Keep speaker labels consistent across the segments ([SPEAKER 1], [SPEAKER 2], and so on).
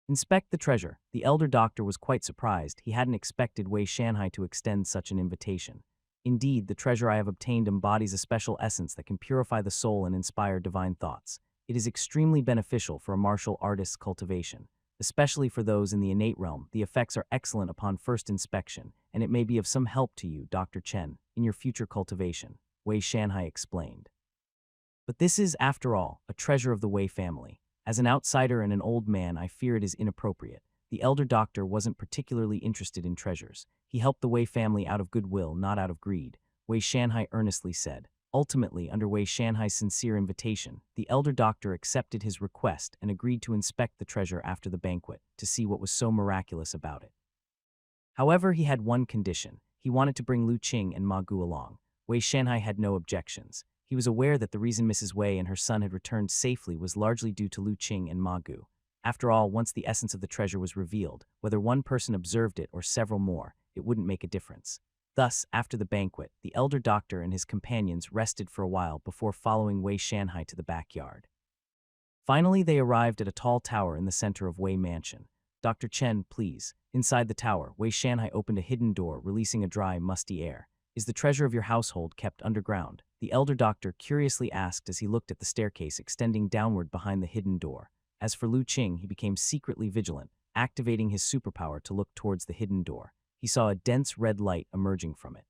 [SPEAKER 1] Inspect the treasure. The elder doctor was quite surprised. He hadn't expected Wei Shanhai to extend such an invitation. Indeed, the treasure I have obtained embodies a special essence that can purify the soul and inspire divine thoughts. It is extremely beneficial for a martial artist's cultivation. Especially for those in the innate realm, the effects are excellent upon first inspection, and it may be of some help to you, Dr. Chen, in your future cultivation, Wei Shanhai explained. But this is, after all, a treasure of the Wei family. As an outsider and an old man, I fear it is inappropriate. The elder doctor wasn't particularly interested in treasures. He helped the Wei family out of goodwill, not out of greed, Wei Shanhai earnestly said. Ultimately, under Wei Shanhai's sincere invitation, the elder doctor accepted his request and agreed to inspect the treasure after the banquet to see what was so miraculous about it. However, he had one condition. He wanted to bring Lu Qing and Ma Gu along. Wei Shanhai had no objections. He was aware that the reason Mrs. Wei and her son had returned safely was largely due to Lu Qing and Ma Gu. After all, once the essence of the treasure was revealed, whether one person observed it or several more, it wouldn't make a difference. Thus, after the banquet, the elder doctor and his companions rested for a while before following Wei Shanhai to the backyard. Finally, they arrived at a tall tower in the center of Wei Mansion. Dr. Chen, please. Inside the tower, Wei Shanhai opened a hidden door, releasing a dry, musty air. Is the treasure of your household kept underground? The elder doctor curiously asked as he looked at the staircase extending downward behind the hidden door. As for Lu Qing, he became secretly vigilant, activating his superpower to look towards the hidden door. He saw a dense red light emerging from it.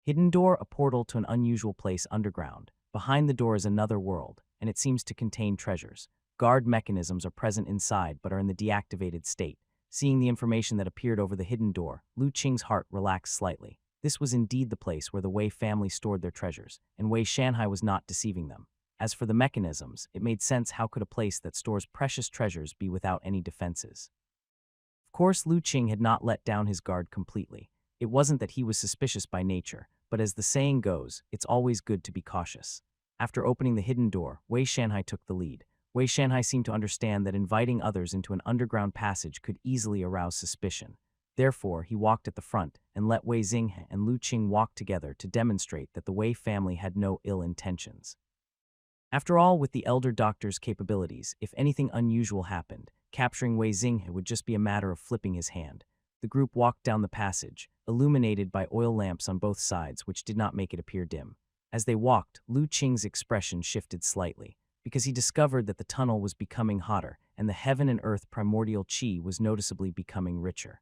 [SPEAKER 1] Hidden door, a portal to an unusual place underground. Behind the door is another world, and it seems to contain treasures. Guard mechanisms are present inside but are in the deactivated state. Seeing the information that appeared over the hidden door, Lu Qing's heart relaxed slightly. This was indeed the place where the Wei family stored their treasures, and Wei Shanhai was not deceiving them. As for the mechanisms, it made sense. How could a place that stores precious treasures be without any defenses? Of course, Lu Qing had not let down his guard completely. It wasn't that he was suspicious by nature, but as the saying goes, it's always good to be cautious. After opening the hidden door, Wei Shanhai took the lead. Wei Shanhai seemed to understand that inviting others into an underground passage could easily arouse suspicion. Therefore, he walked at the front and let Wei Xinghe and Lu Qing walk together to demonstrate that the Wei family had no ill intentions. After all, with the elder doctor's capabilities, if anything unusual happened, capturing Wei Xinghe would just be a matter of flipping his hand. The group walked down the passage, illuminated by oil lamps on both sides, which did not make it appear dim. As they walked, Lu Qing's expression shifted slightly, because he discovered that the tunnel was becoming hotter and the heaven and earth primordial qi was noticeably becoming richer.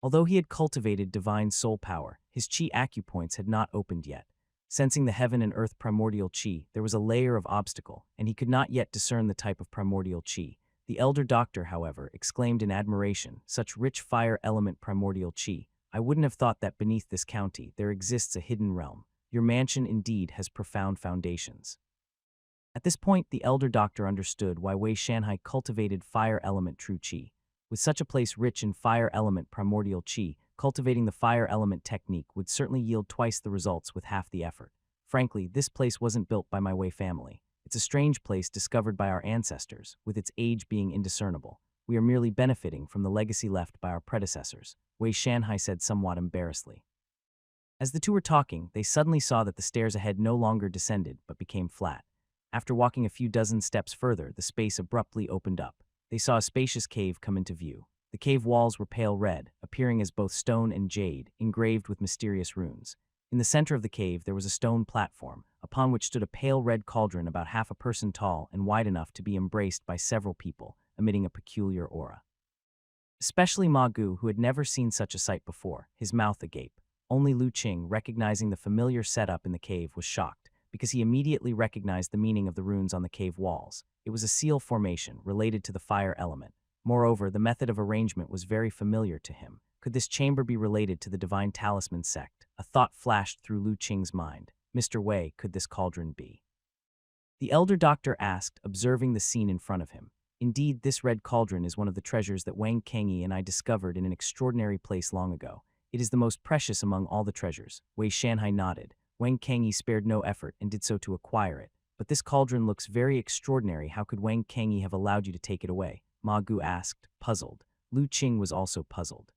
[SPEAKER 1] Although he had cultivated divine soul power, his qi acupoints had not opened yet. Sensing the heaven and earth primordial qi, there was a layer of obstacle, and he could not yet discern the type of primordial qi. The elder doctor, however, exclaimed in admiration, "Such rich fire element primordial qi. I wouldn't have thought that beneath this county there exists a hidden realm. Your mansion indeed has profound foundations." At this point, the elder doctor understood why Wei Shanhai cultivated fire element true qi. With such a place rich in fire element primordial qi, cultivating the fire element technique would certainly yield twice the results with half the effort. Frankly, this place wasn't built by my Wei family. It's a strange place discovered by our ancestors, with its age being indiscernible. We are merely benefiting from the legacy left by our predecessors, Wei Shanhai said somewhat embarrassedly. As the two were talking, they suddenly saw that the stairs ahead no longer descended but became flat. After walking a few dozen steps further, the space abruptly opened up. They saw a spacious cave come into view. The cave walls were pale red, appearing as both stone and jade, engraved with mysterious runes. In the center of the cave there was a stone platform, upon which stood a pale red cauldron about half a person tall and wide enough to be embraced by several people, emitting a peculiar aura. Especially Ma Gu, who had never seen such a sight before, his mouth agape. Only Lu Qing, recognizing the familiar setup in the cave, was shocked, because he immediately recognized the meaning of the runes on the cave walls. It was a seal formation related to the fire element. Moreover, the method of arrangement was very familiar to him. Could this chamber be related to the Divine Talisman sect? A thought flashed through Lu Qing's mind. Mr. Wei, could this cauldron be? The elder doctor asked, observing the scene in front of him. Indeed, this red cauldron is one of the treasures that Wang Kangyi and I discovered in an extraordinary place long ago. It is the most precious among all the treasures. Wei Shanhai nodded. Wang Kangyi spared no effort and did so to acquire it. But this cauldron looks very extraordinary. How could Wang Kangyi have allowed you to take it away? Ma Gu asked, puzzled. Lu Qing was also puzzled.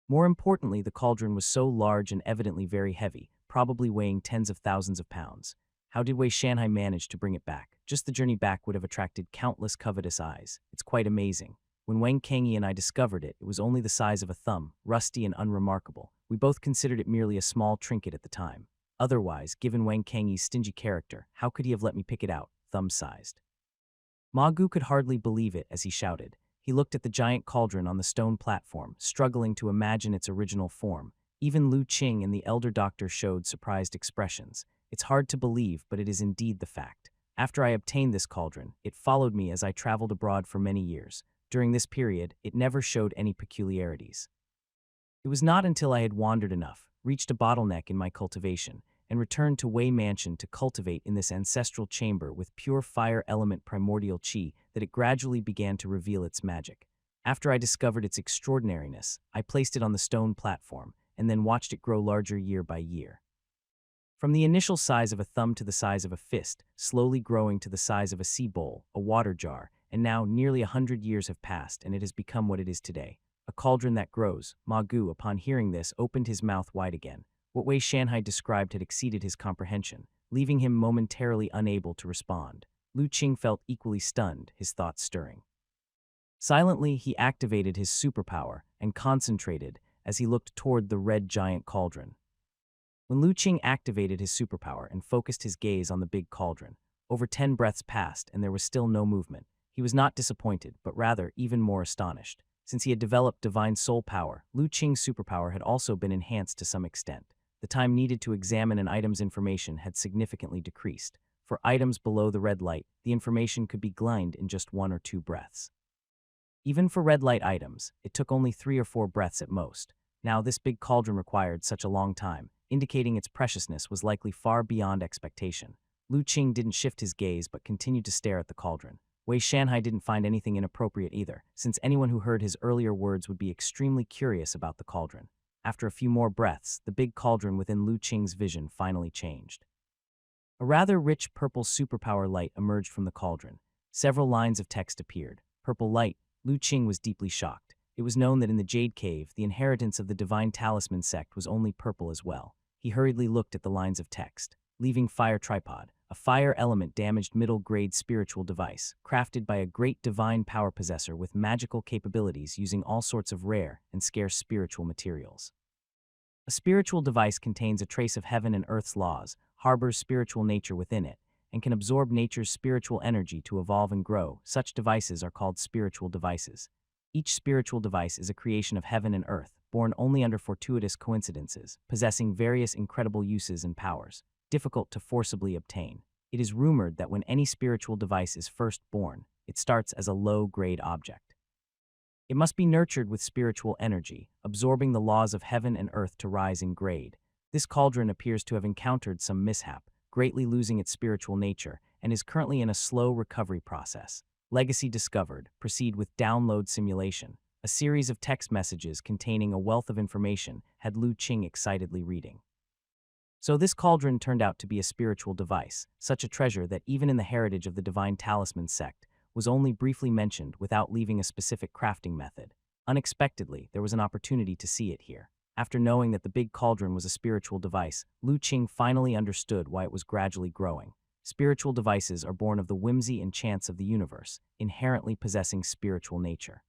[SPEAKER 1] More importantly, the cauldron was so large and evidently very heavy, probably weighing tens of thousands of pounds. How did Wei Shanhai manage to bring it back? Just the journey back would have attracted countless covetous eyes. It's quite amazing. When Wang Kangyi and I discovered it, it was only the size of a thumb, rusty and unremarkable. We both considered it merely a small trinket at the time. Otherwise, given Wang Kangyi's stingy character, how could he have let me pick it out, thumb-sized? Ma Gu could hardly believe it as he shouted. He looked at the giant cauldron on the stone platform, struggling to imagine its original form. Even Lu Qing and the elder doctor showed surprised expressions. It's hard to believe, but it is indeed the fact. After I obtained this cauldron, it followed me as I traveled abroad for many years. During this period, it never showed any peculiarities. It was not until I had wandered enough, reached a bottleneck in my cultivation, and returned to Wei Mansion to cultivate in this ancestral chamber with pure fire element primordial qi that it gradually began to reveal its magic. After I discovered its extraordinariness, I placed it on the stone platform, and then watched it grow larger year by year. From the initial size of a thumb to the size of a fist, slowly growing to the size of a sea bowl, a water jar, and now nearly 100 years have passed and it has become what it is today. A cauldron that grows. Ma Gu, upon hearing this, opened his mouth wide again. What Wei Shanhai described had exceeded his comprehension, leaving him momentarily unable to respond. Lu Qing felt equally stunned, his thoughts stirring. Silently, he activated his superpower and concentrated as he looked toward the red giant cauldron. When Lu Qing activated his superpower and focused his gaze on the big cauldron, over 10 breaths passed and there was still no movement. He was not disappointed, but rather even more astonished. Since he had developed divine soul power, Lu Qing's superpower had also been enhanced to some extent. The time needed to examine an item's information had significantly decreased. For items below the red light, the information could be gleaned in just 1 or 2 breaths. Even for red light items, it took only 3 or 4 breaths at most. Now this big cauldron required such a long time, indicating its preciousness was likely far beyond expectation. Lu Qing didn't shift his gaze but continued to stare at the cauldron. Wei Shanhai didn't find anything inappropriate either, since anyone who heard his earlier words would be extremely curious about the cauldron. After a few more breaths, the big cauldron within Lu Qing's vision finally changed. A rather rich purple superpower light emerged from the cauldron. Several lines of text appeared. Purple light. Lu Qing was deeply shocked. It was known that in the Jade Cave, the inheritance of the Divine Talisman sect was only purple as well. He hurriedly looked at the lines of text. Leaving fire tripod. A fire element damaged middle-grade spiritual device, crafted by a great divine power possessor with magical capabilities using all sorts of rare and scarce spiritual materials. A spiritual device contains a trace of heaven and earth's laws, harbors spiritual nature within it, and can absorb nature's spiritual energy to evolve and grow. Such devices are called spiritual devices. Each spiritual device is a creation of heaven and earth, born only under fortuitous coincidences, possessing various incredible uses and powers, difficult to forcibly obtain. It is rumored that when any spiritual device is first born, it starts as a low-grade object. It must be nurtured with spiritual energy, absorbing the laws of heaven and earth to rise in grade. This cauldron appears to have encountered some mishap, greatly losing its spiritual nature, and is currently in a slow recovery process. Legacy discovered. Proceed with download simulation. A series of text messages containing a wealth of information had Lu Qing excitedly reading. So this cauldron turned out to be a spiritual device, such a treasure that even in the heritage of the Divine Talisman sect, was only briefly mentioned without leaving a specific crafting method. Unexpectedly, there was an opportunity to see it here. After knowing that the big cauldron was a spiritual device, Lu Qing finally understood why it was gradually growing. Spiritual devices are born of the whimsy and chance of the universe, inherently possessing spiritual nature.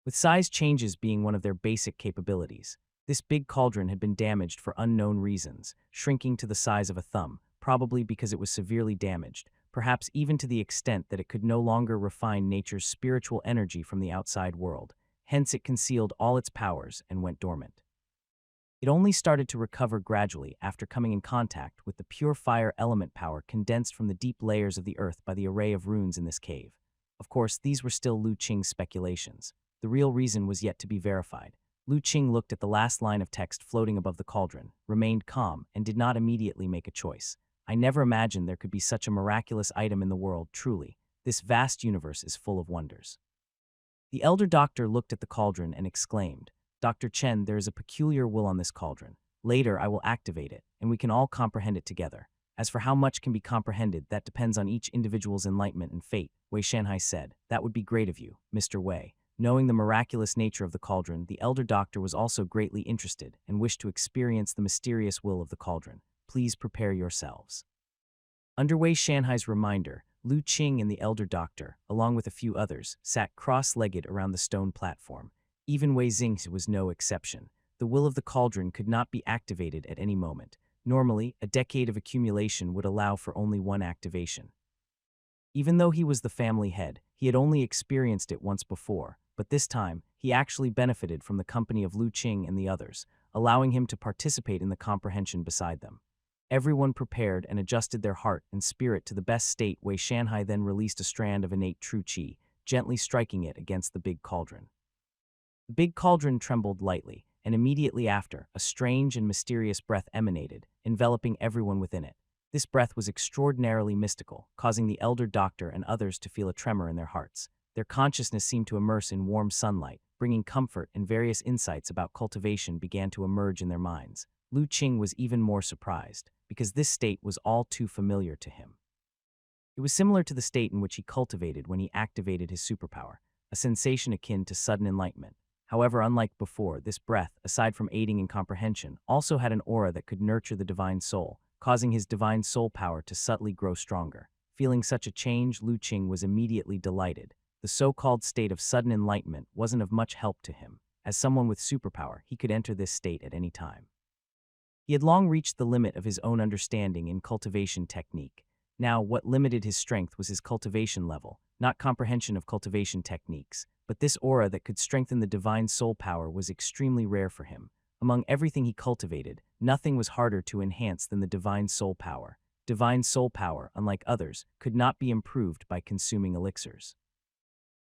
[SPEAKER 1] With size changes being one of their basic capabilities, this big cauldron had been damaged for unknown reasons, shrinking to the size of a thumb, probably because it was severely damaged, perhaps even to the extent that it could no longer refine nature's spiritual energy from the outside world. Hence it concealed all its powers and went dormant. It only started to recover gradually after coming in contact with the pure fire element power condensed from the deep layers of the earth by the array of runes in this cave. Of course, these were still Lu Qing's speculations. The real reason was yet to be verified. Lu Qing looked at the last line of text floating above the cauldron, remained calm, and did not immediately make a choice. I never imagined there could be such a miraculous item in the world, truly. This vast universe is full of wonders. The elder doctor looked at the cauldron and exclaimed, "Dr. Chen, there is a peculiar will on this cauldron. Later I will activate it, and we can all comprehend it together. As for how much can be comprehended, that depends on each individual's enlightenment and fate," Wei Shanhai said. "That would be great of you, Mr. Wei." Knowing the miraculous nature of the cauldron, the elder doctor was also greatly interested and wished to experience the mysterious will of the cauldron. "Please prepare yourselves." Under Wei Shanhai's reminder, Lu Qing and the elder doctor, along with a few others, sat cross-legged around the stone platform. Even Wei Xing's was no exception. The will of the cauldron could not be activated at any moment. Normally, a decade of accumulation would allow for only one activation. Even though he was the family head, he had only experienced it once before, but this time, he actually benefited from the company of Lu Qing and the others, allowing him to participate in the comprehension beside them. Everyone prepared and adjusted their heart and spirit to the best state. Wei Shanhai then released a strand of innate true qi, gently striking it against the big cauldron. The big cauldron trembled lightly, and immediately after, a strange and mysterious breath emanated, enveloping everyone within it. This breath was extraordinarily mystical, causing the elder doctor and others to feel a tremor in their hearts. Their consciousness seemed to immerse in warm sunlight, bringing comfort, and various insights about cultivation began to emerge in their minds. Lu Qing was even more surprised, because this state was all too familiar to him. It was similar to the state in which he cultivated when he activated his superpower, a sensation akin to sudden enlightenment. However, unlike before, this breath, aside from aiding in comprehension, also had an aura that could nurture the divine soul, causing his divine soul power to subtly grow stronger. Feeling such a change, Lu Qing was immediately delighted. The so-called state of sudden enlightenment wasn't of much help to him. As someone with superpower, he could enter this state at any time. He had long reached the limit of his own understanding in cultivation technique. Now, what limited his strength was his cultivation level, not comprehension of cultivation techniques, but this aura that could strengthen the divine soul power was extremely rare for him. Among everything he cultivated, nothing was harder to enhance than the divine soul power. Divine soul power, unlike others, could not be improved by consuming elixirs.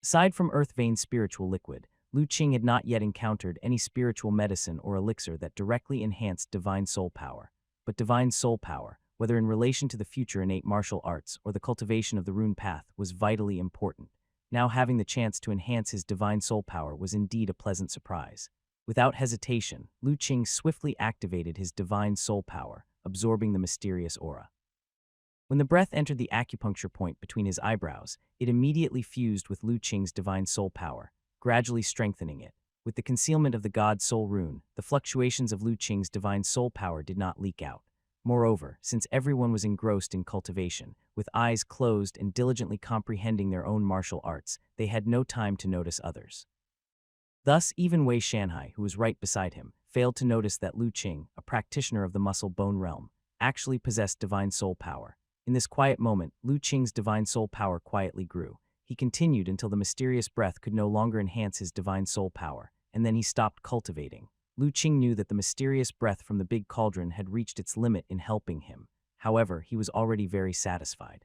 [SPEAKER 1] Aside from earth vein spiritual liquid, Lu Qing had not yet encountered any spiritual medicine or elixir that directly enhanced divine soul power. But divine soul power, whether in relation to the future innate martial arts or the cultivation of the rune path, was vitally important. Now having the chance to enhance his divine soul power was indeed a pleasant surprise. Without hesitation, Lu Qing swiftly activated his divine soul power, absorbing the mysterious aura. When the breath entered the acupuncture point between his eyebrows, it immediately fused with Lu Qing's divine soul power, gradually strengthening it. With the concealment of the god soul rune, the fluctuations of Lu Qing's divine soul power did not leak out. Moreover, since everyone was engrossed in cultivation, with eyes closed and diligently comprehending their own martial arts, they had no time to notice others. Thus, even Wei Shanhai, who was right beside him, failed to notice that Lu Qing, a practitioner of the muscle-bone realm, actually possessed divine soul power. In this quiet moment, Lu Qing's divine soul power quietly grew. He continued until the mysterious breath could no longer enhance his divine soul power, and then he stopped cultivating. Lu Qing knew that the mysterious breath from the big cauldron had reached its limit in helping him. However, he was already very satisfied.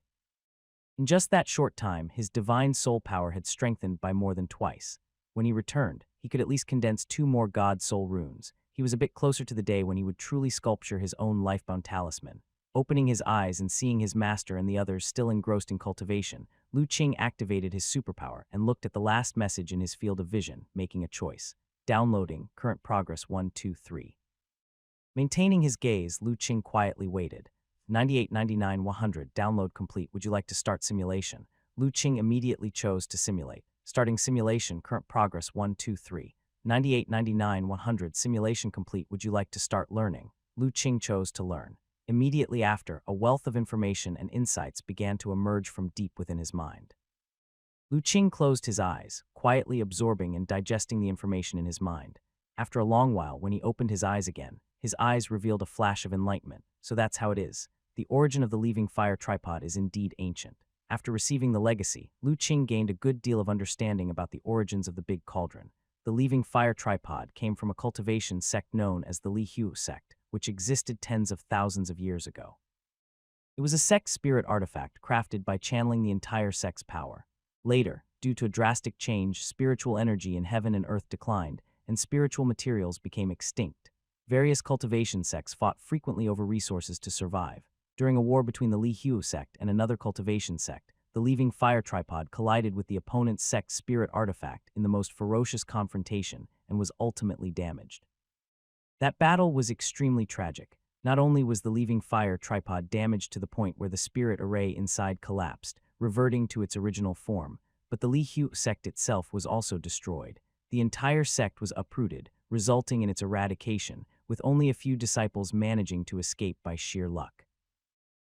[SPEAKER 1] In just that short time, his divine soul power had strengthened by more than twice. When he returned, he could at least condense 2 more god soul runes. He was a bit closer to the day when he would truly sculpture his own lifebound talisman. Opening his eyes and seeing his master and the others still engrossed in cultivation, Lu Qing activated his superpower and looked at the last message in his field of vision, making a choice. Downloading, current progress 123. Maintaining his gaze, Lu Qing quietly waited. 98, 99, 100, download complete. Would you like to start simulation? Lu Qing immediately chose to simulate. Starting simulation, current progress 123. 98, 99, 100, simulation complete. Would you like to start learning? Lu Qing chose to learn. Immediately after, a wealth of information and insights began to emerge from deep within his mind. Lu Qing closed his eyes, quietly absorbing and digesting the information in his mind. After a long while, when he opened his eyes again, his eyes revealed a flash of enlightenment. So that's how it is. The origin of the leaving fire tripod is indeed ancient. After receiving the legacy, Lu Qing gained a good deal of understanding about the origins of the big cauldron. The leaving fire tripod came from a cultivation sect known as the Li Hu sect, which existed tens of thousands of years ago. It was a sect spirit artifact crafted by channeling the entire sect's power. Later, due to a drastic change, spiritual energy in heaven and earth declined, and spiritual materials became extinct. Various cultivation sects fought frequently over resources to survive. During a war between the Li Hu sect and another cultivation sect, the leaving fire tripod collided with the opponent's sect's spirit artifact in the most ferocious confrontation and was ultimately damaged. That battle was extremely tragic. Not only was the leaving fire tripod damaged to the point where the spirit array inside collapsed, reverting to its original form, but the Li Hu sect itself was also destroyed. The entire sect was uprooted, resulting in its eradication, with only a few disciples managing to escape by sheer luck.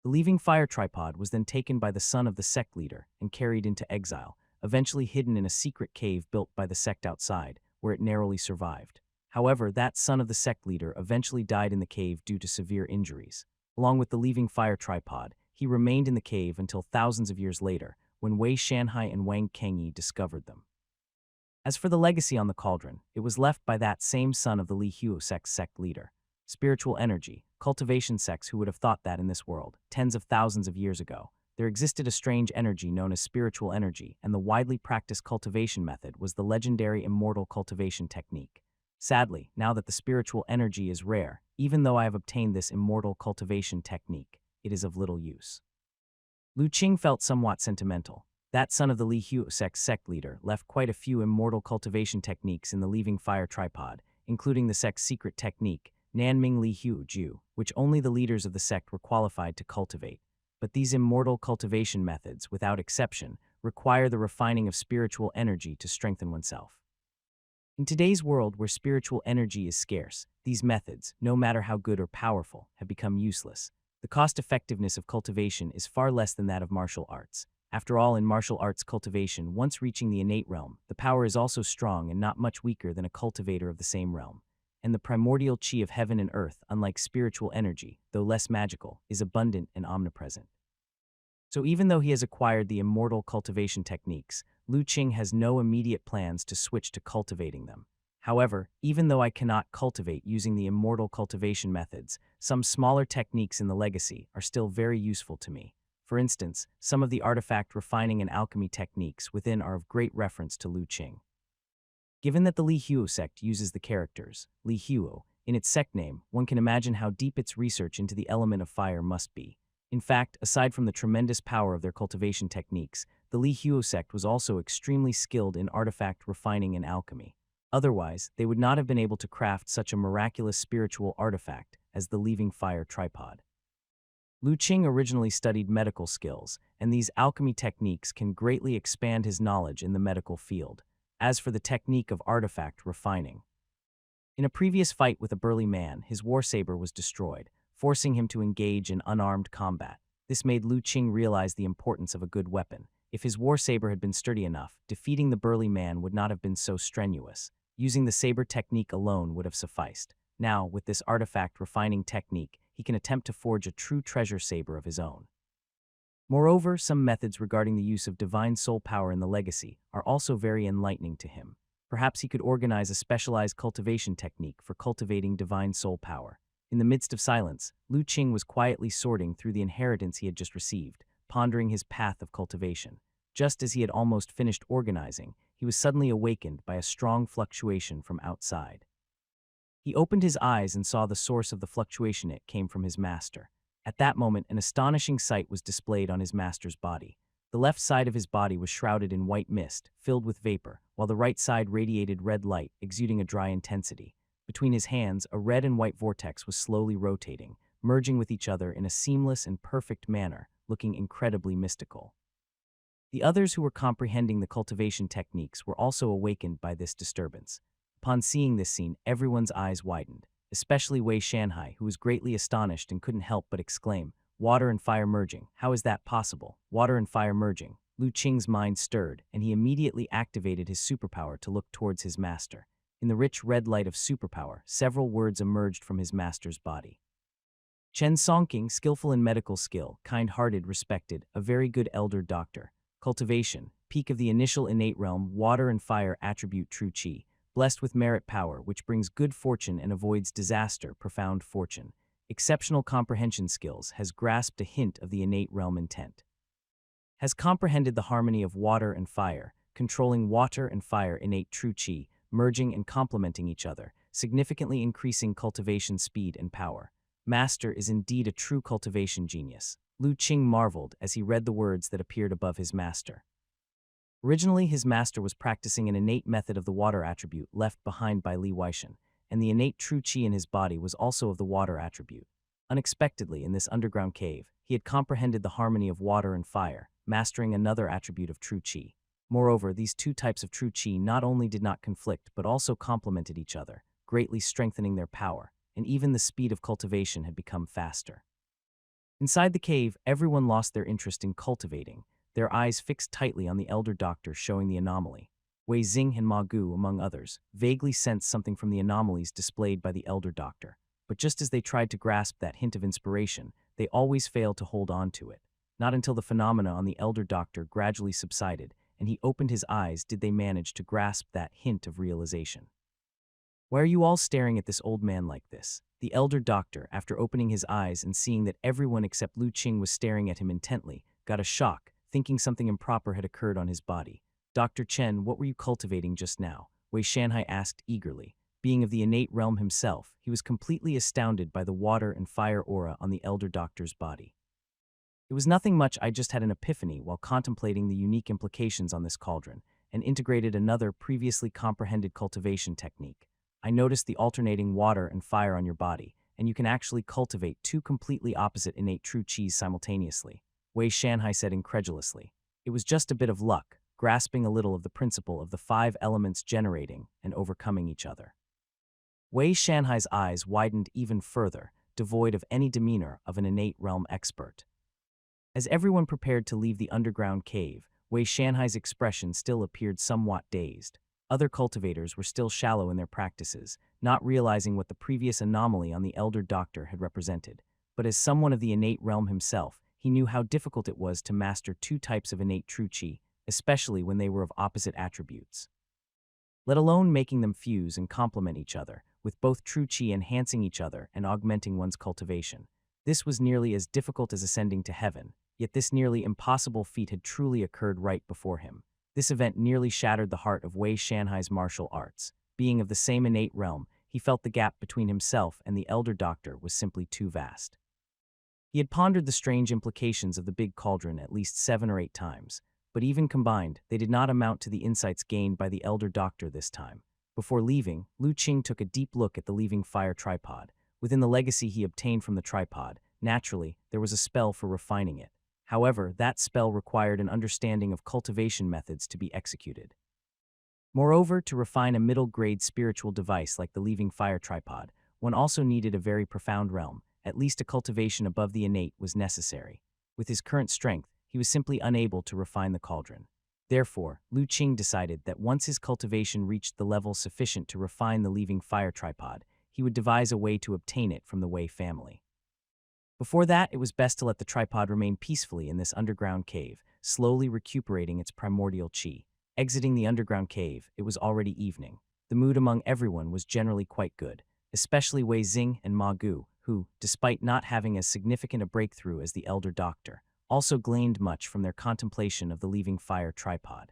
[SPEAKER 1] The leaving fire tripod was then taken by the son of the sect leader and carried into exile, eventually hidden in a secret cave built by the sect outside, where it narrowly survived. However, that son of the sect leader eventually died in the cave due to severe injuries. Along with the leaving fire tripod, he remained in the cave until thousands of years later, when Wei Shanhai and Wang Kengyi discovered them. As for the legacy on the cauldron, it was left by that same son of the Li Huo sect leader. Spiritual energy, cultivation sects. Who would have thought that in this world, tens of thousands of years ago, there existed a strange energy known as spiritual energy, and the widely practiced cultivation method was the legendary immortal cultivation technique. Sadly, now that the spiritual energy is rare, even though I have obtained this immortal cultivation technique, it is of little use. Lu Qing felt somewhat sentimental. That son of the Li Huo sect leader left quite a few immortal cultivation techniques in the leaving fire tripod, including the sect's secret technique, Nanming Li Hu Ju, which only the leaders of the sect were qualified to cultivate. But these immortal cultivation methods, without exception, require the refining of spiritual energy to strengthen oneself. In today's world where spiritual energy is scarce, these methods, no matter how good or powerful, have become useless. The cost-effectiveness of cultivation is far less than that of martial arts. After all, in martial arts cultivation, once reaching the innate realm, the power is also strong and not much weaker than a cultivator of the same realm. And the primordial qi of heaven and earth, unlike spiritual energy, though less magical, is abundant and omnipresent. So even though he has acquired the immortal cultivation techniques, Lu Qing has no immediate plans to switch to cultivating them. However, even though I cannot cultivate using the immortal cultivation methods, some smaller techniques in the legacy are still very useful to me. For instance, some of the artifact refining and alchemy techniques within are of great reference to Lu Qing. Given that the Li Huo sect uses the characters Li Huo in its sect name, one can imagine how deep its research into the element of fire must be. In fact, aside from the tremendous power of their cultivation techniques, the Li Huo sect was also extremely skilled in artifact refining and alchemy. Otherwise, they would not have been able to craft such a miraculous spiritual artifact as the leaving fire tripod. Lu Qing originally studied medical skills, and these alchemy techniques can greatly expand his knowledge in the medical field. As for the technique of artifact refining, in a previous fight with a burly man, his warsaber was destroyed, forcing him to engage in unarmed combat. This made Lu Qing realize the importance of a good weapon. If his warsaber had been sturdy enough, defeating the burly man would not have been so strenuous. Using the saber technique alone would have sufficed. Now, with this artifact refining technique, he can attempt to forge a true treasure saber of his own. Moreover, some methods regarding the use of divine soul power in the legacy are also very enlightening to him. Perhaps he could organize a specialized cultivation technique for cultivating divine soul power. In the midst of silence, Lu Qing was quietly sorting through the inheritance he had just received, pondering his path of cultivation. Just as he had almost finished organizing, he was suddenly awakened by a strong fluctuation from outside. He opened his eyes and saw the source of the fluctuation. It came from his master. At that moment, an astonishing sight was displayed on his master's body. The left side of his body was shrouded in white mist, filled with vapor, while the right side radiated red light, exuding a dry intensity. Between his hands, a red and white vortex was slowly rotating, merging with each other in a seamless and perfect manner, looking incredibly mystical. The others who were comprehending the cultivation techniques were also awakened by this disturbance. Upon seeing this scene, everyone's eyes widened, especially Wei Shanhai, who was greatly astonished and couldn't help but exclaim, "Water and fire merging, how is that possible? Water and fire merging." Lu Qing's mind stirred, and he immediately activated his superpower to look towards his master. In the rich red light of superpower, several words emerged from his master's body. Chen Songqing, skillful in medical skill, kind-hearted, respected, a very good elder doctor. Cultivation, peak of the initial innate realm, water and fire attribute true qi. Blessed with merit power, which brings good fortune and avoids disaster, profound fortune. Exceptional comprehension skills, has grasped a hint of the innate realm intent. Has comprehended the harmony of water and fire, controlling water and fire innate true qi, merging and complementing each other, significantly increasing cultivation speed and power. Master is indeed a true cultivation genius. Lu Qing marveled as he read the words that appeared above his master. Originally, his master was practicing an innate method of the water attribute left behind by Li Weishan, and the innate true qi in his body was also of the water attribute. Unexpectedly, in this underground cave, he had comprehended the harmony of water and fire, mastering another attribute of true qi. Moreover, these two types of true qi not only did not conflict but also complemented each other, greatly strengthening their power, and even the speed of cultivation had become faster. Inside the cave, everyone lost their interest in cultivating, their eyes fixed tightly on the elder doctor showing the anomaly. Wei Xing and Ma Gu, among others, vaguely sensed something from the anomalies displayed by the elder doctor. But just as they tried to grasp that hint of inspiration, they always failed to hold on to it. Not until the phenomena on the elder doctor gradually subsided and he opened his eyes did they manage to grasp that hint of realization. "Why are you all staring at this old man like this?" The elder doctor, after opening his eyes and seeing that everyone except Lu Qing was staring at him intently, got a shock, thinking something improper had occurred on his body. "Dr. Chen, what were you cultivating just now?" Wei Shanhai asked eagerly. Being of the innate realm himself, he was completely astounded by the water and fire aura on the elder doctor's body. "It was nothing much, I just had an epiphany while contemplating the unique implications on this cauldron, and integrated another previously comprehended cultivation technique. I noticed the alternating water and fire on your body, and you can actually cultivate two completely opposite innate true qis simultaneously," Wei Shanhai said incredulously. "It was just a bit of luck, grasping a little of the principle of the 5 elements generating and overcoming each other." Wei Shanhai's eyes widened even further, devoid of any demeanor of an innate realm expert. As everyone prepared to leave the underground cave, Wei Shanhai's expression still appeared somewhat dazed. Other cultivators were still shallow in their practices, not realizing what the previous anomaly on the elder doctor had represented. But as someone of the innate realm himself, he knew how difficult it was to master 2 types of innate true qi, especially when they were of opposite attributes, let alone making them fuse and complement each other, with both true qi enhancing each other and augmenting one's cultivation. This was nearly as difficult as ascending to heaven, yet this nearly impossible feat had truly occurred right before him. This event nearly shattered the heart of Wei Shanhai's martial arts. Being of the same innate realm, he felt the gap between himself and the elder doctor was simply too vast. He had pondered the strange implications of the big cauldron at least 7 or 8 times, but even combined, they did not amount to the insights gained by the elder doctor this time. Before leaving, Lu Qing took a deep look at the leaving fire tripod. Within the legacy he obtained from the tripod, naturally, there was a spell for refining it. However, that spell required an understanding of cultivation methods to be executed. Moreover, to refine a middle-grade spiritual device like the leaving fire tripod, one also needed a very profound realm. At least a cultivation above the innate was necessary. With his current strength, he was simply unable to refine the cauldron. Therefore, Lu Qing decided that once his cultivation reached the level sufficient to refine the leaving fire tripod, he would devise a way to obtain it from the Wei family. Before that, it was best to let the tripod remain peacefully in this underground cave, slowly recuperating its primordial qi. Exiting the underground cave, it was already evening. The mood among everyone was generally quite good, especially Wei Xing and Ma Gu, who, despite not having as significant a breakthrough as the elder doctor, also gleaned much from their contemplation of the leaving fire tripod.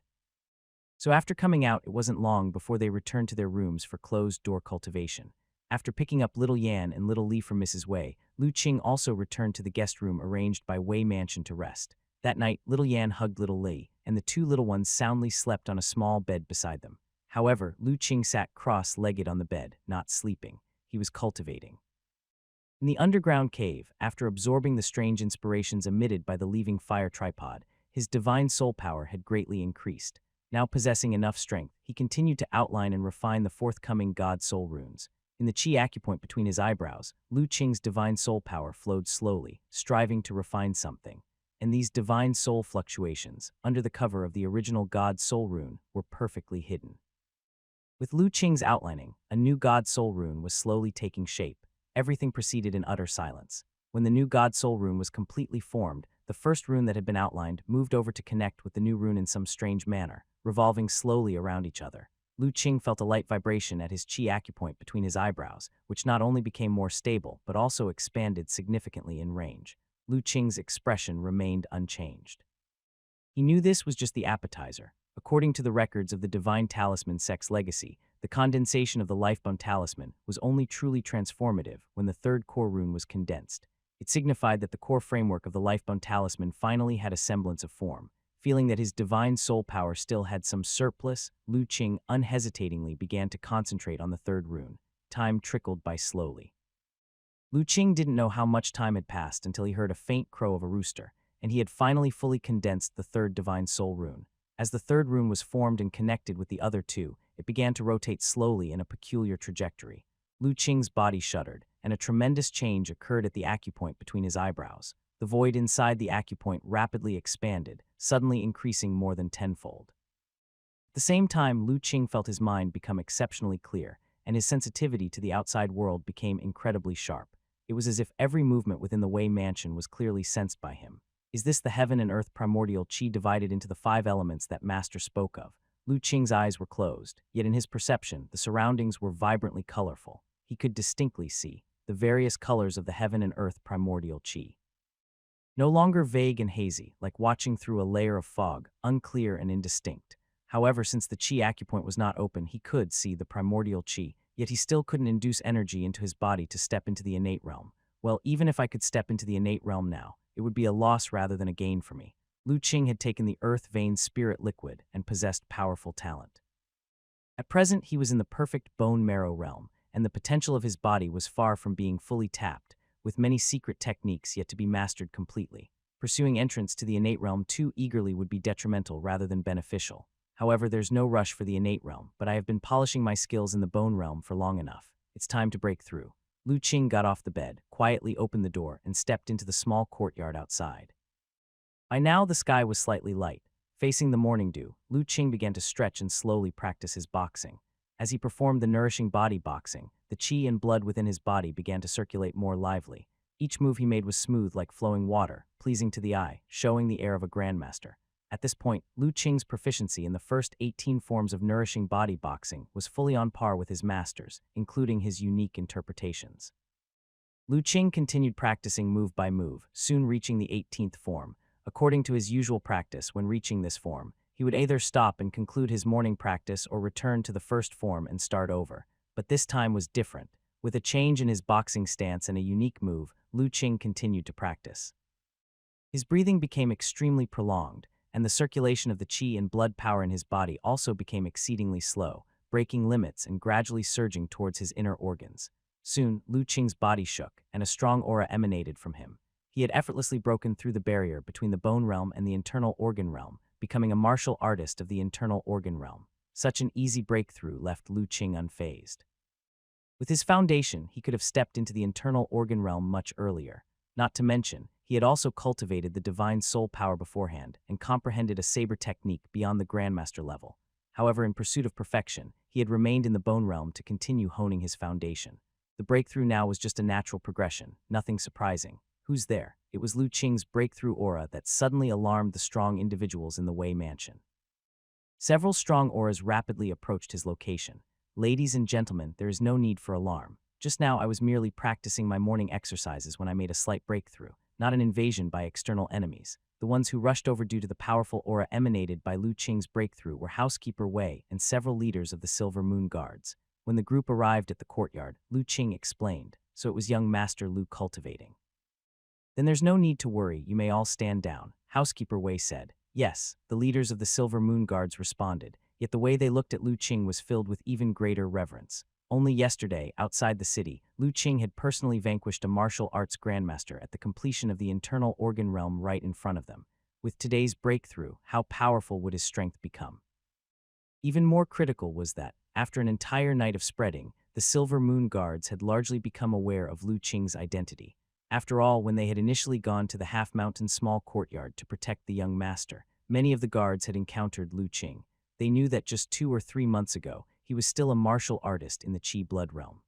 [SPEAKER 1] So after coming out, it wasn't long before they returned to their rooms for closed-door cultivation. After picking up Little Yan and Little Li from Mrs. Wei, Lu Qing also returned to the guest room arranged by Wei Mansion to rest. That night, Little Yan hugged Little Li, and the 2 little ones soundly slept on a small bed beside them. However, Lu Qing sat cross-legged on the bed, not sleeping. He was cultivating. In the underground cave, after absorbing the strange inspirations emitted by the leaving fire tripod, his divine soul power had greatly increased. Now possessing enough strength, he continued to outline and refine the forthcoming God Soul runes. In the chi acupoint between his eyebrows, Lu Qing's divine soul power flowed slowly, striving to refine something. And these divine soul fluctuations, under the cover of the original God Soul rune, were perfectly hidden. With Lu Qing's outlining, a new God Soul rune was slowly taking shape. Everything proceeded in utter silence. When the new God Soul rune was completely formed, the first rune that had been outlined moved over to connect with the new rune in some strange manner, revolving slowly around each other. Lu Qing felt a light vibration at his chi acupoint between his eyebrows, which not only became more stable but also expanded significantly in range. Lu Qing's expression remained unchanged. He knew this was just the appetizer. According to the records of the Divine Talisman Sex Legacy, the condensation of the Lifebone Talisman was only truly transformative when the 3rd core rune was condensed. It signified that the core framework of the Lifebone Talisman finally had a semblance of form. Feeling that his divine soul power still had some surplus, Lu Qing unhesitatingly began to concentrate on the 3rd rune. Time trickled by slowly. Lu Qing didn't know how much time had passed until he heard a faint crow of a rooster, and he had finally fully condensed the 3rd divine soul rune. As the 3rd rune was formed and connected with the other 2, it began to rotate slowly in a peculiar trajectory. Lu Qing's body shuddered, and a tremendous change occurred at the acupoint between his eyebrows. The void inside the acupoint rapidly expanded, suddenly increasing more than tenfold. At the same time, Lu Qing felt his mind become exceptionally clear, and his sensitivity to the outside world became incredibly sharp. It was as if every movement within the Wei mansion was clearly sensed by him. Is this the heaven and earth primordial qi divided into the 5 elements that Master spoke of? Lu Qing's eyes were closed, yet in his perception, the surroundings were vibrantly colorful. He could distinctly see the various colors of the heaven and earth primordial qi. No longer vague and hazy, like watching through a layer of fog, unclear and indistinct. However, since the qi acupoint was not open, he could see the primordial qi, yet he still couldn't induce energy into his body to step into the innate realm. Well, even if I could step into the innate realm now, it would be a loss rather than a gain for me. Lu Qing had taken the earth-vein spirit liquid and possessed powerful talent. At present, he was in the perfect bone marrow realm, and the potential of his body was far from being fully tapped, with many secret techniques yet to be mastered completely. Pursuing entrance to the innate realm too eagerly would be detrimental rather than beneficial. However, there's no rush for the innate realm, but I have been polishing my skills in the bone realm for long enough. It's time to break through. Lu Qing got off the bed, quietly opened the door, and stepped into the small courtyard outside. By now, the sky was slightly light. Facing the morning dew, Lu Qing began to stretch and slowly practice his boxing. As he performed the nourishing body boxing, the qi and blood within his body began to circulate more lively. Each move he made was smooth like flowing water, pleasing to the eye, showing the air of a grandmaster. At this point, Lu Qing's proficiency in the first 18 forms of nourishing body boxing was fully on par with his master's, including his unique interpretations. Lu Qing continued practicing move by move, soon reaching the 18th form. According to his usual practice, when reaching this form, he would either stop and conclude his morning practice or return to the first form and start over. But this time was different. With a change in his boxing stance and a unique move, Lu Qing continued to practice. His breathing became extremely prolonged, and the circulation of the qi and blood power in his body also became exceedingly slow, breaking limits and gradually surging towards his inner organs. Soon, Lu Qing's body shook, and a strong aura emanated from him. He had effortlessly broken through the barrier between the bone realm and the internal organ realm, becoming a martial artist of the internal organ realm. Such an easy breakthrough left Lu Qing unfazed. With his foundation, he could have stepped into the internal organ realm much earlier. Not to mention, he had also cultivated the divine soul power beforehand and comprehended a saber technique beyond the grandmaster level. However, in pursuit of perfection, he had remained in the bone realm to continue honing his foundation. The breakthrough now was just a natural progression, nothing surprising. Who's there? It was Lu Qing's breakthrough aura that suddenly alarmed the strong individuals in the Wei mansion. Several strong auras rapidly approached his location. Ladies and gentlemen, there is no need for alarm. Just now I was merely practicing my morning exercises when I made a slight breakthrough, not an invasion by external enemies. The ones who rushed over due to the powerful aura emanated by Lu Qing's breakthrough were Housekeeper Wei and several leaders of the Silver Moon Guards. When the group arrived at the courtyard, Lu Qing explained, so it was young Master Lu cultivating. Then there's no need to worry, you may all stand down, Housekeeper Wei said. Yes, the leaders of the Silver Moon Guards responded, yet the way they looked at Lu Qing was filled with even greater reverence. Only yesterday, outside the city, Lu Qing had personally vanquished a martial arts grandmaster at the completion of the internal organ realm right in front of them. With today's breakthrough, how powerful would his strength become? Even more critical was that, after an entire night of spreading, the Silver Moon Guards had largely become aware of Lu Qing's identity. After all, when they had initially gone to the half-mountain small courtyard to protect the young master, many of the guards had encountered Lu Qing. They knew that just 2 or 3 months ago, he was still a martial artist in the Qi Blood realm.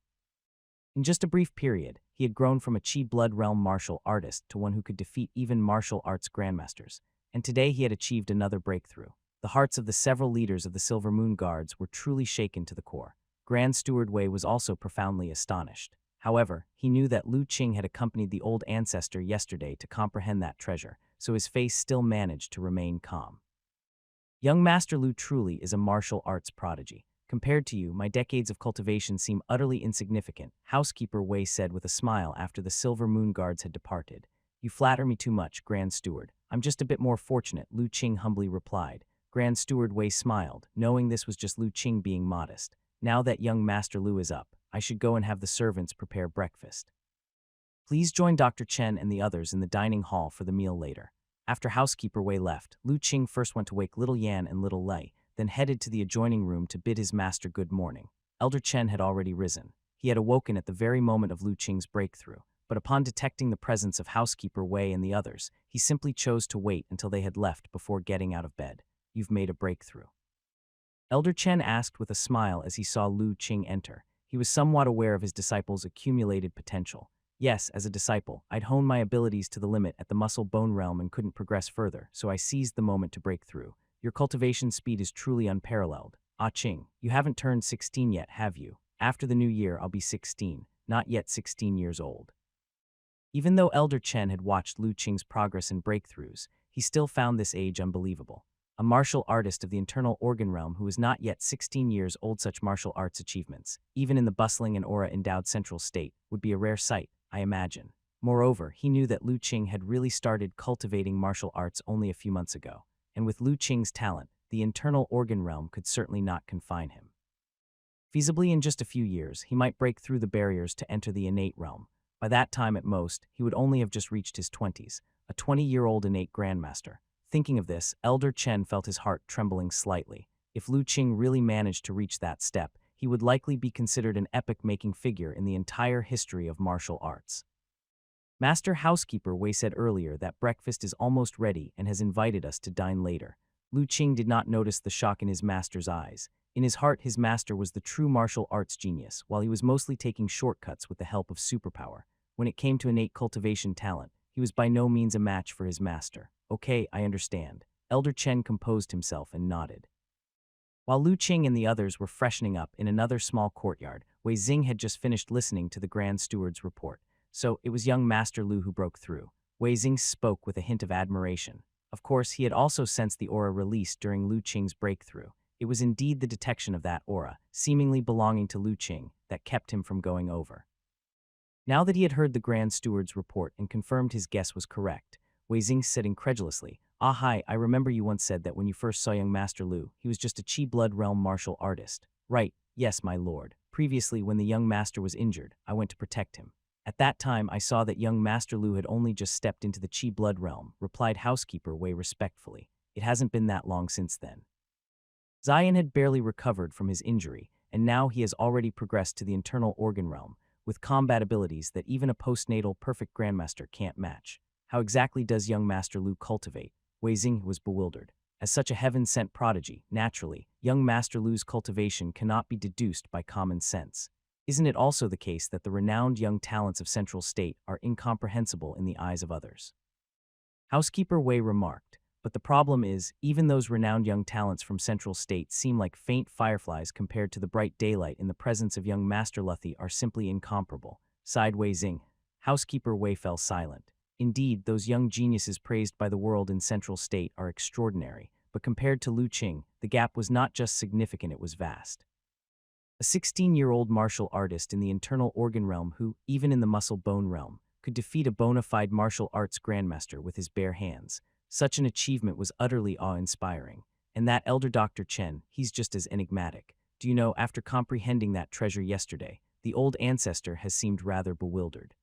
[SPEAKER 1] In just a brief period, he had grown from a Qi Blood realm martial artist to one who could defeat even martial arts grandmasters, and today he had achieved another breakthrough. The hearts of the several leaders of the Silver Moon Guards were truly shaken to the core. Grand Steward Wei was also profoundly astonished. However, he knew that Lu Qing had accompanied the old ancestor yesterday to comprehend that treasure, so his face still managed to remain calm. Young Master Lu truly is a martial arts prodigy. Compared to you, my decades of cultivation seem utterly insignificant, Housekeeper Wei said with a smile after the Silver Moon Guards had departed. You flatter me too much, Grand Steward. I'm just a bit more fortunate, Lu Qing humbly replied. Grand Steward Wei smiled, knowing this was just Lu Qing being modest. Now that young Master Lu is up, I should go and have the servants prepare breakfast. Please join Dr. Chen and the others in the dining hall for the meal later. After Housekeeper Wei left, Lu Qing first went to wake little Yan and little Lei, then headed to the adjoining room to bid his master good morning. Elder Chen had already risen. He had awoken at the very moment of Lu Qing's breakthrough, but upon detecting the presence of housekeeper Wei and the others, he simply chose to wait until they had left before getting out of bed. You've made a breakthrough. Elder Chen asked with a smile as he saw Lu Qing enter. He was somewhat aware of his disciple's accumulated potential. Yes, as a disciple, I'd honed my abilities to the limit at the muscle-bone realm and couldn't progress further, so I seized the moment to break through. Your cultivation speed is truly unparalleled. Ah Qing, you haven't turned 16 yet, have you? After the new year, I'll be 16, not yet 16 years old. Even though Elder Chen had watched Lu Qing's progress and breakthroughs, he still found this age unbelievable. A martial artist of the internal organ realm who was not yet 16 years old, such martial arts achievements, even in the bustling and aura-endowed central state, would be a rare sight, I imagine. Moreover, he knew that Lu Qing had really started cultivating martial arts only a few months ago, and with Lu Qing's talent, the internal organ realm could certainly not confine him. Feasibly, in just a few years, he might break through the barriers to enter the innate realm. By that time, at most, he would only have just reached his 20s, a 20-year-old innate grandmaster. Thinking of this, Elder Chen felt his heart trembling slightly. If Lu Qing really managed to reach that step, he would likely be considered an epic-making figure in the entire history of martial arts. Master Housekeeper Wei said earlier that breakfast is almost ready and has invited us to dine later. Lu Qing did not notice the shock in his master's eyes. In his heart, his master was the true martial arts genius, while he was mostly taking shortcuts with the help of superpower. When it came to innate cultivation talent, he was by no means a match for his master. Okay, I understand. Elder Chen composed himself and nodded. While Lu Qing and the others were freshening up in another small courtyard, Wei Xing had just finished listening to the Grand Steward's report. So, it was young Master Lu who broke through. Wei Xing spoke with a hint of admiration. Of course, he had also sensed the aura released during Lu Qing's breakthrough. It was indeed the detection of that aura, seemingly belonging to Lu Qing, that kept him from going over. Now that he had heard the Grand Steward's report and confirmed his guess was correct, Wei Xing said incredulously, "Ah hi, I remember you once said that when you first saw young Master Lu, he was just a Qi blood realm martial artist." "Right, yes, my lord. Previously, when the young master was injured, I went to protect him. At that time, I saw that young Master Lu had only just stepped into the Qi blood realm," replied Housekeeper Wei respectfully. "It hasn't been that long since then." Zion had barely recovered from his injury, and now he has already progressed to the internal organ realm, with combat abilities that even a postnatal perfect grandmaster can't match. How exactly does young Master Lu cultivate? Wei Xing was bewildered. As such a heaven-sent prodigy, naturally, young Master Lu's cultivation cannot be deduced by common sense. Isn't it also the case that the renowned young talents of Central State are incomprehensible in the eyes of others? Housekeeper Wei remarked, but the problem is, even those renowned young talents from Central State seem like faint fireflies compared to the bright daylight in the presence of young Master Luthi are simply incomparable. Sighed Wei Xing. Housekeeper Wei fell silent. Indeed, those young geniuses praised by the world in Central State are extraordinary, but compared to Lu Qing, the gap was not just significant, it was vast. A 16-year-old martial artist in the internal organ realm who, even in the muscle-bone realm, could defeat a bona fide martial arts grandmaster with his bare hands. Such an achievement was utterly awe-inspiring. And that elder Dr. Chen, he's just as enigmatic. Do you know, after comprehending that treasure yesterday, the old ancestor has seemed rather bewildered.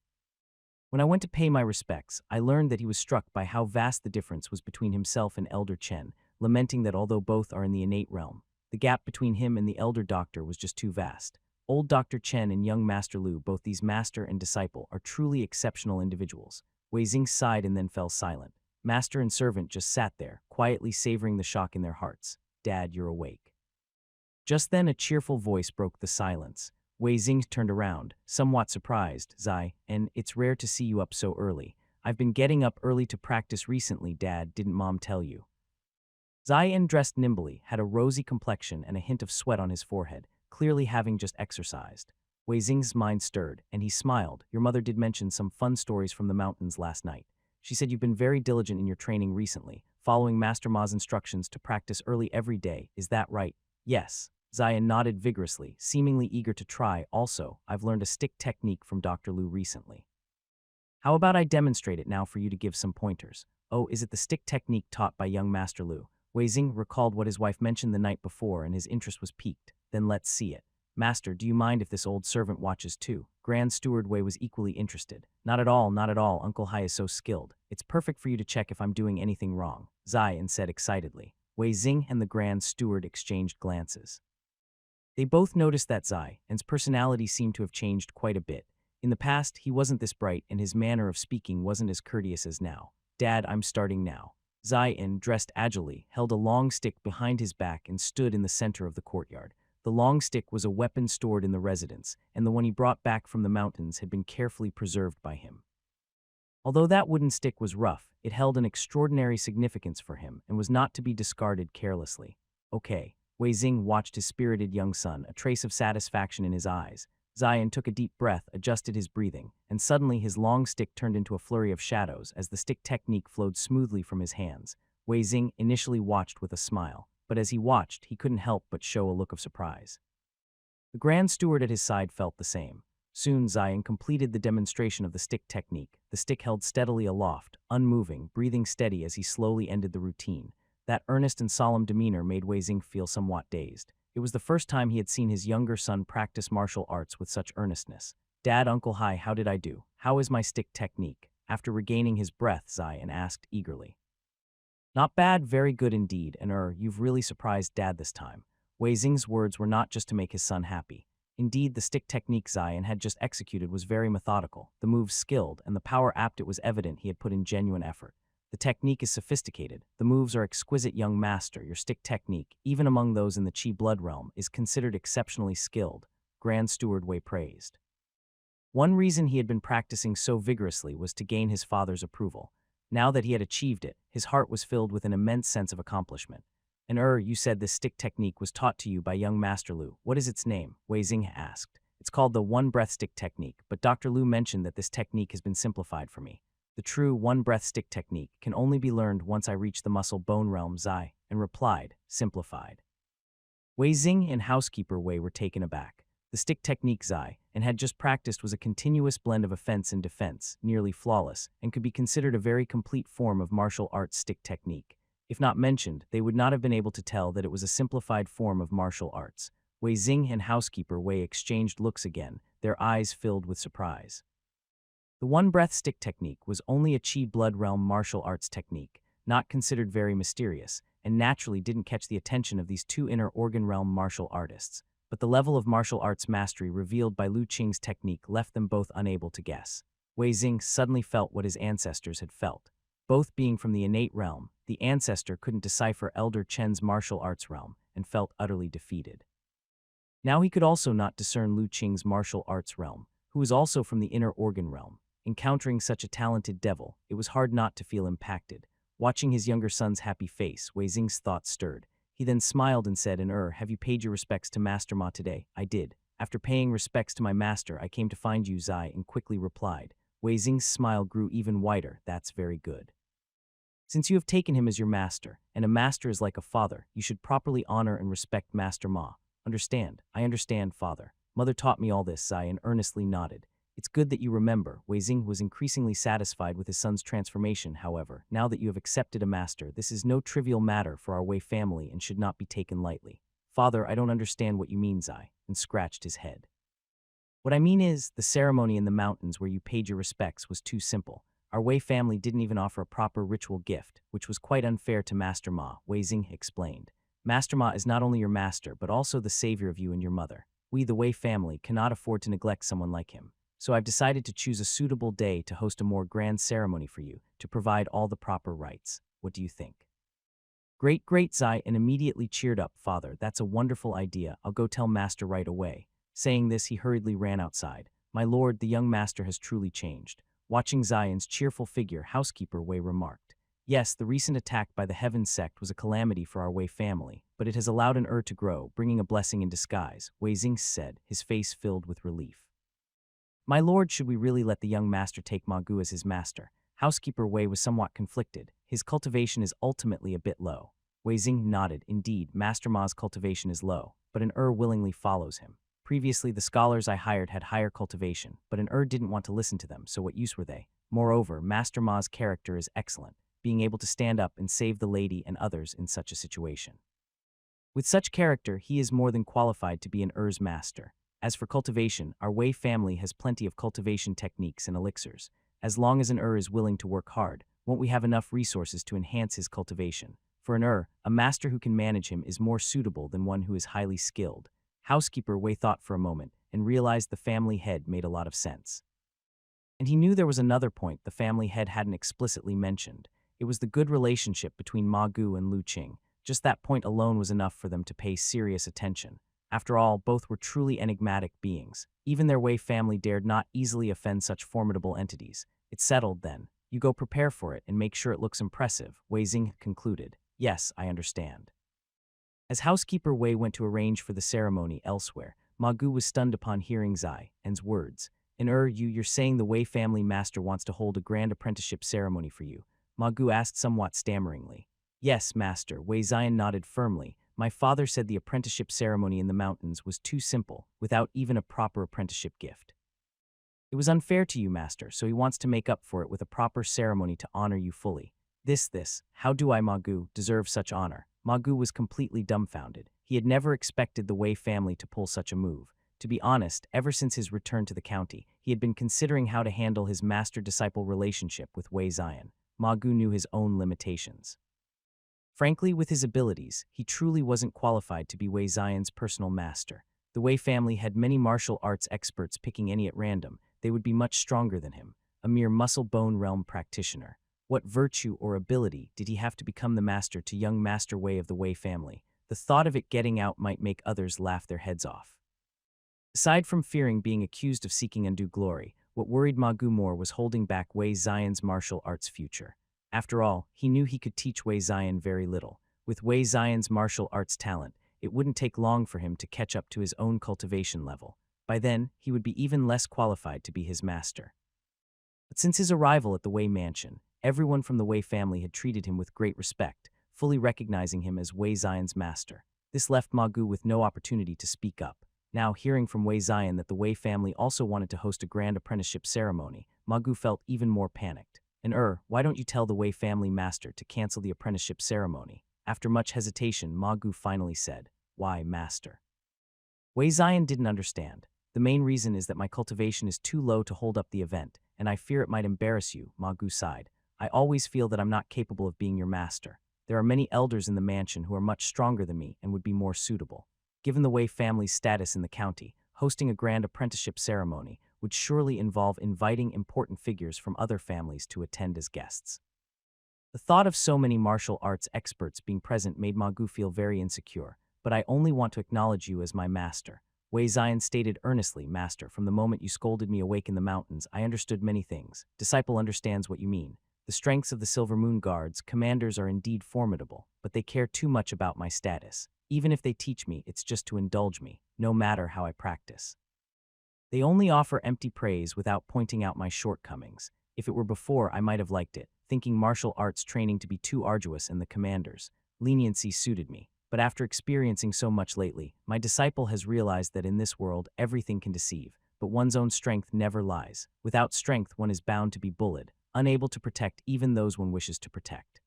[SPEAKER 1] When I went to pay my respects, I learned that he was struck by how vast the difference was between himself and Elder Chen, lamenting that although both are in the innate realm, the gap between him and the elder doctor was just too vast. Old Dr. Chen and young Master Lu, both these master and disciple, are truly exceptional individuals. Wei Xing sighed and then fell silent. Master and servant just sat there, quietly savoring the shock in their hearts. "Dad, you're awake." Just then a cheerful voice broke the silence. Wei Xing turned around, somewhat surprised. "Zai, and it's rare to see you up so early. I've been getting up early to practice recently, Dad, didn't Mom tell you?" Zion dressed nimbly, had a rosy complexion and a hint of sweat on his forehead, clearly having just exercised. Wei Xing's mind stirred, and he smiled. "Your mother did mention some fun stories from the mountains last night. She said you've been very diligent in your training recently, following Master Ma's instructions to practice early every day, is that right?" "Yes." Zion nodded vigorously, seemingly eager to try. "Also, I've learned a stick technique from Dr. Lu recently. How about I demonstrate it now for you to give some pointers?" "Oh, is it the stick technique taught by young Master Lu?" Wei Xing recalled what his wife mentioned the night before and his interest was piqued. "Then let's see it." "Master, do you mind if this old servant watches too?" Grand Steward Wei was equally interested. Not at all, not at all. Uncle Hai is so skilled. It's perfect for you to check if I'm doing anything wrong," Zion said excitedly. Wei Xing and the Grand Steward exchanged glances. They both noticed that Zian's personality seemed to have changed quite a bit. In the past, he wasn't this bright and his manner of speaking wasn't as courteous as now. Dad, I'm starting now. Zion, dressed agilely, held a long stick behind his back and stood in the center of the courtyard. The long stick was a weapon stored in the residence, and the one he brought back from the mountains had been carefully preserved by him. Although that wooden stick was rough, it held an extraordinary significance for him and was not to be discarded carelessly. Okay, Wei Xing watched his spirited young son, a trace of satisfaction in his eyes. Zion took a deep breath, adjusted his breathing, and suddenly his long stick turned into a flurry of shadows as the stick technique flowed smoothly from his hands. Wei Xing initially watched with a smile, but as he watched, he couldn't help but show a look of surprise. The Grand Steward at his side felt the same. Soon Zion completed the demonstration of the stick technique, the stick held steadily aloft, unmoving, breathing steady as he slowly ended the routine. That earnest and solemn demeanor made Wei Xing feel somewhat dazed. It was the first time he had seen his younger son practice martial arts with such earnestness. Dad, Uncle, hi, how did I do? How is my stick technique? After regaining his breath, Zion asked eagerly. Not bad, very good indeed, and you've really surprised Dad this time. Wei Xing's words were not just to make his son happy. Indeed, the stick technique Zion had just executed was very methodical, the moves skilled, and the power apt. It was evident he had put in genuine effort. The technique is sophisticated, the moves are exquisite, young master. Your stick technique, even among those in the Qi blood realm, is considered exceptionally skilled, Grand Steward Wei praised. One reason he had been practicing so vigorously was to gain his father's approval. Now that he had achieved it, his heart was filled with an immense sense of accomplishment. And you said this stick technique was taught to you by young Master Lu. What is its name? Wei Xing asked. It's called the one-breath stick technique, but Dr. Lu mentioned that this technique has been simplified for me. The true one-breath stick technique can only be learned once I reach the muscle-bone realm, Zai, and replied, simplified. Wei Xing and housekeeper Wei were taken aback. The stick technique Zai and had just practiced was a continuous blend of offense and defense, nearly flawless, and could be considered a very complete form of martial arts stick technique. If not mentioned, they would not have been able to tell that it was a simplified form of martial arts. Wei Xing and housekeeper Wei exchanged looks again, their eyes filled with surprise. The one-breath stick technique was only a Qi blood realm martial arts technique, not considered very mysterious, and naturally didn't catch the attention of these two inner organ realm martial artists. But the level of martial arts mastery revealed by Lu Qing's technique left them both unable to guess. Wei Xing suddenly felt what his ancestors had felt. Both being from the innate realm, the ancestor couldn't decipher Elder Chen's martial arts realm and felt utterly defeated. Now he could also not discern Lu Qing's martial arts realm, who was also from the inner organ realm. Encountering such a talented devil, it was hard not to feel impacted. Watching his younger son's happy face, Wei Xing's thoughts stirred. He then smiled and said, have you paid your respects to Master Ma today? I did. After paying respects to my master, I came to find you, Zai, and quickly replied. Wei Xing's smile grew even wider. That's very good. Since you have taken him as your master, and a master is like a father, you should properly honor and respect Master Ma. Understand? I understand, father. Mother taught me all this, Zai earnestly nodded. It's good that you remember. Wei Xing was increasingly satisfied with his son's transformation, however. Now that you have accepted a master, this is no trivial matter for our Wei family and should not be taken lightly. Father, I don't understand what you mean, Zai, and scratched his head. What I mean is, the ceremony in the mountains where you paid your respects was too simple. Our Wei family didn't even offer a proper ritual gift, which was quite unfair to Master Ma, Wei Xing explained. Master Ma is not only your master, but also the savior of you and your mother. We, the Wei family, cannot afford to neglect someone like him. So I've decided to choose a suitable day to host a more grand ceremony for you, to provide all the proper rites. What do you think? Great, great, Zai, and immediately cheered up. Father, that's a wonderful idea. I'll go tell Master right away. Saying this, he hurriedly ran outside. My lord, the young master has truly changed. Watching Zion's cheerful figure, housekeeper Wei remarked. Yes, the recent attack by the Heaven sect was a calamity for our Wei family, but it has allowed an to grow, bringing a blessing in disguise, Wei Xing said, his face filled with relief. My lord, should we really let the young master take Ma Gu as his master? Housekeeper Wei was somewhat conflicted. His cultivation is ultimately a bit low. Wei Xing nodded. Indeed, Master Ma's cultivation is low, but an willingly follows him. Previously, the scholars I hired had higher cultivation, but an didn't want to listen to them, so what use were they? Moreover, Master Ma's character is excellent, being able to stand up and save the lady and others in such a situation. With such character, he is more than qualified to be an master. As for cultivation, our Wei family has plenty of cultivation techniques and elixirs. As long as an is willing to work hard, won't we have enough resources to enhance his cultivation? For an a master who can manage him is more suitable than one who is highly skilled. Housekeeper Wei thought for a moment and realized the family head made a lot of sense. And he knew there was another point the family head hadn't explicitly mentioned. It was the good relationship between Ma Gu and Lu Qing. Just that point alone was enough for them to pay serious attention. After all, both were truly enigmatic beings. Even their Wei family dared not easily offend such formidable entities. It's settled, then. You go prepare for it and make sure it looks impressive, Wei Xing concluded. Yes, I understand. As housekeeper Wei went to arrange for the ceremony elsewhere, Ma Gu was stunned upon hearing Zai En's words. You're saying the Wei family master wants to hold a grand apprenticeship ceremony for you? Ma Gu asked somewhat stammeringly. Yes, master, Wei Zion nodded firmly. My father said the apprenticeship ceremony in the mountains was too simple, without even a proper apprenticeship gift. It was unfair to you, master, so he wants to make up for it with a proper ceremony to honor you fully. How do I, Ma Gu, deserve such honor? Ma Gu was completely dumbfounded. He had never expected the Wei family to pull such a move. To be honest, ever since his return to the county, he had been considering how to handle his master-disciple relationship with Wei Zion. Ma Gu knew his own limitations. Frankly, with his abilities, he truly wasn't qualified to be Wei Zion's personal master. The Wei family had many martial arts experts picking any at random. They would be much stronger than him, a mere muscle-bone realm practitioner. What virtue or ability did he have to become the master to young Master Wei of the Wei family? The thought of it getting out might make others laugh their heads off. Aside from fearing being accused of seeking undue glory, what worried Ma Gu more was holding back Wei Zion's martial arts future. After all, he knew he could teach Wei Zion very little. With Wei Zion's martial arts talent, it wouldn't take long for him to catch up to his own cultivation level. By then, he would be even less qualified to be his master. But since his arrival at the Wei mansion, everyone from the Wei family had treated him with great respect, fully recognizing him as Wei Zion's master. This left Ma Gu with no opportunity to speak up. Now, hearing from Wei Zion that the Wei family also wanted to host a grand apprenticeship ceremony, Ma Gu felt even more panicked. Why don't you tell the Wei family master to cancel the apprenticeship ceremony? After much hesitation, Ma Gu finally said, Why, master? Wei Zion didn't understand. The main reason is that my cultivation is too low to hold up the event, and I fear it might embarrass you, Ma Gu sighed. I always feel that I'm not capable of being your master. There are many elders in the mansion who are much stronger than me and would be more suitable. Given the Wei family's status in the county, hosting a grand apprenticeship ceremony would surely involve inviting important figures from other families to attend as guests. The thought of so many martial arts experts being present made Ma Gu feel very insecure. But I only want to acknowledge you as my master. Wei Zion stated earnestly, Master, from the moment you scolded me awake in the mountains, I understood many things. Disciple understands what you mean. The strengths of the Silver Moon Guards, commanders are indeed formidable, but they care too much about my status. Even if they teach me, it's just to indulge me, no matter how I practice. They only offer empty praise without pointing out my shortcomings. If it were before, I might have liked it, thinking martial arts training to be too arduous and the commanders' leniency suited me. But after experiencing so much lately, my disciple has realized that in this world, everything can deceive, but one's own strength never lies. Without strength, one is bound to be bullied, unable to protect even those one wishes to protect.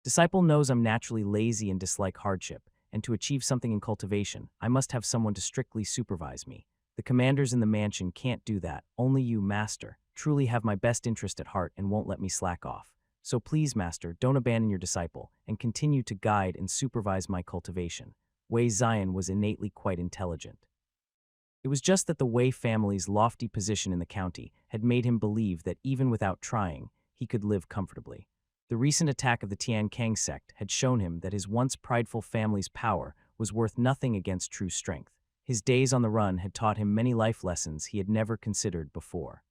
[SPEAKER 1] Disciple knows I'm naturally lazy and dislike hardship, and to achieve something in cultivation, I must have someone to strictly supervise me. The commanders in the mansion can't do that. Only you, Master, truly have my best interest at heart and won't let me slack off. So please, Master, don't abandon your disciple, and continue to guide and supervise my cultivation. Wei Zion was innately quite intelligent. It was just that the Wei family's lofty position in the county had made him believe that even without trying, he could live comfortably. The recent attack of the Tian Kang sect had shown him that his once prideful family's power was worth nothing against true strength. His days on the run had taught him many life lessons he had never considered before.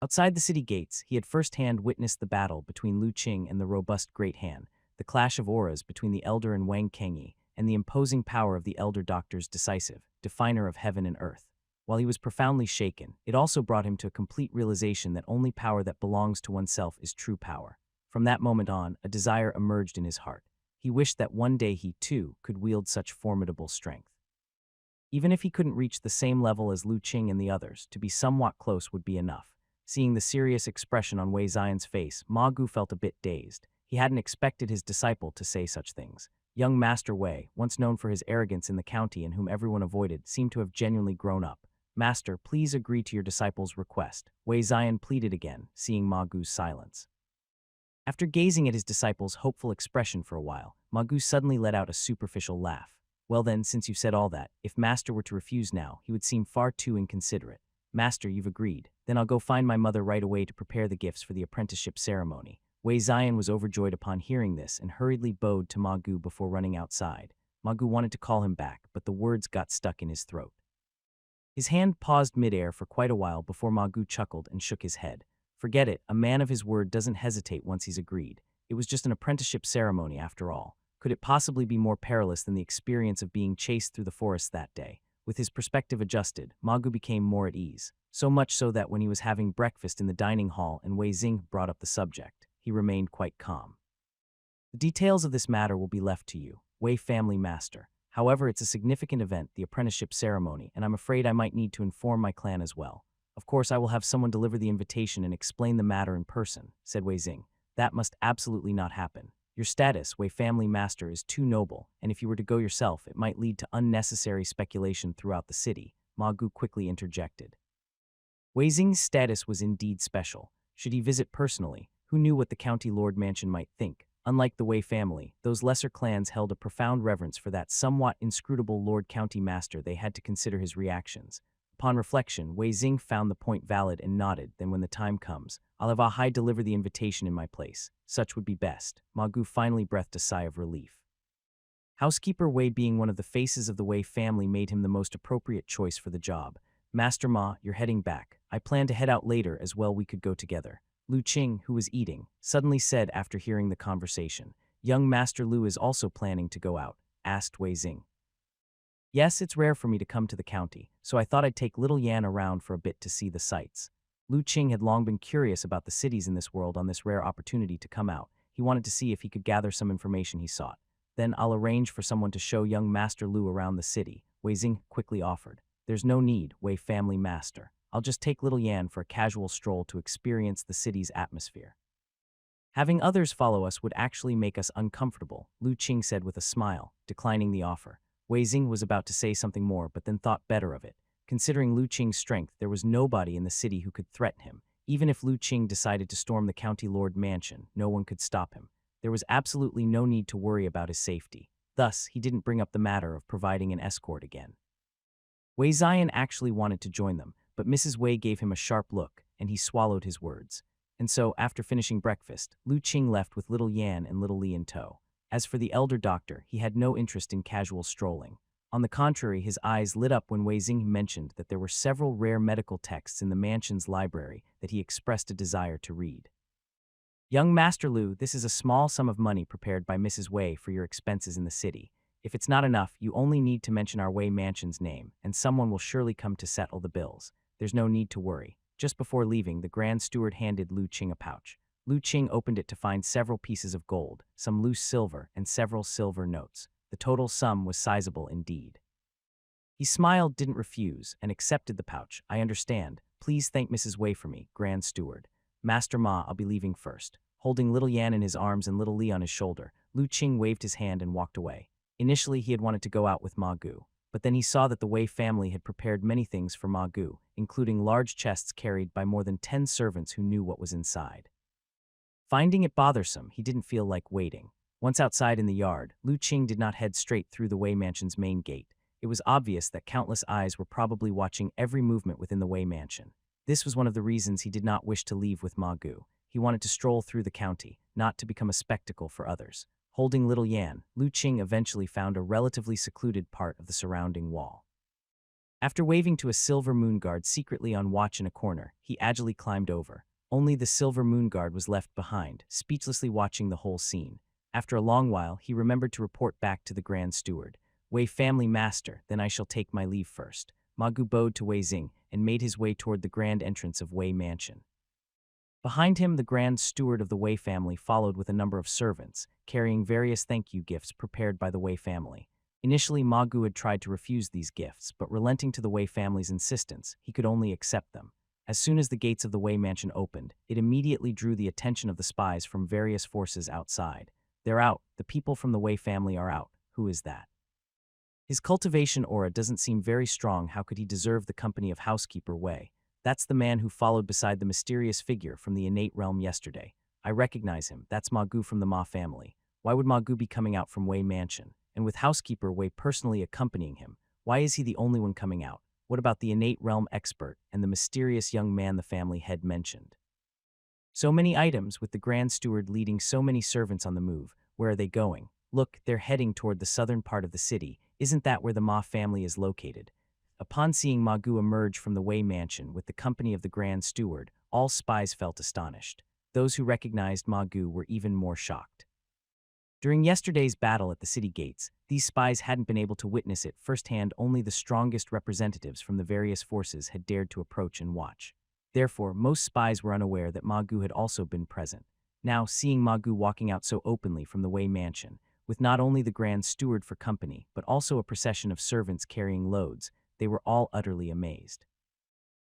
[SPEAKER 1] Outside the city gates, he had firsthand witnessed the battle between Lu Qing and the robust Great Han, the clash of auras between the Elder and Wang Kangyi, and the imposing power of the Elder Doctor's decisive, definer of heaven and earth. While he was profoundly shaken, it also brought him to a complete realization that only power that belongs to oneself is true power. From that moment on, a desire emerged in his heart. He wished that one day he, too, could wield such formidable strength. Even if he couldn't reach the same level as Lu Qing and the others, to be somewhat close would be enough. Seeing the serious expression on Wei Zion's face, Ma Gu felt a bit dazed. He hadn't expected his disciple to say such things. Young Master Wei, once known for his arrogance in the county and whom everyone avoided, seemed to have genuinely grown up. Master, please agree to your disciple's request. Wei Zion pleaded again, seeing Ma Gu's silence. After gazing at his disciple's hopeful expression for a while, Ma Gu suddenly let out a superficial laugh. Well then, since you've said all that, if Master were to refuse now, he would seem far too inconsiderate. Master, you've agreed. Then I'll go find my mother right away to prepare the gifts for the apprenticeship ceremony. Wei Zion was overjoyed upon hearing this and hurriedly bowed to Ma Gu before running outside. Ma Gu wanted to call him back, but the words got stuck in his throat. His hand paused midair for quite a while before Ma Gu chuckled and shook his head. Forget it, a man of his word doesn't hesitate once he's agreed. It was just an apprenticeship ceremony after all. Could it possibly be more perilous than the experience of being chased through the forest that day? With his perspective adjusted, Ma Gu became more at ease, so much so that when he was having breakfast in the dining hall and Wei Xing brought up the subject, he remained quite calm. The details of this matter will be left to you, Wei family master. However, it's a significant event, the apprenticeship ceremony, and I'm afraid I might need to inform my clan as well. Of course, I will have someone deliver the invitation and explain the matter in person, said Wei Xing. That must absolutely not happen. Your status, Wei family master, is too noble, and if you were to go yourself, it might lead to unnecessary speculation throughout the city, Ma Gu quickly interjected. Wei Xing's status was indeed special. Should he visit personally, who knew what the county lord mansion might think? Unlike the Wei family, those lesser clans held a profound reverence for that somewhat inscrutable Lord County Master. They had to consider his reactions. Upon reflection, Wei Xing found the point valid and nodded. Then when the time comes, I'll have Ahai deliver the invitation in my place. Such would be best. Ma Gu finally breathed a sigh of relief. Housekeeper Wei, being one of the faces of the Wei family, made him the most appropriate choice for the job. Master Ma, you're heading back. I plan to head out later as well. We could go together. Lu Qing, who was eating, suddenly said after hearing the conversation. Young Master Lu is also planning to go out, asked Wei Xing. Yes, it's rare for me to come to the county, so I thought I'd take little Yan around for a bit to see the sights. Lu Qing had long been curious about the cities in this world. On this rare opportunity to come out, he wanted to see if he could gather some information he sought. Then I'll arrange for someone to show young Master Lu around the city, Wei Xing quickly offered. There's no need, Wei family master. I'll just take little Yan for a casual stroll to experience the city's atmosphere. Having others follow us would actually make us uncomfortable, Lu Qing said with a smile, declining the offer. Wei Xing was about to say something more but then thought better of it. Considering Lu Qing's strength, there was nobody in the city who could threaten him. Even if Lu Qing decided to storm the county lord mansion, no one could stop him. There was absolutely no need to worry about his safety. Thus, he didn't bring up the matter of providing an escort again. Wei Zion actually wanted to join them, but Mrs. Wei gave him a sharp look, and he swallowed his words. And so, after finishing breakfast, Lu Qing left with little Yan and little Li in tow. As for the elder doctor, he had no interest in casual strolling. On the contrary, his eyes lit up when Wei Xing mentioned that there were several rare medical texts in the mansion's library that he expressed a desire to read. Young Master Lu, this is a small sum of money prepared by Mrs. Wei for your expenses in the city. If it's not enough, you only need to mention our Wei mansion's name, and someone will surely come to settle the bills. There's no need to worry. Just before leaving, the Grand Steward handed Lu Qing a pouch. Lu Qing opened it to find several pieces of gold, some loose silver, and several silver notes. The total sum was sizable indeed. He smiled, didn't refuse, and accepted the pouch. I understand. Please thank Mrs. Wei for me, Grand Steward. Master Ma, I'll be leaving first. Holding little Yan in his arms and little Li on his shoulder, Lu Qing waved his hand and walked away. Initially, he had wanted to go out with Ma Gu, but then he saw that the Wei family had prepared many things for Ma Gu, including large chests carried by more than 10 servants who knew what was inside. Finding it bothersome, he didn't feel like waiting. Once outside in the yard, Lu Qing did not head straight through the Wei mansion's main gate. It was obvious that countless eyes were probably watching every movement within the Wei mansion. This was one of the reasons he did not wish to leave with Ma Gu. He wanted to stroll through the county, not to become a spectacle for others. Holding little Yan, Lu Qing eventually found a relatively secluded part of the surrounding wall. After waving to a silver moon guard secretly on watch in a corner, he agilely climbed over. Only the silver moon guard was left behind, speechlessly watching the whole scene. After a long while, he remembered to report back to the Grand Steward. Wei family master, then I shall take my leave first. Ma Gu bowed to Wei Xing and made his way toward the grand entrance of Wei mansion. Behind him, the Grand Steward of the Wei family followed with a number of servants, carrying various thank-you gifts prepared by the Wei family. Initially, Ma Gu had tried to refuse these gifts, but relenting to the Wei family's insistence, he could only accept them. As soon as the gates of the Wei mansion opened, it immediately drew the attention of the spies from various forces outside. They're out. The people from the Wei family are out. Who is that? His cultivation aura doesn't seem very strong. How could he deserve the company of housekeeper Wei? That's the man who followed beside the mysterious figure from the innate realm yesterday. I recognize him. That's Ma Gu from the Ma family. Why would Ma Gu be coming out from Wei mansion? And with housekeeper Wei personally accompanying him, why is he the only one coming out? What about the innate realm expert and the mysterious young man the family head mentioned? So many items, with the Grand Steward leading so many servants on the move. Where are they going? Look, they're heading toward the southern part of the city. Isn't that where the Ma family is located? Upon seeing Magu emerge from the Wei mansion with the company of the Grand Steward, all spies felt astonished. Those who recognized Magu were even more shocked. During yesterday's battle at the city gates, these spies hadn't been able to witness it firsthand. Only the strongest representatives from the various forces had dared to approach and watch. Therefore, most spies were unaware that Magu had also been present. Now, seeing Magu walking out so openly from the Wei mansion, with not only the Grand Steward for company, but also a procession of servants carrying loads, they were all utterly amazed.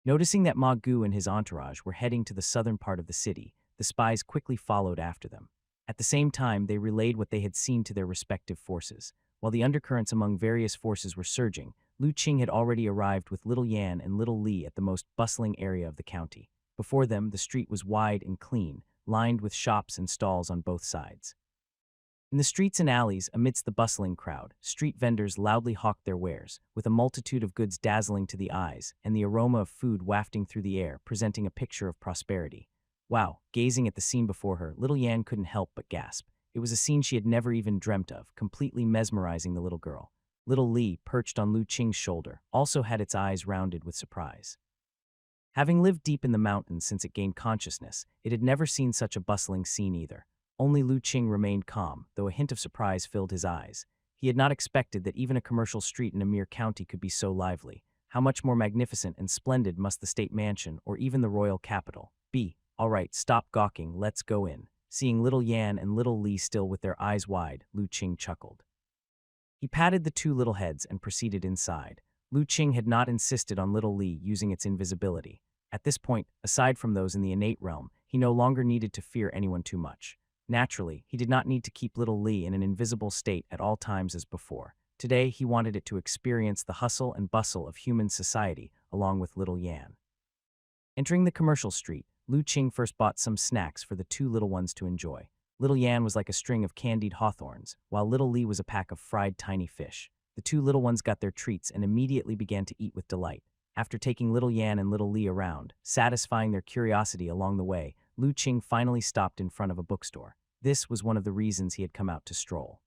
[SPEAKER 1] Noticing that Magu and his entourage were heading to the southern part of the city, the spies quickly followed after them. At the same time, they relayed what they had seen to their respective forces. While the undercurrents among various forces were surging, Lu Qing had already arrived with little Yan and little Li at the most bustling area of the county. Before them, the street was wide and clean, lined with shops and stalls on both sides. In the streets and alleys, amidst the bustling crowd, street vendors loudly hawked their wares, with a multitude of goods dazzling to the eyes and the aroma of food wafting through the air, presenting a picture of prosperity. Wow, gazing at the scene before her, little Yan couldn't help but gasp. It was a scene she had never even dreamt of, completely mesmerizing the little girl. Little Li, perched on Lu Qing's shoulder, also had its eyes rounded with surprise. Having lived deep in the mountains since it gained consciousness, it had never seen such a bustling scene either. Only Lu Qing remained calm, though a hint of surprise filled his eyes. He had not expected that even a commercial street in a mere county could be so lively. How much more magnificent and splendid must the state mansion or even the royal capital be? All right, stop gawking, let's go in. Seeing little Yan and little Li still with their eyes wide, Lu Qing chuckled. He patted the two little heads and proceeded inside. Lu Qing had not insisted on little Li using its invisibility. At this point, aside from those in the innate realm, he no longer needed to fear anyone too much. Naturally, he did not need to keep little Li in an invisible state at all times as before. Today, he wanted it to experience the hustle and bustle of human society along with little Yan. Entering the commercial street, Lu Qing first bought some snacks for the two little ones to enjoy. Little Yan was like a string of candied hawthorns, while little Li was a pack of fried tiny fish. The two little ones got their treats and immediately began to eat with delight. After taking little Yan and little Li around, satisfying their curiosity along the way, Lu Qing finally stopped in front of a bookstore. This was one of the reasons he had come out to stroll.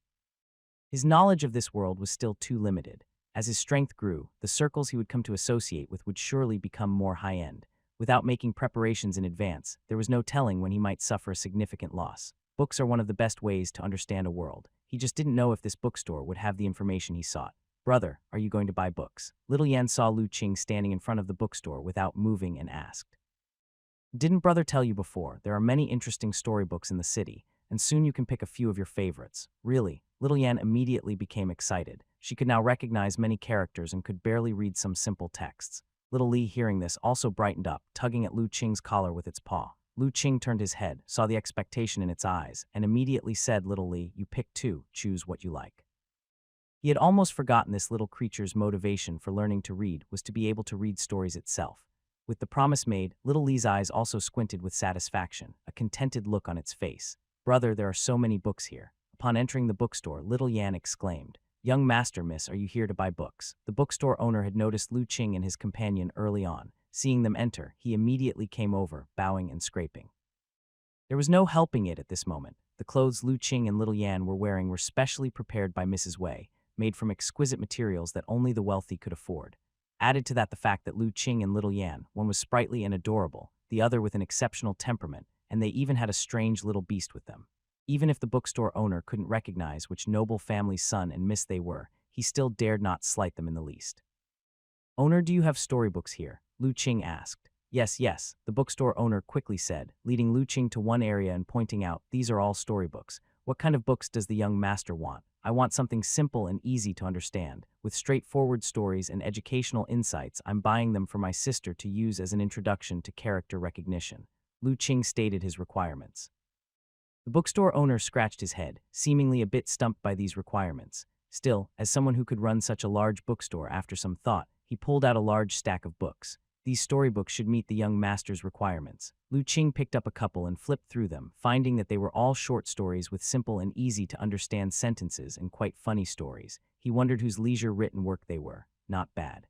[SPEAKER 1] His knowledge of this world was still too limited. As his strength grew, the circles he would come to associate with would surely become more high-end. Without making preparations in advance, there was no telling when he might suffer a significant loss. Books are one of the best ways to understand a world. He just didn't know if this bookstore would have the information he sought. Brother, are you going to buy books? Little Yan saw Lu Qing standing in front of the bookstore without moving and asked. Didn't brother tell you before, there are many interesting storybooks in the city, and soon you can pick a few of your favorites. Really? Little Yan immediately became excited. She could now recognize many characters and could barely read some simple texts. Little Li, hearing this, also brightened up, tugging at Lu Qing's collar with its paw. Lu Qing turned his head, saw the expectation in its eyes, and immediately said, Little Li, you pick two, choose what you like. He had almost forgotten this little creature's motivation for learning to read was to be able to read stories itself. With the promise made, Little Li's eyes also squinted with satisfaction, a contented look on its face. Brother, there are so many books here. Upon entering the bookstore, Little Yan exclaimed, Young master, miss, are you here to buy books? The bookstore owner had noticed Lu Qing and his companion early on. Seeing them enter, he immediately came over, bowing and scraping. There was no helping it at this moment. The clothes Lu Qing and Little Yan were wearing were specially prepared by Mrs. Wei, made from exquisite materials that only the wealthy could afford. Added to that the fact that Lu Qing and Little Yan, one was sprightly and adorable, the other with an exceptional temperament, and they even had a strange little beast with them. Even if the bookstore owner couldn't recognize which noble family's son and miss they were, he still dared not slight them in the least. Owner, do you have storybooks here? Lu Qing asked. Yes, yes, the bookstore owner quickly said, leading Lu Qing to one area and pointing out, these are all storybooks. What kind of books does the young master want? I want something simple and easy to understand. With straightforward stories and educational insights, I'm buying them for my sister to use as an introduction to character recognition. Lu Qing stated his requirements. The bookstore owner scratched his head, seemingly a bit stumped by these requirements. Still, as someone who could run such a large bookstore, after some thought, he pulled out a large stack of books. These storybooks should meet the young master's requirements. Lu Qing picked up a couple and flipped through them, finding that they were all short stories with simple and easy-to-understand sentences and quite funny stories. He wondered whose leisure written work they were. Not bad.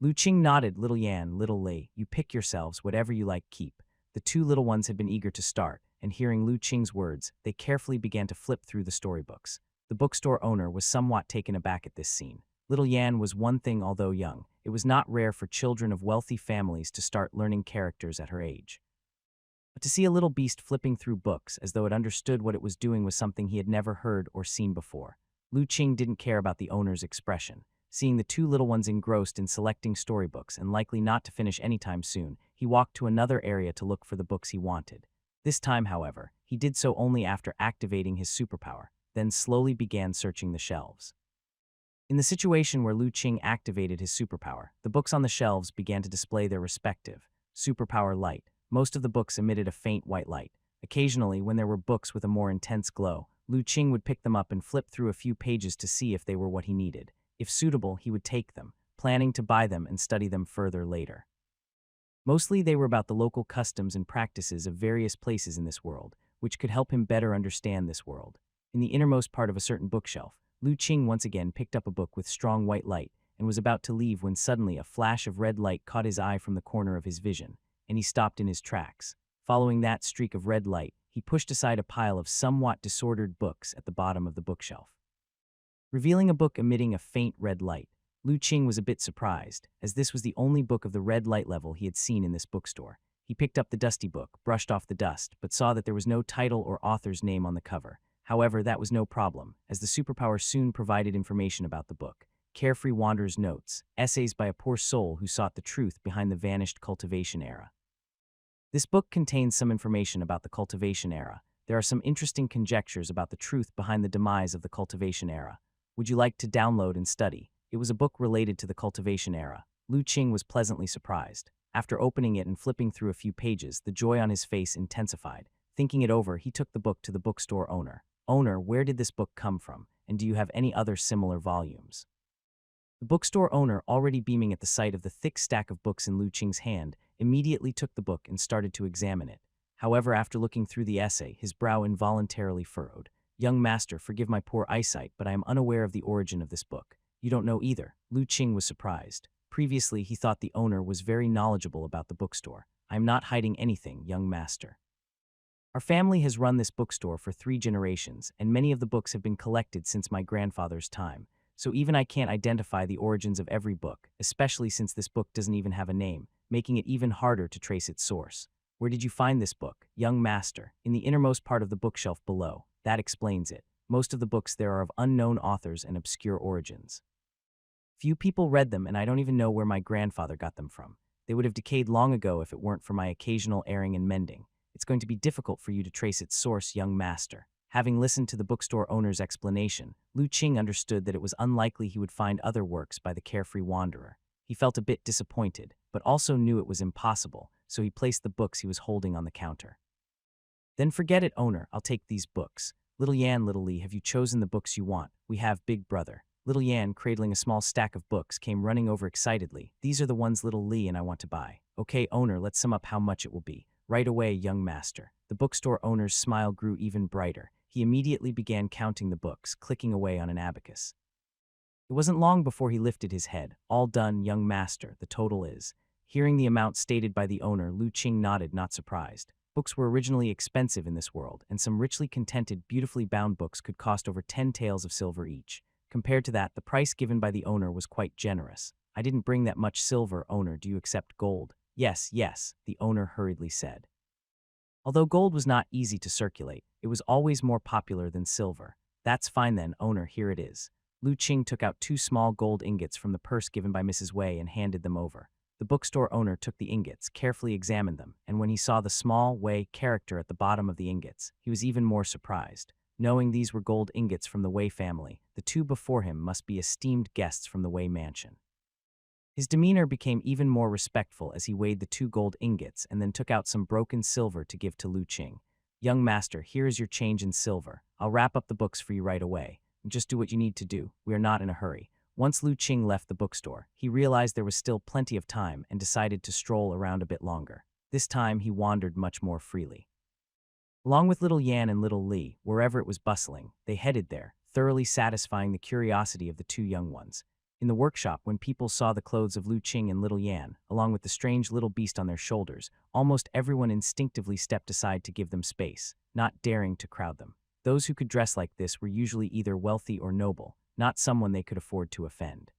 [SPEAKER 1] Lu Qing nodded. Little Yan, little Li, you pick yourselves, whatever you like keep. The two little ones had been eager to start, and hearing Lu Qing's words, they carefully began to flip through the storybooks. The bookstore owner was somewhat taken aback at this scene. Little Yan was one thing. Although young, it was not rare for children of wealthy families to start learning characters at her age. But to see a little beast flipping through books as though it understood what it was doing was something he had never heard or seen before. Lu Qing didn't care about the owner's expression. Seeing the two little ones engrossed in selecting storybooks and likely not to finish anytime soon, he walked to another area to look for the books he wanted. This time, however, he did so only after activating his superpower, then slowly began searching the shelves. In the situation where Lu Qing activated his superpower, the books on the shelves began to display their respective superpower light. Most of the books emitted a faint white light. Occasionally, when there were books with a more intense glow, Lu Qing would pick them up and flip through a few pages to see if they were what he needed. If suitable, he would take them, planning to buy them and study them further later. Mostly they were about the local customs and practices of various places in this world, which could help him better understand this world. In the innermost part of a certain bookshelf, Lu Qing once again picked up a book with strong white light and was about to leave when suddenly a flash of red light caught his eye from the corner of his vision, and he stopped in his tracks. Following that streak of red light, he pushed aside a pile of somewhat disordered books at the bottom of the bookshelf. Revealing a book emitting a faint red light, Lu Qing was a bit surprised, as this was the only book of the red light level he had seen in this bookstore. He picked up the dusty book, brushed off the dust, but saw that there was no title or author's name on the cover. However, that was no problem, as the superpower soon provided information about the book. Carefree Wanderer's Notes, essays by a poor soul who sought the truth behind the vanished cultivation era. This book contains some information about the cultivation era. There are some interesting conjectures about the truth behind the demise of the cultivation era. Would you like to download and study? It was a book related to the cultivation era. Lu Qing was pleasantly surprised. After opening it and flipping through a few pages, the joy on his face intensified. Thinking it over, he took the book to the bookstore owner. Owner, where did this book come from, and do you have any other similar volumes? The bookstore owner, already beaming at the sight of the thick stack of books in Lu Qing's hand, immediately took the book and started to examine it. However, after looking through the essay, his brow involuntarily furrowed. Young master, forgive my poor eyesight, but I am unaware of the origin of this book. You don't know either. Lu Qing was surprised. Previously, he thought the owner was very knowledgeable about the bookstore. I am not hiding anything, young master. Our family has run this bookstore for 3 generations, and many of the books have been collected since my grandfather's time. So even I can't identify the origins of every book, especially since this book doesn't even have a name, making it even harder to trace its source. Where did you find this book, young master? In the innermost part of the bookshelf below. That explains it. Most of the books there are of unknown authors and obscure origins. Few people read them, and I don't even know where my grandfather got them from. They would have decayed long ago if it weren't for my occasional airing and mending. It's going to be difficult for you to trace its source, young master. Having listened to the bookstore owner's explanation, Lu Qing understood that it was unlikely he would find other works by the carefree wanderer. He felt a bit disappointed, but also knew it was impossible, so he placed the books he was holding on the counter. Then forget it, owner, I'll take these books. Little Yan, little Li, have you chosen the books you want? We have, big brother. Little Yan, cradling a small stack of books, came running over excitedly. These are the ones little Li and I want to buy. Okay, owner, let's sum up how much it will be. Right away, young master. The bookstore owner's smile grew even brighter. He immediately began counting the books, clicking away on an abacus. It wasn't long before he lifted his head. All done, young master, the total is. Hearing the amount stated by the owner, Lu Qing nodded, not surprised. Books were originally expensive in this world, and some richly contented, beautifully bound books could cost over 10 taels of silver each. Compared to that, the price given by the owner was quite generous. I didn't bring that much silver, owner. Do you accept gold? Yes, yes, the owner hurriedly said. Although gold was not easy to circulate, it was always more popular than silver. That's fine then, owner, here it is. Lu Qing took out 2 small gold ingots from the purse given by Mrs. Wei and handed them over. The bookstore owner took the ingots, carefully examined them, and when he saw the small Wei character at the bottom of the ingots, he was even more surprised. Knowing these were gold ingots from the Wei family, the 2 before him must be esteemed guests from the Wei mansion. His demeanor became even more respectful as he weighed the 2 gold ingots and then took out some broken silver to give to Lu Qing. Young master, here is your change in silver. I'll wrap up the books for you right away. Just do what you need to do. We are not in a hurry. Once Lu Qing left the bookstore, he realized there was still plenty of time and decided to stroll around a bit longer. This time, he wandered much more freely. Along with little Yan and little Li, wherever it was bustling, they headed there, thoroughly satisfying the curiosity of the 2 young ones. In the workshop, when people saw the clothes of Lu Qing and little Yan, along with the strange little beast on their shoulders, almost everyone instinctively stepped aside to give them space, not daring to crowd them. Those who could dress like this were usually either wealthy or noble, not someone they could afford to offend.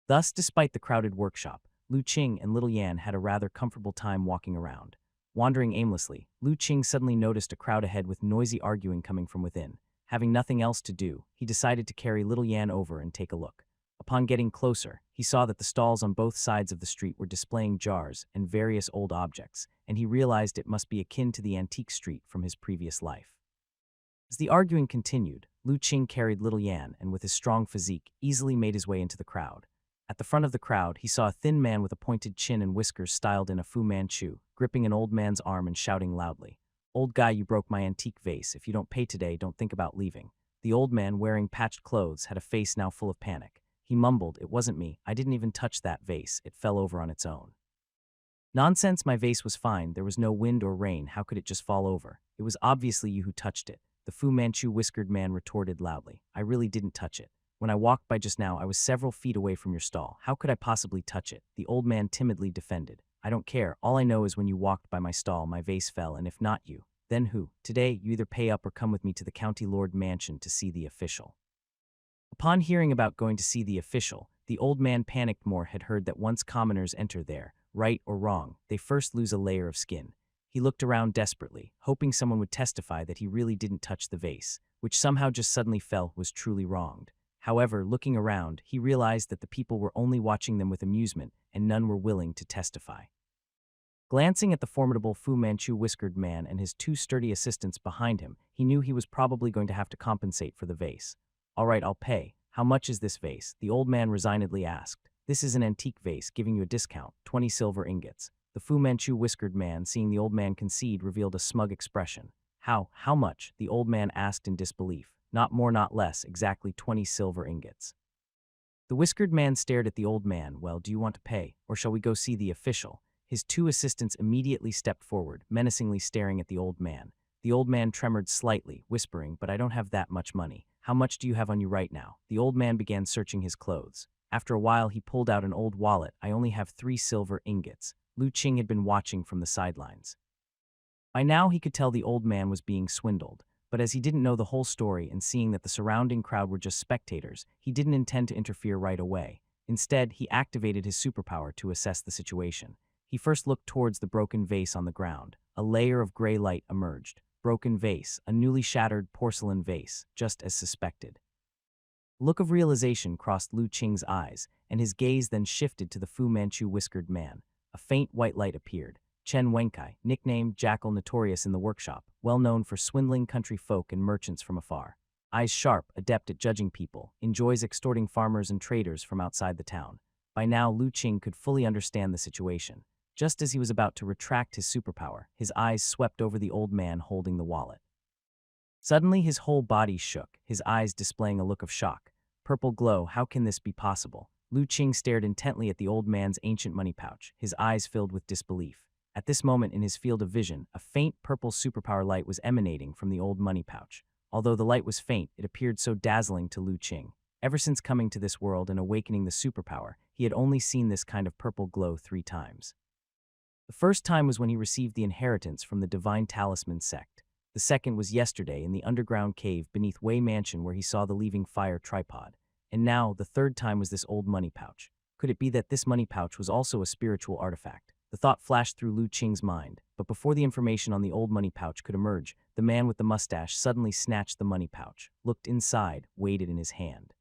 [SPEAKER 1] Thus, despite the crowded workshop, Lu Qing and little Yan had a rather comfortable time walking around. Wandering aimlessly, Lu Qing suddenly noticed a crowd ahead with noisy arguing coming from within. Having nothing else to do, he decided to carry little Yan over and take a look. Upon getting closer, he saw that the stalls on both sides of the street were displaying jars and various old objects, and he realized it must be akin to the antique street from his previous life. As the arguing continued, Lu Qing carried little Yan and with his strong physique easily made his way into the crowd. At the front of the crowd, he saw a thin man with a pointed chin and whiskers styled in a Fu Manchu, gripping an old man's arm and shouting loudly, "Old guy, you broke my antique vase. If you don't pay today, don't think about leaving." The old man, wearing patched clothes, had a face now full of panic. He mumbled, "It wasn't me. I didn't even touch that vase. It fell over on its own." "Nonsense, my vase was fine. There was no wind or rain. How could it just fall over? It was obviously you who touched it," the Fu Manchu whiskered man retorted loudly. "I really didn't touch it. When I walked by just now, I was several feet away from your stall. How could I possibly touch it?" The old man timidly defended. "I don't care. All I know is when you walked by my stall, my vase fell, and if not you, then who? Today, you either pay up or come with me to the county lord mansion to see the official." Upon hearing about going to see the official, the old man panicked. More had heard that once commoners enter there, right or wrong, they first lose a layer of skin. He looked around desperately, hoping someone would testify that he really didn't touch the vase, which somehow just suddenly fell, was truly wronged. However, looking around, he realized that the people were only watching them with amusement, and none were willing to testify. Glancing at the formidable Fu Manchu whiskered man and his two sturdy assistants behind him, he knew he was probably going to have to compensate for the vase. "All right, I'll pay. How much is this vase?" the old man resignedly asked. "This is an antique vase, giving you a discount, 20 silver ingots." The Fu Manchu whiskered man, seeing the old man concede, revealed a smug expression. How much?" the old man asked in disbelief. "Not more, not less, exactly 20 silver ingots." The whiskered man stared at the old man. "Well, do you want to pay, or shall we go see the official?" His two assistants immediately stepped forward, menacingly staring at the old man. The old man tremored slightly, whispering, "But I don't have that much money. How much do you have on you right now?" The old man began searching his clothes. After a while, he pulled out an old wallet. "I only have 3 silver ingots." Lu Qing had been watching from the sidelines. By now, he could tell the old man was being swindled, but as he didn't know the whole story and seeing that the surrounding crowd were just spectators, he didn't intend to interfere right away. Instead, he activated his superpower to assess the situation. He first looked towards the broken vase on the ground. A layer of gray light emerged. Broken vase, a newly shattered porcelain vase, just as suspected. A look of realization crossed Lu Qing's eyes, and his gaze then shifted to the Fu Manchu whiskered man. A faint white light appeared. Chen Wenkai, nicknamed Jackal, notorious in the workshop, well known for swindling country folk and merchants from afar. Eyes sharp, adept at judging people, enjoys extorting farmers and traders from outside the town. By now, Lu Qing could fully understand the situation. Just as he was about to retract his superpower, his eyes swept over the old man holding the wallet. Suddenly, his whole body shook, his eyes displaying a look of shock. Purple glow, how can this be possible? Lu Qing stared intently at the old man's ancient money pouch, his eyes filled with disbelief. At this moment in his field of vision, a faint purple superpower light was emanating from the old money pouch. Although the light was faint, it appeared so dazzling to Lu Qing. Ever since coming to this world and awakening the superpower, he had only seen this kind of purple glow 3 times. The first time was when he received the inheritance from the Divine Talisman sect. The second was yesterday in the underground cave beneath Wei Mansion where he saw the leaving fire tripod. And now, the third time was this old money pouch. Could it be that this money pouch was also a spiritual artifact? The thought flashed through Lu Qing's mind, but before the information on the old money pouch could emerge, the man with the mustache suddenly snatched the money pouch, looked inside, weighed it in his hand,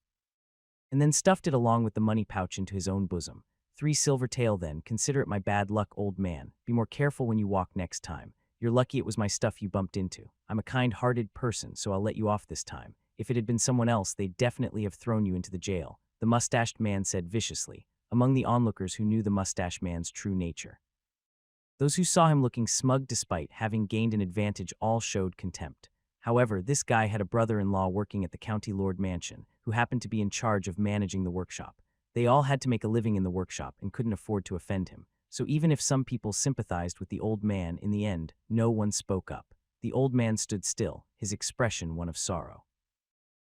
[SPEAKER 1] and then stuffed it along with the money pouch into his own bosom. 3 silver tael then, consider it my bad luck, old man. Be more careful when you walk next time. You're lucky it was my stuff you bumped into. I'm a kind-hearted person, so I'll let you off this time. If it had been someone else, they'd definitely have thrown you into the jail, the mustached man said viciously, among the onlookers who knew the mustached man's true nature. Those who saw him looking smug despite having gained an advantage all showed contempt. However, this guy had a brother-in-law working at the county lord mansion, who happened to be in charge of managing the workshop. They all had to make a living in the workshop and couldn't afford to offend him. So even if some people sympathized with the old man, in the end, no one spoke up. The old man stood still, his expression one of sorrow.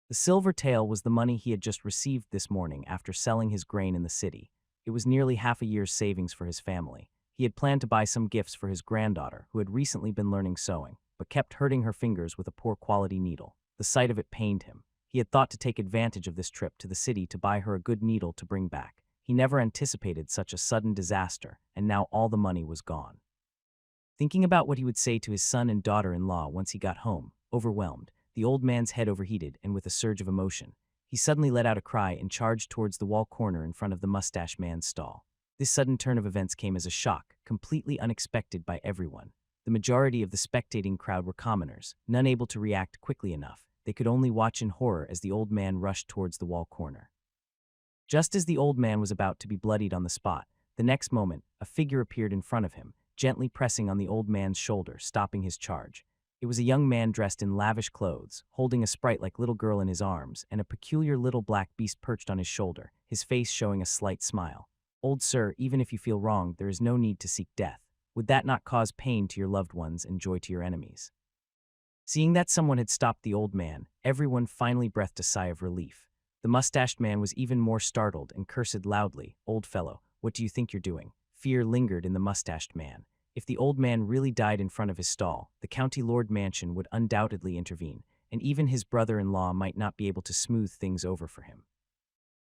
[SPEAKER 1] The silver tael was the money he had just received this morning after selling his grain in the city. It was nearly half a year's savings for his family. He had planned to buy some gifts for his granddaughter, who had recently been learning sewing, but kept hurting her fingers with a poor quality needle. The sight of it pained him. He had thought to take advantage of this trip to the city to buy her a good needle to bring back. He never anticipated such a sudden disaster, and now all the money was gone. Thinking about what he would say to his son and daughter-in-law once he got home, overwhelmed, the old man's head overheated, and with a surge of emotion, he suddenly let out a cry and charged towards the wall corner in front of the mustache man's stall. This sudden turn of events came as a shock, completely unexpected by everyone. The majority of the spectating crowd were commoners, none able to react quickly enough. They could only watch in horror as the old man rushed towards the wall corner. Just as the old man was about to be bloodied on the spot, the next moment, a figure appeared in front of him, gently pressing on the old man's shoulder, stopping his charge. It was a young man dressed in lavish clothes, holding a sprite-like little girl in his arms, and a peculiar little black beast perched on his shoulder, his face showing a slight smile. "Old sir, even if you feel wronged, there is no need to seek death. Would that not cause pain to your loved ones and joy to your enemies?" Seeing that someone had stopped the old man, everyone finally breathed a sigh of relief. The mustached man was even more startled and cursed loudly. "Old fellow, what do you think you're doing?" Fear lingered in the mustached man. If the old man really died in front of his stall, the county lord mansion would undoubtedly intervene, and even his brother-in-law might not be able to smooth things over for him.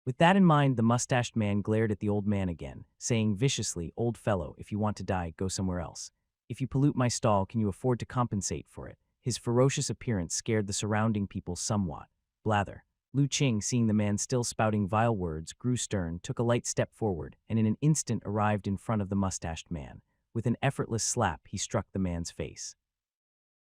[SPEAKER 1] With that in mind, the mustached man glared at the old man again, saying viciously, "Old fellow, if you want to die, go somewhere else. If you pollute my stall, can you afford to compensate for it?" His ferocious appearance scared the surrounding people somewhat. Blather. Lu Qing, seeing the man still spouting vile words, grew stern, took a light step forward, and in an instant arrived in front of the mustached man. With an effortless slap, he struck the man's face,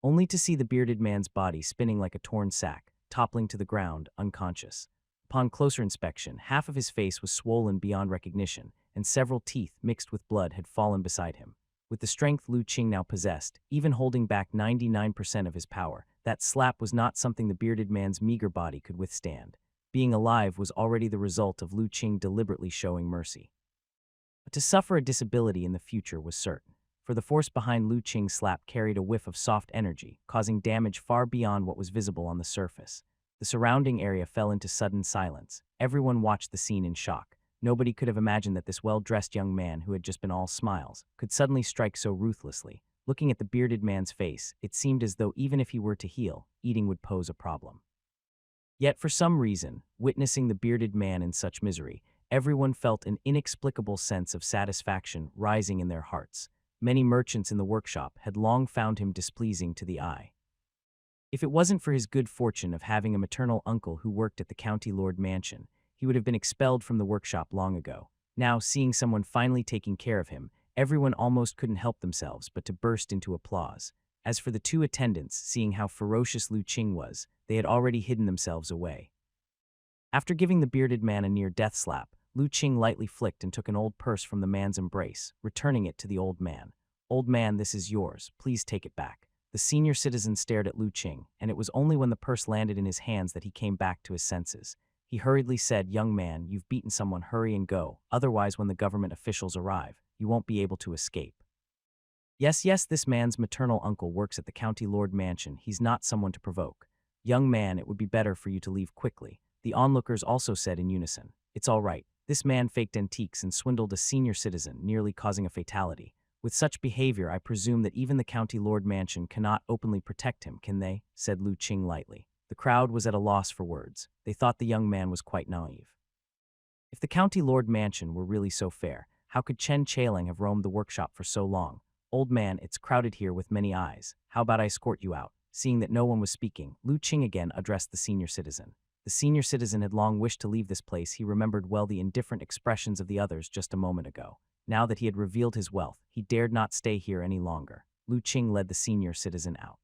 [SPEAKER 1] only to see the bearded man's body spinning like a torn sack, toppling to the ground, unconscious. Upon closer inspection, half of his face was swollen beyond recognition, and several teeth, mixed with blood, had fallen beside him. With the strength Lu Qing now possessed, even holding back 99% of his power, that slap was not something the bearded man's meager body could withstand. Being alive was already the result of Lu Qing deliberately showing mercy. But to suffer a disability in the future was certain, for the force behind Lu Qing's slap carried a whiff of soft energy, causing damage far beyond what was visible on the surface. The surrounding area fell into sudden silence. Everyone watched the scene in shock. Nobody could have imagined that this well-dressed young man, who had just been all smiles, could suddenly strike so ruthlessly. Looking at the bearded man's face, it seemed as though even if he were to heal, eating would pose a problem. Yet for some reason, witnessing the bearded man in such misery, everyone felt an inexplicable sense of satisfaction rising in their hearts. Many merchants in the workshop had long found him displeasing to the eye. If it wasn't for his good fortune of having a maternal uncle who worked at the county lord mansion, he would have been expelled from the workshop long ago. Now, seeing someone finally taking care of him, everyone almost couldn't help themselves but to burst into applause. As for the two attendants, seeing how ferocious Lu Qing was, they had already hidden themselves away. After giving the bearded man a near-death slap, Lu Qing lightly flicked and took an old purse from the man's embrace, returning it to the old man. "Old man, this is yours. Please take it back." The senior citizen stared at Lu Qing, and it was only when the purse landed in his hands that he came back to his senses. He hurriedly said, "Young man, you've beaten someone, hurry and go. Otherwise, when the government officials arrive, you won't be able to escape." Yes, this man's maternal uncle works at the county lord mansion. He's not someone to provoke. "Young man, it would be better for you to leave quickly," the onlookers also said in unison. "It's all right. This man faked antiques and swindled a senior citizen, nearly causing a fatality. With such behavior, I presume that even the county lord mansion cannot openly protect him, can they?" said Lu Qing lightly. The crowd was at a loss for words. They thought the young man was quite naive. If the county lord mansion were really so fair, how could Chen Chaling have roamed the workshop for so long? "Old man, it's crowded here with many eyes. How about I escort you out?" Seeing that no one was speaking, Lu Qing again addressed the senior citizen. The senior citizen had long wished to leave this place. He remembered well the indifferent expressions of the others just a moment ago. Now that he had revealed his wealth, he dared not stay here any longer. Lu Qing led the senior citizen out.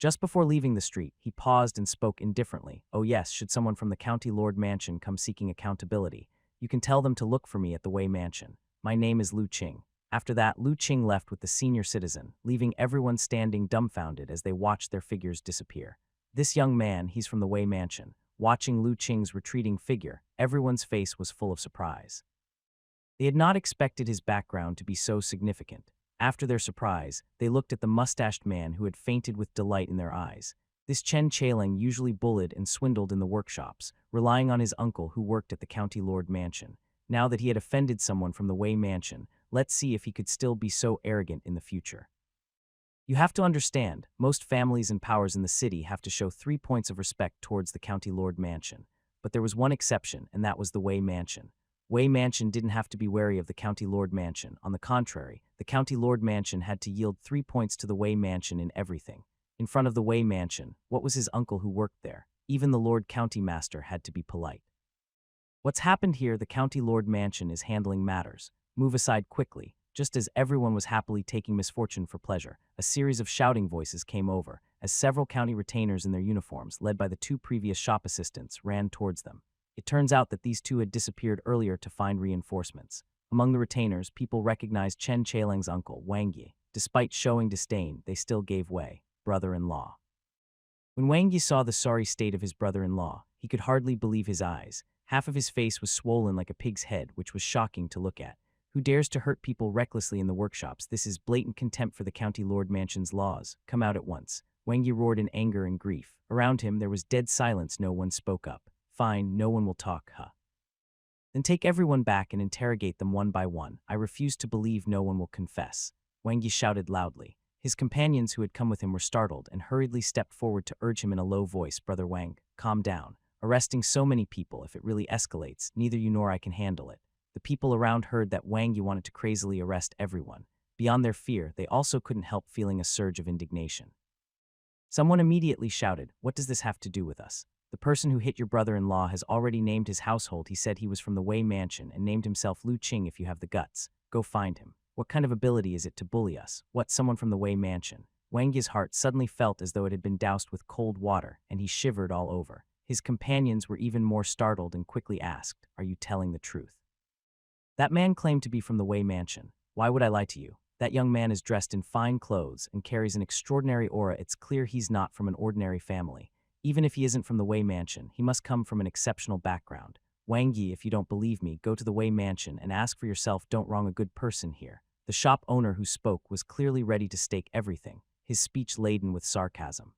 [SPEAKER 1] Just before leaving the street, he paused and spoke indifferently. "Oh yes, should someone from the county lord mansion come seeking accountability, you can tell them to look for me at the Wei mansion. My name is Lu Qing." After that, Lu Qing left with the senior citizen, leaving everyone standing dumbfounded as they watched their figures disappear. This young man, he's from the Wei mansion. Watching Lu Qing's retreating figure, everyone's face was full of surprise. They had not expected his background to be so significant. After their surprise, they looked at the mustached man who had fainted with delight in their eyes. This Chen Chaling usually bullied and swindled in the workshops, relying on his uncle who worked at the county lord mansion. Now that he had offended someone from the Wei mansion, let's see if he could still be so arrogant in the future. You have to understand, most families and powers in the city have to show 3 points of respect towards the county lord mansion. But there was one exception, and that was the Wei mansion. Wei mansion didn't have to be wary of the county lord mansion. On the contrary, the county lord mansion had to yield 3 points to the Wei mansion in everything. In front of the Wei mansion, what was his uncle who worked there? Even the lord county master had to be polite. What's happened here? The county lord mansion is handling matters. Move aside quickly. Just as everyone was happily taking misfortune for pleasure, a series of shouting voices came over, as several county retainers in their uniforms, led by the 2 previous shop assistants, ran towards them. It turns out that these 2 had disappeared earlier to find reinforcements. Among the retainers, people recognized Chen Chailing's uncle, Wang Yi. Despite showing disdain, they still gave way. Brother-in-law. When Wang Yi saw the sorry state of his brother-in-law, he could hardly believe his eyes. Half of his face was swollen like a pig's head, which was shocking to look at. Who dares to hurt people recklessly in the workshops? This is blatant contempt for the county lord mansion's laws. Come out at once. Wang Yi roared in anger and grief. Around him there was dead silence. No one spoke up. Fine, no one will talk, huh? Then take everyone back and interrogate them one by one. I refuse to believe no one will confess. Wang Yi shouted loudly. His companions who had come with him were startled and hurriedly stepped forward to urge him in a low voice. Brother Wang, calm down. Arresting so many people, if it really escalates, neither you nor I can handle it. The people around heard that Wang Yi wanted to crazily arrest everyone. Beyond their fear, they also couldn't help feeling a surge of indignation. Someone immediately shouted, what does this have to do with us? The person who hit your brother-in-law has already named his household. He said he was from the Wei mansion and named himself Lu Qing. If you have the guts, go find him. What kind of ability is it to bully us? What, someone from the Wei mansion? Wang Yi's heart suddenly felt as though it had been doused with cold water, and he shivered all over. His companions were even more startled and quickly asked, are you telling the truth? That man claimed to be from the Wei mansion. Why would I lie to you? That young man is dressed in fine clothes and carries an extraordinary aura. It's clear he's not from an ordinary family. Even if he isn't from the Wei mansion, he must come from an exceptional background. Wang Yi, if you don't believe me, go to the Wei mansion and ask for yourself. Don't wrong a good person here. The shop owner who spoke was clearly ready to stake everything, his speech laden with sarcasm.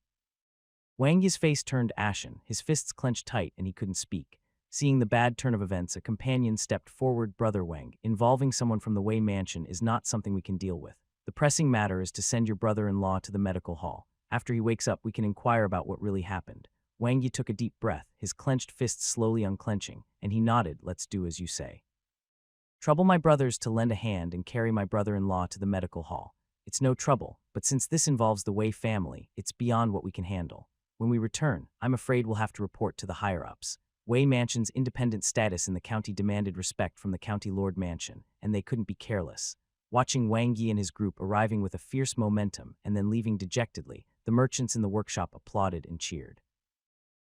[SPEAKER 1] Wang Yi's face turned ashen, his fists clenched tight, and he couldn't speak. Seeing the bad turn of events, a companion stepped forward. Brother Wang, involving someone from the Wei mansion is not something we can deal with. The pressing matter is to send your brother-in-law to the medical hall. After he wakes up, we can inquire about what really happened. Wang Yi took a deep breath, his clenched fists slowly unclenching, and he nodded. Let's do as you say. Trouble my brothers to lend a hand and carry my brother-in-law to the medical hall. It's no trouble, but since this involves the Wei family, it's beyond what we can handle. When we return, I'm afraid we'll have to report to the higher-ups. Wei mansion's independent status in the county demanded respect from the county lord mansion, and they couldn't be careless. Watching Wang Yi and his group arriving with a fierce momentum and then leaving dejectedly, the merchants in the workshop applauded and cheered.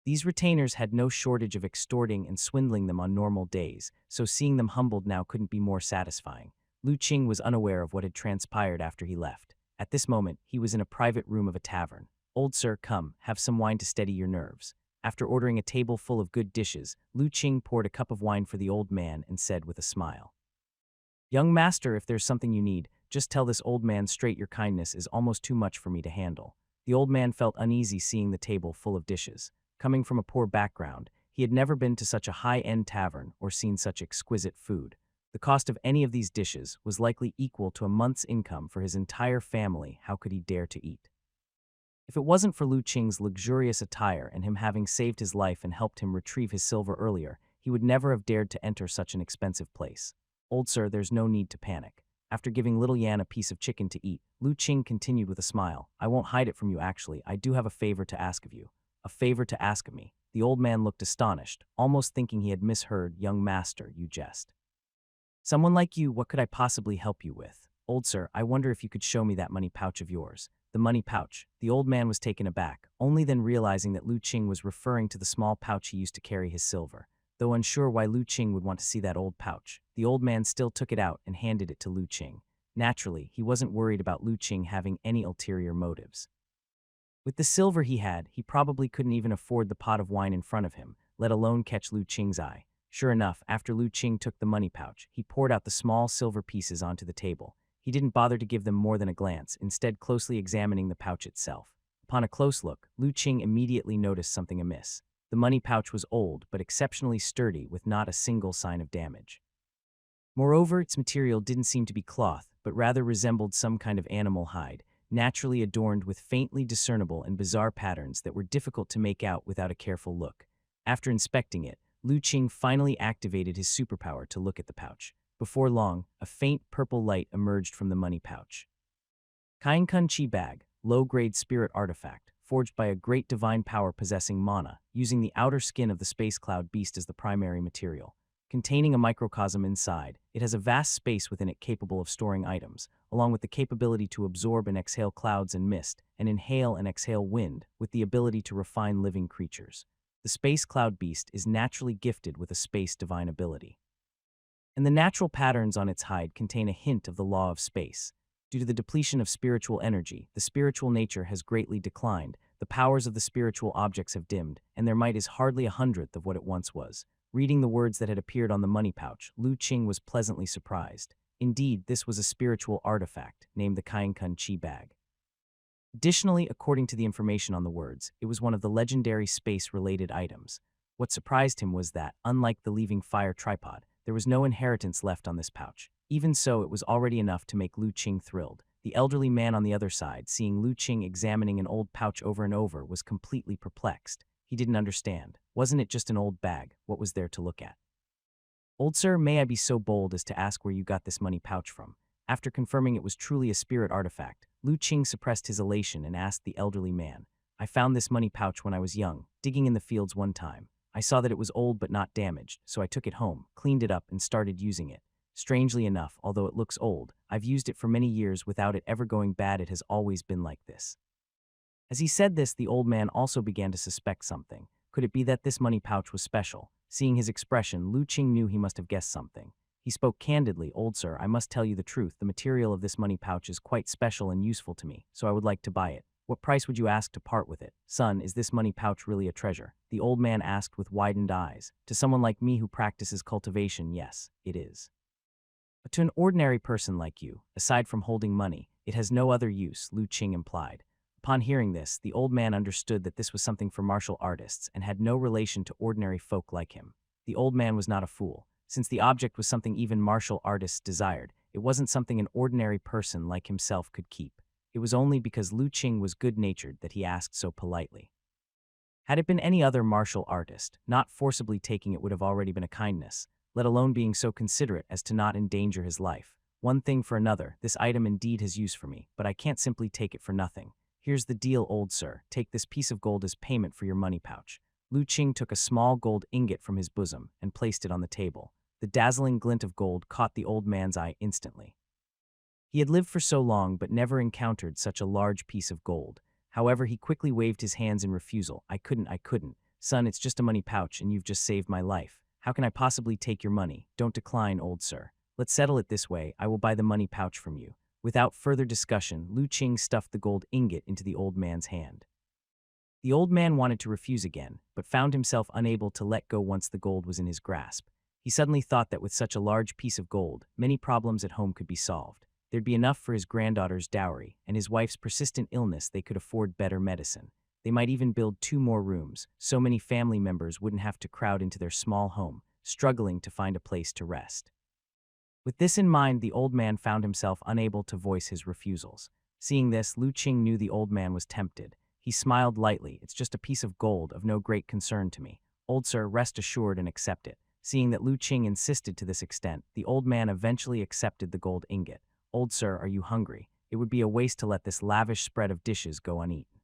[SPEAKER 1] These retainers had no shortage of extorting and swindling them on normal days, so seeing them humbled now couldn't be more satisfying. Lu Qing was unaware of what had transpired after he left. At this moment, he was in a private room of a tavern. Old sir, come, have some wine to steady your nerves. After ordering a table full of good dishes, Lu Qing poured a cup of wine for the old man and said with a smile, young master, if there's something you need, just tell this old man straight. Your kindness is almost too much for me to handle. The old man felt uneasy seeing the table full of dishes. Coming from a poor background, he had never been to such a high-end tavern or seen such exquisite food. The cost of any of these dishes was likely equal to a month's income for his entire family. How could he dare to eat? If it wasn't for Lu Qing's luxurious attire and him having saved his life and helped him retrieve his silver earlier, he would never have dared to enter such an expensive place. Old sir, there's no need to panic. After giving little Yan a piece of chicken to eat, Lu Qing continued with a smile, I won't hide it from you actually. I do have a favor to ask of you. A favor to ask of me. The old man looked astonished, almost thinking he had misheard. Young master, you jest. Someone like you, what could I possibly help you with? Old sir, I wonder if you could show me that money pouch of yours. The money pouch. The old man was taken aback, only then realizing that Lu Qing was referring to the small pouch he used to carry his silver. Though unsure why Lu Qing would want to see that old pouch, the old man still took it out and handed it to Lu Qing. Naturally, he wasn't worried about Lu Qing having any ulterior motives. With the silver he had, he probably couldn't even afford the pot of wine in front of him, let alone catch Lu Qing's eye. Sure enough, after Lu Qing took the money pouch, he poured out the small silver pieces onto the table. He didn't bother to give them more than a glance, instead closely examining the pouch itself. Upon a close look, Lu Qing immediately noticed something amiss. The money pouch was old but exceptionally sturdy with not a single sign of damage. Moreover, its material didn't seem to be cloth, but rather resembled some kind of animal hide, naturally adorned with faintly discernible and bizarre patterns that were difficult to make out without a careful look. After inspecting it, Lu Qing finally activated his superpower to look at the pouch. Before long, a faint purple light emerged from the money pouch. Kainkun Chi Bag, low-grade spirit artifact, forged by a great divine power possessing mana, using the outer skin of the space cloud beast as the primary material. Containing a microcosm inside, it has a vast space within it capable of storing items, along with the capability to absorb and exhale clouds and mist, and inhale and exhale wind, with the ability to refine living creatures. The space cloud beast is naturally gifted with a space divine ability. And the natural patterns on its hide contain a hint of the law of space. Due to the depletion of spiritual energy, the spiritual nature has greatly declined, the powers of the spiritual objects have dimmed, and their might is hardly 1/100th of what it once was. Reading the words that had appeared on the money pouch, Lu Qing was pleasantly surprised. Indeed, this was a spiritual artifact, named the Kainkun Chi Bag. Additionally, according to the information on the words, it was one of the legendary space-related items. What surprised him was that, unlike the leaving fire tripod, there was no inheritance left on this pouch. Even so, it was already enough to make Lu Qing thrilled. The elderly man on the other side, seeing Lu Qing examining an old pouch over and over, was completely perplexed. He didn't understand. Wasn't it just an old bag? What was there to look at? "Old sir, may I be so bold as to ask where you got this money pouch from?" After confirming it was truly a spirit artifact, Lu Qing suppressed his elation and asked the elderly man, "I found this money pouch when I was young, digging in the fields one time. I saw that it was old but not damaged, so I took it home, cleaned it up, and started using it. Strangely enough, although it looks old, I've used it for many years without it ever going bad. It has always been like this." As he said this, the old man also began to suspect something. Could it be that this money pouch was special? Seeing his expression, Lu Qing knew he must have guessed something. He spoke candidly, "Old sir, I must tell you the truth. The material of this money pouch is quite special and useful to me, so I would like to buy it. What price would you ask to part with it? Son, is this money pouch really a treasure?" The old man asked with widened eyes. "To someone like me who practices cultivation, yes, it is. But to an ordinary person like you, aside from holding money, it has no other use," Lu Qing implied. Upon hearing this, the old man understood that this was something for martial artists and had no relation to ordinary folk like him. The old man was not a fool. Since the object was something even martial artists desired, it wasn't something an ordinary person like himself could keep. It was only because Lu Qing was good-natured that he asked so politely. Had it been any other martial artist, not forcibly taking it would have already been a kindness, let alone being so considerate as to not endanger his life. "One thing for another, this item indeed has use for me, but I can't simply take it for nothing. Here's the deal, old sir. Take this piece of gold as payment for your money pouch." Lu Qing took a small gold ingot from his bosom and placed it on the table. The dazzling glint of gold caught the old man's eye instantly. He had lived for so long but never encountered such a large piece of gold. However, he quickly waved his hands in refusal. I couldn't. Son, it's just a money pouch and you've just saved my life. How can I possibly take your money? Don't decline, old sir. Let's settle it this way. I will buy the money pouch from you." Without further discussion, Lu Qing stuffed the gold ingot into the old man's hand. The old man wanted to refuse again, but found himself unable to let go once the gold was in his grasp. He suddenly thought that with such a large piece of gold, many problems at home could be solved. There'd be enough for his granddaughter's dowry, and his wife's persistent illness. They could afford better medicine. They might even build 2 more rooms, so many family members wouldn't have to crowd into their small home, struggling to find a place to rest. With this in mind, the old man found himself unable to voice his refusals. Seeing this, Lu Qing knew the old man was tempted. He smiled lightly. "It's just a piece of gold, of no great concern to me. Old sir, rest assured and accept it." Seeing that Lu Qing insisted to this extent, the old man eventually accepted the gold ingot. "Old sir, are you hungry? It would be a waste to let this lavish spread of dishes go uneaten."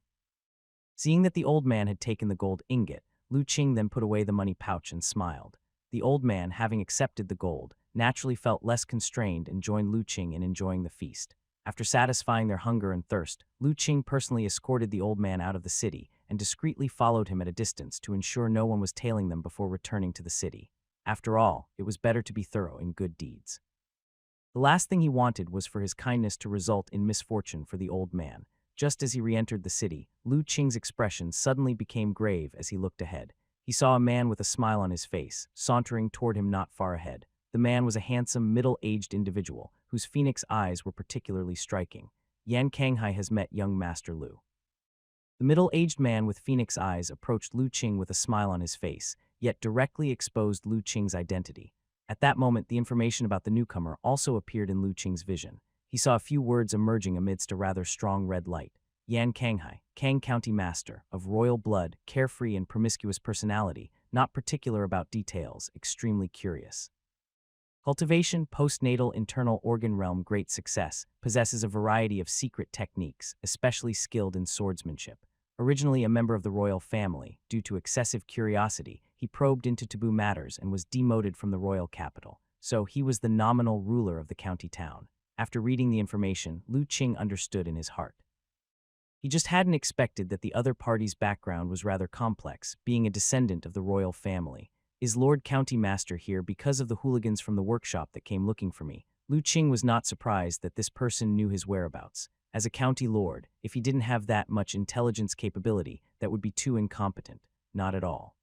[SPEAKER 1] Seeing that the old man had taken the gold ingot, Lu Qing then put away the money pouch and smiled. The old man, having accepted the gold, naturally felt less constrained and joined Lu Qing in enjoying the feast. After satisfying their hunger and thirst, Lu Qing personally escorted the old man out of the city and discreetly followed him at a distance to ensure no one was tailing them before returning to the city. After all, it was better to be thorough in good deeds. The last thing he wanted was for his kindness to result in misfortune for the old man. Just as he re-entered the city, Lu Qing's expression suddenly became grave as he looked ahead. He saw a man with a smile on his face, sauntering toward him not far ahead. The man was a handsome, middle-aged individual, whose phoenix eyes were particularly striking. "Yan Kanghai has met young Master Lu." The middle-aged man with phoenix eyes approached Lu Qing with a smile on his face, yet directly exposed Lu Qing's identity. At that moment, the information about the newcomer also appeared in Lu Qing's vision. He saw a few words emerging amidst a rather strong red light. Yan Kanghai, Kang County Master, of royal blood, carefree and promiscuous personality, not particular about details, extremely curious. Cultivation, postnatal internal organ realm great success, possesses a variety of secret techniques, especially skilled in swordsmanship. Originally a member of the royal family, due to excessive curiosity, he probed into taboo matters and was demoted from the royal capital. So he was the nominal ruler of the county town. After reading the information, Lu Qing understood in his heart. He just hadn't expected that the other party's background was rather complex, being a descendant of the royal family. Is Lord County Master here because of the hooligans from the workshop that came looking for me? Lu Qing was not surprised that this person knew his whereabouts. As a county lord, if he didn't have that much intelligence capability, that would be too incompetent. Not at all.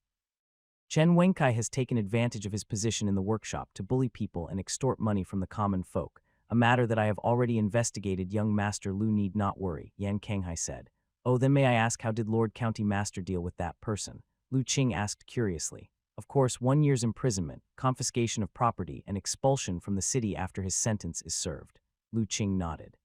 [SPEAKER 1] Chen Wenkai has taken advantage of his position in the workshop to bully people and extort money from the common folk, a matter that I have already investigated. Young Master Lu need not worry, Yan Kanghai said. Oh, then may I ask, how did Lord County Master deal with that person? Lu Qing asked curiously. Of course, 1 year's imprisonment, confiscation of property, and expulsion from the city after his sentence is served. Lu Qing nodded.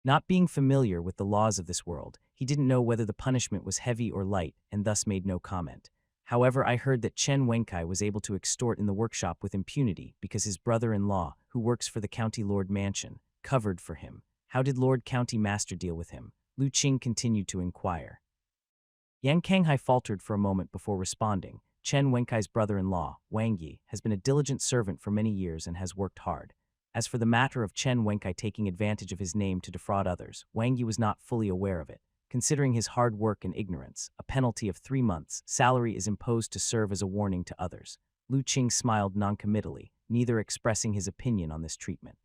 [SPEAKER 1] Not being familiar with the laws of this world, he didn't know whether the punishment was heavy or light, and thus made no comment. However, I heard that Chen Wenkai was able to extort in the workshop with impunity because his brother-in-law, who works for the county lord mansion, covered for him. How did Lord County Master deal with him? Lu Qing continued to inquire. Yan Kanghai faltered for a moment before responding. Chen Wenkai's brother-in-law, Wang Yi, has been a diligent servant for many years and has worked hard. As for the matter of Chen Wenkai taking advantage of his name to defraud others, Wang Yi was not fully aware of it. Considering his hard work and ignorance, a penalty of 3 months' salary is imposed to serve as a warning to others. Lu Qing smiled noncommittally, neither expressing his opinion on this treatment.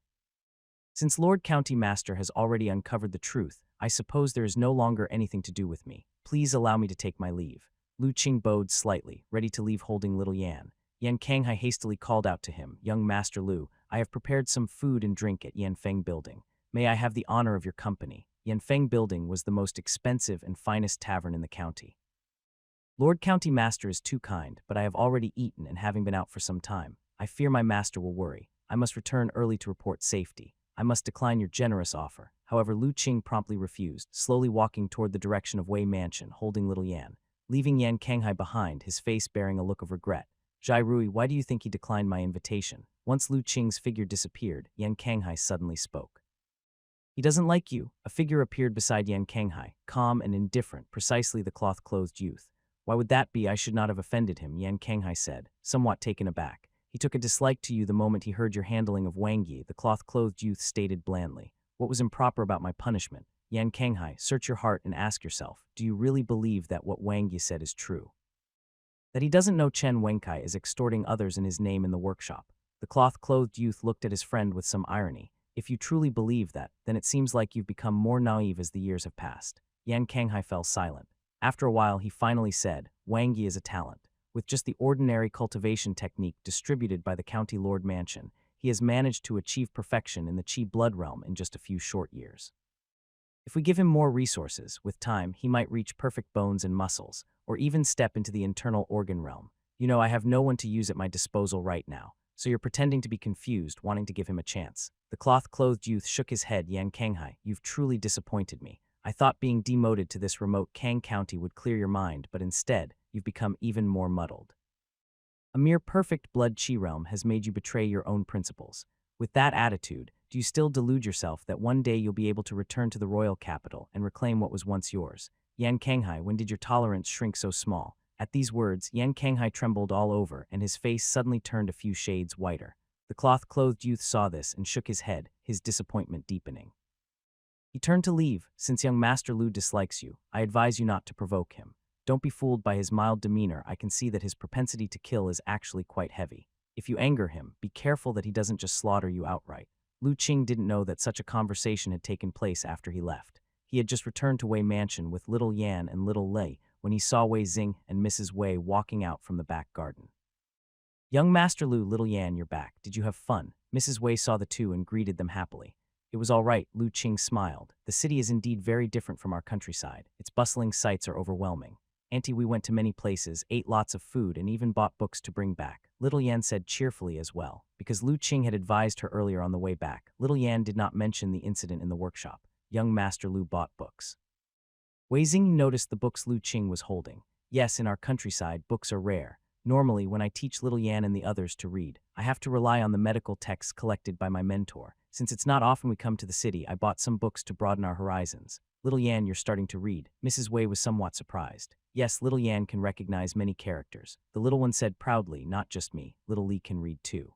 [SPEAKER 1] Since Lord County Master has already uncovered the truth, I suppose there is no longer anything to do with me. Please allow me to take my leave. Lu Qing bowed slightly, ready to leave holding little Yan. Yan Kanghai hastily called out to him, Young Master Lu, I have prepared some food and drink at Yanfeng Building. May I have the honor of your company? Yanfeng Building was the most expensive and finest tavern in the county. Lord County Master is too kind, but I have already eaten and having been out for some time. I fear my master will worry. I must return early to report safety. I must decline your generous offer. However, Lu Qing promptly refused, slowly walking toward the direction of Wei Mansion, holding little Yan. Leaving Yan Kanghai behind, his face bearing a look of regret. Jai Rui, why do you think he declined my invitation? Once Lu Qing's figure disappeared, Yan Kanghai suddenly spoke. He doesn't like you. A figure appeared beside Yan Kanghai, calm and indifferent, precisely the cloth-clothed youth. Why would that be? I should not have offended him, Yan Kanghai said, somewhat taken aback. He took a dislike to you the moment he heard your handling of Wang Yi, the cloth-clothed youth stated blandly. What was improper about my punishment? Yan Kanghai, search your heart and ask yourself, do you really believe that what Wang Yi said is true? That he doesn't know Chen Wenkai is extorting others in his name in the workshop. The cloth-clothed youth looked at his friend with some irony. If you truly believe that, then it seems like you've become more naive as the years have passed. Yan Kanghai fell silent. After a while, he finally said, Wang Yi is a talent. With just the ordinary cultivation technique distributed by the County Lord Mansion, he has managed to achieve perfection in the Qi blood realm in just a few short years. If we give him more resources, with time, he might reach perfect bones and muscles, or even step into the internal organ realm. You know, I have no one to use at my disposal right now, so you're pretending to be confused, wanting to give him a chance. The cloth-clothed youth shook his head. Yan Kanghai, you've truly disappointed me. I thought being demoted to this remote Kang County would clear your mind, but instead, you've become even more muddled. A mere perfect blood Qi realm has made you betray your own principles. With that attitude, do you still delude yourself that one day you'll be able to return to the royal capital and reclaim what was once yours? Yan Kanghai, when did your tolerance shrink so small? At these words, Yan Kanghai trembled all over, and his face suddenly turned a few shades whiter. The cloth-clothed youth saw this and shook his head, his disappointment deepening. He turned to leave. Since young Master Lu dislikes you, I advise you not to provoke him. Don't be fooled by his mild demeanor. I can see that his propensity to kill is actually quite heavy. If you anger him, be careful that he doesn't just slaughter you outright. Lu Qing didn't know that such a conversation had taken place after he left. He had just returned to Wei Mansion with little Yan and little Lei when he saw Wei Xing and Mrs. Wei walking out from the back garden. Young Master Lu, little Yan, you're back. Did you have fun? Mrs. Wei saw the two and greeted them happily. It was all right, Lu Qing smiled. The city is indeed very different from our countryside. Its bustling sights are overwhelming. Auntie, we went to many places, ate lots of food, and even bought books to bring back. Little Yan said cheerfully as well, because Lu Qing had advised her earlier on the way back. Little Yan did not mention the incident in the workshop. Young Master Lu bought books. Wei Xing noticed the books Lu Qing was holding. Yes, in our countryside, books are rare. Normally, when I teach Little Yan and the others to read, I have to rely on the medical texts collected by my mentor. Since it's not often we come to the city, I bought some books to broaden our horizons. Little Yan, you're starting to read. Mrs. Wei was somewhat surprised. Yes, Little Yan can recognize many characters. The little one said proudly, not just me, Little Li can read too.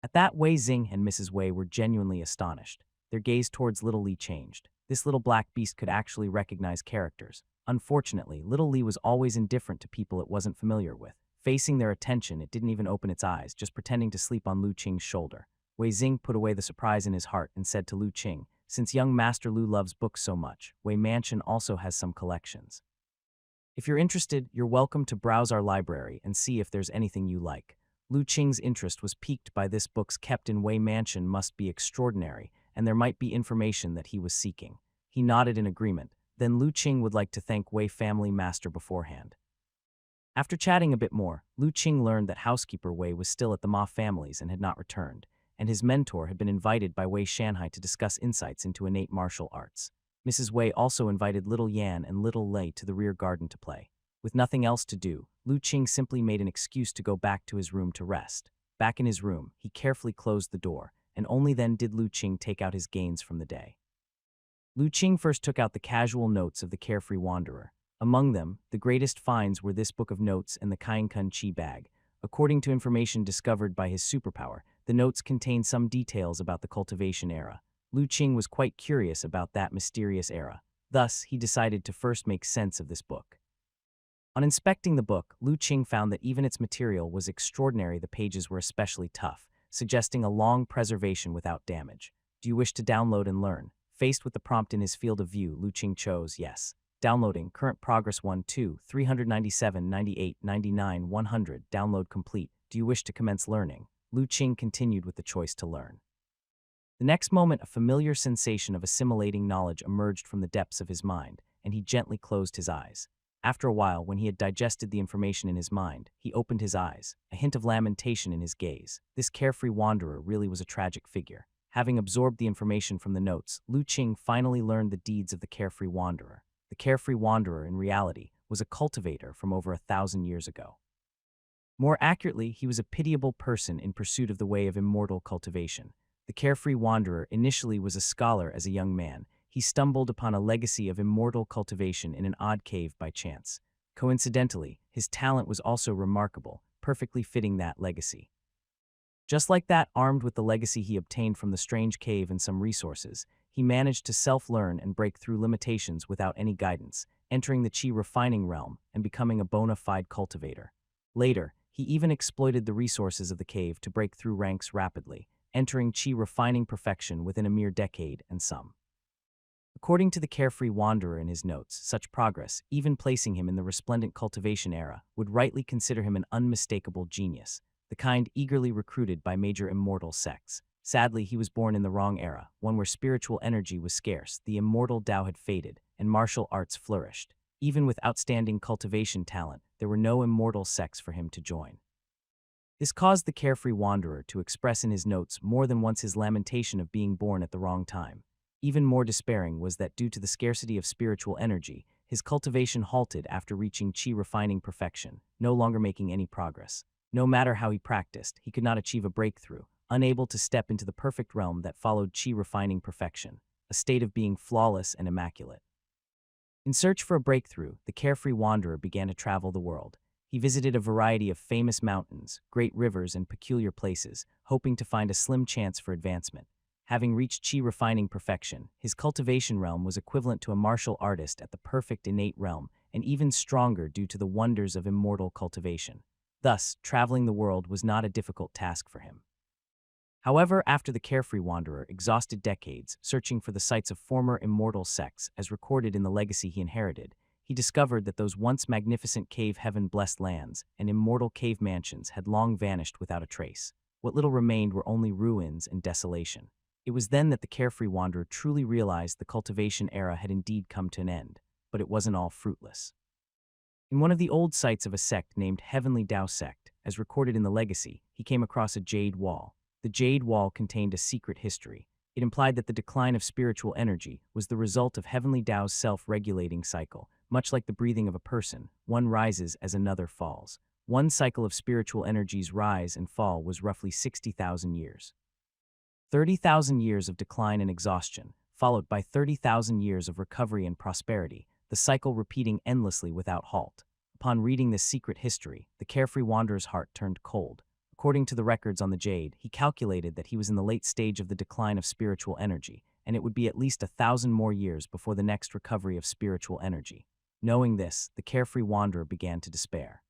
[SPEAKER 1] At that, Wei Xing and Mrs. Wei were genuinely astonished. Their gaze towards Little Li changed. This little black beast could actually recognize characters. Unfortunately, Little Li was always indifferent to people it wasn't familiar with. Facing their attention, it didn't even open its eyes, just pretending to sleep on Lu Qing's shoulder. Wei Xing put away the surprise in his heart and said to Lu Qing, since young Master Lu loves books so much, Wei Mansion also has some collections. If you're interested, you're welcome to browse our library and see if there's anything you like. Lu Qing's interest was piqued by this books kept in Wei Mansion must be extraordinary, and there might be information that he was seeking. He nodded in agreement. Then Lu Qing would like to thank Wei family master beforehand. After chatting a bit more, Lu Qing learned that housekeeper Wei was still at the Ma family's and had not returned, and his mentor had been invited by Wei Shanhai to discuss insights into innate martial arts. Mrs. Wei also invited Little Yan and Little Lei to the rear garden to play. With nothing else to do, Lu Qing simply made an excuse to go back to his room to rest. Back in his room, he carefully closed the door, and only then did Lu Qing take out his gains from the day. Lu Qing first took out the casual notes of the carefree wanderer. Among them, the greatest finds were this book of notes and the Kainkun Chi bag. According to information discovered by his superpower, the notes contain some details about the cultivation era. Lu Qing was quite curious about that mysterious era. Thus, he decided to first make sense of this book. On inspecting the book, Lu Qing found that even its material was extraordinary. The pages were especially tough, suggesting a long preservation without damage. Do you wish to download and learn? Faced with the prompt in his field of view, Lu Qing chose yes. Downloading, current progress 1, 2, 397, 98, 99, 100, download complete. Do you wish to commence learning? Lu Qing continued with the choice to learn. The next moment, a familiar sensation of assimilating knowledge emerged from the depths of his mind, and he gently closed his eyes. After a while, when he had digested the information in his mind, he opened his eyes, a hint of lamentation in his gaze. This carefree wanderer really was a tragic figure. Having absorbed the information from the notes, Lu Qing finally learned the deeds of the carefree wanderer. The carefree wanderer, in reality, was a cultivator from over 1,000 years ago. More accurately, he was a pitiable person in pursuit of the way of immortal cultivation. The carefree wanderer initially was a scholar as a young man. He stumbled upon a legacy of immortal cultivation in an odd cave by chance. Coincidentally, his talent was also remarkable, perfectly fitting that legacy. Just like that, armed with the legacy he obtained from the strange cave and some resources, he managed to self-learn and break through limitations without any guidance, entering the Qi refining realm and becoming a bona fide cultivator. Later, he even exploited the resources of the cave to break through ranks rapidly, entering Qi refining perfection within a mere decade and some. According to the carefree wanderer in his notes, such progress, even placing him in the resplendent cultivation era, would rightly consider him an unmistakable genius, the kind eagerly recruited by major immortal sects. Sadly, he was born in the wrong era, one where spiritual energy was scarce, the immortal Tao had faded, and martial arts flourished. Even with outstanding cultivation talent, there were no immortal sects for him to join. This caused the carefree wanderer to express in his notes more than once his lamentation of being born at the wrong time. Even more despairing was that due to the scarcity of spiritual energy, his cultivation halted after reaching Qi refining perfection, no longer making any progress. No matter how he practiced, he could not achieve a breakthrough, unable to step into the perfect realm that followed Qi refining perfection, a state of being flawless and immaculate. In search for a breakthrough, the carefree wanderer began to travel the world. He visited a variety of famous mountains, great rivers, and peculiar places, hoping to find a slim chance for advancement. Having reached Qi refining perfection, his cultivation realm was equivalent to a martial artist at the perfect innate realm, and even stronger due to the wonders of immortal cultivation. Thus, traveling the world was not a difficult task for him. However, after the carefree wanderer exhausted decades searching for the sites of former immortal sects as recorded in the legacy he inherited, he discovered that those once magnificent cave heaven-blessed lands and immortal cave mansions had long vanished without a trace. What little remained were only ruins and desolation. It was then that the carefree wanderer truly realized the cultivation era had indeed come to an end, but it wasn't all fruitless. In one of the old sites of a sect named Heavenly Tao Sect, as recorded in the Legacy, he came across a jade wall. The jade wall contained a secret history. It implied that the decline of spiritual energy was the result of Heavenly Tao's self-regulating cycle. Much like the breathing of a person, one rises as another falls. One cycle of spiritual energy's rise and fall was roughly 60,000 years. 30,000 years of decline and exhaustion, followed by 30,000 years of recovery and prosperity, the cycle repeating endlessly without halt. Upon reading this secret history, the carefree wanderer's heart turned cold. According to the records on the jade, he calculated that he was in the late stage of the decline of spiritual energy, and it would be at least 1,000 more years before the next recovery of spiritual energy. Knowing this, the carefree wanderer began to despair.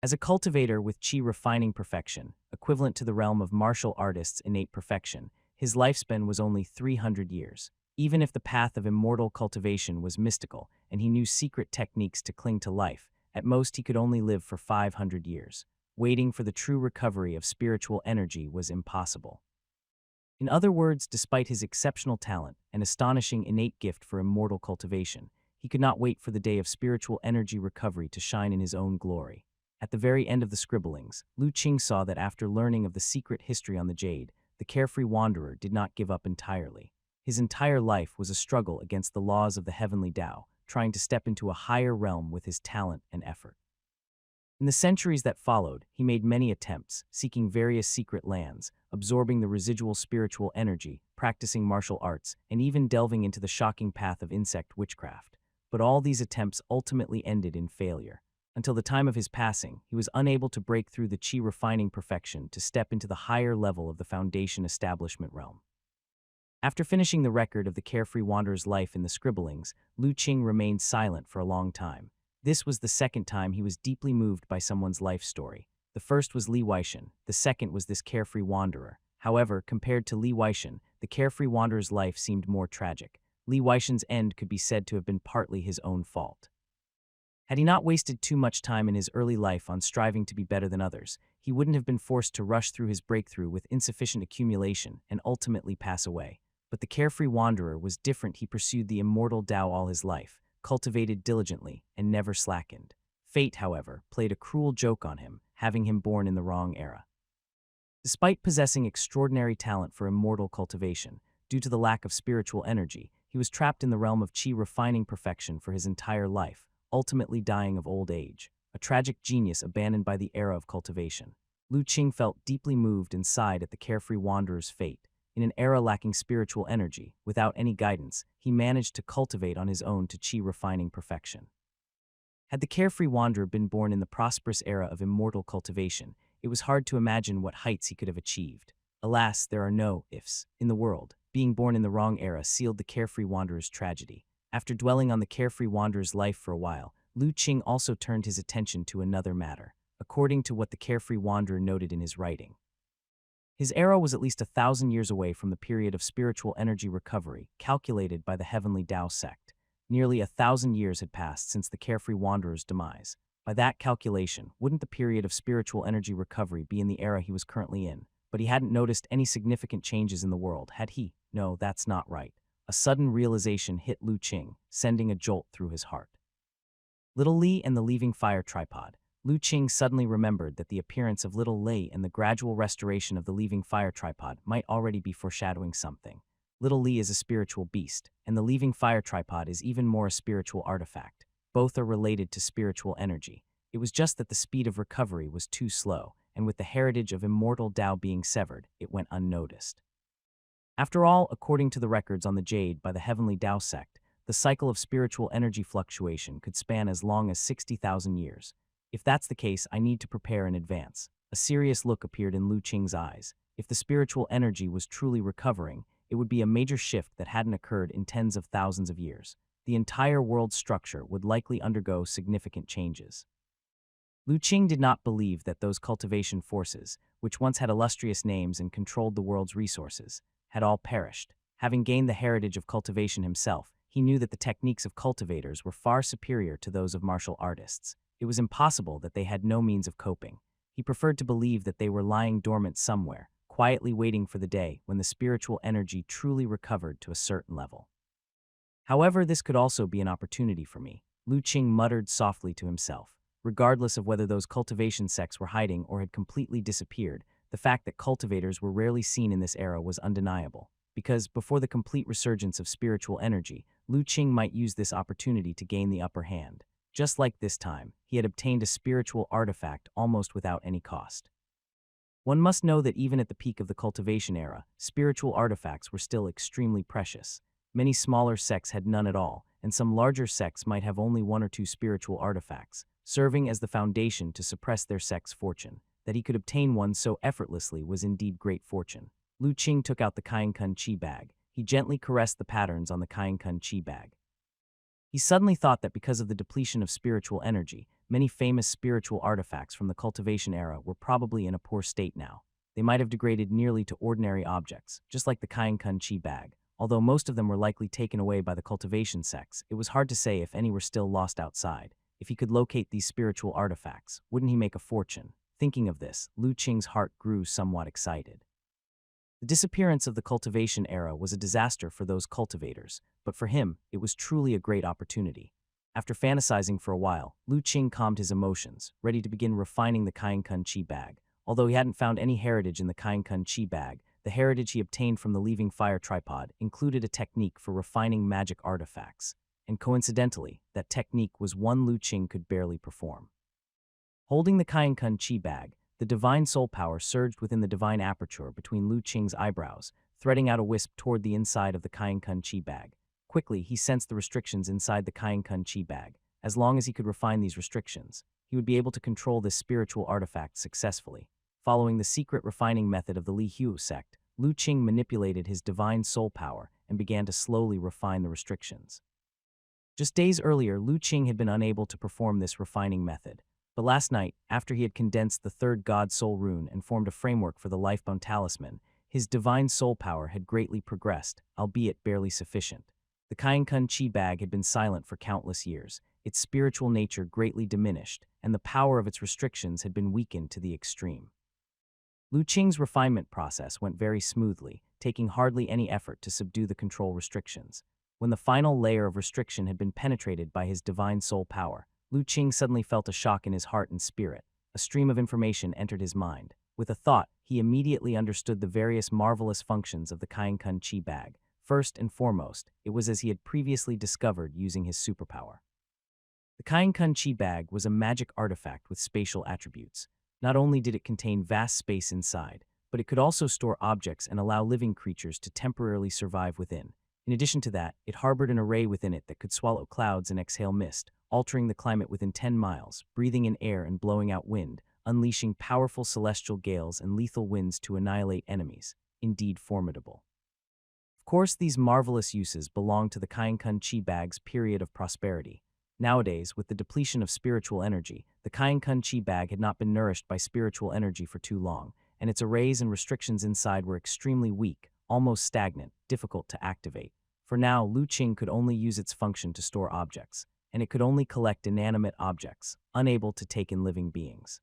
[SPEAKER 1] As a cultivator with chi refining perfection, equivalent to the realm of martial artists' innate perfection, his lifespan was only 300 years. Even if the path of immortal cultivation was mystical and he knew secret techniques to cling to life, at most he could only live for 500 years. Waiting for the true recovery of spiritual energy was impossible. In other words, despite his exceptional talent and astonishing innate gift for immortal cultivation, he could not wait for the day of spiritual energy recovery to shine in his own glory. At the very end of the scribblings, Lu Qing saw that after learning of the secret history on the jade, the carefree wanderer did not give up entirely. His entire life was a struggle against the laws of the heavenly Tao, trying to step into a higher realm with his talent and effort. In the centuries that followed, he made many attempts, seeking various secret lands, absorbing the residual spiritual energy, practicing martial arts, and even delving into the shocking path of insect witchcraft. But all these attempts ultimately ended in failure. Until the time of his passing, he was unable to break through the chi refining perfection to step into the higher level of the foundation establishment realm. After finishing the record of the carefree wanderer's life in the scribblings, Lu Qing remained silent for a long time. This was the second time he was deeply moved by someone's life story. The first was Li Weishan, the second was this carefree wanderer. However, compared to Li Weishan, the carefree wanderer's life seemed more tragic. Li Weishan's end could be said to have been partly his own fault. Had he not wasted too much time in his early life on striving to be better than others, he wouldn't have been forced to rush through his breakthrough with insufficient accumulation and ultimately pass away. But the carefree wanderer was different. He pursued the immortal Tao all his life, cultivated diligently, and never slackened. Fate, however, played a cruel joke on him, having him born in the wrong era. Despite possessing extraordinary talent for immortal cultivation, due to the lack of spiritual energy, he was trapped in the realm of chi refining perfection for his entire life, ultimately dying of old age, a tragic genius abandoned by the era of cultivation. Lu Qing felt deeply moved and sighed at the carefree wanderer's fate. In an era lacking spiritual energy, without any guidance, he managed to cultivate on his own to chi refining perfection. Had the carefree wanderer been born in the prosperous era of immortal cultivation, it was hard to imagine what heights he could have achieved. Alas, there are no ifs in the world. Being born in the wrong era sealed the carefree wanderer's tragedy. After dwelling on the carefree wanderer's life for a while, Lu Qing also turned his attention to another matter, according to what the carefree wanderer noted in his writing. His era was at least 1,000 years away from the period of spiritual energy recovery calculated by the Heavenly Tao sect. Nearly 1,000 years had passed since the carefree wanderer's demise. By that calculation, wouldn't the period of spiritual energy recovery be in the era he was currently in? But he hadn't noticed any significant changes in the world, had he? No, that's not right. A sudden realization hit Lu Qing, sending a jolt through his heart. Little Li and the leaving fire tripod. Lu Qing suddenly remembered that the appearance of Little Li and the gradual restoration of the leaving fire tripod might already be foreshadowing something. Little Li is a spiritual beast, and the leaving fire tripod is even more a spiritual artifact. Both are related to spiritual energy. It was just that the speed of recovery was too slow, and with the heritage of immortal Tao being severed, it went unnoticed. After all, according to the records on the jade by the Heavenly Tao sect, the cycle of spiritual energy fluctuation could span as long as 60,000 years. If that's the case, I need to prepare in advance. A serious look appeared in Lu Qing's eyes. If the spiritual energy was truly recovering, it would be a major shift that hadn't occurred in tens of thousands of years. The entire world's structure would likely undergo significant changes. Lu Qing did not believe that those cultivation forces, which once had illustrious names and controlled the world's resources, had all perished. Having gained the heritage of cultivation himself, he knew that the techniques of cultivators were far superior to those of martial artists. It was impossible that they had no means of coping. He preferred to believe that they were lying dormant somewhere, quietly waiting for the day when the spiritual energy truly recovered to a certain level. However, this could also be an opportunity for me, Lu Qing muttered softly to himself. Regardless of whether those cultivation sects were hiding or had completely disappeared, the fact that cultivators were rarely seen in this era was undeniable, because before the complete resurgence of spiritual energy, Lu Qing might use this opportunity to gain the upper hand. Just like this time, he had obtained a spiritual artifact almost without any cost. One must know that even at the peak of the cultivation era, spiritual artifacts were still extremely precious. Many smaller sects had none at all, and some larger sects might have only one or two spiritual artifacts, serving as the foundation to suppress their sect's fortune. That he could obtain one so effortlessly was indeed great fortune. Lu Qing took out the Kainkun Chi bag. He gently caressed the patterns on the Kainkun Chi bag. He suddenly thought that because of the depletion of spiritual energy, many famous spiritual artifacts from the cultivation era were probably in a poor state now. They might have degraded nearly to ordinary objects, just like the Kainkun Chi bag. Although most of them were likely taken away by the cultivation sects, it was hard to say if any were still lost outside. If he could locate these spiritual artifacts, wouldn't he make a fortune? Thinking of this, Lu Qing's heart grew somewhat excited. The disappearance of the cultivation era was a disaster for those cultivators, but for him, it was truly a great opportunity. After fantasizing for a while, Lu Qing calmed his emotions, ready to begin refining the Kainkun Chi bag. Although he hadn't found any heritage in the Kainkun Chi bag, the heritage he obtained from the Leaving Fire tripod included a technique for refining magic artifacts, and coincidentally, that technique was one Lu Qing could barely perform. Holding the Kainkun Chi bag, the divine soul power surged within the divine aperture between Lu Qing's eyebrows, threading out a wisp toward the inside of the Kainkun Chi bag. Quickly, he sensed the restrictions inside the Kainkun Chi bag. As long as he could refine these restrictions, he would be able to control this spiritual artifact successfully. Following the secret refining method of the Li Hu sect, Lu Qing manipulated his divine soul power and began to slowly refine the restrictions. Just days earlier, Lu Qing had been unable to perform this refining method. But last night, after he had condensed the third God Soul rune and formed a framework for the Lifebone Talisman, his divine soul power had greatly progressed, albeit barely sufficient. The Kainkun Chi bag had been silent for countless years, its spiritual nature greatly diminished, and the power of its restrictions had been weakened to the extreme. Lu Qing's refinement process went very smoothly, taking hardly any effort to subdue the control restrictions. When the final layer of restriction had been penetrated by his divine soul power, Lu Qing suddenly felt a shock in his heart and spirit. A stream of information entered his mind. With a thought, he immediately understood the various marvelous functions of the Kainkun Chi bag. First and foremost, it was as he had previously discovered using his superpower. The Kainkun Chi bag was a magic artifact with spatial attributes. Not only did it contain vast space inside, but it could also store objects and allow living creatures to temporarily survive within. In addition to that, it harbored an array within it that could swallow clouds and exhale mist, altering the climate within 10 miles, breathing in air and blowing out wind, unleashing powerful celestial gales and lethal winds to annihilate enemies. Indeed formidable. Of course, these marvelous uses belong to the Kainkun Chi bag's period of prosperity. Nowadays, with the depletion of spiritual energy, the Kainkun Chi bag had not been nourished by spiritual energy for too long, and its arrays and restrictions inside were extremely weak, almost stagnant, difficult to activate. For now, Lu Qing could only use its function to store objects, and it could only collect inanimate objects, unable to take in living beings.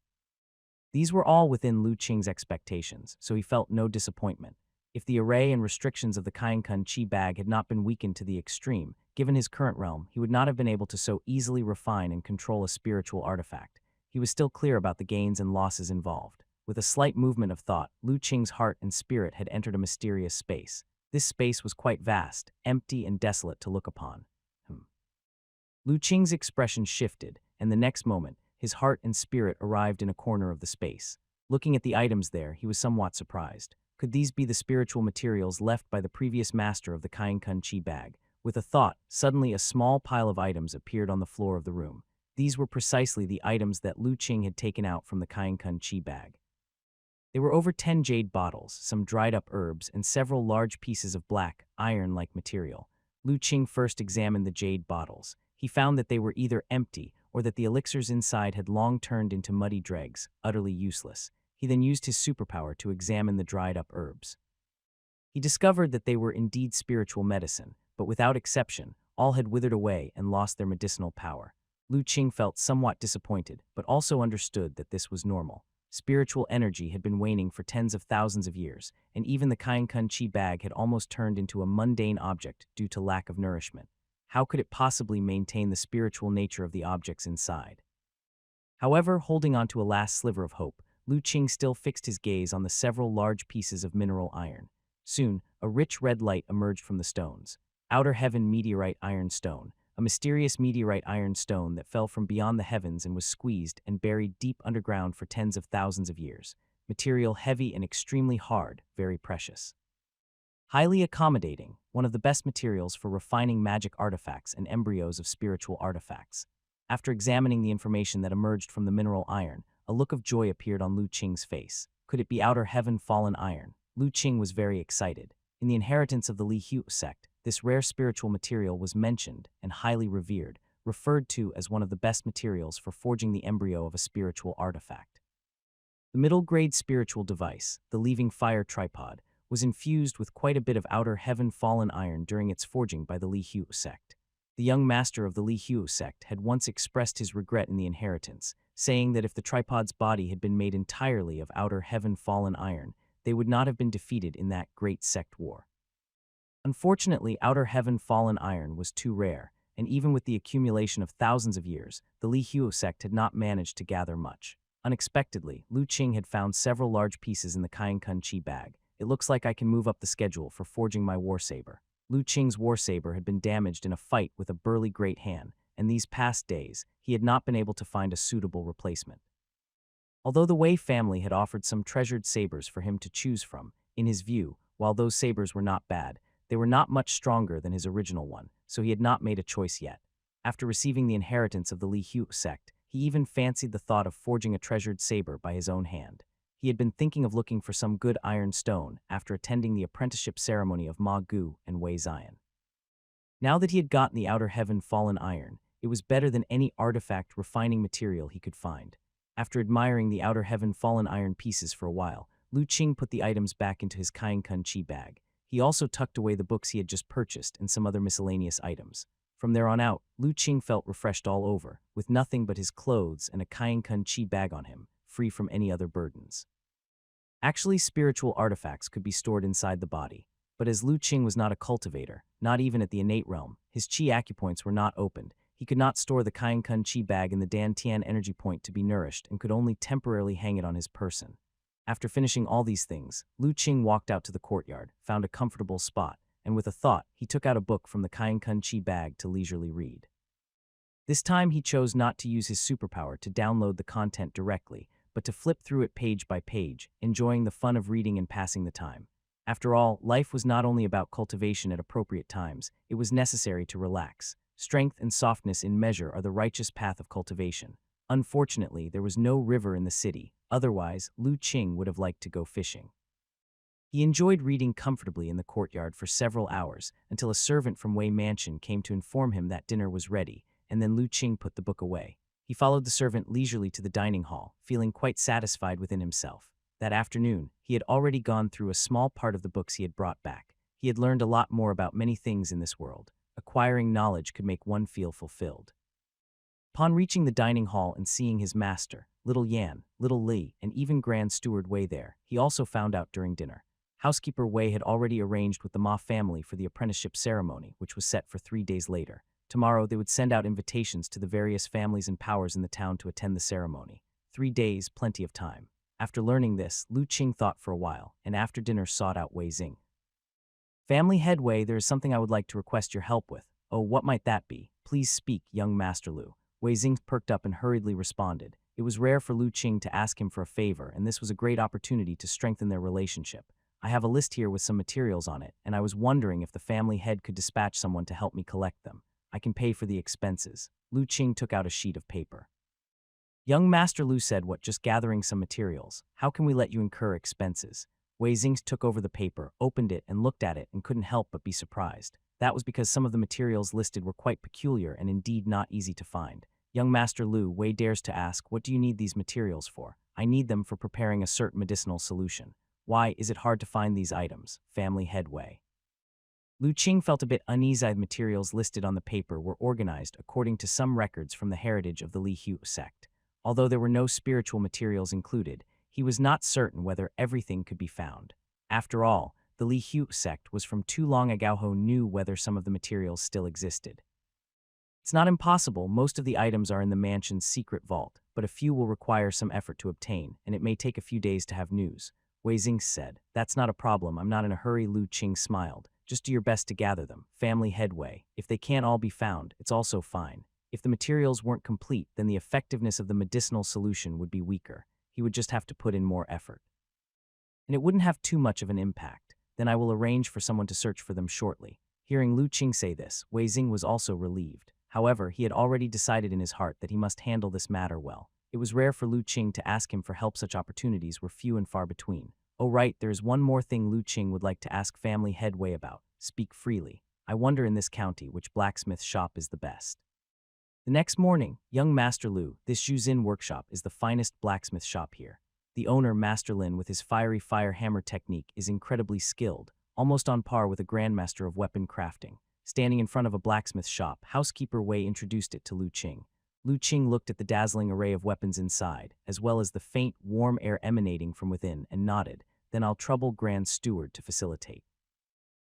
[SPEAKER 1] These were all within Lu Qing's expectations, so he felt no disappointment. If the array and restrictions of the Kainkun Chi bag had not been weakened to the extreme, given his current realm, he would not have been able to so easily refine and control a spiritual artifact. He was still clear about the gains and losses involved. With a slight movement of thought, Lu Qing's heart and spirit had entered a mysterious space. This space was quite vast, empty and desolate to look upon. Lu Qing's expression shifted, and the next moment, his heart and spirit arrived in a corner of the space. Looking at the items there, he was somewhat surprised. Could these be the spiritual materials left by the previous master of the Kainkun Chi bag? With a thought, suddenly a small pile of items appeared on the floor of the room. These were precisely the items that Lu Qing had taken out from the Kainkun Chi bag. There were over 10 jade bottles, some dried-up herbs, and several large pieces of black, iron-like material. Lu Qing first examined the jade bottles. He found that they were either empty or that the elixirs inside had long turned into muddy dregs, utterly useless. He then used his superpower to examine the dried-up herbs. He discovered that they were indeed spiritual medicine, but without exception, all had withered away and lost their medicinal power. Lu Qing felt somewhat disappointed, but also understood that this was normal. Spiritual energy had been waning for tens of thousands of years, and even the Kainkan Chi bag had almost turned into a mundane object due to lack of nourishment. How could it possibly maintain the spiritual nature of the objects inside? However, holding on to a last sliver of hope, Lu Qing still fixed his gaze on the several large pieces of mineral iron. Soon, a rich red light emerged from the stones. Outer heaven meteorite iron stone, a mysterious meteorite iron stone that fell from beyond the heavens and was squeezed and buried deep underground for tens of thousands of years. Material heavy and extremely hard, very precious. Highly accommodating, one of the best materials for refining magic artifacts and embryos of spiritual artifacts. After examining the information that emerged from the mineral iron, a look of joy appeared on Lu Qing's face. Could it be outer heaven fallen iron? Lu Qing was very excited. In the inheritance of the Li Hu sect, this rare spiritual material was mentioned and highly revered, referred to as one of the best materials for forging the embryo of a spiritual artifact. The middle-grade spiritual device, the leaving fire tripod, was infused with quite a bit of outer heaven fallen iron during its forging by the Li Hu sect. The young master of the Li Hu sect had once expressed his regret in the inheritance, saying that if the tripod's body had been made entirely of outer heaven fallen iron, they would not have been defeated in that great sect war. Unfortunately, outer heaven fallen iron was too rare, and even with the accumulation of thousands of years, the Li Hu sect had not managed to gather much. Unexpectedly, Lu Qing had found several large pieces in the Kainkan Chi bag. It looks like I can move up the schedule for forging my war saber. Lu Qing's war saber had been damaged in a fight with a burly great Han, and these past days, he had not been able to find a suitable replacement. Although the Wei family had offered some treasured sabers for him to choose from, in his view, while those sabers were not bad, they were not much stronger than his original one, so he had not made a choice yet. After receiving the inheritance of the Li Hu sect, he even fancied the thought of forging a treasured saber by his own hand. He had been thinking of looking for some good iron stone after attending the apprenticeship ceremony of Ma Gu and Wei Zion. Now that he had gotten the outer heaven fallen iron, it was better than any artifact refining material he could find. After admiring the outer heaven fallen iron pieces for a while, Lu Qing put the items back into his Kainkan Chi bag. He also tucked away the books he had just purchased and some other miscellaneous items. From there on out, Lu Qing felt refreshed all over, with nothing but his clothes and a Kainkan Chi bag on him, free from any other burdens. Actually, spiritual artifacts could be stored inside the body, but as Lu Qing was not a cultivator, not even at the innate realm, his Qi acupoints were not opened. He could not store the Kainkan Chi bag in the Dan Tian energy point to be nourished and could only temporarily hang it on his person. After finishing all these things, Lu Qing walked out to the courtyard, found a comfortable spot, and with a thought, he took out a book from the Kainkan Chi bag to leisurely read. This time he chose not to use his superpower to download the content directly, but to flip through it page by page, enjoying the fun of reading and passing the time. After all, life was not only about cultivation at appropriate times, it was necessary to relax. Strength and softness in measure are the righteous path of cultivation. Unfortunately, there was no river in the city, otherwise, Lu Qing would have liked to go fishing. He enjoyed reading comfortably in the courtyard for several hours, until a servant from Wei Mansion came to inform him that dinner was ready, and then Lu Qing put the book away. He followed the servant leisurely to the dining hall, feeling quite satisfied within himself. That afternoon, he had already gone through a small part of the books he had brought back. He had learned a lot more about many things in this world. Acquiring knowledge could make one feel fulfilled. Upon reaching the dining hall and seeing his master, Little Yan, Little Li, and even Grand Steward Wei there, he also found out during dinner. Housekeeper Wei had already arranged with the Ma family for the apprenticeship ceremony, which was set for 3 days later. Tomorrow, they would send out invitations to the various families and powers in the town to attend the ceremony. 3 days, plenty of time. After learning this, Lu Qing thought for a while, and after dinner sought out Wei Xing. Family head Wei, there is something I would like to request your help with. Oh, what might that be? Please speak, young Master Lu. Wei Xing perked up and hurriedly responded. It was rare for Lu Qing to ask him for a favor, and this was a great opportunity to strengthen their relationship. I have a list here with some materials on it, and I was wondering if the family head could dispatch someone to help me collect them. I can pay for the expenses. Lu Qing took out a sheet of paper. Young Master Lu said, what, just gathering some materials? How can we let you incur expenses? Wei Xing took over the paper, opened it, and looked at it and couldn't help but be surprised. That was because some of the materials listed were quite peculiar and indeed not easy to find. Young Master Lu, Wei dares to ask, what do you need these materials for? I need them for preparing a certain medicinal solution. Why is it hard to find these items? Family head Wei. Lu Qing felt a bit uneasy. The materials listed on the paper were organized according to some records from the heritage of the Li Hu sect. Although there were no spiritual materials included, He was not certain whether everything could be found. After all, the Li Hu sect was from too long ago who knew whether some of the materials still existed. It's not impossible, most of the items are in the mansion's secret vault, but a few will require some effort to obtain, and it may take a few days to have news. Wei Xing said. That's not a problem, I'm not in a hurry. Lu Qing smiled. Just do your best to gather them. Family headway. If they can't all be found, it's also fine. If the materials weren't complete, then the effectiveness of the medicinal solution would be weaker. He would just have to put in more effort. And it wouldn't have too much of an impact. Then I will arrange for someone to search for them shortly. Hearing Lu Qing say this, Wei Xing was also relieved. However, he had already decided in his heart that he must handle this matter well. It was rare for Lu Qing to ask him for help. Such opportunities were few and far between. Oh right, there is one more thing Lu Qing would like to ask family headway about. Speak freely. I wonder in this county which blacksmith shop is the best. The next morning, young Master Lu, this Zhuzin workshop is the finest blacksmith shop here. The owner, Master Lin, with his fiery fire hammer technique, is incredibly skilled, almost on par with a grandmaster of weapon crafting. Standing in front of a blacksmith shop, housekeeper Wei introduced it to Lu Qing. Lu Qing looked at the dazzling array of weapons inside, as well as the faint, warm air emanating from within, and nodded. Then I'll trouble Grand Steward to facilitate.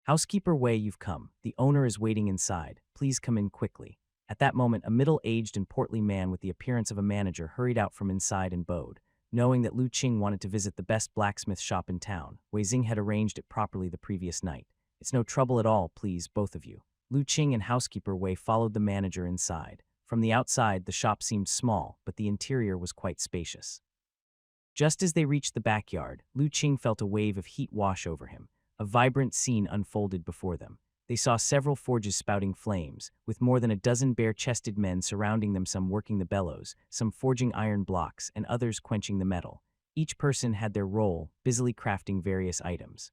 [SPEAKER 1] Housekeeper Wei, you've come. The owner is waiting inside. Please come in quickly. At that moment, a middle-aged and portly man with the appearance of a manager hurried out from inside and bowed. Knowing that Lu Qing wanted to visit the best blacksmith shop in town, Wei Xing had arranged it properly the previous night. It's no trouble at all, please, both of you. Lu Qing and housekeeper Wei followed the manager inside. From the outside, the shop seemed small, but the interior was quite spacious. Just as they reached the backyard, Lu Qing felt a wave of heat wash over him. A vibrant scene unfolded before them. They saw several forges spouting flames, with more than a dozen bare-chested men surrounding them, some working the bellows, some forging iron blocks, and others quenching the metal. Each person had their role, busily crafting various items.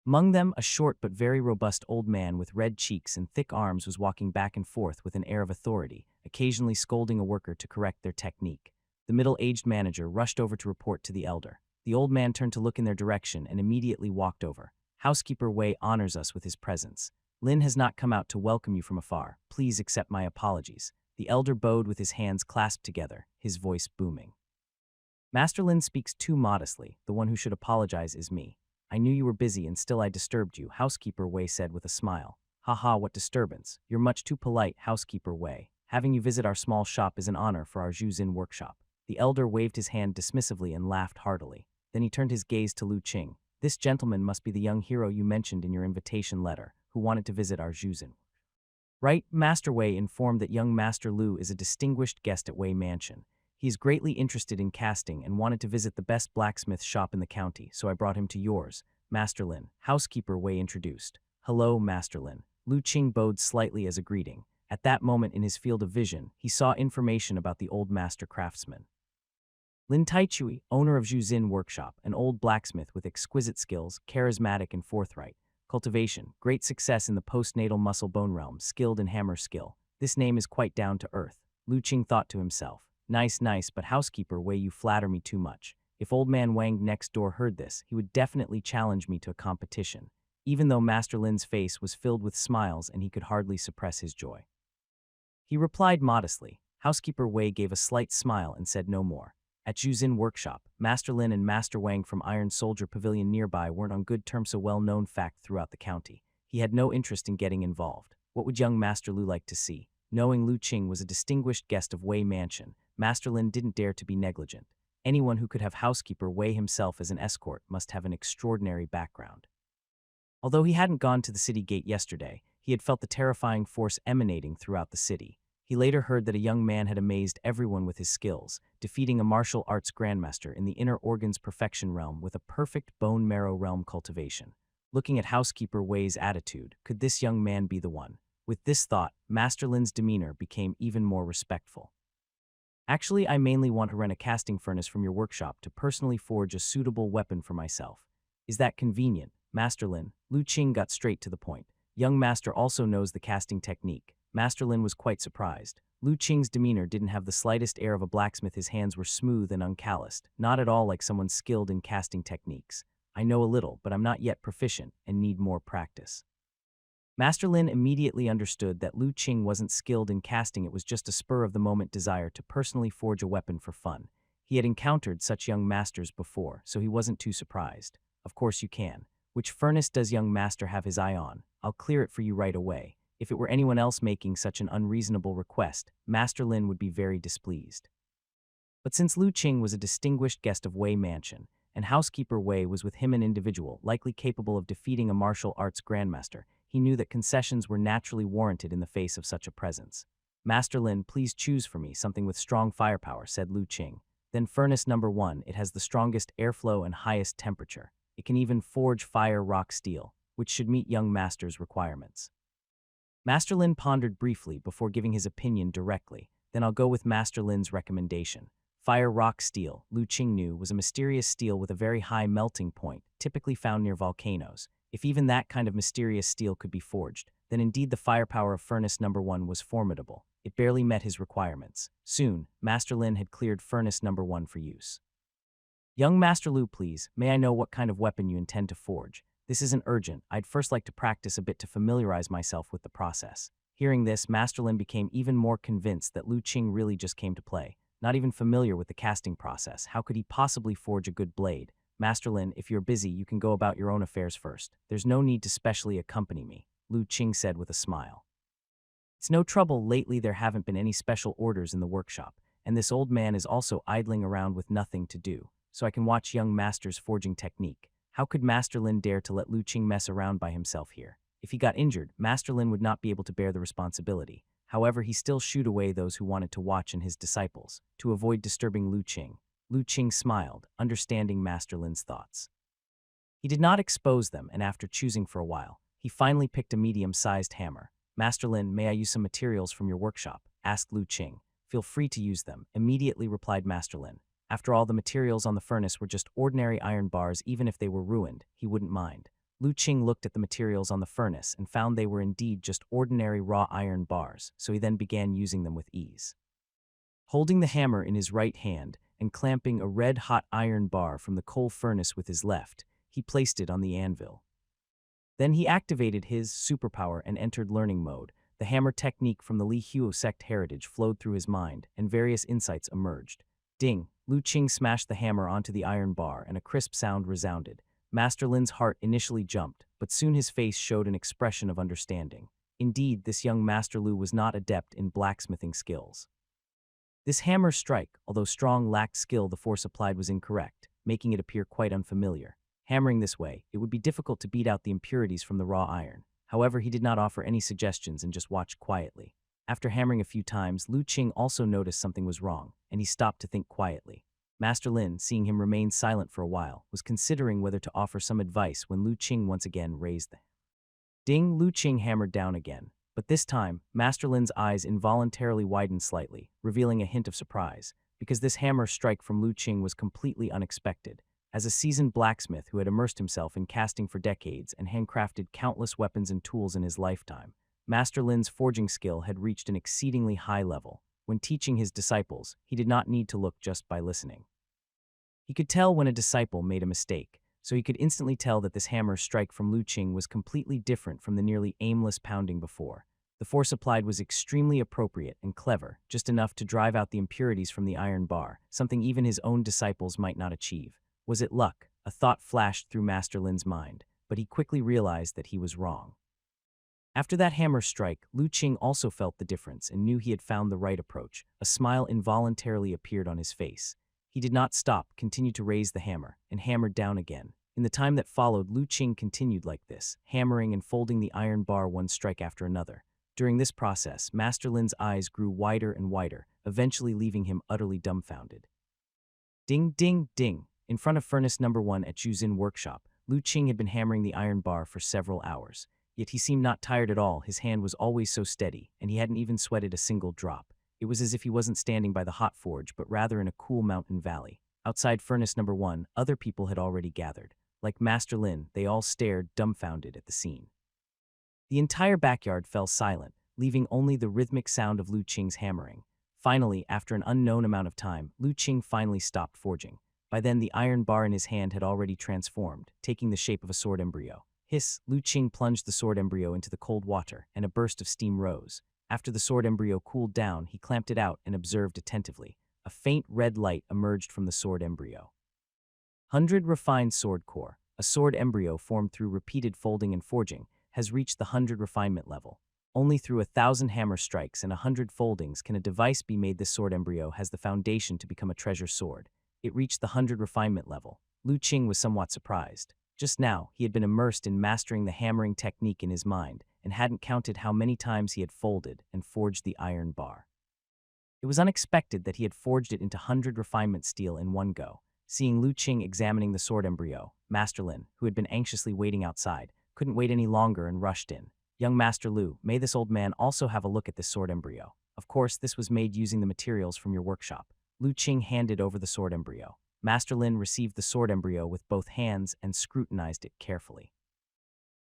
[SPEAKER 1] Among them, a short but very robust old man with red cheeks and thick arms was walking back and forth with an air of authority, occasionally scolding a worker to correct their technique. The middle-aged manager rushed over to report to the elder. The old man turned to look in their direction and immediately walked over. Housekeeper Wei honors us with his presence. Lin has not come out to welcome you from afar. Please accept my apologies. The elder bowed with his hands clasped together, his voice booming. Master Lin speaks too modestly. The one who should apologize is me. I knew you were busy and still I disturbed you, Housekeeper Wei said with a smile. Haha, what disturbance. You're much too polite, Housekeeper Wei. Having you visit our small shop is an honor for our Zhuzin workshop. The elder waved his hand dismissively and laughed heartily. Then he turned his gaze to Lu Qing. This gentleman must be the young hero you mentioned in your invitation letter, who wanted to visit our Zhuzin. Right, Master Wei informed that young Master Lu is a distinguished guest at Wei Mansion. He is greatly interested in casting and wanted to visit the best blacksmith shop in the county, so I brought him to yours, Master Lin. Housekeeper Wei introduced. Hello, Master Lin. Lu Qing bowed slightly as a greeting. At that moment in his field of vision, he saw information about the old master craftsman. Lin Taichui, owner of Zhuzin Workshop, an old blacksmith with exquisite skills, charismatic and forthright. Cultivation, great success in the postnatal muscle bone realm, skilled in hammer skill. This name is quite down to earth. Lu Qing thought to himself. Nice, but Housekeeper Wei, you flatter me too much. If old man Wang next door heard this, he would definitely challenge me to a competition, even though Master Lin's face was filled with smiles and he could hardly suppress his joy. He replied modestly. Housekeeper Wei gave a slight smile and said no more. At Zhuzin Workshop, Master Lin and Master Wang from Iron Soldier Pavilion nearby weren't on good terms, a well-known fact throughout the county. He had no interest in getting involved. What would young Master Lu like to see? Knowing Lu Qing was a distinguished guest of Wei Mansion, Master Lin didn't dare to be negligent. Anyone who could have Housekeeper Wei himself as an escort must have an extraordinary background. Although he hadn't gone to the city gate yesterday, he had felt the terrifying force emanating throughout the city. He later heard that a young man had amazed everyone with his skills, defeating a martial arts grandmaster in the inner organs perfection realm with a perfect bone marrow realm cultivation. Looking at Housekeeper Wei's attitude, could this young man be the one? With this thought, Master Lin's demeanor became even more respectful. Actually, I mainly want to rent a casting furnace from your workshop to personally forge a suitable weapon for myself. Is that convenient, Master Lin? Lu Qing got straight to the point. Young Master also knows the casting technique. Master Lin was quite surprised. Lu Qing's demeanor didn't have the slightest air of a blacksmith. His hands were smooth and uncalloused, not at all like someone skilled in casting techniques. I know a little, but I'm not yet proficient and need more practice. Master Lin immediately understood that Lu Qing wasn't skilled in casting. It was just a spur-of-the-moment desire to personally forge a weapon for fun. He had encountered such young masters before, so he wasn't too surprised. Of course you can. Which furnace does young master have his eye on? I'll clear it for you right away. If it were anyone else making such an unreasonable request, Master Lin would be very displeased. But since Lu Qing was a distinguished guest of Wei Mansion, and housekeeper Wei was with him an individual likely capable of defeating a martial arts grandmaster, he knew that concessions were naturally warranted in the face of such a presence. Master Lin, please choose for me something with strong firepower, said Lu Qing. Then furnace number 1, it has the strongest airflow and highest temperature. It can even forge fire rock steel, which should meet young master's requirements. Master Lin pondered briefly before giving his opinion directly. Then I'll go with Master Lin's recommendation. Fire rock steel, Lu Qing knew, was a mysterious steel with a very high melting point, typically found near volcanoes. If even that kind of mysterious steel could be forged, then indeed the firepower of furnace number 1 was formidable. It barely met his requirements. Soon, Master Lin had cleared furnace number 1 for use. Young Master Lu, please, may I know what kind of weapon you intend to forge? This isn't urgent. I'd first like to practice a bit to familiarize myself with the process. Hearing this, Master Lin became even more convinced that Lu Qing really just came to play. Not even familiar with the casting process, how could he possibly forge a good blade? Master Lin, if you're busy, you can go about your own affairs first. There's no need to specially accompany me, Lu Qing said with a smile. It's no trouble, lately there haven't been any special orders in the workshop, and this old man is also idling around with nothing to do, so I can watch young master's forging technique. How could Master Lin dare to let Lu Qing mess around by himself here? If he got injured, Master Lin would not be able to bear the responsibility. However, he still shooed away those who wanted to watch and his disciples, to avoid disturbing Lu Qing. Lu Qing smiled, understanding Master Lin's thoughts. He did not expose them, and after choosing for a while, he finally picked a medium-sized hammer. Master Lin, may I use some materials from your workshop? Asked Lu Qing. Feel free to use them, immediately replied Master Lin. After all, the materials on the furnace were just ordinary iron bars. Even if they were ruined, he wouldn't mind. Lu Qing looked at the materials on the furnace and found they were indeed just ordinary raw iron bars, so he then began using them with ease. Holding the hammer in his right hand and clamping a red-hot iron bar from the coal furnace with his left, he placed it on the anvil. Then he activated his superpower and entered learning mode. The hammer technique from the Li Huo sect heritage flowed through his mind, and various insights emerged. Ding! Lu Qing smashed the hammer onto the iron bar, and a crisp sound resounded. Master Lin's heart initially jumped, but soon his face showed an expression of understanding. Indeed, this young Master Lu was not adept in blacksmithing skills. This hammer strike, although strong, lacked skill. The force applied was incorrect, making it appear quite unfamiliar. Hammering this way, it would be difficult to beat out the impurities from the raw iron. However, he did not offer any suggestions and just watched quietly. After hammering a few times, Lu Qing also noticed something was wrong, and he stopped to think quietly. Master Lin, seeing him remain silent for a while, was considering whether to offer some advice when Lu Qing once again raised the ding. Lu Qing hammered down again, but this time, Master Lin's eyes involuntarily widened slightly, revealing a hint of surprise, because this hammer strike from Lu Qing was completely unexpected. As a seasoned blacksmith who had immersed himself in casting for decades and handcrafted countless weapons and tools in his lifetime, Master Lin's forging skill had reached an exceedingly high level. When teaching his disciples, he did not need to look just by listening. He could tell when a disciple made a mistake, so he could instantly tell that this hammer strike from Lu Qing was completely different from the nearly aimless pounding before. The force applied was extremely appropriate and clever, just enough to drive out the impurities from the iron bar, something even his own disciples might not achieve. Was it luck? A thought flashed through Master Lin's mind, but he quickly realized that he was wrong. After that hammer strike, Lu Qing also felt the difference and knew he had found the right approach. A smile involuntarily appeared on his face. He did not stop, continued to raise the hammer, and hammered down again. In the time that followed, Lu Qing continued like this, hammering and folding the iron bar one strike after another. During this process, Master Lin's eyes grew wider and wider, eventually leaving him utterly dumbfounded. Ding, ding, ding. In front of furnace number 1 at Juzin workshop, Lu Qing had been hammering the iron bar for several hours. Yet he seemed not tired at all. His hand was always so steady, and he hadn't even sweated a single drop. It was as if he wasn't standing by the hot forge, but rather in a cool mountain valley. Outside furnace number 1, other people had already gathered. Like Master Lin, they all stared, dumbfounded at the scene. The entire backyard fell silent, leaving only the rhythmic sound of Lu Qing's hammering. Finally, after an unknown amount of time, Lu Qing finally stopped forging. By then, the iron bar in his hand had already transformed, taking the shape of a sword embryo. Hiss! Lu Qing plunged the sword embryo into the cold water, and a burst of steam rose. After the sword embryo cooled down, he clamped it out and observed attentively. a faint red light emerged from the sword embryo. 100 refined sword core, a sword embryo formed through repeated folding and forging, has reached the 100 refinement level. Only through 1,000 hammer strikes and 100 foldings can a device be made. This sword embryo has the foundation to become a treasure sword. It reached the 100 refinement level. Lu Qing was somewhat surprised. Just now, he had been immersed in mastering the hammering technique in his mind and hadn't counted how many times he had folded and forged the iron bar. It was unexpected that he had forged it into 100 refinement steel in one go. Seeing Lu Qing examining the sword embryo, Master Lin, who had been anxiously waiting outside, couldn't wait any longer and rushed in. "Young Master Lu, may this old man also have a look at this sword embryo? Of course, this was made using the materials from your workshop." Lu Qing handed over the sword embryo. Master Lin received the sword embryo with both hands and scrutinized it carefully.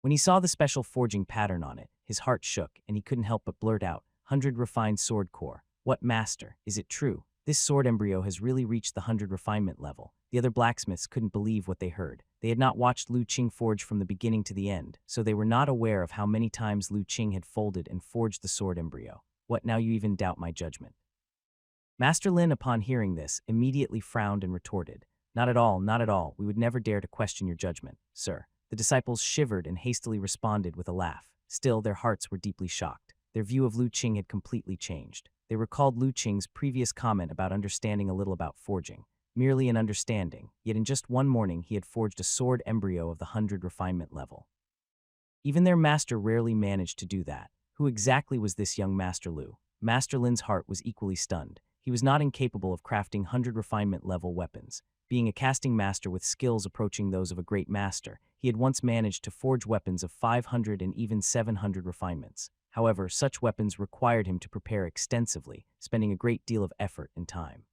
[SPEAKER 1] When he saw the special forging pattern on it, his heart shook and he couldn't help but blurt out, "100 refined sword core. What, master, is it true? This sword embryo has really reached the 100 refinement level." The other blacksmiths couldn't believe what they heard. They had not watched Lu Qing forge from the beginning to the end, so they were not aware of how many times Lu Qing had folded and forged the sword embryo. "What, now you even doubt my judgment?" Master Lin, upon hearing this, immediately frowned and retorted, "Not at all, not at all. We would never dare to question your judgment, sir." The disciples shivered and hastily responded with a laugh. Still, their hearts were deeply shocked. Their view of Lu Qing had completely changed. They recalled Lu Qing's previous comment about understanding a little about forging. Merely an understanding, yet in just one morning he had forged a sword embryo of the 100 refinement level. Even their master rarely managed to do that. Who exactly was this young Master Lu? Master Lin's heart was equally stunned. He was not incapable of crafting 100 refinement level weapons. Being a casting master with skills approaching those of a great master, he had once managed to forge weapons of 500 and even 700 refinements. However, such weapons required him to prepare extensively, spending a great deal of effort and time.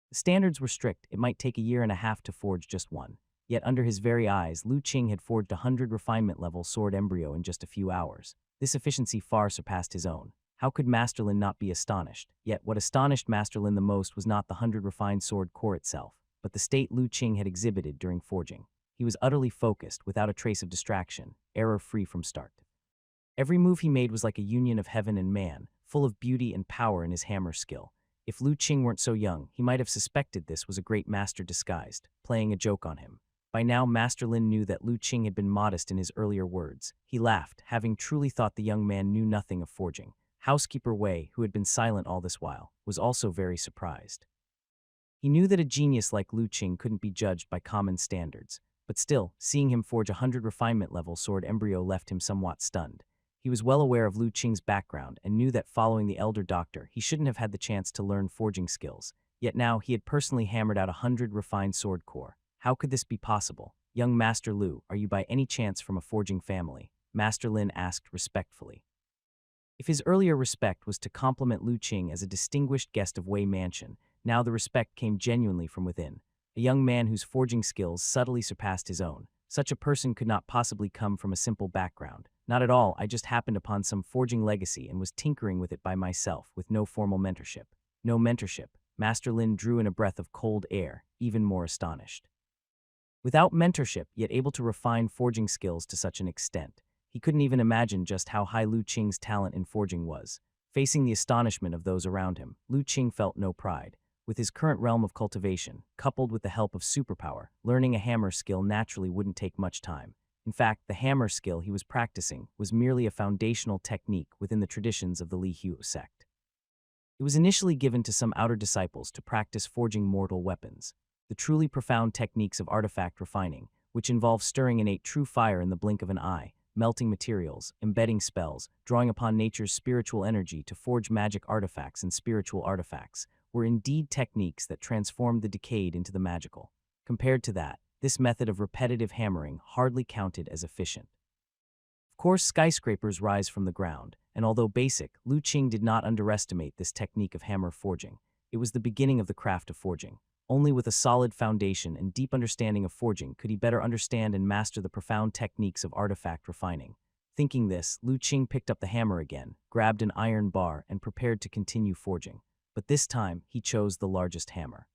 [SPEAKER 1] The standards were strict. It might take a year and a half to forge just one. Yet under his very eyes, Lu Qing had forged a 100 refinement level sword embryo in just a few hours. This efficiency far surpassed his own. How could Master Lin not be astonished? Yet what astonished Master Lin the most was not the 100 refined sword core itself, but the state Lu Qing had exhibited during forging. He was utterly focused, without a trace of distraction, error-free from start. Every move he made was like a union of heaven and man, full of beauty and power in his hammer skill. If Lu Qing weren't so young, he might have suspected this was a great master disguised, playing a joke on him. By now, Master Lin knew that Lu Qing had been modest in his earlier words. He laughed, having truly thought the young man knew nothing of forging. Housekeeper Wei, who had been silent all this while, was also very surprised. He knew that a genius like Lu Qing couldn't be judged by common standards, but still, seeing him forge a 100 refinement level sword embryo left him somewhat stunned. He was well aware of Lu Qing's background and knew that following the elder doctor, he shouldn't have had the chance to learn forging skills. Yet now he had personally hammered out 100 refined sword core. How could this be possible? "Young Master Lu, are you by any chance from a forging family?" Master Lin asked respectfully. If his earlier respect was to compliment Lu Qing as a distinguished guest of Wei Mansion, now the respect came genuinely from within. A young man whose forging skills subtly surpassed his own. Such a person could not possibly come from a simple background. "Not at all, I just happened upon some forging legacy and was tinkering with it by myself, with no formal mentorship." No mentorship. Master Lin drew in a breath of cold air, even more astonished. Without mentorship, yet able to refine forging skills to such an extent, he couldn't even imagine just how high Lu Qing's talent in forging was. Facing the astonishment of those around him, Lu Qing felt no pride. With his current realm of cultivation, coupled with the help of superpower, learning a hammer skill naturally wouldn't take much time. In fact, the hammer skill he was practicing was merely a foundational technique within the traditions of the Li Hu sect. It was initially given to some outer disciples to practice forging mortal weapons. The truly profound techniques of artifact refining, which involve stirring innate true fire in the blink of an eye, melting materials, embedding spells, drawing upon nature's spiritual energy to forge magic artifacts and spiritual artifacts, were indeed techniques that transformed the decayed into the magical. Compared to that, this method of repetitive hammering hardly counted as efficient. Of course, skyscrapers rise from the ground, and although basic, Lu Qing did not underestimate this technique of hammer forging. It was the beginning of the craft of forging. Only with a solid foundation and deep understanding of forging could he better understand and master the profound techniques of artifact refining. Thinking this, Lu Qing picked up the hammer again, grabbed an iron bar, and prepared to continue forging. But this time, he chose the largest hammer.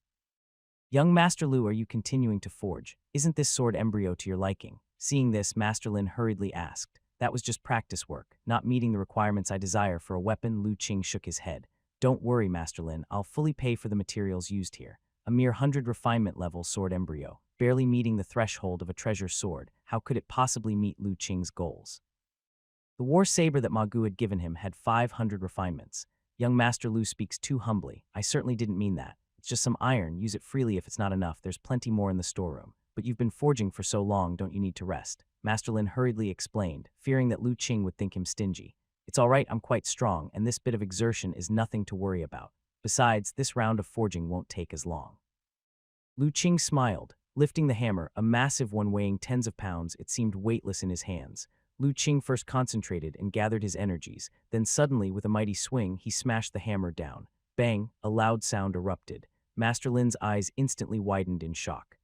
[SPEAKER 1] "Young Master Lu, are you continuing to forge? Isn't this sword embryo to your liking?" Seeing this, Master Lin hurriedly asked. "That was just practice work, not meeting the requirements I desire for a weapon." Lu Qing shook his head. Don't worry, Master Lin, I'll fully pay for the materials used here. A mere 100 refinement level sword embryo, barely meeting the threshold of a treasure sword. How could it possibly meet Lu Qing's goals? The war saber that Ma Gu had given him had 500 refinements. Young Master Lu speaks too humbly. I certainly didn't mean that. It's just some iron. Use it freely if it's not enough. There's plenty more in the storeroom. But you've been forging for so long, don't you need to rest? Master Lin hurriedly explained, fearing that Lu Qing would think him stingy. It's all right, I'm quite strong, and this bit of exertion is nothing to worry about. Besides, this round of forging won't take as long. Lu Qing smiled, lifting the hammer, a massive one weighing tens of pounds. It seemed weightless in his hands. Lu Qing first concentrated and gathered his energies, then suddenly, with a mighty swing, he smashed the hammer down. Bang, a loud sound erupted. Master Lin's eyes instantly widened in shock.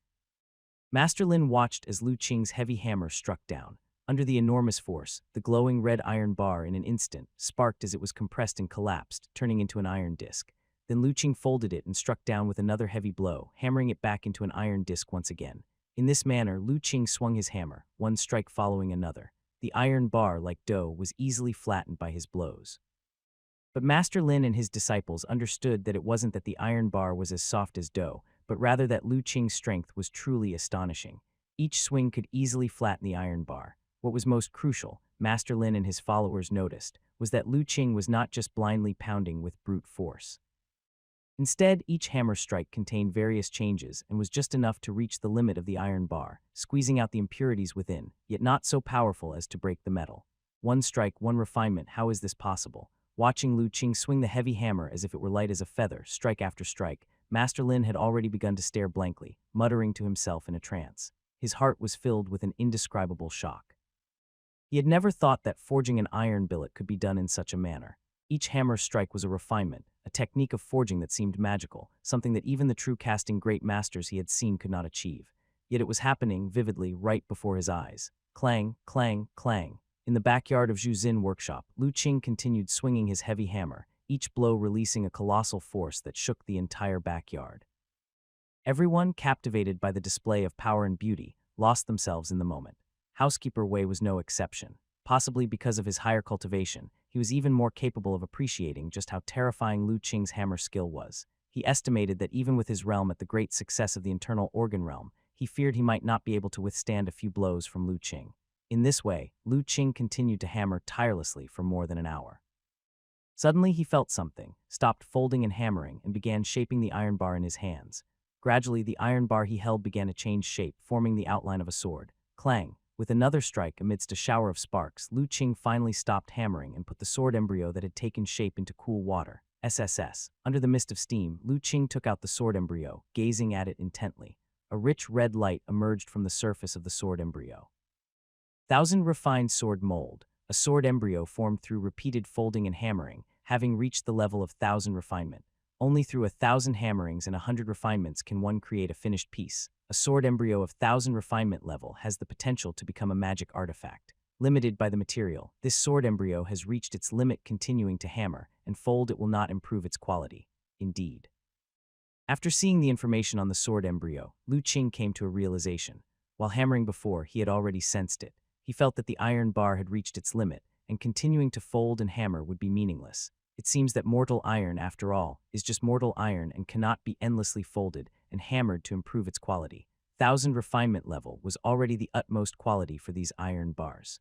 [SPEAKER 1] Master Lin watched as Lu Qing's heavy hammer struck down. Under the enormous force, the glowing red iron bar in an instant sparked as it was compressed and collapsed, turning into an iron disc. Then Lu Qing folded it and struck down with another heavy blow, hammering it back into an iron disc once again. In this manner, Lu Qing swung his hammer, one strike following another. The iron bar, like dough, was easily flattened by his blows. But Master Lin and his disciples understood that it wasn't that the iron bar was as soft as dough, but rather that Lu Qing's strength was truly astonishing. Each swing could easily flatten the iron bar. What was most crucial, Master Lin and his followers noticed, was that Lu Qing was not just blindly pounding with brute force. Instead, each hammer strike contained various changes and was just enough to reach the limit of the iron bar, squeezing out the impurities within, yet not so powerful as to break the metal. One strike, one refinement, how is this possible? Watching Lu Qing swing the heavy hammer as if it were light as a feather, strike after strike, Master Lin had already begun to stare blankly, muttering to himself in a trance. His heart was filled with an indescribable shock. He had never thought that forging an iron billet could be done in such a manner. Each hammer strike was a refinement, a technique of forging that seemed magical, something that even the true casting great masters he had seen could not achieve. Yet it was happening vividly right before his eyes. Clang, clang, clang. In the backyard of Zhu Xin workshop, Lu Qing continued swinging his heavy hammer, each blow releasing a colossal force that shook the entire backyard. Everyone, captivated by the display of power and beauty, lost themselves in the moment. Housekeeper Wei was no exception. Possibly because of his higher cultivation, he was even more capable of appreciating just how terrifying Lu Qing's hammer skill was. He estimated that even with his realm at the great success of the internal organ realm, he feared he might not be able to withstand a few blows from Lu Qing. In this way, Lu Qing continued to hammer tirelessly for more than an hour. Suddenly he felt something, stopped folding and hammering, and began shaping the iron bar in his hands. Gradually, the iron bar he held began to change shape, forming the outline of a sword. Clang! With another strike amidst a shower of sparks, Lu Qing finally stopped hammering and put the sword embryo that had taken shape into cool water. SSS. Under the mist of steam, Lu Qing took out the sword embryo, gazing at it intently. A rich red light emerged from the surface of the sword embryo. 1,000 refined sword mold. A sword embryo formed through repeated folding and hammering, having reached the level of 1,000 refinement. Only through 1,000 hammerings and 100 refinements can one create a finished piece. A sword embryo of 1,000 refinement level has the potential to become a magic artifact. Limited by the material, this sword embryo has reached its limit. Continuing to hammer and fold it will not improve its quality. Indeed. After seeing the information on the sword embryo, Lu Qing came to a realization. While hammering before, he had already sensed it. He felt that the iron bar had reached its limit, and continuing to fold and hammer would be meaningless. It seems that mortal iron, after all, is just mortal iron and cannot be endlessly folded and hammered to improve its quality. 1,000 refinement level was already the utmost quality for these iron bars.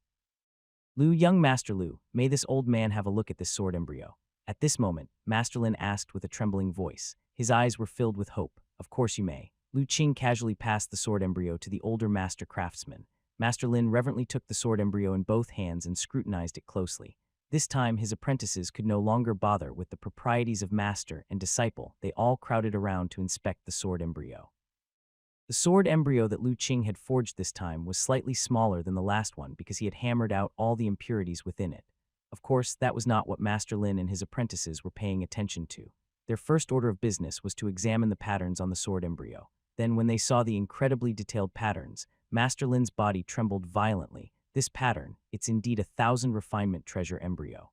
[SPEAKER 1] Young Master Lu, may this old man have a look at this sword embryo? At this moment, Master Lin asked with a trembling voice. His eyes were filled with hope. Of course you may. Lu Qing casually passed the sword embryo to the older master craftsman. Master Lin reverently took the sword embryo in both hands and scrutinized it closely. This time, his apprentices could no longer bother with the proprieties of master and disciple. They all crowded around to inspect the sword embryo. The sword embryo that Lu Qing had forged this time was slightly smaller than the last one because he had hammered out all the impurities within it. Of course, that was not what Master Lin and his apprentices were paying attention to. Their first order of business was to examine the patterns on the sword embryo. Then, when they saw the incredibly detailed patterns, Master Lin's body trembled violently. This pattern, it's indeed 1,000 refinement treasure embryo.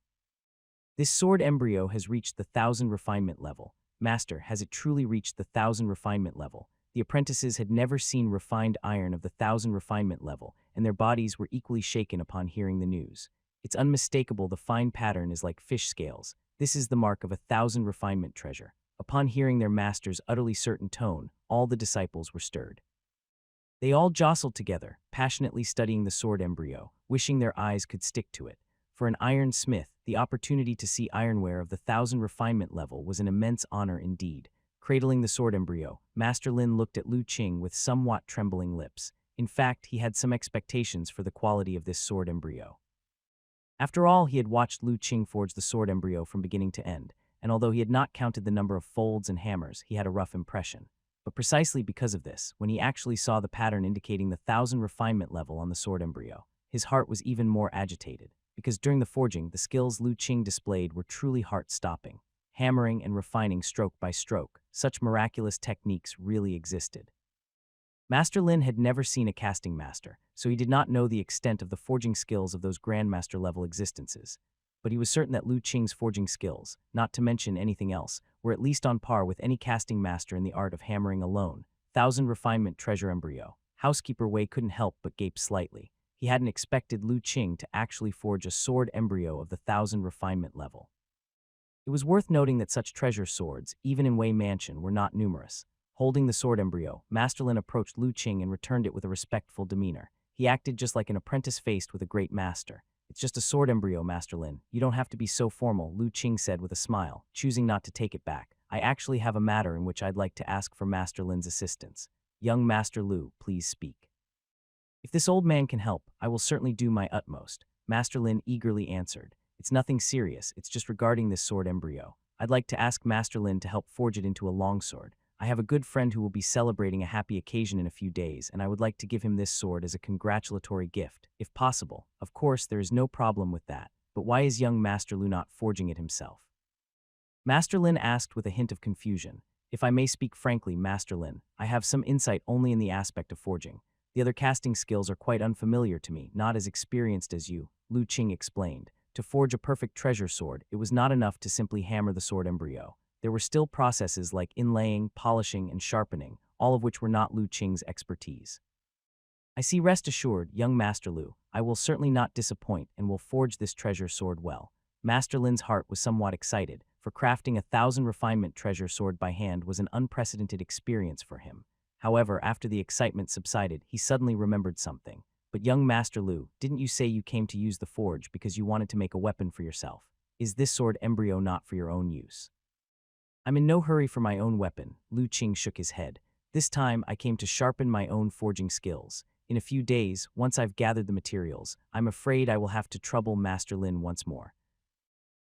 [SPEAKER 1] This sword embryo has reached the 1,000 refinement level. Master, has it truly reached the 1,000 refinement level? The apprentices had never seen refined iron of the 1,000 refinement level, and their bodies were equally shaken upon hearing the news. It's unmistakable. The fine pattern is like fish scales. This is the mark of 1,000 refinement treasure. Upon hearing their master's utterly certain tone, all the disciples were stirred. They all jostled together, passionately studying the sword embryo, wishing their eyes could stick to it. For an iron smith, the opportunity to see ironware of the 1,000 refinement level was an immense honor indeed. Cradling the sword embryo, Master Lin looked at Lu Qing with somewhat trembling lips. In fact, he had some expectations for the quality of this sword embryo. After all, he had watched Lu Qing forge the sword embryo from beginning to end, and although he had not counted the number of folds and hammers, he had a rough impression. But precisely because of this, when he actually saw the pattern indicating the 1,000 refinement level on the sword embryo, his heart was even more agitated, because during the forging, the skills Lu Qing displayed were truly heart-stopping. Hammering and refining stroke by stroke, such miraculous techniques really existed. Master Lin had never seen a casting master, so he did not know the extent of the forging skills of those grandmaster-level existences. But he was certain that Lu Qing's forging skills, not to mention anything else, were at least on par with any casting master in the art of hammering alone. 1,000 refinement treasure embryo. Housekeeper Wei couldn't help but gape slightly. He hadn't expected Lu Qing to actually forge a sword embryo of the 1,000 refinement level. It was worth noting that such treasure swords, even in Wei Mansion, were not numerous. Holding the sword embryo, Master Lin approached Lu Qing and returned it with a respectful demeanor. He acted just like an apprentice faced with a great master. "It's just a sword embryo, Master Lin. You don't have to be so formal," Lu Qing said with a smile, choosing not to take it back. "I actually have a matter in which I'd like to ask for Master Lin's assistance. Young Master Lu, please speak." "If this old man can help, I will certainly do my utmost," Master Lin eagerly answered. "It's nothing serious, it's just regarding this sword embryo. I'd like to ask Master Lin to help forge it into a longsword. I have a good friend who will be celebrating a happy occasion in a few days, and I would like to give him this sword as a congratulatory gift, if possible. Of course, there is no problem with that, but why is young Master Lu not forging it himself?" Master Lin asked with a hint of confusion. "If I may speak frankly, Master Lin, I have some insight only in the aspect of forging. The other casting skills are quite unfamiliar to me, not as experienced as you," Lu Qing explained. To forge a perfect treasure sword, it was not enough to simply hammer the sword embryo. There were still processes like inlaying, polishing, and sharpening, all of which were not Lu Qing's expertise. "I see. Rest assured, young Master Lu, I will certainly not disappoint and will forge this treasure sword well." Master Lin's heart was somewhat excited, for crafting 1,000 refinement treasure sword by hand was an unprecedented experience for him. However, after the excitement subsided, he suddenly remembered something. "But young Master Lu, didn't you say you came to use the forge because you wanted to make a weapon for yourself? Is this sword embryo not for your own use?" "I'm in no hurry for my own weapon," Lu Qing shook his head. "This time, I came to sharpen my own forging skills. In a few days, once I've gathered the materials, I'm afraid I will have to trouble Master Lin once more."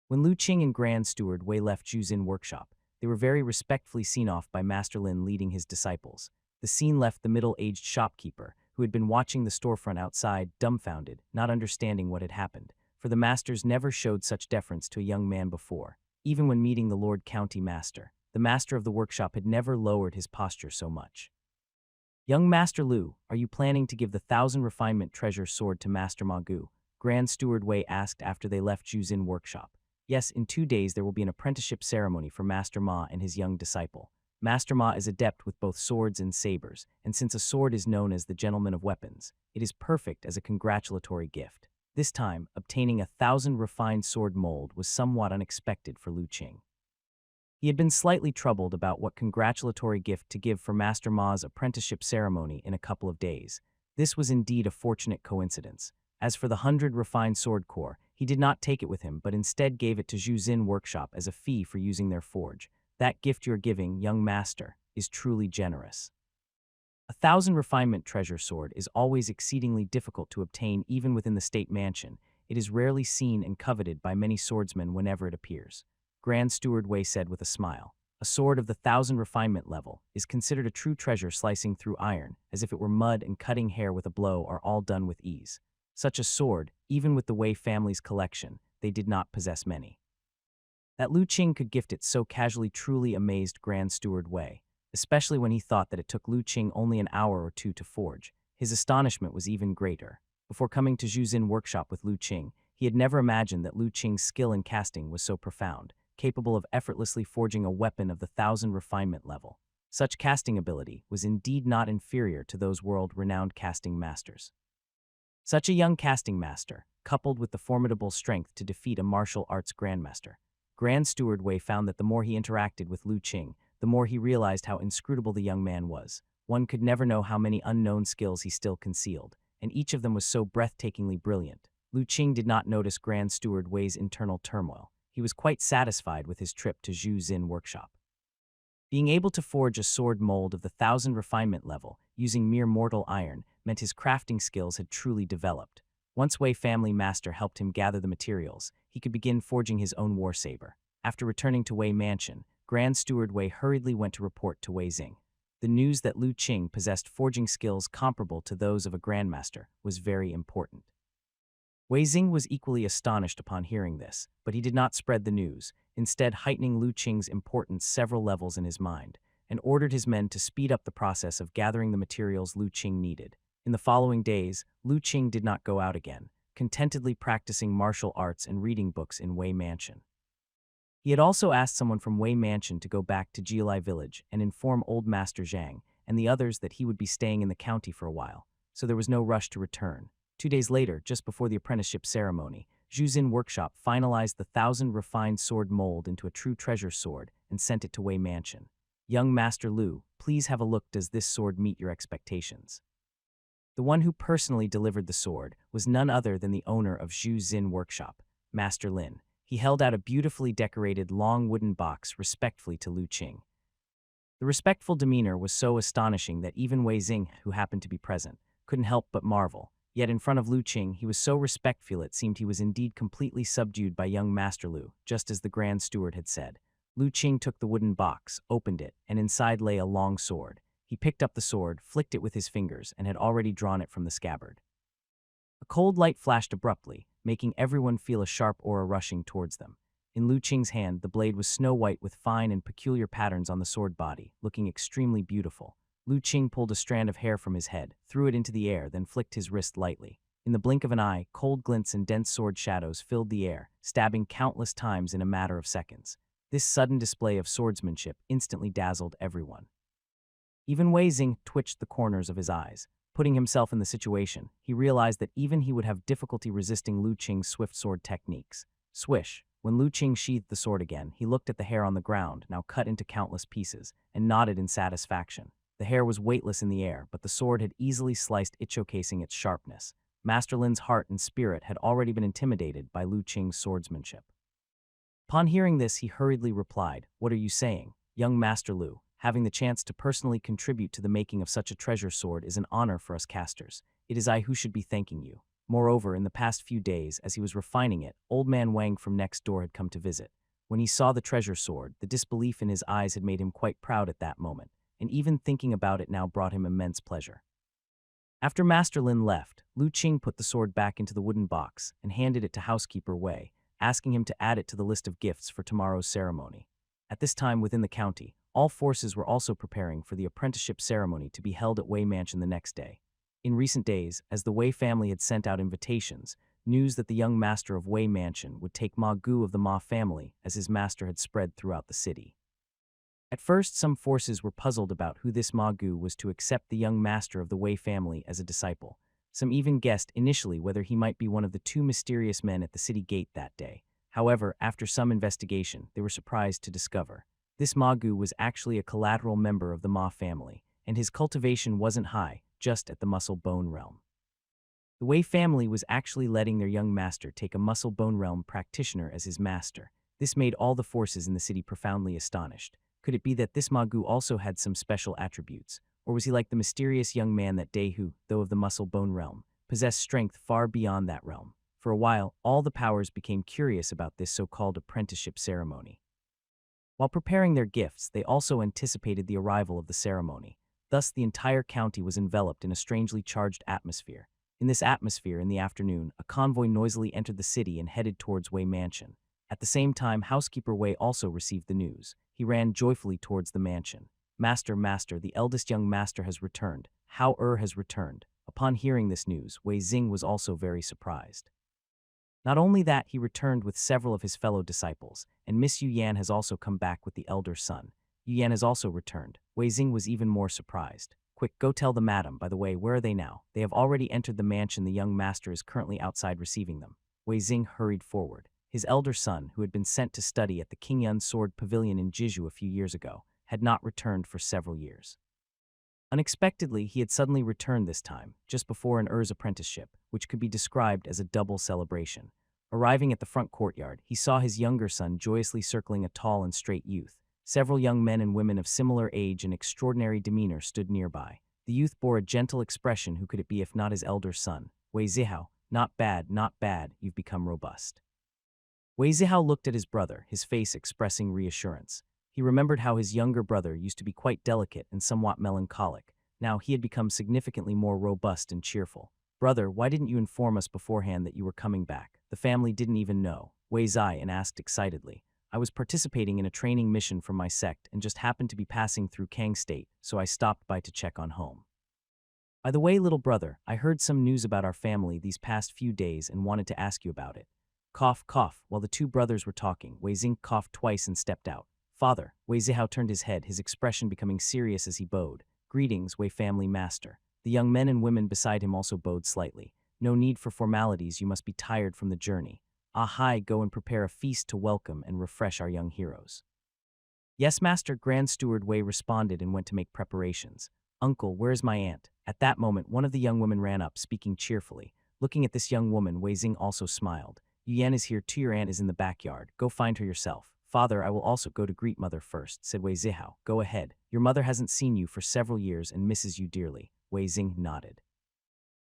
[SPEAKER 1] When Lu Qing and Grand Steward Wei left Juzin workshop, they were very respectfully seen off by Master Lin leading his disciples. The scene left the middle-aged shopkeeper, who had been watching the storefront outside, dumbfounded, not understanding what had happened, for the masters never showed such deference to a young man before. Even when meeting the Lord County Master, the master of the workshop had never lowered his posture so much. "Young Master Lu, are you planning to give the 1,000 refinement treasure sword to Master Ma Gu?" Grand Steward Wei asked after they left Juzin workshop. "Yes, in 2 days there will be an apprenticeship ceremony for Master Ma and his young disciple. Master Ma is adept with both swords and sabers, and since a sword is known as the gentleman of weapons, it is perfect as a congratulatory gift." This time, obtaining 1,000 refined sword mold was somewhat unexpected for Lu Qing. He had been slightly troubled about what congratulatory gift to give for Master Ma's apprenticeship ceremony in a couple of days. This was indeed a fortunate coincidence. As for the 100 refined sword core, he did not take it with him, but instead gave it to Juzin workshop as a fee for using their forge. "That gift you're giving, young master, is truly generous." 1,000 refinement treasure sword is always exceedingly difficult to obtain even within the state mansion. It is rarely seen and coveted by many swordsmen whenever it appears. Grand Steward Wei said with a smile. "A sword of the 1,000 refinement level is considered a true treasure, slicing through iron, as if it were mud, and cutting hair with a blow are all done with ease. Such a sword, even with the Wei family's collection, they did not possess many." That Lu Qing could gift it so casually truly amazed Grand Steward Wei, especially when he thought that it took Lu Qing only an hour or two to forge. His astonishment was even greater. Before coming to Juzin workshop with Lu Qing, he had never imagined that Lu Qing's skill in casting was so profound, capable of effortlessly forging a weapon of the 1,000 refinement level. Such casting ability was indeed not inferior to those world-renowned casting masters. Such a young casting master, coupled with the formidable strength to defeat a martial arts grandmaster. Grand Steward Wei found that the more he interacted with Lu Qing, the more he realized how inscrutable the young man was. One could never know how many unknown skills he still concealed, and each of them was so breathtakingly brilliant. Lu Qing did not notice Grand Steward Wei's internal turmoil. He was quite satisfied with his trip to Zhu Xin workshop. Being able to forge a sword mold of the 1000 refinement level using mere mortal iron meant his crafting skills had truly developed. Once Wei family master helped him gather the materials, he could begin forging his own war saber. After returning to Wei Mansion, Grand Steward Wei hurriedly went to report to Wei Xing. The news that Lu Qing possessed forging skills comparable to those of a grandmaster was very important. Wei Xing was equally astonished upon hearing this, but he did not spread the news, instead heightening Lu Qing's importance several levels in his mind, and ordered his men to speed up the process of gathering the materials Lu Qing needed. In the following days, Lu Qing did not go out again, contentedly practicing martial arts and reading books in Wei Mansion. He had also asked someone from Wei Mansion to go back to Jialai village and inform Old Master Zhang and the others that he would be staying in the county for a while, so there was no rush to return. 2 days later, just before the apprenticeship ceremony, Zhu Xin Workshop finalized the 1000 refined sword mold into a true treasure sword and sent it to Wei Mansion. Young Master Lu, please have a look. Does this sword meet your expectations? The one who personally delivered the sword was none other than the owner of Zhu Xin Workshop, Master Lin. He held out a beautifully decorated long wooden box respectfully to Lu Qing. The respectful demeanor was so astonishing that even Wei Xing, who happened to be present, couldn't help but marvel. Yet in front of Lu Qing, he was so respectful it seemed he was indeed completely subdued by young Master Lu, just as the Grand Steward had said. Lu Qing took the wooden box, opened it, and inside lay a long sword. He picked up the sword, flicked it with his fingers, and had already drawn it from the scabbard. A cold light flashed abruptly, making everyone feel a sharp aura rushing towards them. In Lu Qing's hand, the blade was snow-white with fine and peculiar patterns on the sword body, looking extremely beautiful. Lu Qing pulled a strand of hair from his head, threw it into the air, then flicked his wrist lightly. In the blink of an eye, cold glints and dense sword shadows filled the air, stabbing countless times in a matter of seconds. This sudden display of swordsmanship instantly dazzled everyone. Even Wei Xing twitched the corners of his eyes. Putting himself in the situation, he realized that even he would have difficulty resisting Lu Qing's swift sword techniques. Swish! When Lu Qing sheathed the sword again, he looked at the hair on the ground, now cut into countless pieces, and nodded in satisfaction. The hair was weightless in the air, but the sword had easily sliced it, showcasing its sharpness. Master Lin's heart and spirit had already been intimidated by Lu Qing's swordsmanship. Upon hearing this, he hurriedly replied, "What are you saying? Young Master Lu, having the chance to personally contribute to the making of such a treasure sword is an honor for us casters. It is I who should be thanking you." Moreover, in the past few days, as he was refining it, Old Man Wang from next door had come to visit. When he saw the treasure sword, the disbelief in his eyes had made him quite proud at that moment, and even thinking about it now brought him immense pleasure. After Master Lin left, Lu Qing put the sword back into the wooden box and handed it to housekeeper Wei, asking him to add it to the list of gifts for tomorrow's ceremony. At this time within the county, all forces were also preparing for the apprenticeship ceremony to be held at Wei Mansion the next day. In recent days, as the Wei family had sent out invitations, news that the young master of Wei Mansion would take Ma Gu of the Ma family as his master had spread throughout the city. At first, some forces were puzzled about who this Ma Gu was to accept the young master of the Wei family as a disciple. Some even guessed initially whether he might be one of the 2 mysterious men at the city gate that day. However, after some investigation, they were surprised to discover this Ma Gu was actually a collateral member of the Ma family, and his cultivation wasn't high, just at the muscle-bone realm. The Wei family was actually letting their young master take a muscle-bone realm practitioner as his master. This made all the forces in the city profoundly astonished. Could it be that this Ma Gu also had some special attributes, or was he like the mysterious young man that day who, though of the muscle-bone realm, possessed strength far beyond that realm? For a while, all the powers became curious about this so-called apprenticeship ceremony. While preparing their gifts, they also anticipated the arrival of the ceremony. Thus, the entire county was enveloped in a strangely charged atmosphere. In this atmosphere, in the afternoon, a convoy noisily entered the city and headed towards Wei Mansion. At the same time, housekeeper Wei also received the news. He ran joyfully towards the mansion. Master, the eldest young master has returned. How has returned." Upon hearing this news, Wei Xing was also very surprised. Not only that, he returned with several of his fellow disciples, and Miss Yu Yan has also come back with the elder son. Yu Yan has also returned. Wei Xing was even more surprised. "Quick, go tell the madam. By the way, where are they now? They have already entered the mansion. The young master is currently outside receiving them." Wei Xing hurried forward. his elder son, who had been sent to study at the Kingyun Sword Pavilion in Jeju a few years ago, had not returned for several years. Unexpectedly, he had suddenly returned this time, just before an Ur's apprenticeship, which could be described as a double celebration. Arriving at the front courtyard, he saw his younger son joyously circling a tall and straight youth. Several young men and women of similar age and extraordinary demeanor stood nearby. The youth bore a gentle expression. Who could it be if not his elder son? Wei Zihao. Not bad, you've become robust. Wei Zihao looked at his brother, his face expressing reassurance. He remembered how his younger brother used to be quite delicate and somewhat melancholic. Now he had become significantly more robust and cheerful. Brother, why didn't you inform us beforehand that you were coming back? The family didn't even know. Wei Zai asked excitedly. I was participating in a training mission from my sect and just happened to be passing through Kang State, so I stopped by to check on home. By the way, little brother, I heard some news about our family these past few days and wanted to ask you about it. Cough, cough. While the two brothers were talking, Wei Xing coughed twice and stepped out. Father, Wei Zihao turned his head, his expression becoming serious as he bowed. Greetings, Wei family master. The young men and women beside him also bowed slightly. No need for formalities, you must be tired from the journey. Ah hi, go and prepare a feast to welcome and refresh our young heroes. Yes, Master, Grand Steward Wei responded and went to make preparations. Uncle, where's my aunt? At that moment, one of the young women ran up, speaking cheerfully. Looking at this young woman, Wei Xing also smiled. Yuyan is here too, your aunt is in the backyard. Go find her yourself. Father, I will also go to greet mother first, said Wei Zihao. Go ahead. Your mother hasn't seen you for several years and misses you dearly. Wei Xing nodded.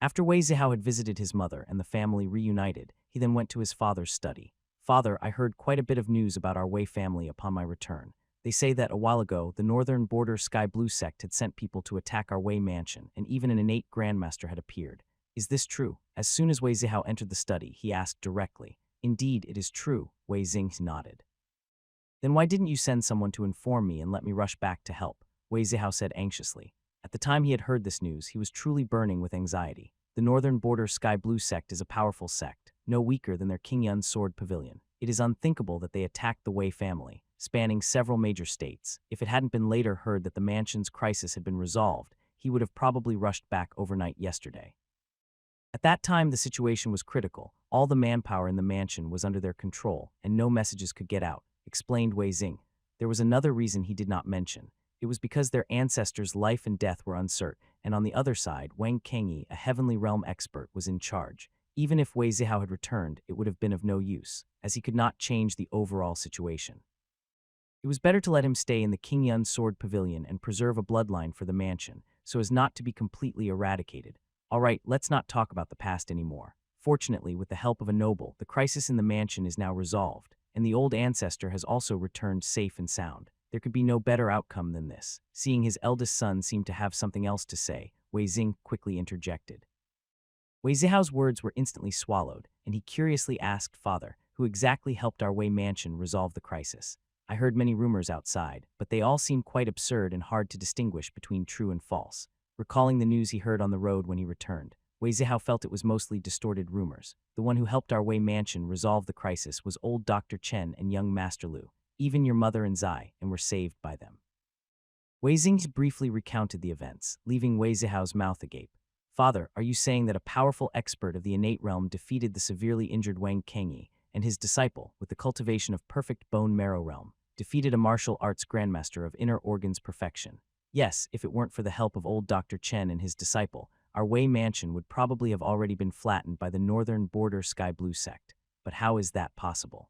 [SPEAKER 1] After Wei Zihao had visited his mother and the family reunited, he then went to his father's study. Father, I heard quite a bit of news about our Wei family upon my return. They say that a while ago, the Northern Border Sky Blue sect had sent people to attack our Wei mansion, and even an innate grandmaster had appeared. Is this true? As soon as Wei Zihao entered the study, he asked directly. Indeed, it is true, Wei Xing nodded. Then why didn't you send someone to inform me and let me rush back to help? Wei Zihao said anxiously. At the time he had heard this news, he was truly burning with anxiety. The Northern Border Sky Blue sect is a powerful sect, no weaker than their Kingyun Sword Pavilion. It is unthinkable that they attacked the Wei family, spanning several major states. If it hadn't been later heard that the mansion's crisis had been resolved, he would have probably rushed back overnight yesterday. At that time, the situation was critical. All the manpower in the mansion was under their control, and no messages could get out, explained Wei Xing. There was another reason he did not mention. It was because their ancestors' life and death were uncertain, and on the other side, Wang Kangyi, a heavenly realm expert, was in charge. Even if Wei Zihao had returned, it would have been of no use, as he could not change the overall situation. It was better to let him stay in the Kingyun Sword Pavilion and preserve a bloodline for the mansion, so as not to be completely eradicated. All right, let's not talk about the past anymore. Fortunately, with the help of a noble, the crisis in the mansion is now resolved, and the old ancestor has also returned safe and sound. There could be no better outcome than this. Seeing his eldest son seem to have something else to say, Wei Xing quickly interjected. Wei Zihao's words were instantly swallowed, and he curiously asked Father, who exactly helped our Wei mansion resolve the crisis. I heard many rumors outside, but they all seemed quite absurd and hard to distinguish between true and false. Recalling the news he heard on the road when he returned, Wei Zihao felt it was mostly distorted rumors. The one who helped our Wei mansion resolve the crisis was old Dr. Chen and young Master Lu, even your mother and Zai, and were saved by them. Wei Xing briefly recounted the events, leaving Wei Zihao's mouth agape. Father, are you saying that a powerful expert of the innate realm defeated the severely injured Wang Kangyi, and his disciple, with the cultivation of perfect bone marrow realm, defeated a martial arts grandmaster of inner organs perfection? Yes, if it weren't for the help of old Dr. Chen and his disciple, our Wei mansion would probably have already been flattened by the Northern Border Sky Blue sect. But how is that possible?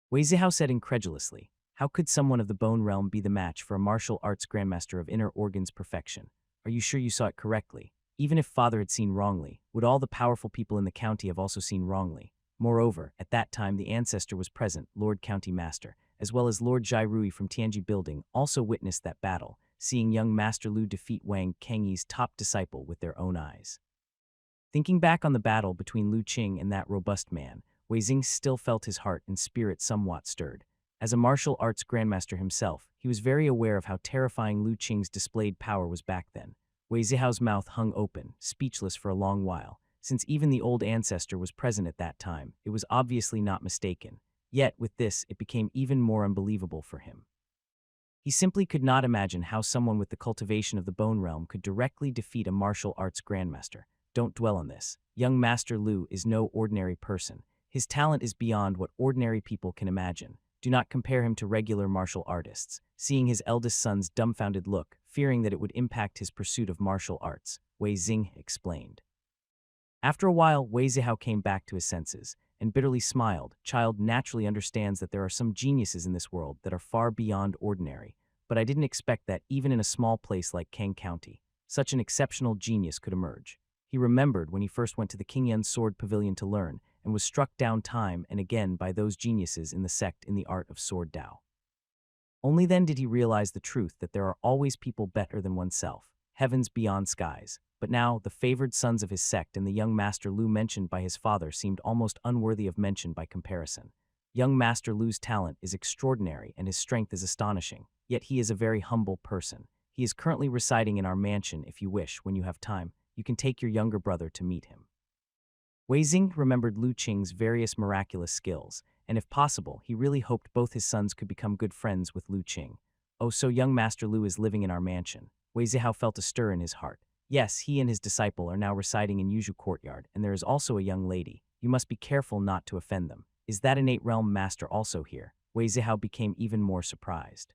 [SPEAKER 1] Wei Zihao said incredulously. How could someone of the bone realm be the match for a martial arts grandmaster of inner organs perfection? Are you sure you saw it correctly? Even if Father had seen wrongly, would all the powerful people in the county have also seen wrongly? Moreover, at that time the ancestor was present, Lord County Master, as well as Lord Jai Rui from Tianji Building, also witnessed that battle, seeing young Master Lu defeat Wang Kangyi's top disciple with their own eyes. Thinking back on the battle between Lu Qing and that robust man, Wei Xing still felt his heart and spirit somewhat stirred. As a martial arts grandmaster himself, he was very aware of how terrifying Lu Qing's displayed power was back then. Wei Zihao's mouth hung open, speechless for a long while. Since even the old ancestor was present at that time, it was obviously not mistaken. Yet, with this, it became even more unbelievable for him. He simply could not imagine how someone with the cultivation of the bone realm could directly defeat a martial arts grandmaster. Don't dwell on this. Young Master Lu is no ordinary person. His talent is beyond what ordinary people can imagine. Do not compare him to regular martial artists. Seeing his eldest son's dumbfounded look, fearing that it would impact his pursuit of martial arts, Wei Xing explained. After a while, Wei Zihao came back to his senses and bitterly smiled. Child naturally understands that there are some geniuses in this world that are far beyond ordinary, but I didn't expect that even in a small place like Kang County, such an exceptional genius could emerge. He remembered when he first went to the Qingyun Sword Pavilion to learn and was struck down time and again by those geniuses in the sect in the art of sword Dao. Only then did he realize the truth that there are always people better than oneself, heavens beyond skies. But now, the favored sons of his sect and the young Master Lu mentioned by his father seemed almost unworthy of mention by comparison. Young Master Lu's talent is extraordinary and his strength is astonishing, yet he is a very humble person. He is currently residing in our mansion. If you wish, when you have time, you can take your younger brother to meet him. Wei Xing remembered Lu Qing's various miraculous skills, and if possible, he really hoped both his sons could become good friends with Lu Qing. Oh, so young Master Lu is living in our mansion. Wei Zihao felt a stir in his heart. Yes, he and his disciple are now residing in Yuzhu Courtyard, and there is also a young lady. You must be careful not to offend them. Is that innate realm master also here? Wei Zihao became even more surprised.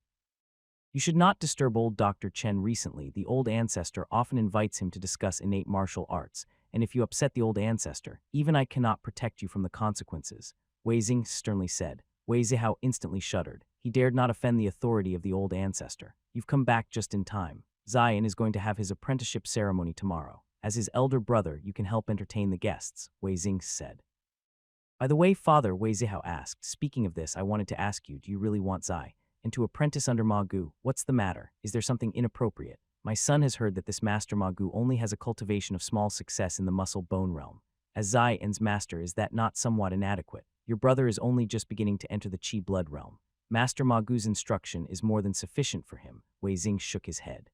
[SPEAKER 1] You should not disturb old Dr. Chen recently. The old ancestor often invites him to discuss innate martial arts, and if you upset the old ancestor, even I cannot protect you from the consequences, Wei Xing sternly said. Wei Zihao instantly shuddered. He dared not offend the authority of the old ancestor. You've come back just in time. Zion is going to have his apprenticeship ceremony tomorrow. As his elder brother, you can help entertain the guests, Wei Xing said. By the way, father, Wei Zihao asked, speaking of this, I wanted to ask you, do you really want Zai? And to apprentice under Ma Gu, what's the matter? Is there something inappropriate? My son has heard that this master Ma Gu only has a cultivation of small success in the muscle-bone realm. As Zai En's master, is that not somewhat inadequate? Your brother is only just beginning to enter the Qi blood realm. Master Ma Gu's instruction is more than sufficient for him, Wei Xing shook his head.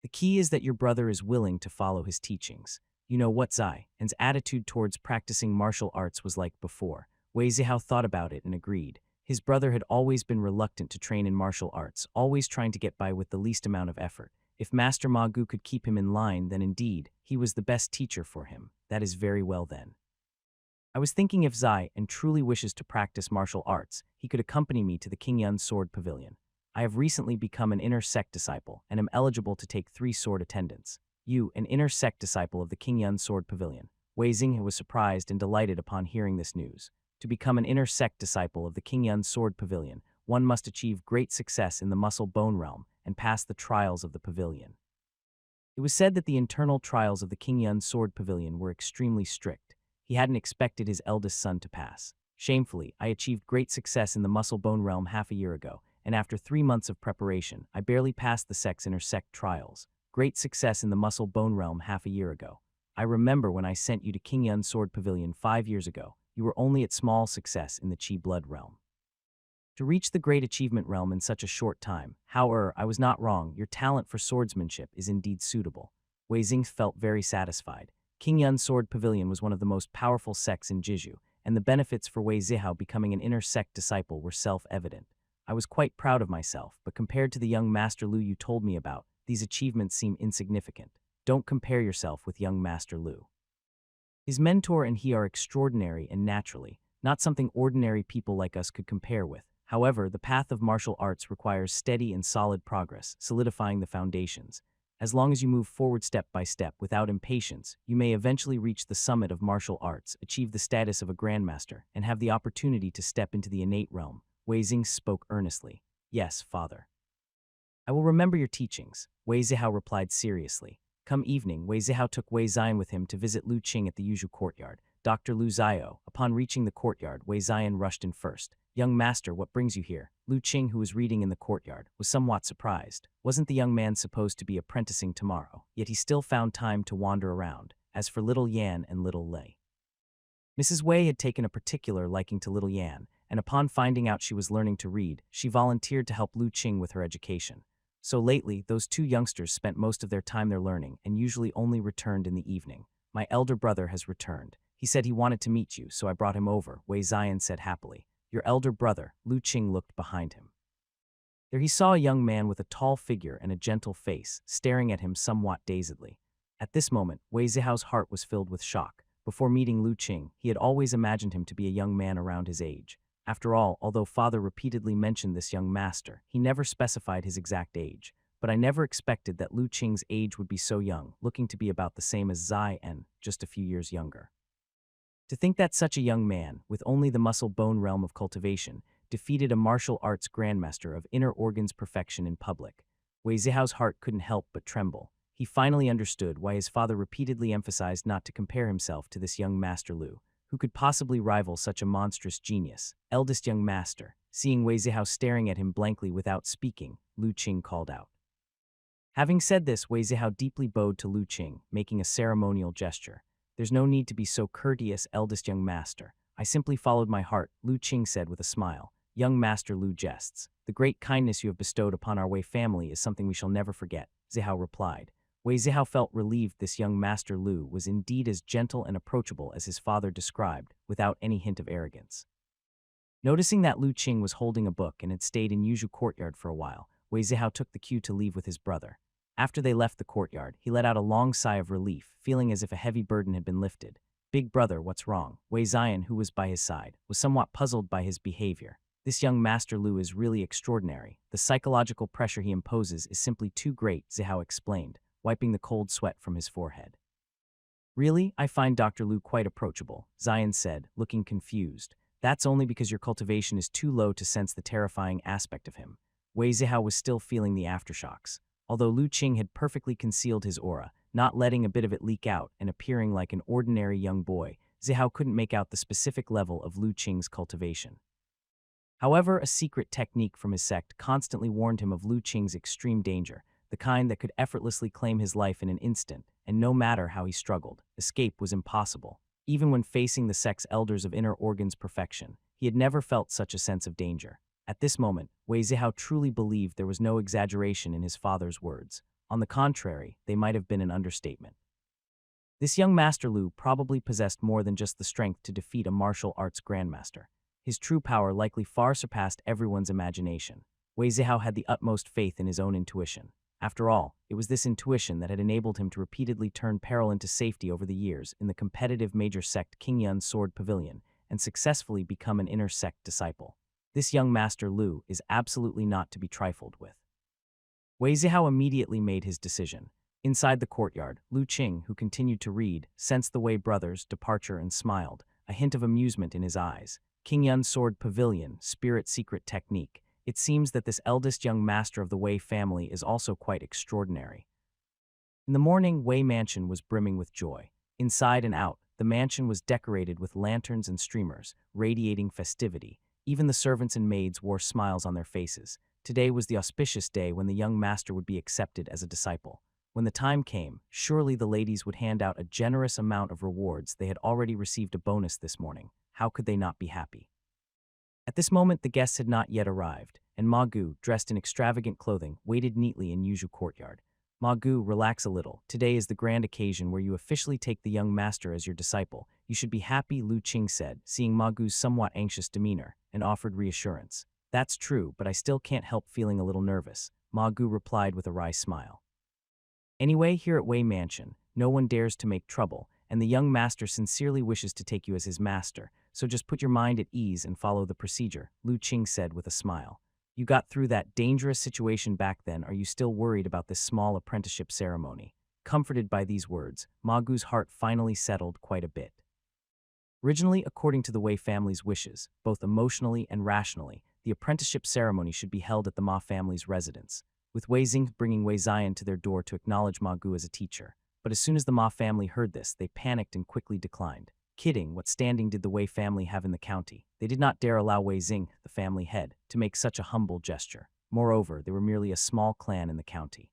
[SPEAKER 1] The key is that your brother is willing to follow his teachings. You know what Zai En's attitude towards practicing martial arts was like before. Wei Zihao thought about it and agreed. His brother had always been reluctant to train in martial arts, always trying to get by with the least amount of effort. If Master Ma Gu could keep him in line, then indeed, he was the best teacher for him. That is very well then. I was thinking if Zai En truly wishes to practice martial arts, he could accompany me to the Qingyun Sword Pavilion. I have recently become an inner sect disciple and am eligible to take 3 sword attendants. You, an inner sect disciple of the Qingyun Sword Pavilion. Wei Xing was surprised and delighted upon hearing this news. To become an inner sect disciple of the Qingyun Sword Pavilion, one must achieve great success in the muscle-bone realm and pass the trials of the pavilion. It was said that the internal trials of the Qingyun Sword Pavilion were extremely strict. He hadn't expected his eldest son to pass. Shamefully, I achieved great success in the muscle-bone realm half a year ago, and after 3 months of preparation, I barely passed the sect's intersect trials. Great success in the muscle-bone realm half a year ago. I remember when I sent you to Qingyun Sword Pavilion 5 years ago, you were only at small success in the Qi blood realm. To reach the great achievement realm in such a short time, however, I was not wrong. Your talent for swordsmanship is indeed suitable. Wei Xing felt very satisfied. Qingyun Sword Pavilion was one of the most powerful sects in Jizhu, and the benefits for Wei Zihao becoming an inner sect disciple were self-evident. I was quite proud of myself, but compared to the young Master Lu you told me about, these achievements seem insignificant. Don't compare yourself with young Master Lu. His mentor and he are extraordinary and naturally, not something ordinary people like us could compare with. However, the path of martial arts requires steady and solid progress, solidifying the foundations. As long as you move forward step by step without impatience, you may eventually reach the summit of martial arts, achieve the status of a grandmaster, and have the opportunity to step into the innate realm. Wei Xing spoke earnestly. Yes, father. I will remember your teachings, Wei Zihao replied seriously. Come evening, Wei Zihao took Wei Zion with him to visit Lu Qing at the Yuzhu courtyard. Dr. Lu Zio. Upon reaching the courtyard, Wei Zion rushed in first. Young master, what brings you here? Lu Qing, who was reading in the courtyard, was somewhat surprised. Wasn't the young man supposed to be apprenticing tomorrow? Yet he still found time to wander around. As for little Yan and little Lei, Mrs. Wei had taken a particular liking to little Yan, and upon finding out she was learning to read, she volunteered to help Lu Qing with her education. So lately, those 2 youngsters spent most of their time there learning and usually only returned in the evening. My elder brother has returned. He said he wanted to meet you, so I brought him over, Wei Zion said happily. Your elder brother. Lu Qing looked behind him. There he saw a young man with a tall figure and a gentle face, staring at him somewhat dazedly. At this moment, Wei Zihao's heart was filled with shock. Before meeting Lu Qing, he had always imagined him to be a young man around his age. After all, although father repeatedly mentioned this young master, he never specified his exact age. But I never expected that Lu Qing's age would be so young, looking to be about the same as Zai and just a few years younger. To think that such a young man, with only the muscle-bone realm of cultivation, defeated a martial arts grandmaster of inner organs perfection in public. Wei Zihao's heart couldn't help but tremble. He finally understood why his father repeatedly emphasized not to compare himself to this young Master Lu, who could possibly rival such a monstrous genius. Eldest young master, seeing Wei Zihao staring at him blankly without speaking, Lu Qing called out. Having said this, Wei Zihao deeply bowed to Lu Qing, making a ceremonial gesture. There's no need to be so courteous, eldest young master. I simply followed my heart, Lu Qing said with a smile. Young Master Lu jests. The great kindness you have bestowed upon our Wei family is something we shall never forget, Zihao replied. Wei Zihao felt relieved this young Master Lu was indeed as gentle and approachable as his father described, without any hint of arrogance. Noticing that Lu Qing was holding a book and had stayed in Yuzhu courtyard for a while, Wei Zihao took the cue to leave with his brother. After they left the courtyard, he let out a long sigh of relief, feeling as if a heavy burden had been lifted. Big brother, what's wrong? Wei Ziyan, who was by his side, was somewhat puzzled by his behavior. This young Master Lu is really extraordinary. The psychological pressure he imposes is simply too great, Zihao explained, wiping the cold sweat from his forehead. Really, I find Dr. Lu quite approachable, Ziyan said, looking confused. That's only because your cultivation is too low to sense the terrifying aspect of him. Wei Zihao was still feeling the aftershocks. Although Lu Qing had perfectly concealed his aura, not letting a bit of it leak out and appearing like an ordinary young boy, Zihao couldn't make out the specific level of Lu Qing's cultivation. However, a secret technique from his sect constantly warned him of Lu Qing's extreme danger, the kind that could effortlessly claim his life in an instant, and no matter how he struggled, escape was impossible. Even when facing the sect's elders of inner organs perfection, he had never felt such a sense of danger. At this moment, Wei Zihao truly believed there was no exaggeration in his father's words. On the contrary, they might have been an understatement. This young Master Lu probably possessed more than just the strength to defeat a martial arts grandmaster. His true power likely far surpassed everyone's imagination. Wei Zihao had the utmost faith in his own intuition. After all, it was this intuition that had enabled him to repeatedly turn peril into safety over the years in the competitive major sect Qingyun Sword Pavilion and successfully become an inner sect disciple. This young Master Lu is absolutely not to be trifled with. Wei Zihao immediately made his decision. Inside the courtyard, Lu Qing, who continued to read, sensed the Wei brothers' departure and smiled, a hint of amusement in his eyes. Qingyun Sword Pavilion, Spirit Secret Technique. It seems that this eldest young master of the Wei family is also quite extraordinary. In the morning, Wei Mansion was brimming with joy. Inside and out, the mansion was decorated with lanterns and streamers, radiating festivity. Even the servants and maids wore smiles on their faces. Today was the auspicious day when the young master would be accepted as a disciple. When the time came, surely the ladies would hand out a generous amount of rewards. They had already received a bonus this morning. How could they not be happy? At this moment, the guests had not yet arrived, and Ma Gu, dressed in extravagant clothing, waited neatly in Yuzhu courtyard. Ma Gu, relax a little. Today is the grand occasion where you officially take the young master as your disciple. You should be happy, Lu Qing said, seeing Ma Gu's somewhat anxious demeanor, and offered reassurance. That's true, but I still can't help feeling a little nervous, Ma Gu replied with a wry smile. Anyway, here at Wei Mansion, no one dares to make trouble, and the young master sincerely wishes to take you as his master, so just put your mind at ease and follow the procedure, Lu Qing said with a smile. You got through that dangerous situation back then. Are you still worried about this small apprenticeship ceremony? Comforted by these words, Ma Gu's heart finally settled quite a bit. Originally, according to the Wei family's wishes, both emotionally and rationally, the apprenticeship ceremony should be held at the Ma family's residence, with Wei Xing bringing Wei Ziyan to their door to acknowledge Ma Gu as a teacher. But as soon as the Ma family heard this, they panicked and quickly declined. Kidding, what standing did the Wei family have in the county? They did not dare allow Wei Xing, the family head, to make such a humble gesture. Moreover, they were merely a small clan in the county.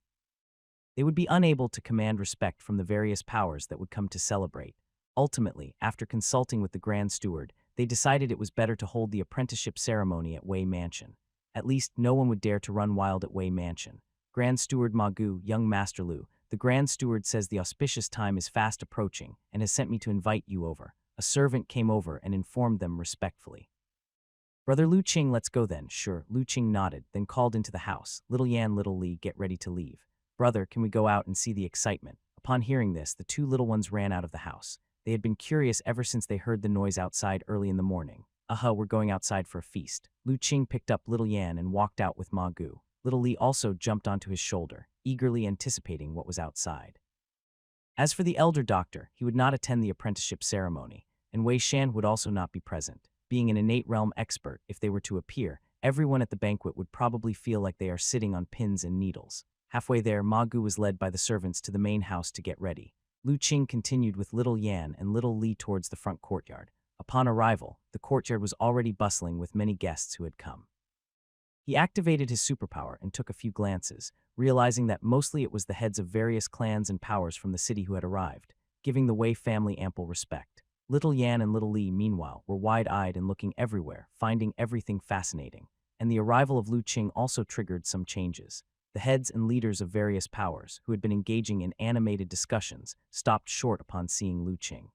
[SPEAKER 1] They would be unable to command respect from the various powers that would come to celebrate. Ultimately, after consulting with the Grand Steward, they decided it was better to hold the apprenticeship ceremony at Wei Mansion. At least, no one would dare to run wild at Wei Mansion. Grand Steward Ma Gu, young Master Lu, the Grand Steward says the auspicious time is fast approaching and has sent me to invite you over. A servant came over and informed them respectfully. Brother Lu Qing, let's go then. Sure, Lu Qing nodded, then called into the house. Little Yan, little Li, get ready to leave. Brother, can we go out and see the excitement? Upon hearing this, the two little ones ran out of the house. They had been curious ever since they heard the noise outside early in the morning. Aha, we're going outside for a feast. Lu Qing picked up little Yan and walked out with Ma Gu. Little Li also jumped onto his shoulder, eagerly anticipating what was outside. As for the elder doctor, he would not attend the apprenticeship ceremony, and Wei Shan would also not be present. Being an innate realm expert, if they were to appear, everyone at the banquet would probably feel like they are sitting on pins and needles. Halfway there, Ma Gu was led by the servants to the main house to get ready. Lu Qing continued with little Yan and little Li towards the front courtyard. Upon arrival, the courtyard was already bustling with many guests who had come. He activated his superpower and took a few glances, realizing that mostly it was the heads of various clans and powers from the city who had arrived, giving the Wei family ample respect. Little Yan and little Li, meanwhile, were wide-eyed and looking everywhere, finding everything fascinating, and the arrival of Lu Qing also triggered some changes. The heads and leaders of various powers, who had been engaging in animated discussions, stopped short upon seeing Lu Qing.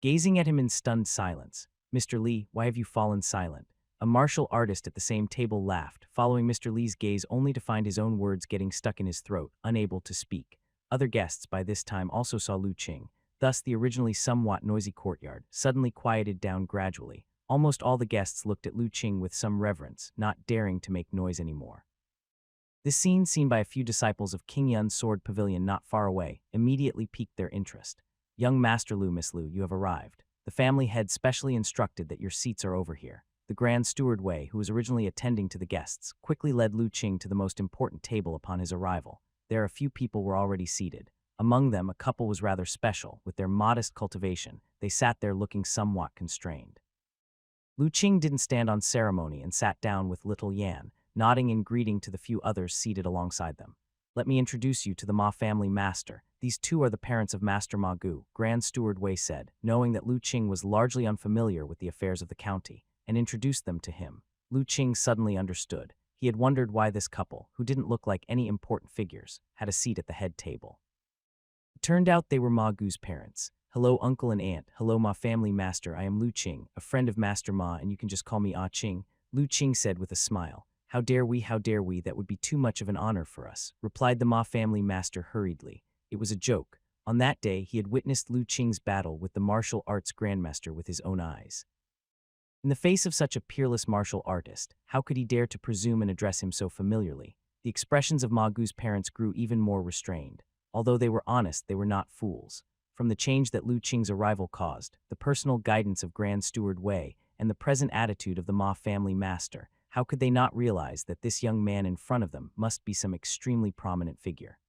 [SPEAKER 1] Gazing at him in stunned silence, "Mr. Li, why have you fallen silent?" A martial artist at the same table laughed, following Mr. Li's gaze only to find his own words getting stuck in his throat, unable to speak. Other guests by this time also saw Lu Qing. Thus, the originally somewhat noisy courtyard suddenly quieted down gradually. Almost all the guests looked at Lu Qing with some reverence, not daring to make noise anymore. This scene, seen by a few disciples of King Yun's sword pavilion not far away, immediately piqued their interest. "Young Master Lu, Miss Lu, you have arrived. The family head specially instructed that your seats are over here." The Grand Steward Wei, who was originally attending to the guests, quickly led Lu Qing to the most important table upon his arrival. There a few people were already seated. Among them, a couple was rather special. With their modest cultivation, they sat there looking somewhat constrained. Lu Qing didn't stand on ceremony and sat down with little Yan, nodding in greeting to the few others seated alongside them. "Let me introduce you to the Ma family master. These two are the parents of Master Ma Gu," Grand Steward Wei said, knowing that Lu Qing was largely unfamiliar with the affairs of the county, and introduced them to him. Lu Qing suddenly understood. He had wondered why this couple, who didn't look like any important figures, had a seat at the head table. It turned out they were Ma Gu's parents. "Hello, uncle and aunt. Hello, Ma family master. I am Lu Qing, a friend of Master Ma, and you can just call me Ah Qing," Lu Qing said with a smile. How dare we, that would be too much of an honor for us," replied the Ma family master hurriedly. It was a joke. On that day, he had witnessed Lu Qing's battle with the martial arts grandmaster with his own eyes. In the face of such a peerless martial artist, how could he dare to presume and address him so familiarly? The expressions of Ma Gu's parents grew even more restrained. Although they were honest, they were not fools. From the change that Lu Qing's arrival caused, the personal guidance of Grand Steward Wei, and the present attitude of the Ma family master, how could they not realize that this young man in front of them must be some extremely prominent figure?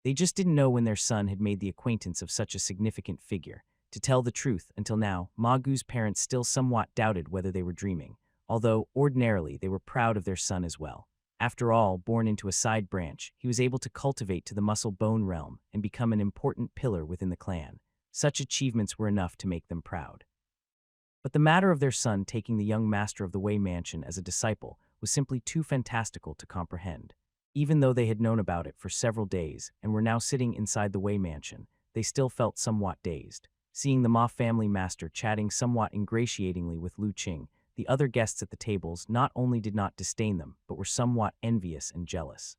[SPEAKER 1] They just didn't know when their son had made the acquaintance of such a significant figure. To tell the truth, until now, Ma Gu's parents still somewhat doubted whether they were dreaming, although, ordinarily, they were proud of their son as well. After all, born into a side branch, he was able to cultivate to the muscle-bone realm and become an important pillar within the clan. Such achievements were enough to make them proud. But the matter of their son taking the young master of the Wei mansion as a disciple was simply too fantastical to comprehend. Even though they had known about it for several days and were now sitting inside the Wei mansion, they still felt somewhat dazed. Seeing the Ma family master chatting somewhat ingratiatingly with Lu Qing, the other guests at the tables not only did not disdain them, but were somewhat envious and jealous.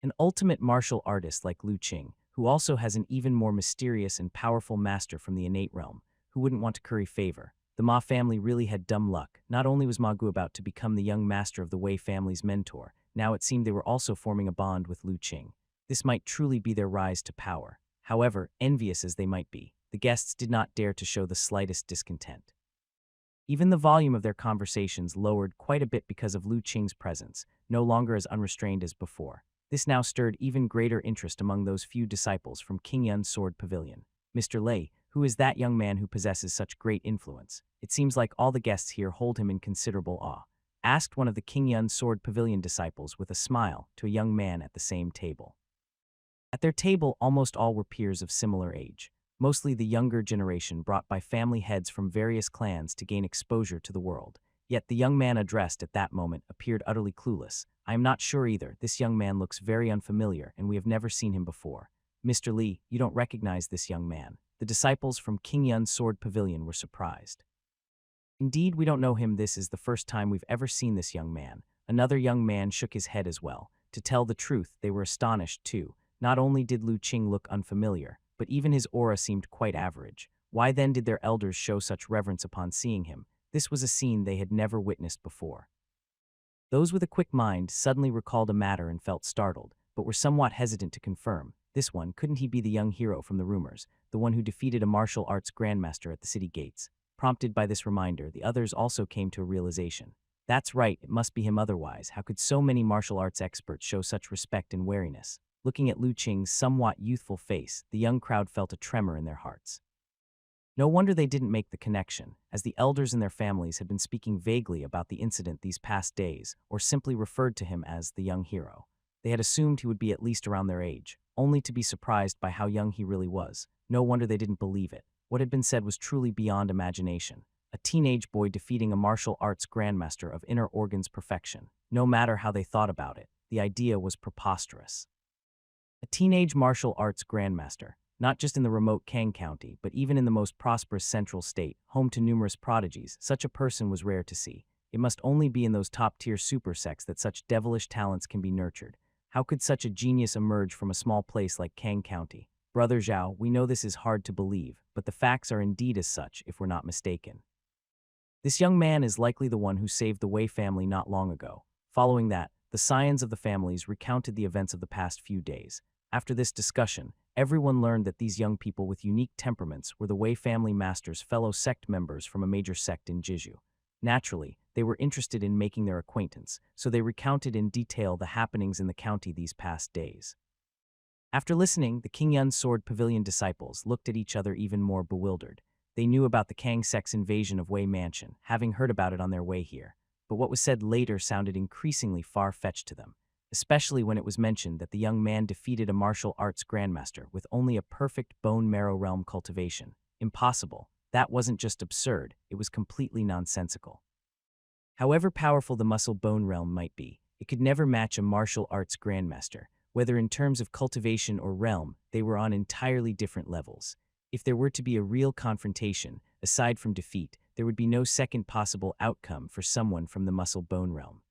[SPEAKER 1] An ultimate martial artist like Lu Qing, who also has an even more mysterious and powerful master from the innate realm, who wouldn't want to curry favor. The Ma family really had dumb luck. Not only was Ma Gu about to become the young master of the Wei family's mentor, now it seemed they were also forming a bond with Lu Qing. This might truly be their rise to power. However, envious as they might be, the guests did not dare to show the slightest discontent. Even the volume of their conversations lowered quite a bit because of Lu Qing's presence, no longer as unrestrained as before. This now stirred even greater interest among those few disciples from King Yun's sword pavilion. "Mr. Lei, who is that young man who possesses such great influence? It seems like all the guests here hold him in considerable awe," asked one of the King Yun's sword pavilion disciples with a smile to a young man at the same table. At their table, almost all were peers of similar age, mostly the younger generation brought by family heads from various clans to gain exposure to the world. Yet the young man addressed at that moment appeared utterly clueless. "I am not sure either. This young man looks very unfamiliar, and we have never seen him before." "Mr. Li, you don't recognize this young man." The disciples from King Yun's sword pavilion were surprised. "Indeed, we don't know him. This is the first time we've ever seen this young man." Another young man shook his head as well. To tell the truth, they were astonished too. Not only did Lu Qing look unfamiliar, but even his aura seemed quite average. Why then did their elders show such reverence upon seeing him? This was a scene they had never witnessed before. Those with a quick mind suddenly recalled a matter and felt startled, but were somewhat hesitant to confirm. This one, couldn't he be the young hero from the rumors, the one who defeated a martial arts grandmaster at the city gates? Prompted by this reminder, the others also came to a realization. That's right, it must be him, otherwise how could so many martial arts experts show such respect and wariness? Looking at Lu Qing's somewhat youthful face, the young crowd felt a tremor in their hearts. No wonder they didn't make the connection, as the elders and their families had been speaking vaguely about the incident these past days, or simply referred to him as the young hero. They had assumed he would be at least around their age, only to be surprised by how young he really was. No wonder they didn't believe it. What had been said was truly beyond imagination. A teenage boy defeating a martial arts grandmaster of inner organs perfection. No matter how they thought about it, the idea was preposterous. A teenage martial arts grandmaster, not just in the remote Kang County, but even in the most prosperous central state, home to numerous prodigies, such a person was rare to see. It must only be in those top-tier super sects that such devilish talents can be nurtured. How could such a genius emerge from a small place like Kang County? Brother Zhao, we know this is hard to believe, but the facts are indeed as such, if we're not mistaken. This young man is likely the one who saved the Wei family not long ago. Following that, the scions of the families recounted the events of the past few days. After this discussion, everyone learned that these young people with unique temperaments were the Wei family master's fellow sect members from a major sect in Jeju. Naturally, they were interested in making their acquaintance, so they recounted in detail the happenings in the county these past days. After listening, the Qingyun Sword Pavilion disciples looked at each other even more bewildered. They knew about the Kang sect's invasion of Wei Mansion, having heard about it on their way here. But what was said later sounded increasingly far-fetched to them, especially when it was mentioned that the young man defeated a martial arts grandmaster with only a perfect bone marrow realm cultivation. Impossible. That wasn't just absurd, it was completely nonsensical. However powerful the muscle bone realm might be, it could never match a martial arts grandmaster. Whether in terms of cultivation or realm, they were on entirely different levels. If there were to be a real confrontation, aside from defeat, there would be no second possible outcome for someone from the muscle bone realm.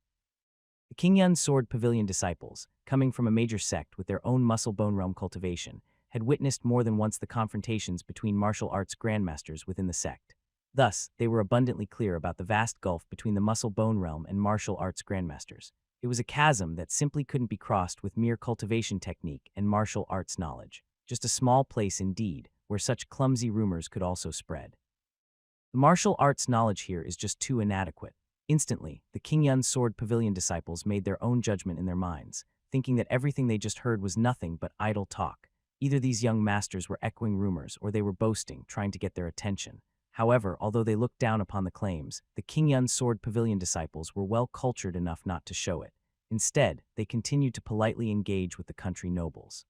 [SPEAKER 1] The Qingyun Sword Pavilion disciples, coming from a major sect with their own muscle bone realm cultivation, had witnessed more than once the confrontations between martial arts grandmasters within the sect. Thus, they were abundantly clear about the vast gulf between the muscle bone realm and martial arts grandmasters. It was a chasm that simply couldn't be crossed with mere cultivation technique and martial arts knowledge. Just a small place indeed, where such clumsy rumors could also spread. The martial arts knowledge here is just too inadequate. Instantly, the Qingyun Sword Pavilion disciples made their own judgment in their minds, thinking that everything they just heard was nothing but idle talk. Either these young masters were echoing rumors or they were boasting, trying to get their attention. However, although they looked down upon the claims, the Qingyun Sword Pavilion disciples were well cultured enough not to show it. Instead, they continued to politely engage with the country nobles.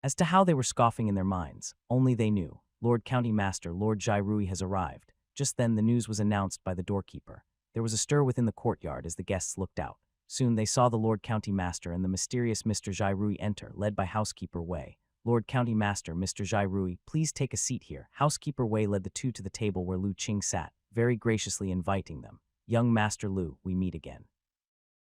[SPEAKER 1] As to how they were scoffing in their minds, only they knew. Lord County Master Lord Jai Rui has arrived. Just then the news was announced by the doorkeeper. There was a stir within the courtyard as the guests looked out. Soon they saw the Lord County Master and the mysterious Mr. Jai Rui enter, led by Housekeeper Wei. Lord County Master, Mr. Jai Rui, please take a seat here. Housekeeper Wei led the two to the table where Lu Qing sat, very graciously inviting them. Young Master Lu, we meet again.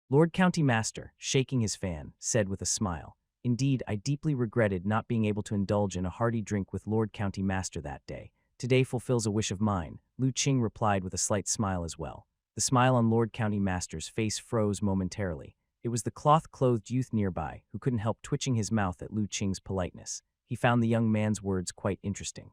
[SPEAKER 1] Lord County Master, shaking his fan, said with a smile, indeed, I deeply regretted not being able to indulge in a hearty drink with Lord County Master that day. Today fulfills a wish of mine, Lu Qing replied with a slight smile as well. The smile on Lord County Master's face froze momentarily. It was the cloth-clothed youth nearby who couldn't help twitching his mouth at Lu Qing's politeness. He found the young man's words quite interesting.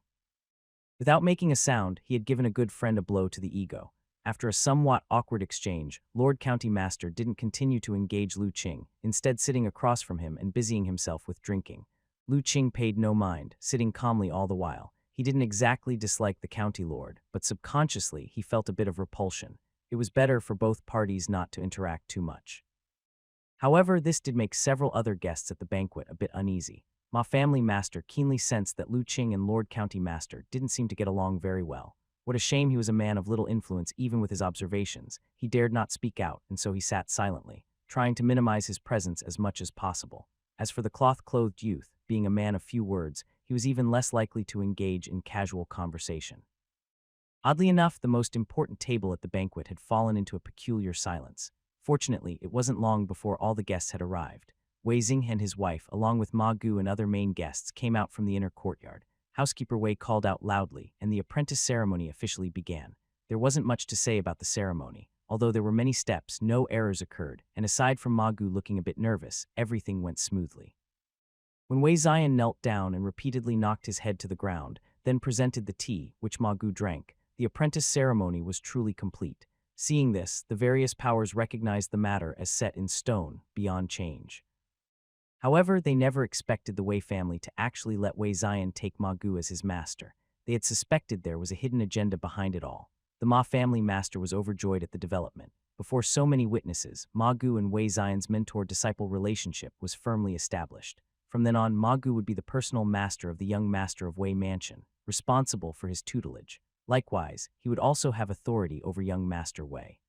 [SPEAKER 1] Without making a sound, he had given a good friend a blow to the ego. After a somewhat awkward exchange, Lord County Master didn't continue to engage Lu Qing, instead sitting across from him and busying himself with drinking. Lu Qing paid no mind, sitting calmly all the while. He didn't exactly dislike the county lord, but subconsciously he felt a bit of repulsion. It was better for both parties not to interact too much. However, this did make several other guests at the banquet a bit uneasy. Ma Family Master keenly sensed that Lu Qing and Lord County Master didn't seem to get along very well. What a shame he was a man of little influence even with his observations. He dared not speak out, and so he sat silently, trying to minimize his presence as much as possible. As for the cloth-clothed youth, being a man of few words, he was even less likely to engage in casual conversation. Oddly enough, the most important table at the banquet had fallen into a peculiar silence. Fortunately, it wasn't long before all the guests had arrived. Wei Xing and his wife, along with Ma Gu and other main guests, came out from the inner courtyard. Housekeeper Wei called out loudly, and the apprentice ceremony officially began. There wasn't much to say about the ceremony. Although there were many steps, no errors occurred, and aside from Ma Gu looking a bit nervous, everything went smoothly. When Wei Zion knelt down and repeatedly knocked his head to the ground, then presented the tea, which Ma Gu drank, the apprentice ceremony was truly complete. Seeing this, the various powers recognized the matter as set in stone, beyond change. However, they never expected the Wei family to actually let Wei Zion take Ma Gu as his master. They had suspected there was a hidden agenda behind it all. The Ma family master was overjoyed at the development. Before so many witnesses, Ma Gu and Wei Zion's mentor-disciple relationship was firmly established. From then on, Ma Gu would be the personal master of the young master of Wei Mansion, responsible for his tutelage. Likewise, he would also have authority over young Master Wei.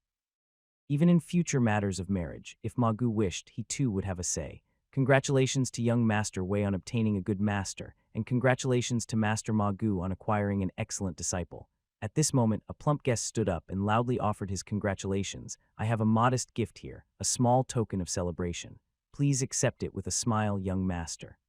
[SPEAKER 1] Even in future matters of marriage, if Ma Gu wished, he too would have a say. Congratulations to young Master Wei on obtaining a good master, and congratulations to Master Ma Gu on acquiring an excellent disciple. At this moment, a plump guest stood up and loudly offered his congratulations. I have a modest gift here, a small token of celebration. Please accept it with a smile, young master.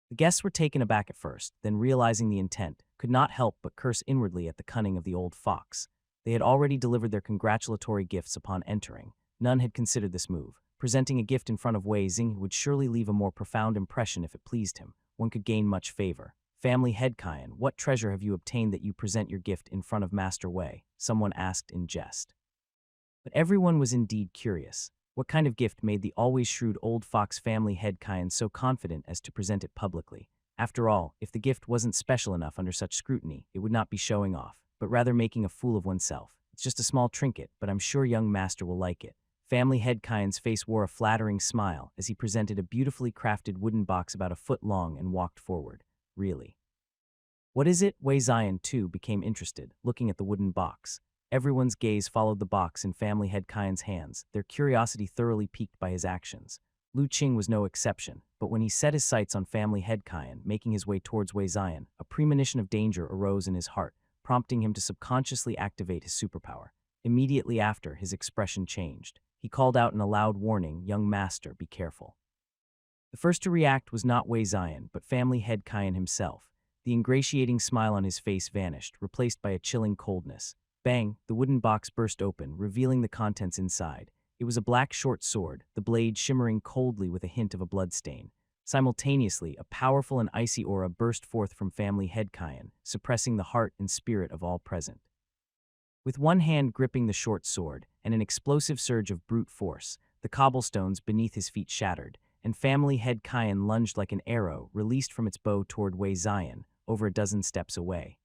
[SPEAKER 1] The guests were taken aback at first, then realizing the intent, could not help but curse inwardly at the cunning of the old fox. They had already delivered their congratulatory gifts upon entering. None had considered this move. Presenting a gift in front of Wei Xing would surely leave a more profound impression if it pleased him. One could gain much favor. Family head Kian, what treasure have you obtained that you present your gift in front of Master Wei? Someone asked in jest. But everyone was indeed curious. What kind of gift made the always shrewd old fox family head Kian so confident as to present it publicly? After all, if the gift wasn't special enough under such scrutiny, it would not be showing off, but rather making a fool of oneself. It's just a small trinket, but I'm sure young master will like it. Family head Kian's face wore a flattering smile as he presented a beautifully crafted wooden box about a foot long and walked forward. Really? What is it? Wei Zion, too, became interested, looking at the wooden box. Everyone's gaze followed the box in family head Kian's hands, their curiosity thoroughly piqued by his actions. Lu Qing was no exception, but when he set his sights on family head Kian, making his way towards Wei Zion, a premonition of danger arose in his heart, prompting him to subconsciously activate his superpower. Immediately after, his expression changed. He called out in a loud warning, "Young master, be careful." The first to react was not Wei Zion, but family head Kian himself. The ingratiating smile on his face vanished, replaced by a chilling coldness. Bang! The wooden box burst open, revealing the contents inside. It was a black short sword, the blade shimmering coldly with a hint of a bloodstain. Simultaneously, a powerful and icy aura burst forth from family head Kian, suppressing the heart and spirit of all present. With one hand gripping the short sword and an explosive surge of brute force, the cobblestones beneath his feet shattered, and family head Kian lunged like an arrow released from its bow toward Wei Zion, over a dozen steps away.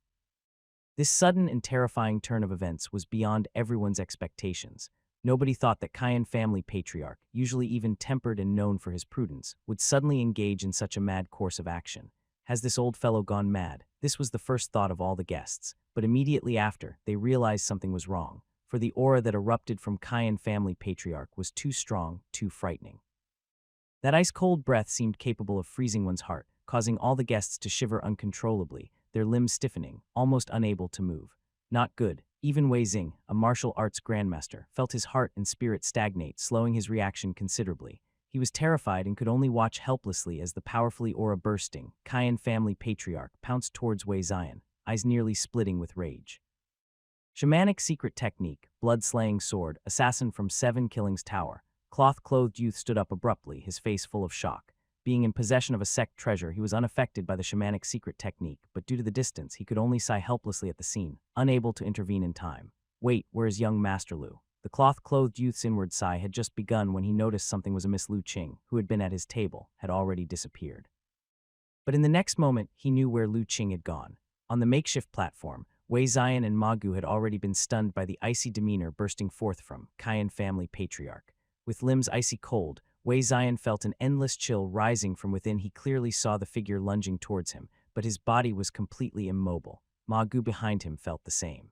[SPEAKER 1] This sudden and terrifying turn of events was beyond everyone's expectations. Nobody thought that Kian family patriarch, usually even tempered and known for his prudence, would suddenly engage in such a mad course of action. Has this old fellow gone mad? This was the first thought of all the guests, but immediately after, they realized something was wrong, for the aura that erupted from Kian family patriarch was too strong, too frightening. That ice-cold breath seemed capable of freezing one's heart, causing all the guests to shiver uncontrollably, their limbs stiffening, almost unable to move. Not good. Even Wei Xing, a martial arts grandmaster, felt his heart and spirit stagnate, slowing his reaction considerably. He was terrified and could only watch helplessly as the powerfully aura-bursting, Kian family patriarch pounced towards Wei Zion, eyes nearly splitting with rage. Shamanic secret technique, blood-slaying sword, assassin from 7 Killings Tower. Cloth-clothed youth stood up abruptly, his face full of shock. Being in possession of a sect treasure, he was unaffected by the shamanic secret technique, but due to the distance, he could only sigh helplessly at the scene, unable to intervene in time. Wait, where is young Master Lu? The cloth-clothed youth's inward sigh had just begun when he noticed something was amiss. Lu Qing, who had been at his table, had already disappeared. But in the next moment, he knew where Lu Qing had gone. On the makeshift platform, Wei Zion and Ma Gu had already been stunned by the icy demeanor bursting forth from Kian family patriarch. With limbs icy cold, Wei Zion felt an endless chill rising from within. He clearly saw the figure lunging towards him, but his body was completely immobile. Ma Gu behind him felt the same.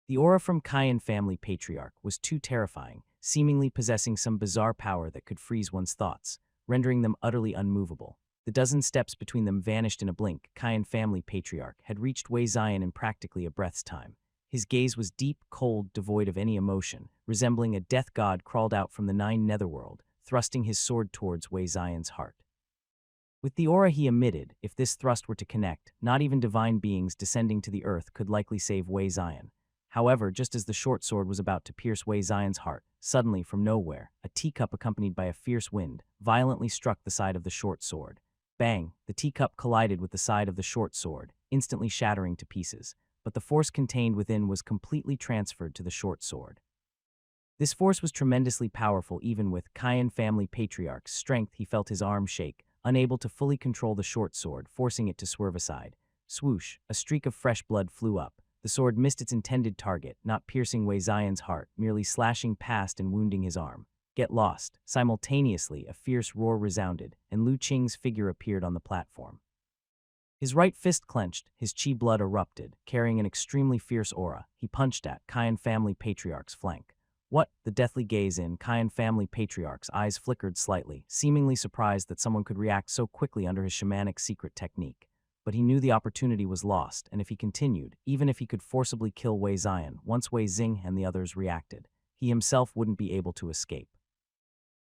[SPEAKER 1] The aura from Kian family patriarch was too terrifying, seemingly possessing some bizarre power that could freeze one's thoughts, rendering them utterly unmovable. The dozen steps between them vanished in a blink. Kian family patriarch had reached Wei Zion in practically a breath's time. His gaze was deep, cold, devoid of any emotion, resembling a death god crawled out from the 9 netherworld. thrusting his sword towards Wei Zion's heart. With the aura he emitted, if this thrust were to connect, not even divine beings descending to the earth could likely save Wei Zion. However, just as the short sword was about to pierce Wei Zion's heart, suddenly, from nowhere, a teacup accompanied by a fierce wind violently struck the side of the short sword. Bang! The teacup collided with the side of the short sword, instantly shattering to pieces, but the force contained within was completely transferred to the short sword. This force was tremendously powerful. Even with Cayenne family patriarch's strength, he felt his arm shake, unable to fully control the short sword, forcing it to swerve aside. Swoosh! A streak of fresh blood flew up. The sword missed its intended target, not piercing Wei Zion's heart, merely slashing past and wounding his arm. Get lost. Simultaneously, a fierce roar resounded, and Lu Qing's figure appeared on the platform. His right fist clenched, his chi blood erupted, carrying an extremely fierce aura. He punched at Cayenne family patriarch's flank. What? The deathly gaze in Cayenne family patriarch's eyes flickered slightly, seemingly surprised that someone could react so quickly under his shamanic secret technique. But he knew the opportunity was lost, and if he continued, even if he could forcibly kill Wei Zion, once Wei Xing and the others reacted, he himself wouldn't be able to escape.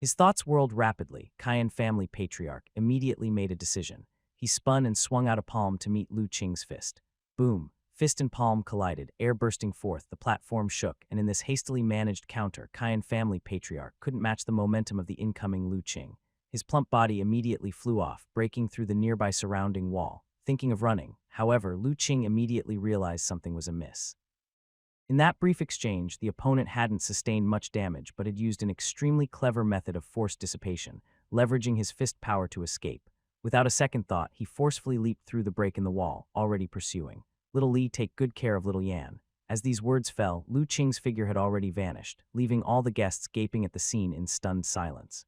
[SPEAKER 1] His thoughts whirled rapidly. Cayenne family patriarch immediately made a decision. He spun and swung out a palm to meet Lu Qing's fist. Boom! Fist and palm collided, air bursting forth, the platform shook, and in this hastily managed counter, Cayenne family patriarch couldn't match the momentum of the incoming Lu Qing. His plump body immediately flew off, breaking through the nearby surrounding wall. Thinking of running, however, Lu Qing immediately realized something was amiss. In that brief exchange, the opponent hadn't sustained much damage but had used an extremely clever method of force dissipation, leveraging his fist power to escape. Without a second thought, he forcefully leaped through the break in the wall, already pursuing. Little Li, take good care of little Yan. As these words fell, Lu Qing's figure had already vanished, leaving all the guests gaping at the scene in stunned silence.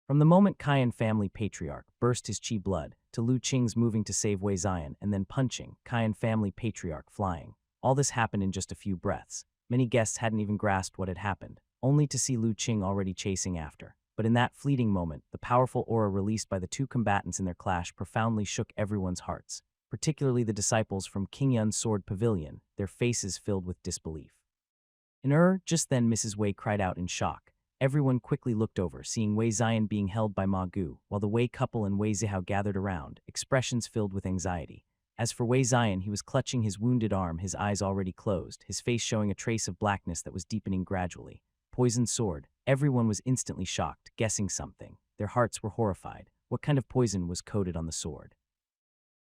[SPEAKER 1] From the moment Cayenne family patriarch burst his chi blood, to Lu Qing's moving to save Wei Zion and then punching, Cayenne family patriarch flying, all this happened in just a few breaths. Many guests hadn't even grasped what had happened, only to see Lu Qing already chasing after. But in that fleeting moment, the powerful aura released by the two combatants in their clash profoundly shook everyone's hearts, particularly the disciples from King Yun's sword pavilion, their faces filled with disbelief. Just then Mrs. Wei cried out in shock. Everyone quickly looked over, seeing Wei Zion being held by Ma Gu, while the Wei couple and Wei Zihao gathered around, expressions filled with anxiety. As for Wei Zion, he was clutching his wounded arm, his eyes already closed, his face showing a trace of blackness that was deepening gradually. Poisoned sword. Everyone was instantly shocked, guessing something. Their hearts were horrified. What kind of poison was coated on the sword?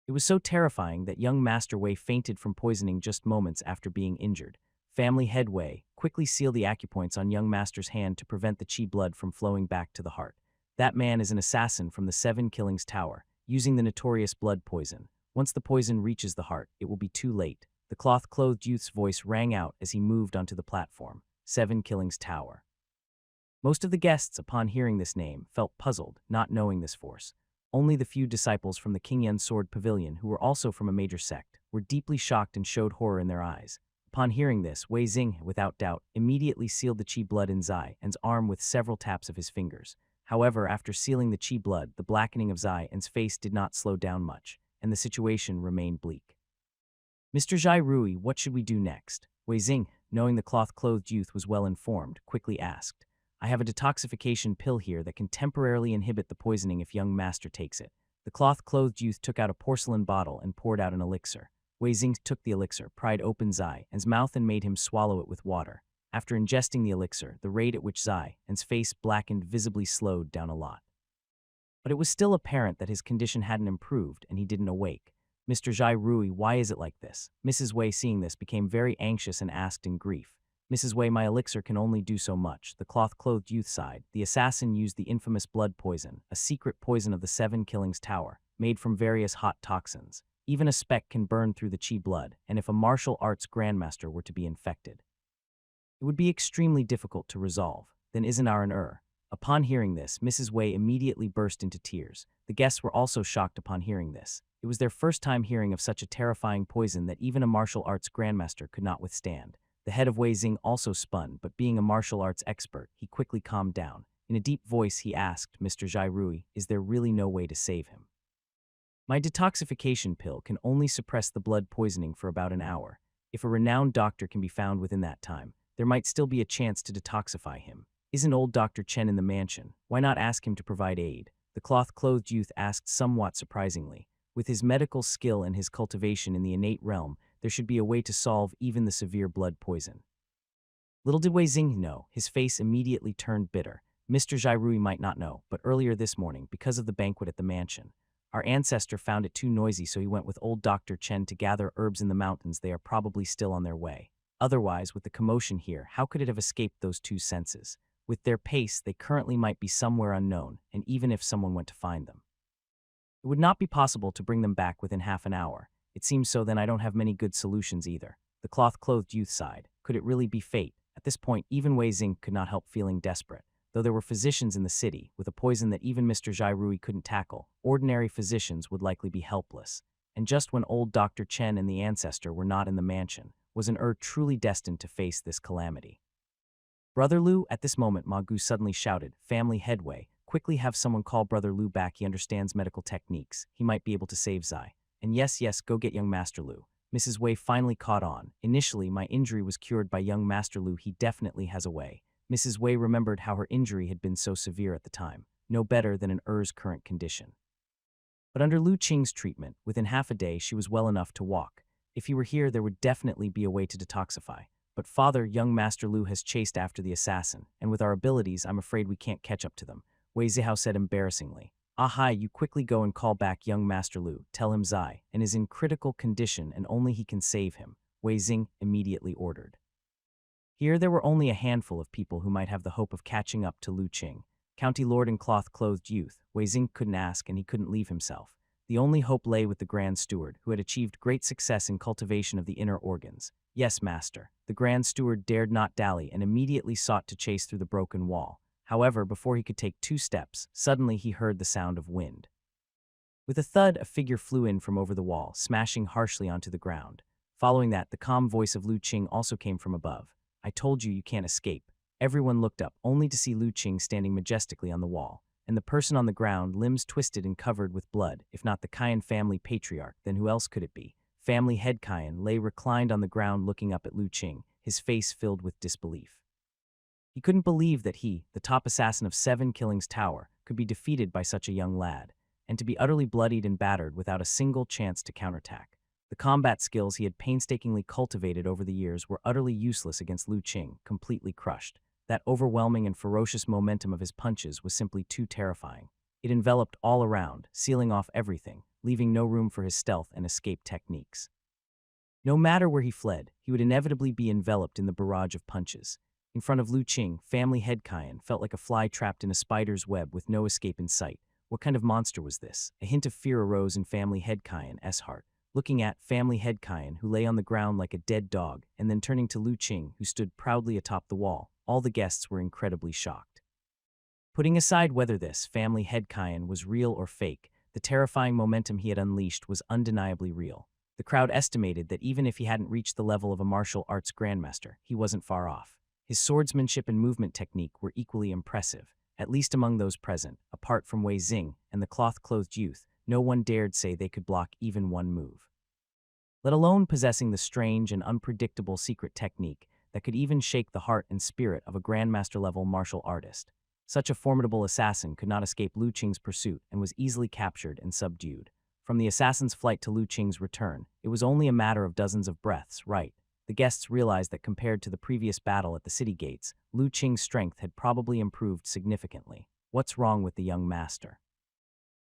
[SPEAKER 1] It was so terrifying that young Master Wei fainted from poisoning just moments after being injured. Family head Wei, quickly seal the acupoints on young Master's hand to prevent the chi blood from flowing back to the heart. That man is an assassin from the Seven Killings Tower, using the notorious blood poison. Once the poison reaches the heart, it will be too late. The cloth-clothed youth's voice rang out as he moved onto the platform. Seven Killings Tower. Most of the guests, upon hearing this name, felt puzzled, not knowing this force. Only the few disciples from the King Yun Sword Pavilion, who were also from a major sect, were deeply shocked and showed horror in their eyes. Upon hearing this, Wei Xing, without doubt, immediately sealed the chi blood in Zai An's arm with several taps of his fingers. However, after sealing the chi blood, the blackening of Zai An's face did not slow down much, and the situation remained bleak. Mr. Zhai Rui, what should we do next? Wei Xing, knowing the cloth-clothed youth was well informed, quickly asked. I have a detoxification pill here that can temporarily inhibit the poisoning if young master takes it. The cloth-clothed youth took out a porcelain bottle and poured out an elixir. Wei Xing took the elixir, pried open Zai An's mouth and made him swallow it with water. After ingesting the elixir, the rate at which Zai An's face blackened visibly slowed down a lot. But it was still apparent that his condition hadn't improved and he didn't awake. Mr. Zhai Rui, why is it like this? Mrs. Wei, seeing this, became very anxious and asked in grief. Mrs. Wei, my elixir can only do so much. The cloth-clothed youth sighed. The assassin used the infamous blood poison, a secret poison of the Seven Killings Tower, made from various hot toxins. Even a speck can burn through the chi blood, and if a martial arts grandmaster were to be infected, it would be extremely difficult to resolve. Then isn't our an Upon hearing this, Mrs. Wei immediately burst into tears. The guests were also shocked upon hearing this. It was their first time hearing of such a terrifying poison that even a martial arts grandmaster could not withstand. The head of Wei Xing also spun, but being a martial arts expert, he quickly calmed down. In a deep voice, he asked Mr. Zhai Rui, is there really no way to save him? My detoxification pill can only suppress the blood poisoning for about an hour. If a renowned doctor can be found within that time, there might still be a chance to detoxify him. Isn't old Dr. Chen in the mansion? Why not ask him to provide aid? The cloth-clothed youth asked somewhat surprisingly. With his medical skill and his cultivation in the innate realm, there should be a way to solve even the severe blood poison. Little did Wei Xing know, his face immediately turned bitter. Mr. Jairui might not know, but earlier this morning, because of the banquet at the mansion, our ancestor found it too noisy, so he went with old Dr. Chen to gather herbs in the mountains. They are probably still on their way. Otherwise, with the commotion here, how could it have escaped those two senses? With their pace, they currently might be somewhere unknown, and even if someone went to find them, it would not be possible to bring them back within half an hour. It seems so. Then I don't have many good solutions either. The cloth-clothed youth sighed. Could it really be fate? At this point, even Wei Xing could not help feeling desperate. Though there were physicians in the city, with a poison that even Mr. Jairui couldn't tackle, ordinary physicians would likely be helpless. And just when old Dr. Chen and the ancestor were not in the mansion, was an truly destined to face this calamity. Brother Lu, at this moment Ma Gu suddenly shouted, family headway, quickly have someone call Brother Lu back. He understands medical techniques. He might be able to save Zai. And yes, go get young Master Lu. Mrs. Wei finally caught on. Initially, my injury was cured by young Master Lu. He definitely has a way. Mrs. Wei remembered how her injury had been so severe at the time, no better than an current condition. But under Lu Qing's treatment, within half a day she was well enough to walk. If he were here, there would definitely be a way to detoxify. But father, young Master Lu has chased after the assassin, and with our abilities, I'm afraid we can't catch up to them, Wei Zihao said embarrassingly. Ahai, you quickly go and call back young Master Lu, tell him Zai, and is in critical condition and only he can save him, Wei Xing immediately ordered. Here there were only a handful of people who might have the hope of catching up to Lu Qing. County Lord and cloth-clothed youth, Wei Xing couldn't ask and he couldn't leave himself. The only hope lay with the Grand Steward, who had achieved great success in cultivation of the inner organs. Yes, master. The Grand Steward dared not dally and immediately sought to chase through the broken wall. However, before he could take 2 steps, suddenly he heard the sound of wind. With a thud, a figure flew in from over the wall, smashing harshly onto the ground. Following that, the calm voice of Lu Qing also came from above. I told you, you can't escape. Everyone looked up, only to see Lu Qing standing majestically on the wall, and the person on the ground, limbs twisted and covered with blood. If not the Qian family patriarch, then who else could it be? Family head Qian lay reclined on the ground looking up at Lu Qing, his face filled with disbelief. He couldn't believe that he, the top assassin of 7 Killings Tower, could be defeated by such a young lad, and to be utterly bloodied and battered without a single chance to counterattack. The combat skills he had painstakingly cultivated over the years were utterly useless against Lu Qing, completely crushed. That overwhelming and ferocious momentum of his punches was simply too terrifying. It enveloped all around, sealing off everything, leaving no room for his stealth and escape techniques. No matter where he fled, he would inevitably be enveloped in the barrage of punches. In front of Lu Qing, family head Qian felt like a fly trapped in a spider's web with no escape in sight. What kind of monster was this? A hint of fear arose in family head Qian's heart. Looking at family head Qian, who lay on the ground like a dead dog, and then turning to Lu Qing, who stood proudly atop the wall, all the guests were incredibly shocked. Putting aside whether this family head Qian was real or fake, the terrifying momentum he had unleashed was undeniably real. The crowd estimated that even if he hadn't reached the level of a martial arts grandmaster, he wasn't far off. His swordsmanship and movement technique were equally impressive. At least among those present, apart from Wei Xing and the cloth-clothed youth, no one dared say they could block even one move. Let alone possessing the strange and unpredictable secret technique that could even shake the heart and spirit of a grandmaster-level martial artist. Such a formidable assassin could not escape Lu Qing's pursuit and was easily captured and subdued. From the assassin's flight to Lu Qing's return, it was only a matter of dozens of breaths, right? The guests realized that compared to the previous battle at the city gates, Lu Qing's strength had probably improved significantly. What's wrong with the young master?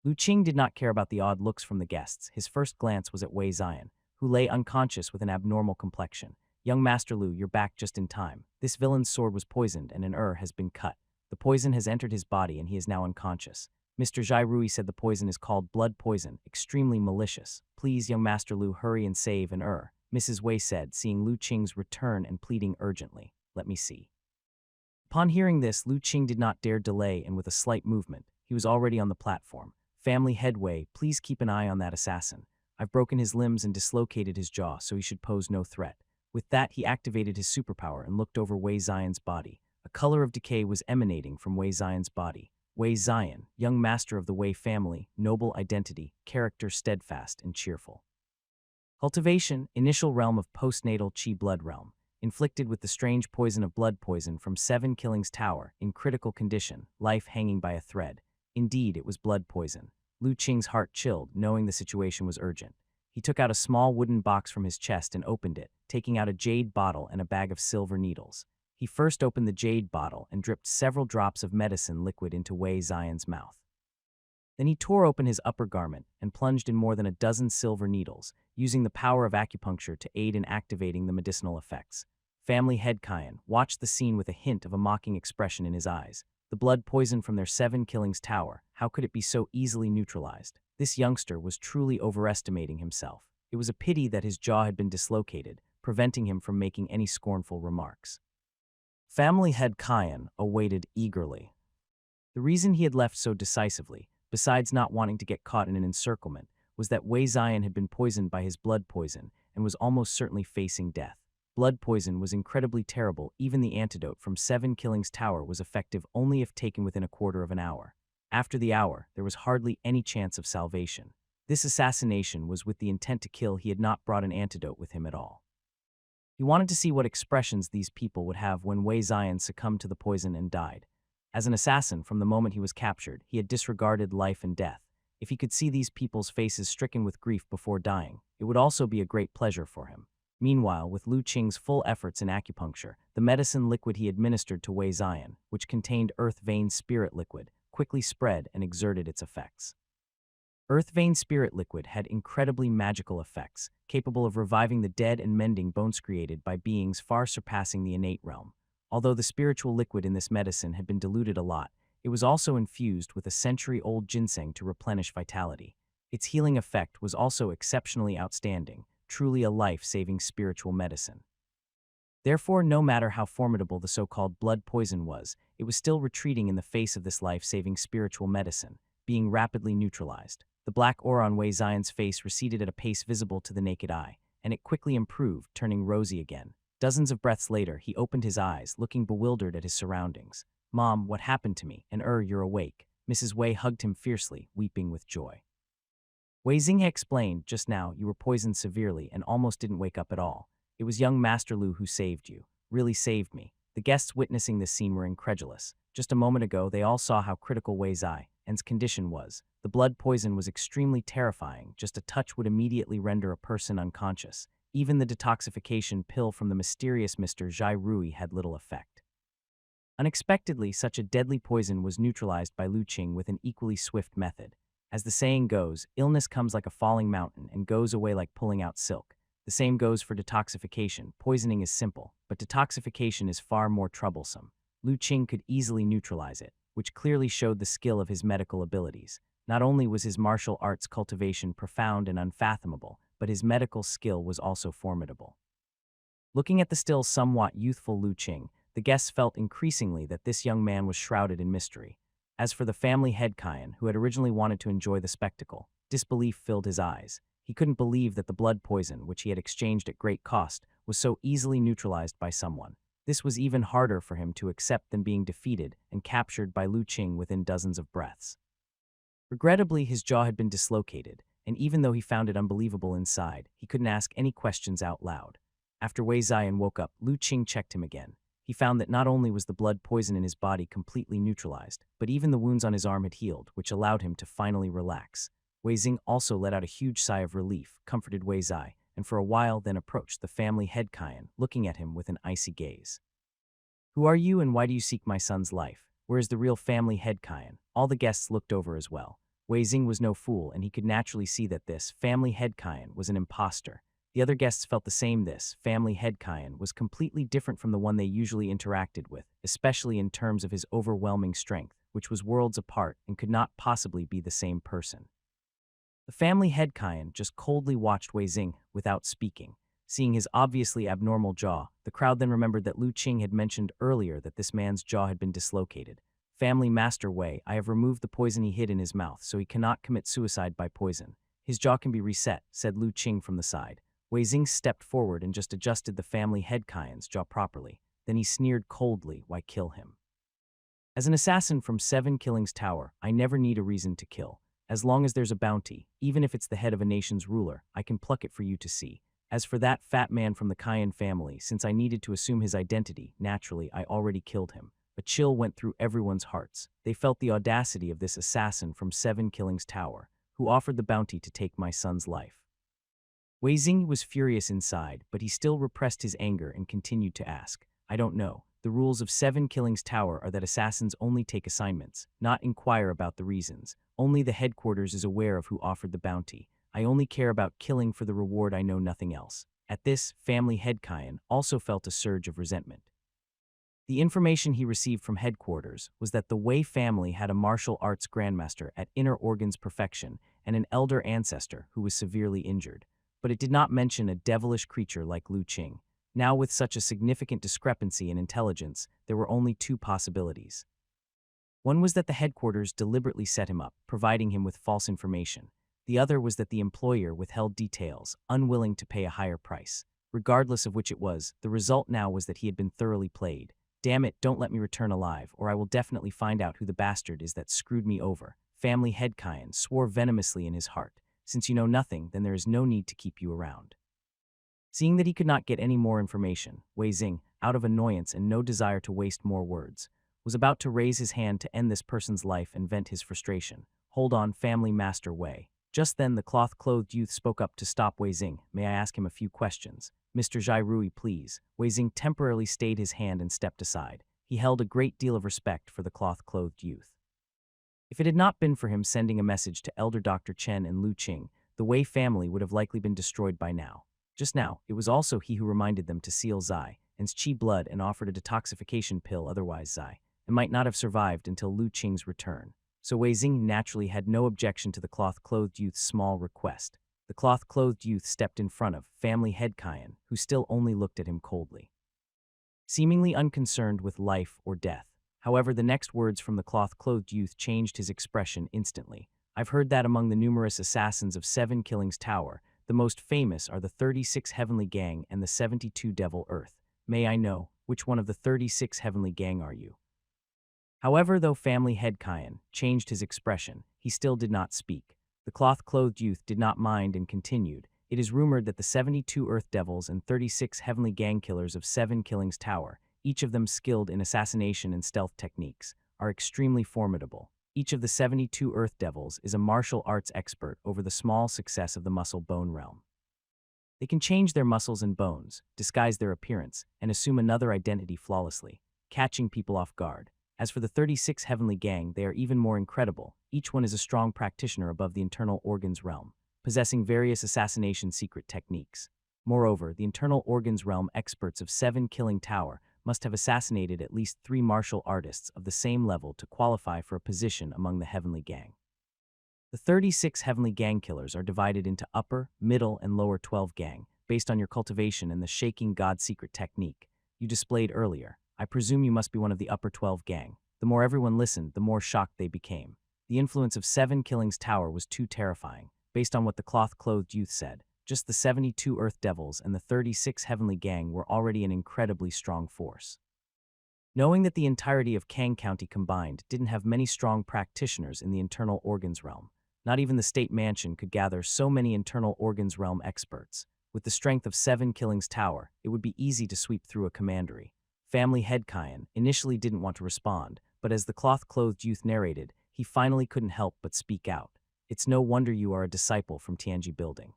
[SPEAKER 1] Lu Qing did not care about the odd looks from the guests. His first glance was at Wei Zion, who lay unconscious with an abnormal complexion. Young Master Lu, you're back just in time. This villain's sword was poisoned and an has been cut. The poison has entered his body and he is now unconscious. Mr. Jairui said the poison is called blood poison, extremely malicious. Please, young Master Lu, hurry and save an Mrs. Wei said, seeing Lu Qing's return and pleading urgently. Let me see. Upon hearing this, Lu Qing did not dare delay, and with a slight movement, he was already on the platform. Family head Wei, please keep an eye on that assassin. I've broken his limbs and dislocated his jaw, so he should pose no threat. With that, he activated his superpower and looked over Wei Zion's body. A color of decay was emanating from Wei Zion's body. Wei Zion, young master of the Wei family, noble identity, character steadfast and cheerful. Cultivation, initial realm of postnatal Qi blood realm. inflicted with the strange poison of blood poison from Seven Killings Tower, in critical condition, life hanging by a thread. Indeed, it was blood poison. Lu Qing's heart chilled, knowing the situation was urgent. He took out a small wooden box from his chest and opened it, taking out a jade bottle and a bag of silver needles. He first opened the jade bottle and dripped several drops of medicine liquid into Wei Zion's mouth. Then he tore open his upper garment and plunged in more than a dozen silver needles, using the power of acupuncture to aid in activating the medicinal effects. Family head Kyan watched the scene with a hint of a mocking expression in his eyes. The blood poison from their Seven Killings Tower, how could it be so easily neutralized? This youngster was truly overestimating himself. It was a pity that his jaw had been dislocated, preventing him from making any scornful remarks. Family head Kyan awaited eagerly. The reason he had left so decisively, besides not wanting to get caught in an encirclement, was that Wei Zion had been poisoned by his blood poison and was almost certainly facing death. Blood poison was incredibly terrible. Even the antidote from Seven Killings Tower was effective only if taken within a quarter of an hour. After the hour, there was hardly any chance of salvation. This assassination was with the intent to kill. He had not brought an antidote with him at all. He wanted to see what expressions these people would have when Wei Zion succumbed to the poison and died. As an assassin, from the moment he was captured, he had disregarded life and death. If he could see these people's faces stricken with grief before dying, it would also be a great pleasure for him. Meanwhile, with Lu Qing's full efforts in acupuncture, the medicine liquid he administered to Wei Zion, which contained Earth Vein Spirit Liquid, quickly spread and exerted its effects. Earth Vein Spirit Liquid had incredibly magical effects, capable of reviving the dead and mending bones created by beings far surpassing the innate realm. Although the spiritual liquid in this medicine had been diluted a lot, it was also infused with a century-old ginseng to replenish vitality. Its healing effect was also exceptionally outstanding, truly a life-saving spiritual medicine. Therefore, no matter how formidable the so-called blood poison was, it was still retreating in the face of this life-saving spiritual medicine, being rapidly neutralized. The black aura on Wei Zion's face receded at a pace visible to the naked eye, and it quickly improved, turning rosy again. Dozens of breaths later, he opened his eyes, looking bewildered at his surroundings. "Mom, what happened to me? And you're awake." Mrs. Wei hugged him fiercely, weeping with joy. Wei Xinghe explained, "Just now, you were poisoned severely and almost didn't wake up at all. It was young Master Lu who saved you. Really saved me." The guests witnessing this scene were incredulous. Just a moment ago, they all saw how critical Wei Zion's condition was. The blood poison was extremely terrifying. Just a touch would immediately render a person unconscious. Even the detoxification pill from the mysterious Mr. Zhai Rui had little effect. Unexpectedly, such a deadly poison was neutralized by Lu Qing with an equally swift method. As the saying goes, illness comes like a falling mountain and goes away like pulling out silk. The same goes for detoxification. Poisoning is simple, but detoxification is far more troublesome. Lu Qing could easily neutralize it, which clearly showed the skill of his medical abilities. Not only was his martial arts cultivation profound and unfathomable, but his medical skill was also formidable. Looking at the still somewhat youthful Lu Qing, the guests felt increasingly that this young man was shrouded in mystery. As for the family head Kyan, who had originally wanted to enjoy the spectacle, disbelief filled his eyes. He couldn't believe that the blood poison, which he had exchanged at great cost, was so easily neutralized by someone. This was even harder for him to accept than being defeated and captured by Lu Qing within dozens of breaths. Regrettably, his jaw had been dislocated, and even though he found it unbelievable inside, he couldn't ask any questions out loud. After Wei Zion woke up, Lu Qing checked him again. He found that not only was the blood poison in his body completely neutralized, but even the wounds on his arm had healed, which allowed him to finally relax. Wei Xing also let out a huge sigh of relief, comforted Wei Zai, and for a while then approached the family head Kyan, looking at him with an icy gaze. "Who are you and why do you seek my son's life? Where is the real family head Kyan?" All the guests looked over as well. Wei Xing was no fool, and he could naturally see that this family head Kyan was an imposter. The other guests felt the same. This family head Kyan was completely different from the one they usually interacted with, especially in terms of his overwhelming strength, which was worlds apart and could not possibly be the same person. The family head Kyan just coldly watched Wei Xing without speaking. Seeing his obviously abnormal jaw, the crowd then remembered that Lu Qing had mentioned earlier that this man's jaw had been dislocated. "Family Master Wei, I have removed the poison he hid in his mouth, so he cannot commit suicide by poison. His jaw can be reset," said Lu Qing from the side. Wei Xing stepped forward and just adjusted the family head Kyan's jaw properly. Then he sneered coldly, "Why kill him? As an assassin from Seven Killings Tower, I never need a reason to kill. As long as there's a bounty, even if it's the head of a nation's ruler, I can pluck it for you to see." As for that fat man from the Cayenne family, since I needed to assume his identity, naturally, I already killed him. A chill went through everyone's hearts. They felt the audacity of this assassin from Seven Killings Tower, who offered the bounty to take my son's life. Wei Xing was furious inside, but he still repressed his anger and continued to ask, I don't know. The rules of Seven Killings Tower are that assassins only take assignments, not inquire about the reasons. Only the headquarters is aware of who offered the bounty. I only care about killing for the reward, I know nothing else. At this, family head Cayenne also felt a surge of resentment. The information he received from headquarters was that the Wei family had a martial arts grandmaster at Inner Organs Perfection and an elder ancestor who was severely injured. But it did not mention a devilish creature like Lu Qing. Now, with such a significant discrepancy in intelligence, there were only two possibilities. One was that the headquarters deliberately set him up, providing him with false information. The other was that the employer withheld details, unwilling to pay a higher price. Regardless of which it was, the result now was that he had been thoroughly played. Damn it, don't let me return alive, or I will definitely find out who the bastard is that screwed me over. Family head Cayenne swore venomously in his heart. Since you know nothing, then there is no need to keep you around. Seeing that he could not get any more information, Wei Xing, out of annoyance and no desire to waste more words, was about to raise his hand to end this person's life and vent his frustration. Hold on, family master Wei. Just then the cloth-clothed youth spoke up to stop Wei Xing. May I ask him a few questions? Mr. Zhai Rui, please. Wei Xing temporarily stayed his hand and stepped aside. He held a great deal of respect for the cloth-clothed youth. If it had not been for him sending a message to Elder Dr. Chen and Lu Qing, the Wei family would have likely been destroyed by now. Just now, it was also he who reminded them to seal Zai and's qi blood and offered a detoxification pill, otherwise Zai and might not have survived until Lu Qing's return. So Wei Xing naturally had no objection to the cloth-clothed youth's small request. The cloth-clothed youth stepped in front of family head Cayenne, who still only looked at him coldly, seemingly unconcerned with life or death. However, the next words from the cloth-clothed youth changed his expression instantly. I've heard that among the numerous assassins of Seven Killings Tower, the most famous are the 36 Heavenly Gang and the 72 Devil Earth. May I know, which one of the 36 Heavenly Gang are you? However, though family head Cayenne changed his expression, he still did not speak. The cloth-clothed youth did not mind and continued. It is rumored that the 72 Earth Devils and 36 Heavenly Gang Killers of Seven Killings Tower, each of them skilled in assassination and stealth techniques, are extremely formidable. Each of the 72 Earth Devils is a martial arts expert over the small success of the muscle-bone realm. They can change their muscles and bones, disguise their appearance, and assume another identity flawlessly, catching people off guard. As for the 36 Heavenly Gang, they are even more incredible. Each one is a strong practitioner above the internal organs realm, possessing various assassination secret techniques. Moreover, the internal organs realm experts of Seven Killing Tower must have assassinated at least 3 martial artists of the same level to qualify for a position among the Heavenly Gang. The 36 Heavenly Gang Killers are divided into upper, middle, and lower 12 gang, based on your cultivation and the Shaking God secret technique you displayed earlier. I presume you must be one of the upper 12 gang. The more everyone listened, the more shocked they became. The influence of Seven Killings Tower was too terrifying. Based on what the cloth-clothed youth said, just the 72 Earth Devils and the 36 Heavenly Gang were already an incredibly strong force. Knowing that the entirety of Kang County combined didn't have many strong practitioners in the internal organs realm, not even the state mansion could gather so many internal organs realm experts. With the strength of Seven Killings Tower, it would be easy to sweep through a commandery. Family head Cayenne initially didn't want to respond, but as the cloth-clothed youth narrated, he finally couldn't help but speak out. It's no wonder you are a disciple from Tianji Building.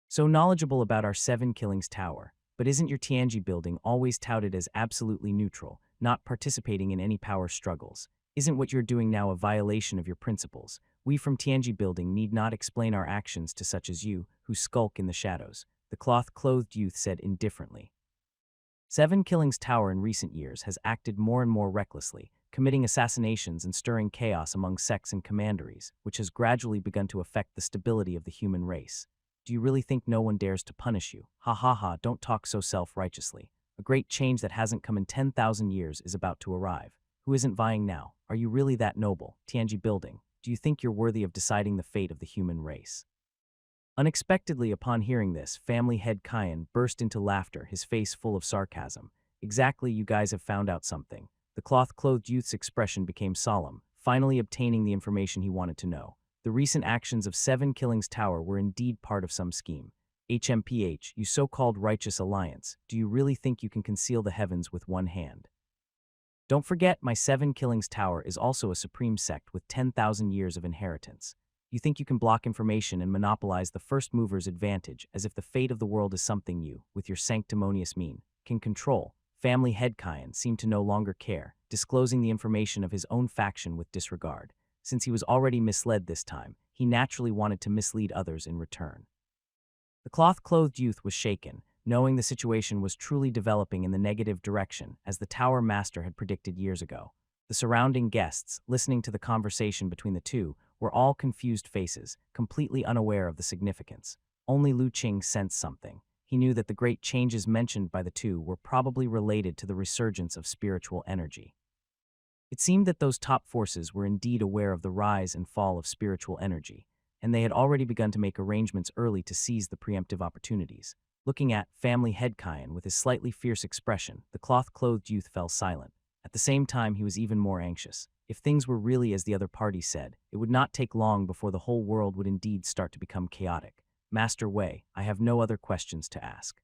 [SPEAKER 1] So knowledgeable about our Seven Killings Tower, but isn't your Tianji Building always touted as absolutely neutral, not participating in any power struggles? Isn't what you're doing now a violation of your principles? We from Tianji Building need not explain our actions to such as you, who skulk in the shadows, the cloth-clothed youth said indifferently. Seven Killings Tower in recent years has acted more and more recklessly, committing assassinations and stirring chaos among sects and commanderies, which has gradually begun to affect the stability of the human race. Do you really think no one dares to punish you? Ha ha ha, don't talk so self-righteously. A great change that hasn't come in 10,000 years is about to arrive. Who isn't vying now? Are you really that noble? Tianji Building, do you think you're worthy of deciding the fate of the human race? Unexpectedly, upon hearing this, family head Cayenne burst into laughter, his face full of sarcasm. Exactly, you guys have found out something. The cloth-clothed youth's expression became solemn, finally obtaining the information he wanted to know. The recent actions of Seven Killings Tower were indeed part of some scheme. HMPH, you so-called righteous alliance, do you really think you can conceal the heavens with one hand? Don't forget, my Seven Killings Tower is also a supreme sect with 10,000 years of inheritance. You think you can block information and monopolize the first mover's advantage as if the fate of the world is something you, with your sanctimonious mien, can control. Family head Kyan seemed to no longer care, disclosing the information of his own faction with disregard. Since he was already misled this time, he naturally wanted to mislead others in return. The cloth-clothed youth was shaken, knowing the situation was truly developing in the negative direction, as the Tower Master had predicted years ago. The surrounding guests, listening to the conversation between the two, were all confused faces, completely unaware of the significance. Only Lu Qing sensed something. He knew that the great changes mentioned by the two were probably related to the resurgence of spiritual energy. It seemed that those top forces were indeed aware of the rise and fall of spiritual energy, and they had already begun to make arrangements early to seize the preemptive opportunities. Looking at family head Kyan with his slightly fierce expression, the cloth-clothed youth fell silent. At the same time, he was even more anxious. If things were really as the other party said, it would not take long before the whole world would indeed start to become chaotic. Master Wei, I have no other questions to ask.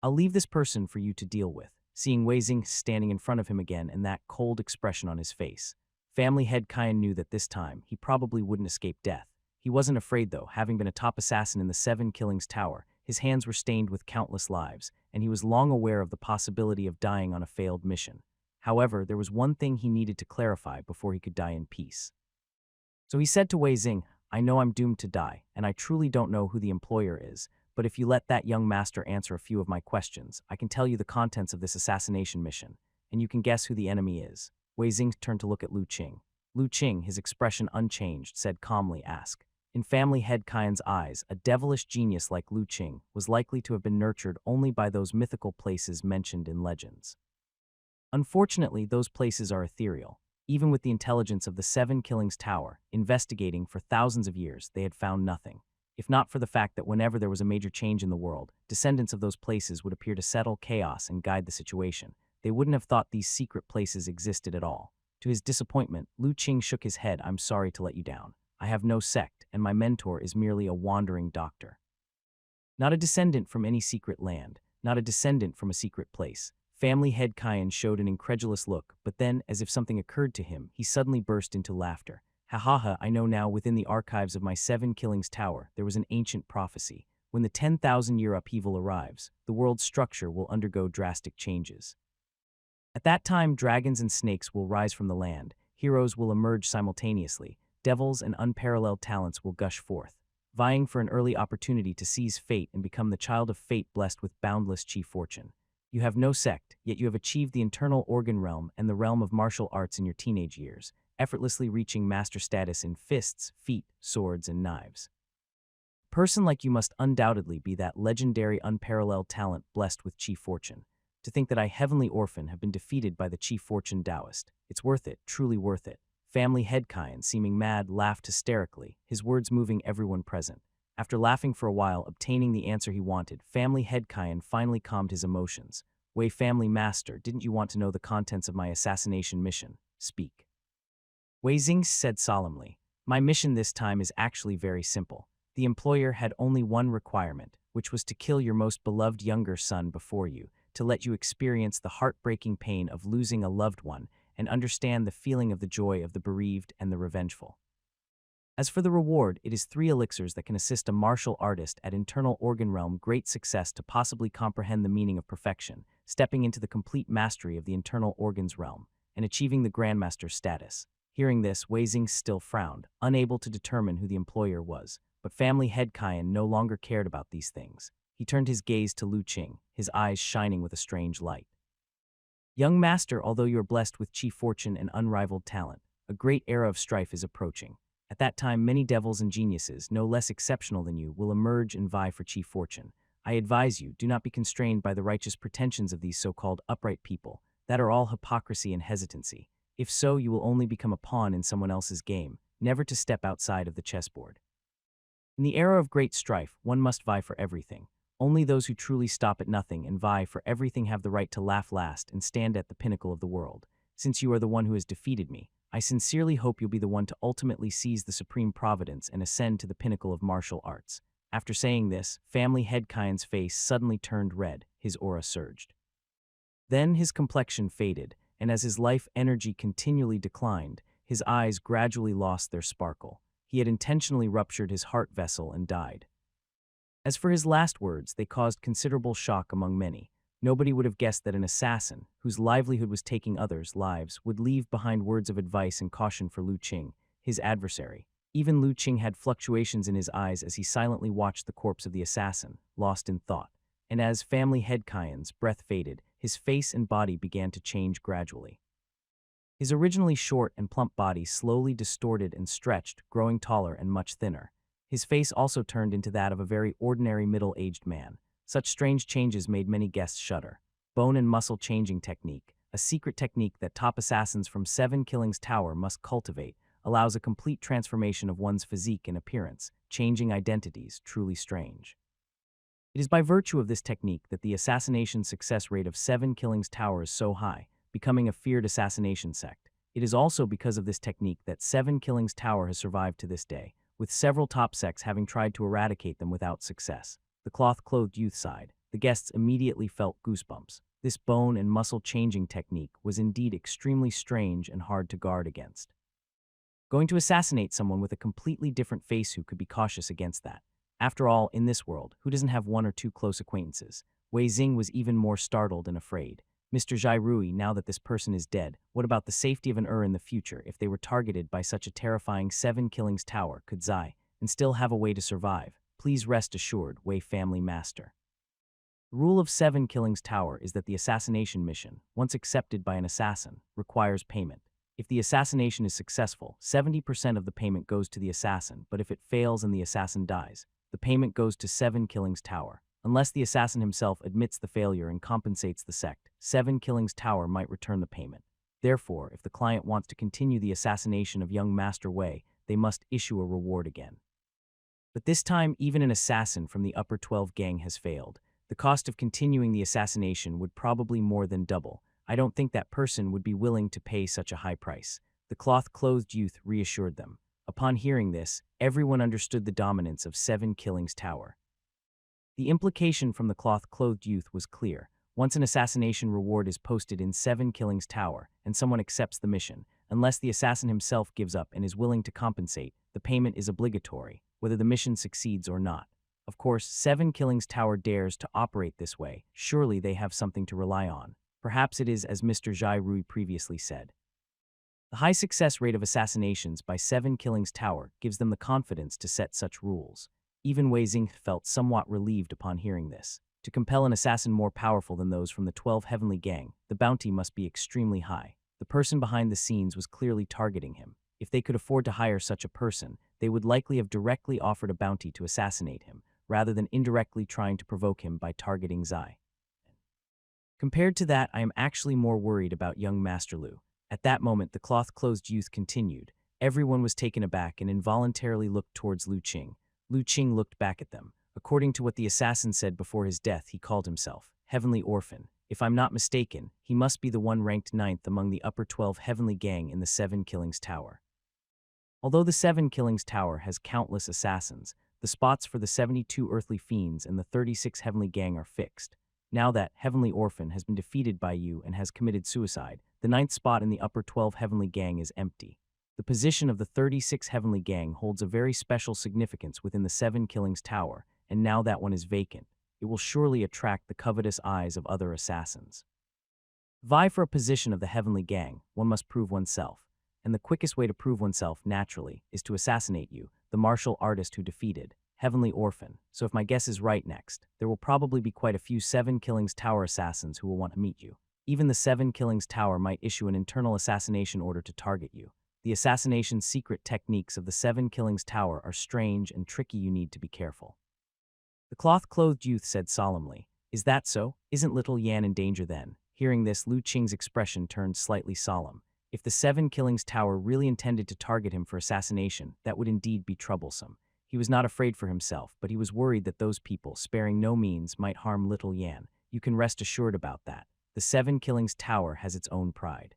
[SPEAKER 1] I'll leave this person for you to deal with. Seeing Wei Xing standing in front of him again and that cold expression on his face, family head Kyan knew that this time he probably wouldn't escape death. He wasn't afraid though, having been a top assassin in the Seven Killings Tower. His hands were stained with countless lives, and he was long aware of the possibility of dying on a failed mission. However, there was one thing he needed to clarify before he could die in peace. So he said to Wei Xing, I know I'm doomed to die, and I truly don't know who the employer is, but if you let that young master answer a few of my questions, I can tell you the contents of this assassination mission, and you can guess who the enemy is. Wei Xing turned to look at Lu Qing. Lu Qing, his expression unchanged, said calmly, ask. In family head Kyan's eyes, a devilish genius like Lu Qing was likely to have been nurtured only by those mythical places mentioned in legends. Unfortunately, those places are ethereal. Even with the intelligence of the Seven Killings Tower, investigating for thousands of years, they had found nothing. If not for the fact that whenever there was a major change in the world, descendants of those places would appear to settle chaos and guide the situation. They wouldn't have thought these secret places existed at all. To his disappointment, Lu Qing shook his head. I'm sorry to let you down. I have no sect, and my mentor is merely a wandering doctor. Not a descendant from any secret land, not a descendant from a secret place. Family head Kyan showed an incredulous look, but then, as if something occurred to him, he suddenly burst into laughter. Ha ha ha, I know now, within the archives of my Seven Killings Tower, there was an ancient prophecy. When the 10,000-year upheaval arrives, the world's structure will undergo drastic changes. At that time, dragons and snakes will rise from the land, heroes will emerge simultaneously, devils and unparalleled talents will gush forth, vying for an early opportunity to seize fate and become the child of fate blessed with boundless chi fortune. You have no sect, yet you have achieved the internal organ realm and the realm of martial arts in your teenage years, effortlessly reaching master status in fists, feet, swords, and knives. A person like you must undoubtedly be that legendary unparalleled talent blessed with chi fortune. To think that I, heavenly orphan, have been defeated by the chi fortune Taoist. It's worth it, truly worth it. Family head Kyan, seeming mad, laughed hysterically, his words moving everyone present. After laughing for a while, obtaining the answer he wanted, family head Kyan finally calmed his emotions. Wei family master, didn't you want to know the contents of my assassination mission? Speak. Wei Xing said solemnly, my mission this time is actually very simple. The employer had only one requirement, which was to kill your most beloved younger son before you, to let you experience the heartbreaking pain of losing a loved one and understand the feeling of the joy of the bereaved and the revengeful. As for the reward, it is 3 elixirs that can assist a martial artist at internal organ realm great success to possibly comprehend the meaning of perfection, stepping into the complete mastery of the internal organs realm, and achieving the Grandmaster status. Hearing this, Wei Xing still frowned, unable to determine who the employer was, but family head Kyan no longer cared about these things. He turned his gaze to Lu Qing, his eyes shining with a strange light. Young master, although you are blessed with chi fortune and unrivaled talent, a great era of strife is approaching. At that time, many devils and geniuses, no less exceptional than you, will emerge and vie for chi fortune. I advise you, do not be constrained by the righteous pretensions of these so-called upright people, that are all hypocrisy and hesitancy. If so, you will only become a pawn in someone else's game, never to step outside of the chessboard. In the era of great strife, one must vie for everything. Only those who truly stop at nothing and vie for everything have the right to laugh last and stand at the pinnacle of the world. Since you are the one who has defeated me, I sincerely hope you'll be the one to ultimately seize the supreme providence and ascend to the pinnacle of martial arts. After saying this, Family Head Kyan's face suddenly turned red, his aura surged. Then his complexion faded, and as his life energy continually declined, his eyes gradually lost their sparkle. He had intentionally ruptured his heart vessel and died. As for his last words, they caused considerable shock among many. Nobody would have guessed that an assassin, whose livelihood was taking others' lives, would leave behind words of advice and caution for Lu Qing, his adversary. Even Lu Qing had fluctuations in his eyes as he silently watched the corpse of the assassin, lost in thought. And as Family Head Kyan's breath faded, his face and body began to change gradually. His originally short and plump body slowly distorted and stretched, growing taller and much thinner. His face also turned into that of a very ordinary middle-aged man. Such strange changes made many guests shudder. Bone and muscle changing technique, a secret technique that top assassins from Seven Killings Tower must cultivate, allows a complete transformation of one's physique and appearance, changing identities, truly strange. It is by virtue of this technique that the assassination success rate of Seven Killings Tower is so high, becoming a feared assassination sect. It is also because of this technique that Seven Killings Tower has survived to this day, with several top sects having tried to eradicate them without success. The cloth-clothed youth sighed. The guests immediately felt goosebumps. This bone and muscle-changing technique was indeed extremely strange and hard to guard against. Going to assassinate someone with a completely different face, who could be cautious against that? After all, in this world, who doesn't have one or two close acquaintances? Wei Xing was even more startled and afraid. Mr. Zhai Rui, now that this person is dead, what about the safety of an in the future if they were targeted by such a terrifying Seven Killings Tower? Could Zai and still have a way to survive? Please rest assured, Wei Family Master. The rule of Seven Killings Tower is that the assassination mission, once accepted by an assassin, requires payment. If the assassination is successful, 70% of the payment goes to the assassin, but if it fails and the assassin dies, the payment goes to Seven Killings Tower. Unless the assassin himself admits the failure and compensates the sect, Seven Killings Tower might return the payment. Therefore, if the client wants to continue the assassination of young Master Wei, they must issue a reward again. But this time, even an assassin from the Upper 12 gang has failed. The cost of continuing the assassination would probably more than double. I don't think that person would be willing to pay such a high price. The cloth-clothed youth reassured them. Upon hearing this, everyone understood the dominance of Seven Killings Tower. The implication from the cloth-clothed youth was clear. Once an assassination reward is posted in Seven Killings Tower and someone accepts the mission, unless the assassin himself gives up and is willing to compensate, the payment is obligatory, whether the mission succeeds or not. Of course, Seven Killings Tower dares to operate this way. Surely they have something to rely on. Perhaps it is as Mr. Zhai Rui previously said. The high success rate of assassinations by Seven Killings Tower gives them the confidence to set such rules. Even Wei Xing felt somewhat relieved upon hearing this. To compel an assassin more powerful than those from the 12 Heavenly Gang, the bounty must be extremely high. The person behind the scenes was clearly targeting him. If they could afford to hire such a person, they would likely have directly offered a bounty to assassinate him, rather than indirectly trying to provoke him by targeting Zai. Compared to that, I am actually more worried about young Master Lu. At that moment, the cloth-clothed youth continued. Everyone was taken aback and involuntarily looked towards Lu Qing. Lu Qing looked back at them. According to what the assassin said before his death, he called himself Heavenly Orphan. If I'm not mistaken, he must be the one ranked 9th among the Upper 12 Heavenly Gang in the Seven Killings Tower. Although the Seven Killings Tower has countless assassins, the spots for the 72 Earthly Fiends and the 36 Heavenly Gang are fixed. Now that Heavenly Orphan has been defeated by you and has committed suicide, the 9th spot in the Upper 12 Heavenly Gang is empty. The position of the 36 Heavenly Gang holds a very special significance within the Seven Killings Tower, and now that one is vacant, it will surely attract the covetous eyes of other assassins. Vie for a position of the Heavenly Gang, one must prove oneself, and the quickest way to prove oneself, naturally, is to assassinate you, the martial artist who defeated Heavenly Orphan. So if my guess is right next, there will probably be quite a few Seven Killings Tower assassins who will want to meet you. Even the Seven Killings Tower might issue an internal assassination order to target you. The assassination secret techniques of the Seven Killings Tower are strange and tricky. You need to be careful. The cloth-clothed youth said solemnly. Is that so? Isn't little Yan in danger then? Hearing this, Lu Qing's expression turned slightly solemn. If the Seven Killings Tower really intended to target him for assassination, that would indeed be troublesome. He was not afraid for himself, but he was worried that those people, sparing no means, might harm little Yan. You can rest assured about that. The Seven Killings Tower has its own pride.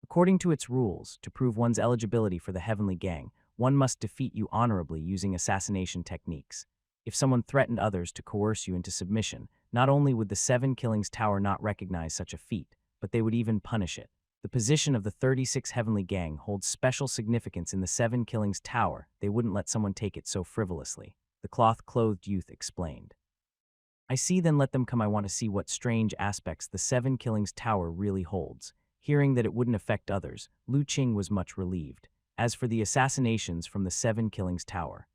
[SPEAKER 1] According to its rules, to prove one's eligibility for the Heavenly Gang, one must defeat you honorably using assassination techniques. If someone threatened others to coerce you into submission, not only would the Seven Killings Tower not recognize such a feat, but they would even punish it. The position of the 36 Heavenly Gang holds special significance in the Seven Killings Tower. They wouldn't let someone take it so frivolously, the cloth-clothed youth explained. I see, then let them come. I want to see what strange aspects the Seven Killings Tower really holds. Hearing that it wouldn't affect others, Lu Qing was much relieved. As for the assassinations from the Seven Killings Tower,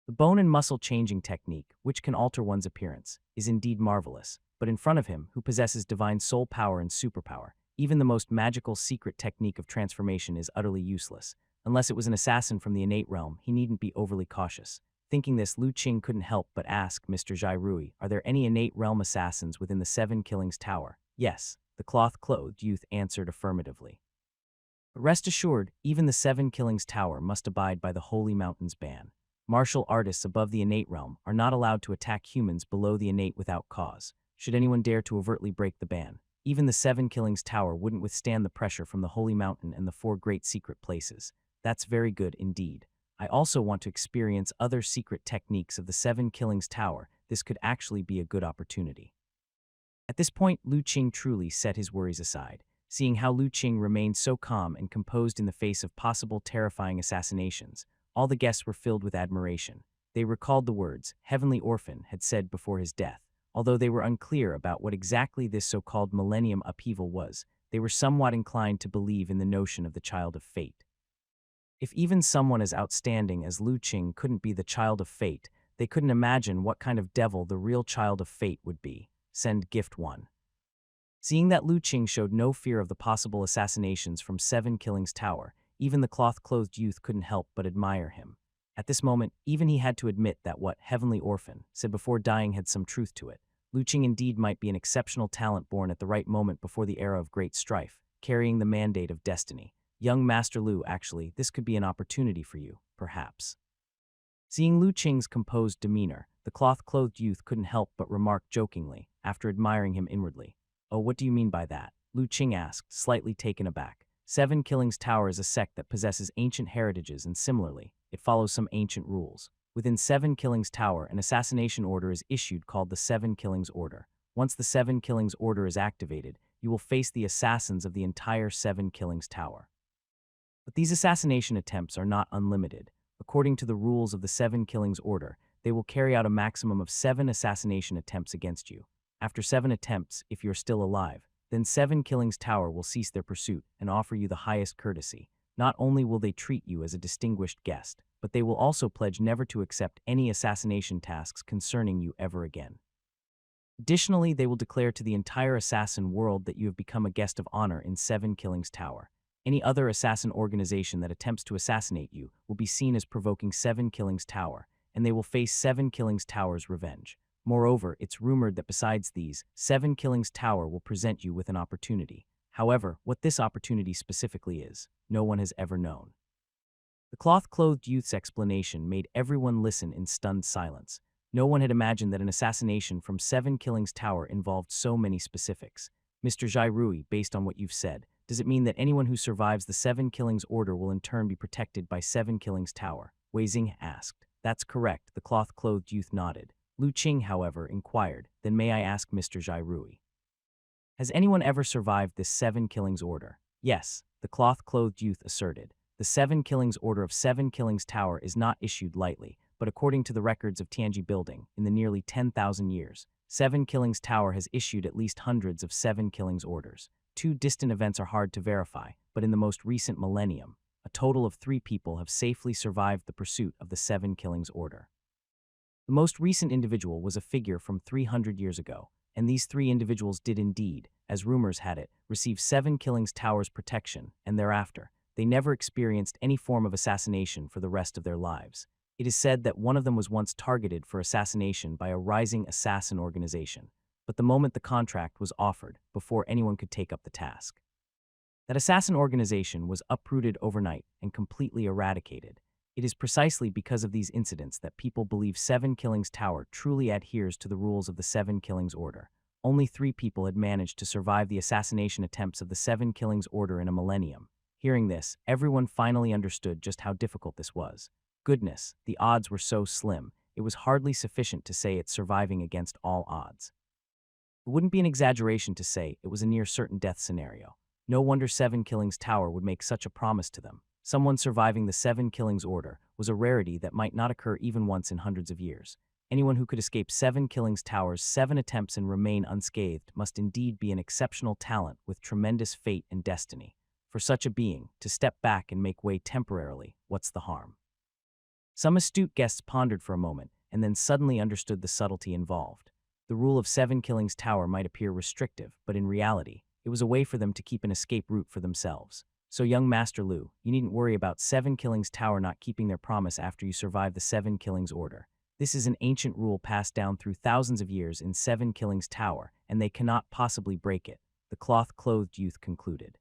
[SPEAKER 1] the bone and muscle changing technique, which can alter one's appearance, is indeed marvelous, but in front of him, who possesses divine soul power and superpower, even the most magical secret technique of transformation is utterly useless. Unless it was an assassin from the innate realm, he needn't be overly cautious. Thinking this, Lu Qing couldn't help but ask Mr. Zhai Rui, are there any innate realm assassins within the Seven Killings Tower? Yes, the cloth-clothed youth answered affirmatively. But rest assured, even the Seven Killings Tower must abide by the Holy Mountain's ban. Martial artists above the innate realm are not allowed to attack humans below the innate without cause. Should anyone dare to overtly break the ban, even the Seven Killings Tower wouldn't withstand the pressure from the Holy Mountain and the four great secret places. That's very good indeed. I also want to experience other secret techniques of the Seven Killings Tower. This could actually be a good opportunity. At this point, Lu Qing truly set his worries aside. Seeing how Lu Qing remained so calm and composed in the face of possible terrifying assassinations, all the guests were filled with admiration. They recalled the words Heavenly Orphan had said before his death. Although they were unclear about what exactly this so-called millennium upheaval was, they were somewhat inclined to believe in the notion of the Child of Fate. If even someone as outstanding as Lu Qing couldn't be the Child of Fate, they couldn't imagine what kind of devil the real Child of Fate would be. Send Gift 1. Seeing that Lu Qing showed no fear of the possible assassinations from Seven Killings Tower, even the cloth-clothed youth couldn't help but admire him. At this moment, even he had to admit that what Heavenly Orphan said before dying had some truth to it. Lu Qing indeed might be an exceptional talent born at the right moment before the era of great strife, carrying the mandate of destiny. Young Master Lu, actually, this could be an opportunity for you, perhaps. Seeing Lu Qing's composed demeanor, the cloth-clothed youth couldn't help but remark jokingly, after admiring him inwardly. Oh, what do you mean by that? Lu Qing asked, slightly taken aback. Seven Killings Tower is a sect that possesses ancient heritages, and similarly, it follows some ancient rules. Within Seven Killings Tower, an assassination order is issued called the Seven Killings Order. Once the Seven Killings Order is activated, you will face the assassins of the entire Seven Killings Tower. But these assassination attempts are not unlimited. According to the rules of the Seven Killings Order, they will carry out a maximum of 7 assassination attempts against you. After 7 attempts, if you're still alive, then Seven Killings Tower will cease their pursuit and offer you the highest courtesy. Not only will they treat you as a distinguished guest, but they will also pledge never to accept any assassination tasks concerning you ever again. Additionally, they will declare to the entire assassin world that you have become a guest of honor in Seven Killings Tower. Any other assassin organization that attempts to assassinate you will be seen as provoking Seven Killings Tower, and they will face Seven Killings Tower's revenge. Moreover, it's rumored that besides these, Seven Killings Tower will present you with an opportunity. However, what this opportunity specifically is, no one has ever known. The cloth-clothed youth's explanation made everyone listen in stunned silence. No one had imagined that an assassination from Seven Killings Tower involved so many specifics. Mr. Zhai Rui, based on what you've said, does it mean that anyone who survives the Seven Killings Order will in turn be protected by Seven Killings Tower? Wei Xing asked. That's correct, the cloth-clothed youth nodded. Lu Qing, however, inquired, then may I ask Mr. Zhai Rui, has anyone ever survived this Seven Killings Order? Yes, the cloth-clothed youth asserted. The Seven Killings Order of Seven Killings Tower is not issued lightly, but according to the records of Tianji Building, in the nearly 10,000 years, Seven Killings Tower has issued at least hundreds of Seven Killings Orders. 2 distant events are hard to verify, but in the most recent millennium, a total of 3 people have safely survived the pursuit of the Seven Killings Order. The most recent individual was a figure from 300 years ago, and these 3 individuals did indeed, as rumors had it, receive Seven Killings Tower's protection, and thereafter, they never experienced any form of assassination for the rest of their lives. It is said that one of them was once targeted for assassination by a rising assassin organization, but the moment the contract was offered, before anyone could take up the task, that assassin organization was uprooted overnight and completely eradicated. It is precisely because of these incidents that people believe Seven Killings Tower truly adheres to the rules of the Seven Killings Order. Only 3 people had managed to survive the assassination attempts of the Seven Killings Order in a millennium. Hearing this, everyone finally understood just how difficult this was. Goodness, the odds were so slim. it was hardly sufficient to say it's surviving against all odds. It wouldn't be an exaggeration to say it was a near certain death scenario. No wonder Seven Killings Tower would make such a promise to them. Someone surviving the Seven Killings Order was a rarity that might not occur even once in hundreds of years. Anyone who could escape Seven Killings Tower's 7 attempts and remain unscathed must indeed be an exceptional talent with tremendous fate and destiny. For such a being, to step back and make way temporarily, what's the harm? Some astute guests pondered for a moment, and then suddenly understood the subtlety involved. The rule of Seven Killings Tower might appear restrictive, but in reality, it was a way for them to keep an escape route for themselves. So young Master Lu, you needn't worry about Seven Killings Tower not keeping their promise after you survive the Seven Killings Order. This is an ancient rule passed down through thousands of years in Seven Killings Tower, and they cannot possibly break it, the cloth-clothed youth concluded.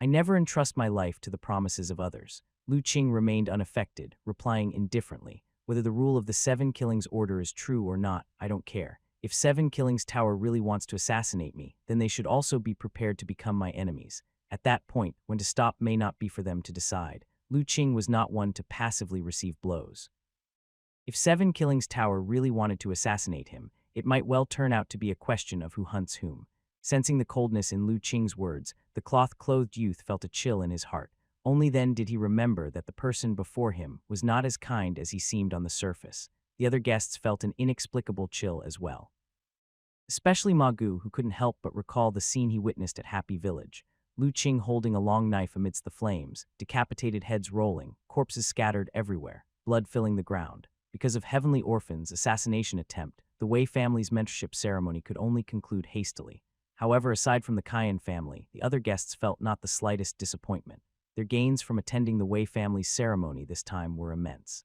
[SPEAKER 1] I never entrust my life to the promises of others. Lu Qing remained unaffected, replying indifferently, whether the rule of the Seven Killings Order is true or not, I don't care. If Seven Killings Tower really wants to assassinate me, then they should also be prepared to become my enemies. At that point, when to stop may not be for them to decide. Lu Qing was not one to passively receive blows. If Seven Killings Tower really wanted to assassinate him, it might well turn out to be a question of who hunts whom. Sensing the coldness in Lu Qing's words, the cloth-clothed youth felt a chill in his heart. Only then did he remember that the person before him was not as kind as he seemed on the surface. The other guests felt an inexplicable chill as well. Especially Ma Gu, who couldn't help but recall the scene he witnessed at Happy Village. Lu Qing holding a long knife amidst the flames, decapitated heads rolling, corpses scattered everywhere, blood filling the ground. Because of Heavenly Orphan's assassination attempt, the Wei family's mentorship ceremony could only conclude hastily. However, aside from the Cayenne family, the other guests felt not the slightest disappointment. Their gains from attending the Wei family's ceremony this time were immense.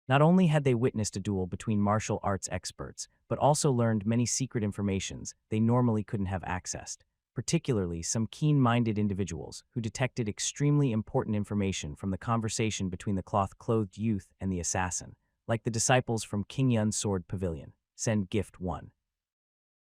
[SPEAKER 1] Not only had they witnessed a duel between martial arts experts, but also learned many secret informations they normally couldn't have accessed, particularly some keen-minded individuals who detected extremely important information from the conversation between the cloth-clothed youth and the assassin, like the disciples from King Yun's Sword Pavilion. Send Gift 1.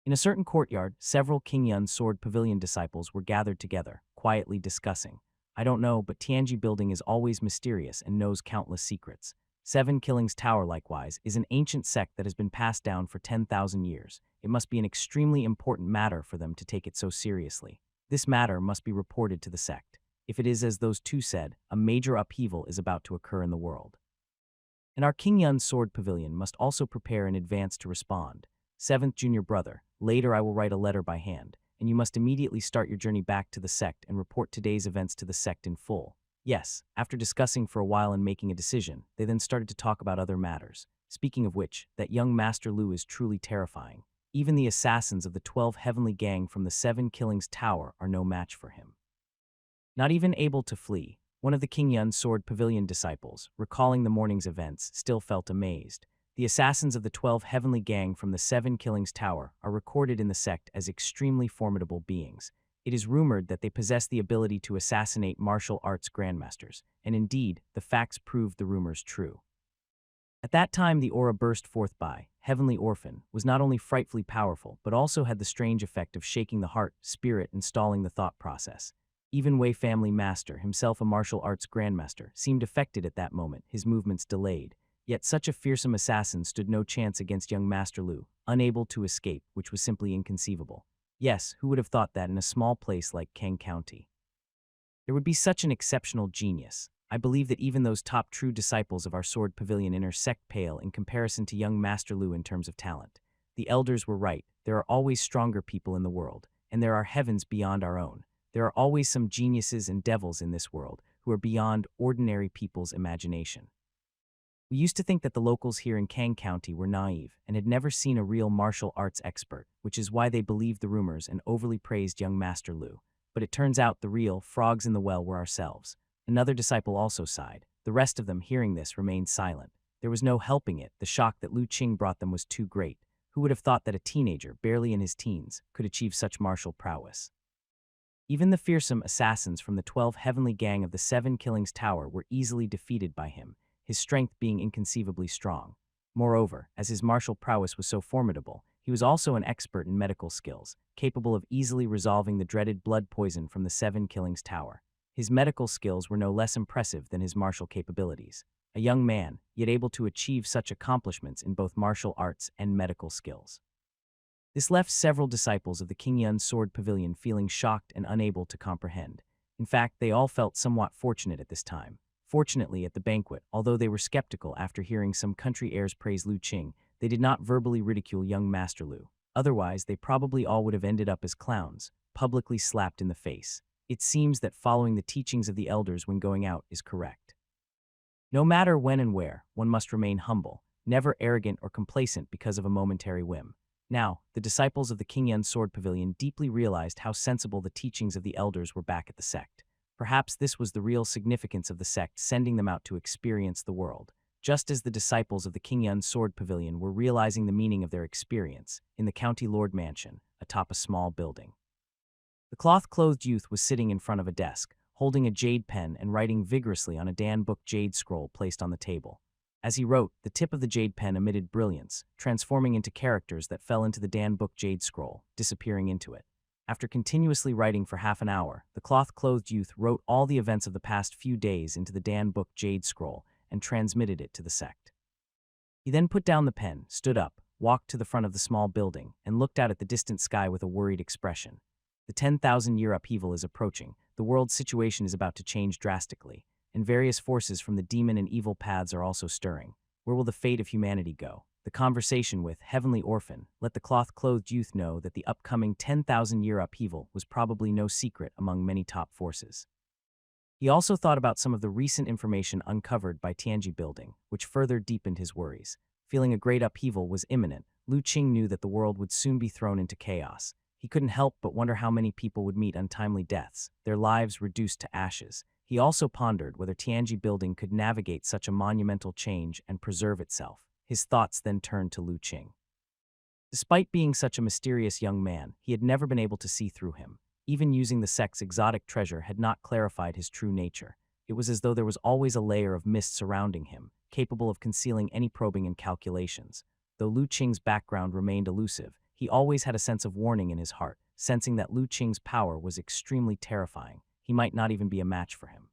[SPEAKER 1] In a certain courtyard, several King Yun's Sword Pavilion disciples were gathered together, quietly discussing. I don't know, but Tianji Building is always mysterious and knows countless secrets. Seven Killings Tower, likewise, is an ancient sect that has been passed down for 10,000 years. It must be an extremely important matter for them to take it so seriously. This matter must be reported to the sect. If it is as those two said, a major upheaval is about to occur in the world. And our King Yun's Sword Pavilion must also prepare in advance to respond. Seventh Junior Brother, later I will write a letter by hand, and you must immediately start your journey back to the sect and report today's events to the sect in full. Yes, after discussing for a while and making a decision, they then started to talk about other matters. Speaking of which, that young Master Lu is truly terrifying. Even the assassins of the 12 Heavenly Gang from the Seven Killings Tower are no match for him. Not even able to flee, one of the King Yun's Sword Pavilion disciples, recalling the morning's events, still felt amazed. The assassins of the 12 Heavenly Gang from the Seven Killings Tower are recorded in the sect as extremely formidable beings. It is rumored that they possess the ability to assassinate martial arts grandmasters, and indeed, the facts proved the rumors true. At that time, the aura burst forth by Heavenly Orphan was not only frightfully powerful, but also had the strange effect of shaking the heart, spirit, and stalling the thought process. Even Wei Family Master, himself a martial arts grandmaster, seemed affected at that moment, his movements delayed. Yet such a fearsome assassin stood no chance against young Master Lu, unable to escape, which was simply inconceivable. Yes, who would have thought that in a small place like Kang County? There would be such an exceptional genius. I believe that even those top true disciples of our Sword Pavilion inner sect pale in comparison to young Master Lu in terms of talent. The elders were right. There are always stronger people in the world, and there are heavens beyond our own. There are always some geniuses and devils in this world who are beyond ordinary people's imagination. We used to think that the locals here in Kang County were naive and had never seen a real martial arts expert, which is why they believed the rumors and overly praised young Master Lu. But it turns out the real frogs in the well were ourselves. Another disciple also sighed. The rest of them, hearing this, remained silent. There was no helping it. The shock that Lu Qing brought them was too great. Who would have thought that a teenager, barely in his teens, could achieve such martial prowess? Even the fearsome assassins from the 12 Heavenly Gang of the Seven Killings Tower were easily defeated by him, his strength being inconceivably strong. Moreover, as his martial prowess was so formidable, he was also an expert in medical skills, capable of easily resolving the dreaded blood poison from the Seven Killings Tower. His medical skills were no less impressive than his martial capabilities. a young man, yet able to achieve such accomplishments in both martial arts and medical skills. This left several disciples of the King Yun's sword pavilion feeling shocked and unable to comprehend. In fact, they all felt somewhat fortunate at this time. Fortunately, at the banquet, although they were skeptical after hearing some country heirs praise Lu Qing, they did not verbally ridicule young Master Lu. Otherwise, they probably all would have ended up as clowns, publicly slapped in the face. It seems that following the teachings of the elders when going out is correct. No matter when and where, one must remain humble, never arrogant or complacent because of a momentary whim. Now, the disciples of the King Yun Sword Pavilion deeply realized how sensible the teachings of the elders were back at the sect. Perhaps this was the real significance of the sect sending them out to experience the world, just as the disciples of the King Yun Sword Pavilion were realizing the meaning of their experience in the County Lord Mansion, atop a small building. The cloth-clothed youth was sitting in front of a desk, holding a jade pen and writing vigorously on a Dan book jade scroll placed on the table. As he wrote, the tip of the jade pen emitted brilliance, transforming into characters that fell into the Dan book jade scroll, disappearing into it. After continuously writing for half an hour, the cloth-clothed youth wrote all the events of the past few days into the Dan book jade scroll and transmitted it to the sect. He then put down the pen, stood up, walked to the front of the small building, and looked out at the distant sky with a worried expression. The 10,000-year upheaval is approaching, the world's situation is about to change drastically, and various forces from the demon and evil paths are also stirring. Where will the fate of humanity go? The conversation with Heavenly Orphan let the cloth-clothed youth know that the upcoming 10,000-year upheaval was probably no secret among many top forces. He also thought about some of the recent information uncovered by Tianji Building, which further deepened his worries. Feeling a great upheaval was imminent, Lu Qing knew that the world would soon be thrown into chaos. He couldn't help but wonder how many people would meet untimely deaths, their lives reduced to ashes. He also pondered whether Tianji Building could navigate such a monumental change and preserve itself. His thoughts then turned to Lu Qing. Despite being such a mysterious young man, he had never been able to see through him. Even using the sect's exotic treasure had not clarified his true nature. It was as though there was always a layer of mist surrounding him, capable of concealing any probing and calculations. Though Lu Qing's background remained elusive, he always had a sense of warning in his heart, sensing that Lu Qing's power was extremely terrifying. He might not even be a match for him.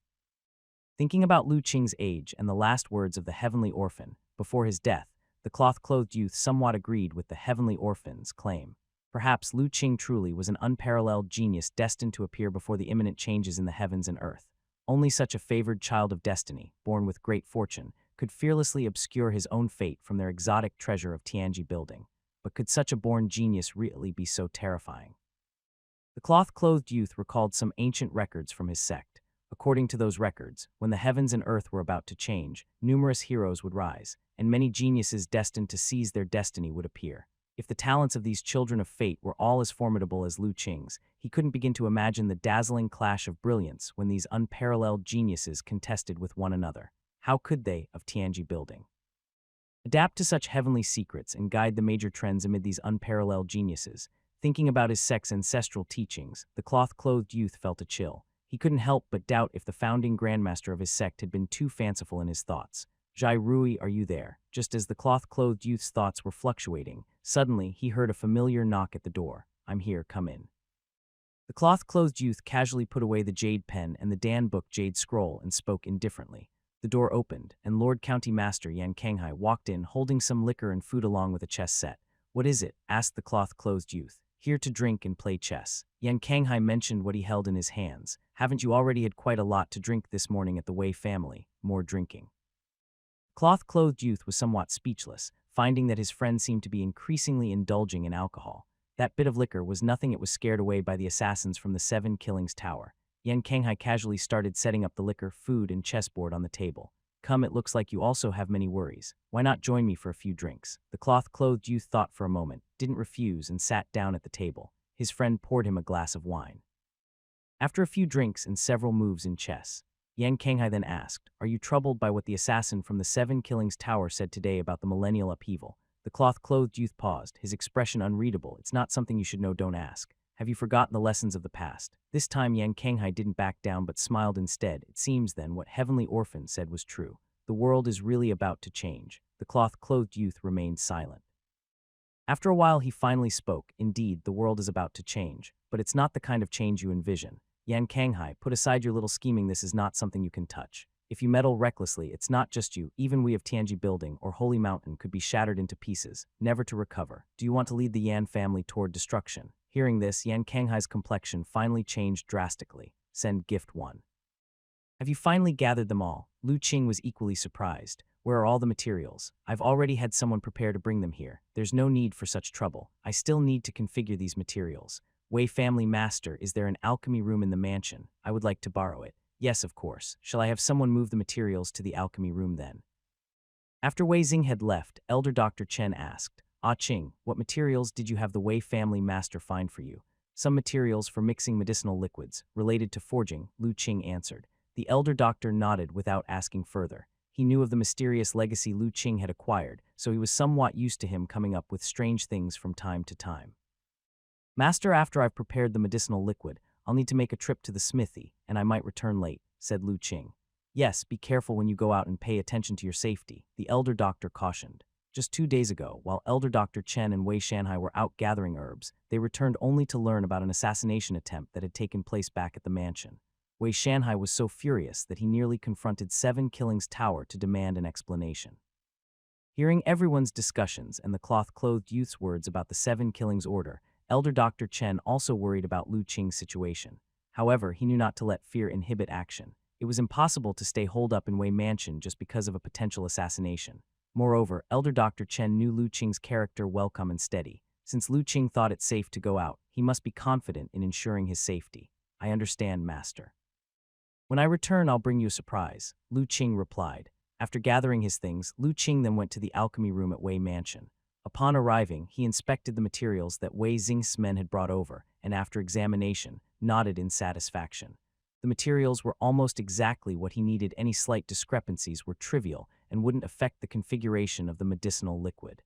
[SPEAKER 1] Thinking about Lu Qing's age and the last words of the Heavenly Orphan, before his death, the cloth-clothed youth somewhat agreed with the Heavenly Orphan's claim. Perhaps Lu Qing truly was an unparalleled genius destined to appear before the imminent changes in the heavens and earth. Only such a favored child of destiny, born with great fortune, could fearlessly obscure his own fate from their exotic treasure of Tianji Building. But could such a born genius really be so terrifying? The cloth-clothed youth recalled some ancient records from his sect. According to those records, when the heavens and earth were about to change, numerous heroes would rise, and many geniuses destined to seize their destiny would appear. If the talents of these children of fate were all as formidable as Lu Qing's, he couldn't begin to imagine the dazzling clash of brilliance when these unparalleled geniuses contested with one another. How could they, of Tianji Building, adapt to such heavenly secrets and guide the major trends amid these unparalleled geniuses? Thinking about his sect's ancestral teachings, the cloth-clothed youth felt a chill. He couldn't help but doubt if the founding grandmaster of his sect had been too fanciful in his thoughts. Jai Rui, are you there? Just as the cloth-clothed youth's thoughts were fluctuating, suddenly he heard a familiar knock at the door. I'm here, come in. The cloth-clothed youth casually put away the jade pen and the Dan book jade scroll and spoke indifferently. The door opened, and Lord County Master Yan Kanghai walked in holding some liquor and food along with a chess set. What is it? Asked the cloth-clothed youth. Here to drink and play chess. Yan Kanghai mentioned what he held in his hands. Haven't you already had quite a lot to drink this morning at the Wei family? More drinking. Cloth-clothed youth was somewhat speechless, finding that his friend seemed to be increasingly indulging in alcohol. That bit of liquor was nothing. It was scared away by the assassins from the Seven Killings Tower. Yan Kanghai casually started setting up the liquor, food, and chessboard on the table. Come, it looks like you also have many worries. Why not join me for a few drinks? The cloth-clothed youth thought for a moment, didn't refuse, and sat down at the table. His friend poured him a glass of wine. After a few drinks and several moves in chess, Yan Kanghai then asked, are you troubled by what the assassin from the Seven Killings Tower said today about the millennial upheaval? The cloth-clothed youth paused, his expression unreadable. It's not something you should know, don't ask. Have you forgotten the lessons of the past? This time Yan Kanghai didn't back down but smiled instead. It seems then what Heavenly Orphan said was true. The world is really about to change. The cloth-clothed youth remained silent. After a while he finally spoke. Indeed, the world is about to change, but it's not the kind of change you envision. Yan Kanghai, put aside your little scheming. This is not something you can touch. If you meddle recklessly, it's not just you. Even we of Tianji Building or Holy Mountain could be shattered into pieces, never to recover. Do you want to lead the Yan family toward destruction? Hearing this, Yan Kanghai's complexion finally changed drastically. Send gift 1. Have you finally gathered them all? Lu Qing was equally surprised. Where are all the materials? I've already had someone prepare to bring them here. There's no need for such trouble. I still need to configure these materials. Wei family master, is there an alchemy room in the mansion? I would like to borrow it. Yes, of course. Shall I have someone move the materials to the alchemy room then? After Wei Xing had left, Elder Dr. Chen asked, Ah Qing, what materials did you have the Wei family master find for you? Some materials for mixing medicinal liquids, related to forging, Lu Qing answered. The elder doctor nodded without asking further. He knew of the mysterious legacy Lu Qing had acquired, so he was somewhat used to him coming up with strange things from time to time. Master, after I've prepared the medicinal liquid, I'll need to make a trip to the smithy, and I might return late, said Lu Qing. Yes, be careful when you go out and pay attention to your safety, the elder doctor cautioned. Just 2 days ago, while Elder Dr. Chen and Wei Shanhai were out gathering herbs, they returned only to learn about an assassination attempt that had taken place back at the mansion. Wei Shanhai was so furious that he nearly confronted Seven Killings Tower to demand an explanation. Hearing everyone's discussions and the cloth-clothed youth's words about the Seven Killings Order, Elder Dr. Chen also worried about Lu Qing's situation. However, he knew not to let fear inhibit action. It was impossible to stay holed up in Wei Mansion just because of a potential assassination. Moreover, Elder Dr. Chen knew Lu Qing's character welcome and steady. Since Lu Qing thought it safe to go out, he must be confident in ensuring his safety. I understand, Master. When I return, I'll bring you a surprise, Lu Qing replied. After gathering his things, Lu Qing then went to the alchemy room at Wei Mansion. Upon arriving, he inspected the materials that Wei Xing's men had brought over, and after examination, nodded in satisfaction. The materials were almost exactly what he needed. Any slight discrepancies were trivial and wouldn't affect the configuration of the medicinal liquid.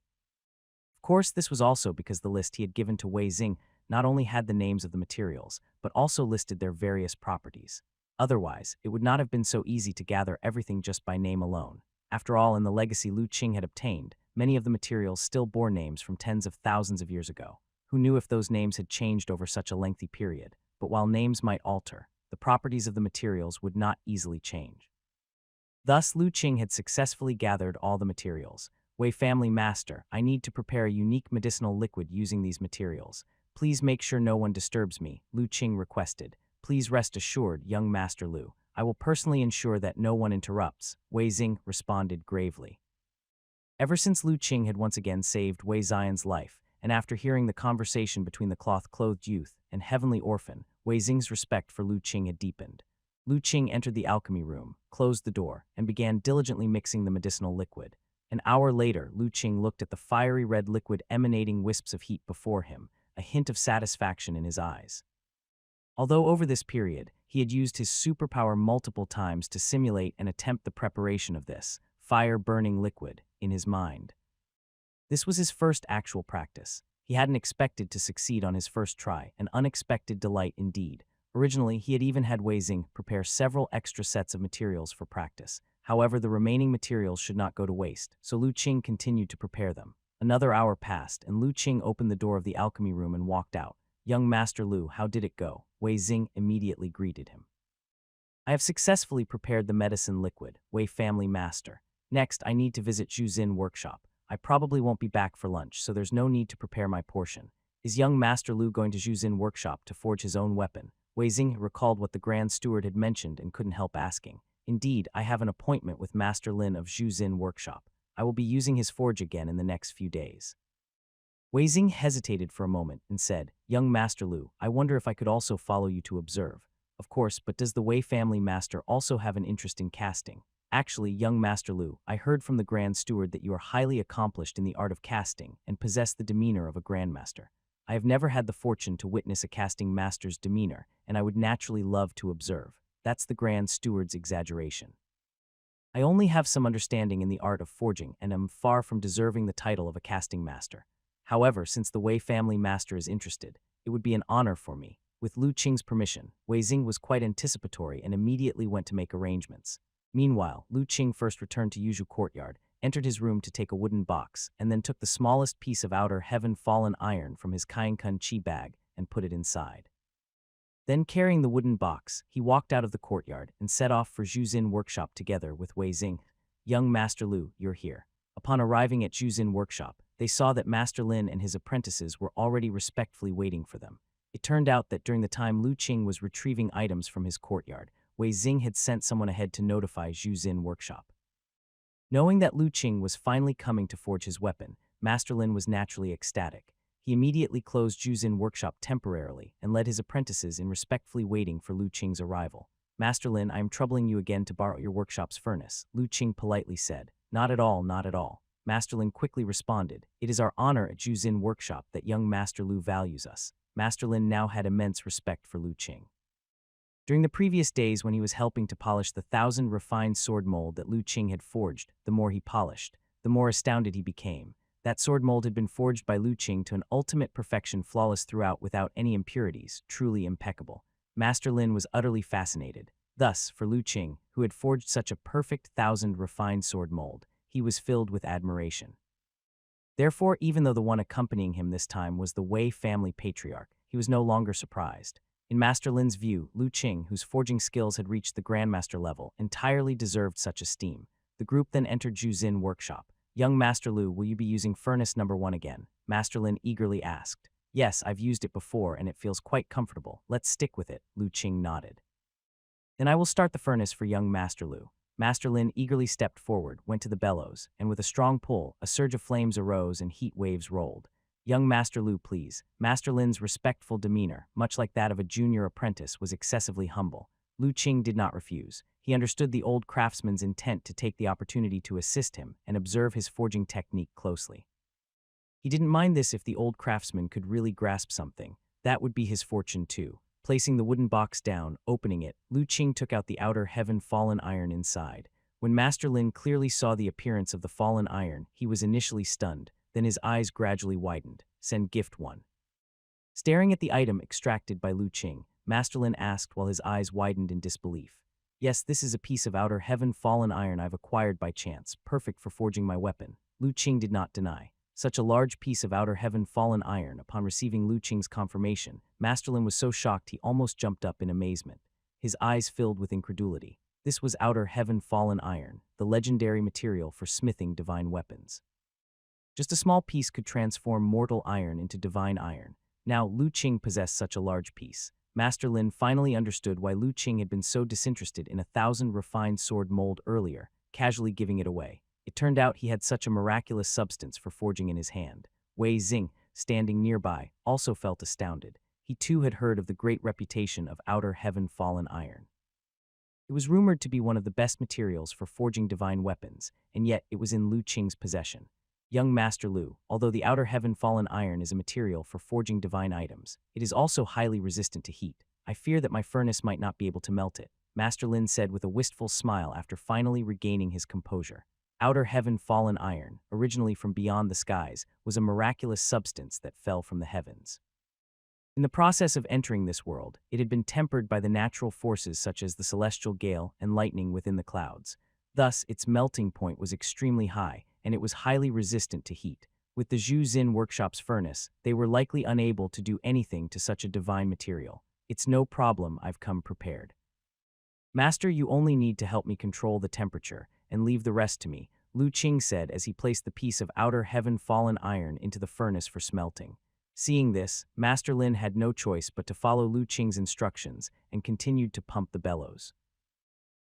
[SPEAKER 1] Of course, this was also because the list he had given to Wei Xing not only had the names of the materials, but also listed their various properties. Otherwise, it would not have been so easy to gather everything just by name alone. After all, in the legacy Lu Qing had obtained, many of the materials still bore names from tens of thousands of years ago. Who knew if those names had changed over such a lengthy period? But while names might alter, the properties of the materials would not easily change. Thus, Lu Qing had successfully gathered all the materials. Wei family master, I need to prepare a unique medicinal liquid using these materials. Please make sure no one disturbs me, Lu Qing requested. Please rest assured, young Master Lu. I will personally ensure that no one interrupts, Wei Xing responded gravely. Ever since Lu Qing had once again saved Wei Zion's life, and after hearing the conversation between the cloth-clothed youth and heavenly orphan, Wei Xing's respect for Lu Qing had deepened. Lu Qing entered the alchemy room, closed the door, and began diligently mixing the medicinal liquid. An hour later, Lu Qing looked at the fiery red liquid emanating wisps of heat before him, a hint of satisfaction in his eyes. Although over this period, he had used his superpower multiple times to simulate and attempt the preparation of this fire-burning liquid in his mind. This was his first actual practice. He hadn't expected to succeed on his first try, an unexpected delight indeed. Originally, he had even had Wei Xing prepare several extra sets of materials for practice. However, the remaining materials should not go to waste, so Lu Qing continued to prepare them. Another hour passed, and Lu Qing opened the door of the alchemy room and walked out. Young Master Lu, how did it go? Wei Xing immediately greeted him. I have successfully prepared the medicine liquid, Wei family master. Next, I need to visit Zhu Xin workshop. I probably won't be back for lunch, so there's no need to prepare my portion. Is young Master Lu going to Zhu Xin workshop to forge his own weapon? Wei Xing recalled what the Grand Steward had mentioned and couldn't help asking. Indeed, I have an appointment with Master Lin of Zhu Xin workshop. I will be using his forge again in the next few days. Wei Xing hesitated for a moment and said, Young Master Lu, I wonder if I could also follow you to observe. Of course, but does the Wei family master also have an interest in casting? Actually, young Master Lu, I heard from the Grand Steward that you are highly accomplished in the art of casting and possess the demeanor of a grandmaster. I have never had the fortune to witness a casting master's demeanor, and I would naturally love to observe. That's the Grand Steward's exaggeration. I only have some understanding in the art of forging and am far from deserving the title of a casting master. However, since the Wei family master is interested, it would be an honor for me. With Lu Qing's permission, Wei Xing was quite anticipatory and immediately went to make arrangements. Meanwhile, Lu Qing first returned to Yuzhu Courtyard, entered his room to take a wooden box, and then took the smallest piece of outer heaven-fallen iron from his Kainkun Chi bag and put it inside. Then, carrying the wooden box, he walked out of the courtyard and set off for Zhuzin workshop together with Wei Xing. Young Master Lu, you're here. Upon arriving at Zhuzin workshop, they saw that Master Lin and his apprentices were already respectfully waiting for them. It turned out that during the time Lu Qing was retrieving items from his courtyard, Wei Xing had sent someone ahead to notify Zhuzin workshop. Knowing that Lu Qing was finally coming to forge his weapon, Master Lin was naturally ecstatic. He immediately closed Zhuzin workshop temporarily and led his apprentices in respectfully waiting for Lu Qing's arrival. Master Lin, I am troubling you again to borrow your workshop's furnace, Lu Qing politely said. Not at all, not at all. Master Lin quickly responded. It is our honor at Zhuzin workshop that young Master Lu values us. Master Lin now had immense respect for Lu Qing. During the previous days when he was helping to polish the 1,000 refined sword mold that Lu Qing had forged, the more he polished, the more astounded he became. That sword mold had been forged by Lu Qing to an ultimate perfection, flawless throughout without any impurities, truly impeccable. Master Lin was utterly fascinated. Thus, for Lu Qing, who had forged such a perfect 1,000 refined sword mold, he was filled with admiration. Therefore, even though the one accompanying him this time was the Wei family patriarch, he was no longer surprised. In Master Lin's view, Lu Qing, whose forging skills had reached the Grandmaster level, entirely deserved such esteem. The group then entered Zhuzin workshop. Young Master Lu, will you be using furnace number 1 again? Master Lin eagerly asked. Yes, I've used it before and it feels quite comfortable. Let's stick with it, Lu Qing nodded. Then I will start the furnace for young Master Lu. Master Lin eagerly stepped forward, went to the bellows, and with a strong pull, a surge of flames arose and heat waves rolled. Young Master Lu, please. Master Lin's respectful demeanor, much like that of a junior apprentice, was excessively humble. Lu Qing did not refuse. He understood the old craftsman's intent to take the opportunity to assist him and observe his forging technique closely. He didn't mind this if the old craftsman could really grasp something. That would be his fortune too. Placing the wooden box down, opening it, Lu Qing took out the outer heaven-fallen iron inside. When Master Lin clearly saw the appearance of the fallen iron, he was initially stunned, then his eyes gradually widened. Send gift 1. Staring at the item extracted by Lu Qing, Master Lin asked while his eyes widened in disbelief. Yes, this is a piece of outer heaven-fallen iron I've acquired by chance, perfect for forging my weapon. Lu Qing did not deny. Such a large piece of outer heaven-fallen iron. Upon receiving Lu Qing's confirmation, Master Lin was so shocked he almost jumped up in amazement. His eyes filled with incredulity. This was outer heaven-fallen iron, the legendary material for smithing divine weapons. Just a small piece could transform mortal iron into divine iron. Now, Lu Qing possessed such a large piece. Master Lin finally understood why Lu Qing had been so disinterested in 1,000 refined sword mold earlier, casually giving it away. It turned out he had such a miraculous substance for forging in his hand. Wei Xing, standing nearby, also felt astounded. He too had heard of the great reputation of outer heaven-fallen iron. It was rumored to be one of the best materials for forging divine weapons, and yet it was in Lu Qing's possession. Young Master Lu, although the outer heaven-fallen iron is a material for forging divine items, it is also highly resistant to heat. I fear that my furnace might not be able to melt it, Master Lin said with a wistful smile after finally regaining his composure. Outer heaven-fallen iron, originally from beyond the skies, was a miraculous substance that fell from the heavens. In the process of entering this world, it had been tempered by the natural forces such as the celestial gale and lightning within the clouds. Thus, its melting point was extremely high, and it was highly resistant to heat. With the Zhuzin workshop's furnace, they were likely unable to do anything to such a divine material. It's no problem, I've come prepared. Master, you only need to help me control the temperature, and leave the rest to me, Lu Qing said as he placed the piece of outer heaven-fallen iron into the furnace for smelting. Seeing this, Master Lin had no choice but to follow Lu Qing's instructions and continued to pump the bellows.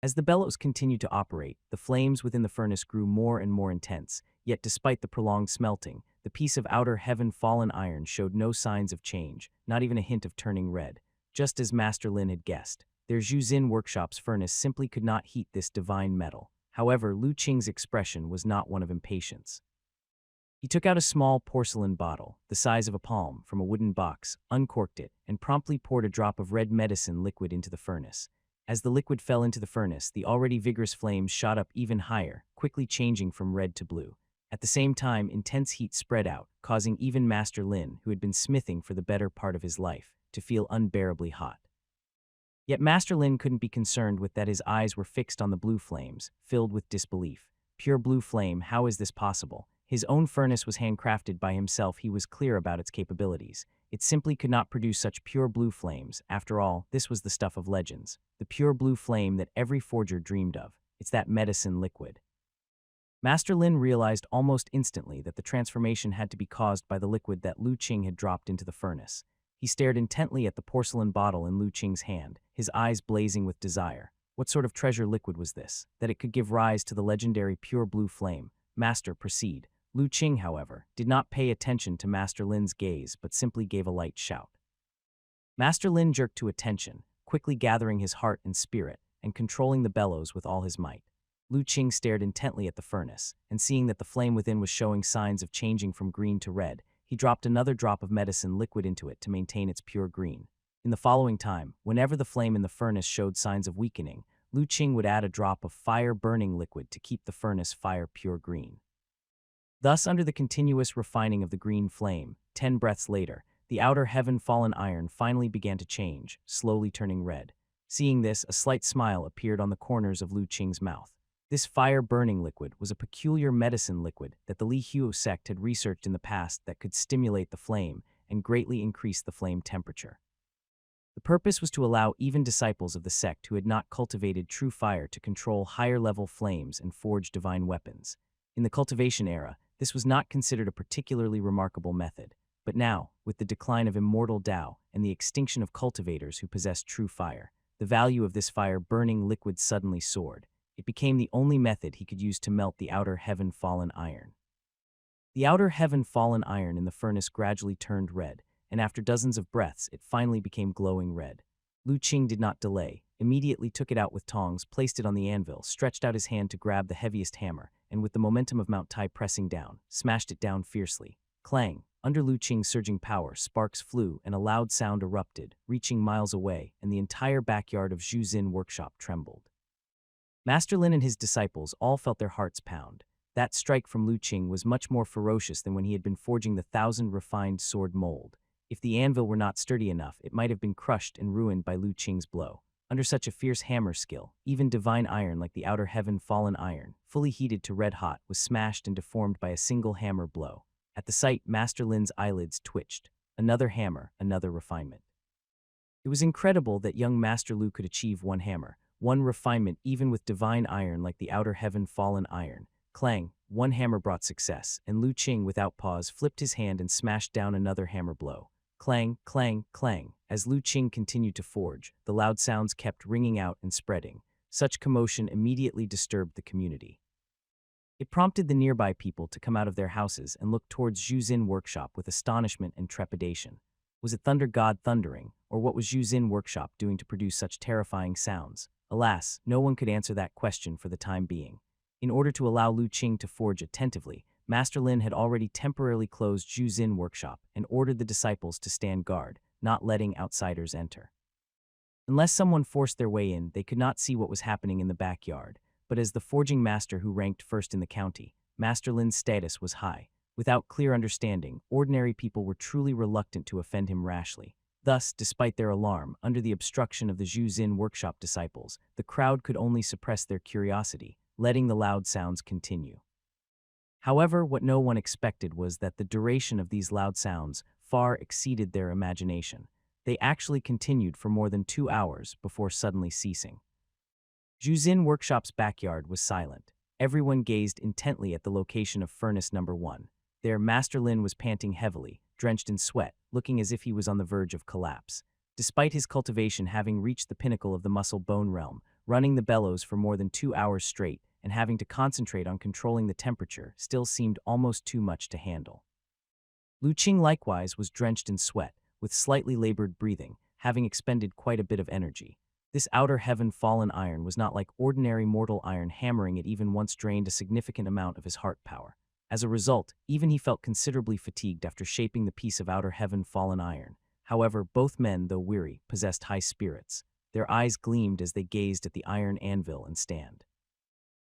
[SPEAKER 1] As the bellows continued to operate, the flames within the furnace grew more and more intense, yet despite the prolonged smelting, the piece of outer heaven-fallen iron showed no signs of change, not even a hint of turning red. Just as Master Lin had guessed, their Zhuzin workshop's furnace simply could not heat this divine metal. However, Lu Qing's expression was not one of impatience. He took out a small porcelain bottle, the size of a palm, from a wooden box, uncorked it, and promptly poured a drop of red medicine liquid into the furnace. As the liquid fell into the furnace, the already vigorous flames shot up even higher, quickly changing from red to blue. At the same time, intense heat spread out, causing even Master Lin, who had been smithing for the better part of his life, to feel unbearably hot. Yet Master Lin couldn't be concerned with that. His eyes were fixed on the blue flames, filled with disbelief. Pure blue flame, how is this possible? His own furnace was handcrafted by himself. He was clear about its capabilities. It simply could not produce such pure blue flames. After all, this was the stuff of legends, the pure blue flame that every forger dreamed of. It's that medicine liquid. Master Lin realized almost instantly that the transformation had to be caused by the liquid that Lu Qing had dropped into the furnace. He stared intently at the porcelain bottle in Lu Qing's hand, his eyes blazing with desire. What sort of treasure liquid was this, that it could give rise to the legendary pure blue flame? Master, proceed. Lu Qing, however, did not pay attention to Master Lin's gaze, but simply gave a light shout. Master Lin jerked to attention, quickly gathering his heart and spirit, and controlling the bellows with all his might. Lu Qing stared intently at the furnace, and seeing that the flame within was showing signs of changing from green to red, he dropped another drop of medicine liquid into it to maintain its pure green. In the following time, whenever the flame in the furnace showed signs of weakening, Lu Qing would add a drop of fire-burning liquid to keep the furnace fire pure green. Thus, under the continuous refining of the green flame, 10 breaths later, the outer heaven-fallen iron finally began to change, slowly turning red. Seeing this, a slight smile appeared on the corners of Lu Qing's mouth. This fire-burning liquid was a peculiar medicine liquid that the Li Huo sect had researched in the past that could stimulate the flame and greatly increase the flame temperature. The purpose was to allow even disciples of the sect who had not cultivated true fire to control higher-level flames and forge divine weapons. In the cultivation era, this was not considered a particularly remarkable method, but now, with the decline of immortal Tao and the extinction of cultivators who possessed true fire, the value of this fire-burning liquid suddenly soared. It became the only method he could use to melt the outer heaven-fallen iron. The outer heaven-fallen iron in the furnace gradually turned red, and after dozens of breaths, it finally became glowing red. Lu Qing did not delay, immediately took it out with tongs, placed it on the anvil, stretched out his hand to grab the heaviest hammer, and with the momentum of Mount Tai pressing down, smashed it down fiercely. Clang! Under Lu Qing's surging power, sparks flew and a loud sound erupted, reaching miles away, and the entire backyard of Zhu Xin workshop trembled. Master Lin and his disciples all felt their hearts pound. That strike from Lu Qing was much more ferocious than when he had been forging the 1,000 refined sword mold. If the anvil were not sturdy enough, it might have been crushed and ruined by Lu Qing's blow. Under such a fierce hammer skill, even divine iron like the outer heaven-fallen iron, fully heated to red hot, was smashed and deformed by a single hammer blow. At the sight, Master Lin's eyelids twitched. Another hammer, another refinement. It was incredible that young Master Lu could achieve one hammer, one refinement even with divine iron like the outer heaven-fallen iron. Clang! One hammer brought success, and Lu Qing without pause flipped his hand and smashed down another hammer blow. Clang, clang, clang. As Lu Qing continued to forge, the loud sounds kept ringing out and spreading. Such commotion immediately disturbed the community. It prompted the nearby people to come out of their houses and look towards Zhu Xin workshop with astonishment and trepidation. Was it Thunder God thundering, or what was Zhu Xin workshop doing to produce such terrifying sounds? Alas, no one could answer that question for the time being. In order to allow Lu Qing to forge attentively, Master Lin had already temporarily closed Zhu Xin workshop and ordered the disciples to stand guard, not letting outsiders enter. Unless someone forced their way in, they could not see what was happening in the backyard, but as the forging master who ranked first in the county, Master Lin's status was high. Without clear understanding, ordinary people were truly reluctant to offend him rashly. Thus, despite their alarm, under the obstruction of the Zhu Xin workshop disciples, the crowd could only suppress their curiosity, letting the loud sounds continue. However, what no one expected was that the duration of these loud sounds far exceeded their imagination. They actually continued for more than 2 hours before suddenly ceasing. Zhu Xin workshop's backyard was silent. Everyone gazed intently at the location of furnace number 1. There, Master Lin was panting heavily, drenched in sweat, looking as if he was on the verge of collapse. Despite his cultivation having reached the pinnacle of the muscle-bone realm, running the bellows for more than 2 hours straight and having to concentrate on controlling the temperature still seemed almost too much to handle. Lu Qing likewise was drenched in sweat, with slightly labored breathing, having expended quite a bit of energy. This outer heaven-fallen iron was not like ordinary mortal iron. Hammering it even once drained a significant amount of his heart power. As a result, even he felt considerably fatigued after shaping the piece of outer heaven-fallen iron. However, both men, though weary, possessed high spirits. Their eyes gleamed as they gazed at the iron anvil and stand.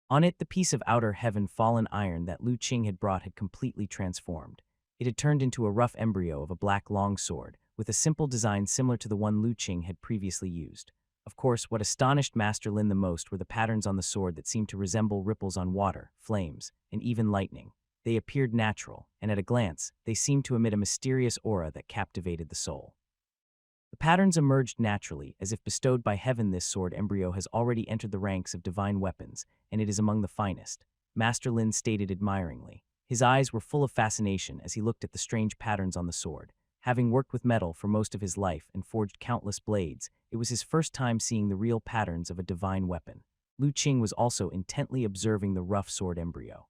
[SPEAKER 1] On it, the piece of outer heaven-fallen iron that Lu Qing had brought had completely transformed. It had turned into a rough embryo of a black longsword, with a simple design similar to the one Lu Qing had previously used. Of course, what astonished Master Lin the most were the patterns on the sword that seemed to resemble ripples on water, flames, and even lightning. They appeared natural, and at a glance, they seemed to emit a mysterious aura that captivated the soul. The patterns emerged naturally, as if bestowed by heaven. This sword embryo has already entered the ranks of divine weapons, and it is among the finest, Master Lin stated admiringly. His eyes were full of fascination as he looked at the strange patterns on the sword. Having worked with metal for most of his life and forged countless blades, it was his first time seeing the real patterns of a divine weapon. Lu Qing was also intently observing the rough sword embryo.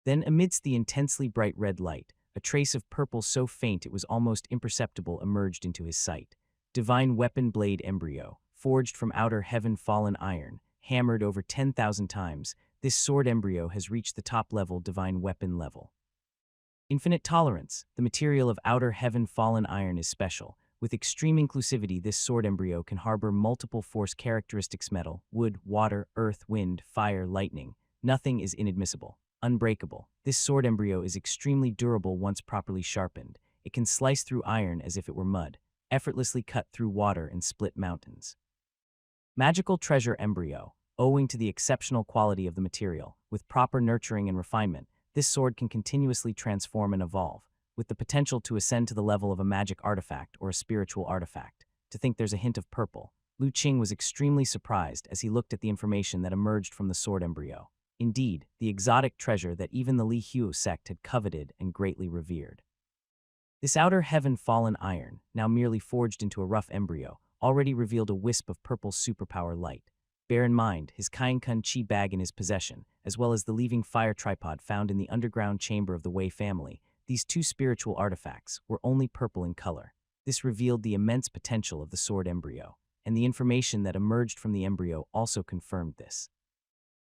[SPEAKER 1] Then, amidst the intensely bright red light, a trace of purple so faint it was almost imperceptible emerged into his sight. Divine weapon blade embryo, forged from outer heaven fallen iron, hammered over 10,000 times, this sword embryo has reached the top-level divine weapon level. Infinite tolerance. The material of outer heaven fallen iron is special. With extreme inclusivity, this sword embryo can harbor multiple force characteristics: metal, wood, water, earth, wind, fire, lightning. Nothing is inadmissible. Unbreakable. This sword embryo is extremely durable once properly sharpened. It can slice through iron as if it were mud, effortlessly cut through water and split mountains. Magical treasure embryo. Owing to the exceptional quality of the material, with proper nurturing and refinement, this sword can continuously transform and evolve, with the potential to ascend to the level of a magic artifact or a spiritual artifact. To think there's a hint of purple. Lu Qing was extremely surprised as he looked at the information that emerged from the sword embryo. Indeed, the exotic treasure that even the Li Huo sect had coveted and greatly revered. This outer heaven fallen iron, now merely forged into a rough embryo, already revealed a wisp of purple superpower light. Bear in mind his Kainkun Chi bag in his possession, as well as the leaving fire tripod found in the underground chamber of the Wei family. These two spiritual artifacts were only purple in color. This revealed the immense potential of the sword embryo, and the information that emerged from the embryo also confirmed this.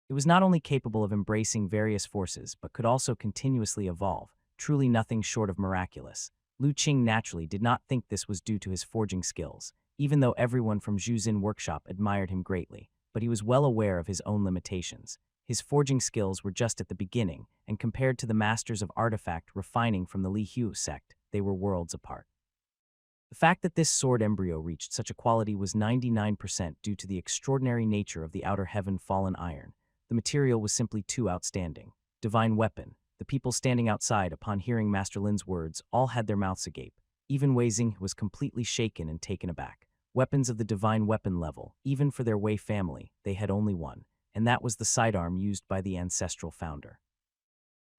[SPEAKER 1] It was not only capable of embracing various forces, but could also continuously evolve, truly nothing short of miraculous. Lu Qing naturally did not think this was due to his forging skills, even though everyone from Zhuzin Workshop admired him greatly, but he was well aware of his own limitations. His forging skills were just at the beginning, and compared to the masters of artifact refining from the Li Huo sect, they were worlds apart. The fact that this sword embryo reached such a quality was 99% due to the extraordinary nature of the outer heaven fallen iron. The material was simply too outstanding. Divine weapon. The people standing outside upon hearing Master Lin's words all had their mouths agape. Even Wei Xing was completely shaken and taken aback. Weapons of the divine weapon level, even for their Wei family, they had only one, and that was the sidearm used by the ancestral founder.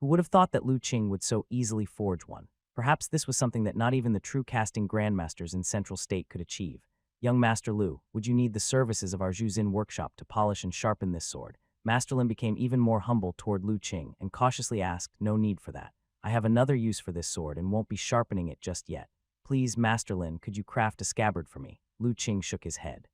[SPEAKER 1] Who would have thought that Lu Qing would so easily forge one? Perhaps this was something that not even the true casting grandmasters in Central State could achieve. Young Master Lu, would you need the services of our Zhuzin workshop to polish and sharpen this sword? Master Lin became even more humble toward Lu Qing and cautiously asked, "No need for that. I have another use for this sword and won't be sharpening it just yet. Please, Master Lin, could you craft a scabbard for me?" Lu Qing shook his head.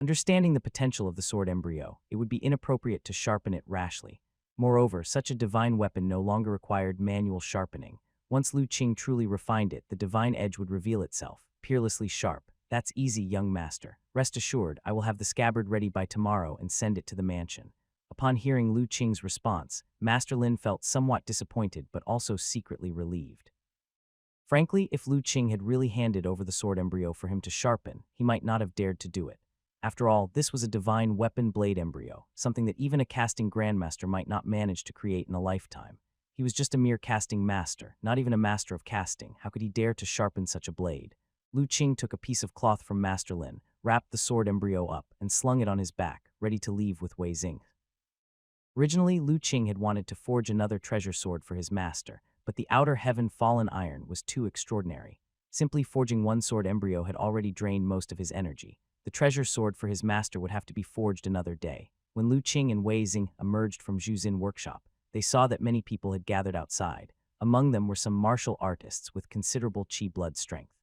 [SPEAKER 1] Understanding the potential of the sword embryo, it would be inappropriate to sharpen it rashly. Moreover, such a divine weapon no longer required manual sharpening. Once Lu Qing truly refined it, the divine edge would reveal itself, peerlessly sharp. "That's easy, young master. Rest assured, I will have the scabbard ready by tomorrow and send it to the mansion." Upon hearing Lu Qing's response, Master Lin felt somewhat disappointed but also secretly relieved. Frankly, if Lu Qing had really handed over the sword embryo for him to sharpen, he might not have dared to do it. After all, this was a divine weapon blade embryo, something that even a casting grandmaster might not manage to create in a lifetime. He was just a mere casting master, not even a master of casting. How could he dare to sharpen such a blade? Lu Qing took a piece of cloth from Master Lin, wrapped the sword embryo up, and slung it on his back, ready to leave with Wei Xing. Originally, Lu Qing had wanted to forge another treasure sword for his master, but the outer heaven fallen iron was too extraordinary. Simply forging one sword embryo had already drained most of his energy. The treasure sword for his master would have to be forged another day. When Lu Qing and Wei Xing emerged from Zhuzin Workshop, they saw that many people had gathered outside. Among them were some martial artists with considerable chi blood strength.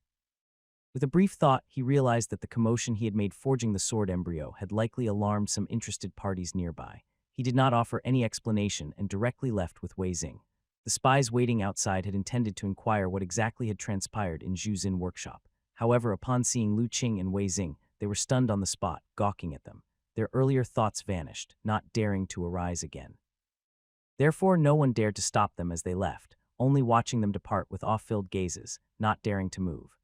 [SPEAKER 1] With a brief thought, he realized that the commotion he had made forging the sword embryo had likely alarmed some interested parties nearby. He did not offer any explanation and directly left with Wei Xing. The spies waiting outside had intended to inquire what exactly had transpired in Zhuzin Workshop. However, upon seeing Lu Qing and Wei Xing, they were stunned on the spot, gawking at them. Their earlier thoughts vanished, not daring to arise again. Therefore, no one dared to stop them as they left, only watching them depart with awe-filled gazes, not daring to move.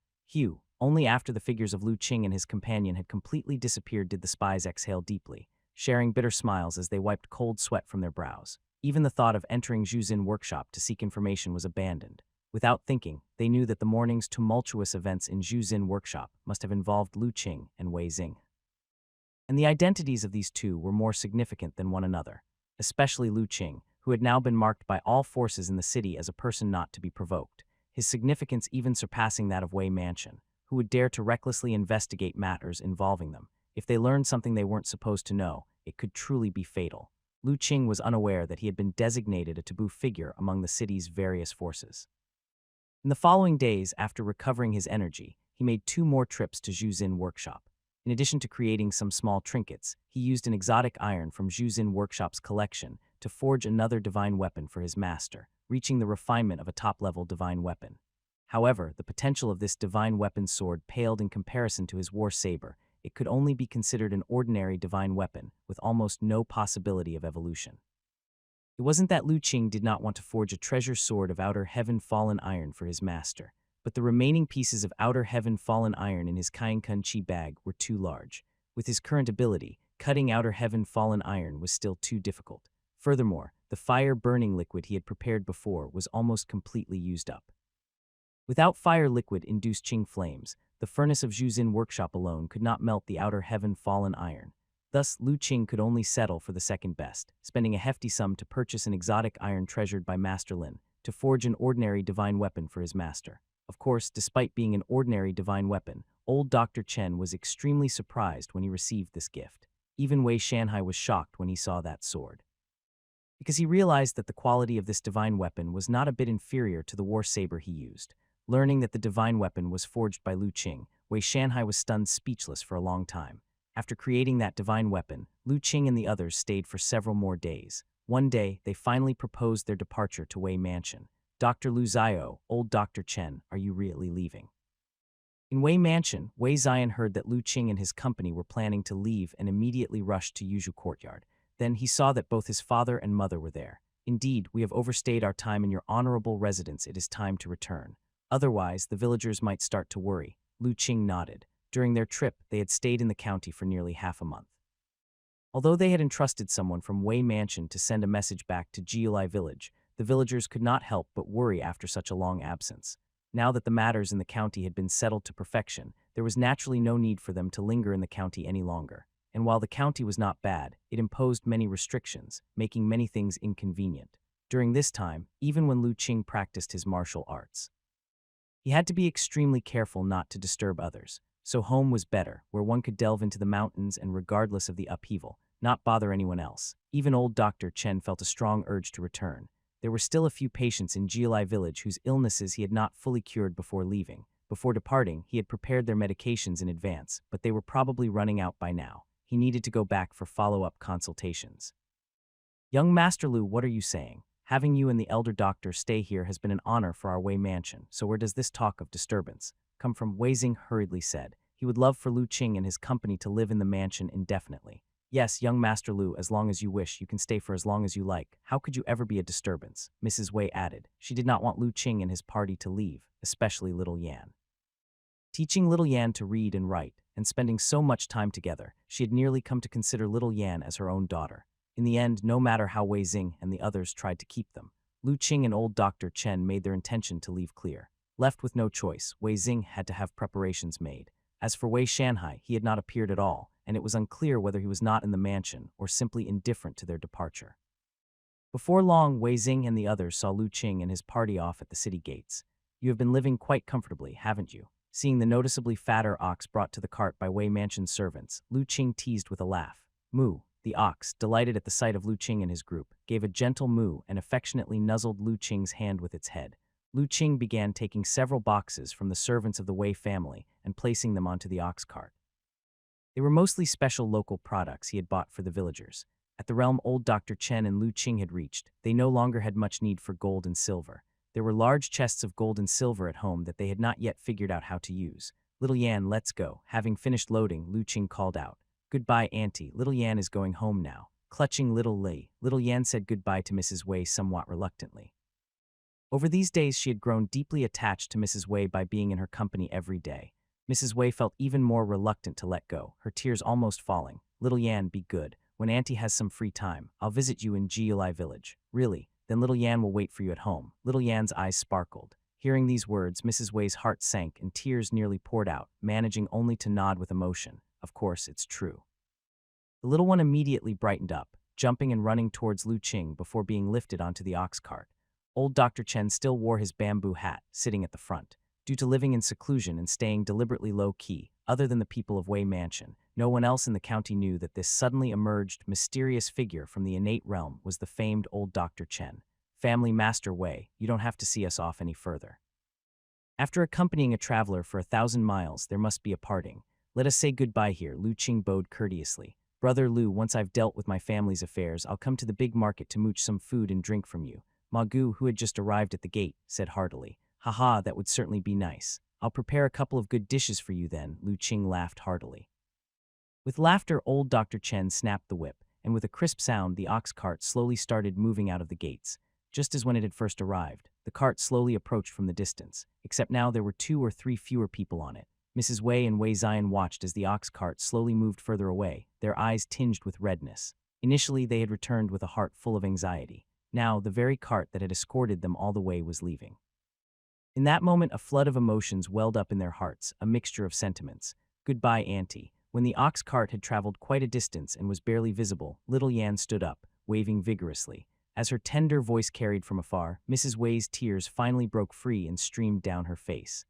[SPEAKER 1] Only after the figures of Lu Qing and his companion had completely disappeared did the spies exhale deeply, sharing bitter smiles as they wiped cold sweat from their brows. Even the thought of entering Zhuxin workshop to seek information was abandoned. Without thinking, they knew that the morning's tumultuous events in Zhuxin workshop must have involved Lu Qing and Wei Xing. And the identities of these two were more significant than one another, especially Lu Qing, who had now been marked by all forces in the city as a person not to be provoked, his significance even surpassing that of Wei Mansion, who would dare to recklessly investigate matters involving them. If they learned something they weren't supposed to know, it could truly be fatal. Lu Qing was unaware that he had been designated a taboo figure among the city's various forces. In the following days, after recovering his energy, he made 2 more trips to Zhuxin workshop. In addition to creating some small trinkets, he used an exotic iron from Zhuxin workshop's collection to forge another divine weapon for his master, reaching the refinement of a top-level divine weapon. However, the potential of this divine weapon sword paled in comparison to his war saber. It could only be considered an ordinary divine weapon, with almost no possibility of evolution. It wasn't that Lu Qing did not want to forge a treasure sword of outer heaven fallen iron for his master, but the remaining pieces of outer heaven fallen iron in his Kainkun Chi bag were too large. With his current ability, cutting outer heaven fallen iron was still too difficult. Furthermore, the fire-burning liquid he had prepared before was almost completely used up. Without fire liquid-induced Qing flames, the furnace of Zhuxin workshop alone could not melt the outer heaven fallen iron. Thus, Lu Qing could only settle for the second best, spending a hefty sum to purchase an exotic iron treasured by Master Lin, to forge an ordinary divine weapon for his master. Of course, despite being an ordinary divine weapon, old Dr. Chen was extremely surprised when he received this gift. Even Wei Shanhai was shocked when he saw that sword, because he realized that the quality of this divine weapon was not a bit inferior to the war saber he used. Learning that the divine weapon was forged by Lu Qing, Wei Shanhai was stunned speechless for a long time. After creating that divine weapon, Lu Qing and the others stayed for several more days. One day, they finally proposed their departure to Wei Mansion. Dr. Lu Zio, old Dr. Chen, are you really leaving? In Wei Mansion, Wei Zion heard that Lu Qing and his company were planning to leave and immediately rushed to Yuzhu Courtyard. Then he saw that both his father and mother were there. Indeed, we have overstayed our time in your honorable residence. It is time to return. Otherwise, the villagers might start to worry. Lu Qing nodded. During their trip, they had stayed in the county for nearly half a month. Although they had entrusted someone from Wei Mansion to send a message back to Jiulai village, the villagers could not help but worry after such a long absence. Now that the matters in the county had been settled to perfection, there was naturally no need for them to linger in the county any longer. And while the county was not bad, it imposed many restrictions, making many things inconvenient. During this time, even when Lu Qing practiced his martial arts, he had to be extremely careful not to disturb others. So home was better, where one could delve into the mountains and, regardless of the upheaval, not bother anyone else. Even old Dr. Chen felt a strong urge to return. There were still a few patients in Jiulai village whose illnesses he had not fully cured before leaving. Before departing, he had prepared their medications in advance, but they were probably running out by now. He needed to go back for follow-up consultations. Young Master Lu, what are you saying? Having you and the elder doctor stay here has been an honor for our Wei Mansion, so where does this talk of disturbance come from? Wei Xing hurriedly said. He would love for Lu Qing and his company to live in the mansion indefinitely. Yes, young Master Lu, as long as you wish, you can stay for as long as you like. How could you ever be a disturbance? Mrs. Wei added. She did not want Lu Qing and his party to leave, especially little Yan. Teaching little Yan to read and write, and spending so much time together, she had nearly come to consider little Yan as her own daughter. In the end, no matter how Wei Xing and the others tried to keep them, Lu Qing and old Dr. Chen made their intention to leave clear. Left with no choice, Wei Xing had to have preparations made. As for Wei Shanhai, he had not appeared at all, and it was unclear whether he was not in the mansion or simply indifferent to their departure. Before long, Wei Xing and the others saw Lu Qing and his party off at the city gates. You have been living quite comfortably, haven't you? Seeing the noticeably fatter ox brought to the cart by Wei Mansion's servants, Lu Qing teased with a laugh. Moo. The ox, delighted at the sight of Lu Qing and his group, gave a gentle moo and affectionately nuzzled Lu Qing's hand with its head. Lu Qing began taking several boxes from the servants of the Wei family and placing them onto the ox cart. They were mostly special local products he had bought for the villagers. At the realm old Dr. Chen and Lu Qing had reached, they no longer had much need for gold and silver. There were large chests of gold and silver at home that they had not yet figured out how to use. Little Yan, let's go. Having finished loading, Lu Qing called out. Goodbye, Auntie. Little Yan is going home now. Clutching little Li, little Yan said goodbye to Mrs. Wei somewhat reluctantly. Over these days, she had grown deeply attached to Mrs. Wei by being in her company every day. Mrs. Wei felt even more reluctant to let go, her tears almost falling. Little Yan, be good. When Auntie has some free time, I'll visit you in Jiulai village. Really? Then little Yan will wait for you at home. Little Yan's eyes sparkled. Hearing these words, Mrs. Wei's heart sank and tears nearly poured out, managing only to nod with emotion. Of course, it's true. The little one immediately brightened up, jumping and running towards Lu Qing before being lifted onto the ox cart. Old Dr. Chen still wore his bamboo hat, sitting at the front. Due to living in seclusion and staying deliberately low-key, other than the people of Wei Mansion, no one else in the county knew that this suddenly emerged, mysterious figure from the innate realm was the famed old Dr. Chen. Family Master Wei, you don't have to see us off any further. After accompanying a traveler for 1,000 miles, there must be a parting. Let us say goodbye here, Lu Qing bowed courteously. Brother Lu, once I've dealt with my family's affairs, I'll come to the big market to mooch some food and drink from you. Ma Gu, who had just arrived at the gate, said heartily. Haha, that would certainly be nice. I'll prepare a couple of good dishes for you then, Lu Qing laughed heartily. With laughter, old Dr. Chen snapped the whip, and with a crisp sound, the ox cart slowly started moving out of the gates. Just as when it had first arrived, the cart slowly approached from the distance, except now there were 2 or 3 fewer people on it. Mrs. Wei and Wei Zion watched as the ox cart slowly moved further away, their eyes tinged with redness. Initially, they had returned with a heart full of anxiety. Now, the very cart that had escorted them all the way was leaving. In that moment, a flood of emotions welled up in their hearts, a mixture of sentiments. Goodbye, Auntie. When the ox cart had traveled quite a distance and was barely visible, little Yan stood up, waving vigorously. As her tender voice carried from afar, Mrs. Wei's tears finally broke free and streamed down her face.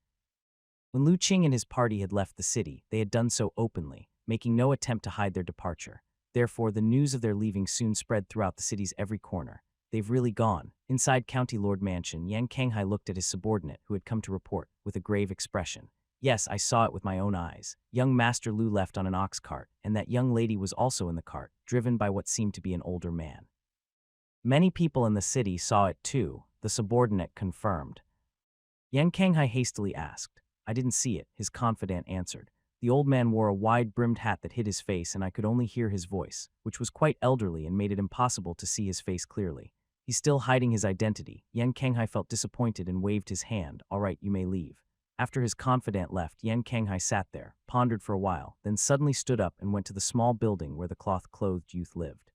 [SPEAKER 1] When Lu Qing and his party had left the city, they had done so openly, making no attempt to hide their departure. Therefore, the news of their leaving soon spread throughout the city's every corner. They've really gone. Inside County Lord Mansion, Yan Kanghai looked at his subordinate, who had come to report, with a grave expression. Yes, I saw it with my own eyes. Young Master Lu left on an ox cart, and that young lady was also in the cart, driven by what seemed to be an older man. Many people in the city saw it too, the subordinate confirmed. Yan Kanghai hastily asked. I didn't see it, his confidant answered. The old man wore a wide-brimmed hat that hid his face, and I could only hear his voice, which was quite elderly and made it impossible to see his face clearly. He's still hiding his identity. Yan Kanghai felt disappointed and waved his hand. All right, you may leave. After his confidant left, Yan Kanghai sat there, pondered for a while, then suddenly stood up and went to the small building where the cloth-clothed youth lived.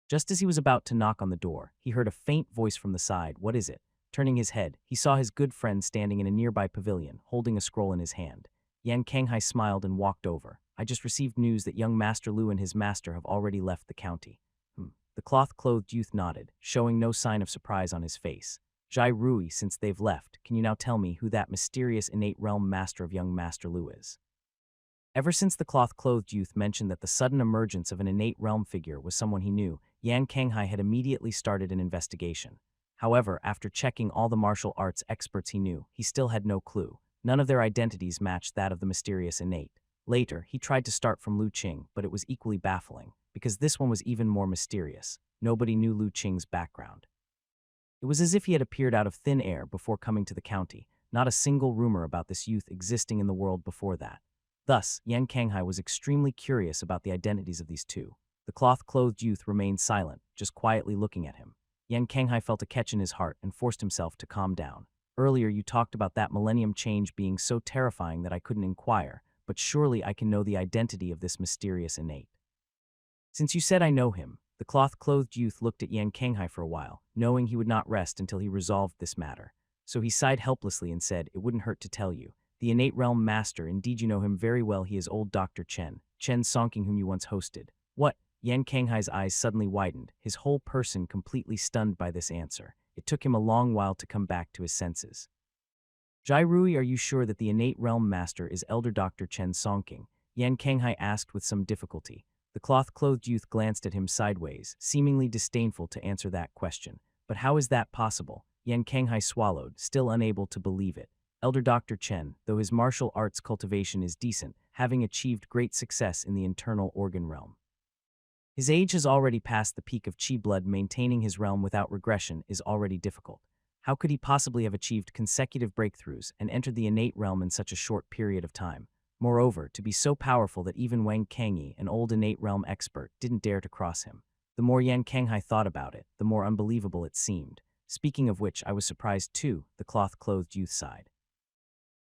[SPEAKER 1] Just as he was about to knock on the door, he heard a faint voice from the side. What is it? Turning his head, he saw his good friend standing in a nearby pavilion, holding a scroll in his hand. Yan Kanghai smiled and walked over. I just received news that young Master Lu and his master have already left the county. The cloth-clothed youth nodded, showing no sign of surprise on his face. Jai Rui, since they've left, can you now tell me who that mysterious innate realm master of young Master Lu is? Ever since the cloth-clothed youth mentioned that the sudden emergence of an innate realm figure was someone he knew, Yan Kanghai had immediately started an investigation. However, after checking all the martial arts experts he knew, he still had no clue. None of their identities matched that of the mysterious innate. Later, he tried to start from Lu Qing, but it was equally baffling, because this one was even more mysterious. Nobody knew Lu Qing's background. It was as if he had appeared out of thin air before coming to the county, not a single rumor about this youth existing in the world before that. Thus, Yan Kanghai was extremely curious about the identities of these two. The cloth-clothed youth remained silent, just quietly looking at him. Yan Kanghai felt a catch in his heart and forced himself to calm down. Earlier you talked about that millennium change being so terrifying that I couldn't inquire, but surely I can know the identity of this mysterious innate. Since you said I know him, the cloth-clothed youth looked at Yan Kanghai for a while, knowing he would not rest until he resolved this matter. So he sighed helplessly and said, it wouldn't hurt to tell you. The innate realm master, indeed you know him very well, he is old Dr. Chen Songking, whom you once hosted. What? Yan Kanghai's eyes suddenly widened, his whole person completely stunned by this answer. It took him a long while to come back to his senses. Jai Rui, are you sure that the innate realm master is Elder Dr. Chen Songking? Yan Kanghai asked with some difficulty. The cloth-clothed youth glanced at him sideways, seemingly disdainful to answer that question. But how is that possible? Yan Kanghai swallowed, still unable to believe it. Elder Dr. Chen, though his martial arts cultivation is decent, having achieved great success in the internal organ realm. His age has already passed the peak of chi blood. Maintaining his realm without regression is already difficult. How could he possibly have achieved consecutive breakthroughs and entered the innate realm in such a short period of time? Moreover, to be so powerful that even Wang Kangyi, an old innate realm expert, didn't dare to cross him. The more Yan Kanghai thought about it, the more unbelievable it seemed. Speaking of which, I was surprised too, the cloth-clothed youth sighed.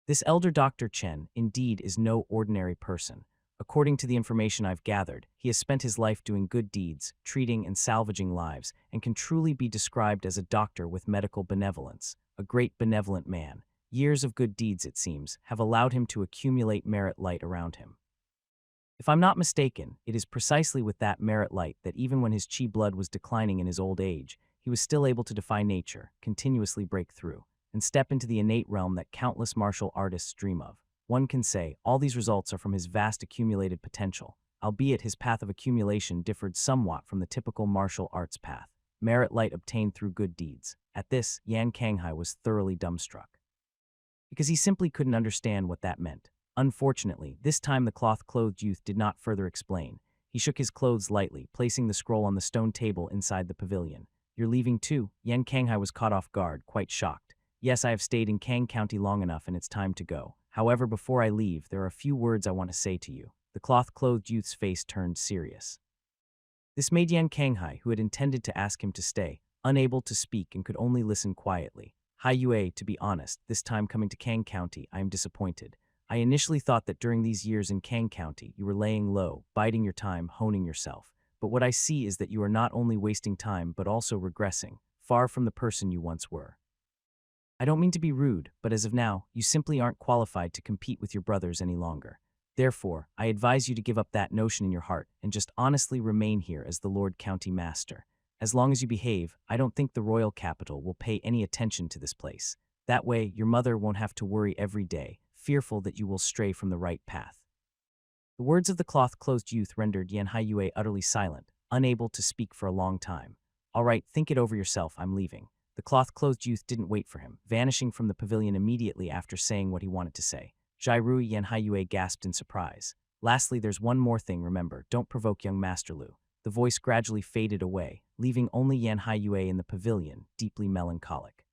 [SPEAKER 1] This elder Dr. Chen, indeed, is no ordinary person. According to the information I've gathered, he has spent his life doing good deeds, treating and salvaging lives, and can truly be described as a doctor with medical benevolence, a great benevolent man. Years of good deeds, it seems, have allowed him to accumulate merit light around him. If I'm not mistaken, it is precisely with that merit light that even when his chi blood was declining in his old age, he was still able to defy nature, continuously break through, and step into the innate realm that countless martial artists dream of. One can say all these results are from his vast accumulated potential, albeit his path of accumulation differed somewhat from the typical martial arts path. Merit light obtained through good deeds. At this, Yan Kanghai was thoroughly dumbstruck, because he simply couldn't understand what that meant. Unfortunately, this time the cloth-clothed youth did not further explain. He shook his clothes lightly, placing the scroll on the stone table inside the pavilion. "You're leaving too?" Yan Kanghai was caught off guard, quite shocked. "Yes, I have stayed in Kang County long enough and it's time to go. However, before I leave, there are a few words I want to say to you." The cloth-clothed youth's face turned serious. This made Yan Kanghai, who had intended to ask him to stay, unable to speak and could only listen quietly. "Hai Yue, to be honest, this time coming to Kang County, I am disappointed. I initially thought that during these years in Kang County, you were laying low, biding your time, honing yourself. But what I see is that you are not only wasting time but also regressing, far from the person you once were. I don't mean to be rude, but as of now, you simply aren't qualified to compete with your brothers any longer. Therefore, I advise you to give up that notion in your heart and just honestly remain here as the Lord County Master. As long as you behave, I don't think the royal capital will pay any attention to this place. That way, your mother won't have to worry every day, fearful that you will stray from the right path." The words of the cloth-clothed youth rendered Yan Haiyue utterly silent, unable to speak for a long time. "All right, think it over yourself, I'm leaving." The cloth-clothed youth didn't wait for him, vanishing from the pavilion immediately after saying what he wanted to say. Jairui Yan Haiyue gasped in surprise. "Lastly, there's one more thing, remember, don't provoke young Master Lu." The voice gradually faded away, leaving only Yan Haiyue in the pavilion, deeply melancholic.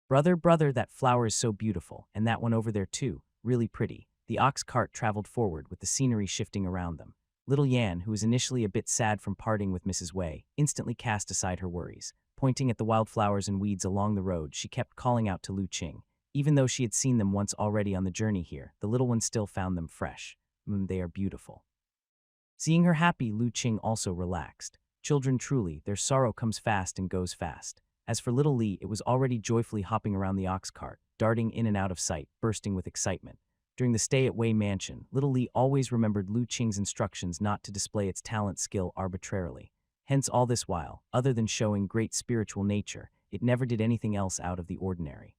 [SPEAKER 1] "Brother, brother, that flower is so beautiful, and that one over there too, really pretty." The ox cart traveled forward with the scenery shifting around them. Little Yan, who was initially a bit sad from parting with Mrs. Wei, instantly cast aside her worries. Pointing at the wildflowers and weeds along the road, she kept calling out to Lu Qing. Even though she had seen them once already on the journey here, the little one still found them fresh. They are beautiful." Seeing her happy, Lu Qing also relaxed. Children truly, their sorrow comes fast and goes fast. As for little Li, it was already joyfully hopping around the ox cart, darting in and out of sight, bursting with excitement. During the stay at Wei Mansion, little Li always remembered Lu Qing's instructions not to display its talent skill arbitrarily. Hence all this while, other than showing great spiritual nature, it never did anything else out of the ordinary.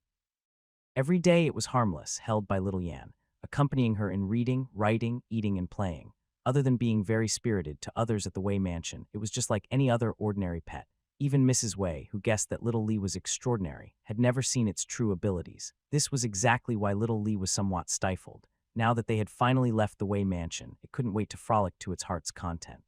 [SPEAKER 1] Every day it was harmless, held by little Yan, accompanying her in reading, writing, eating, and playing. Other than being very spirited to others at the Wei Mansion, it was just like any other ordinary pet. Even Mrs. Wei, who guessed that little Li was extraordinary, had never seen its true abilities. This was exactly why little Li was somewhat stifled. Now that they had finally left the Wei Mansion, it couldn't wait to frolic to its heart's content.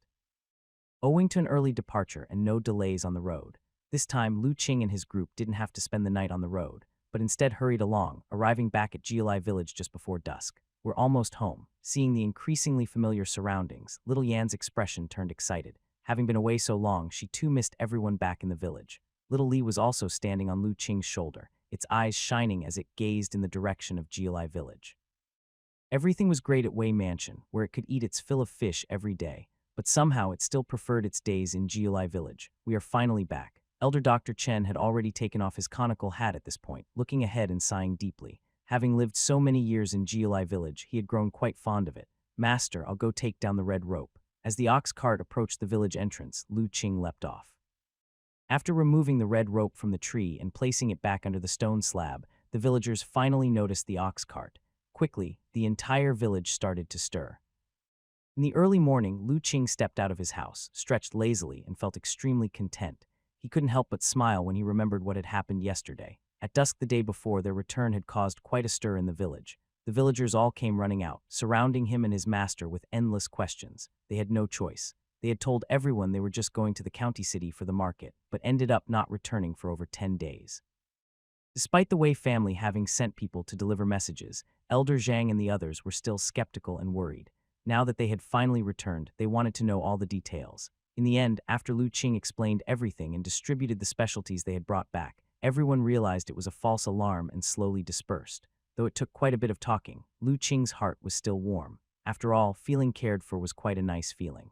[SPEAKER 1] Owing to an early departure and no delays on the road, this time Lu Qing and his group didn't have to spend the night on the road, but instead hurried along, arriving back at Jialai village just before dusk. "We're almost home." Seeing the increasingly familiar surroundings, little Yan's expression turned excited. Having been away so long, she too missed everyone back in the village. Little Li was also standing on Lu Qing's shoulder, its eyes shining as it gazed in the direction of Jialai village. Everything was great at Wei Mansion, where it could eat its fill of fish every day, but somehow it still preferred its days in Jialai village. "We are finally back." Elder Dr. Chen had already taken off his conical hat at this point, looking ahead and sighing deeply. Having lived so many years in Jialai village, he had grown quite fond of it. "Master, I'll go take down the red rope." As the ox cart approached the village entrance, Lu Qing leapt off. After removing the red rope from the tree and placing it back under the stone slab, the villagers finally noticed the ox cart. Quickly, the entire village started to stir. In the early morning, Lu Qing stepped out of his house, stretched lazily, and felt extremely content. He couldn't help but smile when he remembered what had happened yesterday. At dusk the day before, their return had caused quite a stir in the village. The villagers all came running out, surrounding him and his master with endless questions. They had no choice. They had told everyone they were just going to the county city for the market, but ended up not returning for over 10 days. Despite the Wei family having sent people to deliver messages, Elder Zhang and the others were still skeptical and worried. Now that they had finally returned, they wanted to know all the details. In the end, after Lu Qing explained everything and distributed the specialties they had brought back, everyone realized it was a false alarm and slowly dispersed. Though it took quite a bit of talking, Lu Qing's heart was still warm. After all, feeling cared for was quite a nice feeling.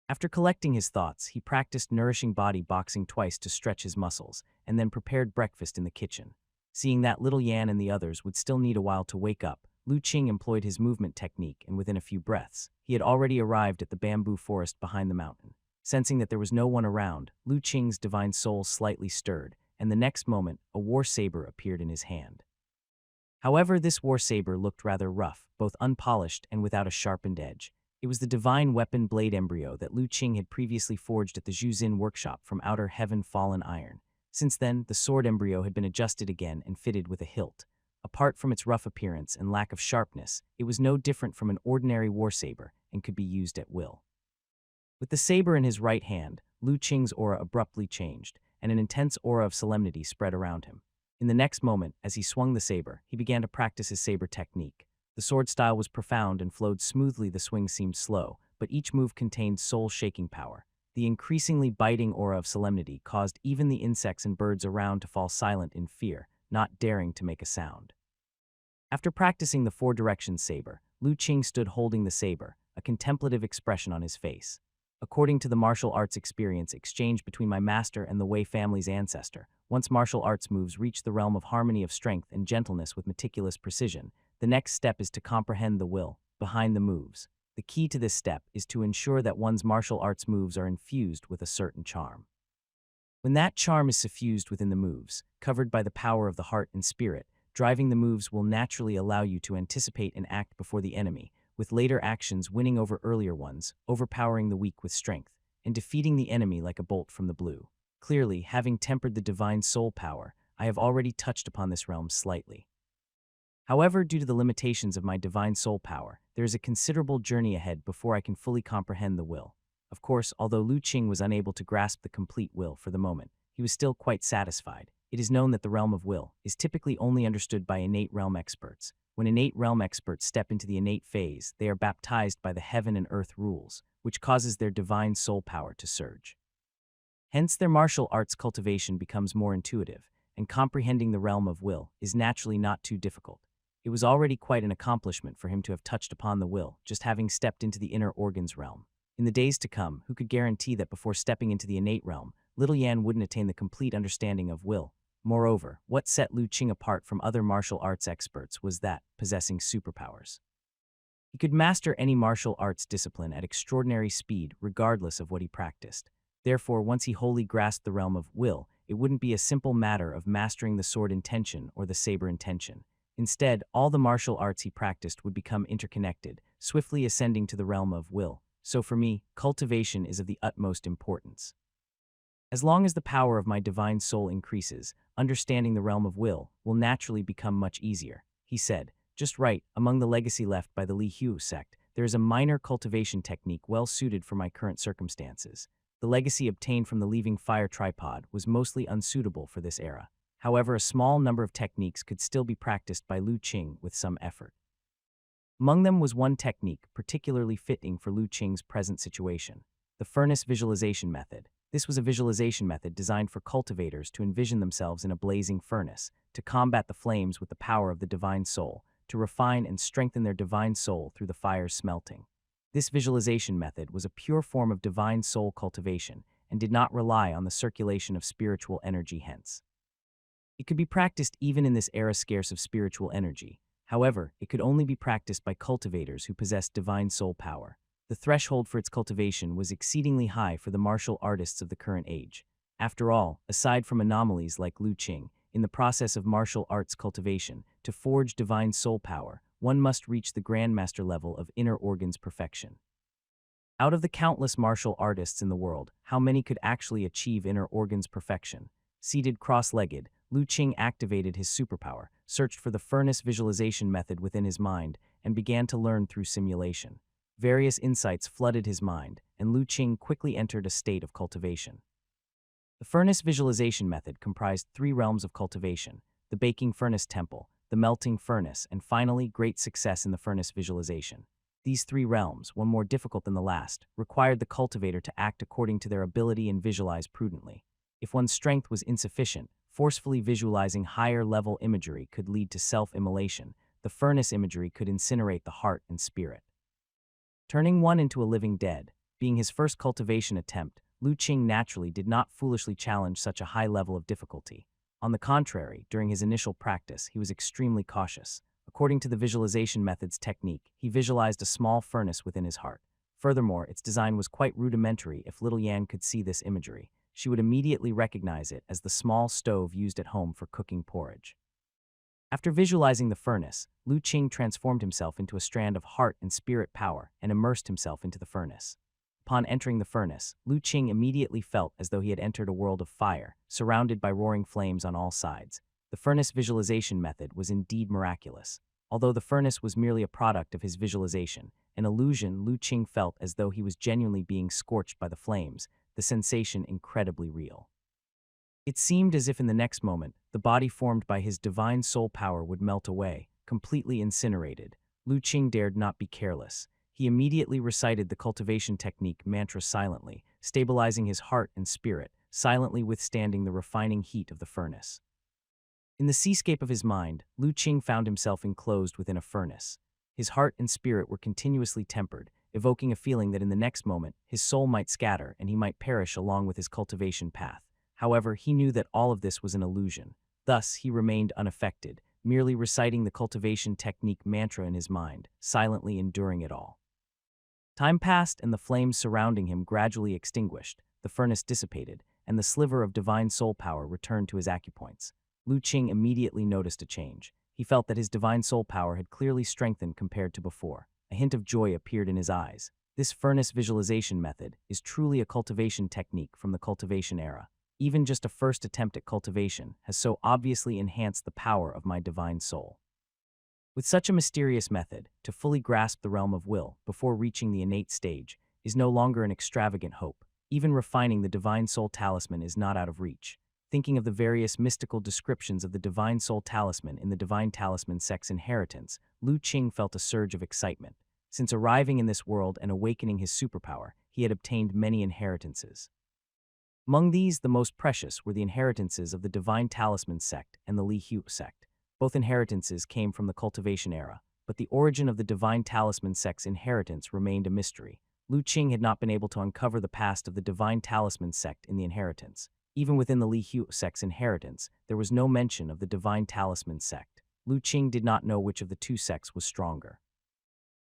[SPEAKER 1] After collecting his thoughts, he practiced nourishing body boxing twice to stretch his muscles, and then prepared breakfast in the kitchen. Seeing that little Yan and the others would still need a while to wake up, Lu Qing employed his movement technique, and within a few breaths, he had already arrived at the bamboo forest behind the mountain. Sensing that there was no one around, Lu Qing's divine soul slightly stirred, and the next moment, a war saber appeared in his hand. However, this war saber looked rather rough, both unpolished and without a sharpened edge. It was the divine weapon blade embryo that Lu Qing had previously forged at the Zhuzin workshop from outer heaven fallen iron. Since then, the sword embryo had been adjusted again and fitted with a hilt. Apart from its rough appearance and lack of sharpness, it was no different from an ordinary war saber and could be used at will. With the saber in his right hand, Lu Qing's aura abruptly changed, and an intense aura of solemnity spread around him. In the next moment, as he swung the saber, he began to practice his saber technique. The sword style was profound and flowed smoothly. The swing seemed slow, but each move contained soul-shaking power. The increasingly biting aura of solemnity caused even the insects and birds around to fall silent in fear, not daring to make a sound. After practicing the four directions saber, Lu Qing stood holding the saber, a contemplative expression on his face. According to the martial arts experience exchanged between my master and the Wei family's ancestor, once martial arts moves reach the realm of harmony of strength and gentleness with meticulous precision, the next step is to comprehend the will behind the moves. The key to this step is to ensure that one's martial arts moves are infused with a certain charm. When that charm is suffused within the moves, covered by the power of the heart and spirit, driving the moves will naturally allow you to anticipate and act before the enemy, with later actions winning over earlier ones, overpowering the weak with strength, and defeating the enemy like a bolt from the blue. Clearly, having tempered the divine soul power, I have already touched upon this realm slightly. However, due to the limitations of my divine soul power, there is a considerable journey ahead before I can fully comprehend the will. Of course, although Lu Qing was unable to grasp the complete will for the moment, he was still quite satisfied. It is known that the realm of will is typically only understood by innate realm experts. When innate realm experts step into the innate phase, they are baptized by the heaven and earth rules, which causes their divine soul power to surge. Hence, their martial arts cultivation becomes more intuitive, and comprehending the realm of will is naturally not too difficult. It was already quite an accomplishment for him to have touched upon the will, just having stepped into the inner organs realm. In the days to come, who could guarantee that before stepping into the innate realm, little Yan wouldn't attain the complete understanding of will? Moreover, what set Lu Qing apart from other martial arts experts was that, possessing superpowers. He could master any martial arts discipline at extraordinary speed regardless of what he practiced. Therefore, once he wholly grasped the realm of will, it wouldn't be a simple matter of mastering the sword intention or the saber intention. Instead, all the martial arts he practiced would become interconnected, swiftly ascending to the realm of will. So for me, cultivation is of the utmost importance. As long as the power of my divine soul increases, understanding the realm of will naturally become much easier, he said. Just right, among the legacy left by the Li Hu sect, there is a minor cultivation technique well suited for my current circumstances. The legacy obtained from the leaving fire tripod was mostly unsuitable for this era. However, a small number of techniques could still be practiced by Lu Qing with some effort. Among them was one technique particularly fitting for Lu Qing's present situation, the furnace visualization method. This was a visualization method designed for cultivators to envision themselves in a blazing furnace, to combat the flames with the power of the divine soul, to refine and strengthen their divine soul through the fire's smelting. This visualization method was a pure form of divine soul cultivation and did not rely on the circulation of spiritual energy hence. It could be practiced even in this era scarce of spiritual energy. However, it could only be practiced by cultivators who possessed divine soul power. The threshold for its cultivation was exceedingly high for the martial artists of the current age. After all, aside from anomalies like Lu Qing, in the process of martial arts cultivation, to forge divine soul power, one must reach the grandmaster level of inner organs perfection. Out of the countless martial artists in the world, how many could actually achieve inner organs perfection? Seated cross-legged, Lu Qing activated his superpower, searched for the furnace visualization method within his mind, and began to learn through simulation. Various insights flooded his mind, and Lu Qing quickly entered a state of cultivation. The furnace visualization method comprised 3 realms of cultivation: the baking furnace temple, the melting furnace, and finally, great success in the furnace visualization. These 3 realms, one more difficult than the last, required the cultivator to act according to their ability and visualize prudently. If one's strength was insufficient, forcefully visualizing higher-level imagery could lead to self-immolation. The furnace imagery could incinerate the heart and spirit. turning one into a living dead. Being his first cultivation attempt, Lu Qing naturally did not foolishly challenge such a high level of difficulty. On the contrary, during his initial practice, he was extremely cautious. According to the visualization method's technique, he visualized a small furnace within his heart. Furthermore, its design was quite rudimentary. If little Yan could see this imagery, she would immediately recognize it as the small stove used at home for cooking porridge. After visualizing the furnace, Lu Qing transformed himself into a strand of heart and spirit power and immersed himself into the furnace. Upon entering the furnace, Lu Qing immediately felt as though he had entered a world of fire, surrounded by roaring flames on all sides. The furnace visualization method was indeed miraculous. Although the furnace was merely a product of his visualization, an illusion, Lu Qing felt as though he was genuinely being scorched by the flames, the sensation incredibly real. It seemed as if in the next moment, the body formed by his divine soul power would melt away, completely incinerated. Lu Qing dared not be careless. He immediately recited the cultivation technique mantra silently, stabilizing his heart and spirit, silently withstanding the refining heat of the furnace. In the seascape of his mind, Lu Qing found himself enclosed within a furnace. His heart and spirit were continuously tempered, evoking a feeling that in the next moment, his soul might scatter and he might perish along with his cultivation path. However, he knew that all of this was an illusion. Thus, he remained unaffected, merely reciting the cultivation technique mantra in his mind, silently enduring it all. Time passed and the flames surrounding him gradually extinguished, the furnace dissipated, and the sliver of divine soul power returned to his acupoints. Lu Qing immediately noticed a change. He felt that his divine soul power had clearly strengthened compared to before. A hint of joy appeared in his eyes. This furnace visualization method is truly a cultivation technique from the cultivation era. Even just a first attempt at cultivation has so obviously enhanced the power of my divine soul. With such a mysterious method, to fully grasp the realm of will before reaching the innate stage is no longer an extravagant hope. Even refining the divine soul talisman is not out of reach. Thinking of the various mystical descriptions of the divine soul talisman in the divine talisman sect's inheritance, Lu Qing felt a surge of excitement. Since arriving in this world and awakening his superpower, he had obtained many inheritances. Among these, the most precious were the inheritances of the Divine Talisman sect and the Li Hu sect. Both inheritances came from the cultivation era, but the origin of the Divine Talisman sect's inheritance remained a mystery. Lu Qing had not been able to uncover the past of the Divine Talisman sect in the inheritance. Even within the Li Hu sect's inheritance, there was no mention of the Divine Talisman sect. Lu Qing did not know which of the two sects was stronger.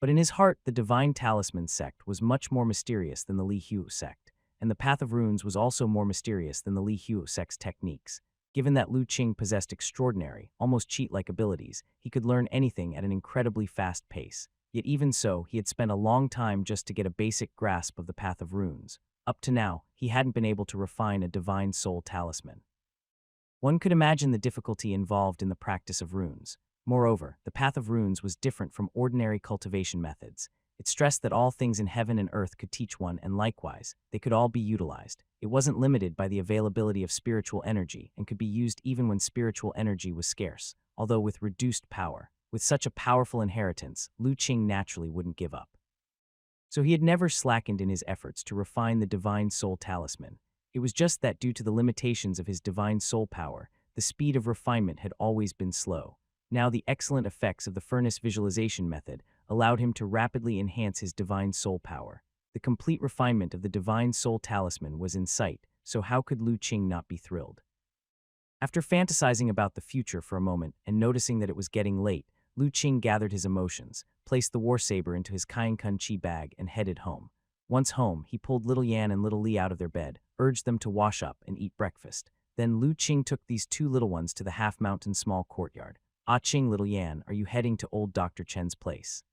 [SPEAKER 1] But in his heart, the Divine Talisman sect was much more mysterious than the Li Hu sect, and the Path of Runes was also more mysterious than the Li Hu sect's techniques. Given that Lu Qing possessed extraordinary, almost cheat-like abilities, he could learn anything at an incredibly fast pace. Yet even so, he had spent a long time just to get a basic grasp of the Path of Runes. Up to now, he hadn't been able to refine a divine soul talisman. One could imagine the difficulty involved in the practice of runes. Moreover, the Path of Runes was different from ordinary cultivation methods. It stressed that all things in heaven and earth could teach one, and likewise, they could all be utilized. It wasn't limited by the availability of spiritual energy and could be used even when spiritual energy was scarce, although with reduced power. With such a powerful inheritance, Lu Qing naturally wouldn't give up. So he had never slackened in his efforts to refine the divine soul talisman. It was just that due to the limitations of his divine soul power, the speed of refinement had always been slow. Now the excellent effects of the furnace visualization method allowed him to rapidly enhance his divine soul power. The complete refinement of the divine soul talisman was in sight, so how could Lu Qing not be thrilled? After fantasizing about the future for a moment and noticing that it was getting late, Lu Qing gathered his emotions, placed the war saber into his Kainkun Chi bag, and headed home. Once home, he pulled little Yan and little Li out of their bed, urged them to wash up and eat breakfast. Then Lu Qing took these two little ones to the half-mountain small courtyard. "Ah Qing, little Yan, are you heading to old Dr. Chen's place?"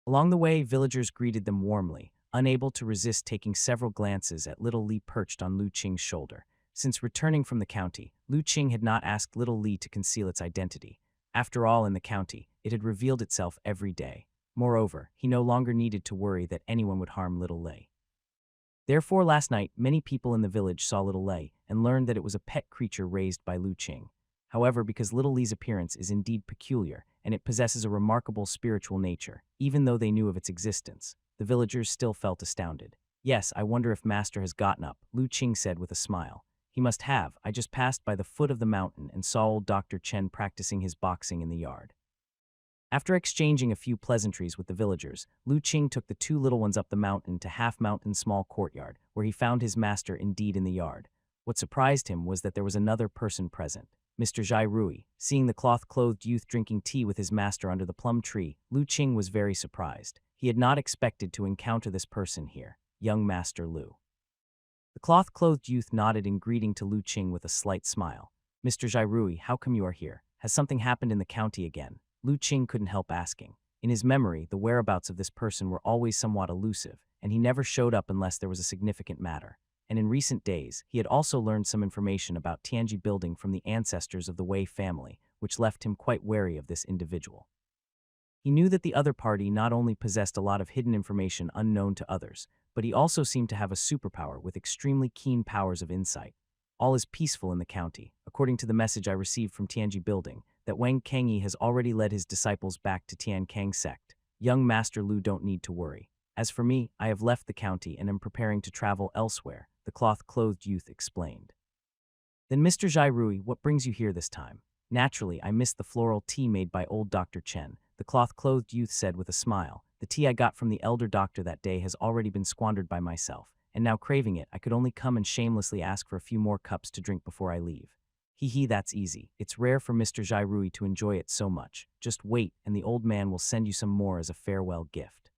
[SPEAKER 1] Along the way, villagers greeted them warmly, unable to resist taking several glances at little Li perched on Lu Qing's shoulder. Since returning from the county, Lu Qing had not asked little Li to conceal its identity. After all, in the county, it had revealed itself every day. Moreover, he no longer needed to worry that anyone would harm little Li. Therefore, last night, many people in the village saw little Li and learned that it was a pet creature raised by Lu Qing. However, because little Li's appearance is indeed peculiar and it possesses a remarkable spiritual nature, even though they knew of its existence, the villagers still felt astounded. "Yes, I wonder if Master has gotten up," Lu Qing said with a smile. "He must have. I just passed by the foot of the mountain and saw old Dr. Chen practicing his boxing in the yard." After exchanging a few pleasantries with the villagers, Lu Qing took the two little ones up the mountain to half-mountain small courtyard, where he found his master indeed in the yard. What surprised him was that there was another person present. Mr. Zhai Rui. Seeing the cloth-clothed youth drinking tea with his master under the plum tree, Lu Qing was very surprised. He had not expected to encounter this person here, young Master Lu. The cloth-clothed youth nodded in greeting to Lu Qing with a slight smile. Mr. Zhai Rui, how come you are here? Has something happened in the county again? Lu Qing couldn't help asking. In his memory, the whereabouts of this person were always somewhat elusive, and he never showed up unless there was a significant matter. And in recent days, he had also learned some information about Tianji building from the ancestors of the Wei family, which left him quite wary of this individual. He knew that the other party not only possessed a lot of hidden information unknown to others, but he also seemed to have a superpower with extremely keen powers of insight. All is peaceful in the county, according to the message I received from Tianji building, that Wang Kangyi has already led his disciples back to Tian Kang sect. Young Master Lu don't need to worry. As for me, I have left the county and am preparing to travel elsewhere, the cloth-clothed youth explained. Then Mr. Zhai Rui, what brings you here this time? Naturally, I missed the floral tea made by old Dr. Chen, the cloth-clothed youth said with a smile. The tea I got from the elder doctor that day has already been squandered by myself, and now craving it, I could only come and shamelessly ask for a few more cups to drink before I leave. Hee, that's easy. It's rare for Mr. Zhai Rui to enjoy it so much. Just wait, and the old man will send you some more as a farewell gift.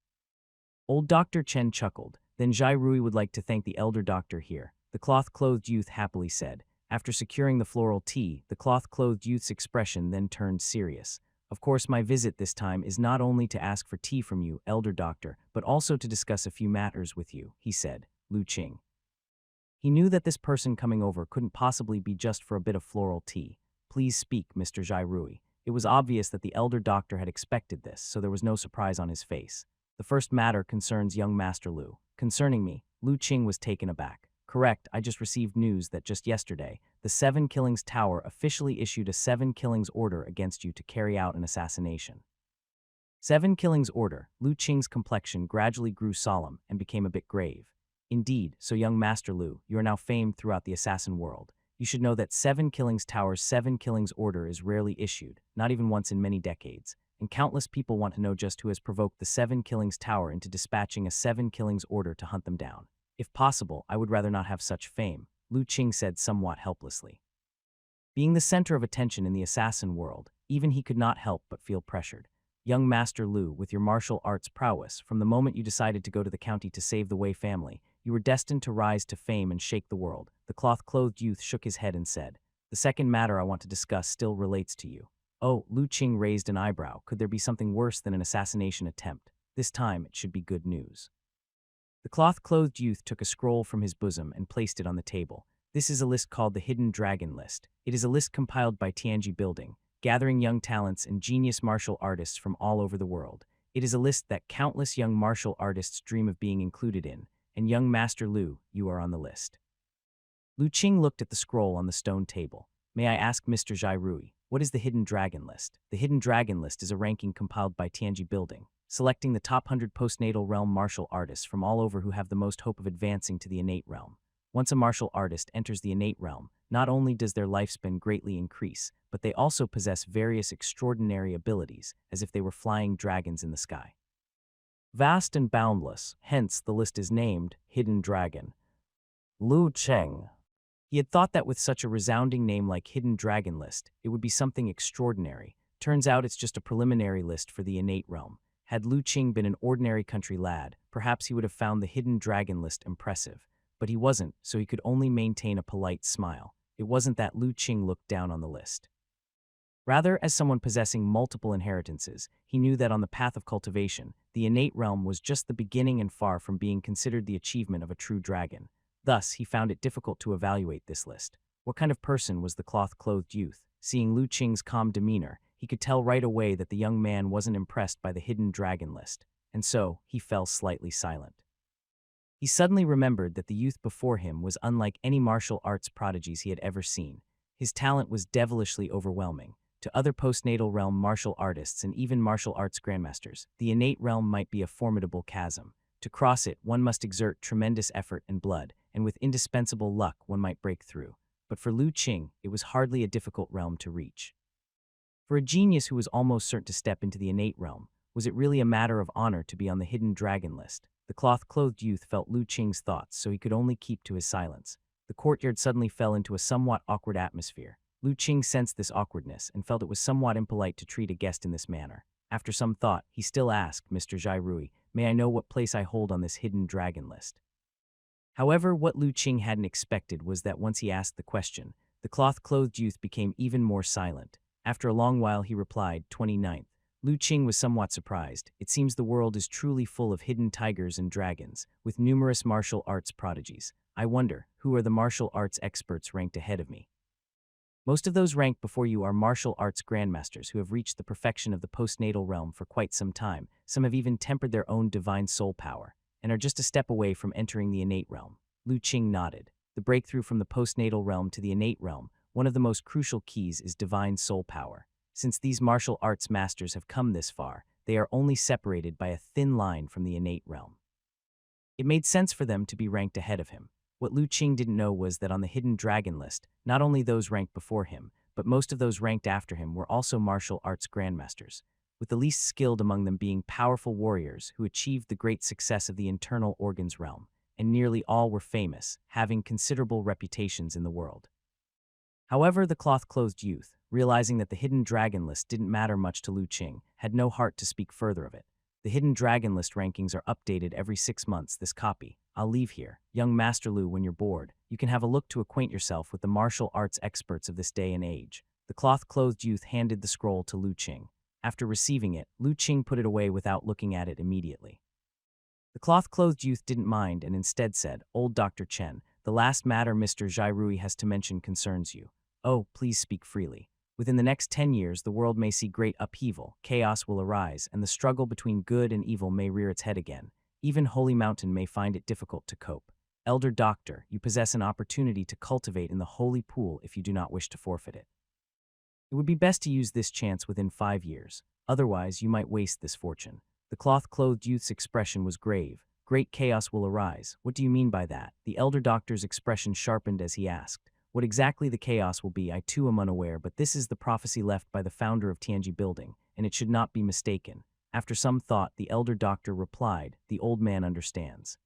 [SPEAKER 1] Old Dr. Chen chuckled. Then Zhai Rui would like to thank the elder doctor here, the cloth-clothed youth happily said. After securing the floral tea, the cloth-clothed youth's expression then turned serious. Of course, my visit this time is not only to ask for tea from you, elder doctor, but also to discuss a few matters with you, he said, Lu Qing. He knew that this person coming over couldn't possibly be just for a bit of floral tea. Please speak, Mr. Zhai Rui. It was obvious that the elder doctor had expected this, so there was no surprise on his face. The first matter concerns young Master Lu. Concerning me, Lu Qing was taken aback. Correct, I just received news that just yesterday, the Seven Killings Tower officially issued a 7 Killings order against you to carry out an assassination. 7 Killings order. Lu Qing's complexion gradually grew solemn and became a bit grave. Indeed, so young Master Lu, you are now famed throughout the assassin world. You should know that 7 Killings Tower's 7 Killings order is rarely issued, not even once in many decades, and countless people want to know just who has provoked the 7 Killings Tower into dispatching a 7 Killings order to hunt them down. If possible, I would rather not have such fame, Lu Qing said somewhat helplessly. Being the center of attention in the assassin world, even he could not help but feel pressured. Young Master Lu, with your martial arts prowess, from the moment you decided to go to the county to save the Wei family, you were destined to rise to fame and shake the world. The cloth-clothed youth shook his head and said, the second matter I want to discuss still relates to you. Oh, Lu Qing raised an eyebrow. Could there be something worse than an assassination attempt? This time it should be good news. The cloth-clothed youth took a scroll from his bosom and placed it on the table. This is a list called the Hidden Dragon List. It is a list compiled by Tianji Building, gathering young talents and genius martial artists from all over the world. It is a list that countless young martial artists dream of being included in, and young Master Lu, you are on the list. Lu Qing looked at the scroll on the stone table. May I ask Mr. Zhai Rui, what is the Hidden Dragon List? The Hidden Dragon List is a ranking compiled by Tianji Building, selecting the top 100 postnatal realm martial artists from all over who have the most hope of advancing to the innate realm. Once a martial artist enters the innate realm, not only does their lifespan greatly increase, but they also possess various extraordinary abilities, as if they were flying dragons in the sky. Vast and boundless, hence the list is named Hidden Dragon. Lu Qing. He had thought that with such a resounding name like Hidden Dragon List, it would be something extraordinary. Turns out it's just a preliminary list for the innate realm. Had Lu Qing been an ordinary country lad, perhaps he would have found the Hidden Dragon List impressive. But he wasn't, so he could only maintain a polite smile. It wasn't that Lu Qing looked down on the list. Rather, as someone possessing multiple inheritances, he knew that on the path of cultivation, the innate realm was just the beginning and far from being considered the achievement of a true dragon. Thus, he found it difficult to evaluate this list. What kind of person was the cloth-clothed youth? Seeing Lu Qing's calm demeanor, he could tell right away that the young man wasn't impressed by the Hidden Dragon List, and so he fell slightly silent. He suddenly remembered that the youth before him was unlike any martial arts prodigies he had ever seen. His talent was devilishly overwhelming. To other postnatal realm martial artists and even martial arts grandmasters, the innate realm might be a formidable chasm. To cross it, one must exert tremendous effort and blood, and with indispensable luck one might break through. But for Lu Qing, it was hardly a difficult realm to reach. For a genius who was almost certain to step into the innate realm, was it really a matter of honor to be on the hidden dragon list? The cloth-clothed youth felt Lu Qing's thoughts, so he could only keep to his silence. The courtyard suddenly fell into a somewhat awkward atmosphere. Lu Qing sensed this awkwardness and felt it was somewhat impolite to treat a guest in this manner. After some thought, he still asked Mr. Zhai Rui, "May I know what place I hold on this hidden dragon list?" However, what Lu Qing hadn't expected was that once he asked the question, the cloth-clothed youth became even more silent. After a long while, he replied, 29th. Lu Qing was somewhat surprised. It seems the world is truly full of hidden tigers and dragons, with numerous martial arts prodigies. I wonder, who are the martial arts experts ranked ahead of me? Most of those ranked before you are martial arts grandmasters who have reached the perfection of the postnatal realm for quite some time. Some have even tempered their own divine soul power, and are just a step away from entering the innate realm. Lu Qing nodded. The breakthrough from the postnatal realm to the innate realm, one of the most crucial keys is divine soul power. Since these martial arts masters have come this far, they are only separated by a thin line from the innate realm. It made sense for them to be ranked ahead of him. What Lu Qing didn't know was that on the hidden dragon list, not only those ranked before him, but most of those ranked after him were also martial arts grandmasters, with the least skilled among them being powerful warriors who achieved the great success of the internal organs realm, and nearly all were famous, having considerable reputations in the world. However, the cloth-clothed youth, realizing that the hidden dragon list didn't matter much to Lu Qing, had no heart to speak further of it. The hidden dragon list rankings are updated every 6 months. This copy, I'll leave here. Young Master Lu, when you're bored, you can have a look to acquaint yourself with the martial arts experts of this day and age. The cloth-clothed youth handed the scroll to Lu Qing. After receiving it, Lu Qing put it away without looking at it immediately. The cloth-clothed youth didn't mind and instead said, "Old Dr. Chen, the last matter Mr. Zhai Rui has to mention concerns you. Oh, please speak freely. Within the next 10 years, the world may see great upheaval, chaos will arise, and the struggle between good and evil may rear its head again. Even Holy Mountain may find it difficult to cope. Elder Doctor, you possess an opportunity to cultivate in the holy pool if you do not wish to forfeit it. It would be best to use this chance within 5 years, otherwise you might waste this fortune." The cloth-clothed youth's expression was grave. "Great chaos will arise. What do you mean by that?" The elder doctor's expression sharpened as he asked. "What exactly the chaos will be, I too am unaware, but this is the prophecy left by the founder of Tianji Building, and it should not be mistaken." After some thought, the elder doctor replied, "The old man understands.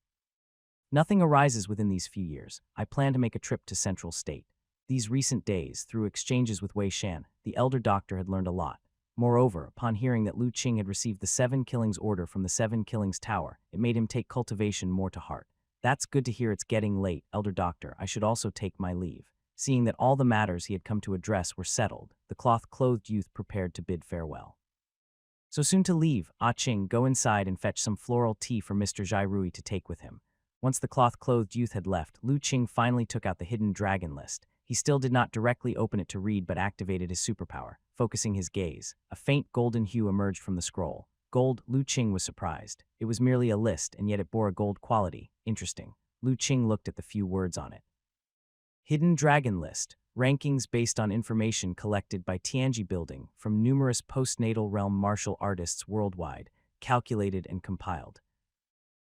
[SPEAKER 1] Nothing arises within these few years. I plan to make a trip to Central State." These recent days, through exchanges with Wei Shan, the elder doctor had learned a lot. Moreover, upon hearing that Lu Qing had received the 7 Killings order from the 7 Killings Tower, it made him take cultivation more to heart. "That's good to hear. It's getting late, elder doctor. I should also take my leave." Seeing that all the matters he had come to address were settled, the cloth-clothed youth prepared to bid farewell. So soon to leave, Ah Ching, go inside and fetch some floral tea for Mr. Zhai Rui to take with him. Once the cloth-clothed youth had left, Lu Qing finally took out the hidden dragon list. He still did not directly open it to read but activated his superpower, focusing his gaze. A faint golden hue emerged from the scroll. Gold, Lu Qing was surprised. It was merely a list, and yet it bore a gold quality. Interesting. Lu Qing looked at the few words on it. Hidden Dragon List. Rankings based on information collected by Tianji Building from numerous postnatal realm martial artists worldwide, calculated and compiled.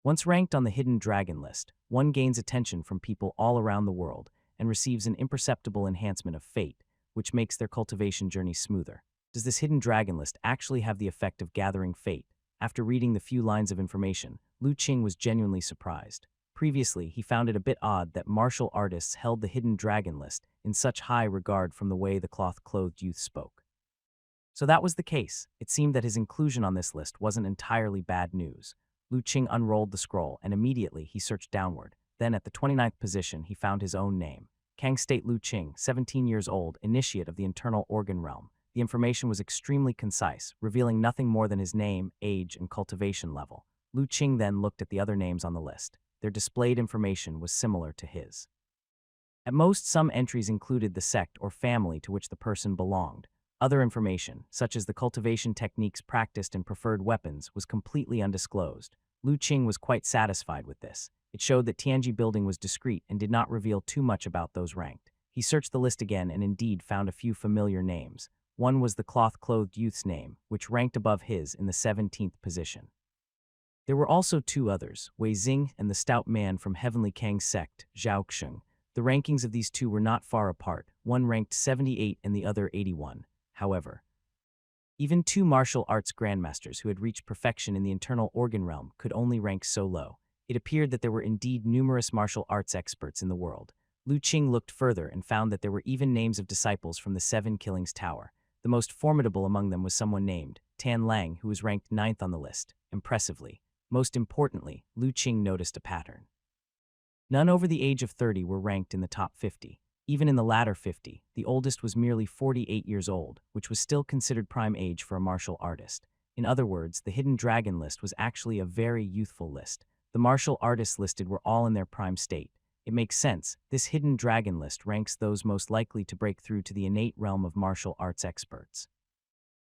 [SPEAKER 1] Once ranked on the Hidden Dragon List, one gains attention from people all around the world and receives an imperceptible enhancement of fate, which makes their cultivation journey smoother. Does this Hidden Dragon List actually have the effect of gathering fate? After reading the few lines of information, Lu Qing was genuinely surprised. Previously, he found it a bit odd that martial artists held the Hidden Dragon List in such high regard from the way the cloth-clothed youth spoke. So that was the case. It seemed that his inclusion on this list wasn't entirely bad news. Lu Qing unrolled the scroll, and immediately he searched downward. Then, at the 29th position, he found his own name. Kang State Lu Qing, 17 years old, initiate of the internal organ realm. The information was extremely concise, revealing nothing more than his name, age, and cultivation level. Lu Qing then looked at the other names on the list. Their displayed information was similar to his. At most, some entries included the sect or family to which the person belonged. Other information, such as the cultivation techniques practiced and preferred weapons, was completely undisclosed. Lu Qing was quite satisfied with this. It showed that Tianji Building was discreet and did not reveal too much about those ranked. He searched the list again and indeed found a few familiar names. One was the cloth-clothed youth's name, which ranked above his in the 17th position. There were also 2 others, Wei Xing and the stout man from Heavenly Kang's sect, Zhao Xing. The rankings of these 2 were not far apart, one ranked 78 and the other 81. However, Even two martial arts grandmasters who had reached perfection in the internal organ realm could only rank so low. It appeared that there were indeed numerous martial arts experts in the world. Lu Qing looked further and found that there were even names of disciples from the Seven Killings Tower. The most formidable among them was someone named Tan Lang, who was ranked 9th on the list. Impressively. Most importantly, Lu Qing noticed a pattern. None over the age of 30 were ranked in the top 50. Even in the latter 50, the oldest was merely 48 years old, which was still considered prime age for a martial artist. In other words, the Hidden Dragon list was actually a very youthful list. The martial artists listed were all in their prime state. It makes sense. This Hidden Dragon list ranks those most likely to break through to the innate realm of martial arts experts.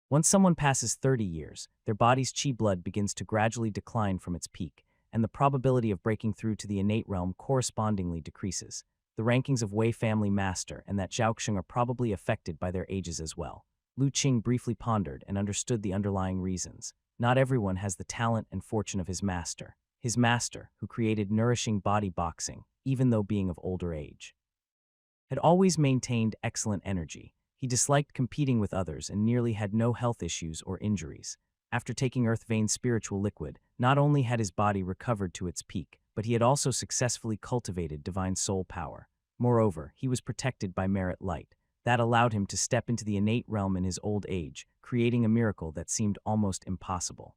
[SPEAKER 1] Once someone passes 30 years, their body's chi blood begins to gradually decline from its peak, and the probability of breaking through to the innate realm correspondingly decreases. The rankings of Wei family master and that Zhaoxing are probably affected by their ages as well. Lu Qing briefly pondered and understood the underlying reasons. Not everyone has the talent and fortune of his master, who created nourishing body boxing, even though being of older age. Had always maintained excellent energy. He disliked competing with others and nearly had no health issues or injuries. After taking Earth Vein spiritual liquid, not only had his body recovered to its peak, but he had also successfully cultivated divine soul power. Moreover, he was protected by merit light. That allowed him to step into the innate realm in his old age, creating a miracle that seemed almost impossible.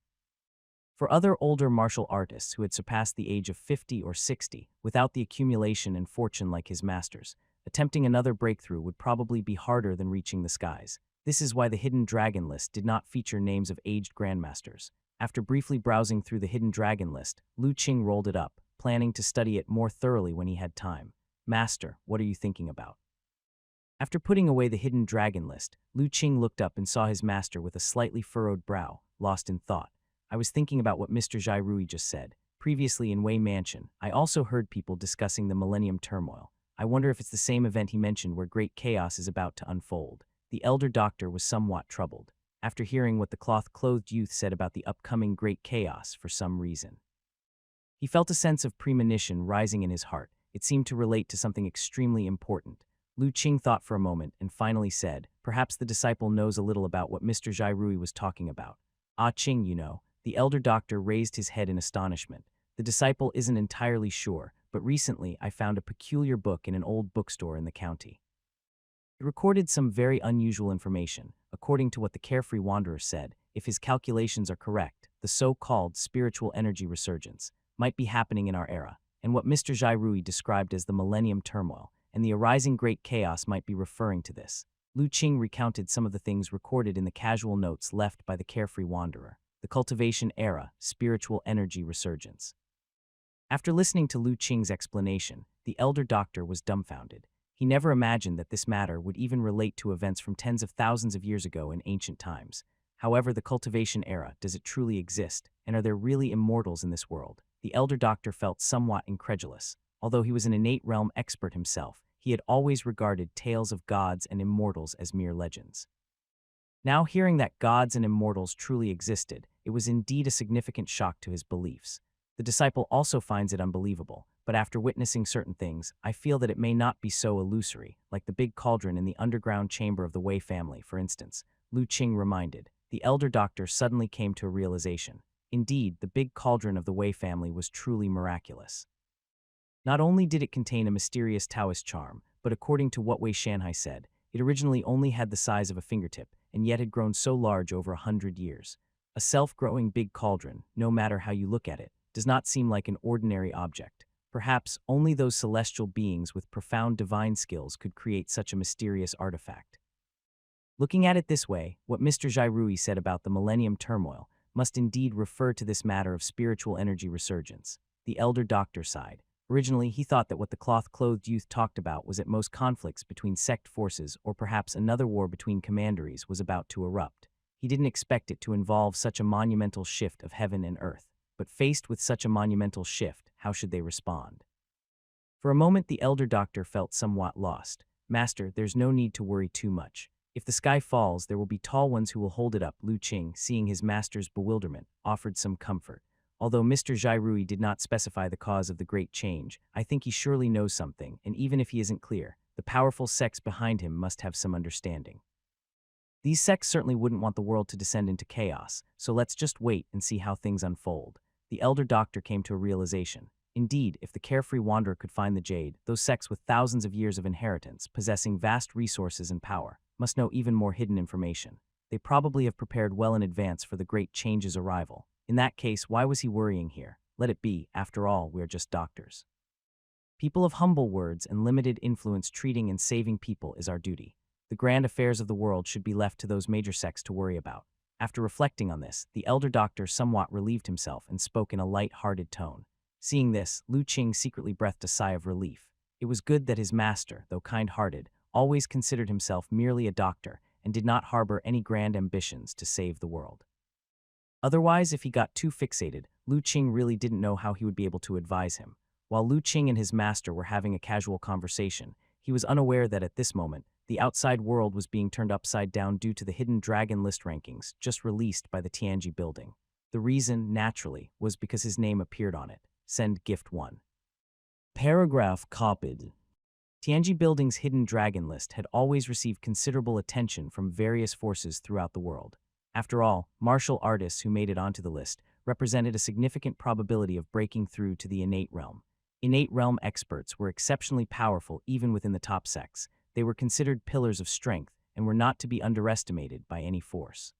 [SPEAKER 1] For other older martial artists who had surpassed the age of 50 or 60 without the accumulation and fortune like his masters, attempting another breakthrough would probably be harder than reaching the skies. This is why the Hidden Dragon list did not feature names of aged grandmasters. After briefly browsing through the Hidden Dragon list, Lu Qing rolled it up, planning to study it more thoroughly when he had time. Master, what are you thinking about? After putting away the Hidden Dragon list, Lu Qing looked up and saw his master with a slightly furrowed brow, lost in thought. I was thinking about what Mr. Zhai Rui just said. Previously in Wei Mansion, I also heard people discussing the Millennium Turmoil. I wonder if it's the same event he mentioned where great chaos is about to unfold. The elder doctor was somewhat troubled, after hearing what the cloth-clothed youth said about the upcoming great chaos for some reason. He felt a sense of premonition rising in his heart. It seemed to relate to something extremely important. Lu Qing thought for a moment and finally said, perhaps the disciple knows a little about what Mr. Zhai Rui was talking about. Ah Qing, you know. The elder doctor raised his head in astonishment. The disciple isn't entirely sure, but recently I found a peculiar book in an old bookstore in the county. It recorded some very unusual information. According to what the carefree wanderer said, if his calculations are correct, the so-called spiritual energy resurgence might be happening in our era, and what Mr. Zhai Rui described as the Millennium Turmoil and the arising great chaos might be referring to this. Lu Qing recounted some of the things recorded in the casual notes left by the carefree wanderer. The cultivation era, spiritual energy resurgence. After listening to Lu Qing's explanation, the elder doctor was dumbfounded. He never imagined that this matter would even relate to events from tens of thousands of years ago in ancient times. However, the cultivation era, does it truly exist, and are there really immortals in this world? The elder doctor felt somewhat incredulous. Although he was an innate realm expert himself, he had always regarded tales of gods and immortals as mere legends. Now hearing that gods and immortals truly existed, it was indeed a significant shock to his beliefs. The disciple also finds it unbelievable, but after witnessing certain things, I feel that it may not be so illusory, like the big cauldron in the underground chamber of the Wei family, for instance. Lu Qing reminded. The elder doctor suddenly came to a realization. Indeed, the big cauldron of the Wei family was truly miraculous. Not only did it contain a mysterious Taoist charm, but according to what Wei Shanhai said, it originally only had the size of a fingertip, and yet had grown so large over 100 years. A self-growing big cauldron, no matter how you look at it, does not seem like an ordinary object. Perhaps only those celestial beings with profound divine skills could create such a mysterious artifact. Looking at it this way, what Mr. Zhai Rui said about the Millennium Turmoil must indeed refer to this matter of spiritual energy resurgence. The elder doctor sighed. Originally, he thought that what the cloth-clothed youth talked about was at most conflicts between sect forces or perhaps another war between commanderies was about to erupt. He didn't expect it to involve such a monumental shift of heaven and earth. But faced with such a monumental shift, how should they respond? For a moment, the elder doctor felt somewhat lost. Master, there's no need to worry too much. If the sky falls, there will be tall ones who will hold it up. Lu Qing, seeing his master's bewilderment, offered some comfort. Although Mr. Zhai Rui did not specify the cause of the great change, I think he surely knows something, and even if he isn't clear, the powerful sects behind him must have some understanding. These sects certainly wouldn't want the world to descend into chaos, so let's just wait and see how things unfold. The elder doctor came to a realization. Indeed, if the carefree wanderer could find the jade, those sects with thousands of years of inheritance, possessing vast resources and power, must know even more hidden information. They probably have prepared well in advance for the great change's arrival. In that case, why was he worrying here? Let it be, after all, we're just doctors. People of humble words and limited influence, treating and saving people is our duty. The grand affairs of the world should be left to those major sects to worry about. After reflecting on this, the elder doctor somewhat relieved himself and spoke in a light-hearted tone. Seeing this, Lu Qing secretly breathed a sigh of relief. It was good that his master, though kind-hearted, always considered himself merely a doctor and did not harbor any grand ambitions to save the world. Otherwise, if he got too fixated, Lu Qing really didn't know how he would be able to advise him. While Lu Qing and his master were having a casual conversation, he was unaware that at this moment, the outside world was being turned upside down due to the hidden dragon list rankings just released by the Tianji building. The reason, naturally, was because his name appeared on it. Send gift 1. Paragraph copied. Tianji building's hidden dragon list had always received considerable attention from various forces throughout the world. After all, martial artists who made it onto the list represented a significant probability of breaking through to the innate realm. Innate realm experts were exceptionally powerful even within the top sects. They were considered pillars of strength and were not to be underestimated by any force.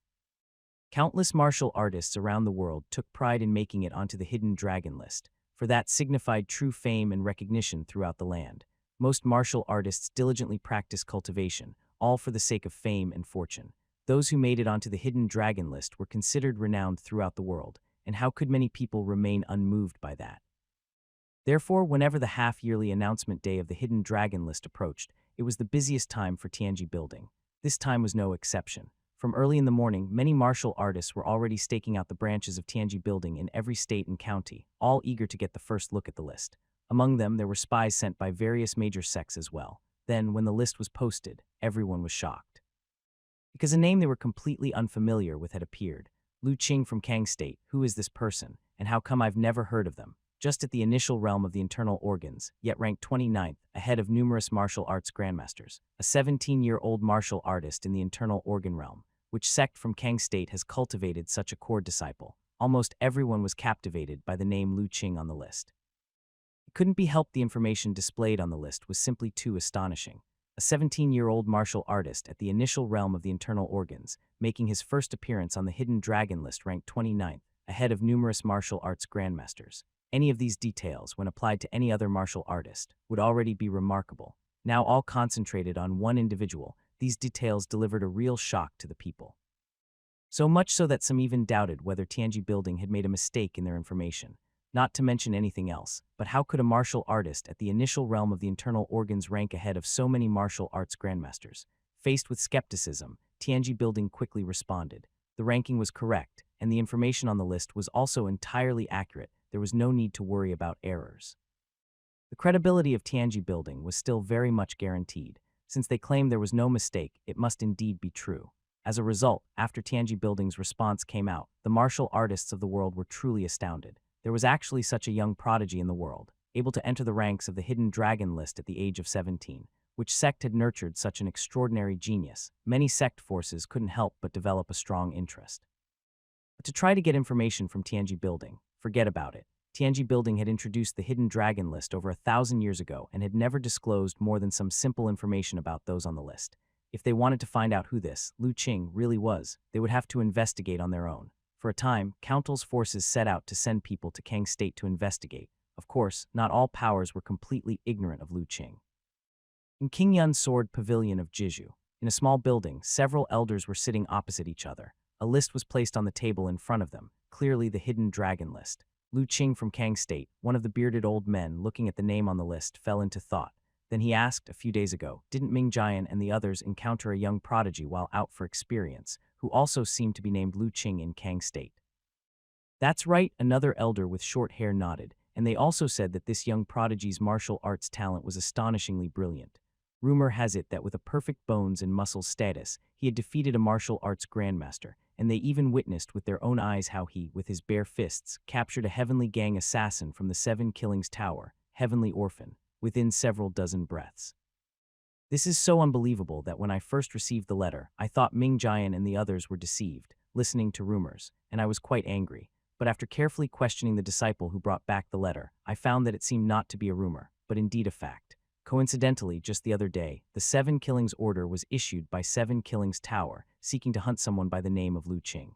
[SPEAKER 1] Countless martial artists around the world took pride in making it onto the hidden dragon list, for that signified true fame and recognition throughout the land. Most martial artists diligently practiced cultivation, all for the sake of fame and fortune. Those who made it onto the hidden dragon list were considered renowned throughout the world, and how could many people remain unmoved by that? Therefore, whenever the half-yearly announcement day of the hidden dragon list approached, it was the busiest time for Tianji building. This time was no exception. From early in the morning, many martial artists were already staking out the branches of Tianji building in every state and county, all eager to get the first look at the list. Among them, there were spies sent by various major sects as well. Then, when the list was posted, everyone was shocked. Because a name they were completely unfamiliar with had appeared. Lu Qing from Kang State, who is this person, and how come I've never heard of them? Just at the initial realm of the internal organs, yet ranked 29th, ahead of numerous martial arts grandmasters. A 17-year-old martial artist in the internal organ realm, which sect from Kang State has cultivated such a core disciple. Almost everyone was captivated by the name Lu Qing on the list. It couldn't be helped the information displayed on the list was simply too astonishing. A 17-year-old martial artist at the initial realm of the internal organs, making his first appearance on the hidden dragon list ranked 29th, ahead of numerous martial arts grandmasters. Any of these details, when applied to any other martial artist, would already be remarkable. Now all concentrated on one individual, these details delivered a real shock to the people. So much so that some even doubted whether Tianji building had made a mistake in their information. Not to mention anything else, but how could a martial artist at the initial realm of the internal organs rank ahead of so many martial arts grandmasters? Faced with skepticism, Tianji building quickly responded. The ranking was correct, and the information on the list was also entirely accurate. There was no need to worry about errors. The credibility of Tianji building was still very much guaranteed. Since they claimed there was no mistake, it must indeed be true. As a result, after Tianji building's response came out, the martial artists of the world were truly astounded. There was actually such a young prodigy in the world, able to enter the ranks of the hidden dragon list at the age of 17. Which sect had nurtured such an extraordinary genius? Many sect forces couldn't help but develop a strong interest. But to try to get information from Tianji building, forget about it. Tianji building had introduced the hidden dragon list over 1,000 years ago and had never disclosed more than some simple information about those on the list. If they wanted to find out who this Lu Qing really was, they would have to investigate on their own. For a time, Countel's forces set out to send people to Kang State to investigate. Of course, not all powers were completely ignorant of Lu Qing. In King Yun's sword pavilion of Jiju, in a small building, several elders were sitting opposite each other. A list was placed on the table in front of them, clearly the hidden dragon list. Lu Qing from Kang State, one of the bearded old men looking at the name on the list, fell into thought. Then he asked, a few days ago, didn't Ming Jian and the others encounter a young prodigy while out for experience, who also seemed to be named Lu Qing in Kang State? That's right, another elder with short hair nodded, and they also said that this young prodigy's martial arts talent was astonishingly brilliant. Rumor has it that with a perfect bones and muscles status, he had defeated a martial arts grandmaster, and they even witnessed with their own eyes how he, with his bare fists, captured a heavenly gang assassin from the Seven Killings Tower, Heavenly Orphan, within several dozen breaths. This is so unbelievable that when I first received the letter, I thought Ming Jian and the others were deceived, listening to rumors, and I was quite angry. But after carefully questioning the disciple who brought back the letter, I found that it seemed not to be a rumor, but indeed a fact. Coincidentally, just the other day, the 7 Killings order was issued by 7 Killings Tower, seeking to hunt someone by the name of Lu Qing.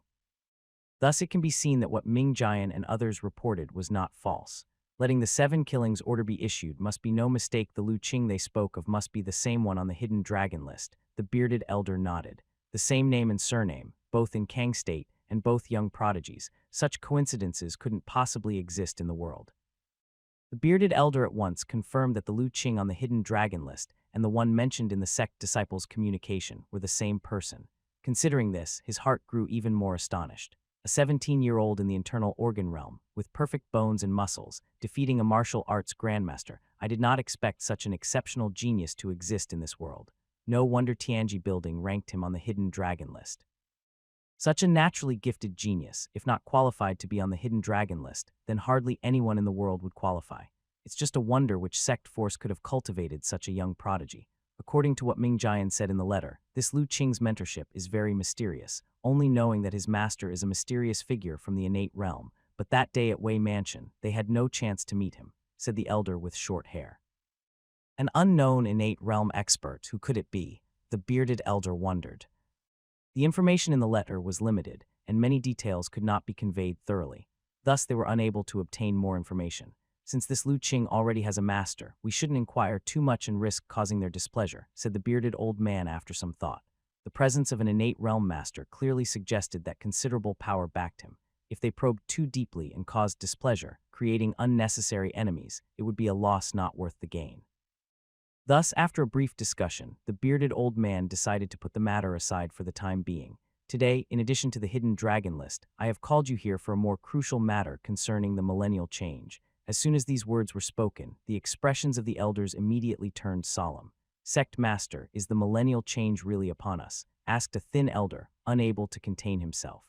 [SPEAKER 1] Thus, it can be seen that what Ming Jian and others reported was not false. Letting the 7 Killings order be issued must be no mistake. The Lu Qing they spoke of must be the same one on the hidden dragon list. The bearded elder nodded. The same name and surname, both in Kang State, and both young prodigies. Such coincidences couldn't possibly exist in the world. The bearded elder at once confirmed that the Lu Qing on the hidden dragon list and the one mentioned in the sect disciples' communication were the same person. Considering this, his heart grew even more astonished. A 17-year-old in the internal organ realm, with perfect bones and muscles, defeating a martial arts grandmaster. I did not expect such an exceptional genius to exist in this world. No wonder Tianji Building ranked him on the hidden dragon list. Such a naturally gifted genius, if not qualified to be on the hidden dragon list, then hardly anyone in the world would qualify. It's just a wonder which sect force could have cultivated such a young prodigy. According to what Ming Jian said in the letter, this Lu Qing's mentorship is very mysterious, only knowing that his master is a mysterious figure from the innate realm. But that day at Wei Mansion, they had no chance to meet him, said the elder with short hair. An unknown innate realm expert, who could it be? The bearded elder wondered. The information in the letter was limited, and many details could not be conveyed thoroughly. Thus, they were unable to obtain more information. Since this Lu Qing already has a master, we shouldn't inquire too much and risk causing their displeasure, said the bearded old man after some thought. The presence of an innate realm master clearly suggested that considerable power backed him. If they probed too deeply and caused displeasure, creating unnecessary enemies, it would be a loss not worth the gain. Thus, after a brief discussion, the bearded old man decided to put the matter aside for the time being. Today, in addition to the hidden dragon list, I have called you here for a more crucial matter concerning the millennial change. As soon as these words were spoken, the expressions of the elders immediately turned solemn. Sect Master, is the millennial change really upon us? Asked a thin elder, unable to contain himself.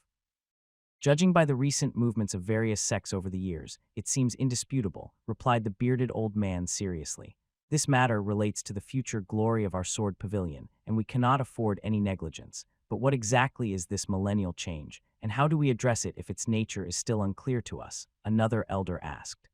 [SPEAKER 1] Judging by the recent movements of various sects over the years, it seems indisputable, replied the bearded old man seriously. This matter relates to the future glory of our sword pavilion, and we cannot afford any negligence. But what exactly is this millennial change, and how do we address it if its nature is still unclear to us? Another elder asked.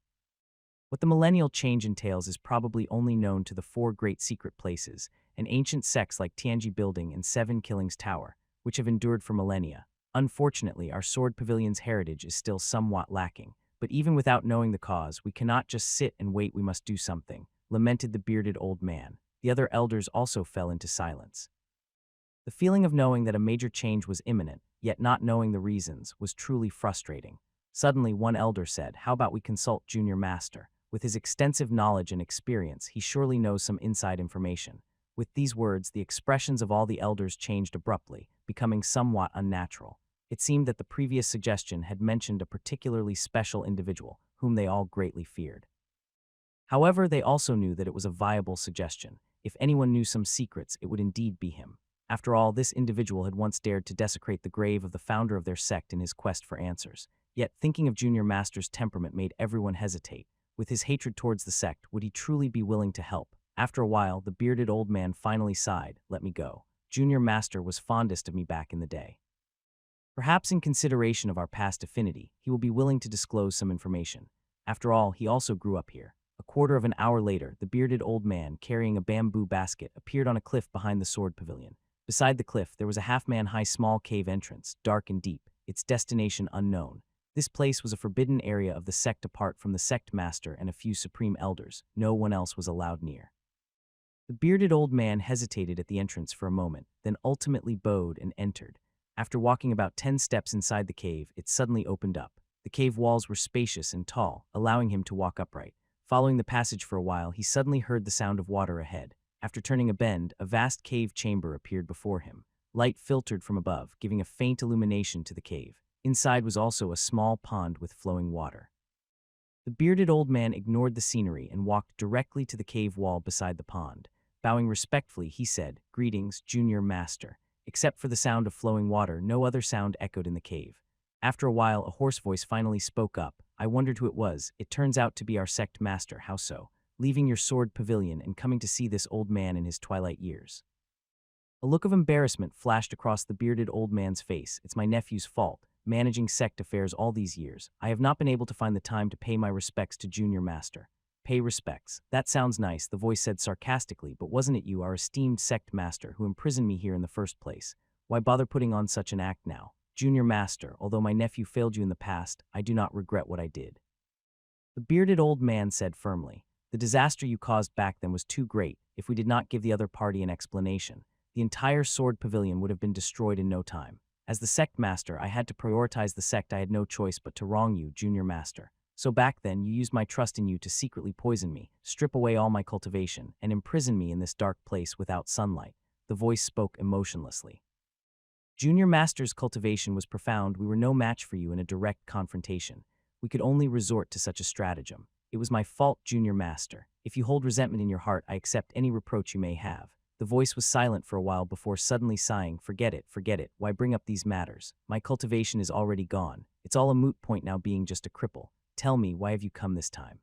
[SPEAKER 1] What the millennial change entails is probably only known to the 4 great secret places, and ancient sects like Tianji Building and 7 Killings Tower, which have endured for millennia. Unfortunately, our sword pavilion's heritage is still somewhat lacking, but even without knowing the cause, we cannot just sit and wait, we must do something, lamented the bearded old man. The other elders also fell into silence. The feeling of knowing that a major change was imminent, yet not knowing the reasons, was truly frustrating. Suddenly, one elder said, "How about we consult Junior Master? With his extensive knowledge and experience, he surely knows some inside information." With these words, the expressions of all the elders changed abruptly, becoming somewhat unnatural. It seemed that the previous suggestion had mentioned a particularly special individual, whom they all greatly feared. However, they also knew that it was a viable suggestion. If anyone knew some secrets, it would indeed be him. After all, this individual had once dared to desecrate the grave of the founder of their sect in his quest for answers. Yet, thinking of Junior Master's temperament made everyone hesitate. With his hatred towards the sect, would he truly be willing to help? After a while, the bearded old man finally sighed, "Let me go. Junior Master was fondest of me back in the day. Perhaps in consideration of our past affinity, he will be willing to disclose some information. After all, he also grew up here." A quarter of an hour later, the bearded old man, carrying a bamboo basket, appeared on a cliff behind the sword pavilion. Beside the cliff, there was a half-man-high small cave entrance, dark and deep, its destination unknown. This place was a forbidden area of the sect apart from the sect master and a few supreme elders. No one else was allowed near. The bearded old man hesitated at the entrance for a moment, then ultimately bowed and entered. After walking about 10 steps inside the cave, it suddenly opened up. The cave walls were spacious and tall, allowing him to walk upright. Following the passage for a while, he suddenly heard the sound of water ahead. After turning a bend, a vast cave chamber appeared before him. Light filtered from above, giving a faint illumination to the cave. Inside was also a small pond with flowing water. The bearded old man ignored the scenery and walked directly to the cave wall beside the pond. Bowing respectfully, he said, "Greetings, Junior Master." Except for the sound of flowing water, no other sound echoed in the cave. After a while, a hoarse voice finally spoke up. "I wondered who it was. It turns out to be our sect master. How so?" leaving your sword pavilion and coming to see this old man in his twilight years. A look of embarrassment flashed across the bearded old man's face. It's my nephew's fault. Managing sect affairs all these years, I have not been able to find the time to pay my respects to Junior Master. Pay respects. That sounds nice, the voice said sarcastically, but wasn't it you, our esteemed sect master, who imprisoned me here in the first place? Why bother putting on such an act now? Junior Master, although my nephew failed you in the past, I do not regret what I did. The bearded old man said firmly, the disaster you caused back then was too great. If we did not give the other party an explanation, the entire sword pavilion would have been destroyed in no time. As the sect master, I had to prioritize the sect. I had no choice but to wrong you, Junior Master. So back then, you used my trust in you to secretly poison me, strip away all my cultivation, and imprison me in this dark place without sunlight. The voice spoke emotionlessly. Junior Master's cultivation was profound. We were no match for you in a direct confrontation. We could only resort to such a stratagem. It was my fault, Junior Master. If you hold resentment in your heart, I accept any reproach you may have. The voice was silent for a while before suddenly sighing, forget it, why bring up these matters? My cultivation is already gone. It's all a moot point now, being just a cripple. Tell me, why have you come this time?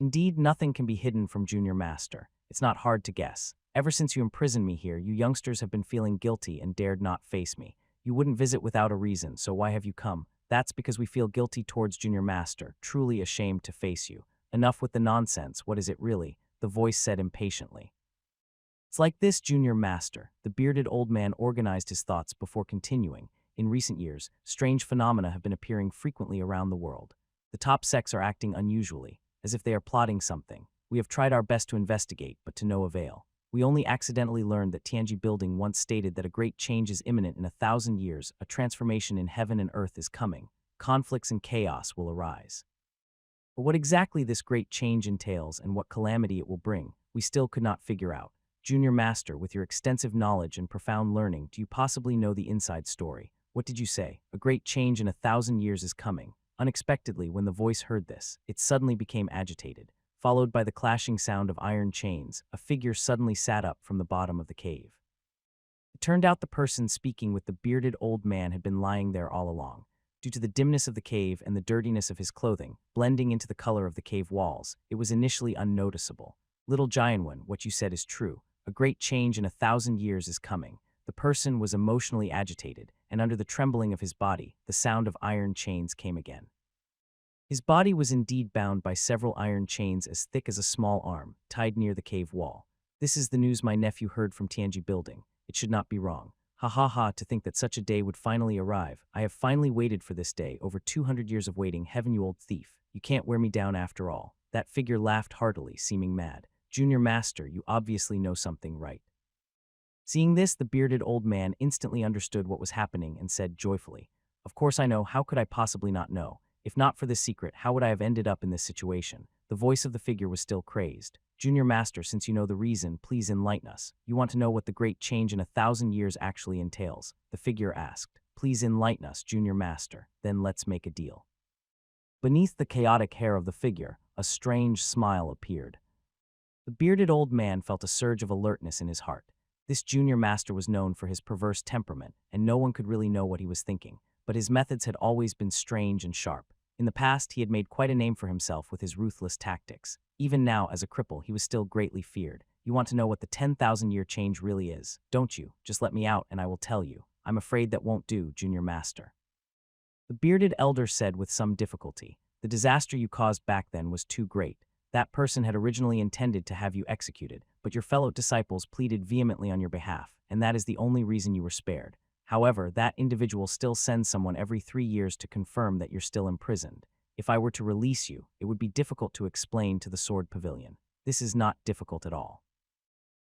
[SPEAKER 1] Indeed, nothing can be hidden from Junior Master. It's not hard to guess. Ever since you imprisoned me here, you youngsters have been feeling guilty and dared not face me. You wouldn't visit without a reason, so why have you come? That's because we feel guilty towards Junior Master, truly ashamed to face you. Enough with the nonsense, what is it really? The voice said impatiently. It's like this, Junior Master. The bearded old man organized his thoughts before continuing. In recent years, strange phenomena have been appearing frequently around the world. The top sects are acting unusually, as if they are plotting something. We have tried our best to investigate, but to no avail. We only accidentally learned that Tianji Building once stated that a great change is imminent in 1,000 years, a transformation in heaven and earth is coming. Conflicts and chaos will arise. But what exactly this great change entails and what calamity it will bring, we still could not figure out. Junior Master, with your extensive knowledge and profound learning, do you possibly know the inside story? What did you say? A great change in 1,000 years is coming. Unexpectedly, when the voice heard this, it suddenly became agitated. Followed by the clashing sound of iron chains, a figure suddenly sat up from the bottom of the cave. It turned out the person speaking with the bearded old man had been lying there all along. Due to the dimness of the cave and the dirtiness of his clothing, blending into the color of the cave walls, it was initially unnoticeable. Little Giant One, what you said is true. A great change in 1,000 years is coming. The person was emotionally agitated, and under the trembling of his body, the sound of iron chains came again. His body was indeed bound by several iron chains as thick as a small arm, tied near the cave wall. This is the news my nephew heard from Tianji Building. It should not be wrong. Ha ha ha, to think that such a day would finally arrive. I have finally waited for this day, over 200 years of waiting. Heaven, you old thief. You can't wear me down after all. That figure laughed heartily, seeming mad. Junior Master, you obviously know something, right? Seeing this, the bearded old man instantly understood what was happening and said joyfully, of course I know, how could I possibly not know? If not for this secret, how would I have ended up in this situation? The voice of the figure was still crazed. Junior Master, since you know the reason, please enlighten us. You want to know what the great change in 1,000 years actually entails? The figure asked. Please enlighten us, Junior Master. Then let's make a deal. Beneath the chaotic hair of the figure, a strange smile appeared. The bearded old man felt a surge of alertness in his heart. This Junior Master was known for his perverse temperament, and no one could really know what he was thinking, but his methods had always been strange and sharp. In the past, he had made quite a name for himself with his ruthless tactics. Even now, as a cripple, he was still greatly feared. You want to know what the 10,000-year change really is, don't you? Just let me out and I will tell you. I'm afraid that won't do, Junior Master. The bearded elder said with some difficulty, the disaster you caused back then was too great. That person had originally intended to have you executed, but your fellow disciples pleaded vehemently on your behalf, and that is the only reason you were spared. However, that individual still sends someone every 3 years to confirm that you're still imprisoned. If I were to release you, it would be difficult to explain to the Sword Pavilion. This is not difficult at all.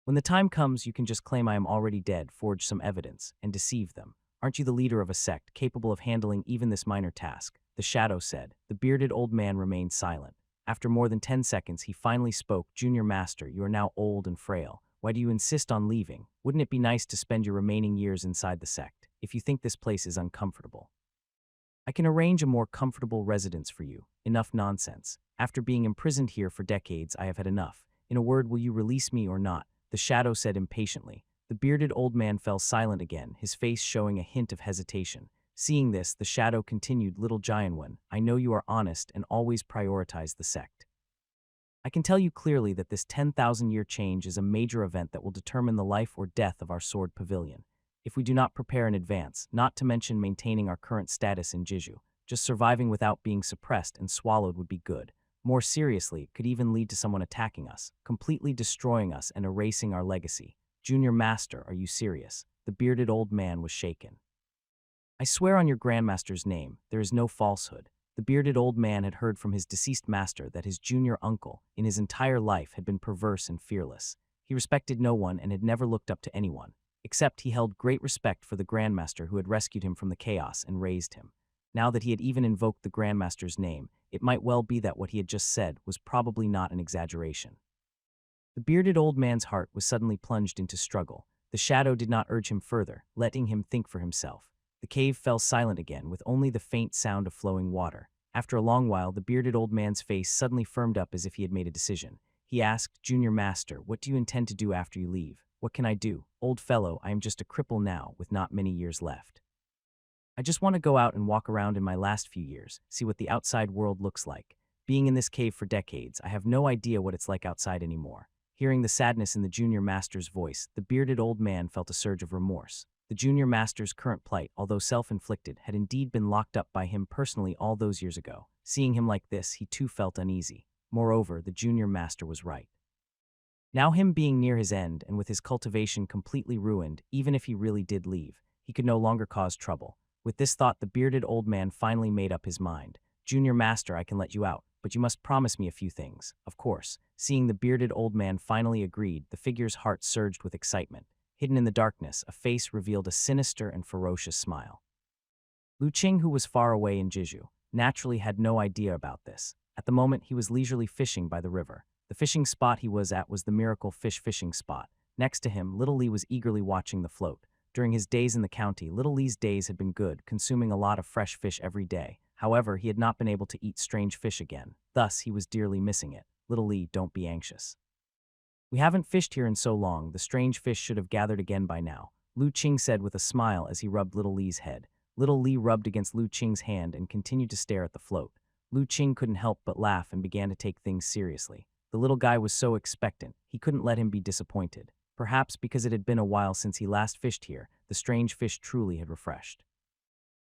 [SPEAKER 1] When the time comes, you can just claim I am already dead, forge some evidence, and deceive them. Aren't you the leader of a sect capable of handling even this minor task? The shadow said. The bearded old man remained silent. After more than 10 seconds, he finally spoke. Junior Master, you are now old and frail. Why do you insist on leaving? Wouldn't it be nice to spend your remaining years inside the sect, if you think this place is uncomfortable? I can arrange a more comfortable residence for you. Enough nonsense. After being imprisoned here for decades, I have had enough. In a word, will you release me or not? The shadow said impatiently. The bearded old man fell silent again, his face showing a hint of hesitation. Seeing this, the shadow continued, Little Giant One, I know you are honest and always prioritize the sect. I can tell you clearly that this 10,000-year change is a major event that will determine the life or death of our sword pavilion. If we do not prepare in advance, not to mention maintaining our current status in Jiju, just surviving without being suppressed and swallowed would be good. More seriously, it could even lead to someone attacking us, completely destroying us and erasing our legacy. Junior Master, are you serious? The bearded old man was shaken. I swear on your grandmaster's name, there is no falsehood. The bearded old man had heard from his deceased master that his junior uncle, in his entire life, had been perverse and fearless. He respected no one and had never looked up to anyone, except he held great respect for the grandmaster who had rescued him from the chaos and raised him. Now that he had even invoked the grandmaster's name, it might well be that what he had just said was probably not an exaggeration. The bearded old man's heart was suddenly plunged into struggle. The shadow did not urge him further, letting him think for himself. The cave fell silent again, with only the faint sound of flowing water. After a long while, the bearded old man's face suddenly firmed up as if he had made a decision. He asked, "Junior Master, what do you intend to do after you leave?" "What can I do? Old fellow, I am just a cripple now, with not many years left. I just want to go out and walk around in my last few years, see what the outside world looks like. Being in this cave for decades, I have no idea what it's like outside anymore." Hearing the sadness in the junior master's voice, the bearded old man felt a surge of remorse. The junior master's current plight, although self-inflicted, had indeed been locked up by him personally all those years ago. Seeing him like this, he too felt uneasy. Moreover, the junior master was right. Now him being near his end and with his cultivation completely ruined, even if he really did leave, he could no longer cause trouble. With this thought, the bearded old man finally made up his mind. "Junior Master, I can let you out, but you must promise me a few things." Of course. Seeing the bearded old man finally agreed, the figure's heart surged with excitement. Hidden in the darkness, a face revealed a sinister and ferocious smile. Lu Qing, who was far away in Jiju, naturally had no idea about this. At the moment, he was leisurely fishing by the river. The fishing spot he was at was the Miracle Fish fishing spot. Next to him, Little Lee was eagerly watching the float. During his days in the county, Little Lee's days had been good, consuming a lot of fresh fish every day. However, he had not been able to eat strange fish again. Thus, he was dearly missing it. "Little Lee, don't be anxious. We haven't fished here in so long, the strange fish should have gathered again by now," Lu Qing said with a smile as he rubbed Little Lee's head. Little Lee rubbed against Lu Qing's hand and continued to stare at the float. Lu Qing couldn't help but laugh and began to take things seriously. The little guy was so expectant, he couldn't let him be disappointed. Perhaps because it had been a while since he last fished here, the strange fish truly had refreshed.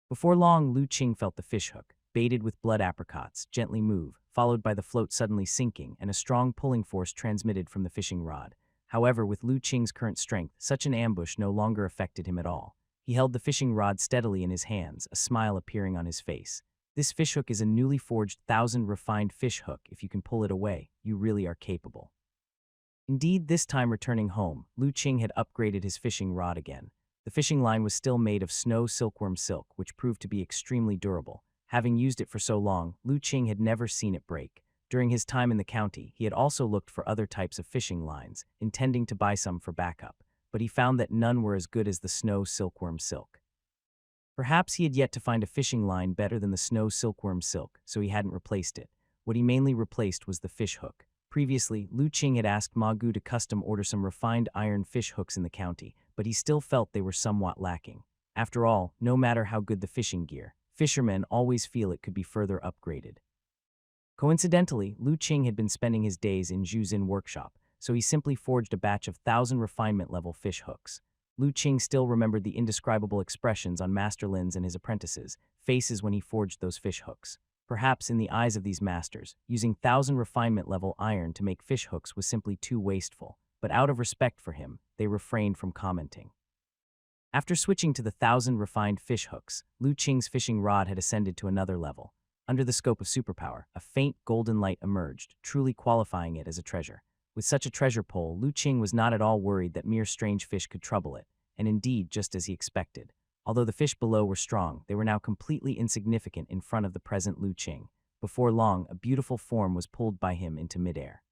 [SPEAKER 1] Before long, Lu Qing felt the fishhook, baited with blood apricots, gently move, followed by the float suddenly sinking and a strong pulling force transmitted from the fishing rod. However, with Lu Qing's current strength, such an ambush no longer affected him at all. He held the fishing rod steadily in his hands, a smile appearing on his face. "This fishhook is a newly forged 1,000 refined fish hook. If you can pull it away, you really are capable." Indeed, this time returning home, Lu Qing had upgraded his fishing rod again. The fishing line was still made of snow silkworm silk, which proved to be extremely durable. Having used it for so long, Lu Qing had never seen it break. During his time in the county, he had also looked for other types of fishing lines, intending to buy some for backup, but he found that none were as good as the snow silkworm silk. Perhaps he had yet to find a fishing line better than the snow silkworm silk, so he hadn't replaced it. What he mainly replaced was the fish hook. Previously, Lu Qing had asked Ma Gu to custom order some refined iron fish hooks in the county, but he still felt they were somewhat lacking. After all, no matter how good the fishing gear, fishermen always feel it could be further upgraded. Coincidentally, Lu Qing had been spending his days in Zhu Xin workshop, so he simply forged a batch of 1,000 refinement-level fish hooks. Lu Qing still remembered the indescribable expressions on Master Lin's and his apprentices' faces when he forged those fish hooks. Perhaps in the eyes of these masters, using 1,000 refinement-level iron to make fish hooks was simply too wasteful, but out of respect for him, they refrained from commenting. After switching to the 1,000 refined fish hooks, Lu Qing's fishing rod had ascended to another level. Under the scope of superpower, a faint golden light emerged, truly qualifying it as a treasure. With such a treasure pole, Lu Qing was not at all worried that mere strange fish could trouble it, and indeed just as he expected. Although the fish below were strong, they were now completely insignificant in front of the present Lu Qing. Before long, a beautiful form was pulled by him into midair.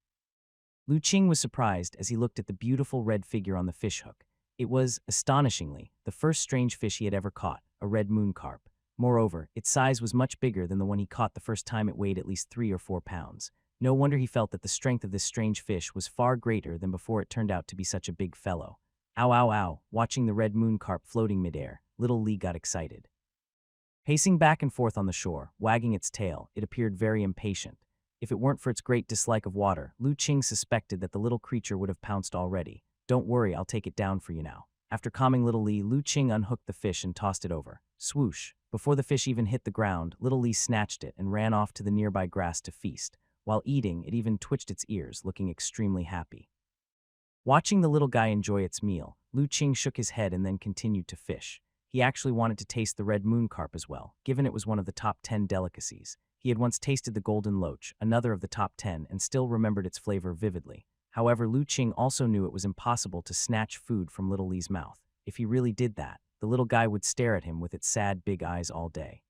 [SPEAKER 1] Lu Qing was surprised as he looked at the beautiful red figure on the fish hook. It was, astonishingly, the first strange fish he had ever caught, a red moon carp. Moreover, its size was much bigger than the one he caught the first time. It weighed at least 3 or 4 pounds. No wonder he felt that the strength of this strange fish was far greater than before it turned out to be such a big fellow. Ow, ow, ow, watching the red moon carp floating midair, Little Lee got excited. Pacing back and forth on the shore, wagging its tail, it appeared very impatient. If it weren't for its great dislike of water, Lu Qing suspected that the little creature would have pounced already. Don't worry, I'll take it down for you now. After calming Little Lee, Lu Qing unhooked the fish and tossed it over. Swoosh! Before the fish even hit the ground, Little Lee snatched it and ran off to the nearby grass to feast. While eating, it even twitched its ears, looking extremely happy. Watching the little guy enjoy its meal, Lu Qing shook his head and then continued to fish. He actually wanted to taste the red moon carp as well, given it was one of the top 10 delicacies. He had once tasted the golden loach, another of the top 10, and still remembered its flavor vividly. However, Lu Qing also knew it was impossible to snatch food from Little Lee's mouth. If he really did that, the little guy would stare at him with its sad big eyes all day.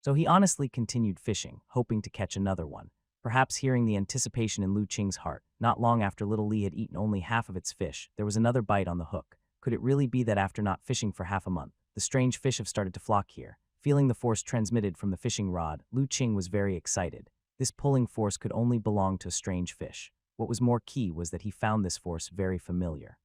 [SPEAKER 1] So he honestly continued fishing, hoping to catch another one. Perhaps hearing the anticipation in Lu Qing's heart, not long after Little Lee had eaten only half of its fish, there was another bite on the hook. Could it really be that after not fishing for half a month, the strange fish have started to flock here? Feeling the force transmitted from the fishing rod, Lu Qing was very excited. This pulling force could only belong to a strange fish. What was more key was that he found this force very familiar.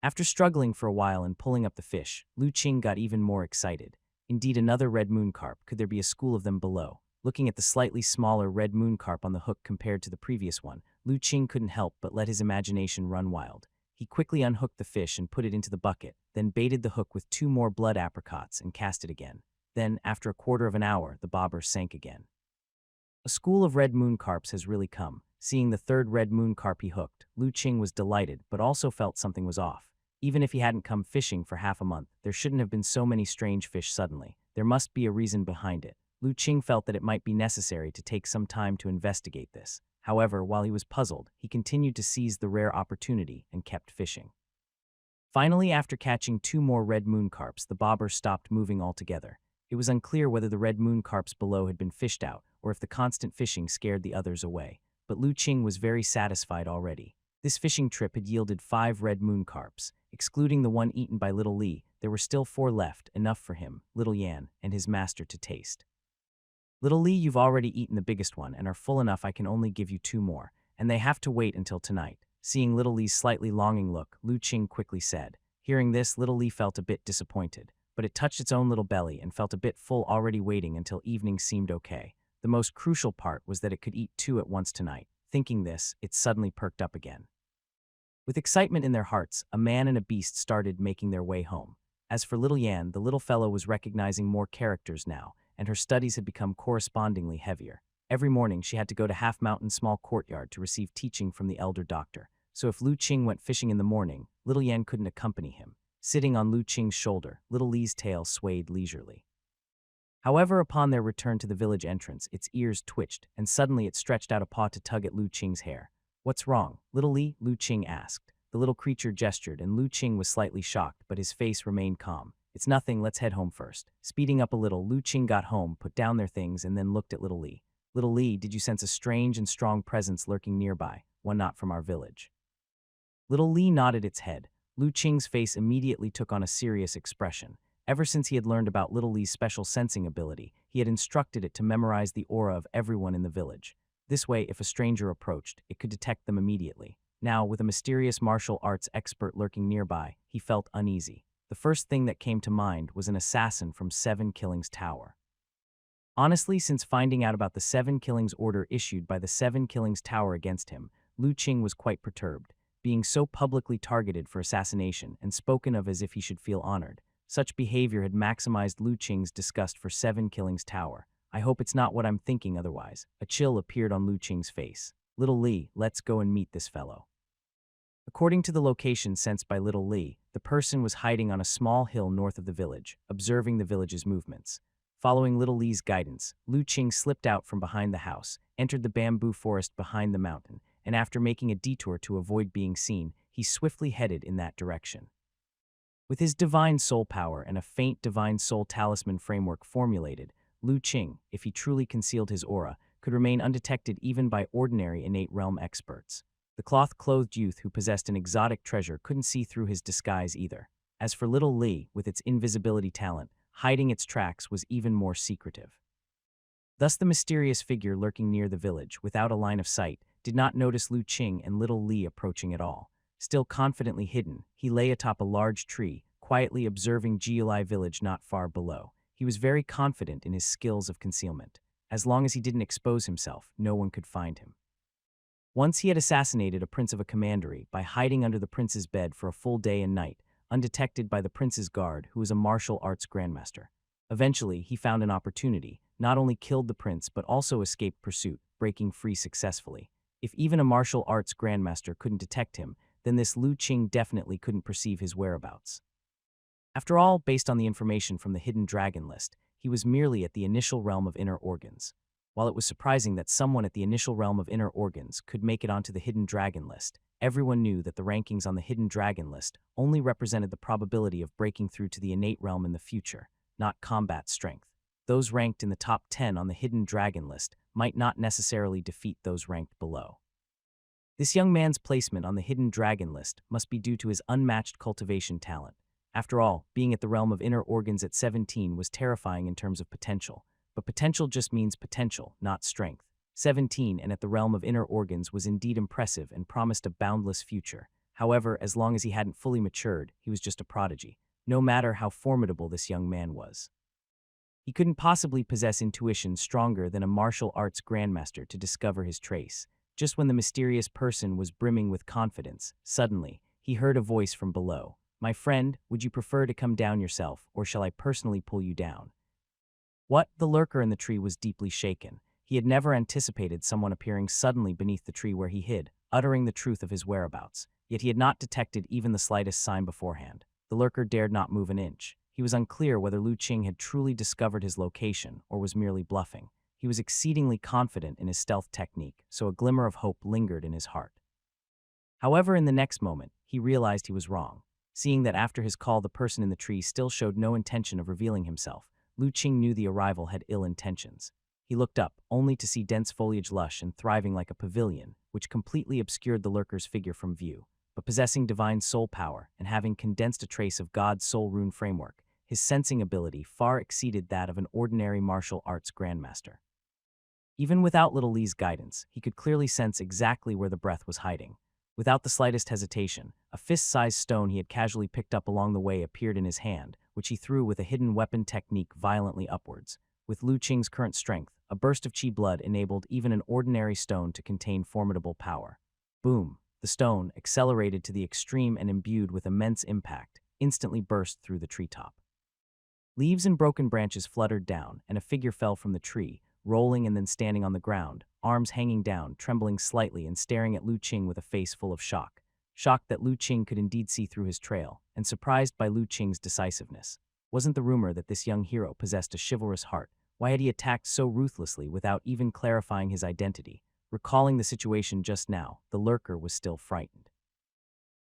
[SPEAKER 1] After struggling for a while and pulling up the fish, Lu Qing got even more excited. Indeed, another red moon carp. Could there be a school of them below? Looking at the slightly smaller red moon carp on the hook compared to the previous one, Lu Qing couldn't help but let his imagination run wild. He quickly unhooked the fish and put it into the bucket, then baited the hook with 2 more blood apricots and cast it again. Then, after a quarter of an hour, the bobber sank again. A school of red moon carps has really come. Seeing the 3rd red moon carp he hooked, Lu Qing was delighted but also felt something was off. Even if he hadn't come fishing for half a month, there shouldn't have been so many strange fish suddenly. There must be a reason behind it. Lu Qing felt that it might be necessary to take some time to investigate this. However, while he was puzzled, he continued to seize the rare opportunity and kept fishing. Finally, after catching 2 more red moon carps, the bobber stopped moving altogether. It was unclear whether the red moon carps below had been fished out or if the constant fishing scared the others away. But Lu Qing was very satisfied already. This fishing trip had yielded 5 red moon carps. Excluding the one eaten by Little Lee, there were still 4 left, enough for him, Little Yan, and his master to taste. Little Lee, you've already eaten the biggest one and are full enough. I can only give you 2 more, and they have to wait until tonight. Seeing Little Lee's slightly longing look, Lu Qing quickly said. Hearing this, Little Lee felt a bit disappointed, but it touched its own little belly and felt a bit full already. Waiting until evening seemed okay. The most crucial part was that it could eat 2 at once tonight. Thinking this, it suddenly perked up again. With excitement in their hearts, a man and a beast started making their way home. As for Little Yan, the little fellow was recognizing more characters now, and her studies had become correspondingly heavier. Every morning she had to go to Half Mountain Small Courtyard to receive teaching from the elder doctor. So if Lu Qing went fishing in the morning, Little Yan couldn't accompany him. Sitting on Lu Qing's shoulder, Little Lee's tail swayed leisurely. However, upon their return to the village entrance, its ears twitched, and suddenly it stretched out a paw to tug at Lu Qing's hair. What's wrong, Little Lee? Lu Qing asked. The little creature gestured, and Lu Qing was slightly shocked, but his face remained calm. It's nothing, let's head home first. Speeding up a little, Lu Qing got home, put down their things, and then looked at Little Lee. Little Lee, did you sense a strange and strong presence lurking nearby, one not from our village? Little Lee nodded its head. Lu Qing's face immediately took on a serious expression. Ever since he had learned about Little Lee's special sensing ability, he had instructed it to memorize the aura of everyone in the village. This way, if a stranger approached, it could detect them immediately. Now, with a mysterious martial arts expert lurking nearby, he felt uneasy. The first thing that came to mind was an assassin from 7 Killings Tower. Honestly, since finding out about the 7 Killings order issued by the 7 Killings Tower against him, Lu Qing was quite perturbed. Being so publicly targeted for assassination and spoken of as if he should feel honored, such behavior had maximized Lu Qing's disgust for 7 Killings Tower. I hope it's not what I'm thinking otherwise. A chill appeared on Lu Qing's face. Little Lee, let's go and meet this fellow. According to the location sensed by Little Lee, the person was hiding on a small hill north of the village, observing the village's movements. Following Little Lee's guidance, Lu Qing slipped out from behind the house, entered the bamboo forest behind the mountain, and after making a detour to avoid being seen, he swiftly headed in that direction. With his divine soul power and a faint divine soul talisman framework formulated, Lu Qing, if he truly concealed his aura, could remain undetected even by ordinary innate realm experts. The cloth-clothed youth who possessed an exotic treasure couldn't see through his disguise either. As for Little Lee, with its invisibility talent, hiding its tracks was even more secretive. Thus the mysterious figure lurking near the village, without a line of sight, did not notice Lu Qing and Little Lee approaching at all. Still confidently hidden, he lay atop a large tree, quietly observing Jiulai village not far below. He was very confident in his skills of concealment. As long as he didn't expose himself, no one could find him. Once he had assassinated a prince of a commandery by hiding under the prince's bed for a full day and night, undetected by the prince's guard, who was a martial arts grandmaster. Eventually, he found an opportunity, not only killed the prince but also escaped pursuit, breaking free successfully. If even a martial arts grandmaster couldn't detect him, then this Lu Qing definitely couldn't perceive his whereabouts. After all, based on the information from the hidden dragon list, he was merely at the initial realm of inner organs. While it was surprising that someone at the initial realm of inner organs could make it onto the hidden dragon list, everyone knew that the rankings on the hidden dragon list only represented the probability of breaking through to the innate realm in the future, not combat strength. Those ranked in the top 10 on the hidden dragon list might not necessarily defeat those ranked below. This young man's placement on the hidden dragon list must be due to his unmatched cultivation talent. After all, being at the realm of inner organs at 17 was terrifying in terms of potential. But potential just means potential, not strength. 17 and at the realm of inner organs was indeed impressive and promised a boundless future. However, as long as he hadn't fully matured, he was just a prodigy, no matter how formidable this young man was. He couldn't possibly possess intuition stronger than a martial arts grandmaster to discover his trace. Just when the mysterious person was brimming with confidence, suddenly, he heard a voice from below. "My friend, would you prefer to come down yourself, or shall I personally pull you down?" What? The lurker in the tree was deeply shaken. He had never anticipated someone appearing suddenly beneath the tree where he hid, uttering the truth of his whereabouts. Yet he had not detected even the slightest sign beforehand. The lurker dared not move an inch. He was unclear whether Lu Qing had truly discovered his location or was merely bluffing. He was exceedingly confident in his stealth technique, so a glimmer of hope lingered in his heart. However, in the next moment, he realized he was wrong. Seeing that after his call the person in the tree still showed no intention of revealing himself, Lu Qing knew the arrival had ill intentions. He looked up, only to see dense foliage lush and thriving like a pavilion, which completely obscured the lurker's figure from view. But possessing divine soul power and having condensed a trace of God's soul rune framework, his sensing ability far exceeded that of an ordinary martial arts grandmaster. Even without Little Lee's guidance, he could clearly sense exactly where the breath was hiding. Without the slightest hesitation, a fist-sized stone he had casually picked up along the way appeared in his hand, which he threw with a hidden weapon technique violently upwards. With Lu Qing's current strength, a burst of qi blood enabled even an ordinary stone to contain formidable power. Boom! The stone, accelerated to the extreme and imbued with immense impact, instantly burst through the treetop. Leaves and broken branches fluttered down, and a figure fell from the tree, rolling and then standing on the ground, arms hanging down, trembling slightly and staring at Lu Qing with a face full of shock. Shocked that Lu Qing could indeed see through his trail, and surprised by Lu Qing's decisiveness. Wasn't the rumor that this young hero possessed a chivalrous heart? Why had he attacked so ruthlessly without even clarifying his identity? Recalling the situation just now, the lurker was still frightened.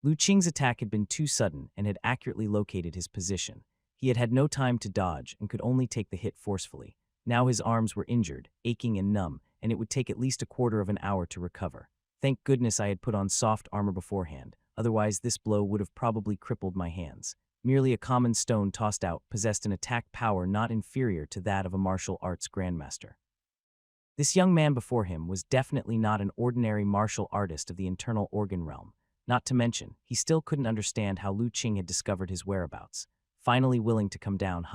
[SPEAKER 1] Lu Qing's attack had been too sudden and had accurately located his position. He had had no time to dodge and could only take the hit forcefully. Now his arms were injured, aching and numb, and it would take at least a quarter of an hour to recover. Thank goodness I had put on soft armor beforehand, otherwise this blow would have probably crippled my hands. Merely a common stone tossed out possessed an attack power not inferior to that of a martial arts grandmaster. This young man before him was definitely not an ordinary martial artist of the internal organ realm. Not to mention, he still couldn't understand how Lu Qing had discovered his whereabouts. Finally willing to come down,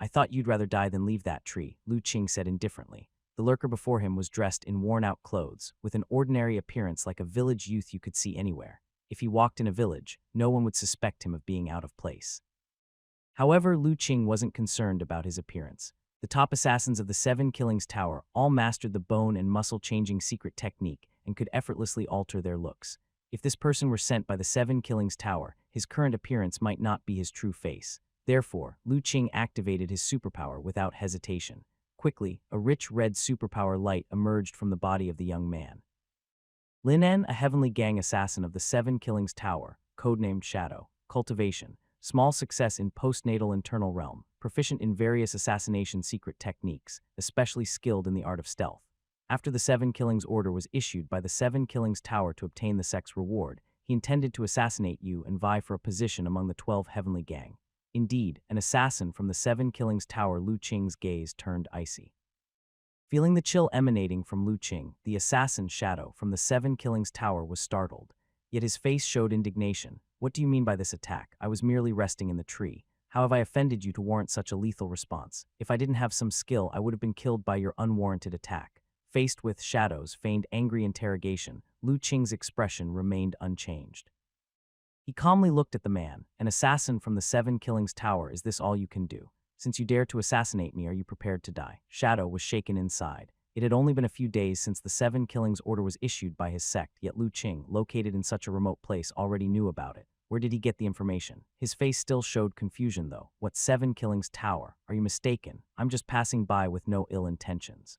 [SPEAKER 1] I thought you'd rather die than leave that tree, Lu Qing said indifferently. The lurker before him was dressed in worn-out clothes, with an ordinary appearance like a village youth you could see anywhere. If he walked in a village, no one would suspect him of being out of place. However, Lu Qing wasn't concerned about his appearance. The top assassins of the Seven Killings Tower all mastered the bone and muscle-changing secret technique and could effortlessly alter their looks. If this person were sent by the Seven Killings Tower, his current appearance might not be his true face. Therefore, Lu Qing activated his superpower without hesitation. Quickly, a rich red superpower light emerged from the body of the young man. Linen, a heavenly gang assassin of the Seven Killings Tower, codenamed Shadow, cultivation, small success in postnatal internal realm, proficient in various assassination secret techniques, especially skilled in the art of stealth. After the Seven Killings order was issued by the Seven Killings Tower to obtain the sex reward, he intended to assassinate you and vie for a position among the 12 heavenly gang. Indeed, an assassin from the Seven Killings Tower. Lu Qing's gaze turned icy. Feeling the chill emanating from Lu Qing, the assassin Shadow from the Seven Killings Tower was startled. Yet his face showed indignation. What do you mean by this attack? I was merely resting in the tree. How have I offended you to warrant such a lethal response? If I didn't have some skill, I would have been killed by your unwarranted attack. Faced with Shadow's feigned angry interrogation, Lu Qing's expression remained unchanged. He calmly looked at the man. An assassin from the Seven Killings Tower, is this all you can do? Since you dare to assassinate me, are you prepared to die? Shadow was shaken inside. It had only been a few days since the Seven Killings order was issued by his sect, yet Lu Qing, located in such a remote place, already knew about it. Where did he get the information? His face still showed confusion, though. What Seven Killings Tower? Are you mistaken? I'm just passing by with no ill intentions.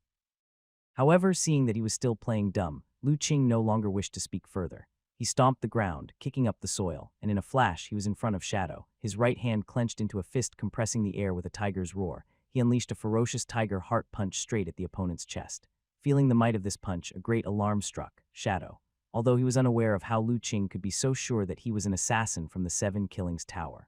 [SPEAKER 1] However, seeing that he was still playing dumb, Lu Qing no longer wished to speak further. He stomped the ground, kicking up the soil, and in a flash he was in front of Shadow, his right hand clenched into a fist compressing the air with a tiger's roar. He unleashed a ferocious tiger heart punch straight at the opponent's chest. Feeling the might of this punch, a great alarm struck Shadow, although he was unaware of how Lu Qing could be so sure that he was an assassin from the Seven Killings Tower.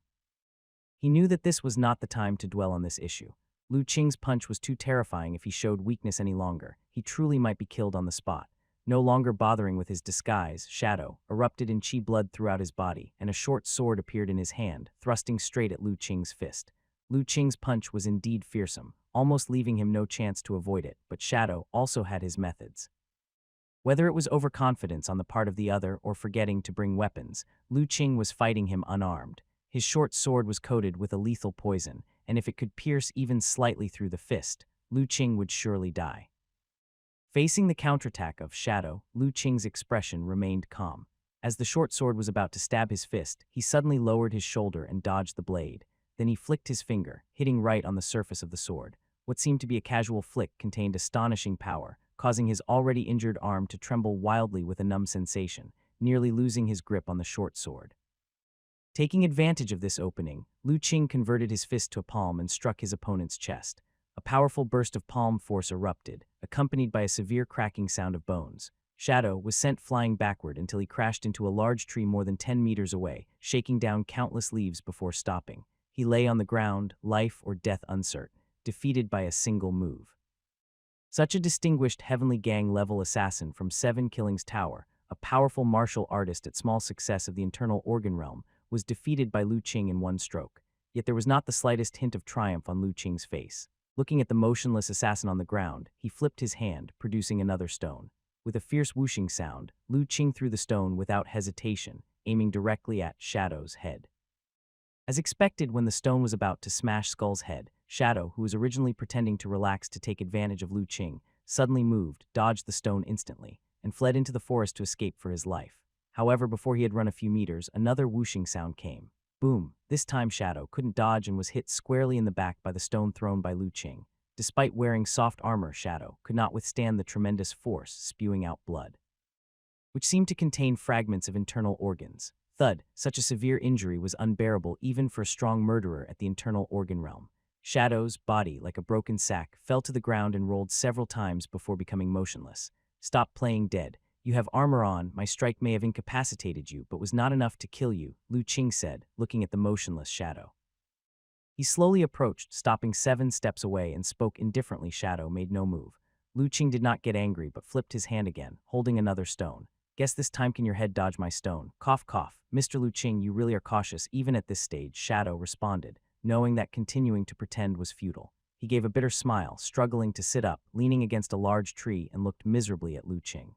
[SPEAKER 1] He knew that this was not the time to dwell on this issue. Lu Qing's punch was too terrifying. If he showed weakness any longer, he truly might be killed on the spot. No longer bothering with his disguise, Shadow erupted in chi blood throughout his body, and a short sword appeared in his hand, thrusting straight at Lu Qing's fist. Lu Qing's punch was indeed fearsome, almost leaving him no chance to avoid it, but Shadow also had his methods. Whether it was overconfidence on the part of the other or forgetting to bring weapons, Lu Qing was fighting him unarmed. His short sword was coated with a lethal poison, and if it could pierce even slightly through the fist, Lu Qing would surely die. Facing the counterattack of Shadow, Lu Qing's expression remained calm. As the short sword was about to stab his fist, he suddenly lowered his shoulder and dodged the blade. Then he flicked his finger, hitting right on the surface of the sword. What seemed to be a casual flick contained astonishing power, causing his already injured arm to tremble wildly with a numb sensation, nearly losing his grip on the short sword. Taking advantage of this opening, Lu Qing converted his fist to a palm and struck his opponent's chest. A powerful burst of palm force erupted, accompanied by a severe cracking sound of bones. Shadow was sent flying backward until he crashed into a large tree more than 10 meters away, shaking down countless leaves before stopping. He lay on the ground, life or death uncertain, defeated by a single move. Such a distinguished Heavenly Gang-level assassin from Seven Killings Tower, a powerful martial artist at small success of the internal organ realm, was defeated by Lu Qing in one stroke. Yet there was not the slightest hint of triumph on Lu Qing's face. Looking at the motionless assassin on the ground, he flipped his hand, producing another stone. With a fierce whooshing sound, Lu Qing threw the stone without hesitation, aiming directly at Shadow's head. As expected, when the stone was about to smash Skull's head, Shadow, who was originally pretending to relax to take advantage of Lu Qing, suddenly moved, dodged the stone instantly, and fled into the forest to escape for his life. However, before he had run a few meters, another whooshing sound came. Boom! This time Shadow couldn't dodge and was hit squarely in the back by the stone thrown by Lu Qing. Despite wearing soft armor, Shadow could not withstand the tremendous force, spewing out blood, which seemed to contain fragments of internal organs. Thud! Such a severe injury was unbearable even for a strong murderer at the internal organ realm. Shadow's body, like a broken sack, fell to the ground and rolled several times before becoming motionless. Stop playing dead. You have armor on. My strike may have incapacitated you, but was not enough to kill you, Lu Qing said, looking at the motionless Shadow. He slowly approached, stopping 7 steps away, and spoke indifferently. Shadow made no move. Lu Qing did not get angry, but flipped his hand again, holding another stone. Guess this time can your head dodge my stone? Cough, cough. Mr. Lu Qing, you really are cautious even at this stage, Shadow responded, knowing that continuing to pretend was futile. He gave a bitter smile, struggling to sit up, leaning against a large tree, and looked miserably at Lu Qing.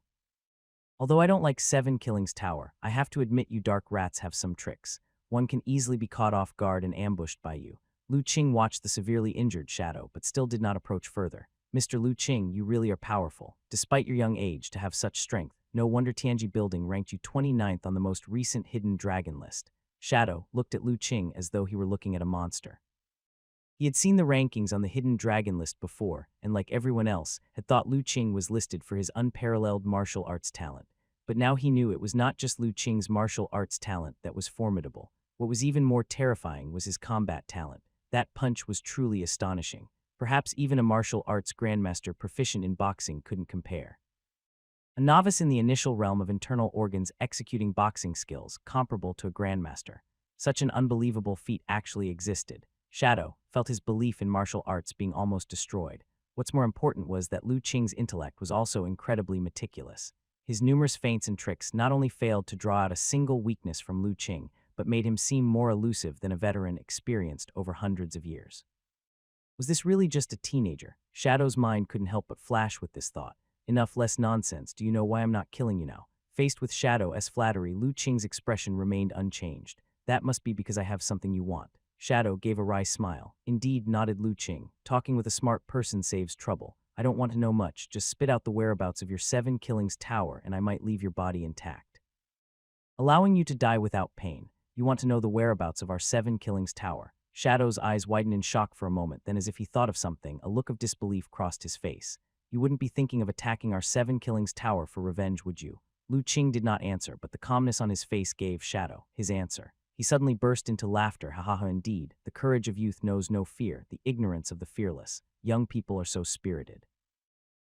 [SPEAKER 1] Although I don't like Seven Killings Tower, I have to admit you dark rats have some tricks. One can easily be caught off guard and ambushed by you. Lu Qing watched the severely injured Shadow, but still did not approach further. Mr. Lu Qing, you really are powerful. Despite your young age, to have such strength, no wonder Tianji Building ranked you 29th on the most recent Hidden Dragon list. Shadow looked at Lu Qing as though he were looking at a monster. He had seen the rankings on the Hidden Dragon list before, and like everyone else, had thought Lu Qing was listed for his unparalleled martial arts talent. But now he knew it was not just Lu Qing's martial arts talent that was formidable. What was even more terrifying was his combat talent. That punch was truly astonishing. Perhaps even a martial arts grandmaster proficient in boxing couldn't compare. A novice in the initial realm of internal organs executing boxing skills comparable to a grandmaster. Such an unbelievable feat actually existed. Shadow felt his belief in martial arts being almost destroyed. What's more important was that Lu Qing's intellect was also incredibly meticulous. His numerous feints and tricks not only failed to draw out a single weakness from Lu Qing, but made him seem more elusive than a veteran experienced over hundreds of years. Was this really just a teenager? Shadow's mind couldn't help but flash with this thought. Enough less nonsense, do you know why I'm not killing you now? Faced with Shadow's flattery, Lu Qing's expression remained unchanged. That must be because I have something you want. Shadow gave a wry smile. Indeed, nodded Lu Qing. Talking with a smart person saves trouble. I don't want to know much, just spit out the whereabouts of your 7 Killings Tower and I might leave your body intact. Allowing you to die without pain. You want to know the whereabouts of our 7 Killings Tower. Shadow's eyes widened in shock for a moment, then as if he thought of something, a look of disbelief crossed his face. You wouldn't be thinking of attacking our 7 Killings Tower for revenge, would you? Lu Qing did not answer, but the calmness on his face gave Shadow his answer. He suddenly burst into laughter. Ha ha ha, indeed. The courage of youth knows no fear, the ignorance of the fearless. Young people are so spirited.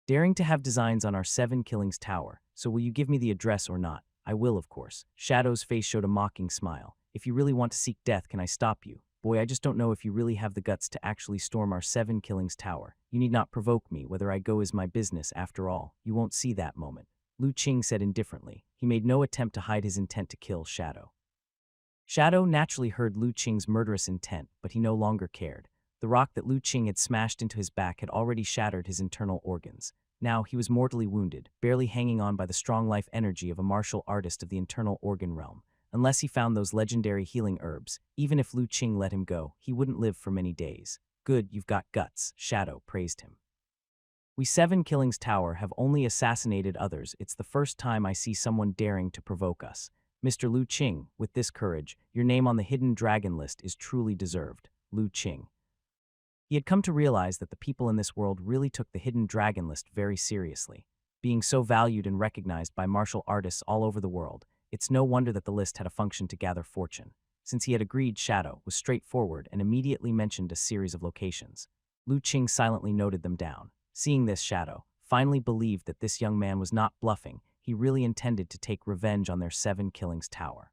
[SPEAKER 1] Daring to have designs on our 7 Killings Tower, so will you give me the address or not? I will, of course. Shadow's face showed a mocking smile. If you really want to seek death, can I stop you? Boy, I just don't know if you really have the guts to actually storm our 7 Killings Tower. You need not provoke me. Whether I go is my business, after all. You won't see that moment. Lu Qing said indifferently. He made no attempt to hide his intent to kill Shadow. Shadow naturally heard Lu Qing's murderous intent, but he no longer cared. The rock that Lu Qing had smashed into his back had already shattered his internal organs. Now he was mortally wounded, barely hanging on by the strong life energy of a martial artist of the internal organ realm. Unless he found those legendary healing herbs, even if Lu Qing let him go, he wouldn't live for many days. Good, you've got guts, Shadow praised him. We 7 Killings Tower have only assassinated others. It's the first time I see someone daring to provoke us. Mr. Lu Qing, with this courage, your name on the hidden dragon list is truly deserved. Lu Qing. He had come to realize that the people in this world really took the hidden dragon list very seriously. Being so valued and recognized by martial artists all over the world, it's no wonder that the list had a function to gather fortune. Since he had agreed, Shadow was straightforward and immediately mentioned a series of locations. Lu Qing silently noted them down. Seeing this, Shadow finally believed that this young man was not bluffing. He really intended to take revenge on their 7 Killings Tower.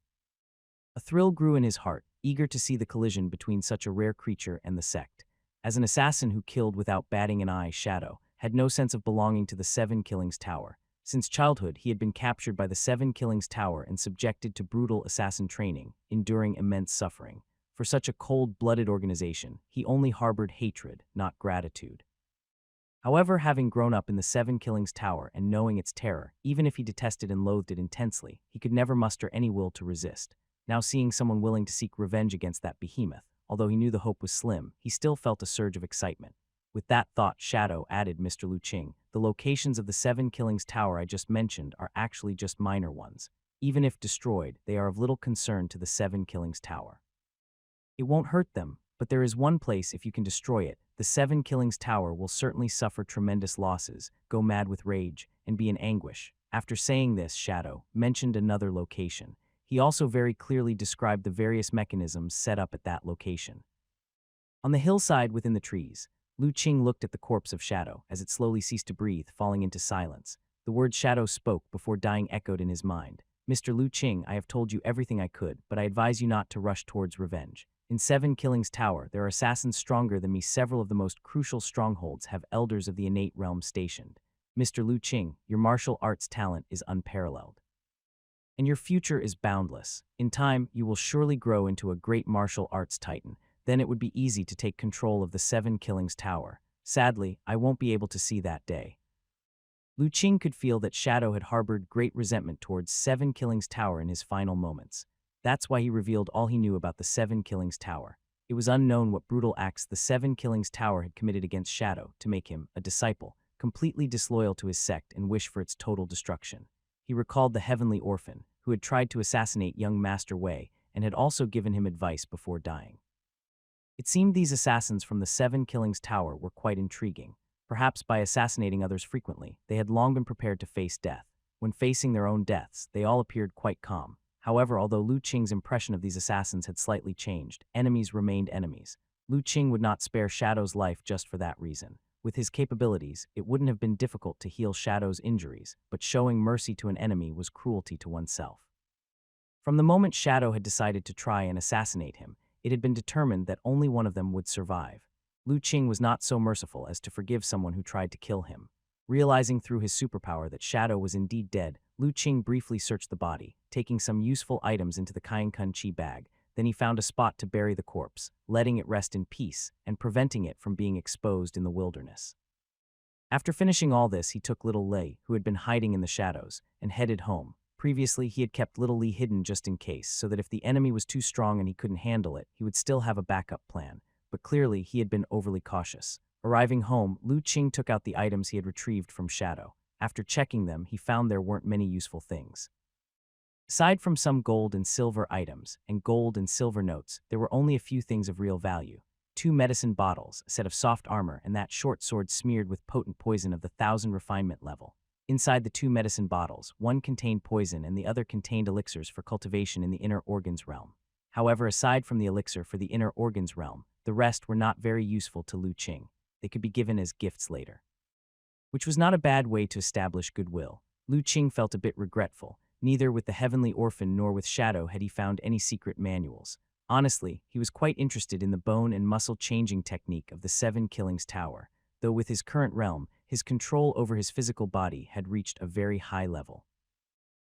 [SPEAKER 1] A thrill grew in his heart, eager to see the collision between such a rare creature and the sect. As an assassin who killed without batting an eye, Shadow had no sense of belonging to the 7 Killings Tower. Since childhood, he had been captured by the 7 Killings Tower and subjected to brutal assassin training, enduring immense suffering. For such a cold-blooded organization, he only harbored hatred, not gratitude. However, having grown up in the 7 Killings Tower and knowing its terror, even if he detested and loathed it intensely, he could never muster any will to resist. Now seeing someone willing to seek revenge against that behemoth, although he knew the hope was slim, he still felt a surge of excitement. With that thought, Shadow added, Mr. Lu Qing, the locations of the 7 Killings Tower I just mentioned are actually just minor ones. Even if destroyed, they are of little concern to the 7 Killings Tower. It won't hurt them, but there is one place if you can destroy it. The 7 Killings Tower will certainly suffer tremendous losses, go mad with rage, and be in anguish. After saying this, Shadow mentioned another location. He also very clearly described the various mechanisms set up at that location. On the hillside within the trees, Lu Qing looked at the corpse of Shadow as it slowly ceased to breathe, falling into silence. The words Shadow spoke before dying echoed in his mind. Mr. Lu Qing, I have told you everything I could, but I advise you not to rush towards revenge. In 7 Killings Tower, there are assassins stronger than me. Several of the most crucial strongholds have elders of the innate realm stationed. Mr. Lu Qing, your martial arts talent is unparalleled. And your future is boundless. In time, you will surely grow into a great martial arts titan. Then it would be easy to take control of the 7 Killings Tower. Sadly, I won't be able to see that day. Lu Qing could feel that Shadow had harbored great resentment towards 7 Killings Tower in his final moments. That's why he revealed all he knew about the 7 Killings Tower. It was unknown what brutal acts the 7 Killings Tower had committed against Shadow to make him a disciple, completely disloyal to his sect and wish for its total destruction. He recalled the heavenly orphan, who had tried to assassinate young Master Wei and had also given him advice before dying. It seemed these assassins from the 7 Killings Tower were quite intriguing. Perhaps by assassinating others frequently, they had long been prepared to face death. When facing their own deaths, they all appeared quite calm. However, although Lu Qing's impression of these assassins had slightly changed, enemies remained enemies. Lu Qing would not spare Shadow's life just for that reason. With his capabilities, it wouldn't have been difficult to heal Shadow's injuries, but showing mercy to an enemy was cruelty to oneself. From the moment Shadow had decided to try and assassinate him, it had been determined that only one of them would survive. Lu Qing was not so merciful as to forgive someone who tried to kill him. Realizing through his superpower that Shadow was indeed dead, Lu Qing briefly searched the body, taking some useful items into the Kainkun Chi bag. Then he found a spot to bury the corpse, letting it rest in peace and preventing it from being exposed in the wilderness. After finishing all this, he took little Lei, who had been hiding in the shadows, and headed home. Previously, he had kept little Li hidden just in case, so that if the enemy was too strong and he couldn't handle it, he would still have a backup plan. But clearly, he had been overly cautious. Arriving home, Lu Qing took out the items he had retrieved from Shadow. After checking them, he found there weren't many useful things. Aside from some gold and silver items, and gold and silver notes, there were only a few things of real value. 2 medicine bottles, a set of soft armor, and that short sword smeared with potent poison of the 1000 refinement level. Inside the 2 medicine bottles, one contained poison and the other contained elixirs for cultivation in the inner organs realm. However, aside from the elixir for the inner organs realm, the rest were not very useful to Lu Qing. They could be given as gifts later. Which was not a bad way to establish goodwill. Lu Qing felt a bit regretful. Neither with the Heavenly Orphan nor with Shadow had he found any secret manuals. Honestly, he was quite interested in the bone and muscle changing technique of the 7 Killings Tower, though with his current realm, his control over his physical body had reached a very high level.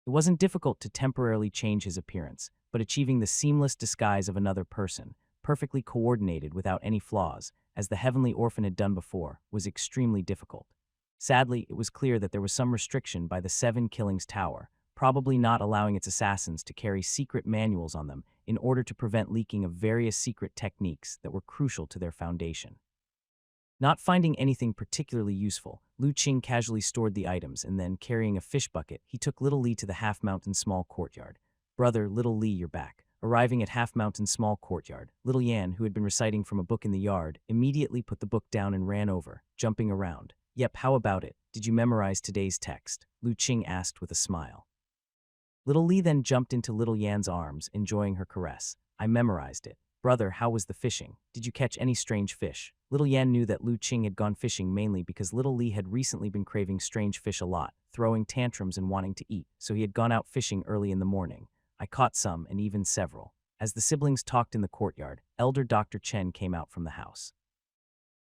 [SPEAKER 1] It wasn't difficult to temporarily change his appearance, but achieving the seamless disguise of another person, perfectly coordinated without any flaws, as the Heavenly Orphan had done before, was extremely difficult. Sadly, it was clear that there was some restriction by the 7 Killings Tower, probably not allowing its assassins to carry secret manuals on them in order to prevent leaking of various secret techniques that were crucial to their foundation. Not finding anything particularly useful, Lu Qing casually stored the items and then, carrying a fish bucket, he took Little Li to the Half-Mountain Small Courtyard. "Brother, Little Li, you're back." Arriving at Half-Mountain Small Courtyard, Little Yan, who had been reciting from a book in the yard, immediately put the book down and ran over, jumping around. "Yep, how about it? Did you memorize today's text?" Lu Qing asked with a smile. Little Li then jumped into Little Yan's arms, enjoying her caress. "I memorized it. Brother, how was the fishing? Did you catch any strange fish?" Little Yan knew that Lu Qing had gone fishing mainly because Little Li had recently been craving strange fish a lot, throwing tantrums and wanting to eat, so he had gone out fishing early in the morning. "I caught some, and even several." As the siblings talked in the courtyard, Elder Dr. Chen came out from the house.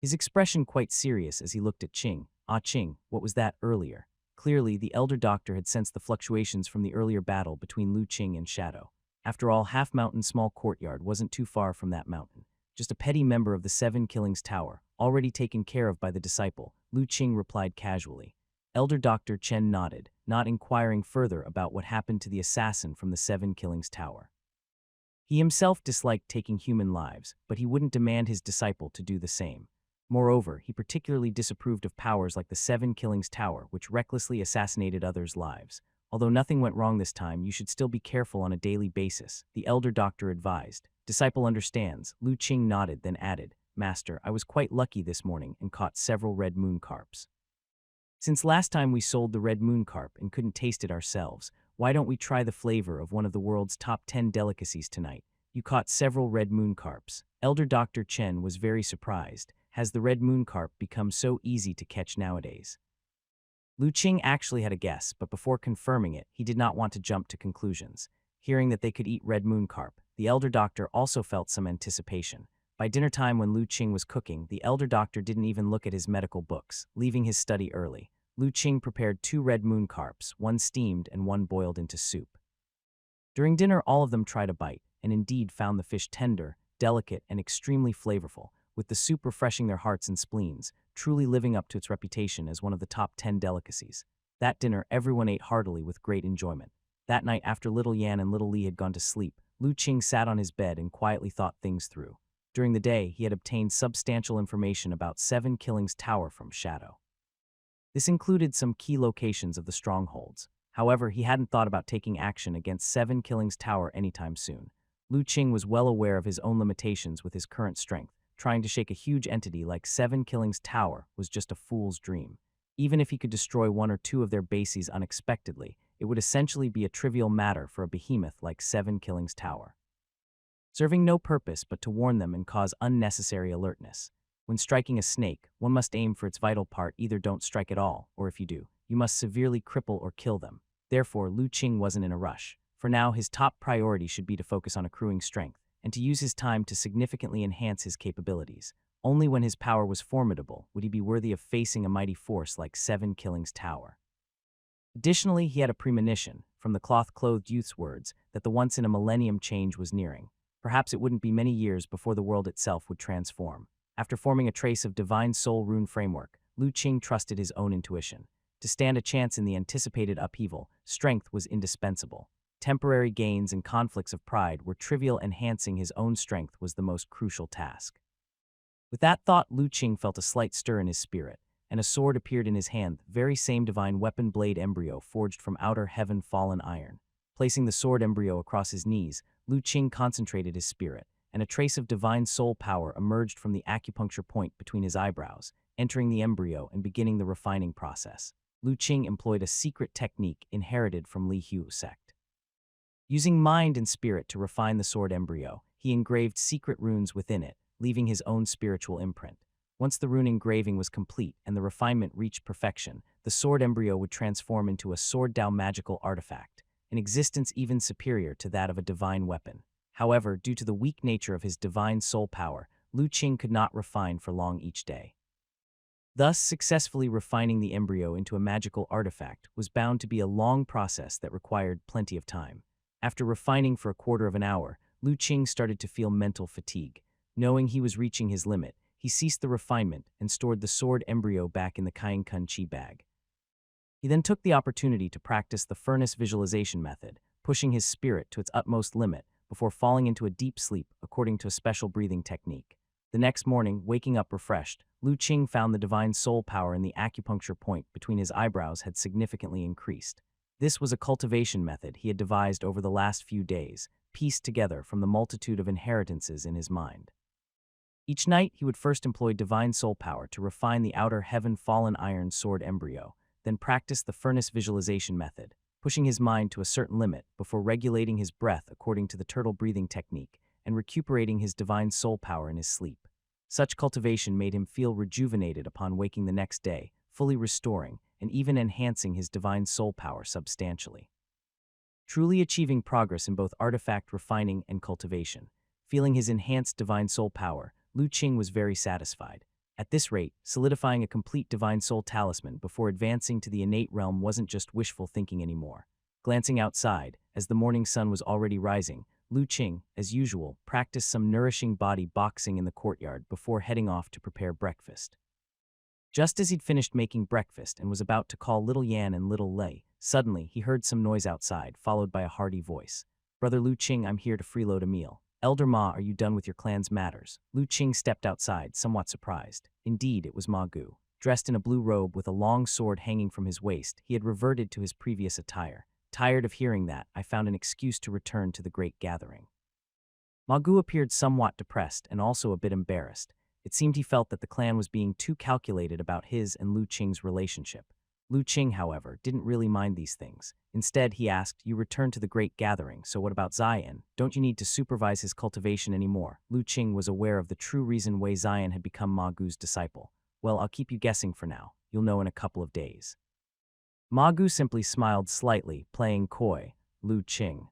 [SPEAKER 1] His expression quite serious as he looked at Qing. "Ah Qing, what was that earlier?" Clearly, the elder doctor had sensed the fluctuations from the earlier battle between Lu Qing and Shadow. After all, Half-Mountain Small Courtyard wasn't too far from that mountain. Just a petty member of the 7 Killings Tower, already taken care of by the disciple, Lu Qing replied casually. Elder Dr. Chen nodded, not inquiring further about what happened to the assassin from the 7 Killings Tower. He himself disliked taking human lives, but he wouldn't demand his disciple to do the same. Moreover, he particularly disapproved of powers like the 7 Killings Tower, which recklessly assassinated others' lives. Although nothing went wrong this time, you should still be careful on a daily basis, the elder doctor advised. Disciple understands. Lu Qing nodded, then added, "Master, I was quite lucky this morning and caught several red moon carps. Since last time we sold the red moon carp and couldn't taste it ourselves, why don't we try the flavor of one of the world's top 10 delicacies tonight? You caught several red moon carps." Elder Dr. Chen was very surprised. Has the red moon carp become so easy to catch nowadays? Lu Qing actually had a guess, but before confirming it, he did not want to jump to conclusions. Hearing that they could eat red moon carp, the elder doctor also felt some anticipation. By dinner time when Lu Qing was cooking, the elder doctor didn't even look at his medical books, leaving his study early. Lu Qing prepared 2 red moon carps, one steamed and one boiled into soup. During dinner, all of them tried a bite, and indeed found the fish tender, delicate, and extremely flavorful, with the soup refreshing their hearts and spleens, truly living up to its reputation as one of the top 10 delicacies. That dinner, everyone ate heartily with great enjoyment. That night, after Little Yan and Little Li had gone to sleep, Lu Qing sat on his bed and quietly thought things through. During the day, he had obtained substantial information about 7 Killings Tower from Shadow. This included some key locations of the strongholds. However, he hadn't thought about taking action against 7 Killings Tower anytime soon. Lu Qing was well aware of his own limitations with his current strength. Trying to shake a huge entity like 7 Killings Tower was just a fool's dream. Even if he could destroy 1 or 2 of their bases unexpectedly, it would essentially be a trivial matter for a behemoth like 7 Killings Tower, serving no purpose but to warn them and cause unnecessary alertness. When striking a snake, one must aim for its vital part. Either don't strike at all, or if you do, you must severely cripple or kill them. Therefore, Lu Qing wasn't in a rush. For now, his top priority should be to focus on accruing strength, and to use his time to significantly enhance his capabilities. Only when his power was formidable would he be worthy of facing a mighty force like 7 Killings Tower. Additionally, he had a premonition, from the cloth-clothed youth's words, that the once-in-a-millennium change was nearing. Perhaps it wouldn't be many years before the world itself would transform. After forming a trace of divine soul rune framework, Lu Qing trusted his own intuition. To stand a chance in the anticipated upheaval, strength was indispensable. Temporary gains and conflicts of pride were trivial. Enhancing his own strength was the most crucial task. With that thought, Lu Qing felt a slight stir in his spirit, and a sword appeared in his hand, the very same divine weapon blade embryo forged from outer heaven fallen iron. Placing the sword embryo across his knees, Lu Qing concentrated his spirit, and a trace of divine soul power emerged from the acupuncture point between his eyebrows, entering the embryo and beginning the refining process. Lu Qing employed a secret technique inherited from Li Hu sect. Using mind and spirit to refine the sword embryo, he engraved secret runes within it, leaving his own spiritual imprint. Once the rune engraving was complete and the refinement reached perfection, the sword embryo would transform into a sword Dao magical artifact, an existence even superior to that of a divine weapon. However, due to the weak nature of his divine soul power, Lu Qing could not refine for long each day. Thus, successfully refining the embryo into a magical artifact was bound to be a long process that required plenty of time. After refining for a quarter of an hour, Lu Qing started to feel mental fatigue. Knowing he was reaching his limit, he ceased the refinement and stored the sword embryo back in the Kainkun Chi bag. He then took the opportunity to practice the furnace visualization method, pushing his spirit to its utmost limit before falling into a deep sleep according to a special breathing technique. The next morning, waking up refreshed, Lu Qing found the divine soul power in the acupuncture point between his eyebrows had significantly increased. This was a cultivation method he had devised over the last few days, pieced together from the multitude of inheritances in his mind. Each night, he would first employ divine soul power to refine the outer heaven-fallen iron sword embryo, then practice the furnace visualization method, pushing his mind to a certain limit before regulating his breath according to the turtle breathing technique and recuperating his divine soul power in his sleep. Such cultivation made him feel rejuvenated upon waking the next day, fully restoring and even enhancing his divine soul power substantially. Truly achieving progress in both artifact refining and cultivation. Feeling his enhanced divine soul power, Lu Qing was very satisfied. At this rate, solidifying a complete divine soul talisman before advancing to the innate realm wasn't just wishful thinking anymore. Glancing outside, as the morning sun was already rising, Lu Qing, as usual, practiced some nourishing body boxing in the courtyard before heading off to prepare breakfast. Just as he'd finished making breakfast and was about to call Little Yan and Little Lei, suddenly he heard some noise outside, followed by a hearty voice. "Brother Lu Qing, I'm here to freeload a meal. Elder Ma, are you done with your clan's matters?" Lu Qing stepped outside, somewhat surprised. Indeed, it was Ma Gu. Dressed in a blue robe with a long sword hanging from his waist, he had reverted to his previous attire. Tired of hearing that, I found an excuse to return to the great gathering. Ma Gu appeared somewhat depressed and also a bit embarrassed. It seemed he felt that the clan was being too calculated about his and Lu Qing's relationship. Lu Qing, however, didn't really mind these things. Instead, he asked, "You returned to the great gathering, so what about Zion? Don't you need to supervise his cultivation anymore?" Lu Qing was aware of the true reason Wei Zion had become Ma Gu's disciple. "Well, I'll keep you guessing for now. You'll know in a couple of days." Ma Gu simply smiled slightly, playing coy. Lu Qing.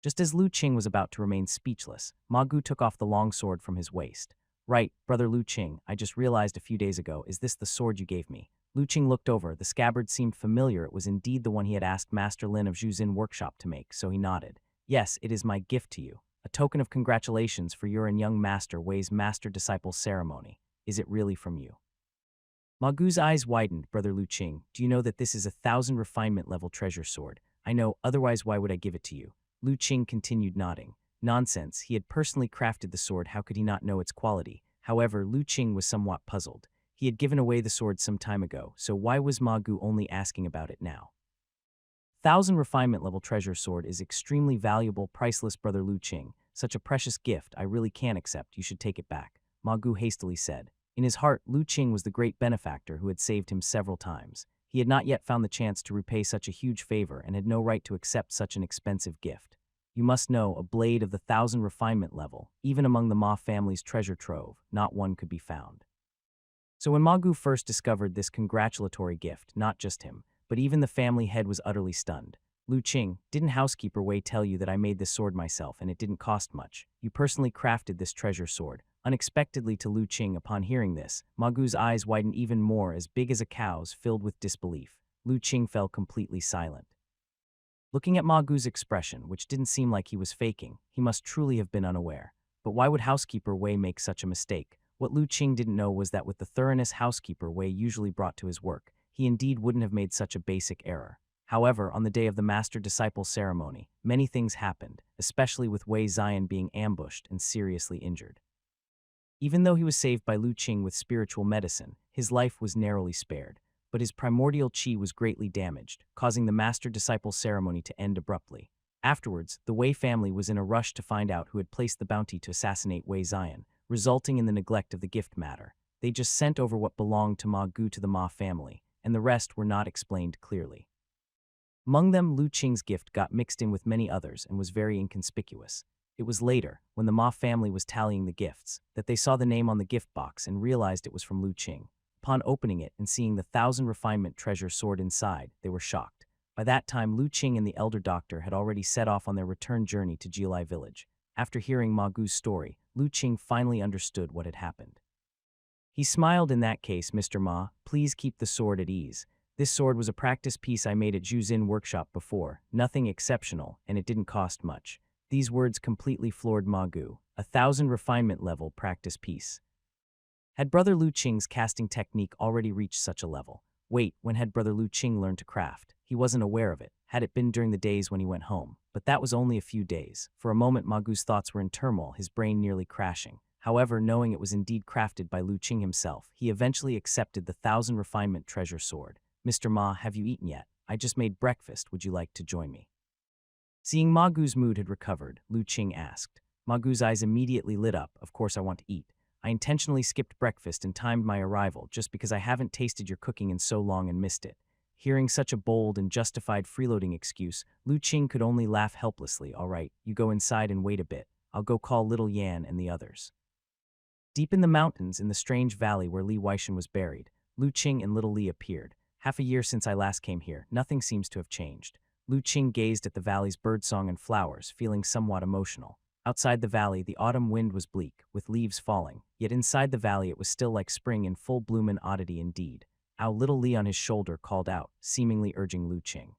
[SPEAKER 1] Just as Lu Qing was about to remain speechless, Ma Gu took off the long sword from his waist. "Right, Brother Lu Qing, I just realized a few days ago, is this the sword you gave me?" Lu Qing looked over. The scabbard seemed familiar. It was indeed the one he had asked Master Lin of Zhuzin workshop to make, so he nodded. "Yes, it is my gift to you. A token of congratulations for your and young Master Wei's master-disciple ceremony. Is it really from you?" Ma Gu's eyes widened. "Brother Lu Qing, do you know that this is a 1,000 refinement level treasure sword? I know, otherwise why would I give it to you?" Lu Qing continued nodding. Nonsense, he had personally crafted the sword, how could he not know its quality? However, Lu Qing was somewhat puzzled. He had given away the sword some time ago, so why was Ma Gu only asking about it now? 1,000 refinement level treasure sword is extremely valuable, priceless, Brother Lu Qing. Such a precious gift, I really can't accept. You should take it back," Ma Gu hastily said. In his heart, Lu Qing was the great benefactor who had saved him several times. He had not yet found the chance to repay such a huge favor and had no right to accept such an expensive gift. You must know, a blade of the 1,000 refinement level, even among the Ma family's treasure trove, not one could be found. So when Ma Gu first discovered this congratulatory gift, not just him, but even the family head was utterly stunned. "Lu Qing, didn't housekeeper Wei tell you that I made this sword myself and it didn't cost much? You personally crafted this treasure sword?" Unexpectedly to Lu Qing, upon hearing this, Ma Gu's eyes widened even more, as big as a cow's, filled with disbelief. Lu Qing fell completely silent. Looking at Ma Gu's expression, which didn't seem like he was faking, he must truly have been unaware. But why would housekeeper Wei make such a mistake? What Lu Qing didn't know was that with the thoroughness housekeeper Wei usually brought to his work, he indeed wouldn't have made such a basic error. However, on the day of the master-disciple ceremony, many things happened, especially with Wei Zion being ambushed and seriously injured. Even though he was saved by Lu Qing with spiritual medicine, his life was narrowly spared, but his primordial qi was greatly damaged, causing the master-disciple ceremony to end abruptly. Afterwards, the Wei family was in a rush to find out who had placed the bounty to assassinate Wei Zion, resulting in the neglect of the gift matter. They just sent over what belonged to Ma Gu to the Ma family, and the rest were not explained clearly. Among them, Lu Qing's gift got mixed in with many others and was very inconspicuous. It was later, when the Ma family was tallying the gifts, that they saw the name on the gift box and realized it was from Lu Qing. Upon opening it and seeing the 1,000 refinement treasure sword inside, they were shocked. By that time, Lu Qing and the elder doctor had already set off on their return journey to Jilai village. After hearing Ma Gu's story, Lu Qing finally understood what had happened. He smiled. In that case, Mr. Ma, please keep the sword at ease. This sword was a practice piece I made at Juzin workshop before, nothing exceptional, and it didn't cost much. These words completely floored Ma Gu. 1,000 refinement level practice piece. Had Brother Lu Qing's casting technique already reached such a level? Wait, when had Brother Lu Qing learned to craft? He wasn't aware of it. Had it been during the days when he went home? But that was only a few days. For a moment, Ma Gu's thoughts were in turmoil, his brain nearly crashing. However, knowing it was indeed crafted by Lu Qing himself, he eventually accepted the 1,000 refinement treasure sword. Mr. Ma, have you eaten yet? I just made breakfast. Would you like to join me? Seeing Ma Gu's mood had recovered, Lu Qing asked. Ma Gu's eyes immediately lit up. Of course I want to eat. I intentionally skipped breakfast and timed my arrival just because I haven't tasted your cooking in so long and missed it. Hearing such a bold and justified freeloading excuse, Lu Qing could only laugh helplessly. All right, you go inside and wait a bit. I'll go call little Yan and the others. Deep in the mountains, in the strange valley where Li Weishan was buried, Lu Qing and little Li appeared. Half a year since I last came here, nothing seems to have changed. Lu Qing gazed at the valley's birdsong and flowers, feeling somewhat emotional. Outside the valley, the autumn wind was bleak, with leaves falling, yet inside the valley it was still like spring in full bloom, an oddity indeed. Our little Li on his shoulder called out, seemingly urging Lu Qing.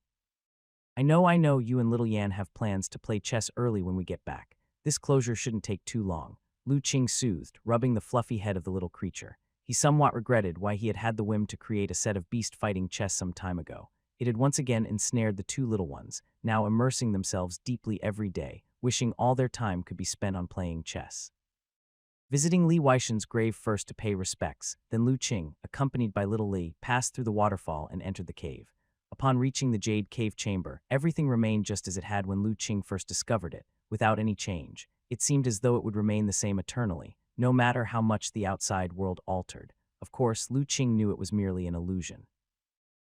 [SPEAKER 1] I know you and little Yan have plans to play chess early when we get back. This closure shouldn't take too long. Lu Qing soothed, rubbing the fluffy head of the little creature. He somewhat regretted why he had had the whim to create a set of beast-fighting chess some time ago. It had once again ensnared the two little ones, now immersing themselves deeply every day, wishing all their time could be spent on playing chess. Visiting Li Weishan's grave first to pay respects, then Lu Qing, accompanied by little Li, passed through the waterfall and entered the cave. Upon reaching the jade cave chamber, everything remained just as it had when Lu Qing first discovered it, without any change. It seemed as though it would remain the same eternally, no matter how much the outside world altered. Of course, Lu Qing knew it was merely an illusion.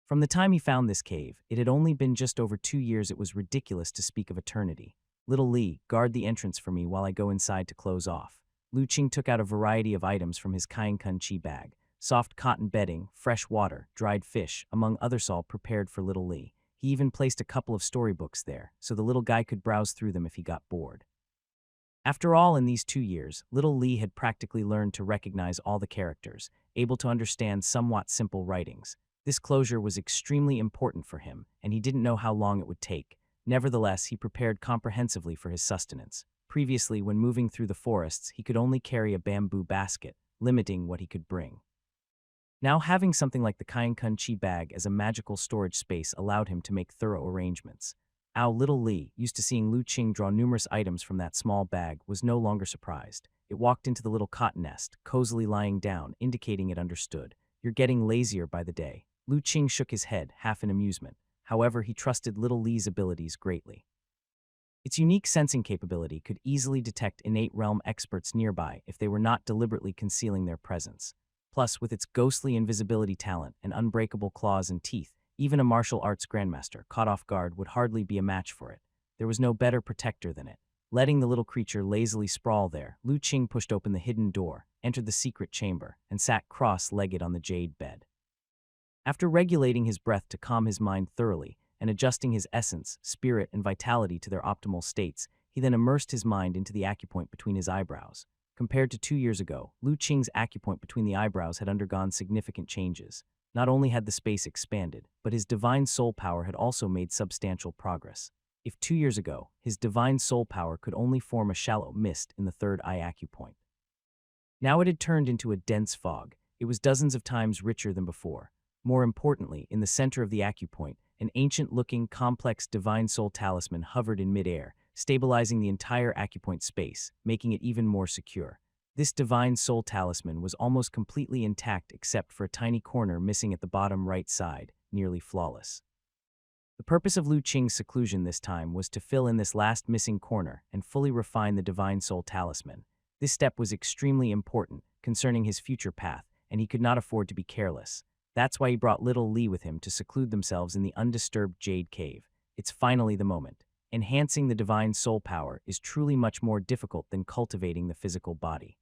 [SPEAKER 1] From the time he found this cave, it had only been just over 2 years. It was ridiculous to speak of eternity. Little Li, guard the entrance for me while I go inside to close off. Lu Qing took out a variety of items from his Kainkun Chi bag. Soft cotton bedding, fresh water, dried fish, among others, all prepared for little Li. He even placed a couple of storybooks there, so the little guy could browse through them if he got bored. After all, in these 2 years, little Li had practically learned to recognize all the characters, able to understand somewhat simple writings. This closure was extremely important for him, and he didn't know how long it would take. Nevertheless, he prepared comprehensively for his sustenance. Previously, when moving through the forests, he could only carry a bamboo basket, limiting what he could bring. Now, having something like the Kainkun Chi bag as a magical storage space allowed him to make thorough arrangements. Little Li, used to seeing Lu Qing draw numerous items from that small bag, was no longer surprised. It walked into the little cotton nest, cozily lying down, indicating it understood. You're getting lazier by the day. Lu Qing shook his head, half in amusement. However, he trusted little Li's abilities greatly. Its unique sensing capability could easily detect innate realm experts nearby if they were not deliberately concealing their presence. Plus, with its ghostly invisibility talent and unbreakable claws and teeth, even a martial arts grandmaster caught off guard would hardly be a match for it. There was no better protector than it. Letting the little creature lazily sprawl there, Lu Qing pushed open the hidden door, entered the secret chamber, and sat cross-legged on the jade bed. After regulating his breath to calm his mind thoroughly and adjusting his essence, spirit, and vitality to their optimal states, he then immersed his mind into the acupoint between his eyebrows. Compared to 2 years ago, Lu Qing's acupoint between the eyebrows had undergone significant changes. Not only had the space expanded, but his divine soul power had also made substantial progress. If 2 years ago, his divine soul power could only form a shallow mist in the third eye acupoint, now it had turned into a dense fog. It was dozens of times richer than before. More importantly, in the center of the acupoint, an ancient-looking, complex divine soul talisman hovered in midair, stabilizing the entire acupoint space, making it even more secure. This divine soul talisman was almost completely intact except for a tiny corner missing at the bottom right side, nearly flawless. The purpose of Lu Qing's seclusion this time was to fill in this last missing corner and fully refine the divine soul talisman. This step was extremely important concerning his future path, and he could not afford to be careless. That's why he brought little Li with him to seclude themselves in the undisturbed Jade Cave. It's finally the moment. Enhancing the divine soul power is truly much more difficult than cultivating the physical body.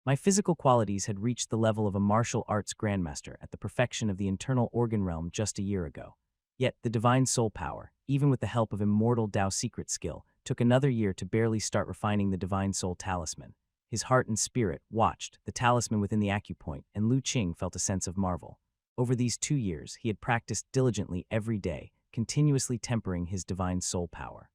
[SPEAKER 1] My physical qualities had reached the level of a martial arts grandmaster at the perfection of the internal organ realm just a year ago. Yet the divine soul power, even with the help of immortal Dao secret skill, took another year to barely start refining the divine soul talisman. His heart and spirit watched the talisman within the acupoint, and Lu Qing felt a sense of marvel. Over these 2 years, he had practiced diligently every day, continuously tempering his divine soul power.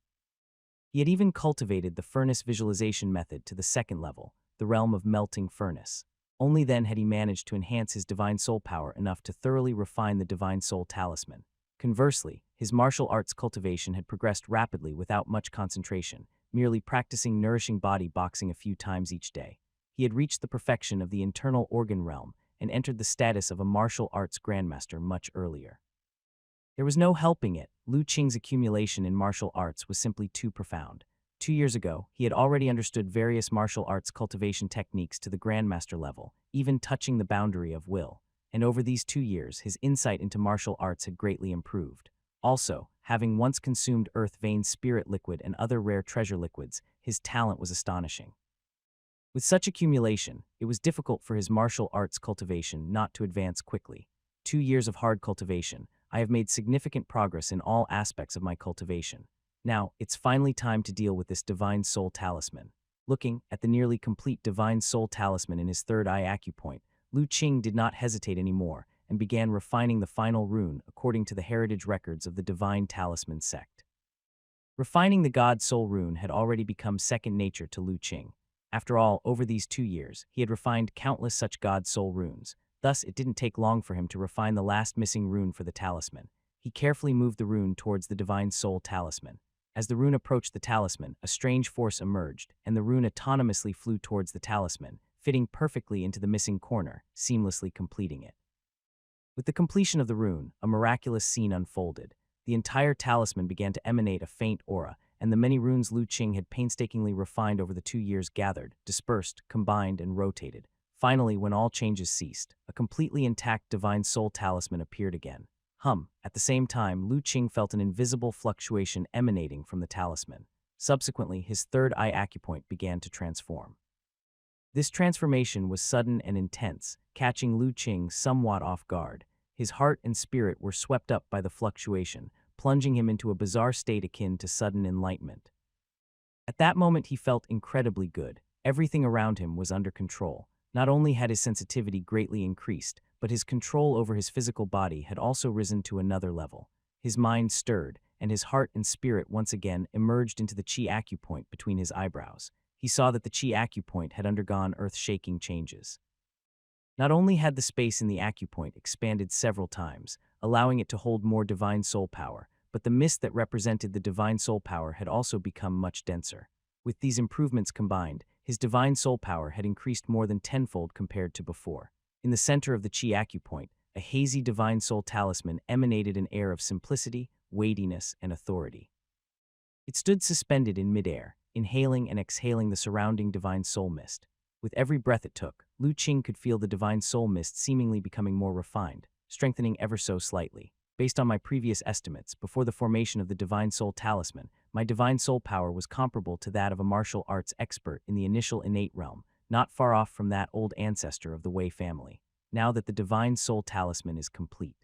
[SPEAKER 1] He had even cultivated the furnace visualization method to the second level, the realm of melting furnace. Only then had he managed to enhance his divine soul power enough to thoroughly refine the divine soul talisman. Conversely, his martial arts cultivation had progressed rapidly without much concentration, merely practicing nourishing body boxing a few times each day. He had reached the perfection of the internal organ realm and entered the status of a martial arts grandmaster much earlier. There was no helping it. Lu Qing's accumulation in martial arts was simply too profound. 2 years ago, he had already understood various martial arts cultivation techniques to the grandmaster level, even touching the boundary of will. And over these 2 years, his insight into martial arts had greatly improved. Also, having once consumed earth vein spirit liquid and other rare treasure liquids, his talent was astonishing. With such accumulation, it was difficult for his martial arts cultivation not to advance quickly. 2 years of hard cultivation, I have made significant progress in all aspects of my cultivation. Now, it's finally time to deal with this divine soul talisman. Looking at the nearly complete divine soul talisman in his third eye acupoint, Lu Qing did not hesitate anymore and began refining the final rune according to the heritage records of the Divine Talisman sect. Refining the God Soul rune had already become second nature to Lu Qing. After all, over these 2 years, he had refined countless such God Soul runes. Thus, it didn't take long for him to refine the last missing rune for the talisman. He carefully moved the rune towards the Divine Soul talisman. As the rune approached the talisman, a strange force emerged, and the rune autonomously flew towards the talisman, fitting perfectly into the missing corner, seamlessly completing it. With the completion of the rune, a miraculous scene unfolded. The entire talisman began to emanate a faint aura, and the many runes Lu Qing had painstakingly refined over the 2 years gathered, dispersed, combined, and rotated. Finally, when all changes ceased, a completely intact divine soul talisman appeared again. At the same time, Lu Qing felt an invisible fluctuation emanating from the talisman. Subsequently, his third eye acupoint began to transform. This transformation was sudden and intense, catching Lu Qing somewhat off guard. His heart and spirit were swept up by the fluctuation, plunging him into a bizarre state akin to sudden enlightenment. At that moment, he felt incredibly good. Everything around him was under control. Not only had his sensitivity greatly increased, but his control over his physical body had also risen to another level. His mind stirred, and his heart and spirit once again emerged into the Qi acupoint between his eyebrows. He saw that the Qi acupoint had undergone earth-shaking changes. Not only had the space in the acupoint expanded several times, allowing it to hold more divine soul power, but the mist that represented the divine soul power had also become much denser. With these improvements combined, his divine soul power had increased more than tenfold compared to before. In the center of the Qi acupoint, a hazy divine soul talisman emanated an air of simplicity, weightiness, and authority. It stood suspended in midair, inhaling and exhaling the surrounding divine soul mist. With every breath it took, Lu Qing could feel the divine soul mist seemingly becoming more refined, strengthening ever so slightly. Based on my previous estimates, before the formation of the divine soul talisman, my divine soul power was comparable to that of a martial arts expert in the initial innate realm, not far off from that old ancestor of the Wei family. Now that the divine soul talisman is complete,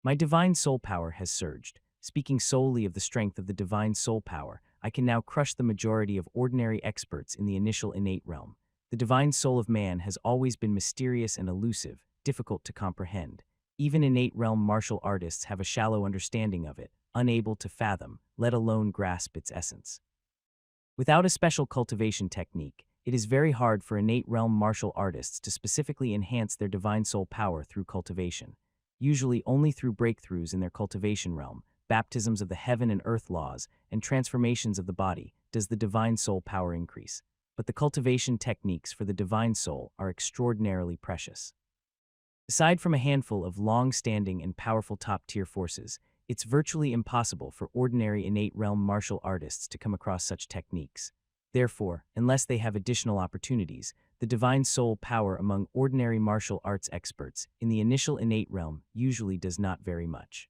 [SPEAKER 1] my divine soul power has surged. Speaking solely of the strength of the divine soul power, I can now crush the majority of ordinary experts in the initial innate realm. The divine soul of man has always been mysterious and elusive, difficult to comprehend. Even innate realm martial artists have a shallow understanding of it, unable to fathom, let alone grasp its essence. Without a special cultivation technique, it is very hard for innate realm martial artists to specifically enhance their divine soul power through cultivation. Usually only through breakthroughs in their cultivation realm, baptisms of the heaven and earth laws, and transformations of the body, does the divine soul power increase. But the cultivation techniques for the divine soul are extraordinarily precious. Aside from a handful of long-standing and powerful top-tier forces, it's virtually impossible for ordinary innate realm martial artists to come across such techniques. Therefore, unless they have additional opportunities, the divine soul power among ordinary martial arts experts in the initial innate realm usually does not vary much.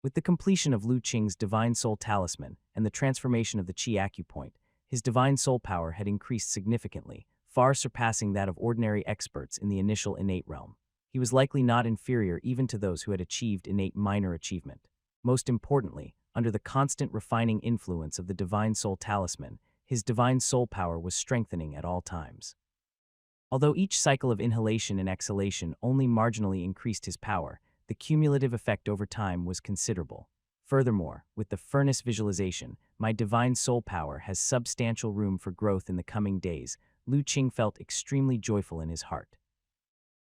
[SPEAKER 1] With the completion of Lu Qing's divine soul talisman and the transformation of the Qi acupoint, his divine soul power had increased significantly, far surpassing that of ordinary experts in the initial innate realm. He was likely not inferior even to those who had achieved innate minor achievement. Most importantly, under the constant refining influence of the divine soul talisman, his divine soul power was strengthening at all times. Although each cycle of inhalation and exhalation only marginally increased his power, the cumulative effect over time was considerable. Furthermore, with the furnace visualization, my divine soul power has substantial room for growth in the coming days. Lu Qing felt extremely joyful in his heart.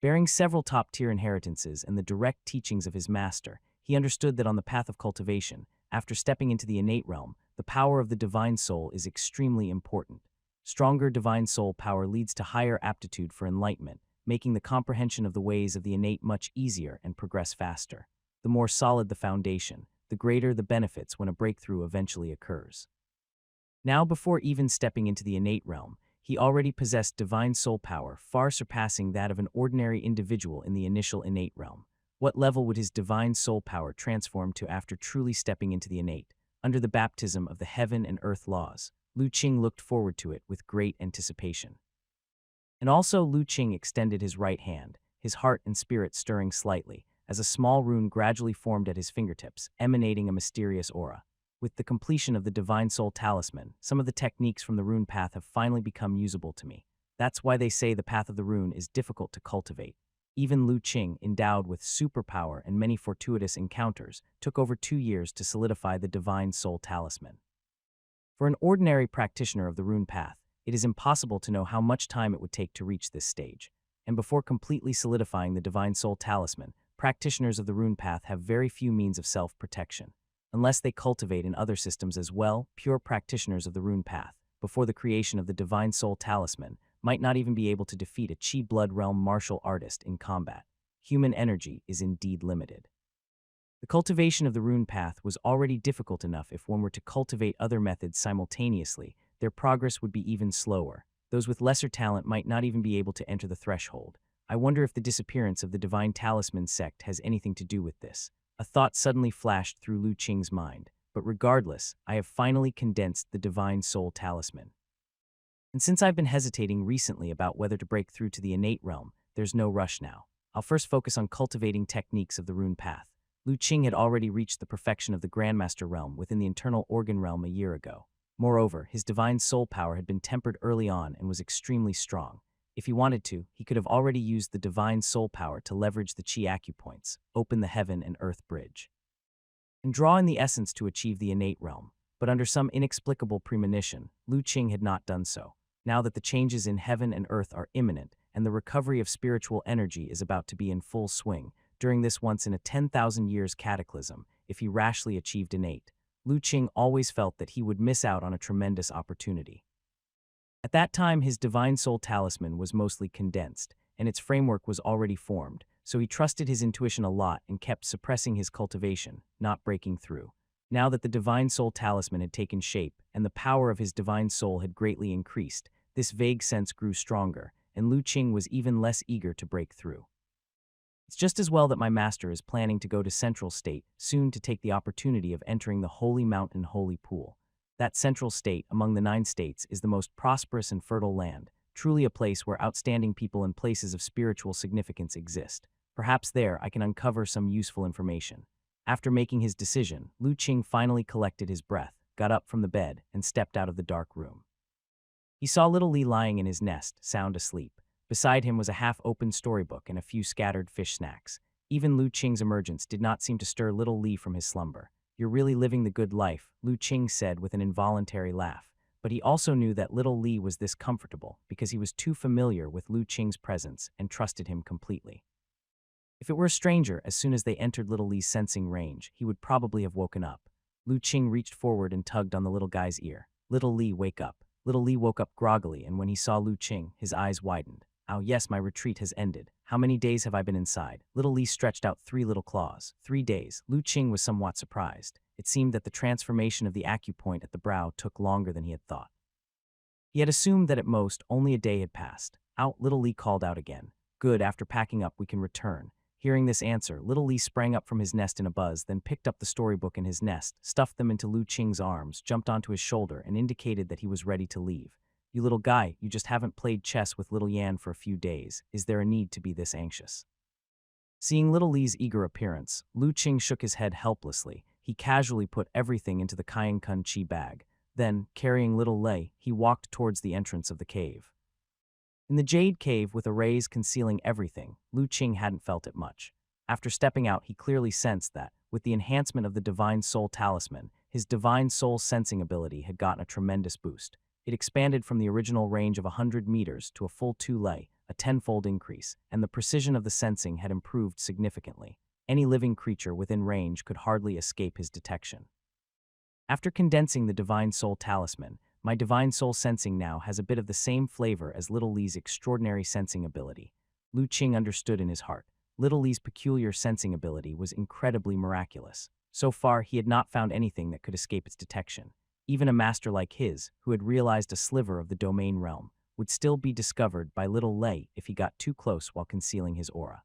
[SPEAKER 1] Bearing several top-tier inheritances and the direct teachings of his master, he understood that on the path of cultivation, after stepping into the innate realm, the power of the divine soul is extremely important. Stronger divine soul power leads to higher aptitude for enlightenment, making the comprehension of the ways of the innate much easier and progress faster. The more solid the foundation, the greater the benefits when a breakthrough eventually occurs. Now, before even stepping into the innate realm, he already possessed divine soul power far surpassing that of an ordinary individual in the initial innate realm. What level would his divine soul power transform to after truly stepping into the innate? Under the baptism of the heaven and earth laws, Lu Qing looked forward to it with great anticipation. And also Lu Qing extended his right hand, his heart and spirit stirring slightly, as a small rune gradually formed at his fingertips, emanating a mysterious aura. With the completion of the divine soul talisman, some of the techniques from the rune path have finally become usable to me. That's why they say the path of the rune is difficult to cultivate. Even Lu Qing, endowed with superpower and many fortuitous encounters, took over 2 years to solidify the divine soul talisman. For an ordinary practitioner of the rune path, it is impossible to know how much time it would take to reach this stage. And before completely solidifying the divine soul talisman, practitioners of the rune path have very few means of self-protection. Unless they cultivate in other systems as well, pure practitioners of the rune path, before the creation of the divine soul talisman, might not even be able to defeat a Qi blood realm martial artist in combat. Human energy is indeed limited. The cultivation of the rune path was already difficult enough. If one were to cultivate other methods simultaneously, their progress would be even slower. Those with lesser talent might not even be able to enter the threshold. I wonder if the disappearance of the divine talisman sect has anything to do with this. A thought suddenly flashed through Lu Qing's mind, but regardless, I have finally condensed the divine soul talisman. And since I've been hesitating recently about whether to break through to the innate realm, there's no rush now. I'll first focus on cultivating techniques of the rune path. Lu Qing had already reached the perfection of the Grandmaster realm within the internal organ realm a year ago. Moreover, his divine soul power had been tempered early on and was extremely strong. If he wanted to, he could have already used the divine soul power to leverage the Qi acupoints, open the heaven and earth bridge, and draw in the essence to achieve the innate realm. But under some inexplicable premonition, Lu Qing had not done so. Now that the changes in heaven and earth are imminent, and the recovery of spiritual energy is about to be in full swing, during this once-in-a-10,000-years cataclysm, if he rashly achieved innate, Lu Qing always felt that he would miss out on a tremendous opportunity. At that time, his divine soul talisman was mostly condensed, and its framework was already formed, so he trusted his intuition a lot and kept suppressing his cultivation, not breaking through. Now that the divine soul talisman had taken shape and the power of his divine soul had greatly increased, this vague sense grew stronger, and Lu Qing was even less eager to break through. It's just as well that my master is planning to go to Central State soon to take the opportunity of entering the Holy Mountain Holy Pool. That Central State, among the 9 states, is the most prosperous and fertile land, truly a place where outstanding people and places of spiritual significance exist. Perhaps there I can uncover some useful information. After making his decision, Lu Qing finally collected his breath, got up from the bed, and stepped out of the dark room. He saw little Li lying in his nest, sound asleep. Beside him was a half-open storybook and a few scattered fish snacks. Even Lu Qing's emergence did not seem to stir little Li from his slumber. "You're really living the good life," Lu Qing said with an involuntary laugh. But he also knew that little Li was this comfortable because he was too familiar with Lu Qing's presence and trusted him completely. If it were a stranger, as soon as they entered little Li's sensing range, he would probably have woken up. Lu Qing reached forward and tugged on the little guy's ear. "Little Li, wake up." Little Li woke up groggily, and when he saw Lu Qing, his eyes widened. "Oh yes, my retreat has ended. How many days have I been inside?" Little Li stretched out 3 little claws. 3 days. Lu Qing was somewhat surprised. It seemed that the transformation of the acupoint at the brow took longer than he had thought. He had assumed that at most only a day had passed. "Out," Little Li called out again. "Good, after packing up we can return." Hearing this answer, Little Li sprang up from his nest in a buzz, then picked up the storybook in his nest, stuffed them into Lu Qing's arms, jumped onto his shoulder, and indicated that he was ready to leave. "You little guy, you just haven't played chess with little Yan for a few days. Is there a need to be this anxious?" Seeing Little Li's eager appearance, Lu Qing shook his head helplessly. He casually put everything into the Kaiyan Kun Chi bag. Then, carrying Little Lei, he walked towards the entrance of the cave. In the jade cave, with arrays concealing everything, Lu Qing hadn't felt it much. After stepping out, he clearly sensed that, with the enhancement of the Divine Soul Talisman, his Divine Soul sensing ability had gotten a tremendous boost. It expanded from the original range of 100 meters to a full 2 lei, a 10-fold increase, and the precision of the sensing had improved significantly. Any living creature within range could hardly escape his detection. After condensing the Divine Soul Talisman, my Divine Soul sensing now has a bit of the same flavor as Little Li's extraordinary sensing ability. Lu Qing understood in his heart. Little Li's peculiar sensing ability was incredibly miraculous. So far, he had not found anything that could escape its detection. Even a master like his, who had realized a sliver of the domain realm, would still be discovered by Little Lei if he got too close while concealing his aura.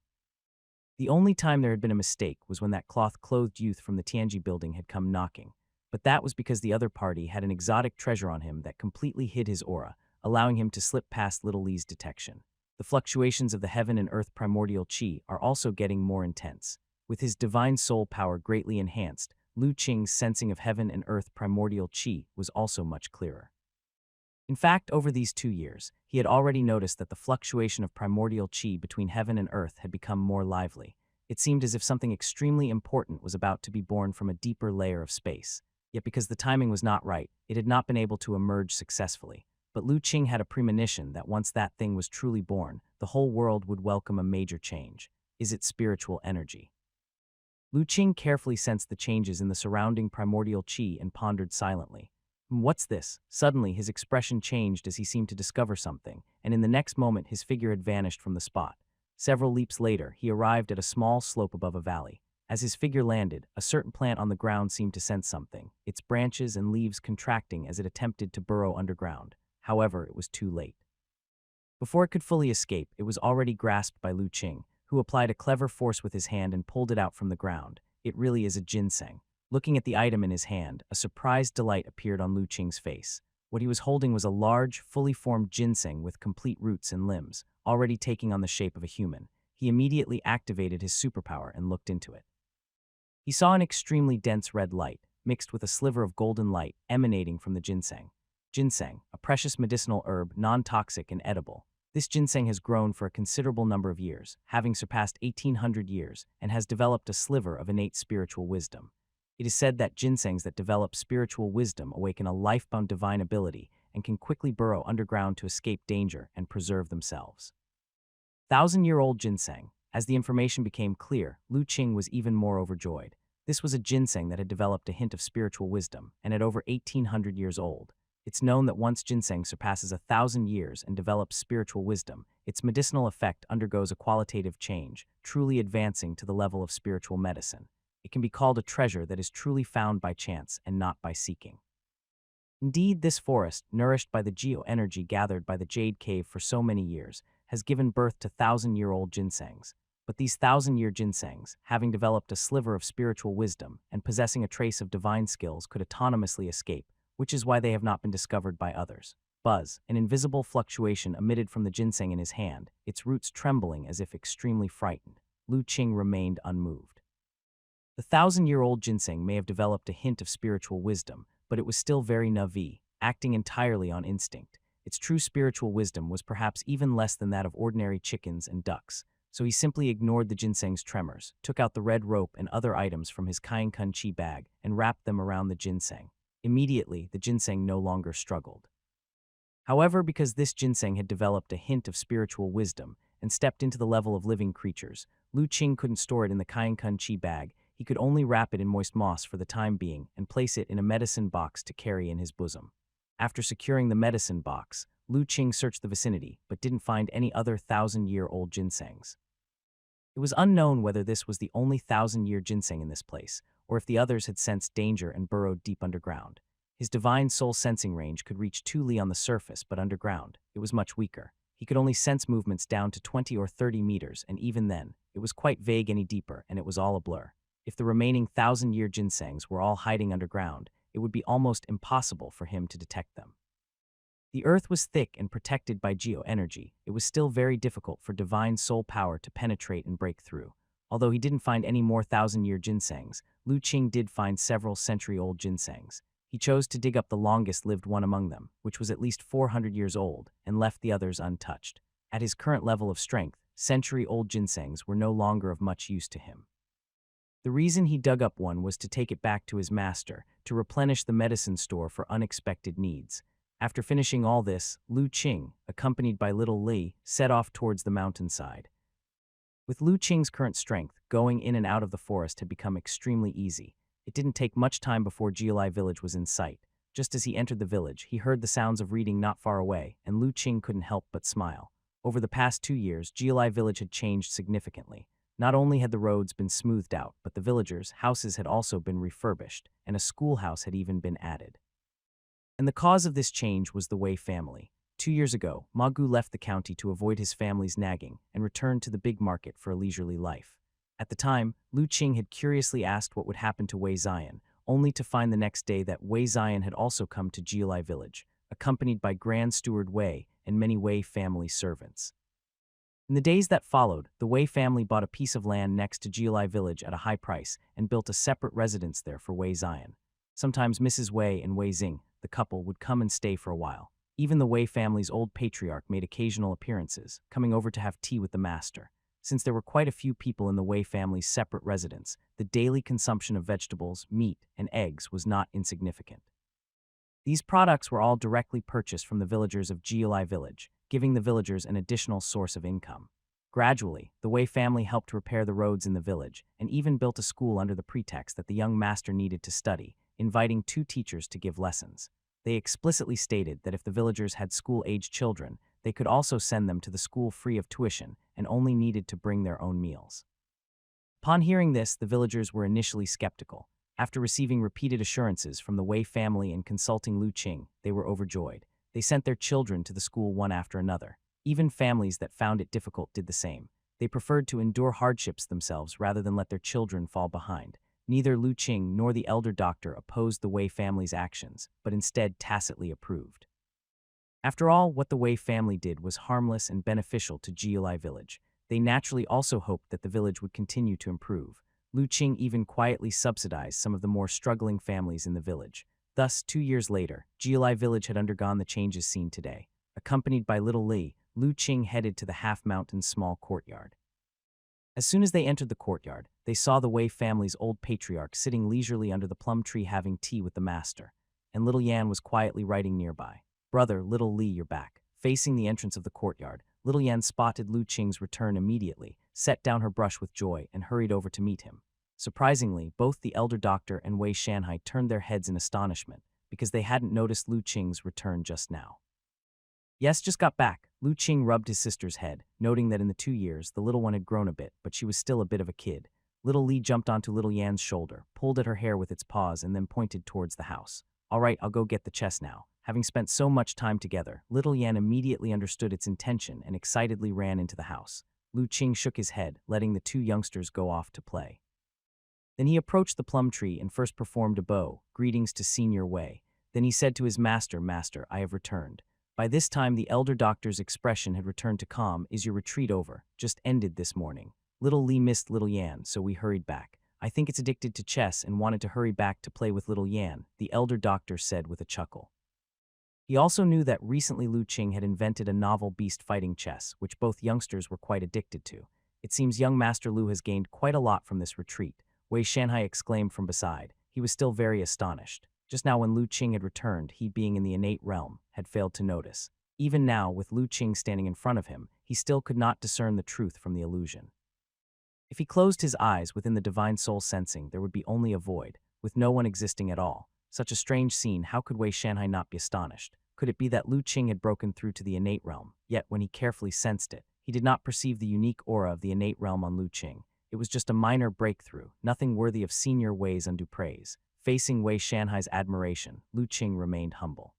[SPEAKER 1] The only time there had been a mistake was when that cloth-clothed youth from the Tianji building had come knocking. But that was because the other party had an exotic treasure on him that completely hid his aura, allowing him to slip past Little Li's detection. The fluctuations of the heaven and earth primordial chi are also getting more intense. With his divine soul power greatly enhanced, Lu Qing's sensing of heaven and earth primordial chi was also much clearer. In fact, over these 2 years, he had already noticed that the fluctuation of primordial chi between heaven and earth had become more lively. It seemed as if something extremely important was about to be born from a deeper layer of space. Yet because the timing was not right, it had not been able to emerge successfully. But Lu Qing had a premonition that once that thing was truly born, the whole world would welcome a major change. Is it spiritual energy? Lu Qing carefully sensed the changes in the surrounding primordial chi and pondered silently. "What's this?" Suddenly, his expression changed as he seemed to discover something, and in the next moment his figure had vanished from the spot. Several leaps later, he arrived at a small slope above a valley. As his figure landed, a certain plant on the ground seemed to sense something, its branches and leaves contracting as it attempted to burrow underground. However, it was too late. Before it could fully escape, it was already grasped by Lu Qing, who applied a clever force with his hand and pulled it out from the ground. It really is a ginseng. Looking at the item in his hand, a surprised delight appeared on Lu Qing's face. What he was holding was a large, fully formed ginseng with complete roots and limbs, already taking on the shape of a human. He immediately activated his superpower and looked into it. He saw an extremely dense red light, mixed with a sliver of golden light emanating from the ginseng. Ginseng, a precious medicinal herb, non-toxic and edible. This ginseng has grown for a considerable number of years, having surpassed 1,800 years, and has developed a sliver of innate spiritual wisdom. It is said that ginsengs that develop spiritual wisdom awaken a life-bound divine ability and can quickly burrow underground to escape danger and preserve themselves. Thousand-year-old ginseng. As the information became clear, Lu Qing was even more overjoyed. This was a ginseng that had developed a hint of spiritual wisdom, and at over 1,800 years old. It's known that once ginseng surpasses 1,000 years and develops spiritual wisdom, its medicinal effect undergoes a qualitative change, truly advancing to the level of spiritual medicine. It can be called a treasure that is truly found by chance and not by seeking. Indeed, this forest, nourished by the geo-energy gathered by the Jade Cave for so many years, has given birth to thousand-year-old ginsengs. But these thousand-year ginsengs, having developed a sliver of spiritual wisdom and possessing a trace of divine skills, could autonomously escape, which is why they have not been discovered by others. Buzz, an invisible fluctuation emitted from the ginseng in his hand, its roots trembling as if extremely frightened. Lu Qing remained unmoved. The thousand-year-old ginseng may have developed a hint of spiritual wisdom, but it was still very naive, acting entirely on instinct. Its true spiritual wisdom was perhaps even less than that of ordinary chickens and ducks, so he simply ignored the ginseng's tremors, took out the red rope and other items from his Kainkan-chi bag, and wrapped them around the ginseng. Immediately, the ginseng no longer struggled. However, because this ginseng had developed a hint of spiritual wisdom and stepped into the level of living creatures, Lu Qing couldn't store it in the Kainkan-chi bag. He could only wrap it in moist moss for the time being and place it in a medicine box to carry in his bosom. After securing the medicine box, Lu Qing searched the vicinity but didn't find any other thousand-year-old ginsengs. It was unknown whether this was the only thousand-year ginseng in this place, or if the others had sensed danger and burrowed deep underground. His divine soul sensing range could reach 2 li on the surface, but underground, it was much weaker. He could only sense movements down to 20 or 30 meters, and even then, it was quite vague any deeper, and it was all a blur. If the remaining thousand-year ginsengs were all hiding underground, it would be almost impossible for him to detect them. The earth was thick and protected by geo-energy. It was still very difficult for divine soul power to penetrate and break through. Although he didn't find any more thousand-year ginsengs, Lu Qing did find several century-old ginsengs. He chose to dig up the longest-lived one among them, which was at least 400 years old, and left the others untouched. At his current level of strength, century-old ginsengs were no longer of much use to him. The reason he dug up one was to take it back to his master, to replenish the medicine store for unexpected needs. After finishing all this, Lu Qing, accompanied by little Li, set off towards the mountainside. With Lu Qing's current strength, going in and out of the forest had become extremely easy. It didn't take much time before Jialai village was in sight. Just as he entered the village, he heard the sounds of reading not far away, and Lu Qing couldn't help but smile. Over the past 2 years, Jialai village had changed significantly. Not only had the roads been smoothed out, but the villagers' houses had also been refurbished, and a schoolhouse had even been added. And the cause of this change was the Wei family. 2 years ago, Ma Gu left the county to avoid his family's nagging and returned to the big market for a leisurely life. At the time, Lu Qing had curiously asked what would happen to Wei Zion, only to find the next day that Wei Zion had also come to Jialai village, accompanied by Grand Steward Wei and many Wei family servants. In the days that followed, the Wei family bought a piece of land next to Jialai village at a high price and built a separate residence there for Wei Zion. Sometimes Mrs. Wei and Wei Xing, the couple, would come and stay for a while. Even the Wei family's old patriarch made occasional appearances, coming over to have tea with the master. Since there were quite a few people in the Wei family's separate residence, the daily consumption of vegetables, meat, and eggs was not insignificant. These products were all directly purchased from the villagers of Jialai village, giving the villagers an additional source of income. Gradually, the Wei family helped repair the roads in the village and even built a school under the pretext that the young master needed to study, inviting 2 teachers to give lessons. They explicitly stated that if the villagers had school-aged children, they could also send them to the school free of tuition and only needed to bring their own meals. Upon hearing this, the villagers were initially skeptical. After receiving repeated assurances from the Wei family and consulting Lu Qing, they were overjoyed. They sent their children to the school one after another. Even families that found it difficult did the same. They preferred to endure hardships themselves rather than let their children fall behind. Neither Lu Qing nor the elder doctor opposed the Wei family's actions, but instead tacitly approved. After all, what the Wei family did was harmless and beneficial to Jialai village. They naturally also hoped that the village would continue to improve. Lu Qing even quietly subsidized some of the more struggling families in the village. Thus, 2 years later, Jialai village had undergone the changes seen today. Accompanied by little Li, Lu Qing headed to the half-mountain small courtyard. As soon as they entered the courtyard, they saw the Wei family's old patriarch sitting leisurely under the plum tree having tea with the master, and little Yan was quietly writing nearby. "Brother, little Li, you're back." Facing the entrance of the courtyard, little Yan spotted Lu Qing's return immediately, set down her brush with joy, and hurried over to meet him. Surprisingly, both the elder doctor and Wei Shanhai turned their heads in astonishment, because they hadn't noticed Lu Qing's return just now. "Yes, just got back." Lu Qing rubbed his sister's head, noting that in the 2 years, the little one had grown a bit, but she was still a bit of a kid. Little Li jumped onto little Yan's shoulder, pulled at her hair with its paws, and then pointed towards the house. "All right, I'll go get the chest now." Having spent so much time together, little Yan immediately understood its intention and excitedly ran into the house. Lu Qing shook his head, letting the 2 youngsters go off to play. Then he approached the plum tree and first performed a bow, greetings to Senior Wei. Then he said to his master, "Master, I have returned." By this time, the elder doctor's expression had returned to calm. "Is your retreat over? Just ended this morning." Little Li missed little Yan, so we hurried back. "I think it's addicted to chess and wanted to hurry back to play with little Yan," the elder doctor said with a chuckle. He also knew that recently Lu Qing had invented a novel beast fighting chess, which both youngsters were quite addicted to. It seems young Master Lu has gained quite a lot from this retreat, Wei Shanhai exclaimed from beside. He was still very astonished. Just now when Lu Qing had returned, he being in the innate realm, had failed to notice. Even now, with Lu Qing standing in front of him, he still could not discern the truth from the illusion. If he closed his eyes within the divine soul sensing, there would be only a void, with no one existing at all. Such a strange scene, how could Wei Shanhai not be astonished? Could it be that Lu Qing had broken through to the innate realm? Yet, when he carefully sensed it, he did not perceive the unique aura of the innate realm on Lu Qing. It was just a minor breakthrough, nothing worthy of Senior Wei's undue praise. Facing Wei Shanhai's admiration, Lu Qing remained humble.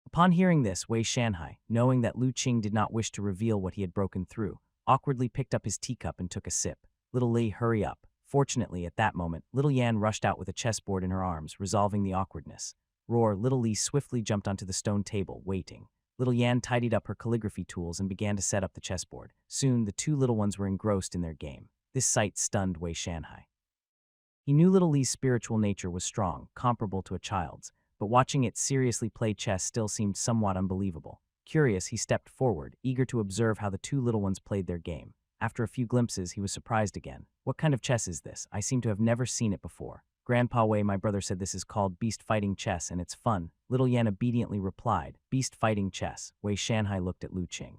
[SPEAKER 1] Upon hearing this, Wei Shanhai, knowing that Lu Qing did not wish to reveal what he had broken through, awkwardly picked up his teacup and took a sip. Little Li, hurry up. Fortunately, at that moment, Little Yan rushed out with a chessboard in her arms, resolving the awkwardness. Roar, Little Li swiftly jumped onto the stone table, waiting. Little Yan tidied up her calligraphy tools and began to set up the chessboard. Soon, the two little ones were engrossed in their game. This sight stunned Wei Shanhai. He knew Little Li's spiritual nature was strong, comparable to a child's, but watching it seriously play chess still seemed somewhat unbelievable. Curious, he stepped forward, eager to observe how the two little ones played their game. After a few glimpses, he was surprised again. What kind of chess is this? I seem to have never seen it before. Grandpa Wei, my brother, said this is called beast fighting chess and it's fun. Little Yan obediently replied, beast fighting chess. Wei Shanhai looked at Lu Qing.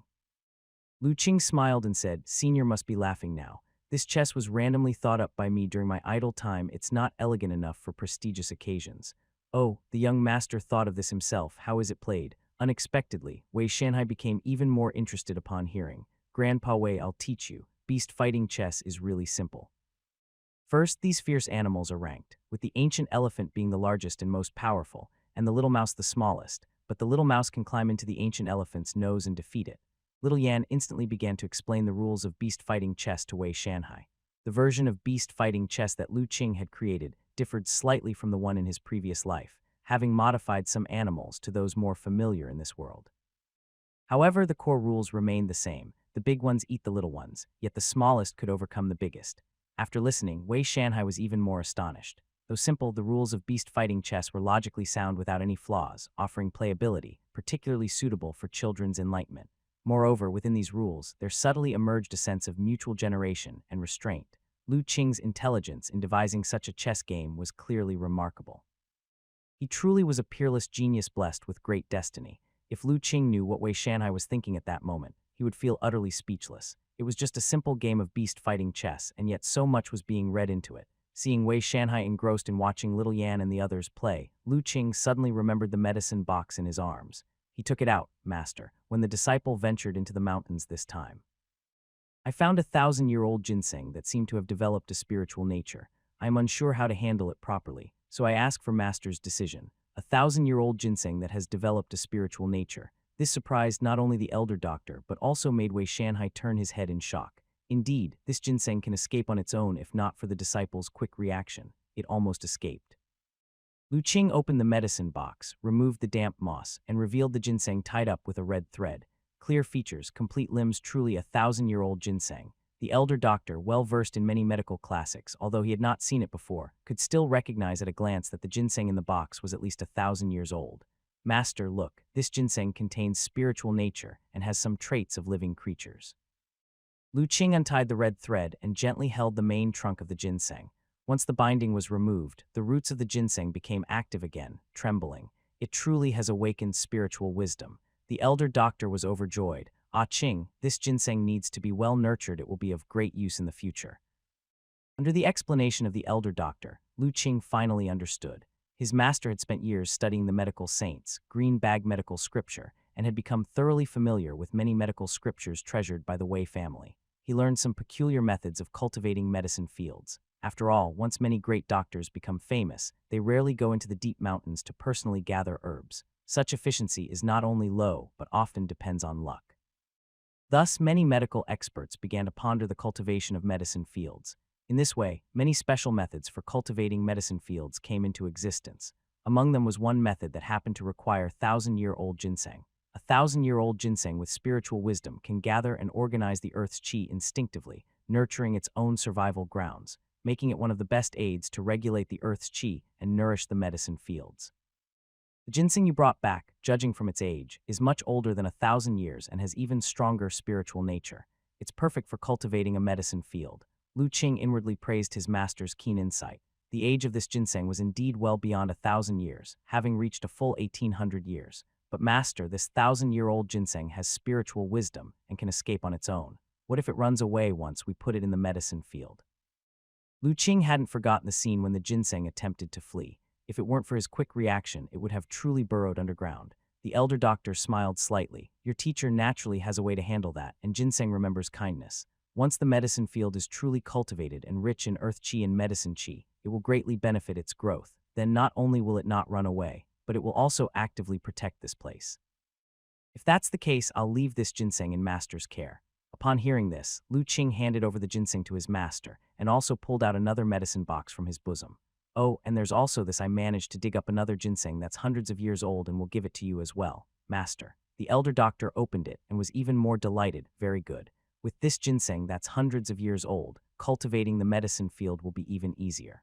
[SPEAKER 1] Lu Qing smiled and said, Senior must be laughing now. This chess was randomly thought up by me during my idle time. It's not elegant enough for prestigious occasions. Oh, the young master thought of this himself. How is it played? Unexpectedly, Wei Shanhai became even more interested upon hearing. Grandpa Wei, I'll teach you. Beast fighting chess is really simple. First, these fierce animals are ranked, with the ancient elephant being the largest and most powerful, and the little mouse the smallest, but the little mouse can climb into the ancient elephant's nose and defeat it. Little Yan instantly began to explain the rules of beast fighting chess to Wei Shanhai. The version of beast fighting chess that Lu Qing had created differed slightly from the one in his previous life, having modified some animals to those more familiar in this world. However, the core rules remained the same. The big ones eat the little ones, yet the smallest could overcome the biggest. After listening, Wei Shanhai was even more astonished. Though simple, the rules of beast fighting chess were logically sound without any flaws, offering playability, particularly suitable for children's enlightenment. Moreover, within these rules, there subtly emerged a sense of mutual generation and restraint. Lu Qing's intelligence in devising such a chess game was clearly remarkable. He truly was a peerless genius blessed with great destiny. If Lu Qing knew what Wei Shanhai was thinking at that moment, he would feel utterly speechless. It was just a simple game of beast fighting chess, and yet so much was being read into it. Seeing Wei Shanhai engrossed in watching Little Yan and the others play, Lu Qing suddenly remembered the medicine box in his arms. He took it out, master, when the disciple ventured into the mountains this time. I found a 1,000-year-old ginseng that seemed to have developed a spiritual nature. I am unsure how to handle it properly, so I ask for master's decision. A 1,000-year-old ginseng that has developed a spiritual nature. This surprised not only the elder doctor, but also made Wei Shanhai turn his head in shock. Indeed, this ginseng can escape on its own if not for the disciple's quick reaction. It almost escaped. Lu Qing opened the medicine box, removed the damp moss, and revealed the ginseng tied up with a red thread. Clear features, complete limbs, truly a 1,000-year-old ginseng. The elder doctor, well versed in many medical classics, although he had not seen it before, could still recognize at a glance that the ginseng in the box was at least 1,000 years old. Master, look, this ginseng contains spiritual nature and has some traits of living creatures. Lu Qing untied the red thread and gently held the main trunk of the ginseng. Once the binding was removed, the roots of the ginseng became active again, trembling. It truly has awakened spiritual wisdom. The elder doctor was overjoyed. Ah Qing, this ginseng needs to be well nurtured. It will be of great use in the future. Under the explanation of the elder doctor, Lu Qing finally understood. His master had spent years studying the medical saints, green bag medical scripture, and had become thoroughly familiar with many medical scriptures treasured by the Wei family. He learned some peculiar methods of cultivating medicine fields. After all, once many great doctors become famous, they rarely go into the deep mountains to personally gather herbs. Such efficiency is not only low, but often depends on luck. Thus, many medical experts began to ponder the cultivation of medicine fields. In this way, many special methods for cultivating medicine fields came into existence. Among them was one method that happened to require 1,000-year-old ginseng. A 1,000-year-old ginseng with spiritual wisdom can gather and organize the earth's qi instinctively, nurturing its own survival grounds, making it one of the best aids to regulate the earth's qi and nourish the medicine fields. The ginseng you brought back, judging from its age, is much older than 1,000 years and has even stronger spiritual nature. It's perfect for cultivating a medicine field. Lu Qing inwardly praised his master's keen insight. The age of this ginseng was indeed well beyond 1,000 years, having reached a full 1,800 years. But master, this 1,000-year-old ginseng has spiritual wisdom and can escape on its own. What if it runs away once we put it in the medicine field? Lu Qing hadn't forgotten the scene when the ginseng attempted to flee. If it weren't for his quick reaction, it would have truly burrowed underground. The elder doctor smiled slightly. Your teacher naturally has a way to handle that, and ginseng remembers kindness. Once the medicine field is truly cultivated and rich in earth qi and medicine qi, it will greatly benefit its growth. Then not only will it not run away, but it will also actively protect this place. If that's the case, I'll leave this ginseng in master's care. Upon hearing this, Lu Qing handed over the ginseng to his master and also pulled out another medicine box from his bosom. Oh, and there's also this. I managed to dig up another ginseng that's hundreds of years old and will give it to you as well, master. The elder doctor opened it and was even more delighted. Very good. With this ginseng that's hundreds of years old, cultivating the medicine field will be even easier.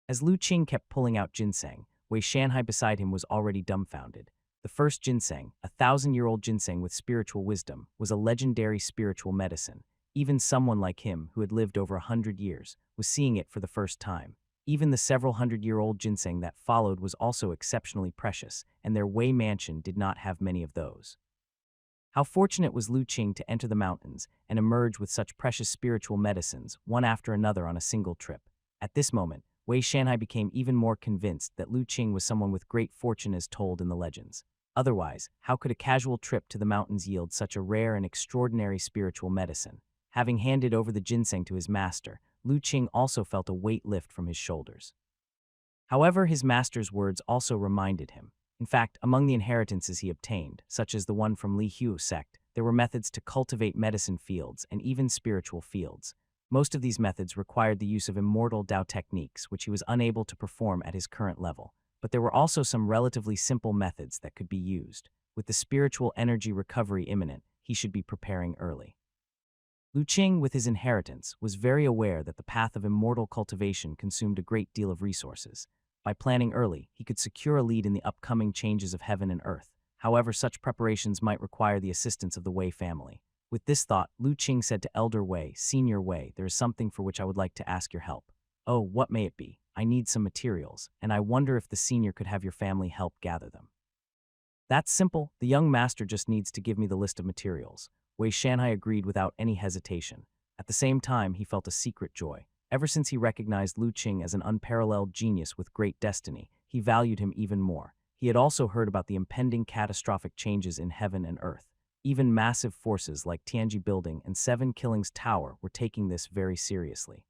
[SPEAKER 1] As Lu Qing kept pulling out ginseng, Wei Shanhai beside him was already dumbfounded. The first ginseng, a 1,000-year-old ginseng with spiritual wisdom, was a legendary spiritual medicine. Even someone like him, who had lived over 100 years, was seeing it for the first time. Even the several hundred-year-old ginseng that followed was also exceptionally precious, and their Wei mansion did not have many of those. How fortunate was Lu Qing to enter the mountains and emerge with such precious spiritual medicines, one after another on a single trip. At this moment, Wei Shanhai became even more convinced that Lu Qing was someone with great fortune as told in the legends. Otherwise, how could a casual trip to the mountains yield such a rare and extraordinary spiritual medicine? Having handed over the ginseng to his master, Lu Qing also felt a weight lift from his shoulders. However, his master's words also reminded him. In fact, among the inheritances he obtained, such as the one from Li Hu sect, there were methods to cultivate medicine fields and even spiritual fields. Most of these methods required the use of immortal Dao techniques, which he was unable to perform at his current level. But there were also some relatively simple methods that could be used. With the spiritual energy recovery imminent, he should be preparing early. Lu Qing, with his inheritance, was very aware that the path of immortal cultivation consumed a great deal of resources. By planning early, he could secure a lead in the upcoming changes of heaven and earth. However, such preparations might require the assistance of the Wei family. With this thought, Lu Qing said to Elder Wei, Senior Wei, there is something for which I would like to ask your help. Oh, what may it be? I need some materials, and I wonder if the senior could have your family help gather them. That's simple. The young master just needs to give me the list of materials. Wei Shanhai agreed without any hesitation. At the same time, he felt a secret joy. Ever since he recognized Lu Qing as an unparalleled genius with great destiny, he valued him even more. He had also heard about the impending catastrophic changes in heaven and earth. Even massive forces like Tianji Building and Seven Killings Tower were taking this very seriously.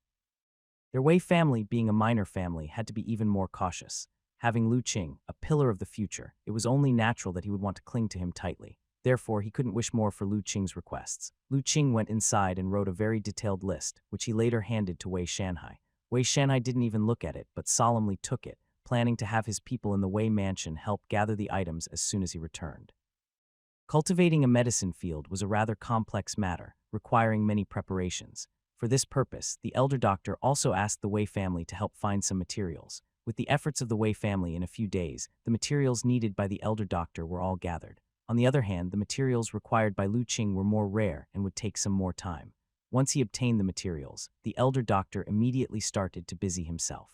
[SPEAKER 1] Their Wei family, being a minor family, had to be even more cautious. Having Lu Qing, a pillar of the future, it was only natural that he would want to cling to him tightly. Therefore, he couldn't wish more for Lu Qing's requests. Lu Qing went inside and wrote a very detailed list, which he later handed to Wei Shanhai. Wei Shanhai didn't even look at it, but solemnly took it, planning to have his people in the Wei mansion help gather the items as soon as he returned. Cultivating a medicine field was a rather complex matter, requiring many preparations. For this purpose, the elder doctor also asked the Wei family to help find some materials. With the efforts of the Wei family in a few days, the materials needed by the elder doctor were all gathered. On the other hand, the materials required by Lu Qing were more rare and would take some more time. Once he obtained the materials, the elder doctor immediately started to busy himself.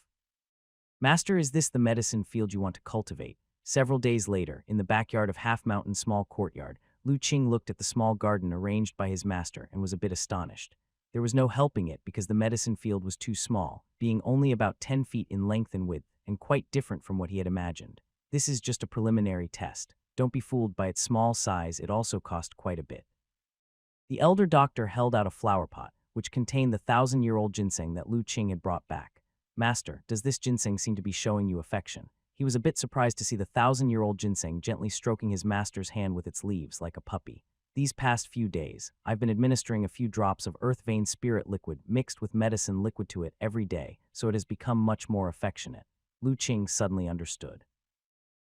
[SPEAKER 1] Master, is this the medicine field you want to cultivate? Several days later, in the backyard of Half Mountain Small Courtyard, Lu Qing looked at the small garden arranged by his master and was a bit astonished. There was no helping it because the medicine field was too small, being only about 10 feet in length and width, and quite different from what he had imagined. This is just a preliminary test. Don't be fooled by its small size, it also cost quite a bit. The elder doctor held out a flower pot, which contained the 1,000-year-old ginseng that Lu Qing had brought back. Master, does this ginseng seem to be showing you affection? He was a bit surprised to see the 1,000-year-old ginseng gently stroking his master's hand with its leaves like a puppy. These past few days, I've been administering a few drops of earth vein spirit liquid mixed with medicine liquid to it every day, so it has become much more affectionate. Lu Qing suddenly understood.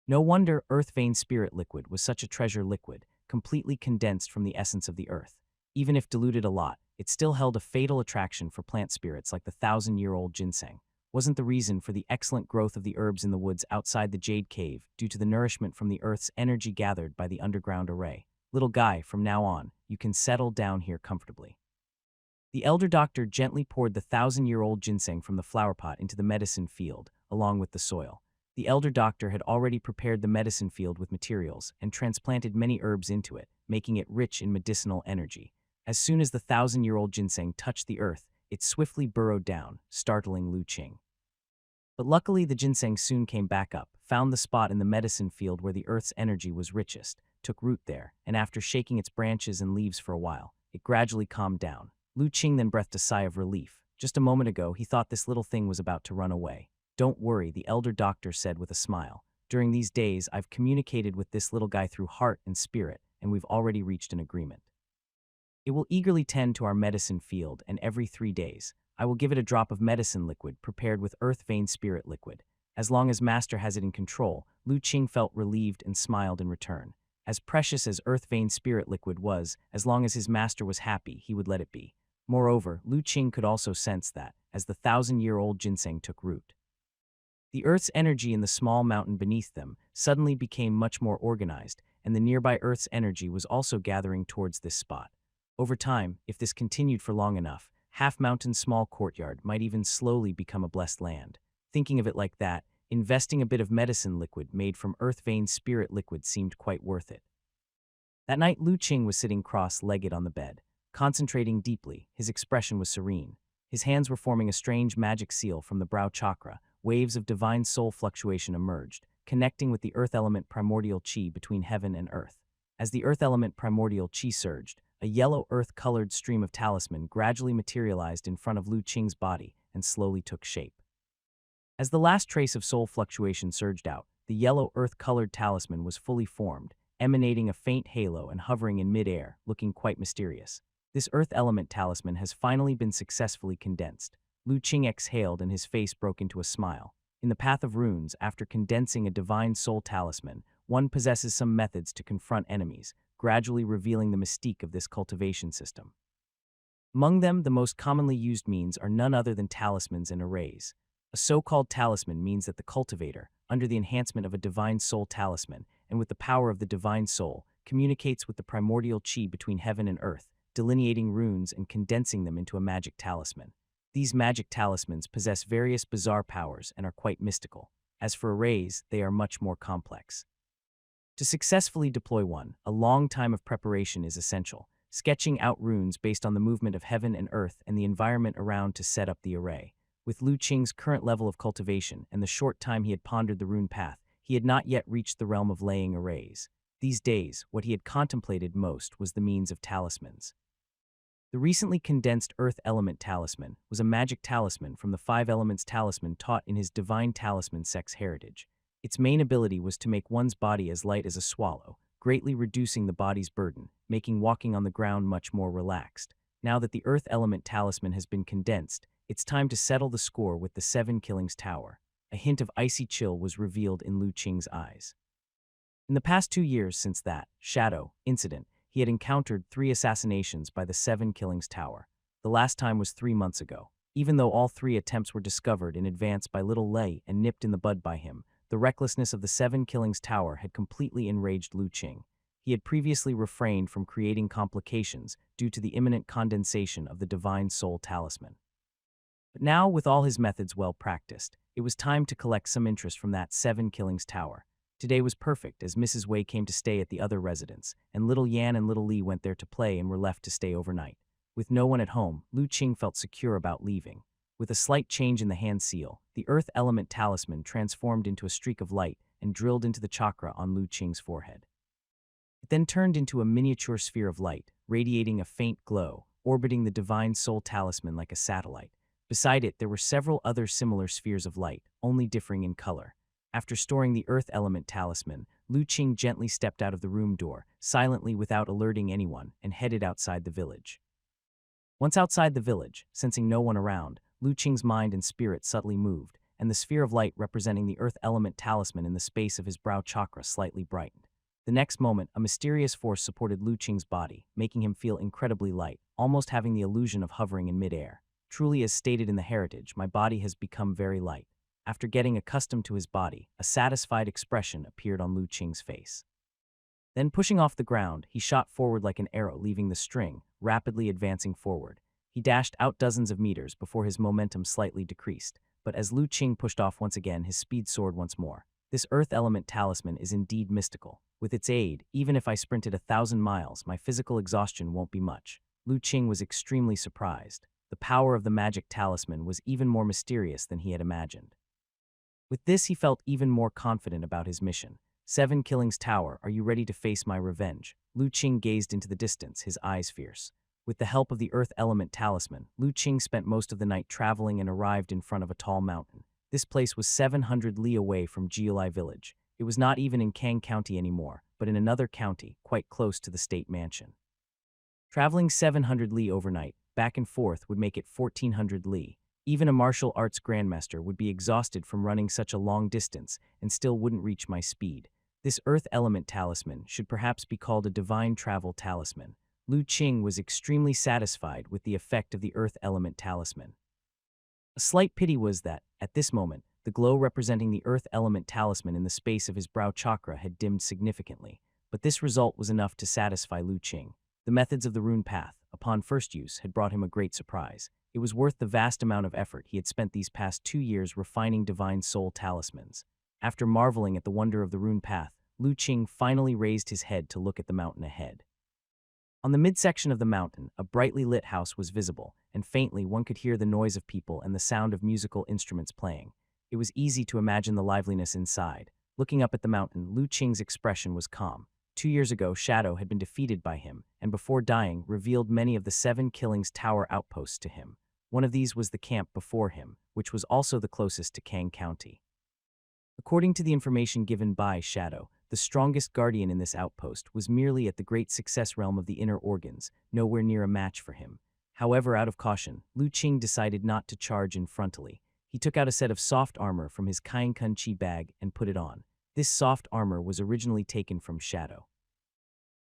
[SPEAKER 1] No wonder earth vein spirit liquid was such a treasure liquid, completely condensed from the essence of the earth. Even if diluted a lot, it still held a fatal attraction for plant spirits like the 1,000-year-old ginseng. wasn't the reason for the excellent growth of the herbs in the woods outside the Jade Cave due to the nourishment from the earth's energy gathered by the underground array. Little guy, from now on, you can settle down here comfortably. The elder doctor gently poured the 1,000-year-old ginseng from the flower pot into the medicine field, along with the soil. The elder doctor had already prepared the medicine field with materials and transplanted many herbs into it, making it rich in medicinal energy. As soon as the 1,000-year-old ginseng touched the earth, it swiftly burrowed down, startling Lu Qing. But luckily the ginseng soon came back up, found the spot in the medicine field where the earth's energy was richest, took root there, and after shaking its branches and leaves for a while, it gradually calmed down. Lu Qing then breathed a sigh of relief. Just a moment ago, he thought this little thing was about to run away. Don't worry, the elder doctor said with a smile. During these days, I've communicated with this little guy through heart and spirit, and we've already reached an agreement. It will eagerly tend to our medicine field, and every 3 days, I will give it a drop of medicine liquid prepared with earth vein spirit liquid. As long as Master has it in control, Lu Qing felt relieved and smiled in return. As precious as earth vein spirit liquid was, as long as his master was happy, he would let it be. Moreover, Lu Qing could also sense that, as the 1,000-year-old ginseng took root, the earth's energy in the small mountain beneath them suddenly became much more organized, and the nearby earth's energy was also gathering towards this spot. Over time, if this continued for long enough, Half Mountain's small courtyard might even slowly become a blessed land. Thinking of it like that, investing a bit of medicine liquid made from earth vein spirit liquid seemed quite worth it. That night, Lu Qing was sitting cross-legged on the bed. Concentrating deeply, his expression was serene. His hands were forming a strange magic seal from the brow chakra. Waves of divine soul fluctuation emerged, connecting with the earth element primordial chi between heaven and earth. As the earth element primordial chi surged, a yellow earth-colored stream of talisman gradually materialized in front of Lu Qing's body and slowly took shape. As the last trace of soul fluctuation surged out, the yellow earth-colored talisman was fully formed, emanating a faint halo and hovering in mid-air, looking quite mysterious. This earth element talisman has finally been successfully condensed. Lu Qing exhaled and his face broke into a smile. In the path of runes, after condensing a divine soul talisman, one possesses some methods to confront enemies, gradually revealing the mystique of this cultivation system. Among them, the most commonly used means are none other than talismans and arrays. A so-called talisman means that the cultivator, under the enhancement of a divine soul talisman and with the power of the divine soul, communicates with the primordial chi between heaven and earth, delineating runes and condensing them into a magic talisman. These magic talismans possess various bizarre powers and are quite mystical. As for arrays, they are much more complex. To successfully deploy one, a long time of preparation is essential, sketching out runes based on the movement of heaven and earth and the environment around to set up the array. With Lu Qing's current level of cultivation and the short time he had pondered the rune path, he had not yet reached the realm of laying arrays. These days, what he had contemplated most was the means of talismans. The recently condensed Earth Element Talisman was a magic talisman from the 5 Elements talisman taught in his Divine Talisman Sex Heritage. Its main ability was to make one's body as light as a swallow, greatly reducing the body's burden, making walking on the ground much more relaxed. Now that the Earth Element Talisman has been condensed, it's time to settle the score with the 7 Killings Tower. A hint of icy chill was revealed in Lu Qing's eyes. In the past 2 years since that shadow incident, he had encountered 3 assassinations by the 7 Killings Tower. The last time was 3 months ago. Even though all 3 attempts were discovered in advance by Little Lei and nipped in the bud by him, the recklessness of the 7 Killings Tower had completely enraged Lu Qing. He had previously refrained from creating complications due to the imminent condensation of the Divine Soul Talisman. But now, with all his methods well practiced, it was time to collect some interest from that 7 Killings Tower. Today was perfect as Mrs. Wei came to stay at the other residence, and Little Yan and Little Li went there to play and were left to stay overnight. With no one at home, Lu Qing felt secure about leaving. With a slight change in the hand seal, the Earth Element Talisman transformed into a streak of light and drilled into the chakra on Lu Qing's forehead. It then turned into a miniature sphere of light, radiating a faint glow, orbiting the Divine Soul Talisman like a satellite. Beside it, there were several other similar spheres of light, only differing in color. After storing the Earth Element Talisman, Lu Qing gently stepped out of the room door, silently without alerting anyone, and headed outside the village. Once outside the village, sensing no one around, Lu Qing's mind and spirit subtly moved, and the sphere of light representing the Earth Element Talisman in the space of his brow chakra slightly brightened. The next moment, a mysterious force supported Lu Qing's body, making him feel incredibly light, almost having the illusion of hovering in midair. Truly, as stated in the heritage, my body has become very light. After getting accustomed to his body, a satisfied expression appeared on Lu Qing's face. Then, pushing off the ground, he shot forward like an arrow, leaving the string, rapidly advancing forward. He dashed out dozens of meters before his momentum slightly decreased, but as Lu Qing pushed off once again, his speed soared once more. This earth element talisman is indeed mystical. With its aid, even if I sprinted 1,000 miles, my physical exhaustion won't be much. Lu Qing was extremely surprised. The power of the magic talisman was even more mysterious than he had imagined. With this, he felt even more confident about his mission. Seven Killings Tower, are you ready to face my revenge? Lu Qing gazed into the distance, his eyes fierce. With the help of the earth element talisman, Lu Qing spent most of the night traveling and arrived in front of a tall mountain. This place was 700 li away from Jiulai village. It was not even in Kang County anymore, but in another county, quite close to the state mansion. Traveling 700 li overnight, back and forth, would make it 1,400 li. Even a martial arts grandmaster would be exhausted from running such a long distance and still wouldn't reach my speed. This earth element talisman should perhaps be called a divine travel talisman. Lu Qing was extremely satisfied with the effect of the earth element talisman. A slight pity was that, at this moment, the glow representing the earth element talisman in the space of his brow chakra had dimmed significantly, but this result was enough to satisfy Lu Qing. The methods of the rune path, upon first use, had brought him a great surprise. It was worth the vast amount of effort he had spent these past 2 years refining divine soul talismans. After marveling at the wonder of the rune path, Lu Qing finally raised his head to look at the mountain ahead. On the midsection of the mountain, a brightly lit house was visible, and faintly one could hear the noise of people and the sound of musical instruments playing. It was easy to imagine the liveliness inside. Looking up at the mountain, Lu Qing's expression was calm. 2 years ago, Shadow had been defeated by him, and before dying, revealed many of the 7 Killings Tower outposts to him. One of these was the camp before him, which was also the closest to Kang County. According to the information given by Shadow, the strongest guardian in this outpost was merely at the great success realm of the inner organs, nowhere near a match for him. However, out of caution, Lu Qing decided not to charge in frontally. He took out a set of soft armor from his Kainkan Chi bag and put it on. This soft armor was originally taken from Shadow.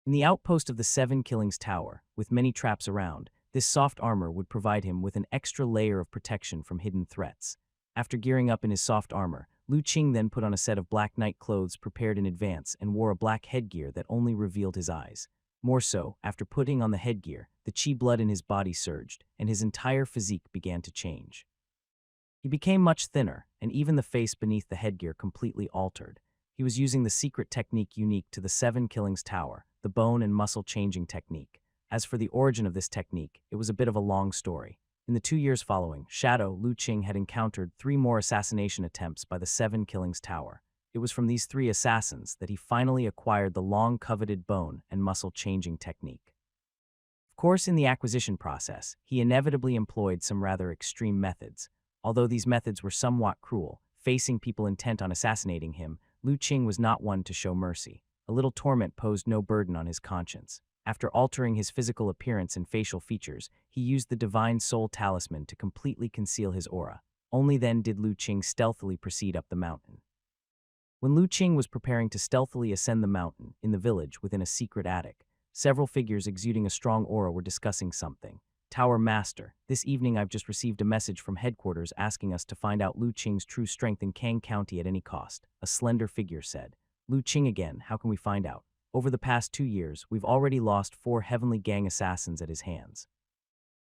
[SPEAKER 1] In the outpost of the 7 Killings Tower, with many traps around, this soft armor would provide him with an extra layer of protection from hidden threats. After gearing up in his soft armor, Lu Qing then put on a set of black night clothes prepared in advance and wore a black headgear that only revealed his eyes. More so, after putting on the headgear, the chi blood in his body surged, and his entire physique began to change. He became much thinner, and even the face beneath the headgear completely altered. He was using the secret technique unique to the 7 Killings Tower, the bone and muscle changing technique. As for the origin of this technique, it was a bit of a long story. In the 2 years following, Shadow, Lu Qing had encountered 3 more assassination attempts by the 7 Killings Tower. It was from these 3 assassins that he finally acquired the long-coveted bone and muscle-changing technique. Of course, in the acquisition process, he inevitably employed some rather extreme methods. Although these methods were somewhat cruel, facing people intent on assassinating him, Lu Qing was not one to show mercy. A little torment posed no burden on his conscience. After altering his physical appearance and facial features, he used the divine soul talisman to completely conceal his aura. Only then did Lu Qing stealthily proceed up the mountain. When Lu Qing was preparing to stealthily ascend the mountain, in the village within a secret attic, several figures exuding a strong aura were discussing something. Tower Master, this evening I've just received a message from headquarters asking us to find out Lu Qing's true strength in Kang County at any cost, a slender figure said. Lu Qing again, how can we find out? Over the past 2 years, we've already lost 4 Heavenly Gang assassins at his hands.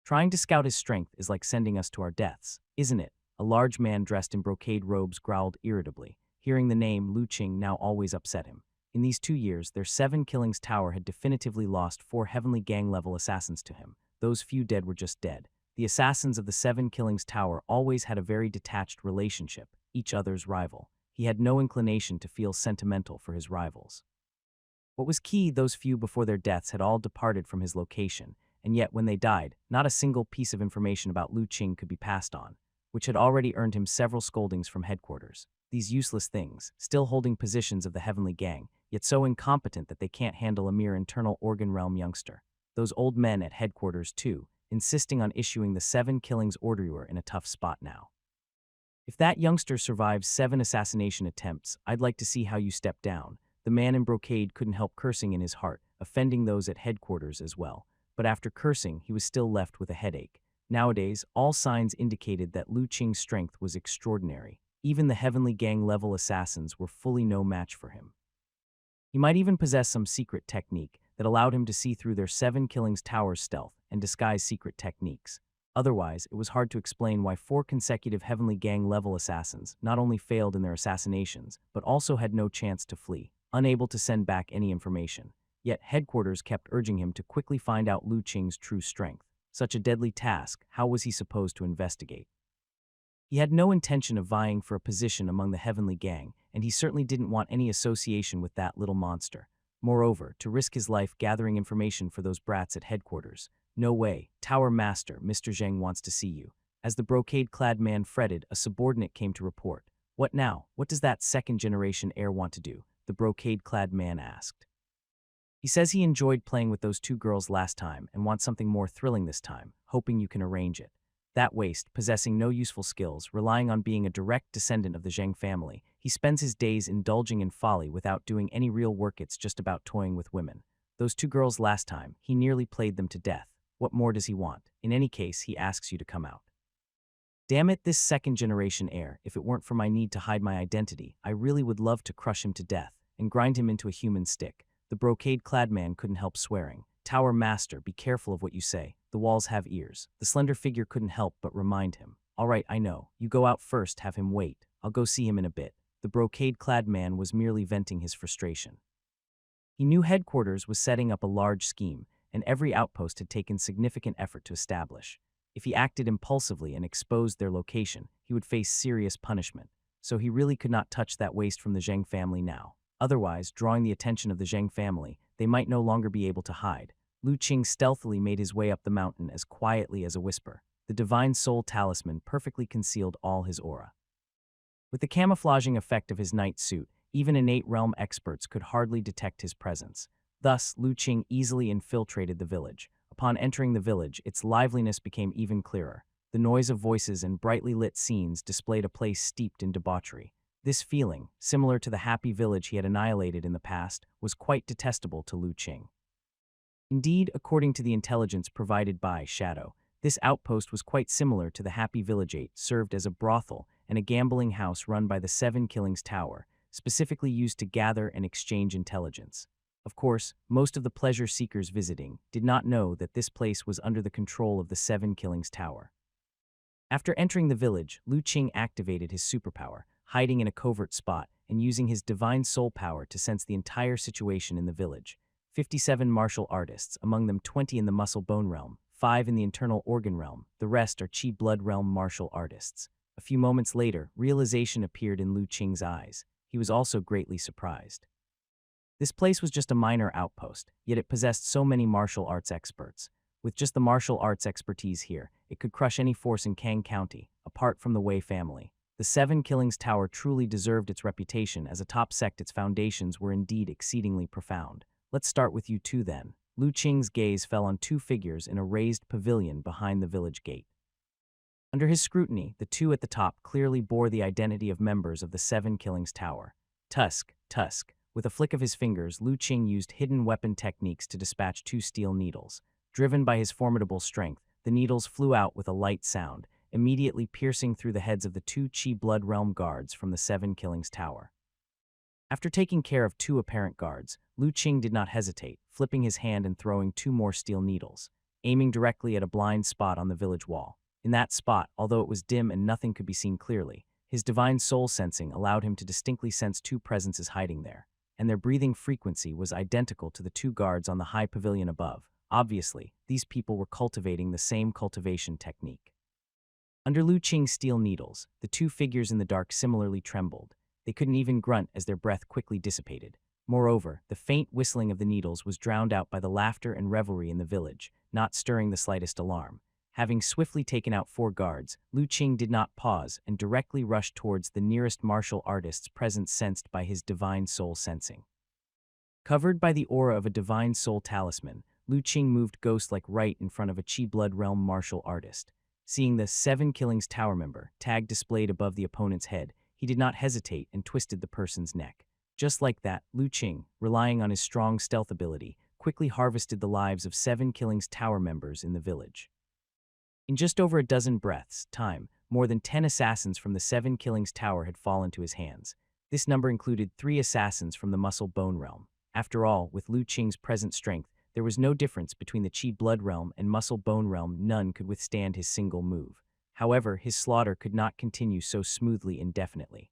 [SPEAKER 1] Trying to scout his strength is like sending us to our deaths, isn't it? A large man dressed in brocade robes growled irritably. Hearing the name Lu Qing now always upset him. In these 2 years, their 7 Killings Tower had definitively lost 4 Heavenly Gang-level assassins to him. Those few dead were just dead. The assassins of the 7 Killings Tower always had a very detached relationship, each other's rival. He had no inclination to feel sentimental for his rivals. What was key, those few before their deaths had all departed from his location, and yet when they died, not a single piece of information about Lu Qing could be passed on, which had already earned him several scoldings from headquarters. These useless things, still holding positions of the Heavenly Gang, yet so incompetent that they can't handle a mere internal organ realm youngster. Those old men at headquarters, too, insisting on issuing the 7 Killings order. You are in a tough spot now. If that youngster survives 7 assassination attempts, I'd like to see how you step down. The man in brocade couldn't help cursing in his heart, offending those at headquarters as well. But after cursing, he was still left with a headache. Nowadays, all signs indicated that Lu Qing's strength was extraordinary. Even the Heavenly Gang-level assassins were fully no match for him. He might even possess some secret technique that allowed him to see through their 7 Killings Tower's stealth and disguise secret techniques. Otherwise, it was hard to explain why 4 consecutive Heavenly Gang-level assassins not only failed in their assassinations, but also had no chance to flee, unable to send back any information. Yet headquarters kept urging him to quickly find out Lu Qing's true strength. Such a deadly task, how was he supposed to investigate? He had no intention of vying for a position among the Heavenly Gang, and he certainly didn't want any association with that little monster. Moreover, to risk his life gathering information for those brats at headquarters. No way, Tower Master, Mr. Zheng wants to see you. As the brocade-clad man fretted, a subordinate came to report. What now? What does that second-generation heir want to do? The brocade-clad man asked. He says he enjoyed playing with those 2 girls last time and wants something more thrilling this time, hoping you can arrange it. That waste, possessing no useful skills, relying on being a direct descendant of the Zheng family, he spends his days indulging in folly without doing any real work. It's just about toying with women. Those 2 girls last time, he nearly played them to death. What more does he want? In any case, he asks you to come out. Damn it, this second-generation heir, if it weren't for my need to hide my identity, I really would love to crush him to death and grind him into a human stick. The brocade-clad man couldn't help swearing. Tower Master, be careful of what you say. The walls have ears. The slender figure couldn't help but remind him. All right, I know. You go out first, have him wait. I'll go see him in a bit. The brocade-clad man was merely venting his frustration. He knew headquarters was setting up a large scheme, and every outpost had taken significant effort to establish. If he acted impulsively and exposed their location, he would face serious punishment. So he really could not touch that waste from the Zheng family now. Otherwise, drawing the attention of the Zheng family, they might no longer be able to hide. Lu Qing stealthily made his way up the mountain as quietly as a whisper. The Divine Soul Talisman perfectly concealed all his aura. With the camouflaging effect of his night suit, even innate realm experts could hardly detect his presence. Thus, Lu Qing easily infiltrated the village. Upon entering the village, its liveliness became even clearer. The noise of voices and brightly lit scenes displayed a place steeped in debauchery. This feeling, similar to the happy village he had annihilated in the past, was quite detestable to Lu Qing. Indeed, according to the intelligence provided by Shadow, this outpost was quite similar to the Happy Village 8, served as a brothel and a gambling house run by the 7 Killings Tower, specifically used to gather and exchange intelligence. Of course, most of the pleasure seekers visiting did not know that this place was under the control of the 7 Killings Tower. After entering the village, Lu Qing activated his superpower, hiding in a covert spot and using his divine soul power to sense the entire situation in the village. 57 martial artists, among them 20 in the muscle bone realm, 5 in the internal organ realm, the rest are chi blood realm martial artists. A few moments later, realization appeared in Lu Qing's eyes. He was also greatly surprised. This place was just a minor outpost, yet it possessed so many martial arts experts. With just the martial arts expertise here, it could crush any force in Kang County, apart from the Wei family. The 7 Killings Tower truly deserved its reputation as a top sect. Its foundations were indeed exceedingly profound. Let's start with you two then. Lu Qing's gaze fell on 2 figures in a raised pavilion behind the village gate. Under his scrutiny, the 2 at the top clearly bore the identity of members of the 7 Killings Tower. Tusk. With a flick of his fingers, Lu Qing used hidden weapon techniques to dispatch 2 steel needles. Driven by his formidable strength, the needles flew out with a light sound, immediately piercing through the heads of the 2 Chi Blood Realm guards from the 7 Killings Tower. After taking care of 2 apparent guards, Lu Qing did not hesitate, flipping his hand and throwing 2 more steel needles, aiming directly at a blind spot on the village wall. In that spot, although it was dim and nothing could be seen clearly, his divine soul sensing allowed him to distinctly sense 2 presences hiding there, and their breathing frequency was identical to the 2 guards on the high pavilion above. Obviously, these people were cultivating the same cultivation technique. Under Lu Qing's steel needles, the 2 figures in the dark similarly trembled. They couldn't even grunt as their breath quickly dissipated. Moreover, the faint whistling of the needles was drowned out by the laughter and revelry in the village, not stirring the slightest alarm. Having swiftly taken out 4 guards, Lu Qing did not pause and directly rushed towards the nearest martial artist's presence sensed by his divine soul sensing. Covered by the aura of a divine soul talisman, Lu Qing moved ghost-like right in front of a Chi Blood Realm martial artist. Seeing the 7 Killings Tower member tag displayed above the opponent's head, he did not hesitate and twisted the person's neck. Just like that, Lu Qing, relying on his strong stealth ability, quickly harvested the lives of 7 Killings Tower members in the village. In just over a dozen breaths' time, more than 10 assassins from the Seven Killings Tower had fallen to his hands. This number included 3 assassins from the Muscle Bone realm. After all, with Lu Qing's present strength, there was no difference between the Qi Blood realm and Muscle Bone realm. None could withstand his single move. However, his slaughter could not continue so smoothly indefinitely.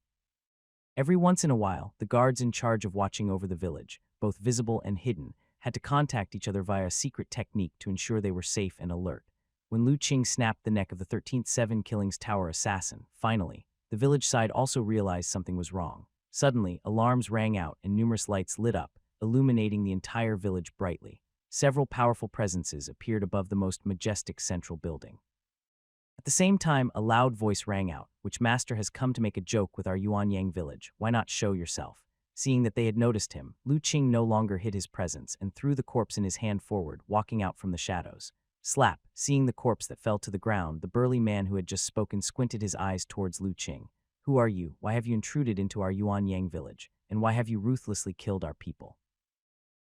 [SPEAKER 1] Every once in a while, the guards in charge of watching over the village, both visible and hidden, had to contact each other via a secret technique to ensure they were safe and alert. When Lu Qing snapped the neck of the 13th Seven Killings Tower assassin, finally, the village side also realized something was wrong. Suddenly, alarms rang out and numerous lights lit up, illuminating the entire village brightly. Several powerful presences appeared above the most majestic central building. At the same time, a loud voice rang out, "Which master has come to make a joke with our Yuanyang village? Why not show yourself?" Seeing that they had noticed him, Lu Qing no longer hid his presence and threw the corpse in his hand forward, walking out from the shadows. Slap! Seeing the corpse that fell to the ground, the burly man who had just spoken squinted his eyes towards Lu Qing. "Who are you? Why have you intruded into our Yuanyang village? And why have you ruthlessly killed our people?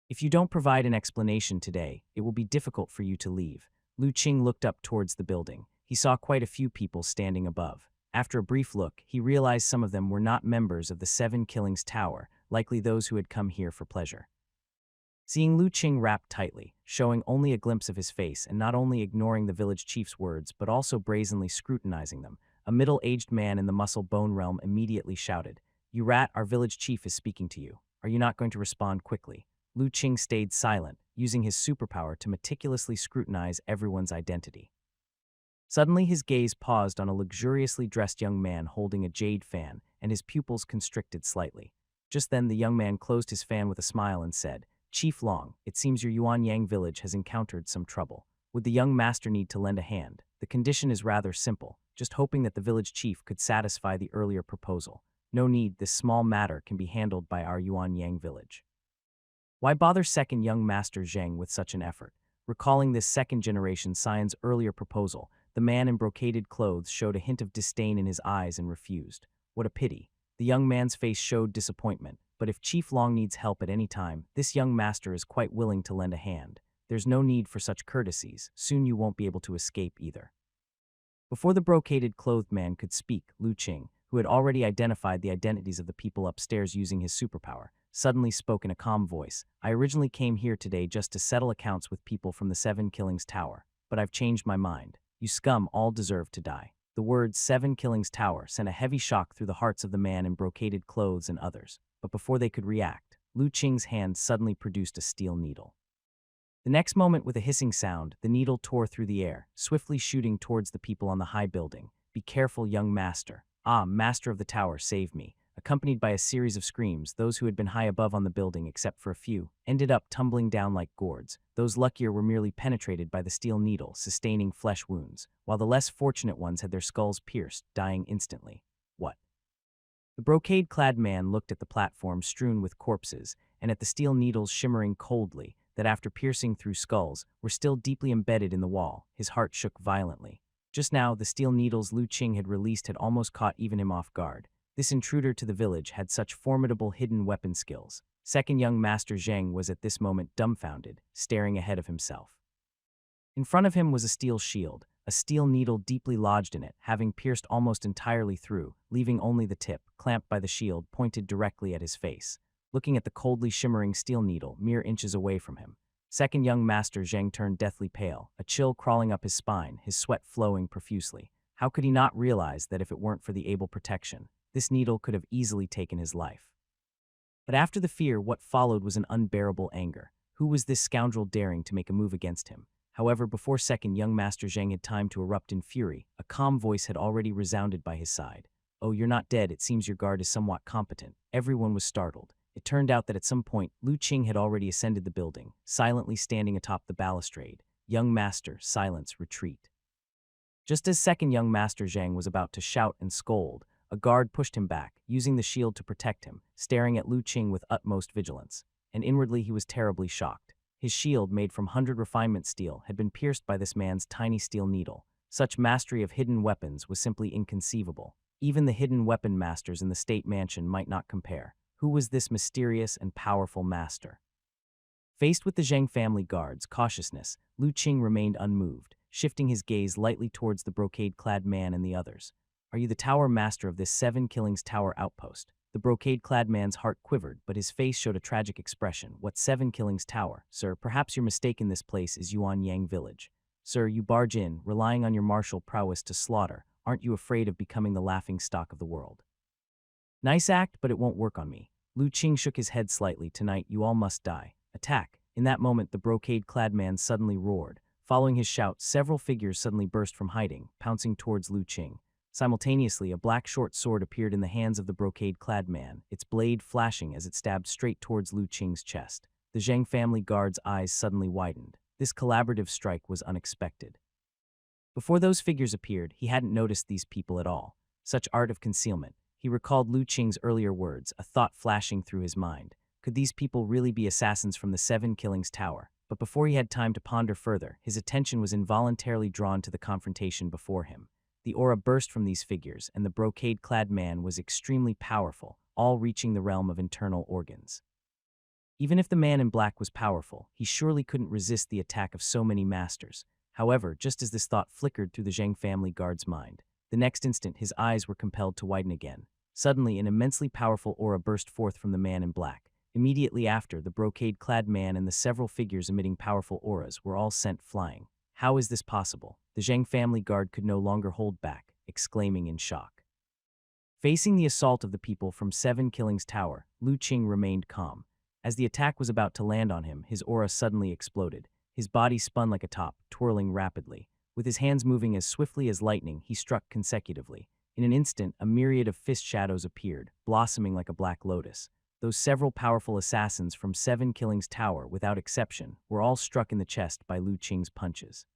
[SPEAKER 1] If you don't provide an explanation today, it will be difficult for you to leave." Lu Qing looked up towards the building. He saw quite a few people standing above. After a brief look, he realized some of them were not members of the Seven Killings Tower, likely those who had come here for pleasure. Seeing Lu Qing wrapped tightly, showing only a glimpse of his face and not only ignoring the village chief's words but also brazenly scrutinizing them, a middle-aged man in the Muscle Bone realm immediately shouted, "You rat, our village chief is speaking to you. Are you not going to respond quickly?" Lu Qing stayed silent, using his superpower to meticulously scrutinize everyone's identity. Suddenly his gaze paused on a luxuriously dressed young man holding a jade fan, and his pupils constricted slightly. Just then the young man closed his fan with a smile and said, "Chief Long, it seems your Yuanyang village has encountered some trouble. Would the young master need to lend a hand? The condition is rather simple, just hoping that the village chief could satisfy the earlier proposal. No need, this small matter can be handled by our Yuanyang village." Why bother second young master Zheng with such an effort? Recalling this second-generation scion's earlier proposal, the man in brocaded clothes showed a hint of disdain in his eyes and refused. What a pity. The young man's face showed disappointment, but if Chief Long needs help at any time, this young master is quite willing to lend a hand. There's no need for such courtesies, soon you won't be able to escape either. Before the brocaded-clothed man could speak, Lu Qing, who had already identified the identities of the people upstairs using his superpower, suddenly spoke in a calm voice. "I originally came here today just to settle accounts with people from the Seven Killings Tower, but I've changed my mind. You scum all deserve to die." The words Seven Killings Tower sent a heavy shock through the hearts of the man in brocaded clothes and others, but before they could react, Lu Qing's hand suddenly produced a steel needle. The next moment, with a hissing sound, the needle tore through the air, swiftly shooting towards the people on the high building. "Be careful, young master. Ah, master of the tower, save me." Accompanied by a series of screams, those who had been high above on the building, except for a few, ended up tumbling down like gourds. Those luckier were merely penetrated by the steel needle, sustaining flesh wounds, while the less fortunate ones had their skulls pierced, dying instantly. What? The brocade-clad man looked at the platform strewn with corpses, and at the steel needles shimmering coldly, that after piercing through skulls, were still deeply embedded in the wall. His heart shook violently. Just now, the steel needles Lu Qing had released had almost caught even him off guard. This intruder to the village had such formidable hidden weapon skills. Second young master Zheng was at this moment dumbfounded, staring ahead of himself. In front of him was a steel shield, a steel needle deeply lodged in it, having pierced almost entirely through, leaving only the tip, clamped by the shield, pointed directly at his face. Looking at the coldly shimmering steel needle mere inches away from him, second young master Zheng turned deathly pale, a chill crawling up his spine, his sweat flowing profusely. How could he not realize that if it weren't for the able protection, this needle could have easily taken his life? But after the fear, what followed was an unbearable anger. Who was this scoundrel daring to make a move against him? However, before second young master Zheng had time to erupt in fury, a calm voice had already resounded by his side. "Oh, you're not dead. It seems your guard is somewhat competent." Everyone was startled. It turned out that at some point, Lu Qing had already ascended the building, silently standing atop the balustrade. "Young master, silence, retreat." Just as second young master Zheng was about to shout and scold, a guard pushed him back, using the shield to protect him, staring at Lu Qing with utmost vigilance. And inwardly he was terribly shocked. His shield, made from 100 refinement steel, had been pierced by this man's tiny steel needle. Such mastery of hidden weapons was simply inconceivable. Even the hidden weapon masters in the state mansion might not compare. Who was this mysterious and powerful master? Faced with the Zheng family guards' cautiousness, Lu Qing remained unmoved. shifting his gaze lightly towards the brocade-clad man and the others. "Are you the tower master of this Seven Killings Tower outpost?" The brocade-clad man's heart quivered, but his face showed a tragic expression. "What Seven Killings Tower? Sir, perhaps you're mistaken. This place is Yuan Yang Village. Sir, you barge in, relying on your martial prowess to slaughter. Aren't you afraid of becoming the laughing stock of the world?" "Nice act, but it won't work on me." Lu Qing shook his head slightly. "Tonight, you all must die. Attack." In that moment, the brocade-clad man suddenly roared. Following his shout, several figures suddenly burst from hiding, pouncing towards Lu Qing. Simultaneously, a black short sword appeared in the hands of the brocade-clad man, its blade flashing as it stabbed straight towards Lu Qing's chest. The Zhang family guard's eyes suddenly widened. This collaborative strike was unexpected. Before those figures appeared, he hadn't noticed these people at all. Such art of concealment. He recalled Lu Qing's earlier words, a thought flashing through his mind. Could these people really be assassins from the Seven Killings Tower? But before he had time to ponder further, his attention was involuntarily drawn to the confrontation before him. The aura burst from these figures, and the brocade-clad man was extremely powerful, all reaching the realm of internal organs. Even if the man in black was powerful, he surely couldn't resist the attack of so many masters. However, just as this thought flickered through the Zhang family guard's mind, the next instant his eyes were compelled to widen again. Suddenly, an immensely powerful aura burst forth from the man in black. Immediately after, the brocade-clad man and the several figures emitting powerful auras were all sent flying. How is this possible? The Zhang family guard could no longer hold back, exclaiming in shock. Facing the assault of the people from Seven Killings Tower, Lu Qing remained calm. As the attack was about to land on him, his aura suddenly exploded. His body spun like a top, twirling rapidly. With his hands moving as swiftly as lightning, he struck consecutively. In an instant, a myriad of fist shadows appeared, blossoming like a black lotus. Those several powerful assassins from Seven Killings Tower, without exception, were all struck in the chest by Lu Qing's punches.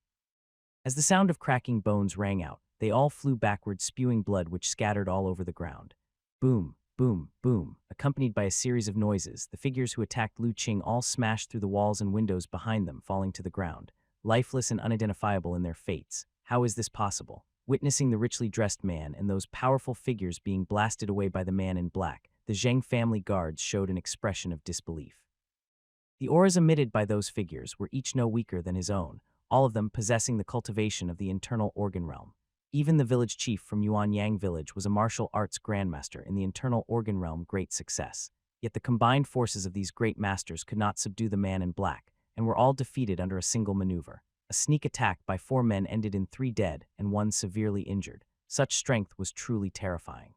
[SPEAKER 1] As the sound of cracking bones rang out, they all flew backward, spewing blood which scattered all over the ground. Boom, boom, boom, accompanied by a series of noises, the figures who attacked Lu Qing all smashed through the walls and windows behind them, falling to the ground, lifeless and unidentifiable in their fates. How is this possible? Witnessing the richly dressed man and those powerful figures being blasted away by the man in black, the Zhang family guards showed an expression of disbelief. The auras emitted by those figures were each no weaker than his own, all of them possessing the cultivation of the internal organ realm. Even the village chief from Yuan Yang Village was a martial arts grandmaster in the internal organ realm, great success. Yet the combined forces of these great masters could not subdue the man in black, and were all defeated under a single maneuver. A sneak attack by 4 men ended in 3 dead and 1 severely injured. Such strength was truly terrifying.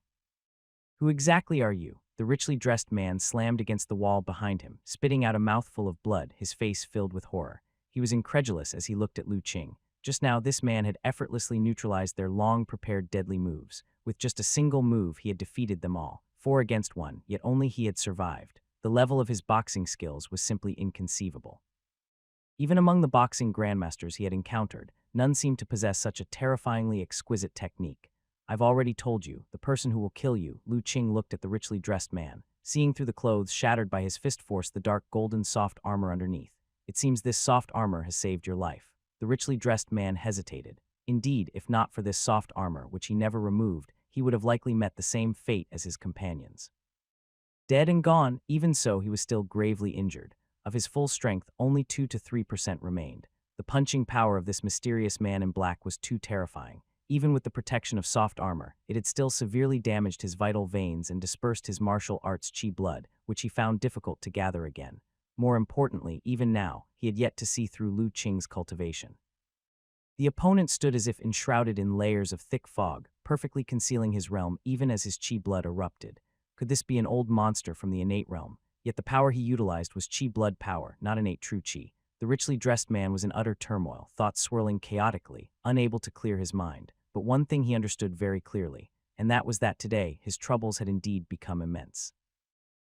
[SPEAKER 1] "Who exactly are you?" The richly dressed man slammed against the wall behind him, spitting out a mouthful of blood, his face filled with horror. He was incredulous as he looked at Lu Qing. Just now, this man had effortlessly neutralized their long-prepared deadly moves. With just a single move, he had defeated them all, 4 against 1, yet only he had survived. The level of his boxing skills was simply inconceivable. Even among the boxing grandmasters he had encountered, none seemed to possess such a terrifyingly exquisite technique. "I've already told you, the person who will kill you." Lu Qing looked at the richly dressed man, seeing through the clothes shattered by his fist force the dark golden soft armor underneath. "It seems this soft armor has saved your life." The richly dressed man hesitated. Indeed, if not for this soft armor, which he never removed, he would have likely met the same fate as his companions. Dead and gone, even so, he was still gravely injured. Of his full strength, only 2 to 3% remained. The punching power of this mysterious man in black was too terrifying. Even with the protection of soft armor, it had still severely damaged his vital veins and dispersed his martial arts chi blood, which he found difficult to gather again. More importantly, even now, he had yet to see through Lu Qing's cultivation. The opponent stood as if enshrouded in layers of thick fog, perfectly concealing his realm even as his chi blood erupted. Could this be an old monster from the innate realm? Yet the power he utilized was chi blood power, not innate true chi. The richly dressed man was in utter turmoil, thoughts swirling chaotically, unable to clear his mind. But one thing he understood very clearly, and that was that today his troubles had indeed become immense.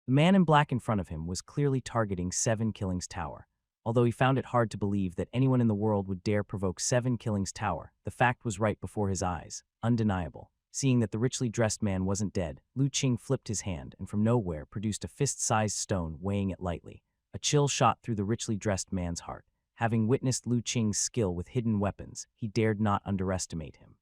[SPEAKER 1] The man in black in front of him was clearly targeting Seven Killings Tower. Although he found it hard to believe that anyone in the world would dare provoke Seven Killings Tower, the fact was right before his eyes, undeniable. Seeing that the richly dressed man wasn't dead, Lu Qing flipped his hand and from nowhere produced a fist-sized stone, weighing it lightly. A chill shot through the richly dressed man's heart. Having witnessed Lu Qing's skill with hidden weapons, he dared not underestimate him.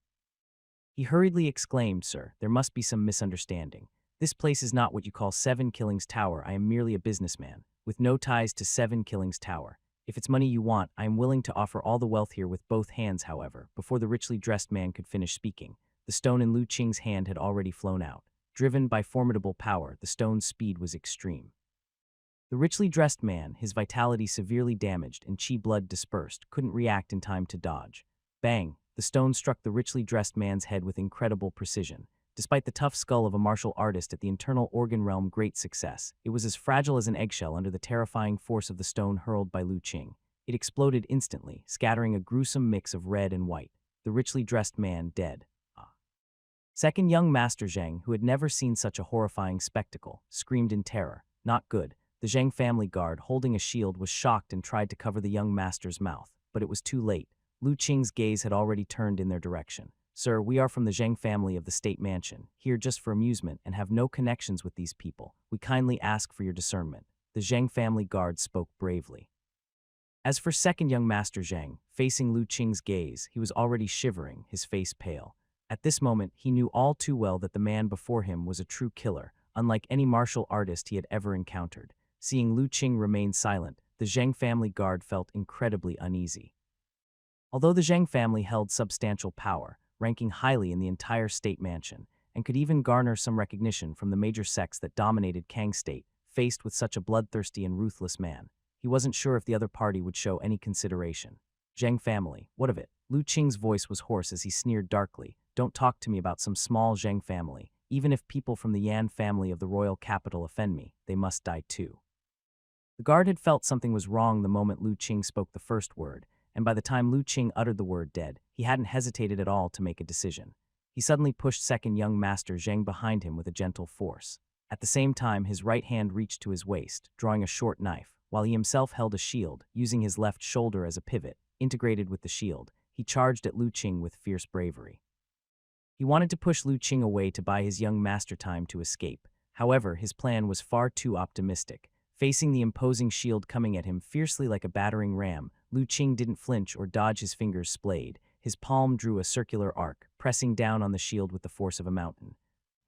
[SPEAKER 1] He hurriedly exclaimed, "Sir, there must be some misunderstanding. This place is not what you call Seven Killings Tower. I am merely a businessman, with no ties to Seven Killings Tower. If it's money you want, I am willing to offer all the wealth here with both hands, however. Before the richly dressed man could finish speaking, the stone in Lu Qing's hand had already flown out. Driven by formidable power, the stone's speed was extreme. The richly dressed man, his vitality severely damaged and chi blood dispersed, couldn't react in time to dodge. Bang! The stone struck the richly dressed man's head with incredible precision. Despite the tough skull of a martial artist at the internal organ realm great success, it was as fragile as an eggshell under the terrifying force of the stone hurled by Lu Qing. It exploded instantly, scattering a gruesome mix of red and white. The richly dressed man dead. Second young Master Zhang, who had never seen such a horrifying spectacle, screamed in terror. Not good. The Zhang family guard, holding a shield, was shocked and tried to cover the young master's mouth, but it was too late. Lu Qing's gaze had already turned in their direction. Sir, we are from the Zhang family of the State Mansion, here just for amusement and have no connections with these people. We kindly ask for your discernment. The Zhang family guard spoke bravely. As for second young Master Zhang, facing Lu Qing's gaze, he was already shivering, his face pale. At this moment, he knew all too well that the man before him was a true killer, unlike any martial artist he had ever encountered. Seeing Lu Qing remain silent, the Zhang family guard felt incredibly uneasy. Although the Zhang family held substantial power, ranking highly in the entire state mansion, and could even garner some recognition from the major sects that dominated Kang State, faced with such a bloodthirsty and ruthless man, he wasn't sure if the other party would show any consideration. Zhang family, what of it? Lu Qing's voice was hoarse as he sneered darkly. Don't talk to me about some small Zhang family. Even if people from the Yan family of the royal capital offend me, they must die too. The guard had felt something was wrong the moment Lu Qing spoke the first word, and by the time Lu Qing uttered the word dead, he hadn't hesitated at all to make a decision. He suddenly pushed second young Master Zhang behind him with a gentle force. At the same time, his right hand reached to his waist, drawing a short knife, while he himself held a shield, using his left shoulder as a pivot. Integrated with the shield, he charged at Lu Qing with fierce bravery. He wanted to push Lu Qing away to buy his young master time to escape. However, his plan was far too optimistic. Facing the imposing shield coming at him fiercely like a battering ram, Lu Qing didn't flinch or dodge. His fingers splayed. His palm drew a circular arc, pressing down on the shield with the force of a mountain.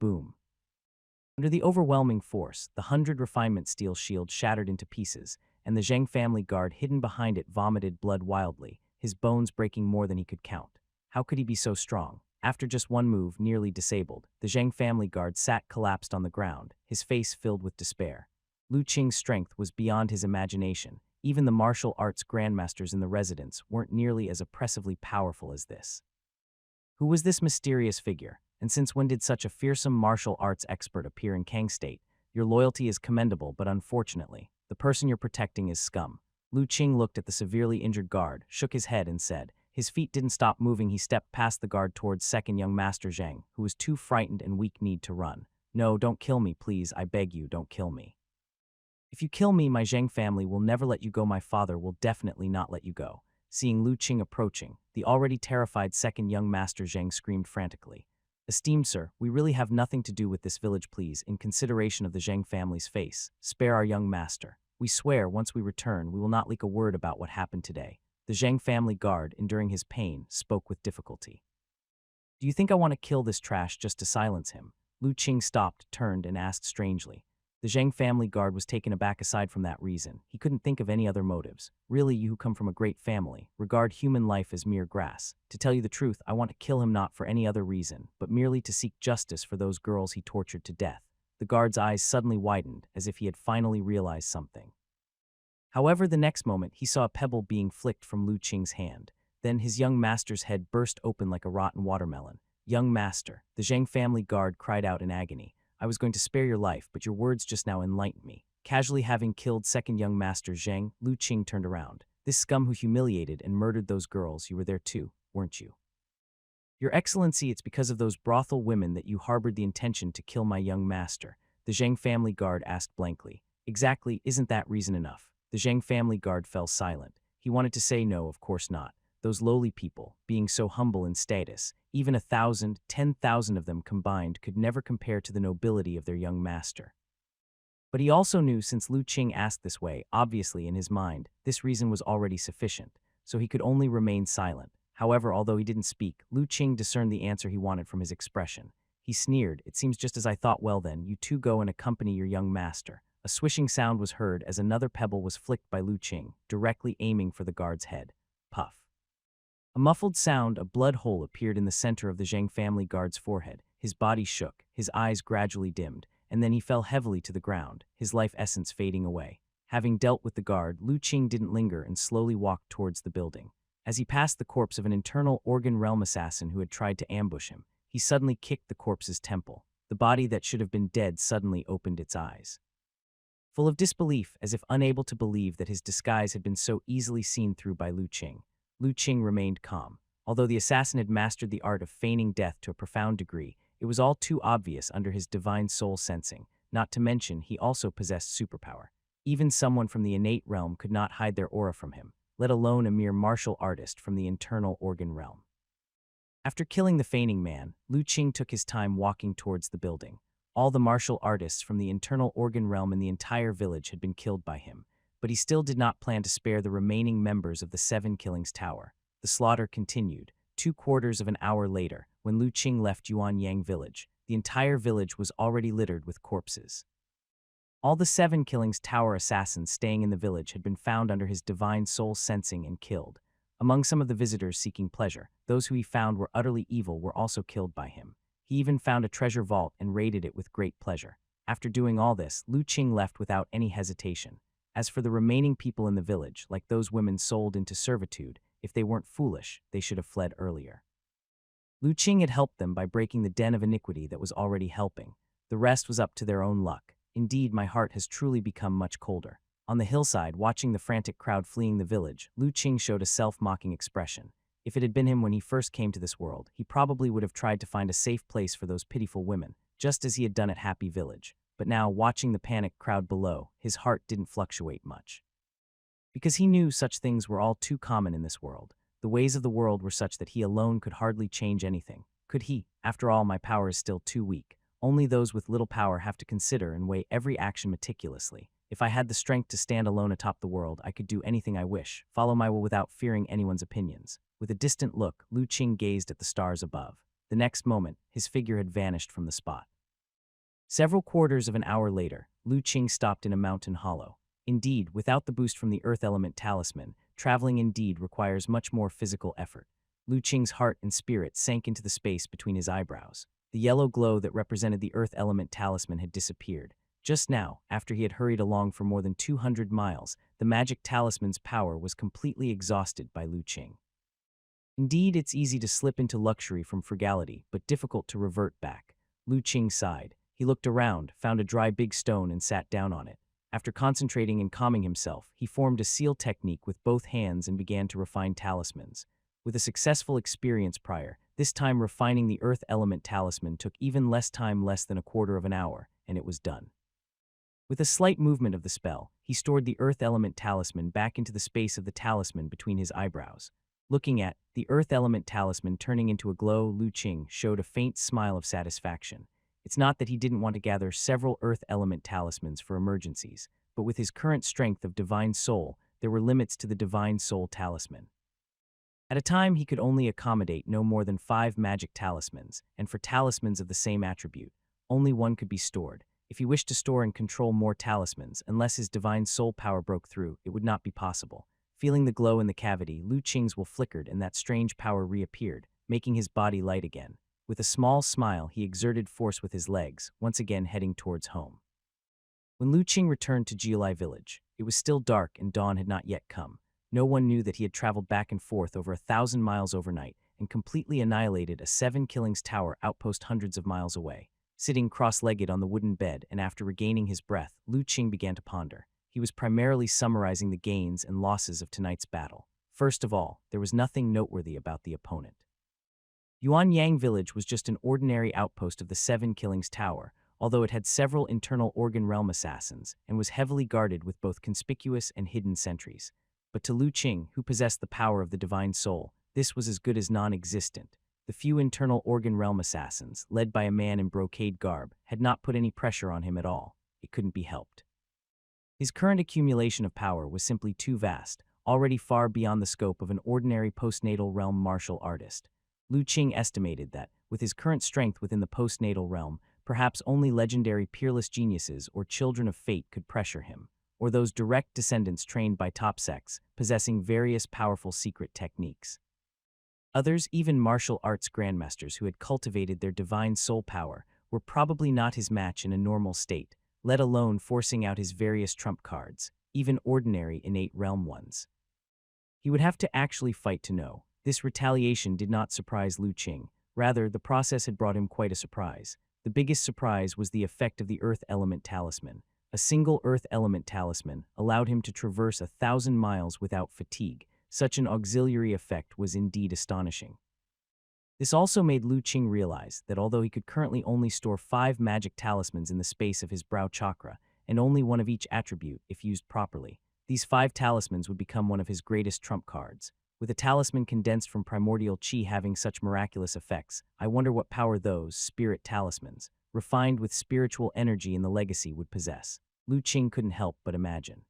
[SPEAKER 1] Boom. Under the overwhelming force, the 100 refinement steel shield shattered into pieces, and the Zhang family guard hidden behind it vomited blood wildly, his bones breaking more than he could count. How could he be so strong? After just one move, nearly disabled, the Zhang family guard sat collapsed on the ground, his face filled with despair. Lu Qing's strength was beyond his imagination. Even the martial arts grandmasters in the residence weren't nearly as oppressively powerful as this. Who was this mysterious figure? And since when did such a fearsome martial arts expert appear in Kang State? Your loyalty is commendable, but unfortunately, the person you're protecting is scum. Lu Qing looked at the severely injured guard, shook his head and said. His feet didn't stop moving. He stepped past the guard towards second young Master Zhang, who was too frightened and weak-kneed to run. No, don't kill me, please. I beg you, don't kill me. If you kill me, my Zhang family will never let you go. My father will definitely not let you go. Seeing Lu Qing approaching, the already terrified second young Master Zhang screamed frantically. Esteemed sir, we really have nothing to do with this village, please. In consideration of the Zhang family's face, spare our young master. We swear, once we return, we will not leak a word about what happened today. The Zhang family guard, enduring his pain, spoke with difficulty. Do you think I want to kill this trash just to silence him? Lu Qing stopped, turned, and asked strangely. The Zhang family guard was taken aback. Aside from that reason, he couldn't think of any other motives. Really, you who come from a great family, regard human life as mere grass. To tell you the truth, I want to kill him not for any other reason, but merely to seek justice for those girls he tortured to death. The guard's eyes suddenly widened, as if he had finally realized something. However, the next moment, he saw a pebble being flicked from Lu Qing's hand. Then his young master's head burst open like a rotten watermelon. Young master, the Zhang family guard cried out in agony. I was going to spare your life, but your words just now enlightened me. Casually having killed second young Master Zhang, Lu Qing turned around. This scum who humiliated and murdered those girls, you were there too, weren't you? Your Excellency, it's because of those brothel women that you harbored the intention to kill my young master, the Zhang family guard asked blankly. Exactly, isn't that reason enough? The Zhang family guard fell silent. He wanted to say no, of course not. Those lowly people, being so humble in status, even 1,000, 10,000 of them combined could never compare to the nobility of their young master. But he also knew, since Lu Qing asked this way, obviously in his mind, this reason was already sufficient, so he could only remain silent. However, although he didn't speak, Lu Qing discerned the answer he wanted from his expression. He sneered. It seems just as I thought. Well then, you two go and accompany your young master. a swishing sound was heard as another pebble was flicked by Lu Qing, directly aiming for the guard's head. Puff. A muffled sound, a blood hole appeared in the center of the Zhang family guard's forehead. His body shook, his eyes gradually dimmed, and then he fell heavily to the ground, his life essence fading away. Having dealt with the guard, Lu Qing didn't linger and slowly walked towards the building. As he passed the corpse of an internal organ realm assassin who had tried to ambush him, he suddenly kicked the corpse's temple. The body that should have been dead suddenly opened its eyes. Full of disbelief, as if unable to believe that his disguise had been so easily seen through by Lu Qing remained calm. Although the assassin had mastered the art of feigning death to a profound degree, it was all too obvious under his divine soul sensing, not to mention he also possessed superpower. Even someone from the innate realm could not hide their aura from him, let alone a mere martial artist from the internal organ realm. After killing the feigning man, Lu Qing took his time walking towards the building. All the martial artists from the internal organ realm in the entire village had been killed by him, but he still did not plan to spare the remaining members of the Seven Killings Tower. The slaughter continued. 2/4 of an hour later, when Lu Qing left Yuanyang village, the entire village was already littered with corpses. All the Seven Killings Tower assassins staying in the village had been found under his divine soul sensing and killed. Among some of the visitors seeking pleasure, those who he found were utterly evil were also killed by him. He even found a treasure vault and raided it with great pleasure. After doing all this, Lu Qing left without any hesitation. As for the remaining people in the village, like those women sold into servitude, if they weren't foolish, they should have fled earlier. Lu Qing had helped them by breaking the den of iniquity that was already helping. The rest was up to their own luck. Indeed, my heart has truly become much colder. On the hillside, watching the frantic crowd fleeing the village, Lu Qing showed a self-mocking expression. If it had been him when he first came to this world, he probably would have tried to find a safe place for those pitiful women, just as he had done at Happy Village. But now, watching the panicked crowd below, his heart didn't fluctuate much. Because he knew such things were all too common in this world. The ways of the world were such that he alone could hardly change anything. Could he? After all, my power is still too weak. Only those with little power have to consider and weigh every action meticulously. If I had the strength to stand alone atop the world, I could do anything I wish, follow my will without fearing anyone's opinions. With a distant look, Lu Qing gazed at the stars above. The next moment, his figure had vanished from the spot. Several quarters of an hour later, Lu Qing stopped in a mountain hollow. Indeed, without the boost from the earth element talisman, traveling indeed requires much more physical effort. Lu Qing's heart and spirit sank into the space between his eyebrows. The yellow glow that represented the earth element talisman had disappeared. Just now, after he had hurried along for more than 200 miles, the magic talisman's power was completely exhausted by Lu Qing. Indeed, it's easy to slip into luxury from frugality, but difficult to revert back. Lu Qing sighed. He looked around, found a dry big stone and sat down on it. After concentrating and calming himself, he formed a seal technique with both hands and began to refine talismans. With a successful experience prior, this time refining the earth element talisman took even less time, less than 1/4 of an hour, and it was done. With a slight movement of the spell, he stored the earth element talisman back into the space of the talisman between his eyebrows. Looking at the earth element talisman turning into a glow, Lu Qing showed a faint smile of satisfaction. It's not that he didn't want to gather several earth element talismans for emergencies, but with his current strength of divine soul, there were limits to the divine soul talisman. At a time, he could only accommodate no more than 5 magic talismans, and for talismans of the same attribute, only one could be stored. If he wished to store and control more talismans, unless his divine soul power broke through, it would not be possible. Feeling the glow in the cavity, Lu Qing's will flickered and that strange power reappeared, making his body light again. With a small smile, he exerted force with his legs, once again heading towards home. When Lu Qing returned to Jiulai village, it was still dark and dawn had not yet come. No one knew that he had traveled back and forth over 1,000 miles overnight and completely annihilated a 7 Killings Tower outpost hundreds of miles away. Sitting cross-legged on the wooden bed and after regaining his breath, Lu Qing began to ponder. He was primarily summarizing the gains and losses of tonight's battle. First of all, there was nothing noteworthy about the opponent. Yuanyang village was just an ordinary outpost of the 7 Killings Tower, although it had several internal organ realm assassins and was heavily guarded with both conspicuous and hidden sentries. But to Lu Qing, who possessed the power of the divine soul, this was as good as non-existent. The few internal organ realm assassins, led by a man in brocade garb, had not put any pressure on him at all. It couldn't be helped. His current accumulation of power was simply too vast, already far beyond the scope of an ordinary postnatal realm martial artist. Lu Qing estimated that, with his current strength within the postnatal realm, Perhaps only legendary peerless geniuses or children of fate could pressure him, or those direct descendants trained by top sects, possessing various powerful secret techniques. Others, even martial arts grandmasters who had cultivated their divine soul power, were probably not his match in a normal state, let alone forcing out his various trump cards, even ordinary innate realm ones. He would have to actually fight to know. This retaliation did not surprise Lu Qing. Rather, the process had brought him quite a surprise. The biggest surprise was the effect of the Earth Element Talisman. A single Earth Element Talisman allowed him to traverse 1,000 miles without fatigue. Such an auxiliary effect was indeed astonishing. This also made Lu Qing realize that although he could currently only store 5 magic talismans in the space of his brow chakra, and only one of each attribute if used properly, these 5 talismans would become one of his greatest trump cards. With a talisman condensed from primordial chi having such miraculous effects, I wonder what power those spirit talismans, refined with spiritual energy in the legacy, would possess. Lu Qing couldn't help but imagine.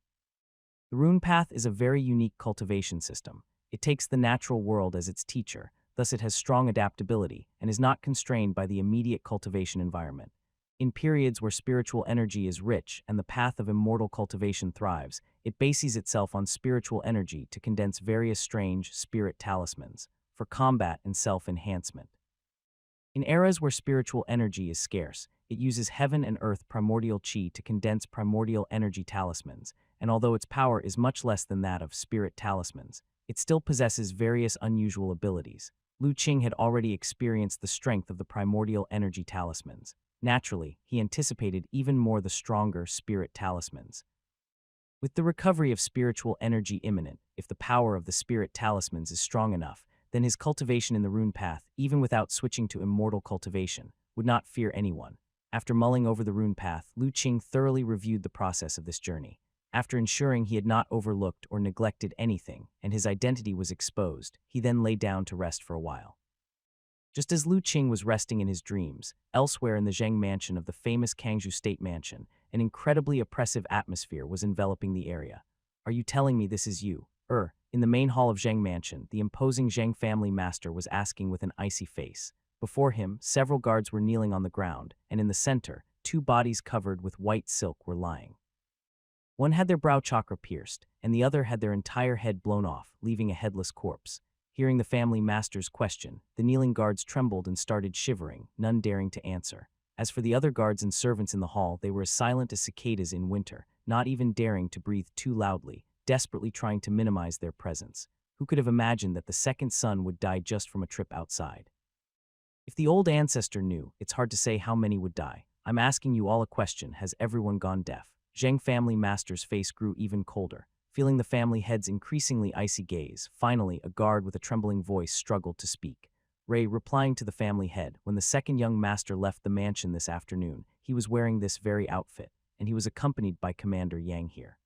[SPEAKER 1] The rune path is a very unique cultivation system. It takes the natural world as its teacher, thus it has strong adaptability and is not constrained by the immediate cultivation environment. In periods where spiritual energy is rich and the path of immortal cultivation thrives, it bases itself on spiritual energy to condense various strange spirit talismans for combat and self-enhancement. In eras where spiritual energy is scarce, it uses heaven and earth primordial chi to condense primordial energy talismans, and although its power is much less than that of spirit talismans, it still possesses various unusual abilities. Lu Qing had already experienced the strength of the primordial energy talismans. Naturally, he anticipated even more the stronger spirit talismans. With the recovery of spiritual energy imminent, if the power of the spirit talismans is strong enough, then his cultivation in the rune path, even without switching to immortal cultivation, would not fear anyone. After mulling over the rune path, Lu Qing thoroughly reviewed the process of this journey. After ensuring he had not overlooked or neglected anything, and his identity was exposed, he then lay down to rest for a while. Just as Lu Qing was resting in his dreams, elsewhere in the Zheng mansion of the famous Kangzhou State Mansion, an incredibly oppressive atmosphere was enveloping the area. "Are you telling me this is you?" In the main hall of Zheng Mansion, the imposing Zheng family master was asking with an icy face. Before him, several guards were kneeling on the ground, and in the center, 2 bodies covered with white silk were lying. One had their brow chakra pierced, and the other had their entire head blown off, leaving a headless corpse. Hearing the family master's question, the kneeling guards trembled and started shivering, none daring to answer. As for the other guards and servants in the hall, they were as silent as cicadas in winter, not even daring to breathe too loudly, desperately trying to minimize their presence. Who could have imagined that the second son would die just from a trip outside? If the old ancestor knew, it's hard to say how many would die. I'm asking you all a question: has everyone gone deaf? Zheng family master's face grew even colder. Feeling the family head's increasingly icy gaze, finally a guard with a trembling voice struggled to speak. Ray, replying to the family head, when the second young master left the mansion this afternoon, he was wearing this very outfit, and he was accompanied by Commander Yang here.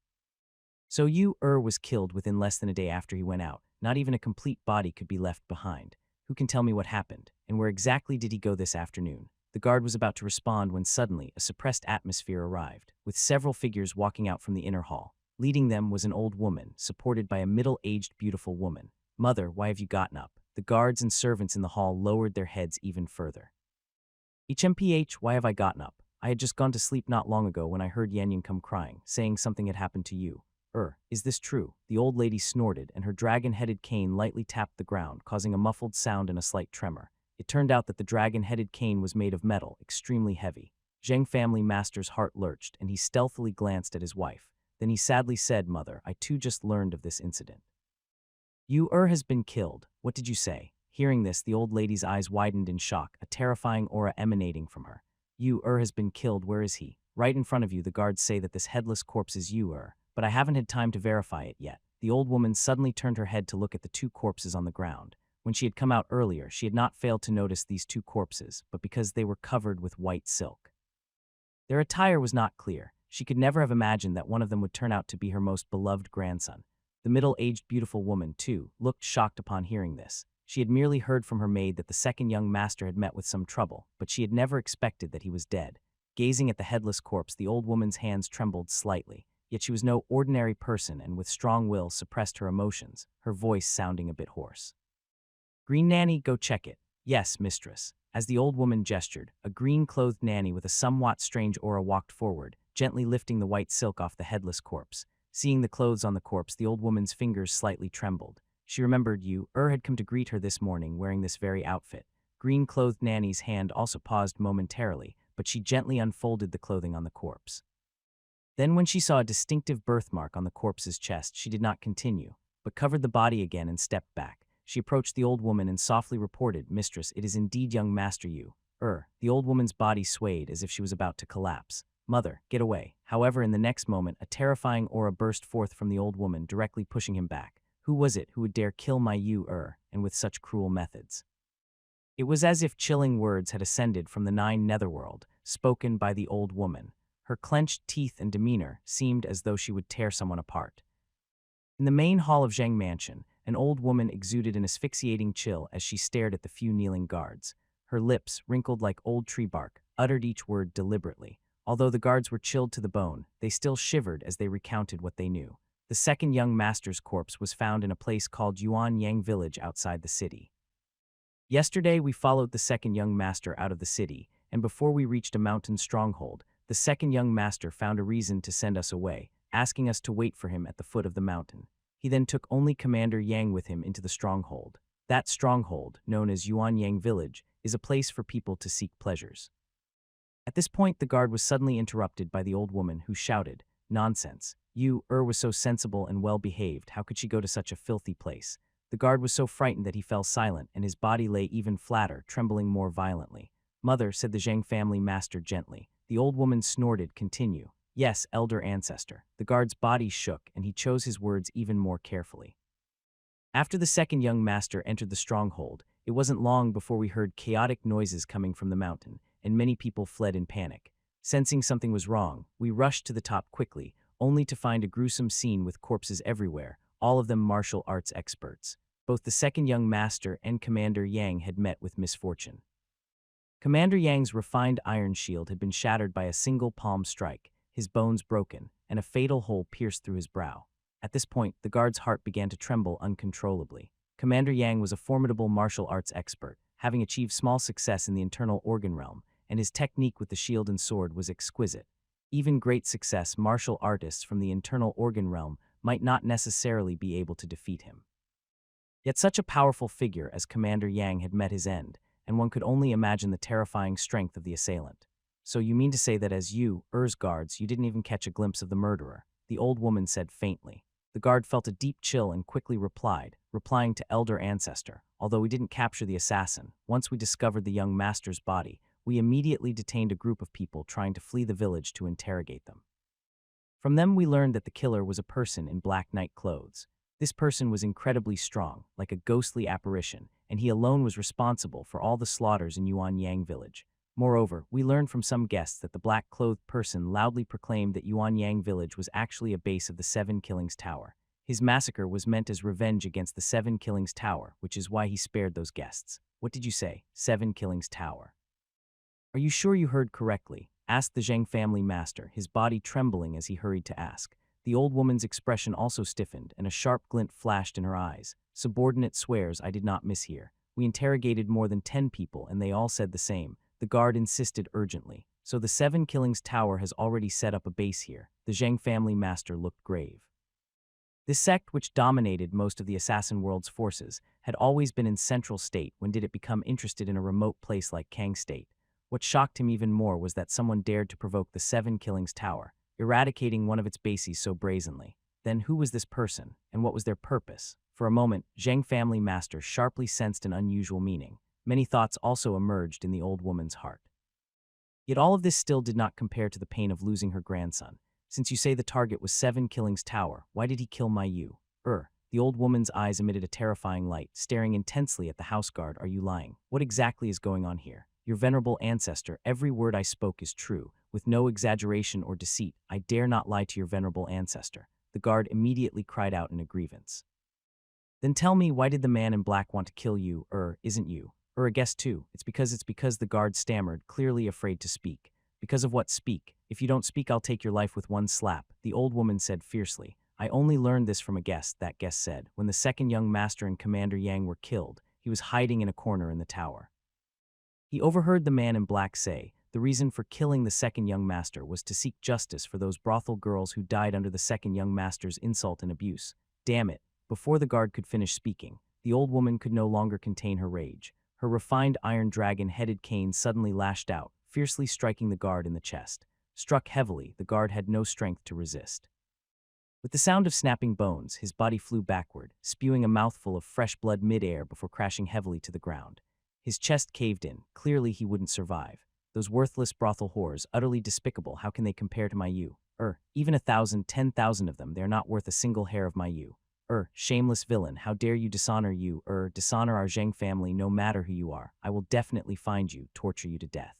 [SPEAKER 1] So Yu was killed within less than a day after he went out. Not even a complete body could be left behind. Who can tell me what happened, and where exactly did he go this afternoon? The guard was about to respond when suddenly a suppressed atmosphere arrived, with several figures walking out from the inner hall. Leading them was an old woman, supported by a middle-aged beautiful woman. "Mother, why have you gotten up?" The guards and servants in the hall lowered their heads even further. "HMPH, why have I gotten up? I had just gone to sleep not long ago when I heard Yanyan come crying, saying something had happened to you." Is this true?" The old lady snorted, and her dragon-headed cane lightly tapped the ground, causing a muffled sound and a slight tremor. It turned out that the dragon-headed cane was made of metal, extremely heavy. Zheng family master's heart lurched, and he stealthily glanced at his wife. Then he sadly said, "Mother, I too just learned of this incident." "Yu has been killed. What did you say?" Hearing this, the old lady's eyes widened in shock, a terrifying aura emanating from her. "Yu has been killed. Where is he?" "Right in front of you. The guards say that this headless corpse is Yu, but I haven't had time to verify it yet." The old woman suddenly turned her head to look at the 2 corpses on the ground. When she had come out earlier, she had not failed to notice these 2 corpses, but because they were covered with white silk. Their attire was not clear. She could never have imagined that one of them would turn out to be her most beloved grandson. The middle-aged beautiful woman, too, looked shocked upon hearing this. She had merely heard from her maid that the second young master had met with some trouble, but she had never expected that he was dead. Gazing at the headless corpse, the old woman's hands trembled slightly. Yet she was no ordinary person and with strong will suppressed her emotions, her voice sounding a bit hoarse. "Green Nanny, go check it." Yes, mistress. As the old woman gestured, a green-clothed nanny with a somewhat strange aura walked forward, gently lifting the white silk off the headless corpse. Seeing the clothes on the corpse, the old woman's fingers slightly trembled. She remembered had come to greet her this morning wearing this very outfit. Green-clothed nanny's hand also paused momentarily, but she gently unfolded the clothing on the corpse. Then when she saw a distinctive birthmark on the corpse's chest, she did not continue, but covered the body again and stepped back. She approached the old woman and softly reported, "Mistress, it is indeed young Master Yu." The old woman's body swayed as if she was about to collapse. "Mother, get away." However, in the next moment, a terrifying aura burst forth from the old woman, directly pushing him back. Who was it who would dare kill my Yu, and with such cruel methods? It was as if chilling words had ascended from the nine netherworld, spoken by the old woman. Her clenched teeth and demeanor seemed as though she would tear someone apart. In the main hall of Zhang Mansion, an old woman exuded an asphyxiating chill as she stared at the few kneeling guards. Her lips, wrinkled like old tree bark, uttered each word deliberately. Although the guards were chilled to the bone, they still shivered as they recounted what they knew. The second young master's corpse was found in a place called Yuan Yang Village outside the city. Yesterday, we followed the second young master out of the city, and before we reached a mountain stronghold, the second young master found a reason to send us away, asking us to wait for him at the foot of the mountain. He then took only Commander Yang with him into the stronghold. That stronghold, known as Yuan Yang Village, is a place for people to seek pleasures. At this point, the guard was suddenly interrupted by the old woman, who shouted, "Nonsense. Was so sensible and well-behaved, how could she go to such a filthy place?" The guard was so frightened that he fell silent, and his body lay even flatter, trembling more violently. "Mother," said the Zhang family master gently. The old woman snorted, "Continue." "Yes, elder ancestor." The guard's body shook, and he chose his words even more carefully. After the second young master entered the stronghold, it wasn't long before we heard chaotic noises coming from the mountain, and many people fled in panic. Sensing something was wrong, we rushed to the top quickly, only to find a gruesome scene with corpses everywhere, all of them martial arts experts. Both the second young master and Commander Yang had met with misfortune. Commander Yang's refined iron shield had been shattered by a single palm strike, his bones broken, and a fatal hole pierced through his brow. At this point, the guard's heart began to tremble uncontrollably. Commander Yang was a formidable martial arts expert, having achieved small success in the internal organ realm, and his technique with the shield and sword was exquisite. Even great success martial artists from the internal organ realm might not necessarily be able to defeat him. Yet such a powerful figure as Commander Yang had met his end, and one could only imagine the terrifying strength of the assailant. "So you mean to say that as Er's guards, you didn't even catch a glimpse of the murderer?" the old woman said faintly. The guard felt a deep chill and quickly replying to elder ancestor, "Although we didn't capture the assassin, once we discovered the young master's body, we immediately detained a group of people trying to flee the village to interrogate them. From them we learned that the killer was a person in black night clothes. This person was incredibly strong, like a ghostly apparition, and he alone was responsible for all the slaughters in Yuan Yang Village. Moreover, we learned from some guests that the black-clothed person loudly proclaimed that Yuan Yang Village was actually a base of the Seven Killings Tower. His massacre was meant as revenge against the Seven Killings Tower, which is why he spared those guests." "What did you say? Seven Killings Tower?" "Are you sure you heard correctly?" asked the Zhang family master, his body trembling as he hurried to ask. The old woman's expression also stiffened, and a sharp glint flashed in her eyes. "Subordinate swears I did not mishear. We interrogated more than 10 people, and they all said the same." The guard insisted urgently. "So the Seven Killings Tower has already set up a base here." The Zhang family master looked grave. This sect, which dominated most of the assassin world's forces, had always been in Central State. When did it become interested in a remote place like Kang State? What shocked him even more was that someone dared to provoke the Seven Killings Tower, eradicating one of its bases so brazenly. Then who was this person, and what was their purpose? For a moment, Zhang family master sharply sensed an unusual meaning. Many thoughts also emerged in the old woman's heart. Yet all of this still did not compare to the pain of losing her grandson. "Since you say the target was Seven Killings Tower, why did he kill my Yu?" The old woman's eyes emitted a terrifying light, staring intensely at the house guard. "Are you lying? What exactly is going on here?" "Your venerable ancestor, every word I spoke is true, with no exaggeration or deceit. I dare not lie to your venerable ancestor." The guard immediately cried out in a grievance. "Then tell me, why did the man in black want to kill you, isn't you? A guess too." It's because the guard stammered, clearly afraid to speak. "Because of what? Speak. If you don't speak, I'll take your life with one slap," the old woman said fiercely. "I only learned this from a guest," that guest said. "When the second young master and Commander Yang were killed, he was hiding in a corner in the tower. He overheard the man in black say, the reason for killing the second young master was to seek justice for those brothel girls who died under the second young master's insult and abuse. Damn it. Before the guard could finish speaking, the old woman could no longer contain her rage. Her refined iron dragon-headed cane suddenly lashed out, fiercely striking the guard in the chest. Struck heavily, the guard had no strength to resist. With the sound of snapping bones, his body flew backward, spewing a mouthful of fresh blood mid-air before crashing heavily to the ground. His chest caved in. Clearly he wouldn't survive. Those worthless brothel whores, utterly despicable, how can they compare to my you? Even 1,000, 10,000 of them, they are not worth a single hair of my you. Shameless villain, how dare you dishonor you, dishonor our Zheng family no matter who you are. I will definitely find you, torture you to death,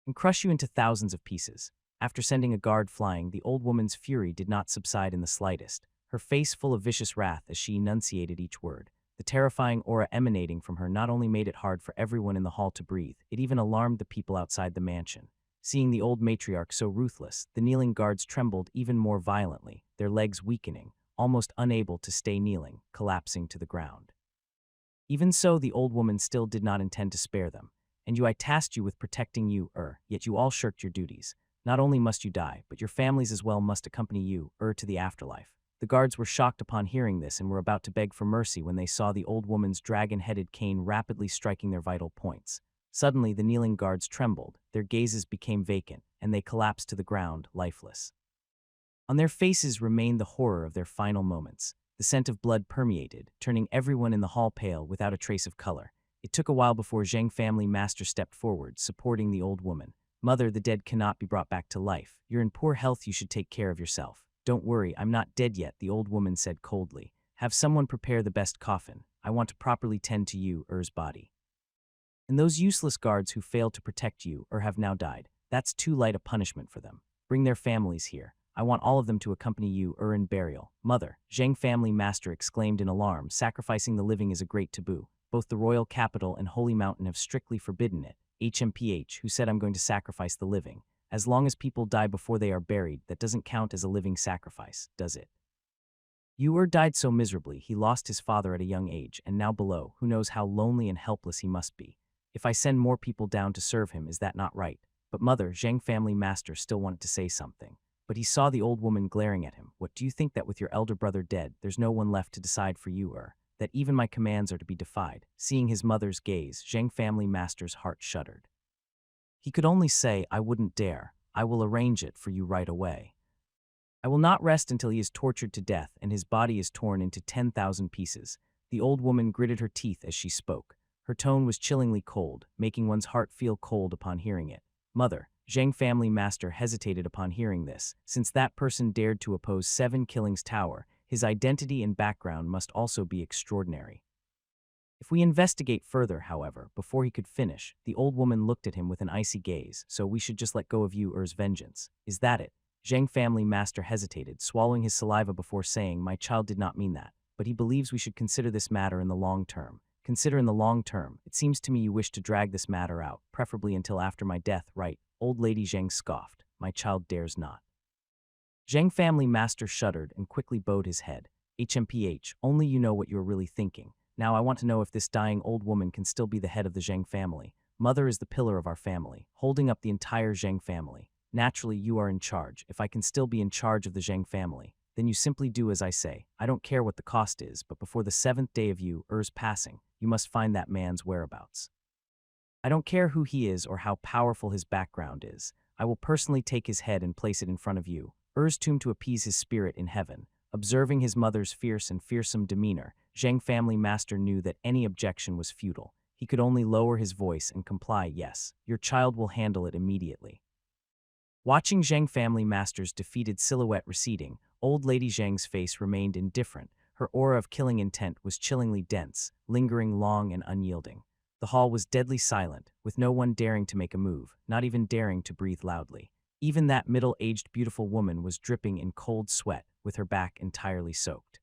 [SPEAKER 1] and crush you into thousands of pieces. After sending a guard flying, the old woman's fury did not subside in the slightest, her face full of vicious wrath as she enunciated each word. The terrifying aura emanating from her not only made it hard for everyone in the hall to breathe, it even alarmed the people outside the mansion. Seeing the old matriarch so ruthless, the kneeling guards trembled even more violently, their legs weakening, almost unable to stay kneeling, collapsing to the ground. Even so, the old woman still did not intend to spare them. And I tasked you with protecting you, yet you all shirked your duties. Not only must you die, but your families as well must accompany you, to the afterlife. The guards were shocked upon hearing this and were about to beg for mercy when they saw the old woman's dragon-headed cane rapidly striking their vital points. Suddenly, the kneeling guards trembled, their gazes became vacant, and they collapsed to the ground, lifeless. On their faces remained the horror of their final moments. The scent of blood permeated, turning everyone in the hall pale without a trace of color. It took a while before Zheng family master stepped forward, supporting the old woman. Mother, the dead cannot be brought back to life. You're in poor health, you should take care of yourself. Don't worry, I'm not dead yet, the old woman said coldly. Have someone prepare the best coffin. I want to properly tend to you, body. And those useless guards who failed to protect you, have now died. That's too light a punishment for them. Bring their families here. I want all of them to accompany you, in burial. Mother, Zheng family master exclaimed in alarm, sacrificing the living is a great taboo. Both the royal capital and Holy Mountain have strictly forbidden it. HMPH, who said I'm going to sacrifice the living. As long as people die before they are buried, that doesn't count as a living sacrifice, does it? You died so miserably, he lost his father at a young age, and now below, who knows how lonely and helpless he must be. If I send more people down to serve him, is that not right? But mother, Zheng family master still wanted to say something. But he saw the old woman glaring at him. What do you think that with your elder brother dead, there's no one left to decide for you, that even my commands are to be defied? Seeing his mother's gaze, Zheng family master's heart shuddered. He could only say, I wouldn't dare. I will arrange it for you right away. I will not rest until he is tortured to death and his body is torn into 10,000 pieces. The old woman gritted her teeth as she spoke. Her tone was chillingly cold, making one's heart feel cold upon hearing it. Mother, Zheng family master hesitated upon hearing this. Since that person dared to oppose 7 Killings Tower, his identity and background must also be extraordinary. If we investigate further, however, before he could finish, the old woman looked at him with an icy gaze. So we should just let go of you, vengeance. Is that it? Zheng family master hesitated, swallowing his saliva before saying, my child did not mean that, but he believes we should consider this matter in the long term. Consider in the long term. It seems to me you wish to drag this matter out, preferably until after my death, right? Old lady Zheng scoffed. My child dares not. Zheng family master shuddered and quickly bowed his head. HMPH, only you know what you are really thinking. Now I want to know if this dying old woman can still be the head of the Zheng family. Mother is the pillar of our family, holding up the entire Zheng family. Naturally, you are in charge. If I can still be in charge of the Zheng family, then you simply do as I say. I don't care what the cost is, but before the 7th day of Er's passing, you must find that man's whereabouts. I don't care who he is or how powerful his background is. I will personally take his head and place it in front of you, Er's tomb, to appease his spirit in heaven. Observing his mother's fierce and fearsome demeanor, Zheng family master knew that any objection was futile. He could only lower his voice and comply. Yes, your child will handle it immediately. Watching Zheng family master's defeated silhouette receding, old lady Zheng's face remained indifferent. Her aura of killing intent was chillingly dense, lingering long and unyielding. The hall was deadly silent, with no one daring to make a move, not even daring to breathe loudly. Even that middle-aged beautiful woman was dripping in cold sweat, with her back entirely soaked.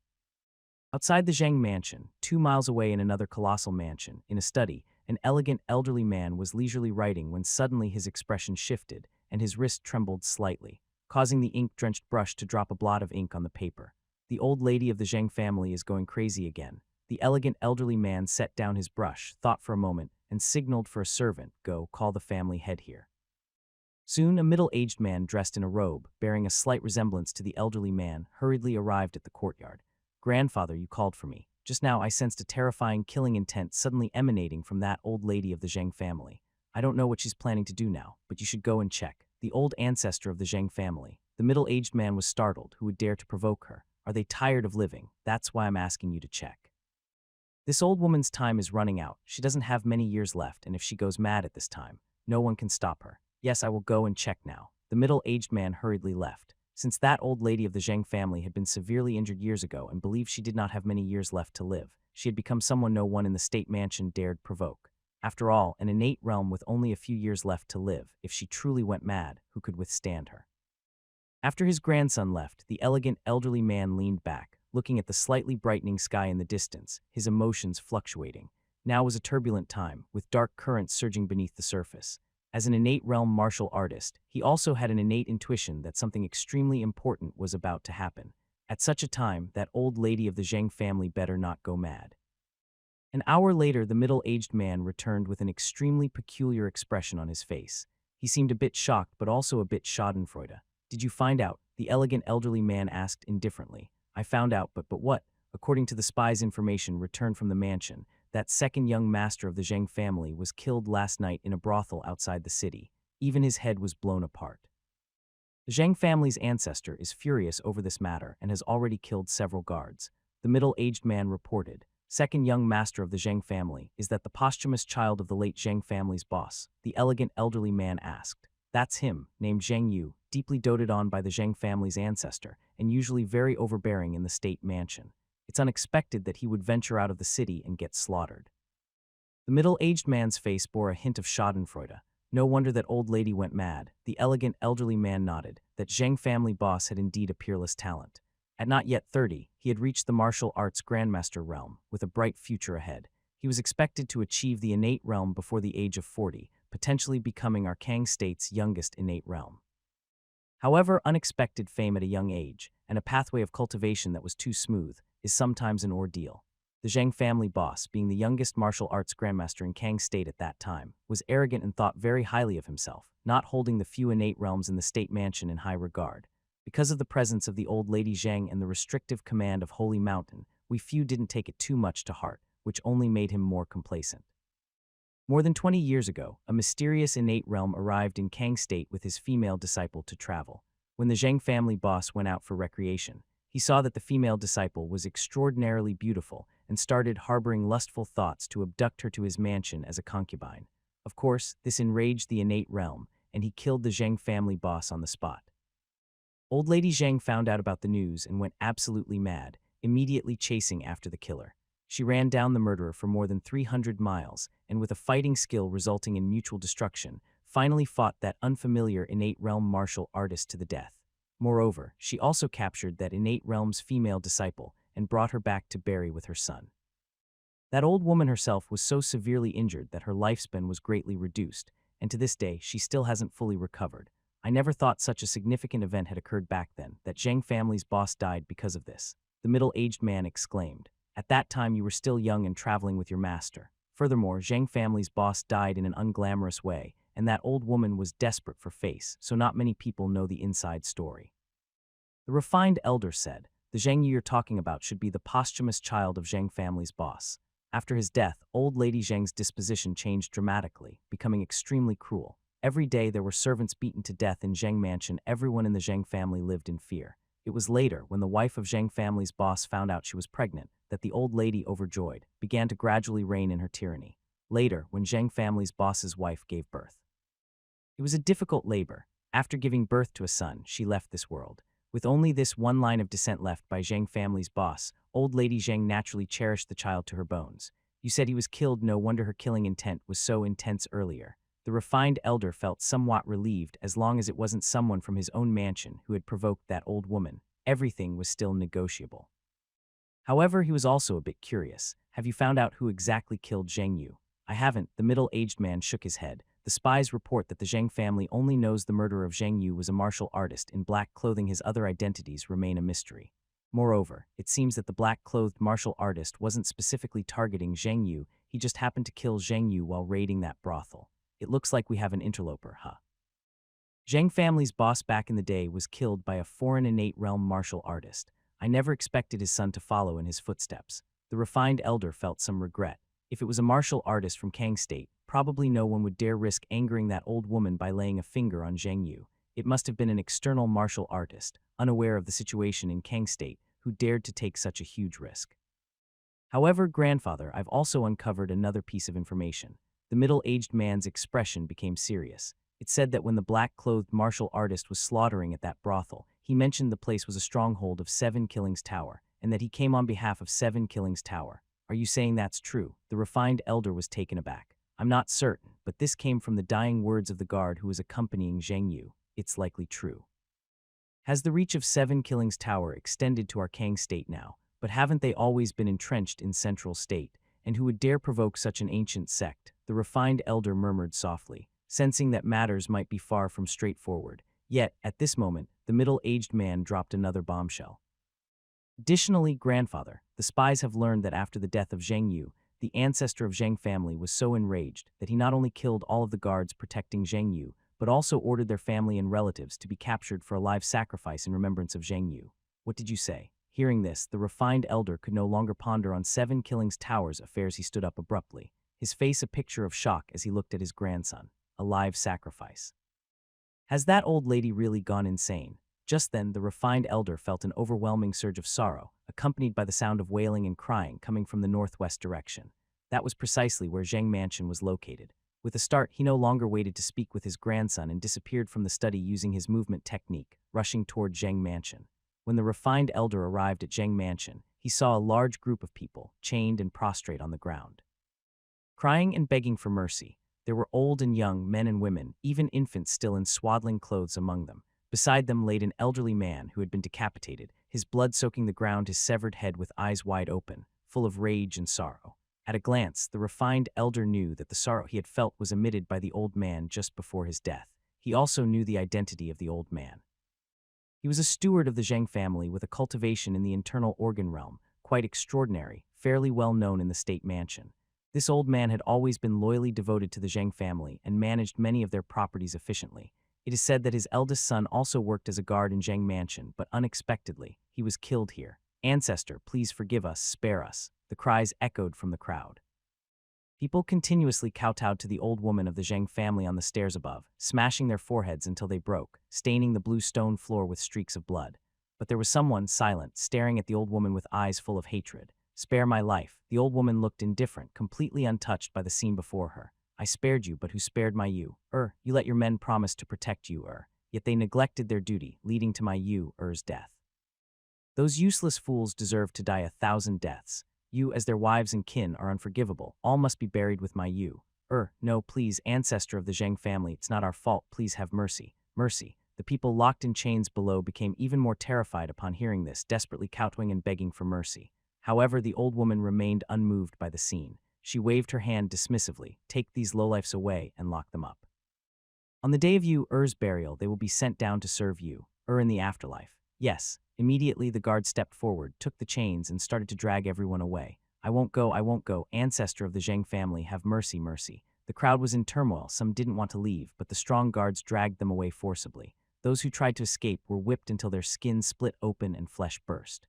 [SPEAKER 1] Outside the Zheng mansion, 2 miles away in another colossal mansion, in a study, an elegant elderly man was leisurely writing when suddenly his expression shifted, and his wrist trembled slightly, causing the ink-drenched brush to drop a blot of ink on the paper. The old lady of the Zheng family is going crazy again. The elegant elderly man set down his brush, thought for a moment, and signaled for a servant, "Go, call the family head here." Soon, a middle-aged man dressed in a robe, bearing a slight resemblance to the elderly man, hurriedly arrived at the courtyard. "Grandfather, you called for me. Just now I sensed a terrifying killing intent suddenly emanating from that old lady of the Zheng family. I don't know what she's planning to do now, but you should go and check." The old ancestor of the Zheng family. The middle-aged man was startled. Who would dare to provoke her? Are they tired of living? That's why I'm asking you to check. This old woman's time is running out. She doesn't have many years left, and if she goes mad at this time, no one can stop her. Yes, I will go and check now. The middle-aged man hurriedly left. Since that old lady of the Zheng family had been severely injured years ago and believed she did not have many years left to live, she had become someone no one in the state mansion dared provoke. After all, an innate realm with only a few years left to live, if she truly went mad, who could withstand her? After his grandson left, the elegant elderly man leaned back, looking at the slightly brightening sky in the distance, his emotions fluctuating. Now was a turbulent time, with dark currents surging beneath the surface. As an innate realm martial artist, he also had an innate intuition that something extremely important was about to happen. At such a time, that old lady of the Zheng family better not go mad. An hour later, the middle-aged man returned with an extremely peculiar expression on his face. He seemed a bit shocked, but also a bit schadenfreude. "Did you find out?" the elegant elderly man asked indifferently. "I found out, but what?" According to the spy's information returned from the mansion, that second young master of the Zheng family was killed last night in a brothel outside the city. Even his head was blown apart. The Zheng family's ancestor is furious over this matter and has already killed several guards. The middle-aged man reported. Second young master of the Zheng family, is that the posthumous child of the late Zheng family's boss? The elegant elderly man asked. That's him, named Zheng Yu, deeply doted on by the Zheng family's ancestor, and usually very overbearing in the state mansion. It's unexpected that he would venture out of the city and get slaughtered. The middle-aged man's face bore a hint of schadenfreude. No wonder that old lady went mad. The elegant elderly man nodded. That Zheng family boss had indeed a peerless talent. At not yet 30, he had reached the martial arts grandmaster realm, with a bright future ahead. He was expected to achieve the innate realm before the age of 40, potentially becoming Arkang State's youngest innate realm. However, unexpected fame at a young age, and a pathway of cultivation that was too smooth, is sometimes an ordeal. The Zheng family boss, being the youngest martial arts grandmaster in Kang State at that time, was arrogant and thought very highly of himself, not holding the few innate realms in the state mansion in high regard. Because of the presence of the old lady Zheng and the restrictive command of Holy Mountain, we few didn't take it too much to heart, which only made him more complacent. More than 20 years ago, a mysterious innate realm arrived in Kang State with his female disciple to travel. When the Zheng family boss went out for recreation, he saw that the female disciple was extraordinarily beautiful and started harboring lustful thoughts to abduct her to his mansion as a concubine. Of course, this enraged the innate realm, and he killed the Zheng family boss on the spot. Old Lady Zheng found out about the news and went absolutely mad, immediately chasing after the killer. She ran down the murderer for more than 300 miles, and with a fighting skill resulting in mutual destruction, finally fought that unfamiliar innate realm martial artist to the death. Moreover, she also captured that innate realm's female disciple and brought her back to bury with her son. That old woman herself was so severely injured that her lifespan was greatly reduced, and to this day she still hasn't fully recovered. I never thought such a significant event had occurred back then, that Zheng family's boss died because of this. The middle-aged man exclaimed. At that time you were still young and traveling with your master. Furthermore, Zheng family's boss died in an unglamorous way, and that old woman was desperate for face, so not many people know the inside story. The refined elder said, the Zheng you're talking about should be the posthumous child of Zheng family's boss. After his death, old lady Zheng's disposition changed dramatically, becoming extremely cruel. Every day there were servants beaten to death in Zheng mansion. Everyone in the Zheng family lived in fear. It was later, when the wife of Zheng family's boss found out she was pregnant, that the old lady, overjoyed, began to gradually reign in her tyranny. Later, when Zheng family's boss's wife gave birth. It was a difficult labor. After giving birth to a son, she left this world. With only this one line of descent left by Zheng family's boss, old lady Zheng naturally cherished the child to her bones. You said he was killed, no wonder her killing intent was so intense earlier. The refined elder felt somewhat relieved as long as it wasn't someone from his own mansion who had provoked that old woman. Everything was still negotiable. However, he was also a bit curious. Have you found out who exactly killed Zheng Yu? I haven't. The middle-aged man shook his head. The spies report that the Zheng family only knows the murderer of Zheng Yu was a martial artist in black clothing. His other identities remain a mystery. Moreover, it seems that the black-clothed martial artist wasn't specifically targeting Zheng Yu. He just happened to kill Zheng Yu while raiding that brothel. It looks like we have an interloper, huh? Zheng family's boss back in the day was killed by a foreign innate realm martial artist. I never expected his son to follow in his footsteps. The refined elder felt some regret. If it was a martial artist from Kang State, probably no one would dare risk angering that old woman by laying a finger on Zheng Yu. It must have been an external martial artist, unaware of the situation in Kang State, who dared to take such a huge risk. However, grandfather, I've also uncovered another piece of information. The middle-aged man's expression became serious. It said that when the black-clothed martial artist was slaughtering at that brothel, he mentioned the place was a stronghold of Seven Killings Tower, and that he came on behalf of Seven Killings Tower. Are you saying that's true? The refined elder was taken aback. I'm not certain, but this came from the dying words of the guard who was accompanying Zheng Yu. It's likely true. Has the reach of Seven Killings Tower extended to our Kang State now? But haven't they always been entrenched in Central State? And who would dare provoke such an ancient sect? The refined elder murmured softly, sensing that matters might be far from straightforward. Yet, at this moment, the middle-aged man dropped another bombshell. Additionally, grandfather, the spies have learned that after the death of Zheng Yu, the ancestor of Zheng family was so enraged that he not only killed all of the guards protecting Zheng Yu, but also ordered their family and relatives to be captured for a live sacrifice in remembrance of Zheng Yu. What did you say? Hearing this, the refined elder could no longer ponder on Seven Killings Tower's affairs. He stood up abruptly, his face a picture of shock as he looked at his grandson. A live sacrifice. Has that old lady really gone insane? Just then, the refined elder felt an overwhelming surge of sorrow, accompanied by the sound of wailing and crying coming from the northwest direction. That was precisely where Zheng Mansion was located. With a start, he no longer waited to speak with his grandson and disappeared from the study using his movement technique, rushing toward Zheng Mansion. When the refined elder arrived at Zheng Mansion, he saw a large group of people, chained and prostrate on the ground, crying and begging for mercy. There were old and young, men and women, even infants still in swaddling clothes among them. Beside them laid an elderly man who had been decapitated, his blood soaking the ground, his severed head with eyes wide open, full of rage and sorrow. At a glance, the refined elder knew that the sorrow he had felt was emitted by the old man just before his death. He also knew the identity of the old man. He was a steward of the Zheng family with a cultivation in the internal organ realm, quite extraordinary, fairly well known in the state mansion. This old man had always been loyally devoted to the Zheng family and managed many of their properties efficiently. It is said that his eldest son also worked as a guard in Zheng Mansion, but unexpectedly, he was killed here. Ancestor, please forgive us, spare us. The cries echoed from the crowd. People continuously kowtowed to the old woman of the Zheng family on the stairs above, smashing their foreheads until they broke, staining the blue stone floor with streaks of blood. But there was someone silent, staring at the old woman with eyes full of hatred. Spare my life. The old woman looked indifferent, completely untouched by the scene before her. I spared you, but who spared my you? You let your men promise to protect you, yet they neglected their duty, leading to my you's death. Those useless fools deserve to die 1,000 deaths. You, as their wives and kin, are unforgivable. All must be buried with my you. No, please, ancestor of the Zheng family, it's not our fault. Please have mercy. Mercy. The people locked in chains below became even more terrified upon hearing this, desperately kowtowing and begging for mercy. However, the old woman remained unmoved by the scene. She waved her hand dismissively. Take these lowlifes away and lock them up. On the day of you's burial, they will be sent down to serve you, in the afterlife. Yes. Immediately, the guard stepped forward, took the chains, and started to drag everyone away. I won't go. Ancestor of the Zheng family, have mercy, mercy. The crowd was in turmoil. Some didn't want to leave, but the strong guards dragged them away forcibly. Those who tried to escape were whipped until their skin split open and flesh burst.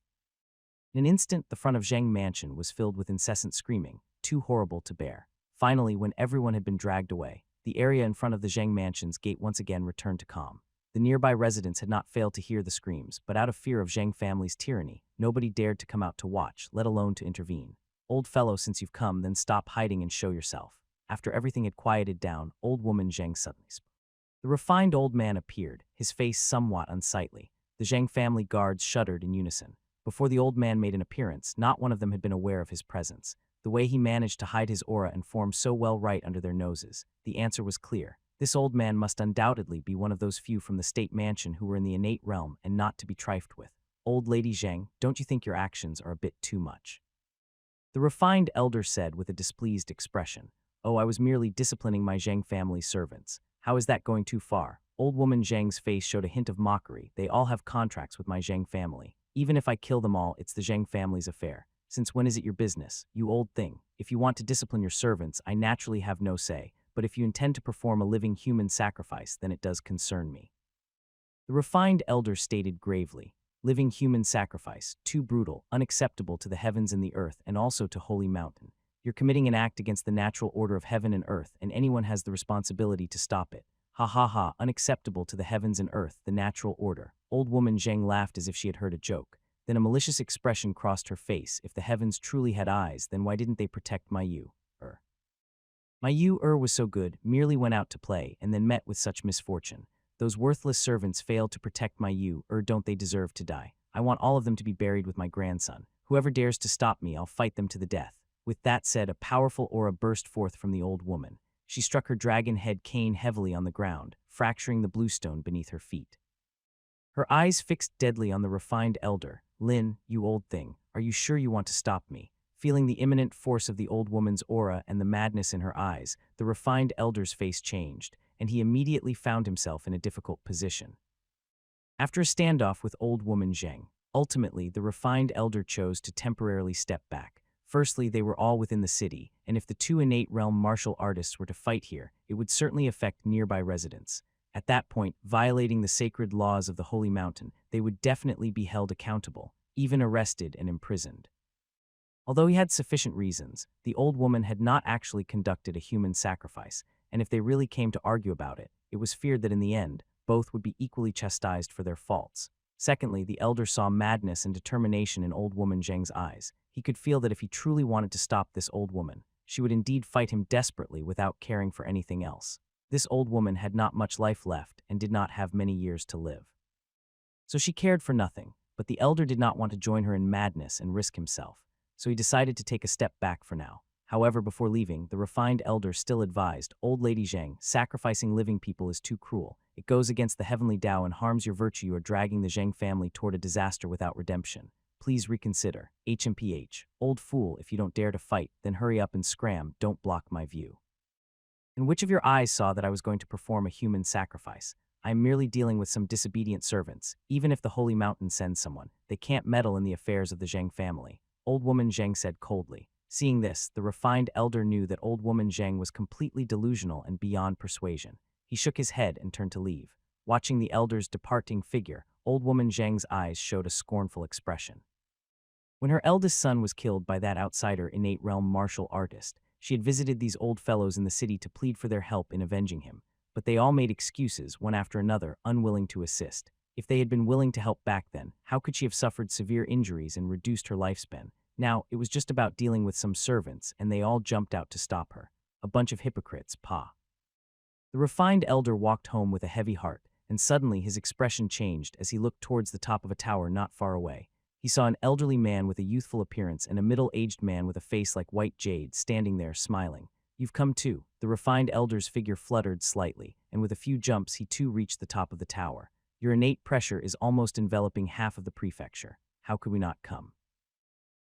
[SPEAKER 1] In an instant, the front of Zheng Mansion was filled with incessant screaming, too horrible to bear. Finally, when everyone had been dragged away, the area in front of the Zheng Mansion's gate once again returned to calm. The nearby residents had not failed to hear the screams, but out of fear of Zheng family's tyranny, nobody dared to come out to watch, let alone to intervene. Old fellow, since you've come, then stop hiding and show yourself. After everything had quieted down, old woman Zheng suddenly spoke. The refined old man appeared, his face somewhat unsightly. The Zheng family guards shuddered in unison. Before the old man made an appearance, not one of them had been aware of his presence. The way he managed to hide his aura and form so well right under their noses, the answer was clear. This old man must undoubtedly be one of those few from the state mansion who were in the innate realm and not to be trifled with. Old Lady Zheng, don't you think your actions are a bit too much? The refined elder said with a displeased expression. I was merely disciplining my Zheng family servants. How is that going too far? Old woman Zheng's face showed a hint of mockery. They all have contracts with my Zheng family. Even if I kill them all, it's the Zheng family's affair. Since when is it your business, you old thing? If you want to discipline your servants, I naturally have no say, but if you intend to perform a living human sacrifice, then it does concern me. The refined elder stated gravely, living human sacrifice, too brutal, unacceptable to the heavens and the earth, and also to Holy Mountain. You're committing an act against the natural order of heaven and earth, and anyone has the responsibility to stop it. Ha ha ha, unacceptable to the heavens and earth, the natural order. Old woman Zheng laughed as if she had heard a joke. Then a malicious expression crossed her face. If the heavens truly had eyes, then why didn't they protect my Yu? My Yu was so good, merely went out to play, and then met with such misfortune. Those worthless servants failed to protect my Yu, don't they deserve to die? I want all of them to be buried with my grandson. Whoever dares to stop me, I'll fight them to the death. With that said, a powerful aura burst forth from the old woman. She struck her dragon head cane heavily on the ground, fracturing the bluestone beneath her feet. Her eyes fixed deadly on the refined elder. Lin, you old thing, are you sure you want to stop me? Feeling the imminent force of the old woman's aura and the madness in her eyes, the refined elder's face changed, and he immediately found himself in a difficult position. After a standoff with old woman Zheng, ultimately the refined elder chose to temporarily step back. Firstly, they were all within the city, and if the two innate realm martial artists were to fight here, it would certainly affect nearby residents. At that point, violating the sacred laws of the Holy Mountain, they would definitely be held accountable, even arrested and imprisoned. Although he had sufficient reasons, the old woman had not actually conducted a human sacrifice, and if they really came to argue about it, it was feared that in the end, both would be equally chastised for their faults. Secondly, the elder saw madness and determination in old woman Zheng's eyes. He could feel that if he truly wanted to stop this old woman, she would indeed fight him desperately without caring for anything else. This old woman had not much life left and did not have many years to live. So she cared for nothing, but the elder did not want to join her in madness and risk himself, so he decided to take a step back for now. However, before leaving, the refined elder still advised, Old Lady Zheng, sacrificing living people is too cruel. It goes against the heavenly Tao and harms your virtue. You are dragging the Zheng family toward a disaster without redemption. Please reconsider. HMPH. Old fool, if you don't dare to fight, then hurry up and scram, don't block my view. And which of your eyes saw that I was going to perform a human sacrifice? I am merely dealing with some disobedient servants. Even if the Holy Mountain sends someone, they can't meddle in the affairs of the Zheng family. Old woman Zheng said coldly. Seeing this, the refined elder knew that old woman Zheng was completely delusional and beyond persuasion. He shook his head and turned to leave. Watching the elder's departing figure, old woman Zheng's eyes showed a scornful expression. When her eldest son was killed by that outsider innate realm martial artist, she had visited these old fellows in the city to plead for their help in avenging him, but they all made excuses, one after another, unwilling to assist. If they had been willing to help back then, how could she have suffered severe injuries and reduced her lifespan? Now, it was just about dealing with some servants, and they all jumped out to stop her. A bunch of hypocrites, pa. The refined elder walked home with a heavy heart, and suddenly his expression changed as he looked towards the top of a tower not far away. He saw an elderly man with a youthful appearance and a middle-aged man with a face like white jade standing there smiling. You've come too. The refined elder's figure fluttered slightly, and with a few jumps he too reached the top of the tower. Your innate pressure is almost enveloping half of the prefecture. How could we not come?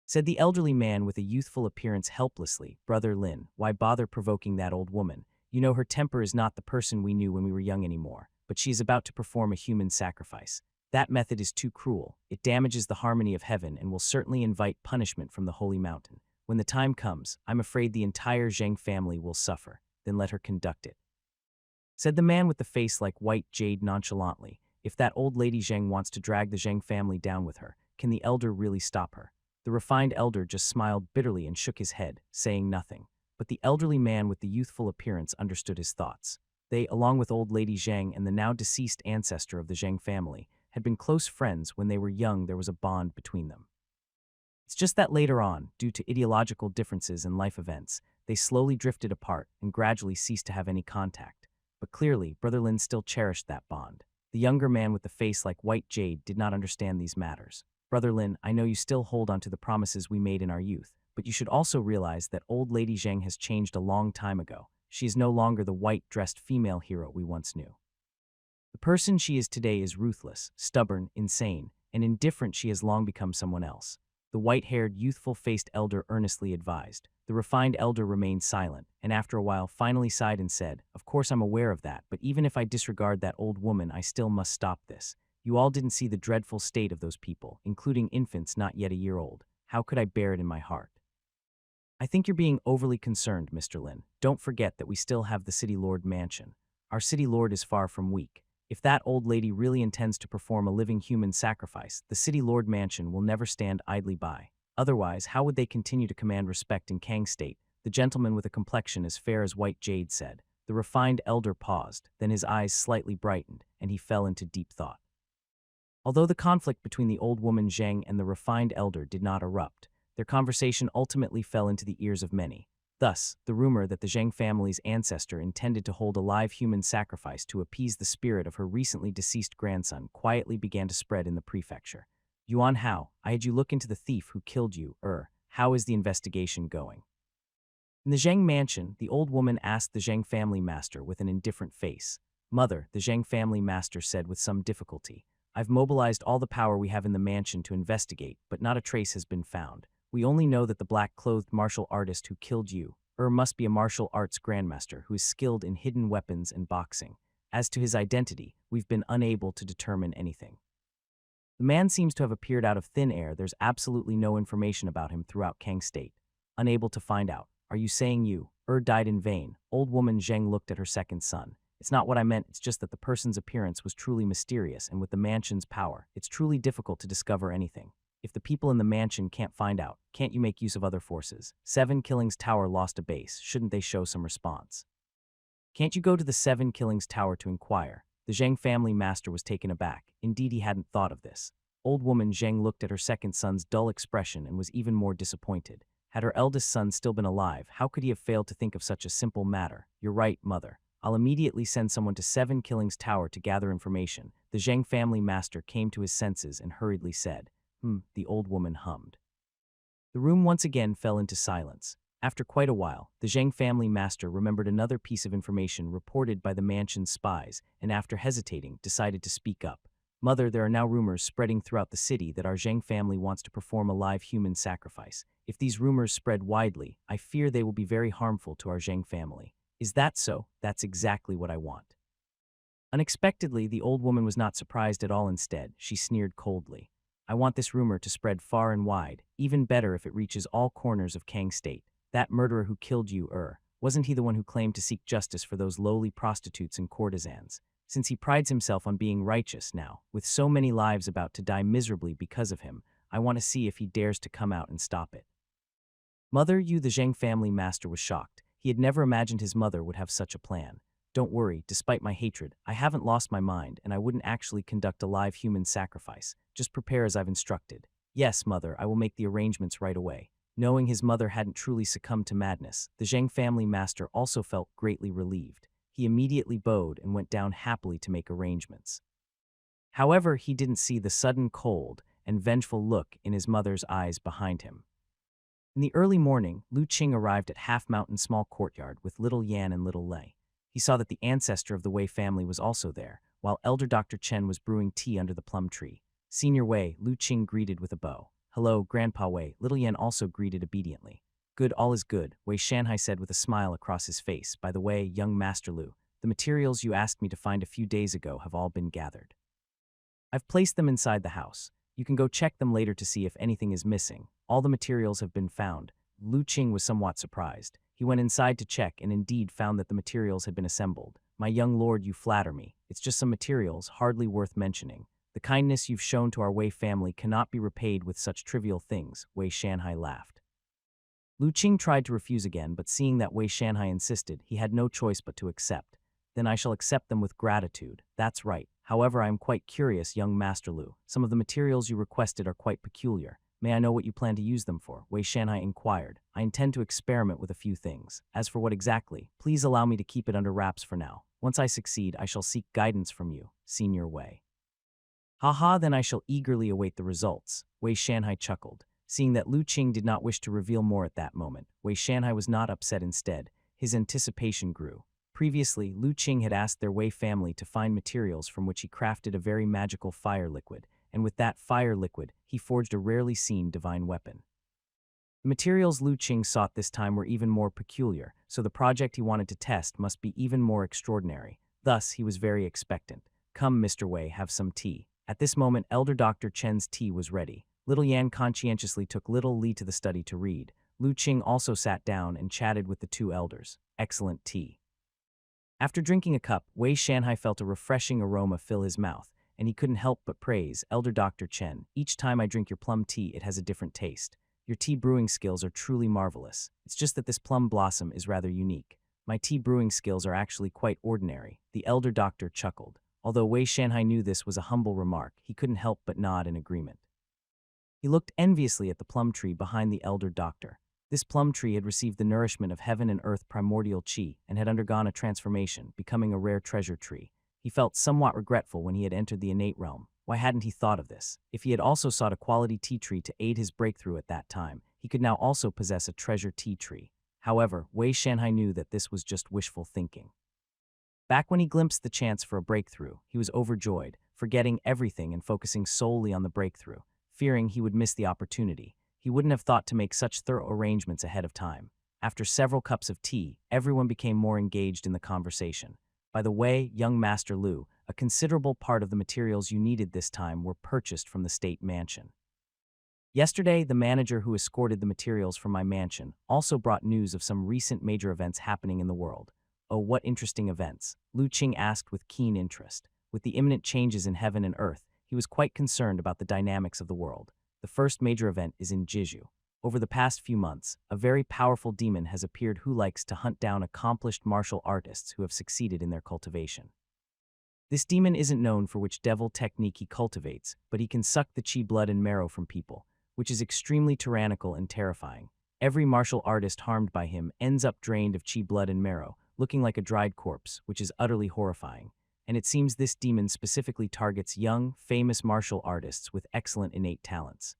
[SPEAKER 1] Said the elderly man with a youthful appearance helplessly. Brother Lin, why bother provoking that old woman? You know her temper is not the person we knew when we were young anymore, but she is about to perform a human sacrifice. That method is too cruel. It damages the harmony of heaven and will certainly invite punishment from the Holy Mountain. When the time comes, I'm afraid the entire Zheng family will suffer. Then let her conduct it. Said the man with the face like white jade nonchalantly. If that old lady Zheng wants to drag the Zheng family down with her, can the elder really stop her? The refined elder just smiled bitterly and shook his head, saying nothing. But the elderly man with the youthful appearance understood his thoughts. They, along with old lady Zheng and the now deceased ancestor of the Zheng family, had been close friends. When they were young. There was a bond between them. It's just that later on, due to ideological differences and life events, they slowly drifted apart and gradually ceased to have any contact. But clearly, Brother Lin still cherished that bond. The younger man with the face like white jade did not understand these matters. Brother Lin, I know you still hold on to the promises we made in our youth, but you should also realize that old lady Zheng has changed a long time ago. She is no longer the white-dressed female hero we once knew. The person she is today is ruthless, stubborn, insane, and indifferent. She has long become someone else. The white-haired, youthful-faced elder earnestly advised. The refined elder remained silent, and after a while finally sighed and said, Of course I'm aware of that, but even if I disregard that old woman, I still must stop this. You all didn't see the dreadful state of those people, including infants not yet a year old. How could I bear it in my heart? I think you're being overly concerned, Mr. Lin. Don't forget that we still have the City Lord mansion. Our City Lord is far from weak. If that old lady really intends to perform a living human sacrifice, the City Lord mansion will never stand idly by. Otherwise, how would they continue to command respect in Kang State? The gentleman with a complexion as fair as white jade said. The refined elder paused, then his eyes slightly brightened, and he fell into deep thought. Although the conflict between the old woman Zheng and the refined elder did not erupt, their conversation ultimately fell into the ears of many. Thus, the rumor that the Zheng family's ancestor intended to hold a live human sacrifice to appease the spirit of her recently deceased grandson quietly began to spread in the prefecture. Yuan Hao, I had you look into the thief who killed you, how is the investigation going? In the Zheng mansion, the old woman asked the Zheng family master with an indifferent face. Mother, the Zheng family master said with some difficulty, I've mobilized all the power we have in the mansion to investigate, but not a trace has been found. We only know that the black-clothed martial artist who killed you, must be a martial arts grandmaster who is skilled in hidden weapons and boxing. As to his identity, we've been unable to determine anything. The man seems to have appeared out of thin air. There's absolutely no information about him throughout Kang State. Unable to find out. Are you saying you, died in vain? Old woman Zheng looked at her second son. It's not what I meant, it's just that the person's appearance was truly mysterious, and with the mansion's power, it's truly difficult to discover anything. If the people in the mansion can't find out, can't you make use of other forces? 7 Killings Tower lost a base, shouldn't they show some response? Can't you go to the 7 Killings Tower to inquire? The Zheng family master was taken aback. Indeed, he hadn't thought of this. Old woman Zheng looked at her second son's dull expression and was even more disappointed. Had her eldest son still been alive, how could he have failed to think of such a simple matter? You're right, mother. I'll immediately send someone to 7 Killings Tower to gather information. The Zheng family master came to his senses and hurriedly said, the old woman hummed. The room once again fell into silence. After quite a while, the Zheng family master remembered another piece of information reported by the mansion's spies, and after hesitating, decided to speak up. Mother, there are now rumors spreading throughout the city that our Zheng family wants to perform a live human sacrifice. If these rumors spread widely, I fear they will be very harmful to our Zheng family. Is that so? That's exactly what I want. Unexpectedly, the old woman was not surprised at all. Instead, she sneered coldly. I want this rumor to spread far and wide, even better if it reaches all corners of Kang State. That murderer who killed you, wasn't he the one who claimed to seek justice for those lowly prostitutes and courtesans? Since he prides himself on being righteous now, with so many lives about to die miserably because of him, I want to see if he dares to come out and stop it. Mother, the Zheng family master was shocked. He had never imagined his mother would have such a plan. Don't worry, despite my hatred, I haven't lost my mind, and I wouldn't actually conduct a live human sacrifice. Just prepare as I've instructed. Yes, mother, I will make the arrangements right away. Knowing his mother hadn't truly succumbed to madness, the Zheng family master also felt greatly relieved. He immediately bowed and went down happily to make arrangements. However, he didn't see the sudden cold and vengeful look in his mother's eyes behind him. In the early morning, Lu Qing arrived at Half Mountain Small Courtyard with little Yan and little Lei. He saw that the ancestor of the Wei family was also there, while elder Dr. Chen was brewing tea under the plum tree. Senior Wei, Lu Qing greeted with a bow. Hello, Grandpa Wei. Little Yan also greeted obediently. Good, all is good, Wei Shanhai said with a smile across his face. By the way, young Master Lu, the materials you asked me to find a few days ago have all been gathered. I've placed them inside the house. You can go check them later to see if anything is missing. All the materials have been found. Lu Qing was somewhat surprised. He went inside to check and indeed found that the materials had been assembled. My young lord, you flatter me. It's just some materials, hardly worth mentioning. The kindness you've shown to our Wei family cannot be repaid with such trivial things, Wei Shanhai laughed. Lu Qing tried to refuse again, but seeing that Wei Shanhai insisted, he had no choice but to accept. Then I shall accept them with gratitude. That's right. However, I am quite curious, young Master Lu. Some of the materials you requested are quite peculiar. May I know what you plan to use them for? Wei Shanhai inquired. I intend to experiment with a few things. As for what exactly, please allow me to keep it under wraps for now. Once I succeed, I shall seek guidance from you, Senior Wei. Haha, then I shall eagerly await the results. Wei Shanhai chuckled. Seeing that Lu Qing did not wish to reveal more at that moment, Wei Shanhai was not upset. Instead, his anticipation grew. Previously, Lu Qing had asked their Wei family to find materials from which he crafted a very magical fire liquid, and with that fire liquid, he forged a rarely seen divine weapon. The materials Lu Qing sought this time were even more peculiar, so the project he wanted to test must be even more extraordinary. Thus, he was very expectant. Come, Mr. Wei, have some tea. At this moment, Elder Dr. Chen's tea was ready. Little Yan conscientiously took little Li to the study to read. Lu Qing also sat down and chatted with the two elders. Excellent tea. After drinking a cup, Wei Shanhai felt a refreshing aroma fill his mouth, and he couldn't help but praise Elder Dr. Chen. Each time I drink your plum tea, it has a different taste. Your tea brewing skills are truly marvelous. It's just that this plum blossom is rather unique. My tea brewing skills are actually quite ordinary. The elder doctor chuckled. Although Wei Shanhai knew this was a humble remark, he couldn't help but nod in agreement. He looked enviously at the plum tree behind the elder doctor. This plum tree had received the nourishment of heaven and earth primordial qi and had undergone a transformation, becoming a rare treasure tree. He felt somewhat regretful when he had entered the innate realm. Why hadn't he thought of this? If he had also sought a quality tea tree to aid his breakthrough at that time, he could now also possess a treasure tea tree. However, Wei Shanhai knew that this was just wishful thinking. Back when he glimpsed the chance for a breakthrough, he was overjoyed, forgetting everything and focusing solely on the breakthrough, fearing he would miss the opportunity. He wouldn't have thought to make such thorough arrangements ahead of time. After several cups of tea, everyone became more engaged in the conversation. By the way, young Master Lu, a considerable part of the materials you needed this time were purchased from the state mansion. Yesterday, the manager who escorted the materials from my mansion also brought news of some recent major events happening in the world. Oh, what interesting events? Lu Qing asked with keen interest. With the imminent changes in heaven and earth, he was quite concerned about the dynamics of the world. The first major event is in Jiju. Over the past few months, a very powerful demon has appeared who likes to hunt down accomplished martial artists who have succeeded in their cultivation. This demon isn't known for which devil technique he cultivates, but he can suck the chi blood and marrow from people, which is extremely tyrannical and terrifying. Every martial artist harmed by him ends up drained of chi blood and marrow, looking like a dried corpse, which is utterly horrifying. And it seems this demon specifically targets young, famous martial artists with excellent innate talents.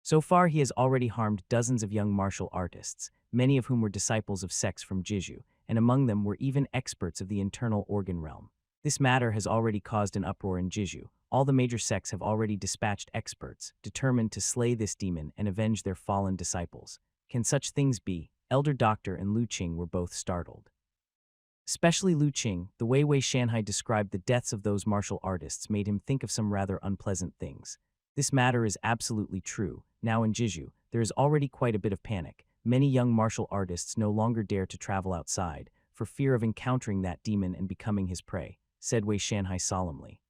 [SPEAKER 1] So far, he has already harmed dozens of young martial artists, many of whom were disciples of sects from Jiju, and among them were even experts of the internal organ realm. This matter has already caused an uproar in Jiju. All the major sects have already dispatched experts, determined to slay this demon and avenge their fallen disciples. Can such things be? Elder Doctor and Lu Qing were both startled. Especially Lu Qing, the way Wei Shanhai described the deaths of those martial artists made him think of some rather unpleasant things. This matter is absolutely true. Now in Jiju, there is already quite a bit of panic. Many young martial artists no longer dare to travel outside, for fear of encountering that demon and becoming his prey, said Wei Shanhai solemnly.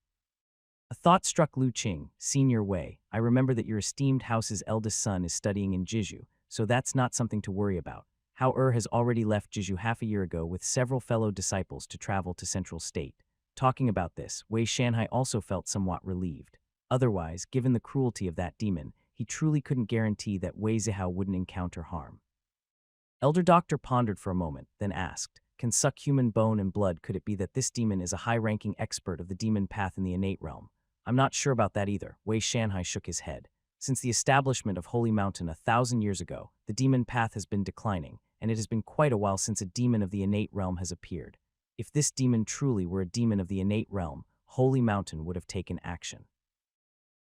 [SPEAKER 1] A thought struck Lu Qing. Senior Wei, I remember that your esteemed house's eldest son is studying in Jiju, so that's not something to worry about. How has already left Jiju half a year ago with several fellow disciples to travel to Central State. Talking about this, Wei Shanhai also felt somewhat relieved. Otherwise, given the cruelty of that demon, he truly couldn't guarantee that Wei Zihao wouldn't encounter harm. Elder Doctor pondered for a moment, then asked, can suck human bone and blood? Could it be that this demon is a high-ranking expert of the demon path in the innate realm? I'm not sure about that either. Wei Shanhai shook his head. Since the establishment of Holy Mountain 1,000 years ago, the demon path has been declining, and it has been quite a while since a demon of the innate realm has appeared. If this demon truly were a demon of the innate realm, Holy Mountain would have taken action.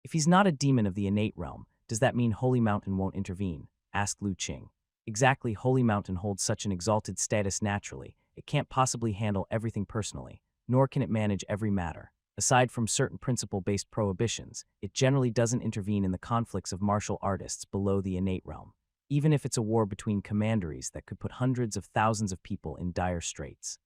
[SPEAKER 1] If he's not a demon of the innate realm, does that mean Holy Mountain won't intervene? Asked Lu Qing. Exactly, Holy Mountain holds such an exalted status naturally, it can't possibly handle everything personally, nor can it manage every matter. Aside from certain principle-based prohibitions, it generally doesn't intervene in the conflicts of martial artists below the innate realm, even if it's a war between commanderies that could put hundreds of thousands of people in dire straits.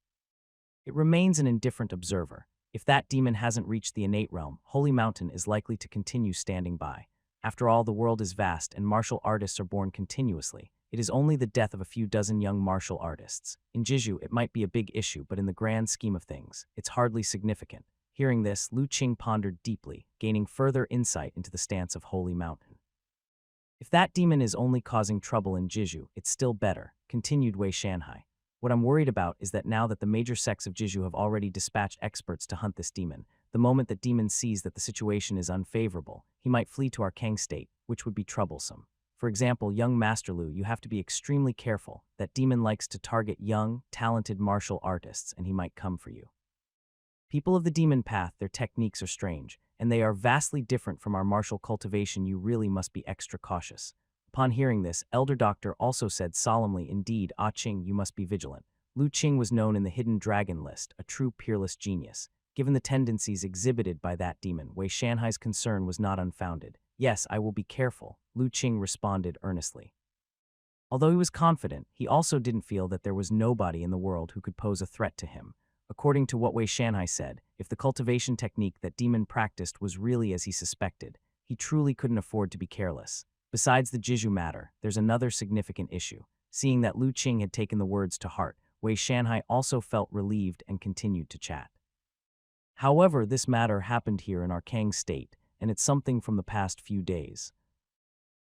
[SPEAKER 1] It remains an indifferent observer. If that demon hasn't reached the innate realm, Holy Mountain is likely to continue standing by. After all, the world is vast and martial artists are born continuously. It is only the death of a few dozen young martial artists. In Jiju, it might be a big issue, but in the grand scheme of things, it's hardly significant. Hearing this, Lu Qing pondered deeply, gaining further insight into the stance of Holy Mountain. If that demon is only causing trouble in Jiju, it's still better, continued Wei Shanhai. What I'm worried about is that now that the major sects of Jiju have already dispatched experts to hunt this demon, the moment that demon sees that the situation is unfavorable, he might flee to our Kang state, which would be troublesome. For example, young Master Lu, you have to be extremely careful. That demon likes to target young, talented martial artists, and he might come for you. People of the demon path, their techniques are strange, and they are vastly different from our martial cultivation. You really must be extra cautious. Upon hearing this, Elder Doctor also said solemnly, indeed, Ah Qing, you must be vigilant. Lu Qing was known in the Hidden Dragon list, a true peerless genius. Given the tendencies exhibited by that demon, Wei Shanhai's concern was not unfounded. Yes, I will be careful, Lu Qing responded earnestly. Although he was confident, he also didn't feel that there was nobody in the world who could pose a threat to him. According to what Wei Shanhai said, if the cultivation technique that Demon practiced was really as he suspected, he truly couldn't afford to be careless. Besides the Jiju matter, there's another significant issue. Seeing that Lu Qing had taken the words to heart, Wei Shanhai also felt relieved and continued to chat. However, this matter happened here in our Kang state, and it's something from the past few days.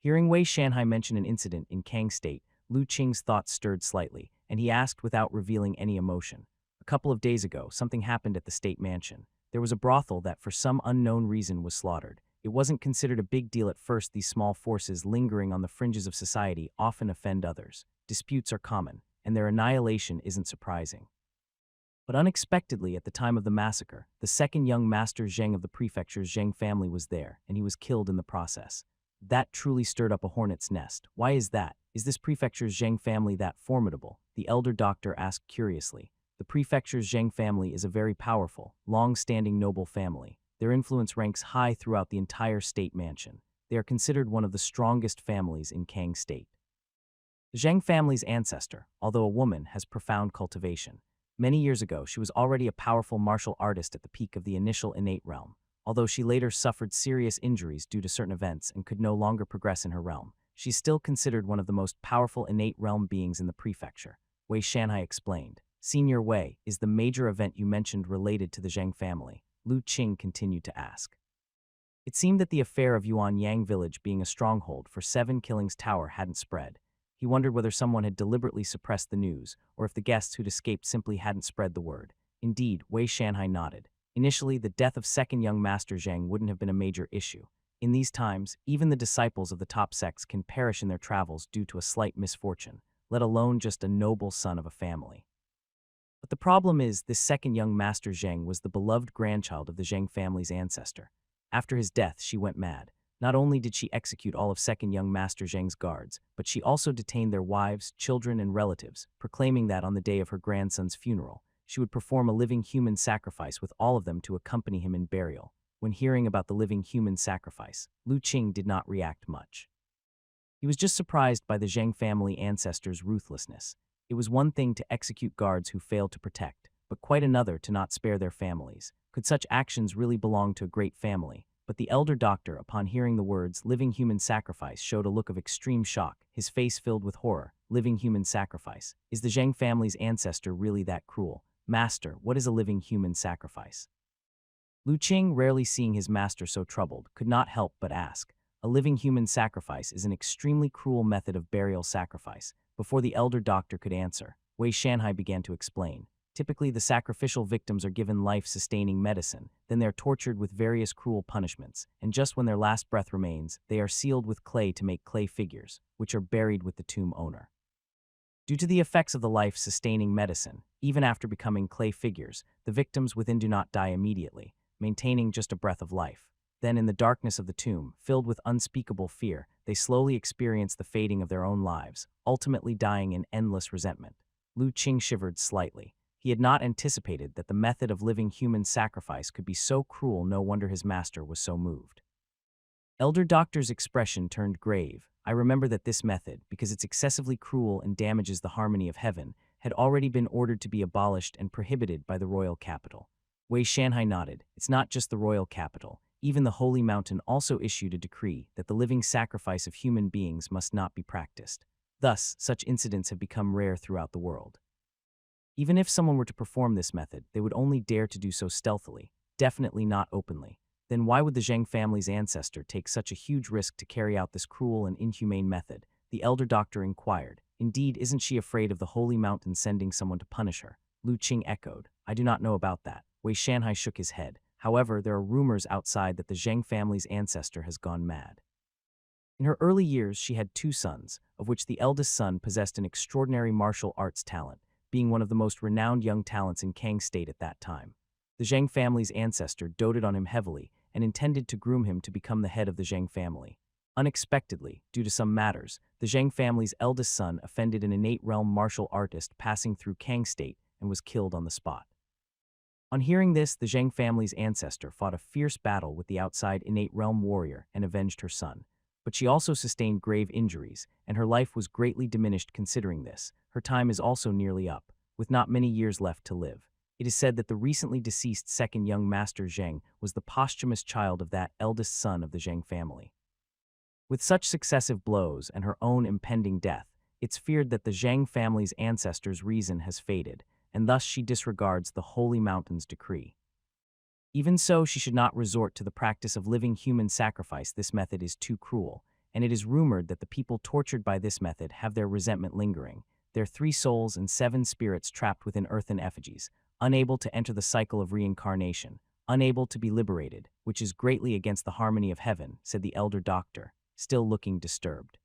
[SPEAKER 1] Hearing Wei Shanhai mention an incident in Kang State, Lu Qing's thoughts stirred slightly, and he asked without revealing any emotion. A couple of days ago, something happened at the state mansion. There was a brothel that for some unknown reason was slaughtered. It wasn't considered a big deal at first. These small forces lingering on the fringes of society often offend others. Disputes are common, and their annihilation isn't surprising. But unexpectedly, at the time of the massacre, the second young master Zheng of the prefecture's Zheng family was there, and he was killed in the process. That truly stirred up a hornet's nest. Why is that? Is this prefecture's Zheng family that formidable? The elder doctor asked curiously. The prefecture's Zheng family is a very powerful, long-standing noble family. Their influence ranks high throughout the entire state mansion. They are considered one of the strongest families in Kang State. The Zheng family's ancestor, although a woman, has profound cultivation. Many years ago, she was already a powerful martial artist at the peak of the initial innate realm. Although she later suffered serious injuries due to certain events and could no longer progress in her realm, she's still considered one of the most powerful innate realm beings in the prefecture. Wei Shanhai explained. Senior Wei, is the major event you mentioned related to the Zheng family? Lu Qing continued to ask. It seemed that the affair of Yuan Yang village being a stronghold for 7 Killings Tower hadn't spread. He wondered whether someone had deliberately suppressed the news, or if the guests who'd escaped simply hadn't spread the word. Indeed, Wei Shanhai nodded. Initially, the death of second young Master Zheng wouldn't have been a major issue. In these times, even the disciples of the top sects can perish in their travels due to a slight misfortune, let alone just a noble son of a family. But the problem is, this second young Master Zheng was the beloved grandchild of the Zheng family's ancestor. After his death, she went mad. Not only did she execute all of second young Master Zheng's guards, but she also detained their wives, children, and relatives, proclaiming that on the day of her grandson's funeral, she would perform a living human sacrifice with all of them to accompany him in burial. When hearing about the living human sacrifice, Lu Qing did not react much. He was just surprised by the Zheng family ancestors' ruthlessness. It was one thing to execute guards who failed to protect, but quite another to not spare their families. Could such actions really belong to a great family? But the elder doctor, upon hearing the words living human sacrifice, showed a look of extreme shock, his face filled with horror. Living human sacrifice? Is the Zheng family's ancestor really that cruel? Master, what is a living human sacrifice? Lu Qing, rarely seeing his master so troubled, could not help but ask. A living human sacrifice is an extremely cruel method of burial sacrifice. Before the elder doctor could answer, Wei Shanhai began to explain. Typically, the sacrificial victims are given life-sustaining medicine, then they are tortured with various cruel punishments, and just when their last breath remains, they are sealed with clay to make clay figures, which are buried with the tomb owner. Due to the effects of the life-sustaining medicine, even after becoming clay figures, the victims within do not die immediately, maintaining just a breath of life. Then in the darkness of the tomb, filled with unspeakable fear, they slowly experience the fading of their own lives, ultimately dying in endless resentment. Lu Qing shivered slightly. He had not anticipated that the method of living human sacrifice could be so cruel. No wonder his master was so moved. Elder Doctor's expression turned grave. I remember that this method, because it's excessively cruel and damages the harmony of heaven, had already been ordered to be abolished and prohibited by the royal capital. Wei Shanhai nodded. It's not just the royal capital. Even the Holy Mountain also issued a decree that the living sacrifice of human beings must not be practiced. Thus, such incidents have become rare throughout the world. Even if someone were to perform this method, they would only dare to do so stealthily, definitely not openly. Then why would the Zheng family's ancestor take such a huge risk to carry out this cruel and inhumane method? The elder doctor inquired. Indeed, isn't she afraid of the Holy Mountain sending someone to punish her? Lu Qing echoed. I do not know about that. Wei Shanhai shook his head. However, there are rumors outside that the Zheng family's ancestor has gone mad. In her early years, she had 2 sons, of which the eldest son possessed an extraordinary martial arts talent, being one of the most renowned young talents in Kang State at that time. The Zheng family's ancestor doted on him heavily and intended to groom him to become the head of the Zheng family. Unexpectedly, due to some matters, the Zheng family's eldest son offended an innate realm martial artist passing through Kang State and was killed on the spot. On hearing this, the Zheng family's ancestor fought a fierce battle with the outside innate realm warrior and avenged her son. But she also sustained grave injuries, and her life was greatly diminished considering this. Her time is also nearly up, with not many years left to live. It is said that the recently deceased second young master Zheng was the posthumous child of that eldest son of the Zheng family. With such successive blows and her own impending death, it's feared that the Zheng family's ancestor's reason has faded, and thus she disregards the Holy Mountain's decree. Even so, she should not resort to the practice of living human sacrifice. This method is too cruel, and it is rumored that the people tortured by this method have their resentment lingering, their 3 souls and 7 spirits trapped within earthen effigies, unable to enter the cycle of reincarnation, unable to be liberated, which is greatly against the harmony of heaven, said the elder doctor, still looking disturbed.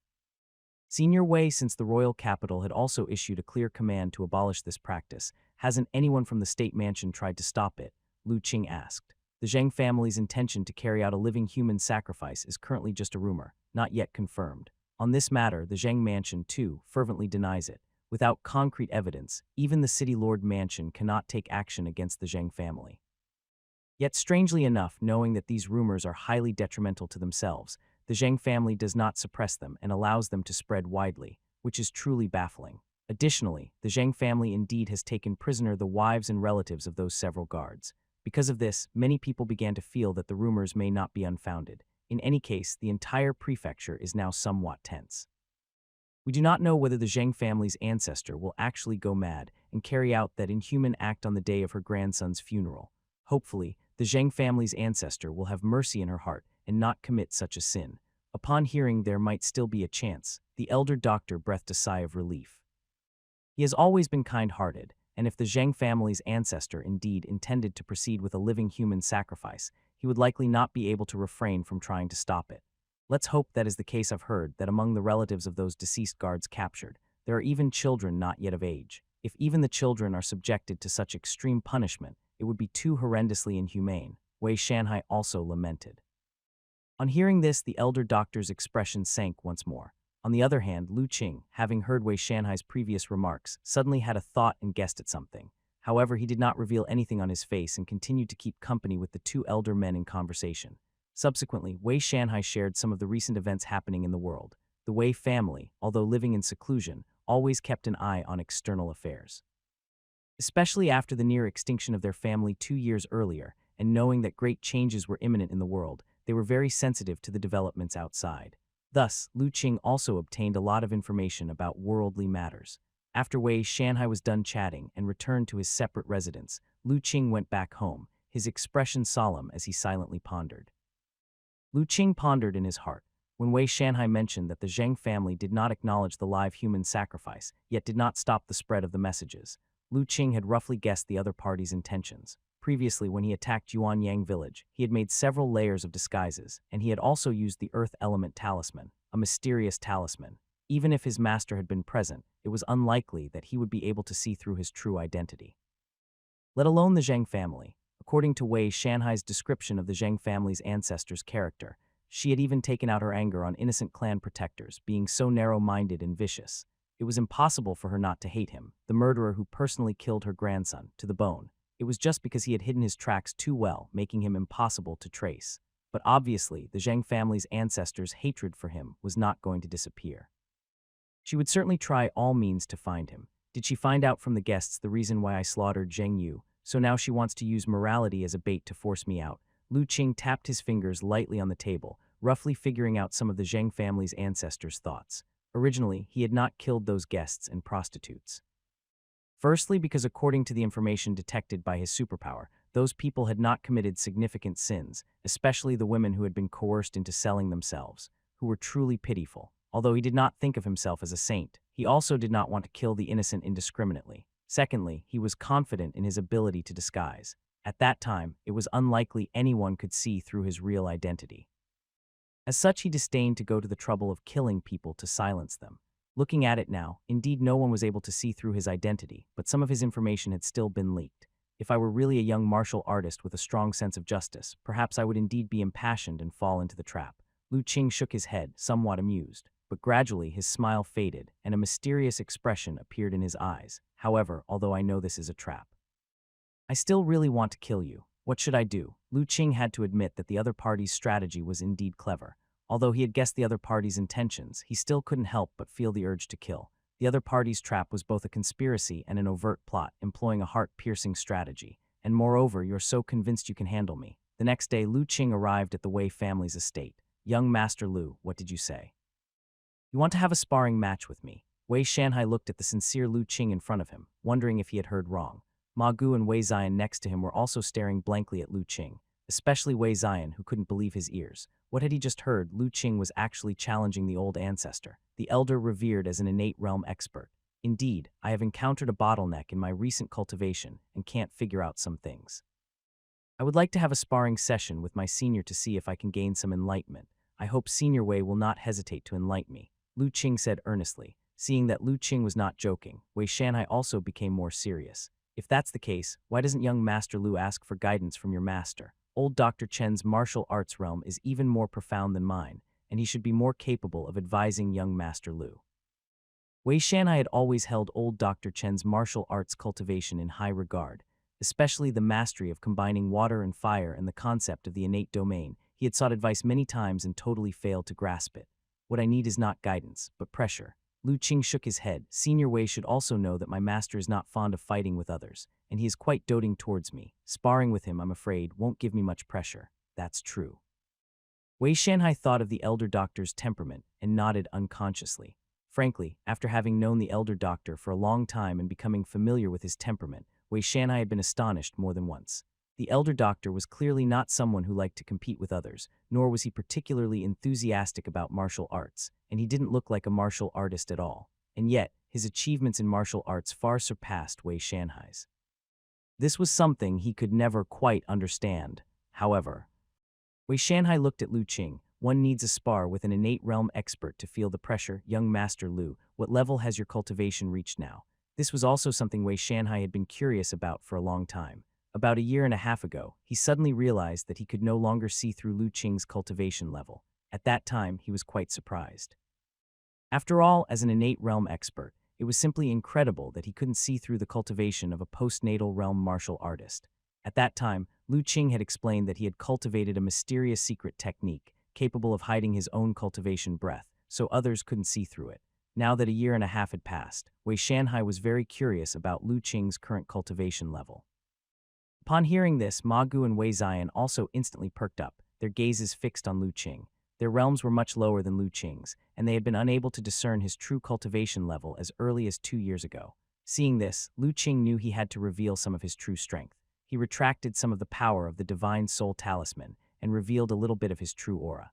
[SPEAKER 1] Senior Wei, since the royal capital had also issued a clear command to abolish this practice, hasn't anyone from the state mansion tried to stop it? Lu Qing asked. The Zheng family's intention to carry out a living human sacrifice is currently just a rumor, not yet confirmed. On this matter, the Zheng mansion, too, fervently denies it. Without concrete evidence, even the city lord mansion cannot take action against the Zheng family. Yet strangely enough, knowing that these rumors are highly detrimental to themselves, the Zheng family does not suppress them and allows them to spread widely, which is truly baffling. Additionally, the Zheng family indeed has taken prisoner the wives and relatives of those several guards. Because of this, many people began to feel that the rumors may not be unfounded. In any case, the entire prefecture is now somewhat tense. We do not know whether the Zheng family's ancestor will actually go mad and carry out that inhuman act on the day of her grandson's funeral. Hopefully, the Zheng family's ancestor will have mercy in her heart and not commit such a sin. Upon hearing there might still be a chance, the elder doctor breathed a sigh of relief. He has always been kind-hearted, and if the Zheng family's ancestor indeed intended to proceed with a living human sacrifice, he would likely not be able to refrain from trying to stop it. Let's hope that is the case. I've heard that among the relatives of those deceased guards captured, there are even children not yet of age. If even the children are subjected to such extreme punishment, it would be too horrendously inhumane, Wei Shanhai also lamented. On hearing this, the elder doctor's expression sank once more. On the other hand, Lu Qing, having heard Wei Shanhai's previous remarks, suddenly had a thought and guessed at something. However, he did not reveal anything on his face and continued to keep company with the 2 elder men in conversation. Subsequently, Wei Shanhai shared some of the recent events happening in the world. The Wei family, although living in seclusion, always kept an eye on external affairs. Especially after the near extinction of their family 2 years earlier, and knowing that great changes were imminent in the world, they were very sensitive to the developments outside. Thus, Lu Qing also obtained a lot of information about worldly matters. After Wei Shanhai was done chatting and returned to his separate residence, Lu Qing went back home, his expression solemn as he silently pondered. Lu Qing pondered in his heart. When Wei Shanhai mentioned that the Zheng family did not acknowledge the live human sacrifice, yet did not stop the spread of the messages, Lu Qing had roughly guessed the other party's intentions. Previously, when he attacked Yuanyang village, he had made several layers of disguises, and he had also used the earth element talisman, a mysterious talisman. Even if his master had been present, it was unlikely that he would be able to see through his true identity. Let alone the Zheng family. According to Wei Shanhai's description of the Zheng family's ancestor's character, she had even taken out her anger on innocent clan protectors, being so narrow-minded and vicious. It was impossible for her not to hate him, the murderer who personally killed her grandson, to the bone. It was just because he had hidden his tracks too well, making him impossible to trace. But obviously, the Zheng family's ancestors' hatred for him was not going to disappear. She would certainly try all means to find him. Did she find out from the guests the reason why I slaughtered Zheng Yu? So now she wants to use morality as a bait to force me out. Lu Qing tapped his fingers lightly on the table, roughly figuring out some of the Zheng family's ancestors' thoughts. Originally, he had not killed those guests and prostitutes. Firstly, because according to the information detected by his superpower, those people had not committed significant sins, especially the women who had been coerced into selling themselves, who were truly pitiful. Although he did not think of himself as a saint, he also did not want to kill the innocent indiscriminately. Secondly, he was confident in his ability to disguise. At that time, it was unlikely anyone could see through his real identity. As such, he disdained to go to the trouble of killing people to silence them. Looking at it now, indeed no one was able to see through his identity, but some of his information had still been leaked. If I were really a young martial artist with a strong sense of justice, perhaps I would indeed be impassioned and fall into the trap. Lu Qing shook his head, somewhat amused, but gradually his smile faded and a mysterious expression appeared in his eyes. However, although I know this is a trap, I still really want to kill you. What should I do? Lu Qing had to admit that the other party's strategy was indeed clever. Although he had guessed the other party's intentions, he still couldn't help but feel the urge to kill. The other party's trap was both a conspiracy and an overt plot, employing a heart-piercing strategy. And moreover, you're so convinced you can handle me. The next day, Lu Qing arrived at the Wei family's estate. Young Master Lu, what did you say? You want to have a sparring match with me? Wei Shanhai looked at the sincere Lu Qing in front of him, wondering if he had heard wrong. Ma Gu and Wei Zion next to him were also staring blankly at Lu Qing, especially Wei Zion, who couldn't believe his ears. What had he just heard? Lu Qing was actually challenging the old ancestor, the elder revered as an innate realm expert. Indeed, I have encountered a bottleneck in my recent cultivation and can't figure out some things. I would like to have a sparring session with my senior to see if I can gain some enlightenment. I hope Senior Wei will not hesitate to enlighten me, Lu Qing said earnestly. Seeing that Lu Qing was not joking, Wei Shanhai also became more serious. If that's the case, why doesn't young Master Lu ask for guidance from your master? Old Dr. Chen's martial arts realm is even more profound than mine, and he should be more capable of advising young Master Lu. Wei Shanhai had always held old Dr. Chen's martial arts cultivation in high regard, especially the mastery of combining water and fire and the concept of the innate domain. He had sought advice many times and totally failed to grasp it. What I need is not guidance, but pressure. Lu Qing shook his head. Senior Wei should also know that my master is not fond of fighting with others, and he is quite doting towards me. Sparring with him, I'm afraid, won't give me much pressure. That's true. Wei Shanhai thought of the elder doctor's temperament and nodded unconsciously. Frankly, after having known the elder doctor for a long time and becoming familiar with his temperament, Wei Shanhai had been astonished more than once. The elder doctor was clearly not someone who liked to compete with others, nor was he particularly enthusiastic about martial arts, and he didn't look like a martial artist at all. And yet, his achievements in martial arts far surpassed Wei Shanhai's. This was something he could never quite understand. However, Wei Shanhai looked at Lu Qing. One needs a spar with an innate realm expert to feel the pressure. Young Master Lu, what level has your cultivation reached now? This was also something Wei Shanhai had been curious about for a long time. About a year and a half ago, he suddenly realized that he could no longer see through Lu Qing's cultivation level. At that time, he was quite surprised. After all, as an innate realm expert, it was simply incredible that he couldn't see through the cultivation of a postnatal realm martial artist. At that time, Lu Qing had explained that he had cultivated a mysterious secret technique, capable of hiding his own cultivation breath, so others couldn't see through it. Now that a year and a half had passed, Wei Shanhai was very curious about Lu Qing's current cultivation level. Upon hearing this, Ma Gu and Wei Zion also instantly perked up, their gazes fixed on Lu Qing. Their realms were much lower than Lu Qing's, and they had been unable to discern his true cultivation level as early as 2 years ago. Seeing this, Lu Qing knew he had to reveal some of his true strength. He retracted some of the power of the divine soul talisman and revealed a little bit of his true aura.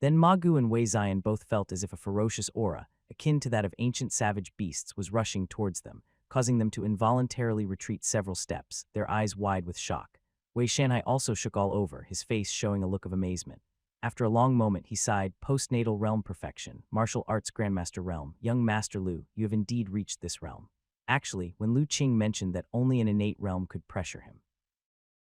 [SPEAKER 1] Then Ma Gu and Wei Zion both felt as if a ferocious aura, akin to that of ancient savage beasts, was rushing towards them, causing them to involuntarily retreat several steps, their eyes wide with shock. Wei Shanhai also shook all over, his face showing a look of amazement. After a long moment, he sighed, postnatal realm perfection, martial arts grandmaster realm, young Master Lu, you have indeed reached this realm. Actually, when Lu Qing mentioned that only an innate realm could pressure him,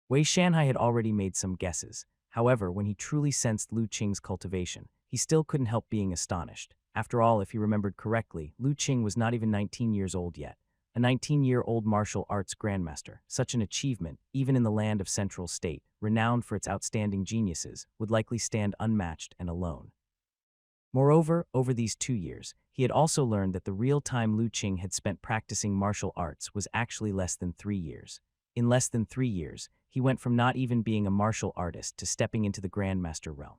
[SPEAKER 1] Wei Shanhai had already made some guesses. However, when he truly sensed Lu Qing's cultivation, he still couldn't help being astonished. After all, if he remembered correctly, Lu Qing was not even 19 years old yet. A 19-year-old martial arts grandmaster, such an achievement, even in the land of Central State, renowned for its outstanding geniuses, would likely stand unmatched and alone. Moreover, over these 2 years, he had also learned that the real time Lu Qing had spent practicing martial arts was actually less than 3 years. In less than 3 years, he went from not even being a martial artist to stepping into the grandmaster realm.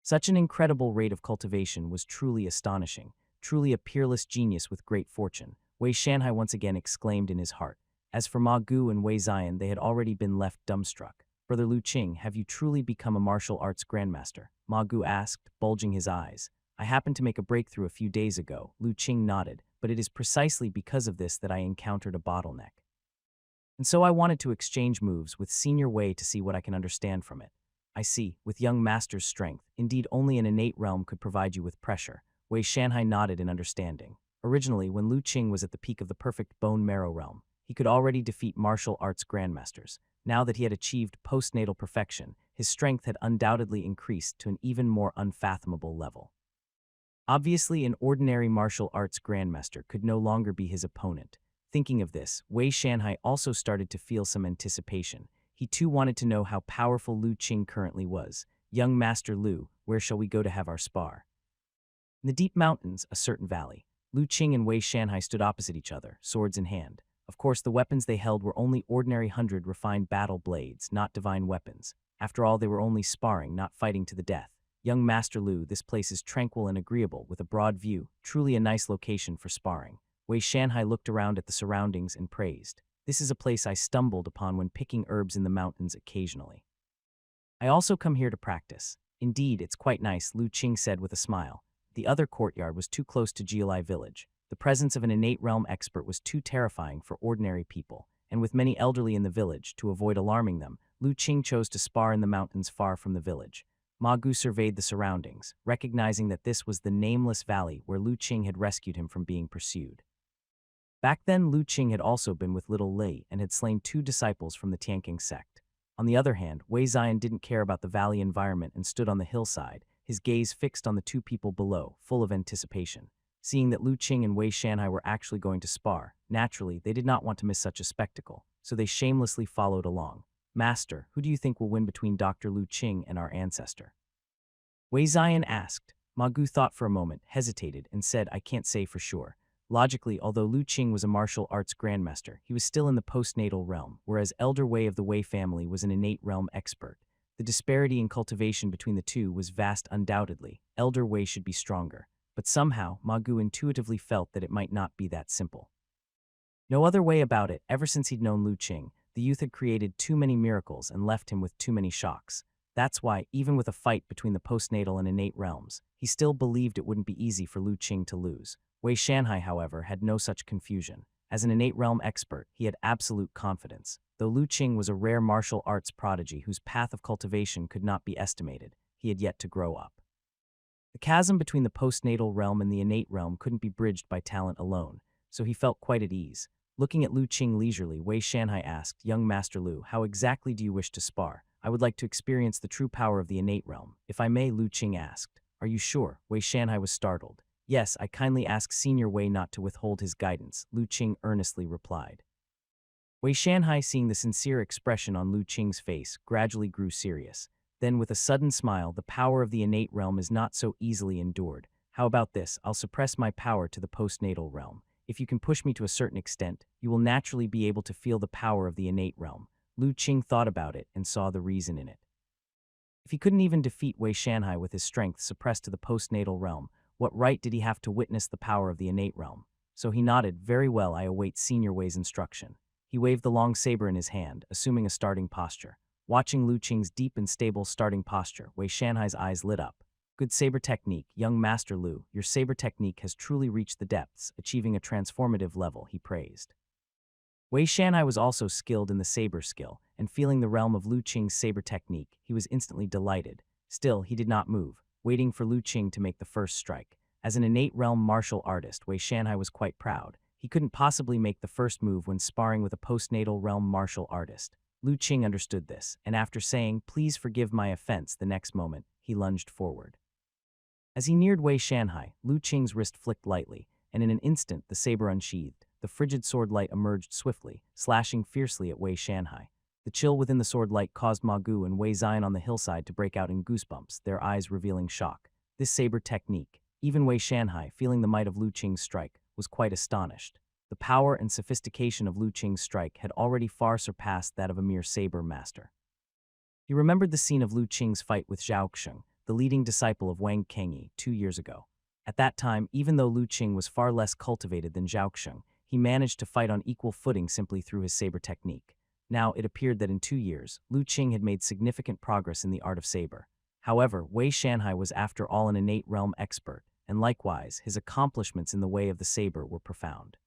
[SPEAKER 1] Such an incredible rate of cultivation was truly astonishing, truly a peerless genius with great fortune, Wei Shanhai once again exclaimed in his heart. As for Ma Gu and Wei Zion, they had already been left dumbstruck. Brother Lu Qing, have you truly become a martial arts grandmaster? Ma Gu asked, bulging his eyes. I happened to make a breakthrough a few days ago, Lu Qing nodded, but it is precisely because of this that I encountered a bottleneck. And so I wanted to exchange moves with Senior Wei to see what I can understand from it. I see, with young master's strength, indeed only an innate realm could provide you with pressure. Wei Shanhai nodded in understanding. Originally, when Lu Qing was at the peak of the perfect bone marrow realm, he could already defeat martial arts grandmasters. Now that he had achieved postnatal perfection, his strength had undoubtedly increased to an even more unfathomable level. Obviously, an ordinary martial arts grandmaster could no longer be his opponent. Thinking of this, Wei Shanhai also started to feel some anticipation. He too wanted to know how powerful Lu Qing currently was. Young Master Lu, where shall we go to have our spar? In the deep mountains, a certain valley, Lu Qing and Wei Shanhai stood opposite each other, swords in hand. Of course, the weapons they held were only ordinary 100 refined battle blades, not divine weapons. After all, they were only sparring, not fighting to the death. Young Master Lu, this place is tranquil and agreeable, with a broad view, truly a nice location for sparring. Wei Shanhai looked around at the surroundings and praised. This is a place I stumbled upon when picking herbs in the mountains occasionally. I also come here to practice. Indeed, it's quite nice, Lu Qing said with a smile. The other courtyard was too close to Jialai village. The presence of an innate realm expert was too terrifying for ordinary people, and with many elderly in the village, to avoid alarming them, Lu Qing chose to spar in the mountains far from the village. Ma Gu surveyed the surroundings, recognizing that this was the nameless valley where Lu Qing had rescued him from being pursued. Back then, Lu Qing had also been with little Lei and had slain 2 disciples from the Tianqing sect. On the other hand, Wei Zion didn't care about the valley environment and stood on the hillside, his gaze fixed on the 2 people below, full of anticipation. Seeing that Lu Qing and Wei Shanhai were actually going to spar, naturally, they did not want to miss such a spectacle, so they shamelessly followed along. Master, who do you think will win between Dr. Lu Qing and our ancestor? Wei Zion asked. Ma Gu thought for a moment, hesitated, and said, I can't say for sure. Logically, although Lu Qing was a martial arts grandmaster, he was still in the postnatal realm, whereas Elder Wei of the Wei family was an innate realm expert. The disparity in cultivation between the two was vast undoubtedly. Elder Wei should be stronger. But somehow, Ma Gu intuitively felt that it might not be that simple. No other way about it, ever since he'd known Lu Qing, the youth had created too many miracles and left him with too many shocks. That's why, even with a fight between the postnatal and innate realms, he still believed it wouldn't be easy for Lu Qing to lose. Wei Shanhai, however, had no such confusion. As an innate realm expert, he had absolute confidence. Though Lu Qing was a rare martial arts prodigy whose path of cultivation could not be estimated, he had yet to grow up. The chasm between the postnatal realm and the innate realm couldn't be bridged by talent alone, so he felt quite at ease. Looking at Lu Qing leisurely, Wei Shanhai asked, Young Master Lu, how exactly do you wish to spar? I would like to experience the true power of the innate realm. If I may, Lu Qing asked. Are you sure? Wei Shanhai was startled. Yes, I kindly ask Senior Wei not to withhold his guidance, Lu Qing earnestly replied. Wei Shanhai, seeing the sincere expression on Lu Qing's face, gradually grew serious. Then, with a sudden smile, the power of the innate realm is not so easily endured. How about this? I'll suppress my power to the postnatal realm. If you can push me to a certain extent, you will naturally be able to feel the power of the innate realm. Lu Qing thought about it and saw the reason in it. If he couldn't even defeat Wei Shanhai with his strength suppressed to the postnatal realm, what right did he have to witness the power of the innate realm? So he nodded. Very well, I await Senior Wei's instruction. He waved the long saber in his hand, assuming a starting posture. Watching Lu Qing's deep and stable starting posture, Wei Shanhai's eyes lit up. Good saber technique, young Master Lu. Your saber technique has truly reached the depths, achieving a transformative level, he praised. Wei Shanhai was also skilled in the saber skill, and feeling the realm of Lu Qing's saber technique, he was instantly delighted. Still, he did not move, waiting for Lu Qing to make the first strike. As an innate realm martial artist, Wei Shanhai was quite proud. He couldn't possibly make the first move when sparring with a postnatal realm martial artist. Lu Qing understood this, and after saying, please forgive my offense, the next moment, he lunged forward. As he neared Wei Shanhai, Lu Qing's wrist flicked lightly, and in an instant the saber unsheathed. The frigid sword light emerged swiftly, slashing fiercely at Wei Shanhai. The chill within the sword light caused Ma Gu and Wei Zion on the hillside to break out in goosebumps, their eyes revealing shock. This saber technique, even Wei Shanhai, feeling the might of Lu Qing's strike, was quite astonished. The power and sophistication of Lu Qing's strike had already far surpassed that of a mere saber master. He remembered the scene of Lu Qing's fight with Zhao Xing, the leading disciple of Wang Kengyi, 2 years ago. At that time, even though Lu Qing was far less cultivated than Zhao Xing, he managed to fight on equal footing simply through his saber technique. Now, it appeared that in 2 years, Lu Qing had made significant progress in the art of saber. However, Wei Shanhai was after all an innate realm expert, and likewise, his accomplishments in the way of the saber were profound.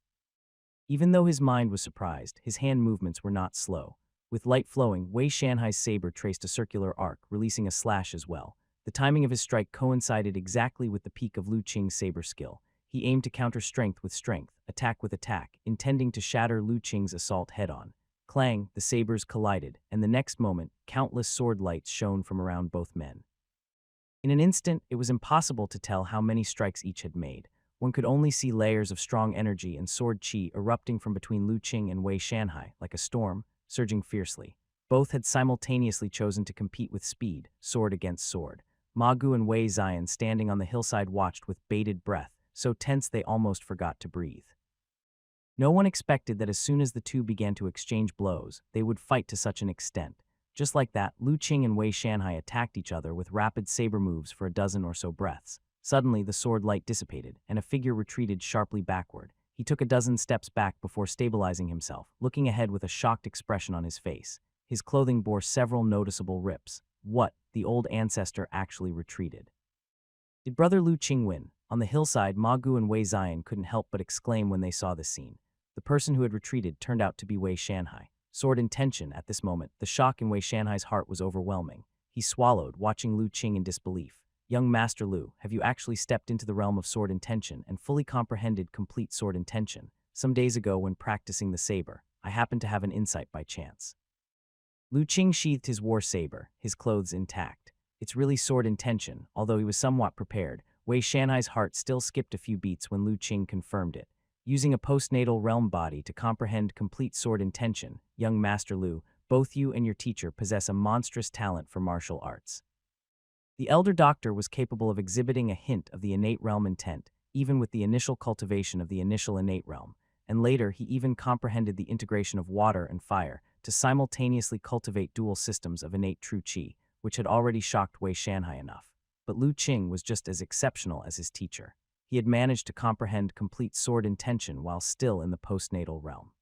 [SPEAKER 1] Even though his mind was surprised, his hand movements were not slow. With light flowing, Wei Shanhai's saber traced a circular arc, releasing a slash as well. The timing of his strike coincided exactly with the peak of Lu Qing's saber skill. He aimed to counter strength with strength, attack with attack, intending to shatter Lu Qing's assault head-on. Clang, the sabers collided, and the next moment, countless sword lights shone from around both men. In an instant, it was impossible to tell how many strikes each had made. One could only see layers of strong energy and sword chi erupting from between Lu Qing and Wei Shanhai, like a storm, surging fiercely. Both had simultaneously chosen to compete with speed, sword against sword. Ma Gu and Wei Zion standing on the hillside watched with bated breath, so tense they almost forgot to breathe. No one expected that as soon as the two began to exchange blows, they would fight to such an extent. Just like that, Lu Qing and Wei Shanhai attacked each other with rapid saber moves for a dozen or so breaths. Suddenly, the sword light dissipated, and a figure retreated sharply backward. He took a dozen steps back before stabilizing himself, looking ahead with a shocked expression on his face. His clothing bore several noticeable rips. What? The old ancestor actually retreated. Did brother Lu Qing win? On the hillside, Ma Gu and Wei Zion couldn't help but exclaim when they saw this scene. The person who had retreated turned out to be Wei Shanhai. Sword in tension at this moment, the shock in Wei Shanhai's heart was overwhelming. He swallowed, watching Lu Qing in disbelief. Young Master Lu, have you actually stepped into the realm of sword intention and fully comprehended complete sword intention? Some days ago when practicing the saber, I happened to have an insight by chance. Lu Qing sheathed his war saber, his clothes intact. It's really sword intention, although he was somewhat prepared. Wei Shanhai's heart still skipped a few beats when Lu Qing confirmed it. Using a postnatal realm body to comprehend complete sword intention, young Master Lu, both you and your teacher possess a monstrous talent for martial arts. The elder doctor was capable of exhibiting a hint of the innate realm intent, even with the initial cultivation of the initial innate realm, and later he even comprehended the integration of water and fire to simultaneously cultivate dual systems of innate true qi, which had already shocked Wei Shanhai enough. But Lu Qing was just as exceptional as his teacher. He had managed to comprehend complete sword intention while still in the postnatal realm.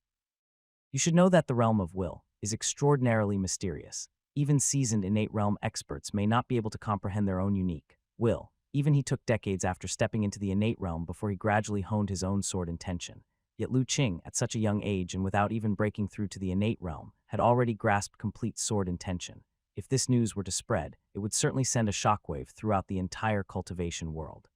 [SPEAKER 1] You should know that the realm of will is extraordinarily mysterious. Even seasoned innate realm experts may not be able to comprehend their own unique will. Even he took decades after stepping into the innate realm before he gradually honed his own sword intention. Yet Lu Qing, at such a young age and without even breaking through to the innate realm, had already grasped complete sword intention. If this news were to spread, it would certainly send a shockwave throughout the entire cultivation world.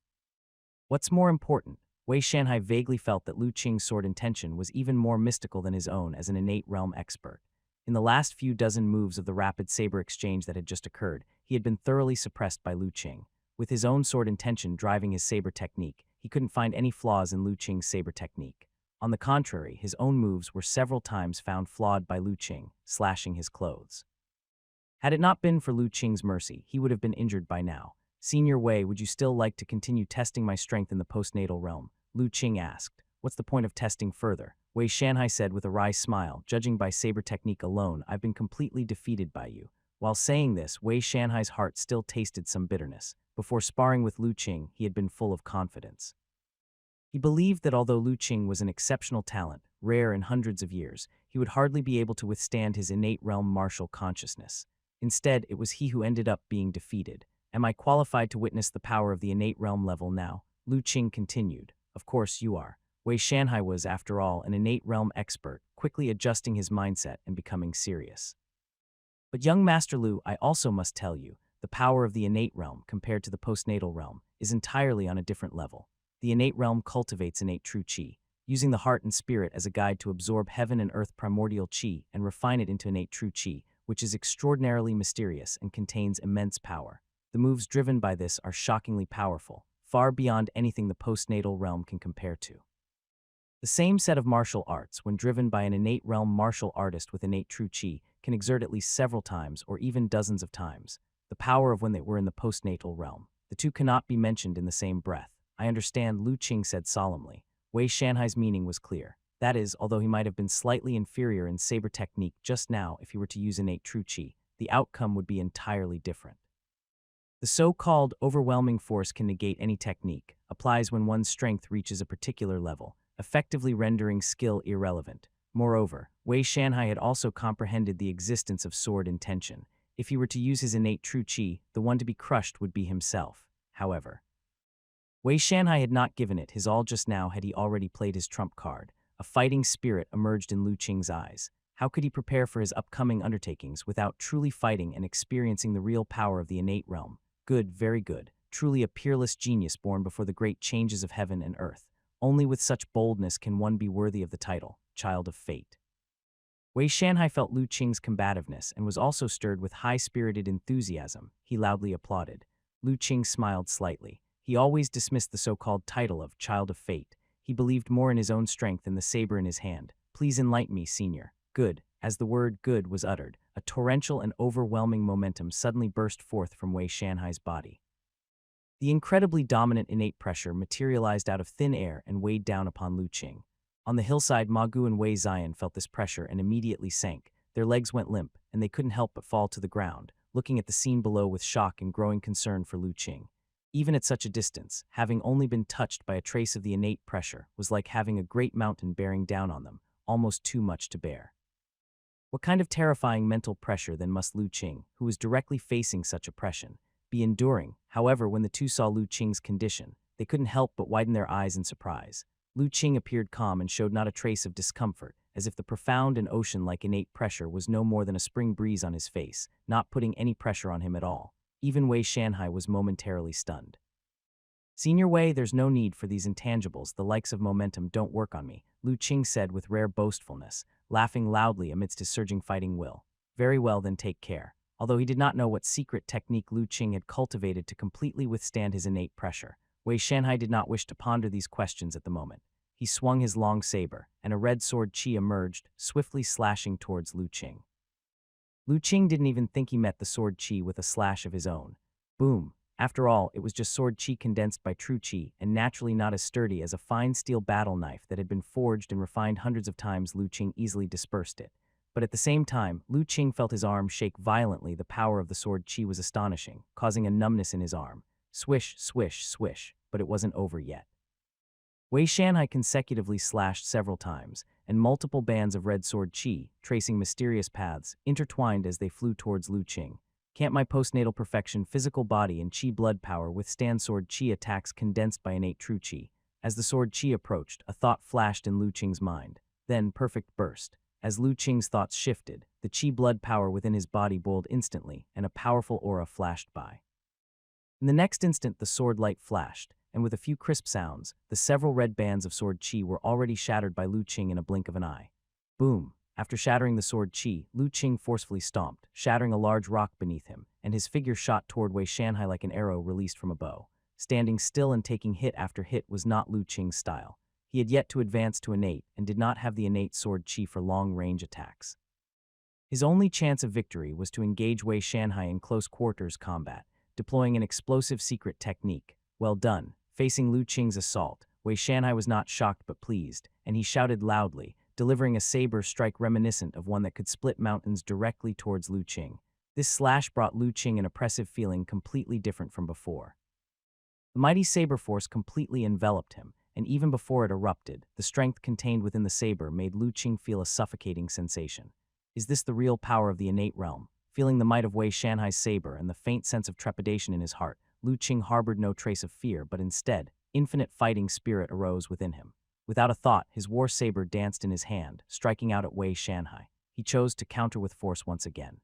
[SPEAKER 1] What's more important, Wei Shanhai vaguely felt that Lu Qing's sword intention was even more mystical than his own as an innate realm expert. In the last few dozen moves of the rapid saber exchange that had just occurred, he had been thoroughly suppressed by Lu Qing. With his own sword intention driving his saber technique, he couldn't find any flaws in Lu Qing's saber technique. On the contrary, his own moves were several times found flawed by Lu Qing, slashing his clothes. Had it not been for Lu Qing's mercy, he would have been injured by now. Senior Wei, would you still like to continue testing my strength in the postnatal realm? Lu Qing asked. What's the point of testing further? Wei Shanhai said with a wry smile, judging by saber technique alone, I've been completely defeated by you. While saying this, Wei Shanhai's heart still tasted some bitterness. Before sparring with Lu Qing, he had been full of confidence. He believed that although Lu Qing was an exceptional talent, rare in hundreds of years, he would hardly be able to withstand his innate realm martial consciousness. Instead, it was he who ended up being defeated. Am I qualified to witness the power of the innate realm level now? Lu Qing continued. Of course you are. Wei Shanhai was, after all, an innate realm expert, quickly adjusting his mindset and becoming serious. But young Master Lu, I also must tell you, the power of the innate realm compared to the postnatal realm is entirely on a different level. The innate realm cultivates innate true qi, using the heart and spirit as a guide to absorb heaven and earth primordial qi and refine it into innate true qi, which is extraordinarily mysterious and contains immense power. The moves driven by this are shockingly powerful, far beyond anything the postnatal realm can compare to. The same set of martial arts, when driven by an innate realm martial artist with innate true qi, can exert at least several times or even dozens of times the power of when they were in the postnatal realm. The two cannot be mentioned in the same breath. I understand, Lu Qing said solemnly. Wei Shanhai's meaning was clear. That is, although he might have been slightly inferior in saber technique just now if he were to use innate true qi, the outcome would be entirely different. The so-called overwhelming force can negate any technique, applies when one's strength reaches a particular level, effectively rendering skill irrelevant. Moreover, Wei Shanhai had also comprehended the existence of sword intention. If he were to use his innate true qi, the one to be crushed would be himself. However, Wei Shanhai had not given it his all just now had he already played his trump card. A fighting spirit emerged in Lu Qing's eyes. How could he prepare for his upcoming undertakings without truly fighting and experiencing the real power of the innate realm? Good, very good. Truly a peerless genius born before the great changes of heaven and earth. Only with such boldness can one be worthy of the title, Child of Fate. Wei Shanhai felt Lu Qing's combativeness and was also stirred with high-spirited enthusiasm. He loudly applauded. Lu Qing smiled slightly. He always dismissed the so-called title of Child of Fate. He believed more in his own strength than the saber in his hand. Please enlighten me, senior. Good. As the word good was uttered, a torrential and overwhelming momentum suddenly burst forth from Wei Shanhai's body. The incredibly dominant innate pressure materialized out of thin air and weighed down upon Lu Qing. On the hillside, Ma Gu and Wei Ziyan felt this pressure and immediately sank. Their legs went limp, and they couldn't help but fall to the ground, looking at the scene below with shock and growing concern for Lu Qing. Even at such a distance, having only been touched by a trace of the innate pressure was like having a great mountain bearing down on them, almost too much to bear. What kind of terrifying mental pressure then must Lu Qing, who was directly facing such oppression, be enduring? However, when the two saw Lu Qing's condition, they couldn't help but widen their eyes in surprise. Lu Qing appeared calm and showed not a trace of discomfort, as if the profound and ocean-like innate pressure was no more than a spring breeze on his face, not putting any pressure on him at all. Even Wei Shanhai was momentarily stunned. Senior Wei, there's no need for these intangibles. The likes of momentum don't work on me, Lu Qing said with rare boastfulness, laughing loudly amidst his surging fighting will. Very well, then take care. Although he did not know what secret technique Lu Qing had cultivated to completely withstand his innate pressure, Wei Shanhai did not wish to ponder these questions at the moment. He swung his long saber, and a red sword qi emerged, swiftly slashing towards Lu Qing. Lu Qing didn't even think he met the sword qi with a slash of his own. Boom. After all, it was just sword qi condensed by true qi, and naturally not as sturdy as a fine steel battle knife that had been forged and refined hundreds of times. Lu Qing easily dispersed it. But at the same time, Lu Qing felt his arm shake violently. The power of the sword qi was astonishing, causing a numbness in his arm. Swish, swish, swish, but it wasn't over yet. Wei Shanhai consecutively slashed several times, and multiple bands of red sword qi, tracing mysterious paths, intertwined as they flew towards Lu Qing. Can't my postnatal perfection physical body and qi blood power withstand sword qi attacks condensed by innate true qi? As the sword qi approached, a thought flashed in Lu Qing's mind. Then, perfect burst. As Lu Qing's thoughts shifted, the qi blood power within his body boiled instantly, and a powerful aura flashed by. In the next instant, the sword light flashed, and with a few crisp sounds, the several red bands of sword qi were already shattered by Lu Qing in a blink of an eye. Boom! After shattering the sword qi, Lu Qing forcefully stomped, shattering a large rock beneath him, and his figure shot toward Wei Shanhai like an arrow released from a bow. Standing still and taking hit after hit was not Lu Qing's style. He had yet to advance to innate and did not have the innate sword qi for long-range attacks. His only chance of victory was to engage Wei Shanhai in close quarters combat, deploying an explosive secret technique. Well done. Facing Lu Qing's assault, Wei Shanhai was not shocked but pleased, and he shouted loudly, delivering a saber strike reminiscent of one that could split mountains directly towards Lu Qing. This slash brought Lu Qing an oppressive feeling completely different from before. The mighty saber force completely enveloped him, and even before it erupted, the strength contained within the saber made Lu Qing feel a suffocating sensation. Is this the real power of the innate realm? Feeling the might of Wei Shanhai's saber and the faint sense of trepidation in his heart, Lu Qing harbored no trace of fear, but instead, infinite fighting spirit arose within him. Without a thought, his war saber danced in his hand, striking out at Wei Shanhai. He chose to counter with force once again.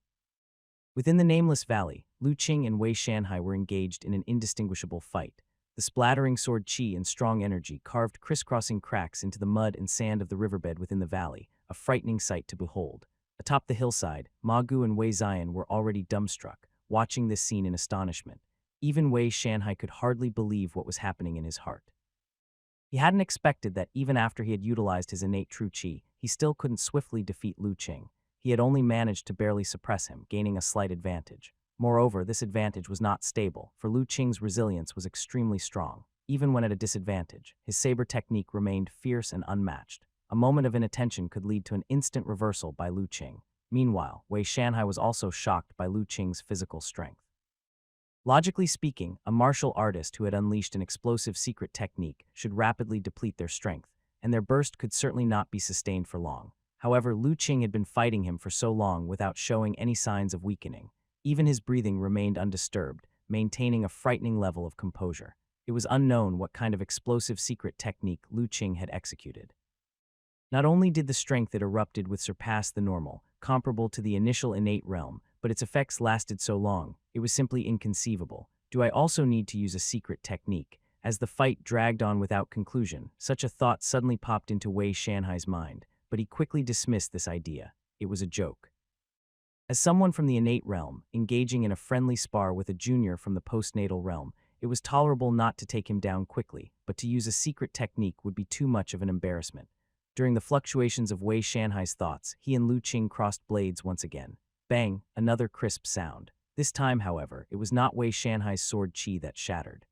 [SPEAKER 1] Within the nameless valley, Lu Qing and Wei Shanhai were engaged in an indistinguishable fight. The splattering sword qi and strong energy carved crisscrossing cracks into the mud and sand of the riverbed within the valley, a frightening sight to behold. Atop the hillside, Ma Gu and Wei Ziyan were already dumbstruck, watching this scene in astonishment. Even Wei Shanhai could hardly believe what was happening in his heart. He hadn't expected that even after he had utilized his innate true qi, he still couldn't swiftly defeat Lu Qing. He had only managed to barely suppress him, gaining a slight advantage. Moreover, this advantage was not stable, for Lu Qing's resilience was extremely strong. Even when at a disadvantage, his saber technique remained fierce and unmatched. A moment of inattention could lead to an instant reversal by Lu Qing. Meanwhile, Wei Shanhai was also shocked by Lu Qing's physical strength. Logically speaking, a martial artist who had unleashed an explosive secret technique should rapidly deplete their strength, and their burst could certainly not be sustained for long. However, Lu Qing had been fighting him for so long without showing any signs of weakening. Even his breathing remained undisturbed, maintaining a frightening level of composure. It was unknown what kind of explosive secret technique Lu Qing had executed. Not only did the strength it erupted with surpass the normal, comparable to the initial innate realm, but its effects lasted so long, it was simply inconceivable. Do I also need to use a secret technique? As the fight dragged on without conclusion, such a thought suddenly popped into Wei Shanhai's mind, but he quickly dismissed this idea. It was a joke. As someone from the innate realm, engaging in a friendly spar with a junior from the postnatal realm, It was tolerable not to take him down quickly, but to use a secret technique would be too much of an embarrassment. During the fluctuations of Wei Shanhai's thoughts, he and Lu Qing crossed blades once again. Bang, another crisp sound. This time, however, it was not Wei Shanhai's sword qi that shattered.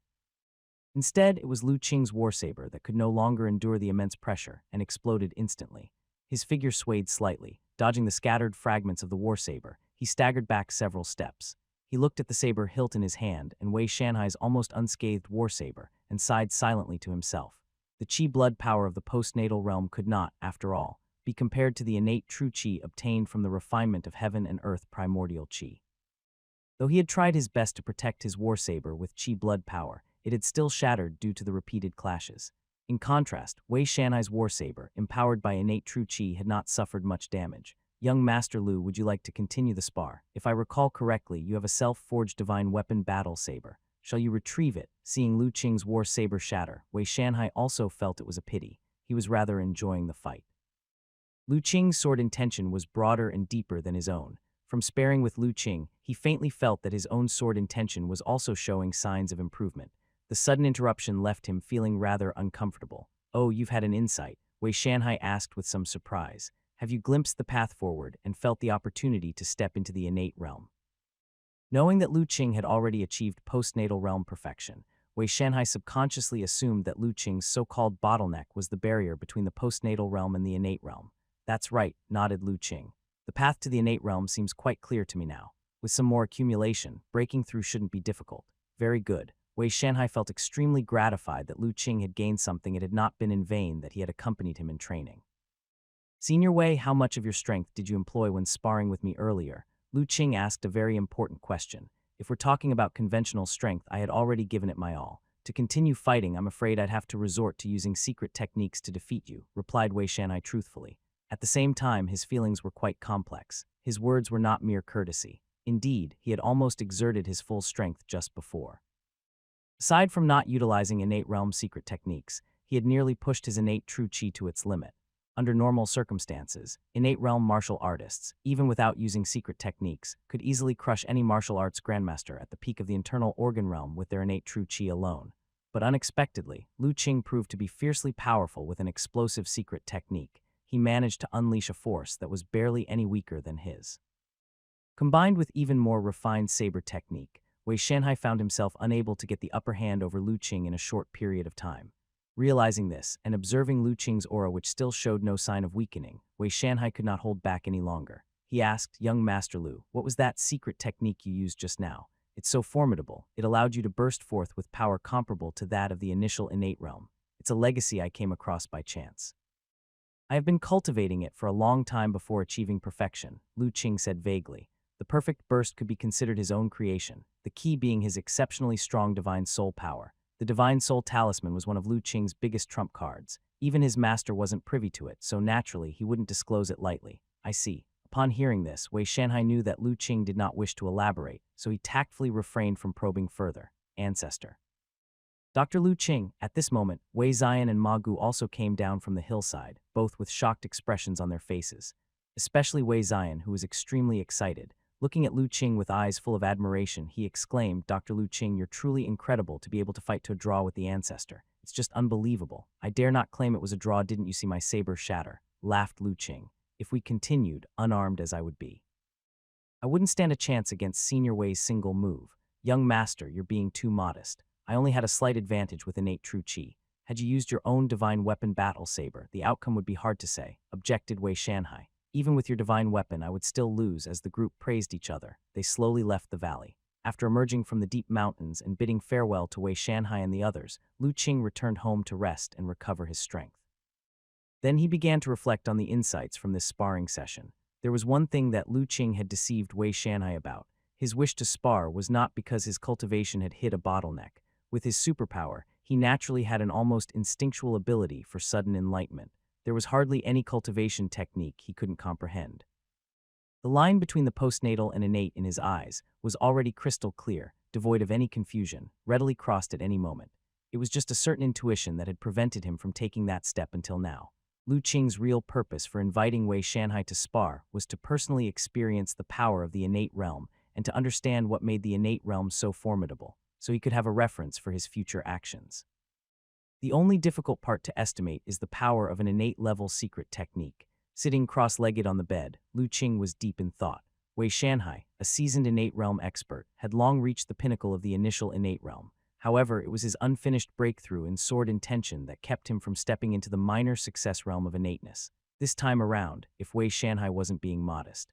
[SPEAKER 1] Instead, it was Lu Qing's warsaber that could no longer endure the immense pressure and exploded instantly. His figure swayed slightly, dodging the scattered fragments of the warsaber. He staggered back several steps. He looked at the saber hilt in his hand and Wei Shanhai's almost unscathed warsaber and sighed silently to himself. The qi blood power of the postnatal realm could not, after all, be compared to the innate true qi obtained from the refinement of heaven and earth primordial qi. Though he had tried his best to protect his warsaber with qi blood power, it had still shattered due to the repeated clashes. In contrast, Wei Shanhai's warsaber, empowered by innate true qi, had not suffered much damage. Young Master Lu, would you like to continue the spar? If I recall correctly, you have a self-forged divine weapon battle saber. Shall you retrieve it? Seeing Lu Qing's war saber shatter, Wei Shanhai also felt it was a pity. He was rather enjoying the fight. Lu Qing's sword intention was broader and deeper than his own. From sparring with Lu Qing, he faintly felt that his own sword intention was also showing signs of improvement. The sudden interruption left him feeling rather uncomfortable. Oh, you've had an insight, Wei Shanhai asked with some surprise. Have you glimpsed the path forward and felt the opportunity to step into the innate realm? Knowing that Lu Qing had already achieved postnatal realm perfection, Wei Shanhai subconsciously assumed that Lu Qing's so-called bottleneck was the barrier between the postnatal realm and the innate realm. That's right, nodded Lu Qing. The path to the innate realm seems quite clear to me now. With some more accumulation, breaking through shouldn't be difficult. Very good. Wei Shanhai felt extremely gratified that Lu Qing had gained something. It had not been in vain that he had accompanied him in training. Senior Wei, how much of your strength did you employ when sparring with me earlier? Lu Qing asked a very important question. If we're talking about conventional strength, I had already given it my all. To continue fighting, I'm afraid I'd have to resort to using secret techniques to defeat you, replied Wei Shanhai truthfully. At the same time, his feelings were quite complex. His words were not mere courtesy. Indeed, he had almost exerted his full strength just before. Aside from not utilizing innate realm secret techniques, he had nearly pushed his innate true qi to its limit. Under normal circumstances, innate realm martial artists, even without using secret techniques, could easily crush any martial arts grandmaster at the peak of the internal organ realm with their innate true qi alone. But unexpectedly, Lu Qing proved to be fiercely powerful with an explosive secret technique. He managed to unleash a force that was barely any weaker than his. Combined with even more refined saber technique, Wei Shanhai found himself unable to get the upper hand over Lu Qing in a short period of time. Realizing this, and observing Lu Qing's aura which still showed no sign of weakening, Wei Shanhai could not hold back any longer. He asked, young Master Lu, what was that secret technique you used just now? It's so formidable, it allowed you to burst forth with power comparable to that of the initial innate realm. It's a legacy I came across by chance. I have been cultivating it for a long time before achieving perfection, Lu Qing said vaguely. The perfect burst could be considered his own creation, the key being his exceptionally strong divine soul power. The divine soul talisman was one of Lu Qing's biggest trump cards. Even his master wasn't privy to it, so naturally he wouldn't disclose it lightly. I see. Upon hearing this, Wei Shanhai knew that Lu Qing did not wish to elaborate, so he tactfully refrained from probing further. Ancestor. Dr. Lu Qing, at this moment, Wei Zion and Ma Gu also came down from the hillside, both with shocked expressions on their faces. Especially Wei Zion, who was extremely excited. Looking at Lu Qing with eyes full of admiration, he exclaimed, Dr. Lu Qing, you're truly incredible to be able to fight to a draw with the ancestor. It's just unbelievable. I dare not claim it was a draw. Didn't you see my saber shatter? Laughed Lu Qing. If we continued, unarmed as I would be, I wouldn't stand a chance against Senior Wei's single move. Young master, you're being too modest. I only had a slight advantage with innate true qi. Had you used your own divine weapon battle saber, the outcome would be hard to say, objected Wei Shanhai. Even with your divine weapon, I would still lose. As the group praised each other, they slowly left the valley. After emerging from the deep mountains and bidding farewell to Wei Shanhai and the others, Lu Qing returned home to rest and recover his strength. Then he began to reflect on the insights from this sparring session. There was one thing that Lu Qing had deceived Wei Shanhai about. His wish to spar was not because his cultivation had hit a bottleneck. With his superpower, he naturally had an almost instinctual ability for sudden enlightenment. There was hardly any cultivation technique he couldn't comprehend. The line between the postnatal and innate in his eyes was already crystal clear, devoid of any confusion, readily crossed at any moment. It was just a certain intuition that had prevented him from taking that step until now. Lu Qing's real purpose for inviting Wei Shanhai to spar was to personally experience the power of the innate realm and to understand what made the innate realm so formidable. so he could have a reference for his future actions. The only difficult part to estimate is the power of an innate-level secret technique. Sitting cross-legged on the bed, Lu Qing was deep in thought. Wei Shanhai, a seasoned innate realm expert, had long reached the pinnacle of the initial innate realm. However, it was his unfinished breakthrough in sword intention that kept him from stepping into the minor success realm of innateness. This time around, if Wei Shanhai wasn't being modest.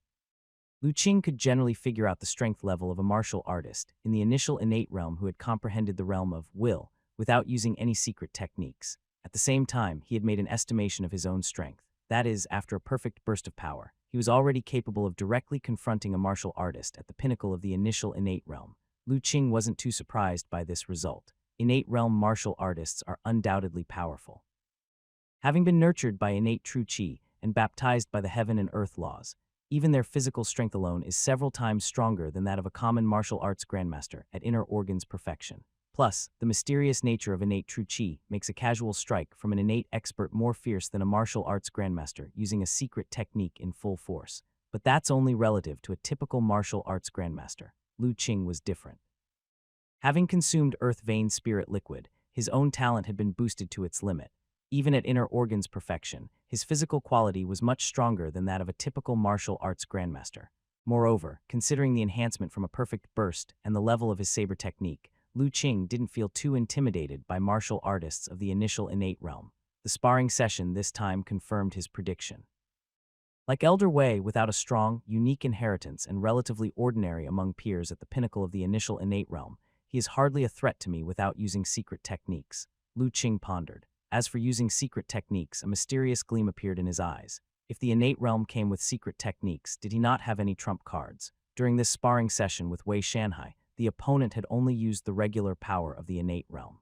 [SPEAKER 1] Lu Qing could generally figure out the strength level of a martial artist in the initial innate realm who had comprehended the realm of will without using any secret techniques. At the same time, he had made an estimation of his own strength. That is, after a perfect burst of power, he was already capable of directly confronting a martial artist at the pinnacle of the initial innate realm. Lu Qing wasn't too surprised by this result. Innate realm martial artists are undoubtedly powerful. Having been nurtured by innate true qi and baptized by the heaven and earth laws, even their physical strength alone is several times stronger than that of a common martial arts grandmaster at inner organs perfection. Plus, the mysterious nature of innate true qi makes a casual strike from an innate expert more fierce than a martial arts grandmaster using a secret technique in full force. But that's only relative to a typical martial arts grandmaster. Lu Qing was different. Having consumed earth vein spirit liquid, his own talent had been boosted to its limit. Even at inner organs perfection, his physical quality was much stronger than that of a typical martial arts grandmaster. Moreover, considering the enhancement from a perfect burst and the level of his saber technique, Lu Qing didn't feel too intimidated by martial artists of the initial innate realm. The sparring session this time confirmed his prediction. Like Elder Wei, without a strong, unique inheritance and relatively ordinary among peers at the pinnacle of the initial innate realm, he is hardly a threat to me without using secret techniques. Lu Qing pondered. As for using secret techniques, a mysterious gleam appeared in his eyes. If the innate realm came with secret techniques, did he not have any trump cards? During this sparring session with Wei Shanhai, the opponent had only used the regular power of the innate realm.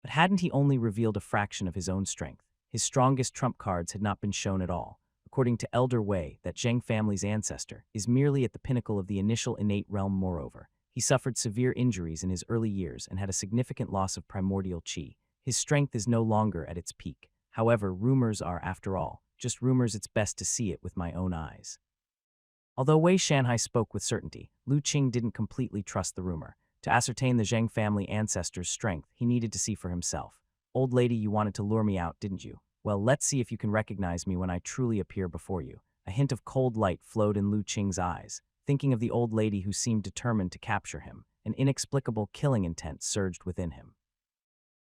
[SPEAKER 1] But hadn't he only revealed a fraction of his own strength? His strongest trump cards had not been shown at all. According to Elder Wei, that Zheng family's ancestor is merely at the pinnacle of the initial innate realm. Moreover, he suffered severe injuries in his early years and had a significant loss of primordial qi. His strength is no longer at its peak. However, rumors are, after all, just rumors. It's best to see it with my own eyes. Although Wei Shanhai spoke with certainty, Lu Qing didn't completely trust the rumor. To ascertain the Zheng family ancestor's strength, he needed to see for himself. Old lady, you wanted to lure me out, didn't you? Well, let's see if you can recognize me when I truly appear before you. A hint of cold light flowed in Lu Qing's eyes. Thinking of the old lady who seemed determined to capture him, an inexplicable killing intent surged within him.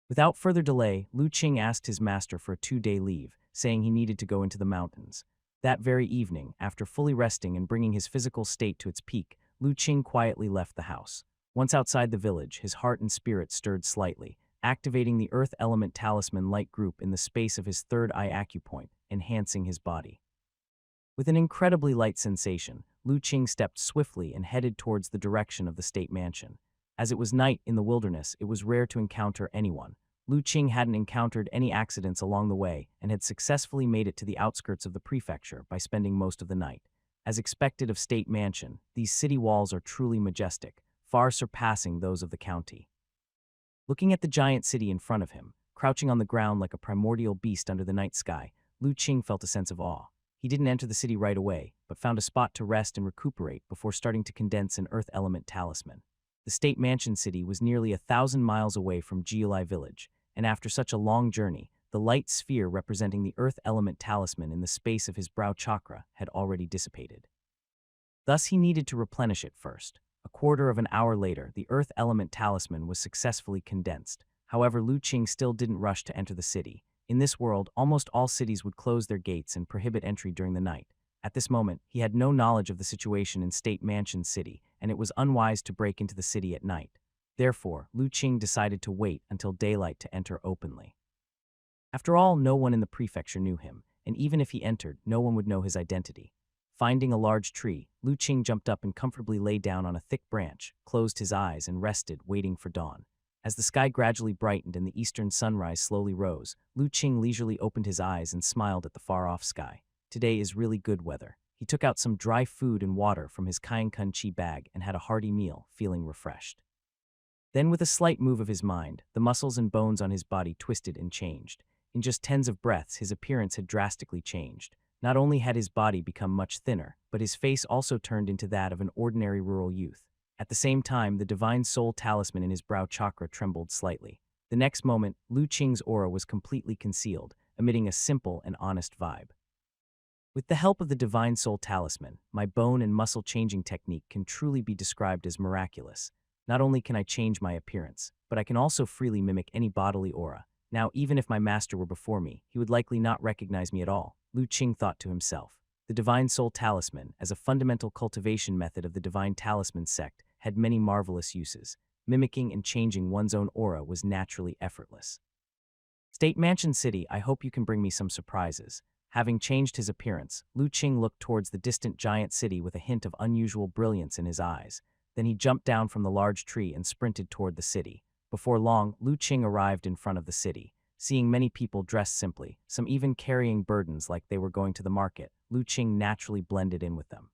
[SPEAKER 1] Without further delay, Lu Qing asked his master for a 2-day leave, saying he needed to go into the mountains. That very evening, after fully resting and bringing his physical state to its peak, Lu Qing quietly left the house. Once outside the village, his heart and spirit stirred slightly, activating the Earth Element Talisman light group in the space of his third eye acupoint, enhancing his body. With an incredibly light sensation, Lu Qing stepped swiftly and headed towards the direction of the state mansion. As it was night in the wilderness, it was rare to encounter anyone. Lu Qing hadn't encountered any accidents along the way and had successfully made it to the outskirts of the prefecture by spending most of the night. As expected of state mansion, these city walls are truly majestic, far surpassing those of the county. Looking at the giant city in front of him, crouching on the ground like a primordial beast under the night sky, Lu Qing felt a sense of awe. He didn't enter the city right away, but found a spot to rest and recuperate before starting to condense an Earth Element Talisman. The State Mansion City was nearly 1,000 miles away from Jiulai Village, and after such a long journey, the light sphere representing the Earth Element Talisman in the space of his brow chakra had already dissipated. Thus he needed to replenish it first. A quarter of an hour later, the Earth Element Talisman was successfully condensed. However, Lu Qing still didn't rush to enter the city. In this world, almost all cities would close their gates and prohibit entry during the night. At this moment, he had no knowledge of the situation in State Mansion City, and it was unwise to break into the city at night. Therefore, Lu Qing decided to wait until daylight to enter openly. After all, no one in the prefecture knew him, and even if he entered, no one would know his identity. Finding a large tree, Lu Qing jumped up and comfortably lay down on a thick branch, closed his eyes, and rested, waiting for dawn. As the sky gradually brightened and the eastern sunrise slowly rose, Lu Qing leisurely opened his eyes and smiled at the far-off sky. Today is really good weather. He took out some dry food and water from his Kainkun Chi bag and had a hearty meal, feeling refreshed. Then, with a slight move of his mind, the muscles and bones on his body twisted and changed. In just tens of breaths, his appearance had drastically changed. Not only had his body become much thinner, but his face also turned into that of an ordinary rural youth. At the same time, the divine soul talisman in his brow chakra trembled slightly. The next moment, Lu Qing's aura was completely concealed, emitting a simple and honest vibe. With the help of the divine soul talisman, my bone and muscle changing technique can truly be described as miraculous. Not only can I change my appearance, but I can also freely mimic any bodily aura. Now, even if my master were before me, he would likely not recognize me at all, Lu Qing thought to himself. The divine soul talisman, as a fundamental cultivation method of the divine talisman sect, had many marvelous uses. Mimicking and changing one's own aura was naturally effortless. State Mansion City, I hope you can bring me some surprises. Having changed his appearance, Lu Qing looked towards the distant giant city with a hint of unusual brilliance in his eyes. Then he jumped down from the large tree and sprinted toward the city. Before long, Lu Qing arrived in front of the city. Seeing many people dressed simply, some even carrying burdens like they were going to the market, Lu Qing naturally blended in with them.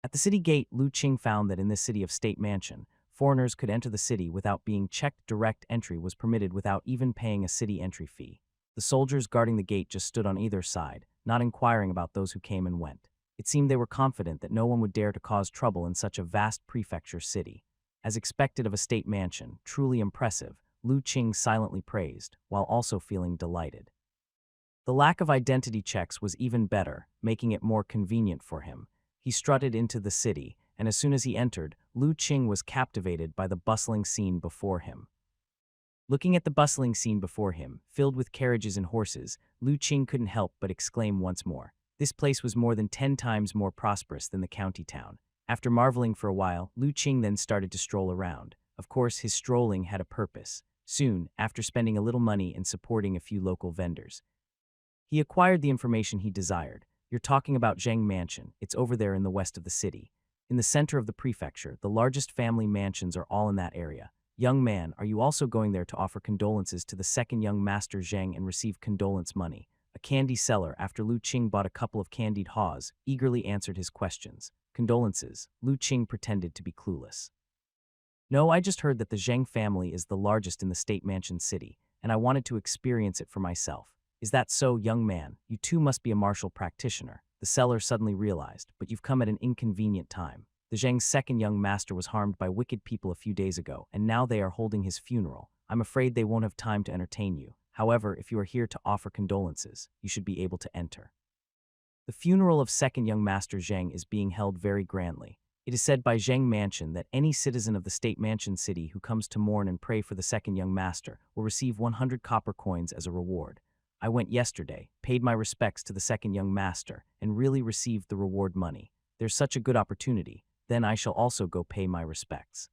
[SPEAKER 1] At the city gate, Lu Qing found that in this city of State Mansion, foreigners could enter the city without being checked. Direct entry was permitted without even paying a city entry fee. The soldiers guarding the gate just stood on either side, not inquiring about those who came and went. It seemed they were confident that no one would dare to cause trouble in such a vast prefecture city. As expected of a state mansion, truly impressive, Lu Qing silently praised, while also feeling delighted. The lack of identity checks was even better, making it more convenient for him. He strutted into the city, and as soon as he entered, Lu Qing was captivated by the bustling scene before him. Looking at the bustling scene before him, filled with carriages and horses, Lu Qing couldn't help but exclaim once more. This place was more than 10 times more prosperous than the county town. After marveling for a while, Lu Qing then started to stroll around. Of course, his strolling had a purpose. Soon, after spending a little money and supporting a few local vendors, he acquired the information he desired. You're talking about Zheng Mansion. It's over there in the west of the city. In the center of the prefecture, the largest family mansions are all in that area. Young man, are you also going there to offer condolences to the second young master Zheng and receive condolence money? A candy seller, after Lu Qing bought a couple of candied haws, eagerly answered his questions. Condolences. Lu Qing pretended to be clueless. No, I just heard that the Zheng family is the largest in the State Mansion City, and I wanted to experience it for myself. Is that so, young man? You too must be a martial practitioner. The seller suddenly realized, but you've come at an inconvenient time. The Zheng's second young master was harmed by wicked people a few days ago, and now they are holding his funeral. I'm afraid they won't have time to entertain you. However, if you are here to offer condolences, you should be able to enter. The funeral of second young master Zheng is being held very grandly. It is said by Zheng Mansion that any citizen of the State Mansion City who comes to mourn and pray for the second young master will receive 100 copper coins as a reward. I went yesterday, paid my respects to the second young master, and really received the reward money. There's such a good opportunity. Then I shall also go pay my respects.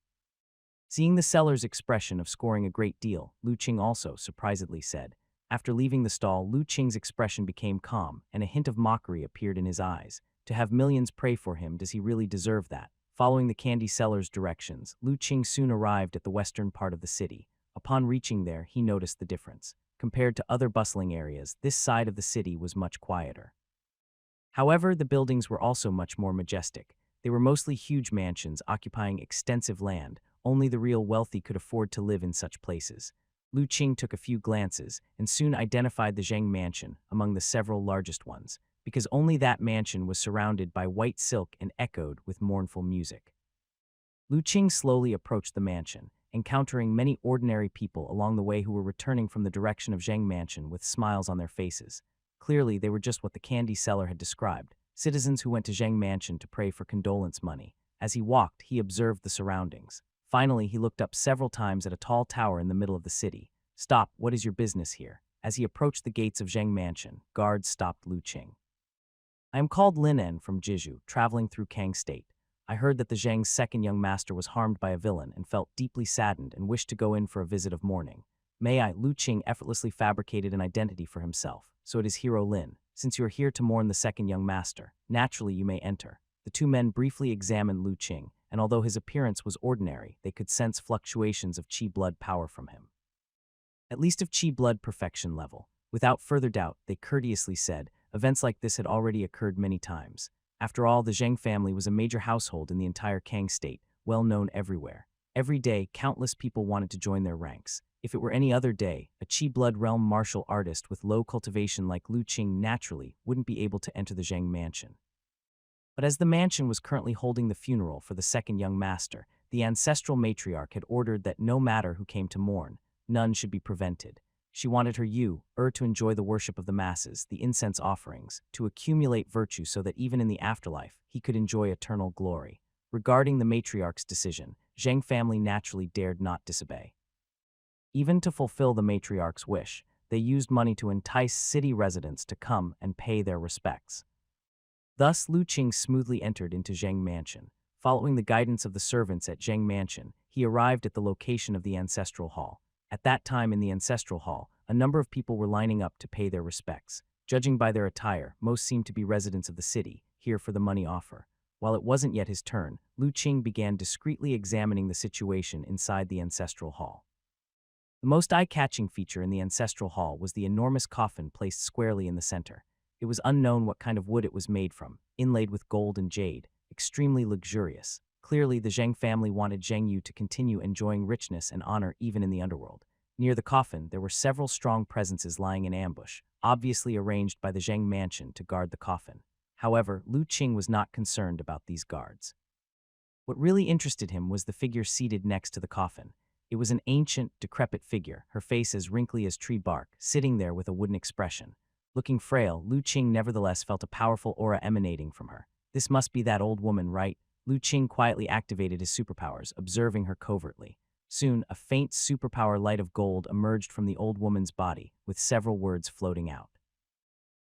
[SPEAKER 1] Seeing the seller's expression of scoring a great deal, Lu Qing also surprisedly said. After leaving the stall, Lu Qing's expression became calm, and a hint of mockery appeared in his eyes. To have millions pray for him, does he really deserve that? Following the candy seller's directions, Lu Qing soon arrived at the western part of the city. Upon reaching there, he noticed the difference. Compared to other bustling areas, this side of the city was much quieter. However, the buildings were also much more majestic. They were mostly huge mansions occupying extensive land. Only the real wealthy could afford to live in such places. Lu Qing took a few glances and soon identified the Zheng Mansion among the several largest ones, because only that mansion was surrounded by white silk and echoed with mournful music. Lu Qing slowly approached the mansion, encountering many ordinary people along the way who were returning from the direction of Zheng Mansion with smiles on their faces. Clearly, they were just what the candy seller had described. Citizens who went to Zheng Mansion to pray for condolence money. As he walked, he observed the surroundings. Finally, he looked up several times at a tall tower in the middle of the city. Stop, what is your business here? As he approached the gates of Zheng Mansion, guards stopped Lu Qing. I am called Lin En from Jiju, traveling through Kang State. I heard that the Zheng's second young master was harmed by a villain and felt deeply saddened and wished to go in for a visit of mourning. May I? Lu Qing effortlessly fabricated an identity for himself. So it is Hero Lin. Since you are here to mourn the second young master, naturally you may enter. The two men briefly examined Lu Qing, and although his appearance was ordinary, they could sense fluctuations of Qi blood power from him. At least of Qi blood perfection level. Without further doubt, they courteously said, events like this had already occurred many times. After all, the Zheng family was a major household in the entire Kang State, well known everywhere. Every day, countless people wanted to join their ranks. If it were any other day, a Qi blood realm martial artist with low cultivation like Lu Qing naturally wouldn't be able to enter the Zheng Mansion. But as the mansion was currently holding the funeral for the second young master, the ancestral matriarch had ordered that no matter who came to mourn, none should be prevented. She wanted her to enjoy the worship of the masses, the incense offerings, to accumulate virtue so that even in the afterlife, he could enjoy eternal glory. Regarding the matriarch's decision, Zheng family naturally dared not disobey. Even to fulfill the matriarch's wish, they used money to entice city residents to come and pay their respects. Thus, Lu Qing smoothly entered into Zheng Mansion. Following the guidance of the servants at Zheng Mansion, he arrived at the location of the ancestral hall. At that time in the ancestral hall, a number of people were lining up to pay their respects. Judging by their attire, most seemed to be residents of the city, here for the money offer. While it wasn't yet his turn, Lu Qing began discreetly examining the situation inside the ancestral hall. The most eye-catching feature in the ancestral hall was the enormous coffin placed squarely in the center. It was unknown what kind of wood it was made from, inlaid with gold and jade, extremely luxurious. Clearly, the Zheng family wanted Zheng Yu to continue enjoying richness and honor even in the underworld. Near the coffin, there were several strong presences lying in ambush, obviously arranged by the Zheng mansion to guard the coffin. However, Lu Qing was not concerned about these guards. What really interested him was the figure seated next to the coffin. It was an ancient, decrepit figure, her face as wrinkly as tree bark, sitting there with a wooden expression. Looking frail, Lu Qing nevertheless felt a powerful aura emanating from her. This must be that old woman, right? Lu Qing quietly activated his superpowers, observing her covertly. Soon, a faint superpower light of gold emerged from the old woman's body, with several words floating out.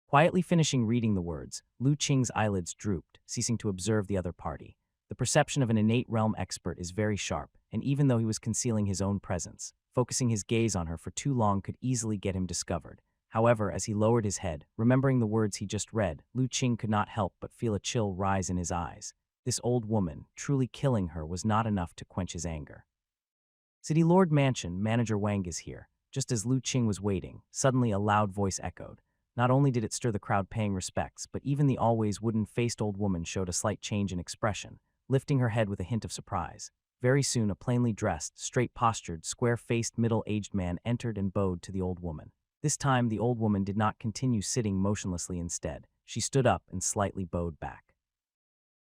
[SPEAKER 1] Quietly finishing reading the words, Lu Qing's eyelids drooped, ceasing to observe the other party. The perception of an innate realm expert is very sharp, and even though he was concealing his own presence, focusing his gaze on her for too long could easily get him discovered. However, as he lowered his head, remembering the words he just read, Lu Qing could not help but feel a chill rise in his eyes. This old woman, truly killing her, was not enough to quench his anger. City Lord Mansion, Manager Wang is here. Just as Lu Qing was waiting, suddenly a loud voice echoed. Not only did it stir the crowd paying respects, but even the always wooden-faced old woman showed a slight change in expression, lifting her head with a hint of surprise. Very soon, a plainly dressed, straight-postured, square-faced, middle-aged man entered and bowed to the old woman. This time, the old woman did not continue sitting motionlessly instead. She stood up and slightly bowed back.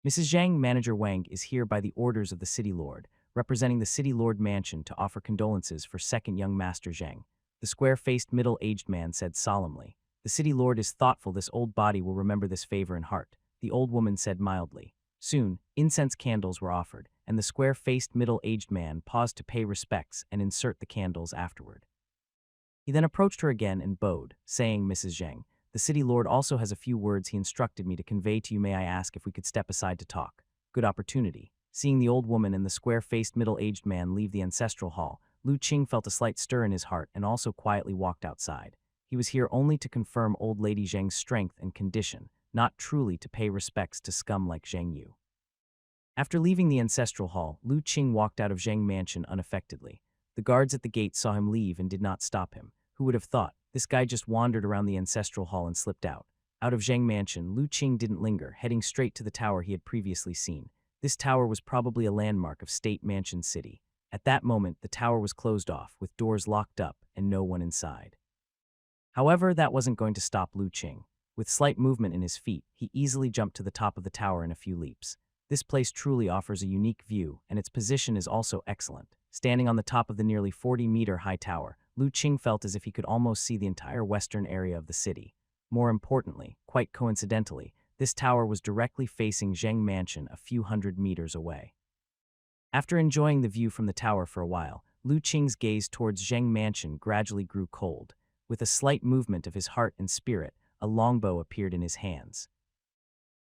[SPEAKER 1] Mrs. Zhang, Manager Wang, is here by the orders of the City Lord, representing the City Lord Mansion to offer condolences for second young Master Zhang. The square-faced, middle-aged man said solemnly. The City Lord is thoughtful this old body will remember this favor in heart, the old woman said mildly. Soon, incense candles were offered, and the square-faced, middle-aged man paused to pay respects and insert the candles afterward. He then approached her again and bowed, saying, Mrs. Zhang, the City Lord also has a few words he instructed me to convey to you. May I ask if we could step aside to talk? Good opportunity. Seeing the old woman and the square-faced, middle-aged man leave the ancestral hall, Lu Qing felt a slight stir in his heart and also quietly walked outside. He was here only to confirm old Lady Zheng's strength and condition, not truly to pay respects to scum like Zheng Yu. After leaving the ancestral hall, Lu Qing walked out of Zheng Mansion unaffectedly. The guards at the gate saw him leave and did not stop him. Who would have thought? This guy just wandered around the ancestral hall and slipped out. Out of Zheng Mansion, Lu Qing didn't linger, heading straight to the tower he had previously seen. This tower was probably a landmark of State Mansion City. At that moment, the tower was closed off, with doors locked up and no one inside. However, that wasn't going to stop Lu Qing. With slight movement in his feet, he easily jumped to the top of the tower in a few leaps. This place truly offers a unique view, and its position is also excellent. Standing on the top of the nearly 40-meter-high tower, Lu Qing felt as if he could almost see the entire western area of the city. More importantly, quite coincidentally, this tower was directly facing Zheng Mansion a few hundred meters away. After enjoying the view from the tower for a while, Lu Qing's gaze towards Zheng Mansion gradually grew cold. With a slight movement of his heart and spirit, a longbow appeared in his hands.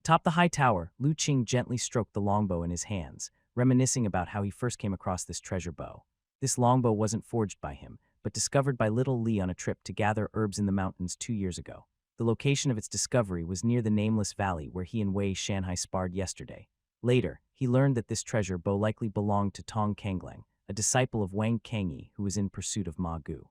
[SPEAKER 1] Atop the high tower, Lu Qing gently stroked the longbow in his hands, reminiscing about how he first came across this treasure bow. This longbow wasn't forged by him, but discovered by little Li on a trip to gather herbs in the mountains 2 years ago. The location of its discovery was near the nameless valley where he and Wei Shanhai sparred yesterday. Later, he learned that this treasure bow likely belonged to Tong Kanglang, a disciple of Wang Kangyi who was in pursuit of Ma Gu.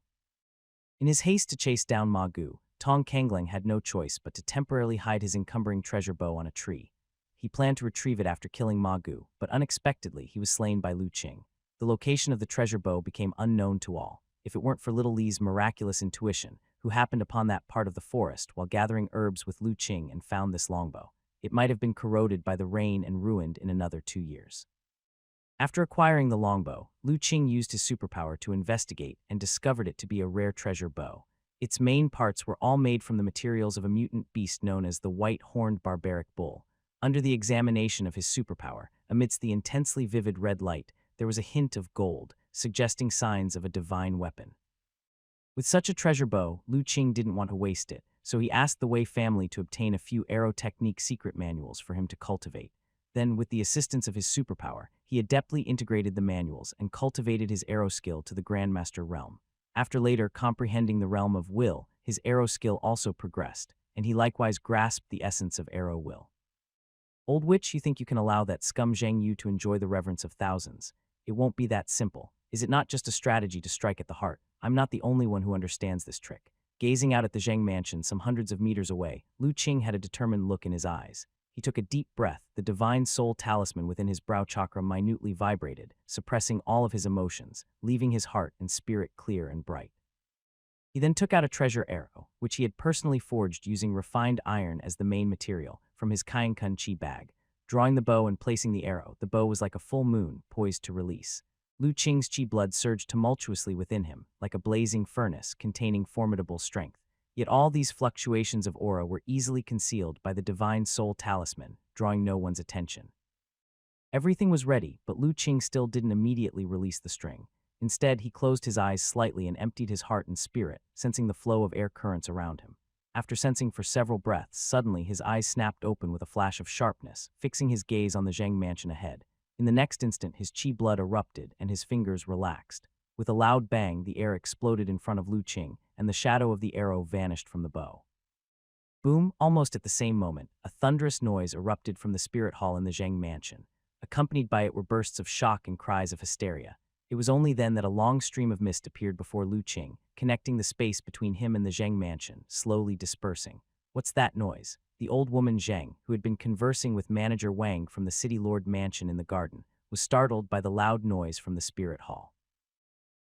[SPEAKER 1] In his haste to chase down Ma Gu, Tong Kanglang had no choice but to temporarily hide his encumbering treasure bow on a tree. He planned to retrieve it after killing Ma Gu, but unexpectedly he was slain by Lu Qing. The location of the treasure bow became unknown to all, if it weren't for little Li's miraculous intuition, who happened upon that part of the forest while gathering herbs with Lu Qing and found this longbow. it might have been corroded by the rain and ruined in another 2 years. After acquiring the longbow, Lu Qing used his superpower to investigate and discovered it to be a rare treasure bow. Its main parts were all made from the materials of a mutant beast known as the white-horned barbaric bull. Under the examination of his superpower, amidst the intensely vivid red light, there was a hint of gold, suggesting signs of a divine weapon. With such a treasure bow, Lu Qing didn't want to waste it, so he asked the Wei family to obtain a few arrow technique secret manuals for him to cultivate. Then, with the assistance of his superpower, he adeptly integrated the manuals and cultivated his arrow skill to the Grandmaster realm. After later comprehending the realm of will, his arrow skill also progressed, and he likewise grasped the essence of arrow will. Old witch, you think you can allow that scum Zhang Yu to enjoy the reverence of thousands? It won't be that simple. Is it not just a strategy to strike at the heart? I'm not the only one who understands this trick. Gazing out at the Zhang mansion some hundreds of meters away, Lu Qing had a determined look in his eyes. He took a deep breath, the divine soul talisman within his brow chakra minutely vibrated, suppressing all of his emotions, leaving his heart and spirit clear and bright. He then took out a treasure arrow, which he had personally forged using refined iron as the main material, from his Kainkun Chi bag. Drawing the bow and placing the arrow, the bow was like a full moon, poised to release. Lu Qing's Chi blood surged tumultuously within him, like a blazing furnace containing formidable strength. Yet all these fluctuations of aura were easily concealed by the divine soul talisman, drawing no one's attention. Everything was ready, but Lu Qing still didn't immediately release the string. Instead, he closed his eyes slightly and emptied his heart and spirit, sensing the flow of air currents around him. After sensing for several breaths, suddenly his eyes snapped open with a flash of sharpness, fixing his gaze on the Zhang mansion ahead. In the next instant, his Qi blood erupted and his fingers relaxed. With a loud bang, the air exploded in front of Lu Qing, and the shadow of the arrow vanished from the bow. Boom! Almost at the same moment, a thunderous noise erupted from the spirit hall in the Zhang mansion. Accompanied by it were bursts of shock and cries of hysteria. It was only then that a long stream of mist appeared before Lu Qing, connecting the space between him and the Zhang mansion, slowly dispersing. What's that noise? The old woman Zhang, who had been conversing with manager Wang from the city lord mansion in the garden, was startled by the loud noise from the spirit hall.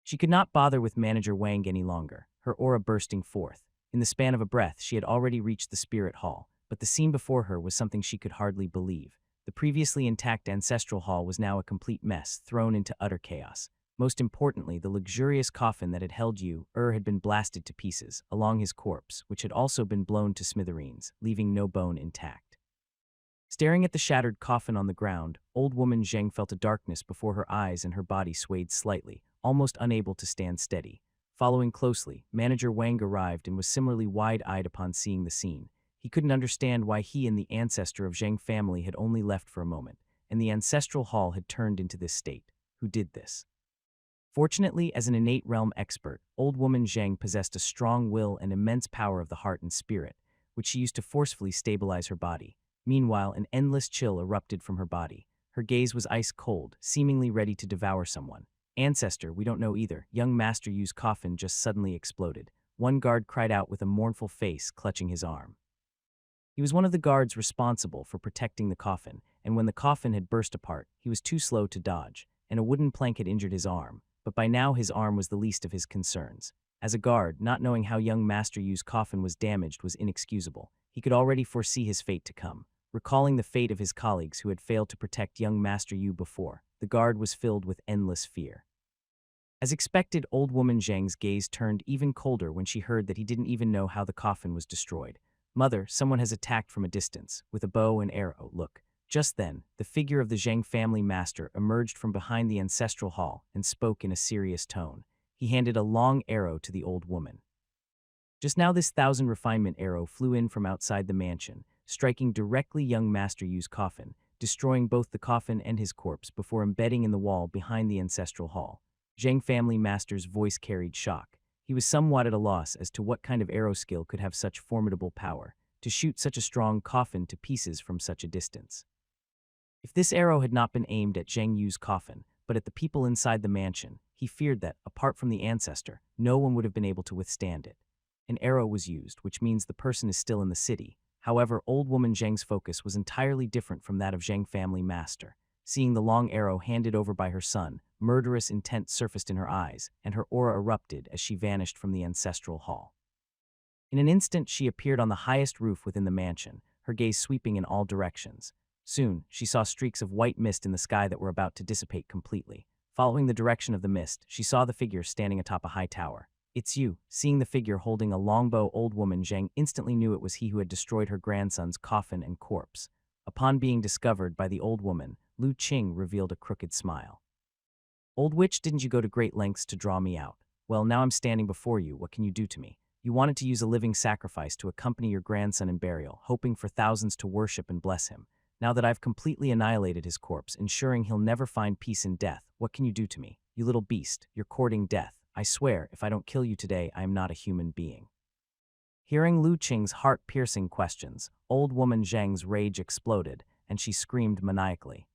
[SPEAKER 1] She could not bother with manager Wang any longer, her aura bursting forth. In the span of a breath, she had already reached the spirit hall, but the scene before her was something she could hardly believe. The previously intact ancestral hall was now a complete mess, thrown into utter chaos. Most importantly, the luxurious coffin that had held Yu had been blasted to pieces, along his corpse, which had also been blown to smithereens, leaving no bone intact. Staring at the shattered coffin on the ground, old woman Zheng felt a darkness before her eyes and her body swayed slightly, almost unable to stand steady. Following closely, manager Wang arrived and was similarly wide-eyed upon seeing the scene. He couldn't understand why he and the ancestor of Zheng family had only left for a moment, and the ancestral hall had turned into this state. Who did this? Fortunately, as an innate realm expert, old woman Zheng possessed a strong will and immense power of the heart and spirit, which she used to forcefully stabilize her body. Meanwhile, an endless chill erupted from her body. Her gaze was ice cold, seemingly ready to devour someone. Ancestor, we don't know either. Young Master Yu's coffin just suddenly exploded. One guard cried out with a mournful face, clutching his arm. He was one of the guards responsible for protecting the coffin, and when the coffin had burst apart, he was too slow to dodge, and a wooden plank had injured his arm. But by now his arm was the least of his concerns. As a guard, not knowing how young Master Yu's coffin was damaged was inexcusable. He could already foresee his fate to come. Recalling the fate of his colleagues who had failed to protect young Master Yu before, the guard was filled with endless fear. As expected, old woman Zheng's gaze turned even colder when she heard that he didn't even know how the coffin was destroyed. Mother, someone has attacked from a distance, with a bow and arrow, look. Just then, the figure of the Zheng family master emerged from behind the ancestral hall and spoke in a serious tone. He handed a long arrow to the old woman. Just now this 1,000 refinement arrow flew in from outside the mansion, striking directly young Master Yu's coffin, destroying both the coffin and his corpse before embedding in the wall behind the ancestral hall. Zheng family master's voice carried shock. He was somewhat at a loss as to what kind of arrow skill could have such formidable power, to shoot such a strong coffin to pieces from such a distance. If this arrow had not been aimed at Zheng Yu's coffin, but at the people inside the mansion, he feared that, apart from the ancestor, no one would have been able to withstand it. An arrow was used, which means the person is still in the city. However, old woman Zheng's focus was entirely different from that of Zheng family master. Seeing the long arrow handed over by her son, murderous intent surfaced in her eyes, and her aura erupted as she vanished from the ancestral hall. In an instant, she appeared on the highest roof within the mansion. Her her gaze sweeping in all directions. Soon, she saw streaks of white mist in the sky that were about to dissipate completely. Following the direction of the mist, she saw the figure standing atop a high tower. "It's you." Seeing the figure holding a longbow, old woman Zhang instantly knew it was he who had destroyed her grandson's coffin and corpse. Upon being discovered by the old woman, Lu Qing revealed a crooked smile. "Old witch, didn't you go to great lengths to draw me out? Well, now I'm standing before you. What can you do to me? You wanted to use a living sacrifice to accompany your grandson in burial, hoping for thousands to worship and bless him. Now that I've completely annihilated his corpse, ensuring he'll never find peace in death, what can you do to me? You little beast, you're courting death. I swear, if I don't kill you today, I am not a human being." Hearing Lu Qing's heart-piercing questions, old woman Zhang's rage exploded, and she screamed maniacally.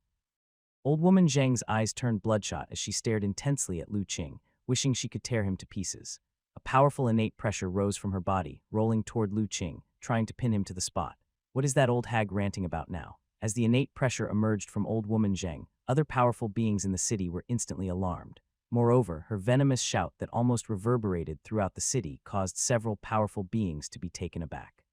[SPEAKER 1] Old woman Zhang's eyes turned bloodshot as she stared intensely at Lu Qing, wishing she could tear him to pieces. A powerful innate pressure rose from her body, rolling toward Lu Qing, trying to pin him to the spot. What is that old hag ranting about now? As the innate pressure emerged from old woman Zhang, other powerful beings in the city were instantly alarmed. Moreover, her venomous shout that almost reverberated throughout the city caused several powerful beings to be taken aback.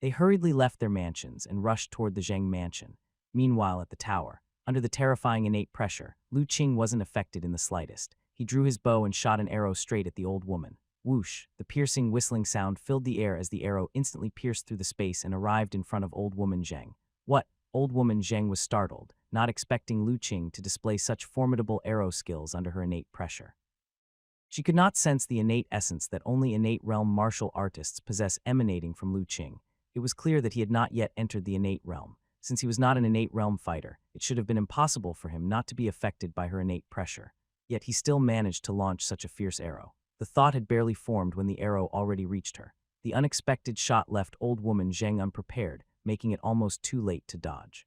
[SPEAKER 1] They hurriedly left their mansions and rushed toward the Zhang mansion. Meanwhile, at the tower, under the terrifying innate pressure, Lu Qing wasn't affected in the slightest. He drew his bow and shot an arrow straight at the old woman. Whoosh! The piercing whistling sound filled the air as the arrow instantly pierced through the space and arrived in front of old woman Zhang. "What?" Old woman Zhang was startled, not expecting Lu Qing to display such formidable arrow skills under her innate pressure. She could not sense the innate essence that only innate realm martial artists possess emanating from Lu Qing. It was clear that he had not yet entered the innate realm. Since he was not an innate realm fighter, it should have been impossible for him not to be affected by her innate pressure. Yet he still managed to launch such a fierce arrow. The thought had barely formed when the arrow already reached her. The unexpected shot left old woman Zhang unprepared, making it almost too late to dodge.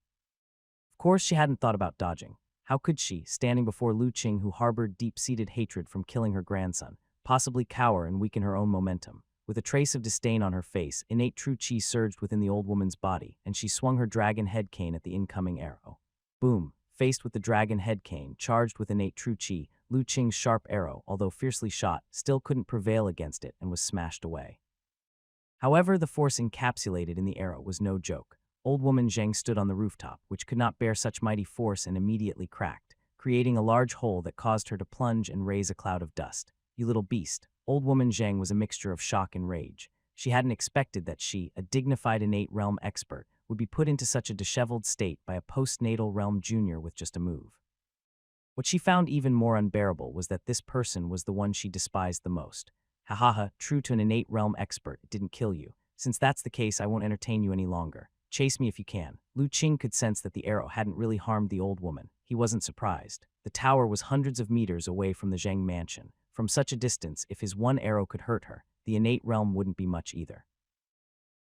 [SPEAKER 1] Of course, she hadn't thought about dodging. How could she, standing before Lu Qing who harbored deep-seated hatred from killing her grandson, possibly cower and weaken her own momentum? With a trace of disdain on her face, innate true qi surged within the old woman's body, and she swung her dragon head cane at the incoming arrow. Boom! Faced with the dragon head cane, charged with innate true qi, Lu Qing's sharp arrow, although fiercely shot, still couldn't prevail against it and was smashed away. However, the force encapsulated in the arrow was no joke. Old woman Zhang stood on the rooftop, which could not bear such mighty force and immediately cracked, creating a large hole that caused her to plunge and raise a cloud of dust. "You little beast." Old woman Zhang was a mixture of shock and rage. She hadn't expected that she, a dignified innate realm expert, would be put into such a disheveled state by a postnatal realm junior with just a move. What she found even more unbearable was that this person was the one she despised the most. "Ha ha ha, true to an innate realm expert, it didn't kill you. Since that's the case, I won't entertain you any longer. Chase me if you can." Lu Qing could sense that the arrow hadn't really harmed the old woman. He wasn't surprised. The tower was hundreds of meters away from the Zhang mansion. From such a distance, if his one arrow could hurt her, the innate realm wouldn't be much either.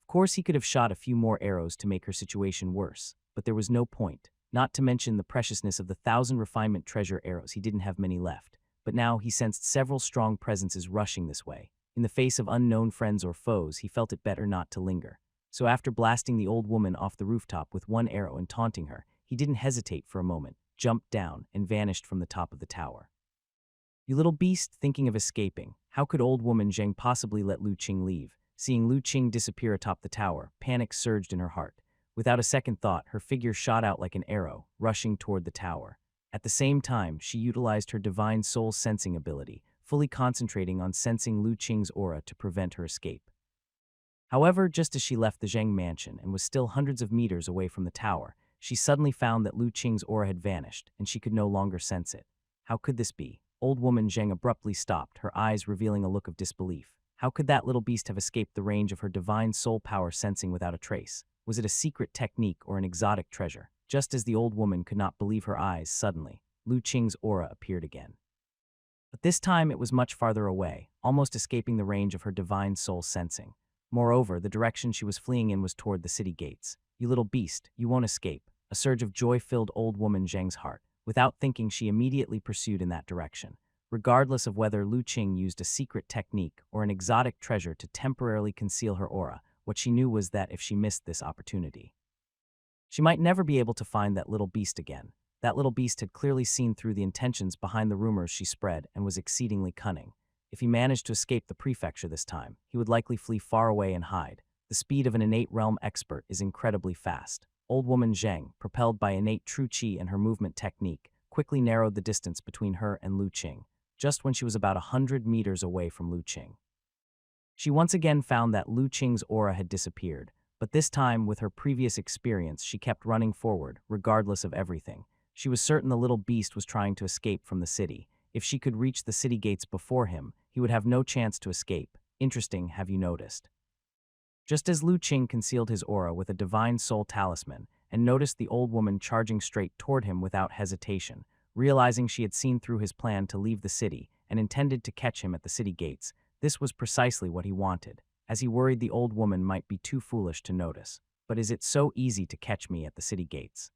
[SPEAKER 1] Of course, he could have shot a few more arrows to make her situation worse, but there was no point. Not to mention the preciousness of the 1,000 refinement treasure arrows, he didn't have many left. But now he sensed several strong presences rushing this way. In the face of unknown friends or foes, he felt it better not to linger. So after blasting the old woman off the rooftop with one arrow and taunting her, he didn't hesitate for a moment, jumped down, and vanished from the top of the tower. "You little beast," thinking of escaping. How could old woman Zhang possibly let Lu Qing leave? Seeing Lu Qing disappear atop the tower, panic surged in her heart. Without a second thought, her figure shot out like an arrow, rushing toward the tower. At the same time, she utilized her divine soul sensing ability, fully concentrating on sensing Lu Qing's aura to prevent her escape. However, just as she left the Zhang mansion and was still hundreds of meters away from the tower, she suddenly found that Lu Qing's aura had vanished, and she could no longer sense it. How could this be? Old woman Zhang abruptly stopped, her eyes revealing a look of disbelief. How could that little beast have escaped the range of her divine soul power sensing without a trace? Was it a secret technique or an exotic treasure? Just as the old woman could not believe her eyes, suddenly, Lu Qing's aura appeared again. But this time it was much farther away, almost escaping the range of her divine soul sensing. Moreover, the direction she was fleeing in was toward the city gates. "You little beast, you won't escape." A surge of joy filled old woman Zhang's heart. Without thinking, she immediately pursued in that direction. Regardless of whether Lu Qing used a secret technique or an exotic treasure to temporarily conceal her aura, what she knew was that if she missed this opportunity, she might never be able to find that little beast again. That little beast had clearly seen through the intentions behind the rumors she spread and was exceedingly cunning. If he managed to escape the prefecture this time, he would likely flee far away and hide. The speed of an innate realm expert is incredibly fast. Old woman Zheng, propelled by innate true qi and her movement technique, quickly narrowed the distance between her and Lu Qing, just when she was about 100 meters away from Lu Qing. She once again found that Lu Qing's aura had disappeared, but this time, with her previous experience, she kept running forward, regardless of everything. She was certain the little beast was trying to escape from the city. If she could reach the city gates before him, he would have no chance to escape. Interesting, have you noticed? Just as Lu Qing concealed his aura with a divine soul talisman and noticed the old woman charging straight toward him without hesitation, realizing she had seen through his plan to leave the city and intended to catch him at the city gates, this was precisely what he wanted, as he worried the old woman might be too foolish to notice. But is it so easy to catch me at the city gates?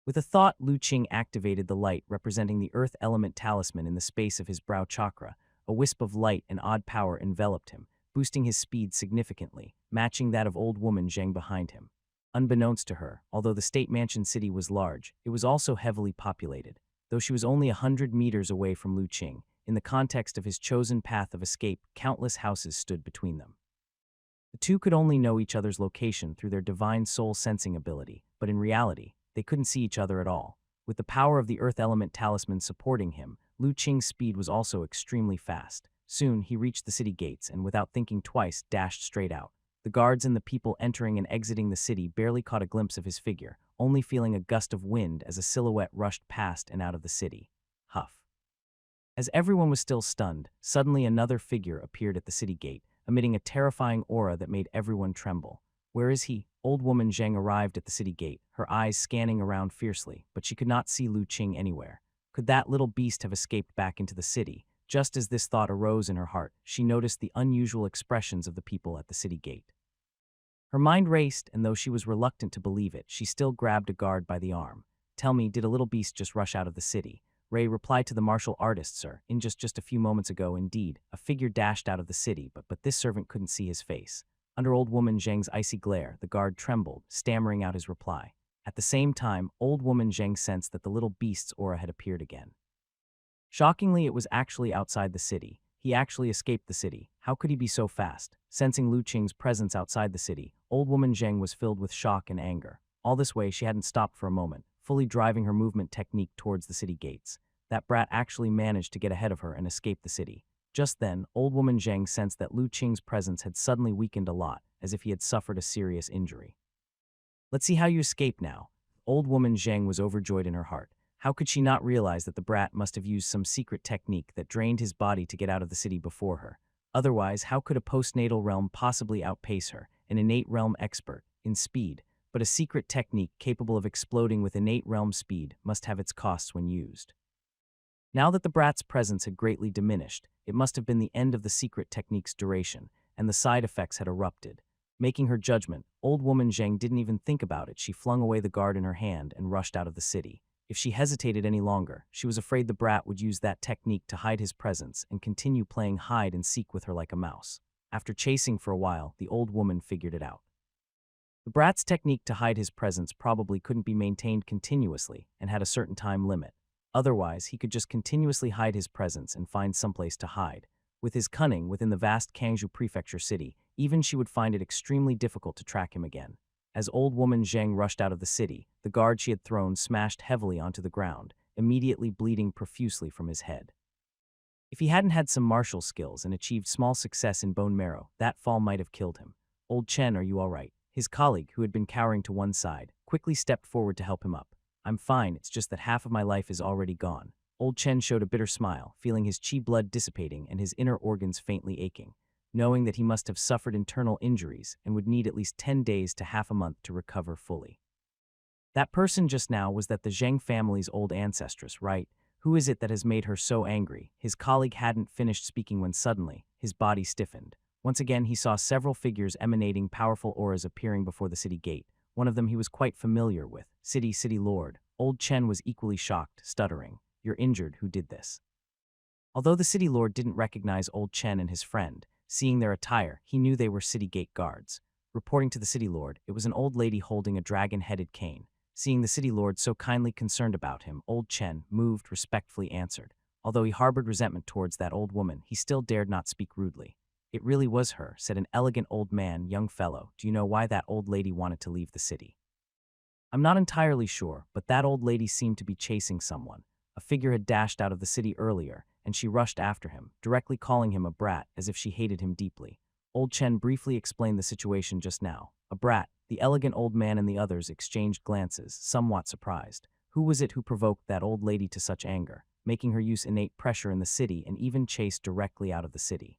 [SPEAKER 1] With a thought, Lu Qing activated the light representing the earth element talisman in the space of his brow chakra. A wisp of light and odd power enveloped him, boosting his speed significantly, matching that of old woman Zheng behind him. Unbeknownst to her, although the state mansion city was large, it was also heavily populated. Though she was only 100 meters away from Lu Qing, in the context of his chosen path of escape, countless houses stood between them. The two could only know each other's location through their divine soul sensing ability, but in reality, they couldn't see each other at all. With the power of the earth element talisman supporting him, Lu Qing's speed was also extremely fast. Soon, he reached the city gates and, without thinking twice, dashed straight out. The guards and the people entering and exiting the city barely caught a glimpse of his figure, only feeling a gust of wind as a silhouette rushed past and out of the city. Huff. As everyone was still stunned, suddenly another figure appeared at the city gate, emitting a terrifying aura that made everyone tremble. Where is he? Old woman Zheng arrived at the city gate, her eyes scanning around fiercely, but she could not see Lu Qing anywhere. Could that little beast have escaped back into the city? Just as this thought arose in her heart, she noticed the unusual expressions of the people at the city gate. Her mind raced, and though she was reluctant to believe it, she still grabbed a guard by the arm. Tell me, did a little beast just rush out of the city? Ray replied to the martial artist, sir. In just a few moments ago, indeed, a figure dashed out of the city, but this servant couldn't see his face. Under old woman Zheng's icy glare, the guard trembled, stammering out his reply. At the same time, old woman Zheng sensed that the little beast's aura had appeared again. Shockingly, it was actually outside the city. He actually escaped the city. How could he be so fast? Sensing Lu Qing's presence outside the city, old woman Zheng was filled with shock and anger. All this way, she hadn't stopped for a moment, fully driving her movement technique towards the city gates. That brat actually managed to get ahead of her and escape the city. Just then, old woman Zheng sensed that Lu Qing's presence had suddenly weakened a lot, as if he had suffered a serious injury. Let's see how you escape now. Old woman Zheng was overjoyed in her heart. How could she not realize that the brat must have used some secret technique that drained his body to get out of the city before her? Otherwise, how could a postnatal realm possibly outpace her, an innate realm expert, in speed? But a secret technique capable of exploding with innate realm speed must have its costs when used. Now that the brat's presence had greatly diminished, it must have been the end of the secret technique's duration, and the side effects had erupted. Making her judgment, old woman Zheng didn't even think about it. She flung away the guard in her hand and rushed out of the city. If she hesitated any longer, she was afraid the brat would use that technique to hide his presence and continue playing hide and seek with her like a mouse. After chasing for a while, the old woman figured it out. The brat's technique to hide his presence probably couldn't be maintained continuously and had a certain time limit. Otherwise, he could just continuously hide his presence and find someplace to hide. With his cunning within the vast Kangzhou prefecture city, even she would find it extremely difficult to track him again. As old woman Zheng rushed out of the city, the guard she had thrown smashed heavily onto the ground, immediately bleeding profusely from his head. If he hadn't had some martial skills and achieved small success in bone marrow, that fall might have killed him. Old Chen, are you all right? His colleague, who had been cowering to one side, quickly stepped forward to help him up. I'm fine, it's just that half of my life is already gone. Old Chen showed a bitter smile, feeling his chi blood dissipating and his inner organs faintly aching, knowing that he must have suffered internal injuries and would need at least 10 days to half a month to recover fully. That person just now was that the Zheng family's old ancestress, right? Who is it that has made her so angry? His colleague hadn't finished speaking when suddenly, his body stiffened. Once again, he saw several figures emanating powerful auras appearing before the city gate. One of them he was quite familiar with. City Lord. Old Chen was equally shocked, stuttering. You're injured, who did this? Although the city lord didn't recognize old Chen and his friend, seeing their attire, he knew they were city gate guards. Reporting to the city lord, it was an old lady holding a dragon-headed cane. Seeing the city lord so kindly concerned about him, old Chen, moved, respectfully answered. Although he harbored resentment towards that old woman, he still dared not speak rudely. It really was her, said an elegant old man. Young fellow, do you know why that old lady wanted to leave the city? I'm not entirely sure, but that old lady seemed to be chasing someone. A figure had dashed out of the city earlier, and she rushed after him, directly calling him a brat as if she hated him deeply. Old Chen briefly explained the situation just now. A brat. The elegant old man and the others exchanged glances, somewhat surprised. Who was it who provoked that old lady to such anger, making her use innate pressure in the city and even chase directly out of the city?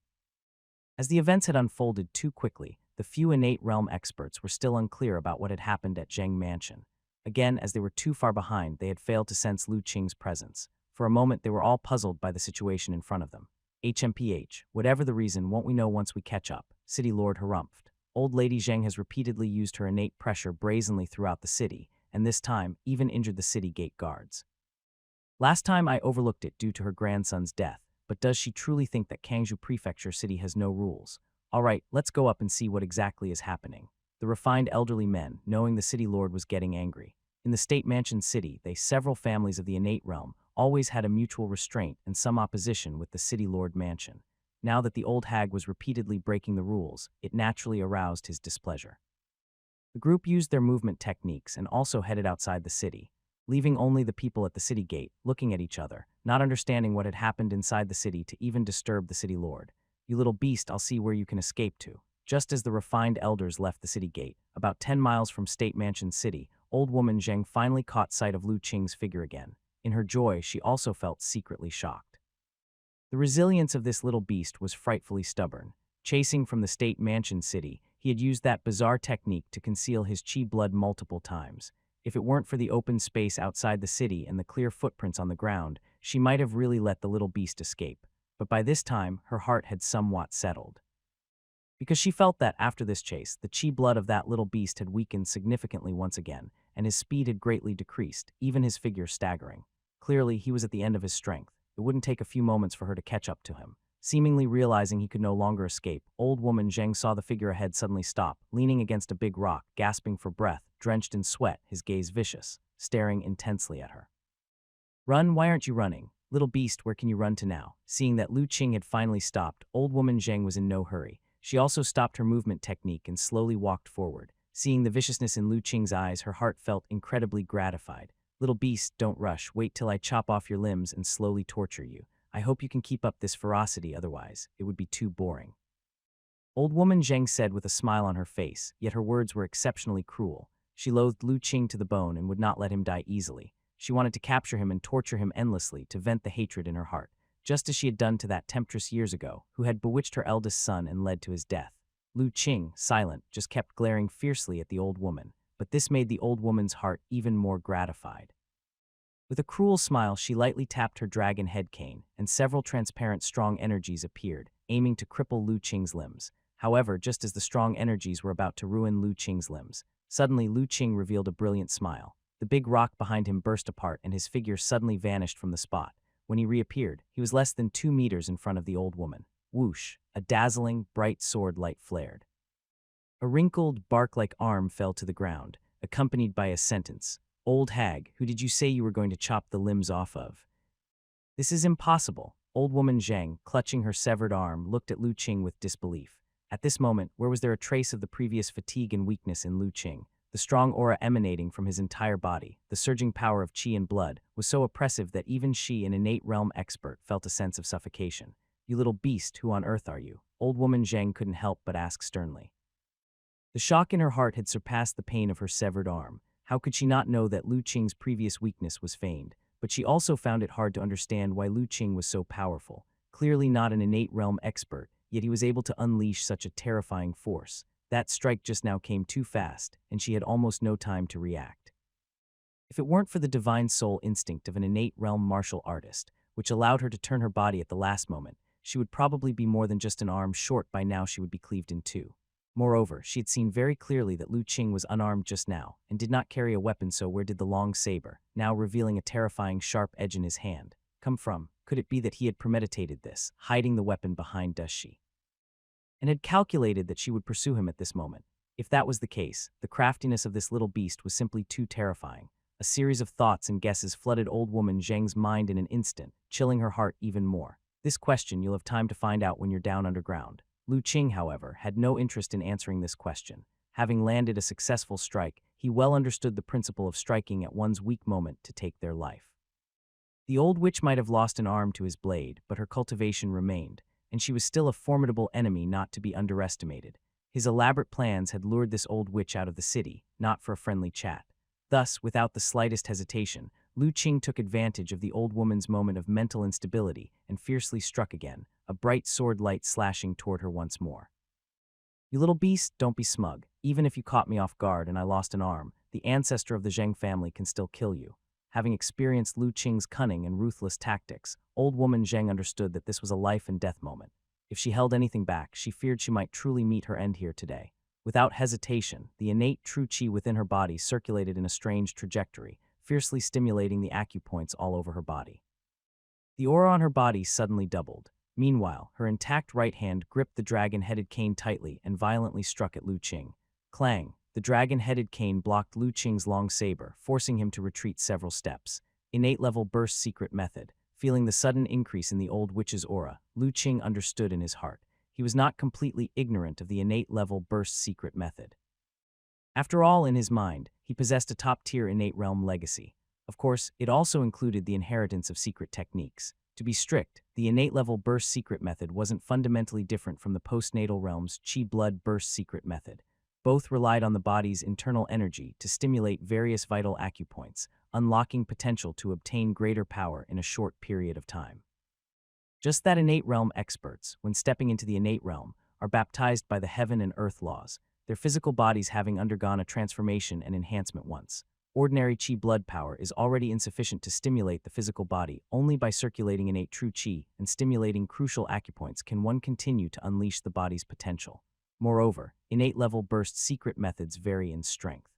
[SPEAKER 1] As the events had unfolded too quickly, the few innate realm experts were still unclear about what had happened at Zheng Mansion. Again, as they were too far behind, they had failed to sense Lu Qing's presence. For a moment, they were all puzzled by the situation in front of them. HMPH, whatever the reason, won't we know once we catch up, City Lord harumphed. Old Lady Zheng has repeatedly used her innate pressure brazenly throughout the city, and this time even injured the city gate guards. Last time I overlooked it due to her grandson's death, but does she truly think that Kangzhou Prefecture City has no rules? All right, let's go up and see what exactly is happening. The refined elderly men, knowing the city lord was getting angry. In the State Mansion City, several families of the innate realm, always had a mutual restraint and some opposition with the city lord mansion. Now that the old hag was repeatedly breaking the rules, it naturally aroused his displeasure. The group used their movement techniques and also headed outside the city, leaving only the people at the city gate, looking at each other, not understanding what had happened inside the city to even disturb the city lord. You little beast, I'll see where you can escape to. Just as the refined elders left the city gate, about 10 miles from State Mansion City, old woman Zheng finally caught sight of Lu Qing's figure again. In her joy, she also felt secretly shocked. The resilience of this little beast was frightfully stubborn. Chasing from the State Mansion City, he had used that bizarre technique to conceal his chi blood multiple times. If it weren't for the open space outside the city and the clear footprints on the ground, she might have really let the little beast escape. But by this time, her heart had somewhat settled. Because she felt that after this chase, the chi blood of that little beast had weakened significantly once again, and his speed had greatly decreased, even his figure staggering. Clearly, he was at the end of his strength. It wouldn't take a few moments for her to catch up to him. Seemingly realizing he could no longer escape, old woman Zheng saw the figure ahead suddenly stop, leaning against a big rock, gasping for breath, drenched in sweat, his gaze vicious, staring intensely at her. Run, why aren't you running? Little beast, where can you run to now? Seeing that Lu Qing had finally stopped, old woman Zheng was in no hurry. She also stopped her movement technique and slowly walked forward. Seeing the viciousness in Lu Qing's eyes, her heart felt incredibly gratified. Little beast, don't rush. Wait till I chop off your limbs and slowly torture you. I hope you can keep up this ferocity, otherwise it would be too boring. Old woman Zheng said with a smile on her face, yet her words were exceptionally cruel. She loathed Lu Qing to the bone and would not let him die easily. She wanted to capture him and torture him endlessly to vent the hatred in her heart, just as she had done to that temptress years ago, who had bewitched her eldest son and led to his death. Lu Qing, silent, just kept glaring fiercely at the old woman, but this made the old woman's heart even more gratified. With a cruel smile, she lightly tapped her dragon head cane, and several transparent strong energies appeared, aiming to cripple Lu Qing's limbs. However, just as the strong energies were about to ruin Lu Qing's limbs, suddenly Lu Qing revealed a brilliant smile. The big rock behind him burst apart and his figure suddenly vanished from the spot. When he reappeared, he was less than 2 meters in front of the old woman. Whoosh! A dazzling, bright sword light flared. A wrinkled, bark-like arm fell to the ground, accompanied by a sentence. Old hag, who did you say you were going to chop the limbs off of? This is impossible. Old woman Zheng, clutching her severed arm, looked at Lu Qing with disbelief. At this moment, where was there a trace of the previous fatigue and weakness in Lu Qing? The strong aura emanating from his entire body, the surging power of chi and blood, was so oppressive that even she, an innate realm expert, felt a sense of suffocation. You little beast, who on earth are you? Old woman Zheng couldn't help but ask sternly. The shock in her heart had surpassed the pain of her severed arm. How could she not know that Lu Qing's previous weakness was feigned? But she also found it hard to understand why Lu Qing was so powerful. Clearly not an innate realm expert, yet he was able to unleash such a terrifying force. That strike just now came too fast, and she had almost no time to react. If it weren't for the divine soul instinct of an innate realm martial artist, which allowed her to turn her body at the last moment, she would probably be more than just an arm short. By now she would be cleaved in two. Moreover, she had seen very clearly that Lu Qing was unarmed just now, and did not carry a weapon, so where did the long saber, now revealing a terrifying sharp edge in his hand, come from? Could it be that he had premeditated this, hiding the weapon behind does she? And had calculated that she would pursue him at this moment? If that was the case, the craftiness of this little beast was simply too terrifying. A series of thoughts and guesses flooded old woman Zheng's mind in an instant, chilling her heart even more. This question you'll have time to find out when you're down underground. Lu Qing, however, had no interest in answering this question. Having landed a successful strike, he well understood the principle of striking at one's weak moment to take their life. The old witch might have lost an arm to his blade, but her cultivation remained, and she was still a formidable enemy not to be underestimated. His elaborate plans had lured this old witch out of the city, not for a friendly chat. Thus, without the slightest hesitation, Lu Qing took advantage of the old woman's moment of mental instability and fiercely struck again, a bright sword light slashing toward her once more. "You little beast, don't be smug. Even if you caught me off guard and I lost an arm, the ancestor of the Zheng family can still kill you." Having experienced Lu Qing's cunning and ruthless tactics, old woman Zheng understood that this was a life-and-death moment. If she held anything back, she feared she might truly meet her end here today. Without hesitation, the innate true qi within her body circulated in a strange trajectory, fiercely stimulating the acupoints all over her body. The aura on her body suddenly doubled. Meanwhile, her intact right hand gripped the dragon-headed cane tightly and violently struck at Lu Qing. Clang! The dragon-headed cane blocked Lu Qing's long saber, forcing him to retreat several steps. Innate level burst secret method. Feeling the sudden increase in the old witch's aura, Lu Qing understood in his heart. He was not completely ignorant of the innate level burst secret method. After all, in his mind, he possessed a top-tier innate realm legacy. Of course, it also included the inheritance of secret techniques. To be strict, the innate level burst secret method wasn't fundamentally different from the postnatal realm's qi blood burst secret method. Both relied on the body's internal energy to stimulate various vital acupoints, unlocking potential to obtain greater power in a short period of time. Just that innate realm experts, when stepping into the innate realm, are baptized by the heaven and earth laws, their physical bodies having undergone a transformation and enhancement once. Ordinary qi blood power is already insufficient to stimulate the physical body. Only by circulating innate true qi and stimulating crucial acupoints can one continue to unleash the body's potential. Moreover, innate level burst secret methods vary in strength.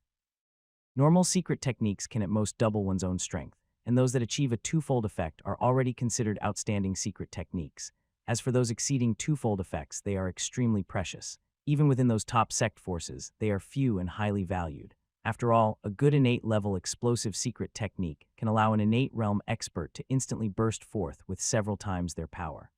[SPEAKER 1] Normal secret techniques can at most double one's own strength, and those that achieve a twofold effect are already considered outstanding secret techniques. As for those exceeding twofold effects, they are extremely precious. Even within those top sect forces, they are few and highly valued. After all, a good innate level explosive secret technique can allow an innate realm expert to instantly burst forth with several times their power.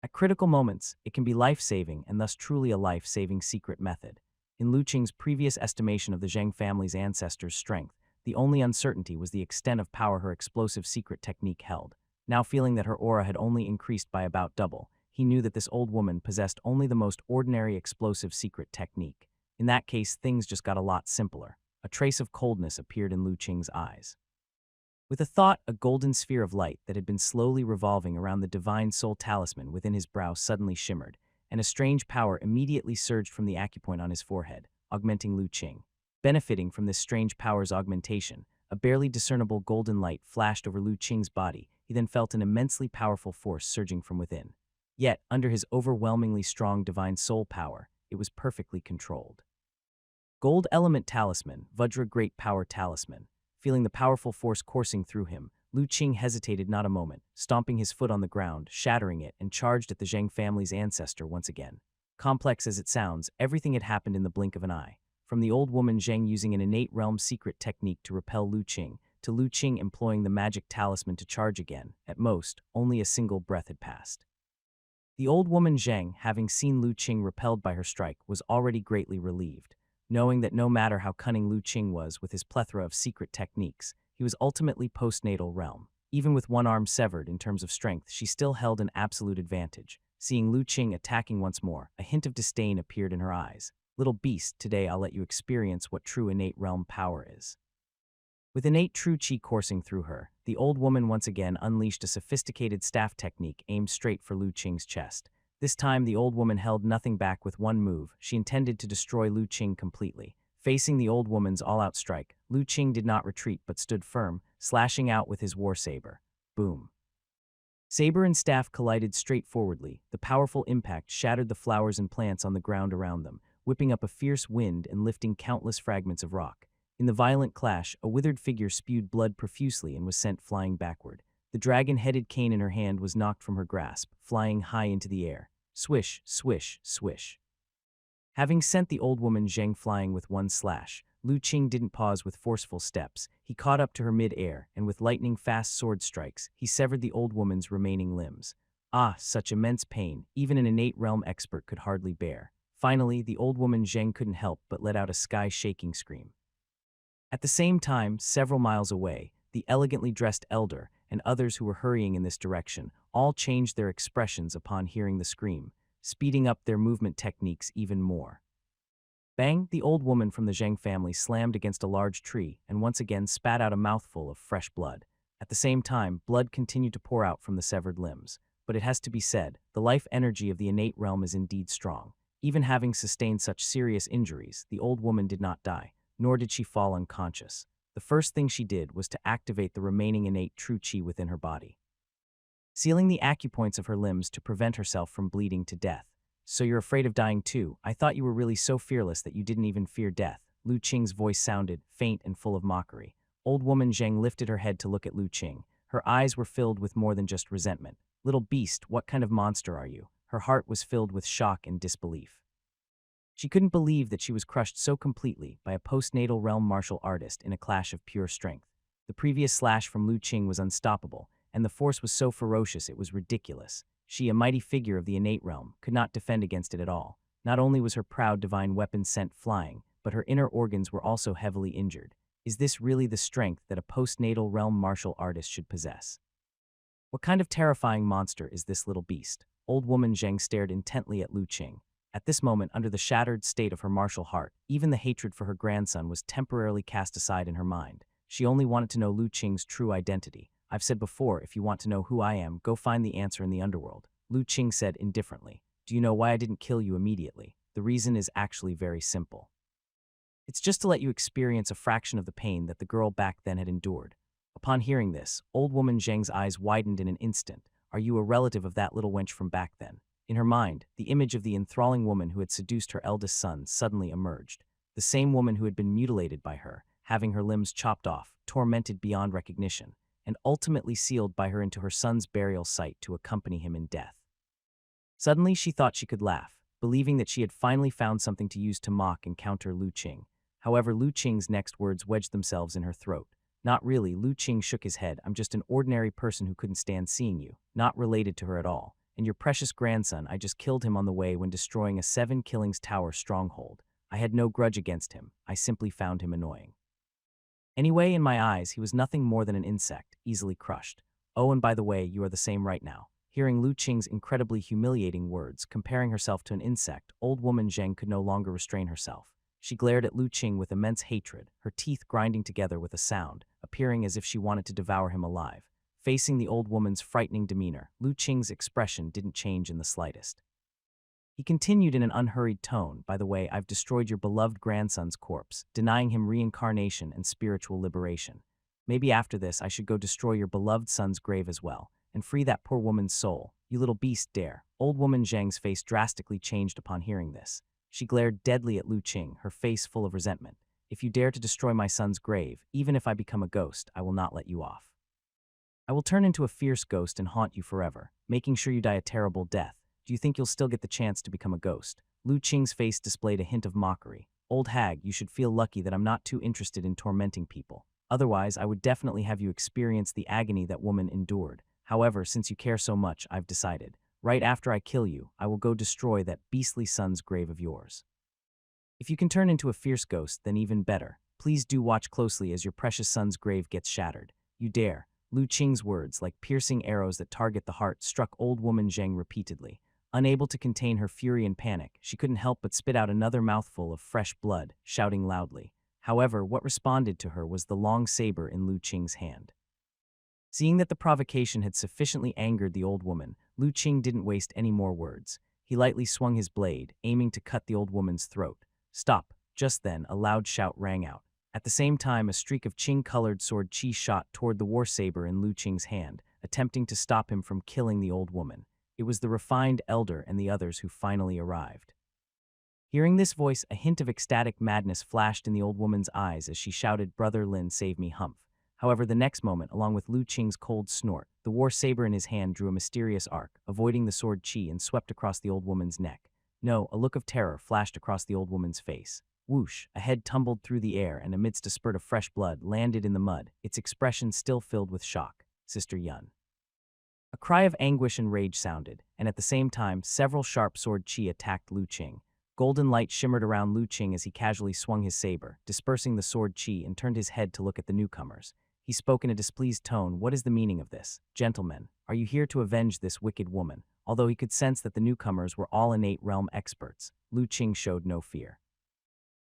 [SPEAKER 1] At critical moments, it can be life-saving and thus truly a life-saving secret method. In Lu Qing's previous estimation of the Zheng family's ancestors' strength, the only uncertainty was the extent of power her explosive secret technique held. Now feeling that her aura had only increased by about double, he knew that this old woman possessed only the most ordinary explosive secret technique. In that case, things just got a lot simpler. A trace of coldness appeared in Lu Qing's eyes. With a thought, a golden sphere of light that had been slowly revolving around the divine soul talisman within his brow suddenly shimmered, and a strange power immediately surged from the acupoint on his forehead, augmenting Lu Qing. Benefiting from this strange power's augmentation, a barely discernible golden light flashed over Lu Qing's body. He then felt an immensely powerful force surging from within. Yet, under his overwhelmingly strong divine soul power, it was perfectly controlled. Gold Element Talisman, Vajra Great Power Talisman. Feeling the powerful force coursing through him, Lu Qing hesitated not a moment, stomping his foot on the ground, shattering it, and charged at the Zheng family's ancestor once again. Complex as it sounds, everything had happened in the blink of an eye. From the old woman Zheng using an innate realm secret technique to repel Lu Qing, to Lu Qing employing the magic talisman to charge again, at most, only a single breath had passed. The old woman Zheng, having seen Lu Qing repelled by her strike, was already greatly relieved. Knowing that no matter how cunning Lu Qing was with his plethora of secret techniques, he was ultimately postnatal realm. Even with one arm severed in terms of strength, she still held an absolute advantage. Seeing Lu Qing attacking once more, a hint of disdain appeared in her eyes. "Little beast, today I'll let you experience what true innate realm power is." With innate true qi coursing through her, the old woman once again unleashed a sophisticated staff technique aimed straight for Lu Qing's chest. This time, the old woman held nothing back with one move. She intended to destroy Lu Qing completely. Facing the old woman's all-out strike, Lu Qing did not retreat but stood firm, slashing out with his war saber. Boom. Saber and staff collided straightforwardly. The powerful impact shattered the flowers and plants on the ground around them, whipping up a fierce wind and lifting countless fragments of rock. In the violent clash, a withered figure spewed blood profusely and was sent flying backward. The dragon-headed cane in her hand was knocked from her grasp, flying high into the air. Swish, swish, swish. Having sent the old woman Zheng flying with one slash, Lu Qing didn't pause with forceful steps. He caught up to her mid-air, and with lightning-fast sword strikes, he severed the old woman's remaining limbs. Ah, such immense pain, even an innate realm expert could hardly bear. Finally, the old woman Zheng couldn't help but let out a sky-shaking scream. At the same time, several miles away, the elegantly dressed elder and others who were hurrying in this direction all changed their expressions upon hearing the scream, speeding up their movement techniques even more. Bang! The old woman from the Zheng family slammed against a large tree and once again spat out a mouthful of fresh blood. At the same time, blood continued to pour out from the severed limbs. But it has to be said, the life energy of the innate realm is indeed strong. Even having sustained such serious injuries, the old woman did not die, nor did she fall unconscious. The first thing she did was to activate the remaining innate true chi within her body, sealing the acupoints of her limbs to prevent herself from bleeding to death. So you're afraid of dying too? I thought you were really so fearless that you didn't even fear death. Lu Qing's voice sounded faint and full of mockery. Old woman Zheng lifted her head to look at Lu Qing. Her eyes were filled with more than just resentment. Little beast, what kind of monster are you? Her heart was filled with shock and disbelief. She couldn't believe that she was crushed so completely by a postnatal realm martial artist in a clash of pure strength. The previous slash from Lu Qing was unstoppable, and the force was so ferocious it was ridiculous. She, a mighty figure of the innate realm, could not defend against it at all. Not only was her proud divine weapon sent flying, but her inner organs were also heavily injured. Is this really the strength that a postnatal realm martial artist should possess? What kind of terrifying monster is this little beast? Old woman Zheng stared intently at Lu Qing. At this moment, under the shattered state of her martial heart, even the hatred for her grandson was temporarily cast aside in her mind. She only wanted to know Lu Qing's true identity. I've said before, if you want to know who I am, go find the answer in the underworld. Lu Qing said indifferently. Do you know why I didn't kill you immediately? The reason is actually very simple. It's just to let you experience a fraction of the pain that the girl back then had endured. Upon hearing this, old woman Zheng's eyes widened in an instant. Are you a relative of that little wench from back then? In her mind, the image of the enthralling woman who had seduced her eldest son suddenly emerged. The same woman who had been mutilated by her, having her limbs chopped off, tormented beyond recognition, and ultimately sealed by her into her son's burial site to accompany him in death. Suddenly she thought she could laugh, believing that she had finally found something to use to mock and counter Lu Qing. However, Lu Qing's next words wedged themselves in her throat. Not really, Lu Qing shook his head. I'm just an ordinary person who couldn't stand seeing you, not related to her at all. And your precious grandson, I just killed him on the way when destroying a 7 Killings Tower stronghold. I had no grudge against him, I simply found him annoying. Anyway, in my eyes, he was nothing more than an insect, easily crushed. Oh, and by the way, you are the same right now. Hearing Lu Qing's incredibly humiliating words, comparing herself to an insect, old woman Zheng could no longer restrain herself. She glared at Lu Qing with immense hatred, her teeth grinding together with a sound, appearing as if she wanted to devour him alive. Facing the old woman's frightening demeanor, Lu Qing's expression didn't change in the slightest. He continued in an unhurried tone, by the way, I've destroyed your beloved grandson's corpse, denying him reincarnation and spiritual liberation. Maybe after this I should go destroy your beloved son's grave as well, and free that poor woman's soul. You little beast, dare. Old woman Zheng's face drastically changed upon hearing this. She glared deadly at Lu Qing, her face full of resentment. If you dare to destroy my son's grave, even if I become a ghost, I will not let you off. I will turn into a fierce ghost and haunt you forever, making sure you die a terrible death. Do you think you'll still get the chance to become a ghost? Lu Qing's face displayed a hint of mockery. Old hag, you should feel lucky that I'm not too interested in tormenting people. Otherwise, I would definitely have you experience the agony that woman endured. However, since you care so much, I've decided. Right after I kill you, I will go destroy that beastly son's grave of yours. If you can turn into a fierce ghost, then even better. Please do watch closely as your precious son's grave gets shattered. You dare. Lu Qing's words, like piercing arrows that target the heart, struck old woman Zheng repeatedly. Unable to contain her fury and panic, she couldn't help but spit out another mouthful of fresh blood, shouting loudly. However, what responded to her was the long saber in Lu Qing's hand. Seeing that the provocation had sufficiently angered the old woman, Lu Qing didn't waste any more words. He lightly swung his blade, aiming to cut the old woman's throat. Stop! Just then, a loud shout rang out. At the same time, a streak of Qing-colored sword chi shot toward the war saber in Lu Qing's hand, attempting to stop him from killing the old woman. It was the refined elder and the others who finally arrived. Hearing this voice, a hint of ecstatic madness flashed in the old woman's eyes as she shouted, Brother Lin, save me, humph. However, the next moment, along with Lu Qing's cold snort, the war saber in his hand drew a mysterious arc, avoiding the sword chi and swept across the old woman's neck. No, a look of terror flashed across the old woman's face. Whoosh, a head tumbled through the air and amidst a spurt of fresh blood landed in the mud, its expression still filled with shock. Sister Yun. A cry of anguish and rage sounded, and at the same time, several sharp sword chi attacked Lu Qing. Golden light shimmered around Lu Qing as he casually swung his saber, dispersing the sword chi, and turned his head to look at the newcomers. He spoke in a displeased tone. "What is the meaning of this? Gentlemen, are you here to avenge this wicked woman?" Although he could sense that the newcomers were all innate realm experts, Lu Qing showed no fear.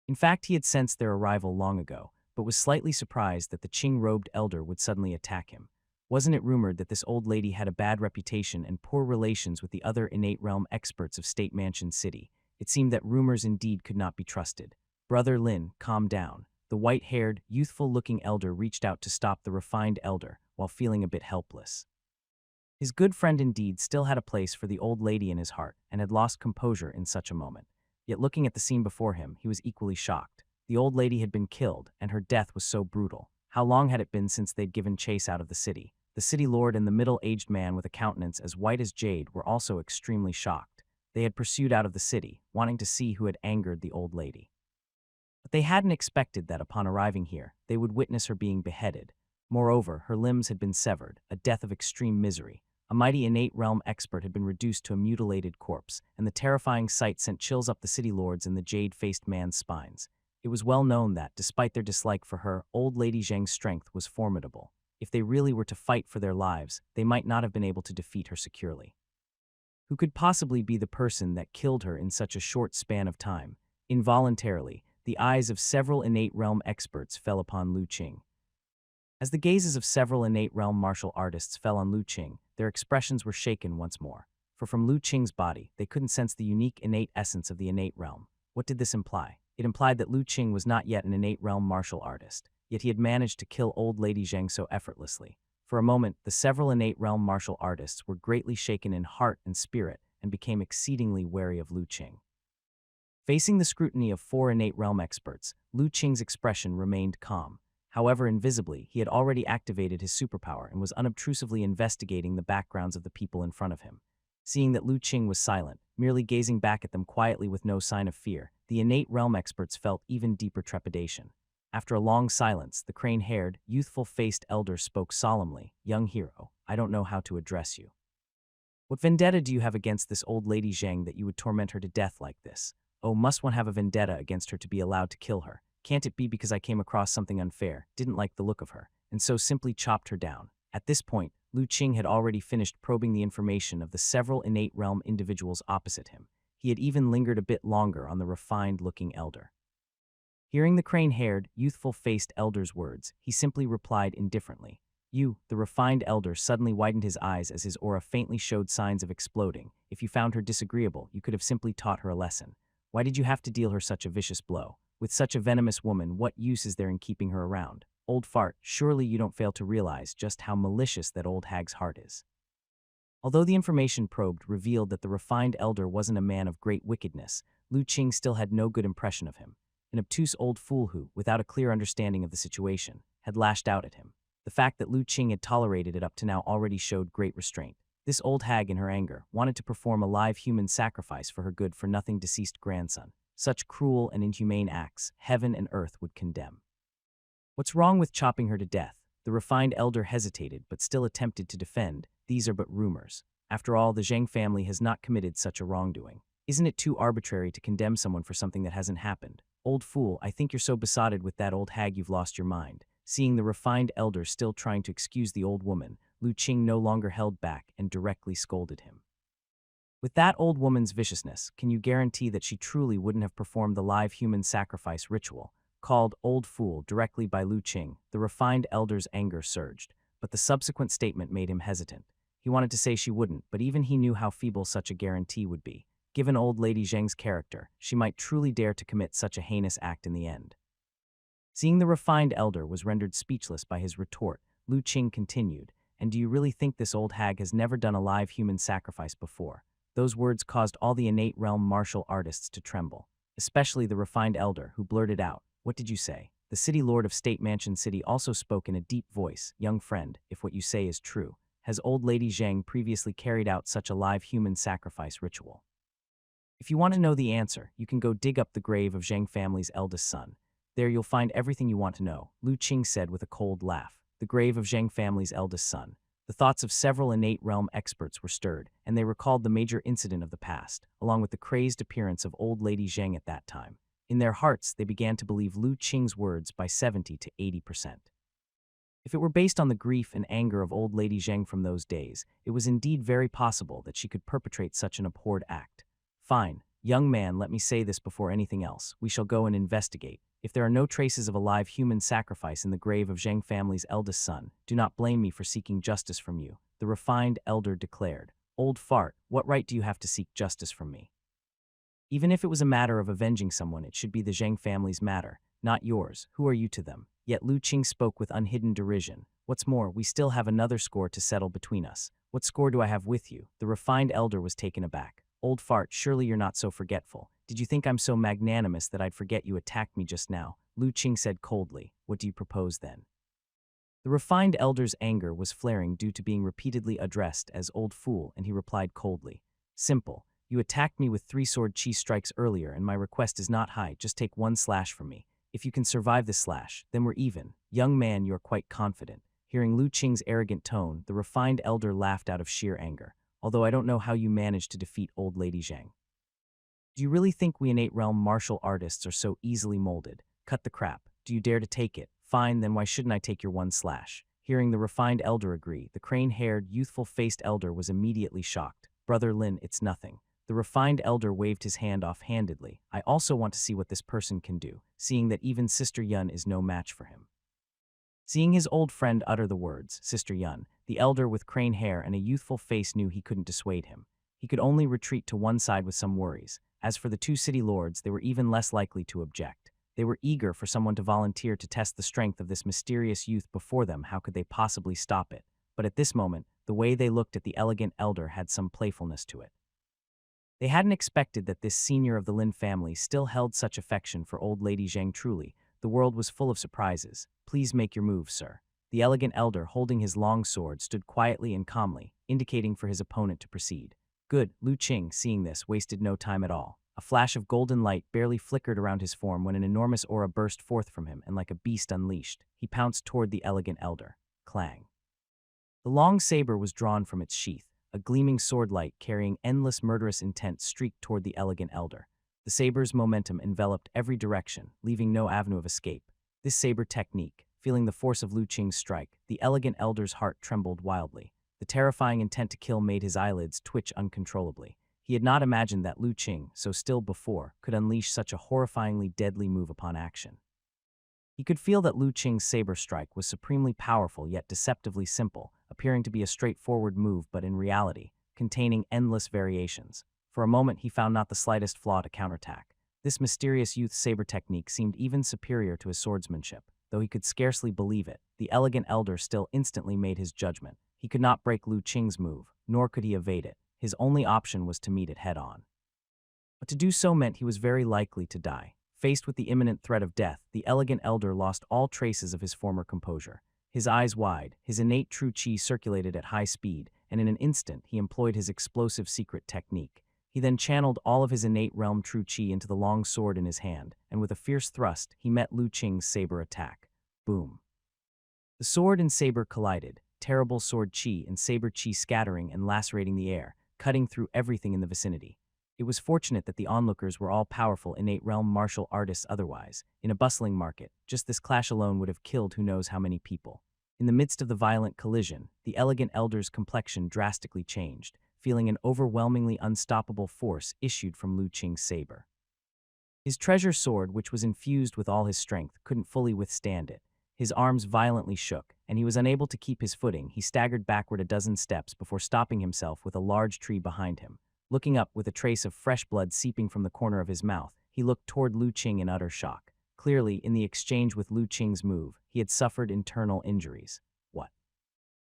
[SPEAKER 1] In fact, he had sensed their arrival long ago, but was slightly surprised that the Qing-robed elder would suddenly attack him. Wasn't it rumored that this old lady had a bad reputation and poor relations with the other innate realm experts of State Mansion City? It seemed that rumors indeed could not be trusted. "Brother Lin, calm down." The white-haired, youthful-looking elder reached out to stop the refined elder while feeling a bit helpless. His good friend indeed still had a place for the old lady in his heart and had lost composure in such a moment. Yet looking at the scene before him, he was equally shocked. The old lady had been killed, and her death was so brutal. How long had it been since they'd given chase out of the city? The city lord and the middle-aged man with a countenance as white as jade were also extremely shocked. They had pursued out of the city, wanting to see who had angered the old lady. But they hadn't expected that upon arriving here, they would witness her being beheaded. Moreover, her limbs had been severed, a death of extreme misery. A mighty innate realm expert had been reduced to a mutilated corpse, and the terrifying sight sent chills up the city lords and the jade-faced man's spines. It was well known that, despite their dislike for her, old Lady Zheng's strength was formidable. If they really were to fight for their lives, they might not have been able to defeat her securely. Who could possibly be the person that killed her in such a short span of time? Involuntarily, the eyes of several innate realm experts fell upon Lu Qing. As the gazes of several innate realm martial artists fell on Lu Qing, their expressions were shaken once more. For from Lu Qing's body, they couldn't sense the unique innate essence of the innate realm. What did this imply? It implied that Lu Qing was not yet an innate realm martial artist, yet he had managed to kill old Lady Zheng so effortlessly. For a moment, the several innate realm martial artists were greatly shaken in heart and spirit and became exceedingly wary of Lu Qing. Facing the scrutiny of 4 innate realm experts, Lu Qing's expression remained calm. However, invisibly, he had already activated his superpower and was unobtrusively investigating the backgrounds of the people in front of him. Seeing that Lu Qing was silent, merely gazing back at them quietly with no sign of fear, the innate realm experts felt even deeper trepidation. After a long silence, the crane-haired, youthful-faced elder spoke solemnly. "Young hero, I don't know how to address you. What vendetta do you have against this old Lady Zheng that you would torment her to death like this? Oh, must one have a vendetta against her to be allowed to kill her? Can't it be because I came across something unfair, didn't like the look of her, and so simply chopped her down?" At this point, Lu Qing had already finished probing the information of the several innate realm individuals opposite him. He had even lingered a bit longer on the refined-looking elder. Hearing the crane-haired, youthful-faced elder's words, he simply replied indifferently. "You," the refined elder suddenly widened his eyes as his aura faintly showed signs of exploding. "If you found her disagreeable, you could have simply taught her a lesson. Why did you have to deal her such a vicious blow? With such a venomous woman, what use is there in keeping her around? Old fart, surely you don't fail to realize just how malicious that old hag's heart is." Although the information probed revealed that the refined elder wasn't a man of great wickedness, Lu Qing still had no good impression of him. An obtuse old fool who, without a clear understanding of the situation, had lashed out at him. The fact that Lu Qing had tolerated it up to now already showed great restraint. This old hag, in her anger, wanted to perform a live human sacrifice for her good-for-nothing deceased grandson. Such cruel and inhumane acts, heaven and earth would condemn. "What's wrong with chopping her to death?" The refined elder hesitated but still attempted to defend. "These are but rumors. After all, the Zheng family has not committed such a wrongdoing. Isn't it too arbitrary to condemn someone for something that hasn't happened? Old fool, I think you're so besotted with that old hag you've lost your mind." Seeing the refined elder still trying to excuse the old woman, Lu Qing no longer held back and directly scolded him. "With that old woman's viciousness, can you guarantee that she truly wouldn't have performed the live human sacrifice ritual?" Called "old fool" directly by Lu Qing, the refined elder's anger surged, but the subsequent statement made him hesitant. He wanted to say she wouldn't, but even he knew how feeble such a guarantee would be. Given old Lady Zheng's character, she might truly dare to commit such a heinous act in the end. Seeing the refined elder was rendered speechless by his retort, Lu Qing continued, "And do you really think this old hag has never done a live human sacrifice before?" Those words caused all the innate realm martial artists to tremble, especially the refined elder, who blurted out, "What did you say?" The city lord of State Mansion City also spoke in a deep voice. "Young friend, if what you say is true, has old Lady Zheng previously carried out such a live human sacrifice ritual? If you want to know the answer, you can go dig up the grave of Zheng family's eldest son. There you'll find everything you want to know," Lu Qing said with a cold laugh. "The grave of Zheng family's eldest son. The thoughts of several innate realm experts were stirred, and they recalled the major incident of the past, along with the crazed appearance of old Lady Zheng at that time. In their hearts, they began to believe Lu Qing's words by 70 to 80%. If it were based on the grief and anger of old Lady Zheng from those days, it was indeed very possible that she could perpetrate such an abhorred act. Fine, young man, let me say this before anything else. We shall go and investigate. If there are no traces of a live human sacrifice in the grave of Zheng family's eldest son, do not blame me for seeking justice from you, the refined elder declared. Old fart, what right do you have to seek justice from me? Even if it was a matter of avenging someone, it should be the Zheng family's matter, not yours. Who are you to them? Yet Lu Qing spoke with unhidden derision. What's more, we still have another score to settle between us. What score do I have with you? The refined elder was taken aback. Old fart, surely you're not so forgetful. Did you think I'm so magnanimous that I'd forget you attacked me just now? Lu Qing said coldly. What do you propose then? The refined elder's anger was flaring due to being repeatedly addressed as old fool, and he replied coldly. Simple. You attacked me with 3 sword chi strikes earlier, and my request is not high. Just take 1 slash from me. If you can survive this slash, then we're even. Young man, you're quite confident. Hearing Lu Qing's arrogant tone, the refined elder laughed out of sheer anger. Although I don't know how you managed to defeat old Lady Zheng. Do you really think we innate realm martial artists are so easily molded? Cut the crap. Do you dare to take it? Fine, then why shouldn't I take your 1 slash? Hearing the refined elder agree, the crane-haired, youthful-faced elder was immediately shocked. Brother Lin, it's nothing. The refined elder waved his hand offhandedly. I also want to see what this person can do, seeing that even Sister Yun is no match for him. Seeing his old friend utter the words, Sister Yun, the elder with crane hair and a youthful face knew he couldn't dissuade him. He could only retreat to one side with some worries. As for the 2 city lords, they were even less likely to object. They were eager for someone to volunteer to test the strength of this mysterious youth before them. How could they possibly stop it? But at this moment, the way they looked at the elegant elder had some playfulness to it. They hadn't expected that this senior of the Lin family still held such affection for old Lady Zheng. Truly, the world was full of surprises. Please make your move, sir. The elegant elder, holding his long sword, stood quietly and calmly, indicating for his opponent to proceed. Good. Lu Qing, seeing this, wasted no time at all. A flash of golden light barely flickered around his form when an enormous aura burst forth from him, and like a beast unleashed, he pounced toward the elegant elder. Clang. The long saber was drawn from its sheath. A gleaming sword light carrying endless murderous intent streaked toward the elegant elder. The saber's momentum enveloped every direction, leaving no avenue of escape. This saber technique, feeling the force of Lu Qing's strike, the elegant elder's heart trembled wildly. The terrifying intent to kill made his eyelids twitch uncontrollably. He had not imagined that Lu Qing, so still before, could unleash such a horrifyingly deadly move upon action. He could feel that Lu Qing's saber strike was supremely powerful yet deceptively simple, appearing to be a straightforward move but in reality, containing endless variations. For a moment he found not the slightest flaw to counterattack. This mysterious youth's saber technique seemed even superior to his swordsmanship. Though he could scarcely believe it, the elegant elder still instantly made his judgment. He could not break Lu Qing's move, nor could he evade it. His only option was to meet it head-on. But to do so meant he was very likely to die. Faced with the imminent threat of death, the elegant elder lost all traces of his former composure. His eyes wide, his innate true chi circulated at high speed, and in an instant he employed his explosive secret technique. He then channeled all of his innate realm true chi into the long sword in his hand, and with a fierce thrust, he met Lu Qing's saber attack. Boom. The sword and saber collided, terrible sword chi and saber chi scattering and lacerating the air, cutting through everything in the vicinity. It was fortunate that the onlookers were all powerful innate realm martial artists otherwise. In a bustling market, just this clash alone would have killed who knows how many people. In the midst of the violent collision, the elegant elder's complexion drastically changed, feeling an overwhelmingly unstoppable force issued from Lu Qing's saber. His treasure sword, which was infused with all his strength, couldn't fully withstand it. His arms violently shook, and he was unable to keep his footing. He staggered backward a dozen steps before stopping himself with a large tree behind him. Looking up with a trace of fresh blood seeping from the corner of his mouth, he looked toward Lu Qing in utter shock. Clearly, in the exchange with Lu Qing's move, he had suffered internal injuries. What?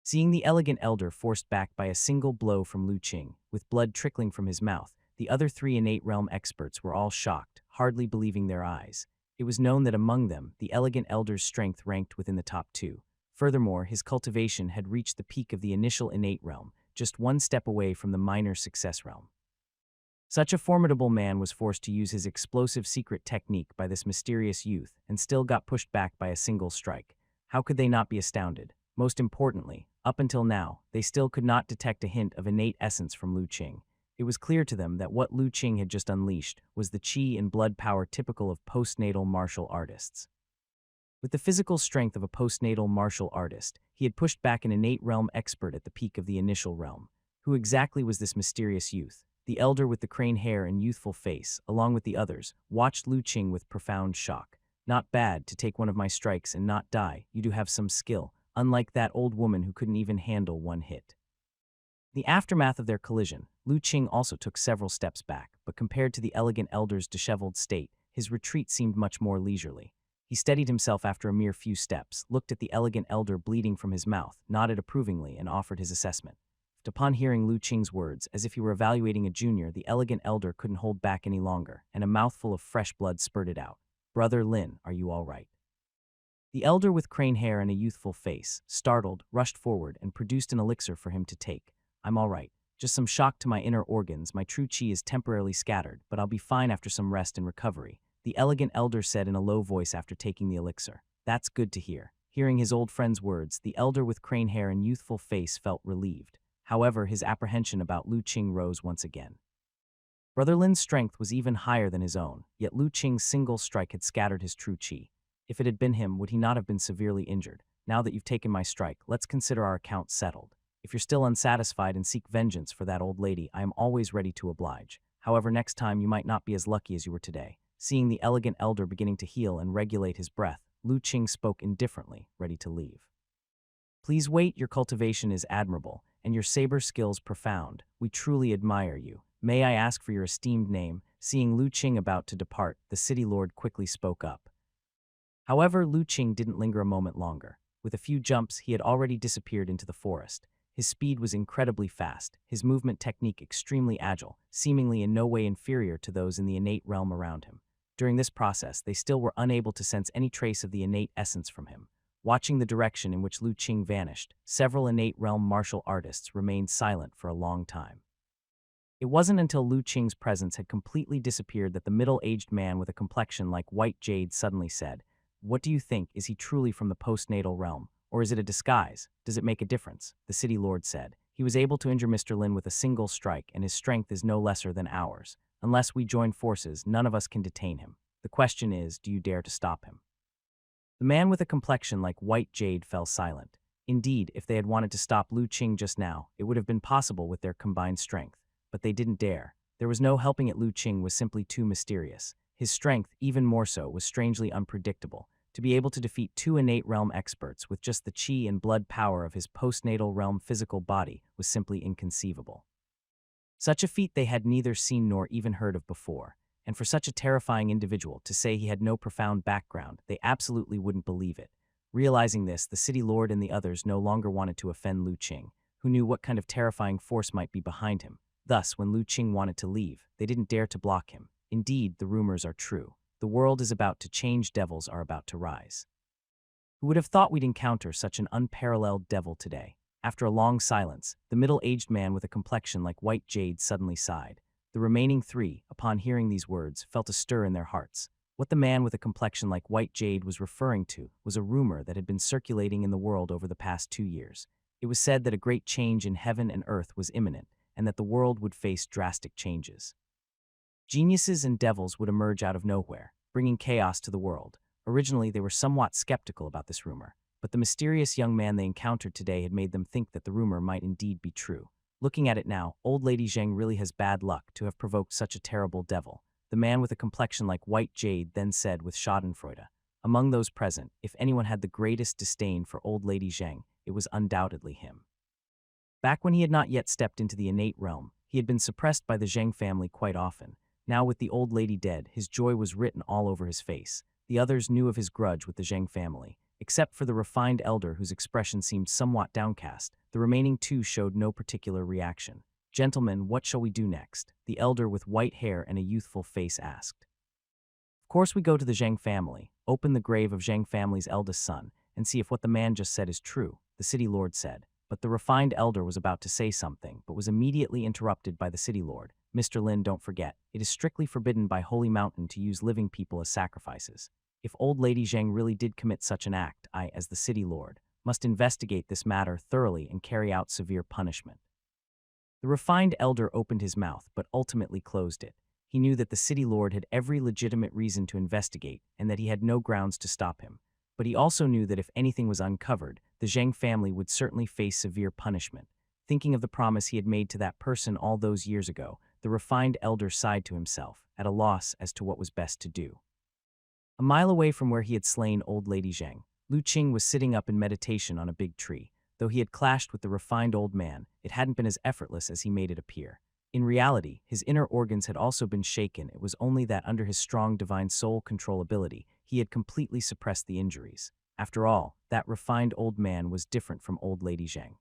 [SPEAKER 1] Seeing the elegant elder forced back by a single blow from Lu Qing, with blood trickling from his mouth, the other 3 innate realm experts were all shocked, hardly believing their eyes. It was known that among them, the elegant elder's strength ranked within the top 2. Furthermore, his cultivation had reached the peak of the initial innate realm, just one step away from the minor success realm. Such a formidable man was forced to use his explosive secret technique by this mysterious youth and still got pushed back by a single strike. How could they not be astounded? Most importantly, Up until now, they still could not detect a hint of innate essence from Lu Qing. It was clear to them that what Lu Qing had just unleashed was the qi and blood power typical of postnatal martial artists. With the physical strength of a postnatal martial artist, he had pushed back an innate realm expert at the peak of the initial realm. Who exactly was this mysterious youth? The elder with the crane hair and youthful face, along with the others, watched Lu Qing with profound shock. Not bad to take one of my strikes and not die. You do have some skill, unlike that old woman who couldn't even handle one hit. In the aftermath of their collision, Lu Qing also took several steps back, but compared to the elegant elder's disheveled state, his retreat seemed much more leisurely. He steadied himself after a mere few steps, looked at the elegant elder bleeding from his mouth, nodded approvingly, and offered his assessment. Upon hearing Lu Qing's words, as if he were evaluating a junior, the elegant elder couldn't hold back any longer, and a mouthful of fresh blood spurted out. "Brother Lin, are you all right?" The elder with crane hair and a youthful face, startled, rushed forward and produced an elixir for him to take. "I'm all right. Just some shock to my inner organs. My true qi is temporarily scattered, but I'll be fine after some rest and recovery," the elegant elder said in a low voice after taking the elixir. "That's good to hear." Hearing his old friend's words, the elder with crane hair and youthful face felt relieved. However, his apprehension about Lu Qing rose once again. Brother Lin's strength was even higher than his own, yet Lu Qing's single strike had scattered his true qi. If it had been him, would he not have been severely injured? "Now that you've taken my strike, let's consider our account settled. If you're still unsatisfied and seek vengeance for that old lady, I am always ready to oblige. However, next time you might not be as lucky as you were today." Seeing the elegant elder beginning to heal and regulate his breath, Lu Qing spoke indifferently, ready to leave. "Please wait, your cultivation is admirable, and your saber skills profound. We truly admire you. May I ask for your esteemed name?" Seeing Lu Qing about to depart, the city lord quickly spoke up. However, Lu Qing didn't linger a moment longer. With a few jumps, he had already disappeared into the forest. His speed was incredibly fast, his movement technique extremely agile, seemingly in no way inferior to those in the innate realm around him. During this process, they still were unable to sense any trace of the innate essence from him. Watching the direction in which Lu Qing vanished, several innate realm martial artists remained silent for a long time. It wasn't until Lu Qing's presence had completely disappeared that the middle-aged man with a complexion like white jade suddenly said, "What do you think? Is he truly from the postnatal realm? Or is it a disguise? Does it make a difference?" The city lord said. "He was able to injure Mr. Lin with a single strike, and his strength is no lesser than ours. Unless we join forces, none of us can detain him. The question is, do you dare to stop him?" The man with a complexion like white jade fell silent. Indeed, if they had wanted to stop Lu Qing just now, it would have been possible with their combined strength. But they didn't dare. There was no helping it. Lu Qing was simply too mysterious. His strength, even more so, was strangely unpredictable. To be able to defeat two innate realm experts with just the qi and blood power of his postnatal realm physical body was simply inconceivable. Such a feat they had neither seen nor even heard of before, and for such a terrifying individual to say he had no profound background, they absolutely wouldn't believe it. Realizing this, the city lord and the others no longer wanted to offend Lu Qing, who knew what kind of terrifying force might be behind him. Thus, when Lu Qing wanted to leave, they didn't dare to block him. Indeed, the rumors are true. The world is about to change, devils are about to rise. Who would have thought we'd encounter such an unparalleled devil today? After a long silence, the middle-aged man with a complexion like white jade suddenly sighed. The remaining three, upon hearing these words, felt a stir in their hearts. What the man with a complexion like white jade was referring to was a rumor that had been circulating in the world over the past 2 years. It was said that a great change in heaven and earth was imminent, and that the world would face drastic changes. Geniuses and devils would emerge out of nowhere, bringing chaos to the world. Originally, they were somewhat skeptical about this rumor, but the mysterious young man they encountered today had made them think that the rumor might indeed be true. Looking at it now, old Lady Zheng really has bad luck to have provoked such a terrible devil. The man with a complexion like white jade then said with schadenfreude. Among those present, if anyone had the greatest disdain for old Lady Zheng, it was undoubtedly him. Back when he had not yet stepped into the innate realm, he had been suppressed by the Zheng family quite often. Now with the old lady dead, his joy was written all over his face. The others knew of his grudge with the Zheng family. Except for the refined elder whose expression seemed somewhat downcast, the remaining two showed no particular reaction. "Gentlemen, what shall we do next?" the elder with white hair and a youthful face asked. "Of course we go to the Zheng family, open the grave of Zheng family's eldest son, and see if what the man just said is true," the city lord said. But the refined elder was about to say something, but was immediately interrupted by the city lord. "Mr. Lin, don't forget, it is strictly forbidden by Holy Mountain to use living people as sacrifices. If old Lady Zheng really did commit such an act, I, as the city lord, must investigate this matter thoroughly and carry out severe punishment. The refined elder opened his mouth but ultimately closed it. He knew that the city lord had every legitimate reason to investigate and that he had no grounds to stop him. But he also knew that if anything was uncovered, the Zhang family would certainly face severe punishment. Thinking of the promise he had made to that person all those years ago, the refined elder sighed to himself, at a loss as to what was best to do. A mile away from where he had slain old lady Zhang, Lu Qing was sitting up in meditation on a big tree. Though he had clashed with the refined old man, it hadn't been as effortless as he made it appear. In reality, his inner organs had also been shaken. It was only that under his strong divine soul control ability, he had completely suppressed the injuries. After all, that refined old man was different from old lady Zhang.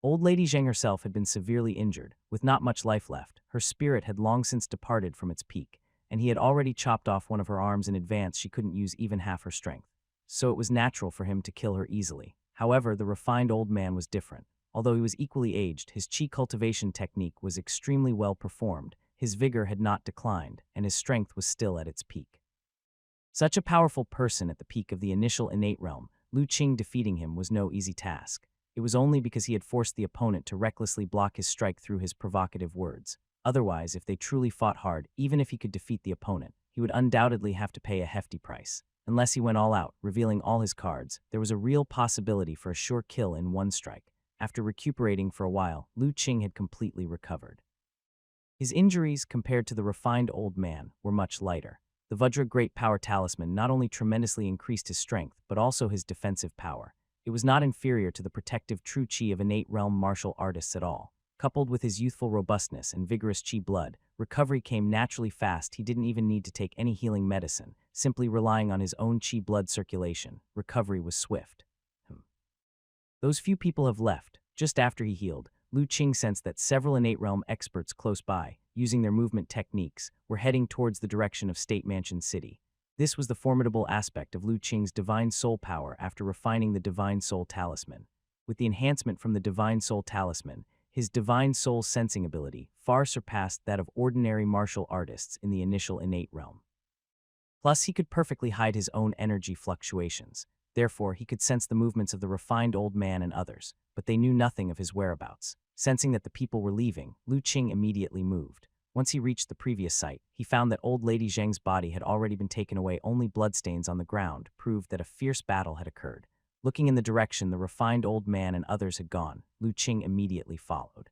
[SPEAKER 1] Old lady Zhang herself had been severely injured, with not much life left. Her spirit had long since departed from its peak, and he had already chopped off one of her arms in advance. She couldn't use even half her strength. So it was natural for him to kill her easily. However, the refined old man was different. Although he was equally aged, his chi cultivation technique was extremely well performed, his vigor had not declined, and his strength was still at its peak. Such a powerful person at the peak of the initial innate realm, Lu Qing defeating him was no easy task. It was only because he had forced the opponent to recklessly block his strike through his provocative words. Otherwise, if they truly fought hard, even if he could defeat the opponent, he would undoubtedly have to pay a hefty price. Unless he went all out, revealing all his cards, there was a real possibility for a sure kill in one strike. After recuperating for a while, Lu Qing had completely recovered. His injuries, compared to the refined old man, were much lighter. The Vajra Great Power Talisman not only tremendously increased his strength, but also his defensive power. It was not inferior to the protective true chi of innate realm martial artists at all. Coupled with his youthful robustness and vigorous chi blood, recovery came naturally fast. He didn't even need to take any healing medicine. Simply relying on his own chi blood circulation, recovery was swift. Those few people have left. Just after he healed, Lu Qing sensed that several innate realm experts close by, using their movement techniques, were heading towards the direction of State Mansion City. This was the formidable aspect of Lu Qing's divine soul power after refining the divine soul talisman. With the enhancement from the divine soul talisman, his divine soul sensing ability far surpassed that of ordinary martial artists in the initial innate realm. Plus, he could perfectly hide his own energy fluctuations. Therefore, he could sense the movements of the refined old man and others, but they knew nothing of his whereabouts. Sensing that the people were leaving, Lu Qing immediately moved. Once he reached the previous site, he found that old lady Zhang's body had already been taken away. Only bloodstains on the ground proved that a fierce battle had occurred. Looking in the direction the refined old man and others had gone, Lu Qing immediately followed.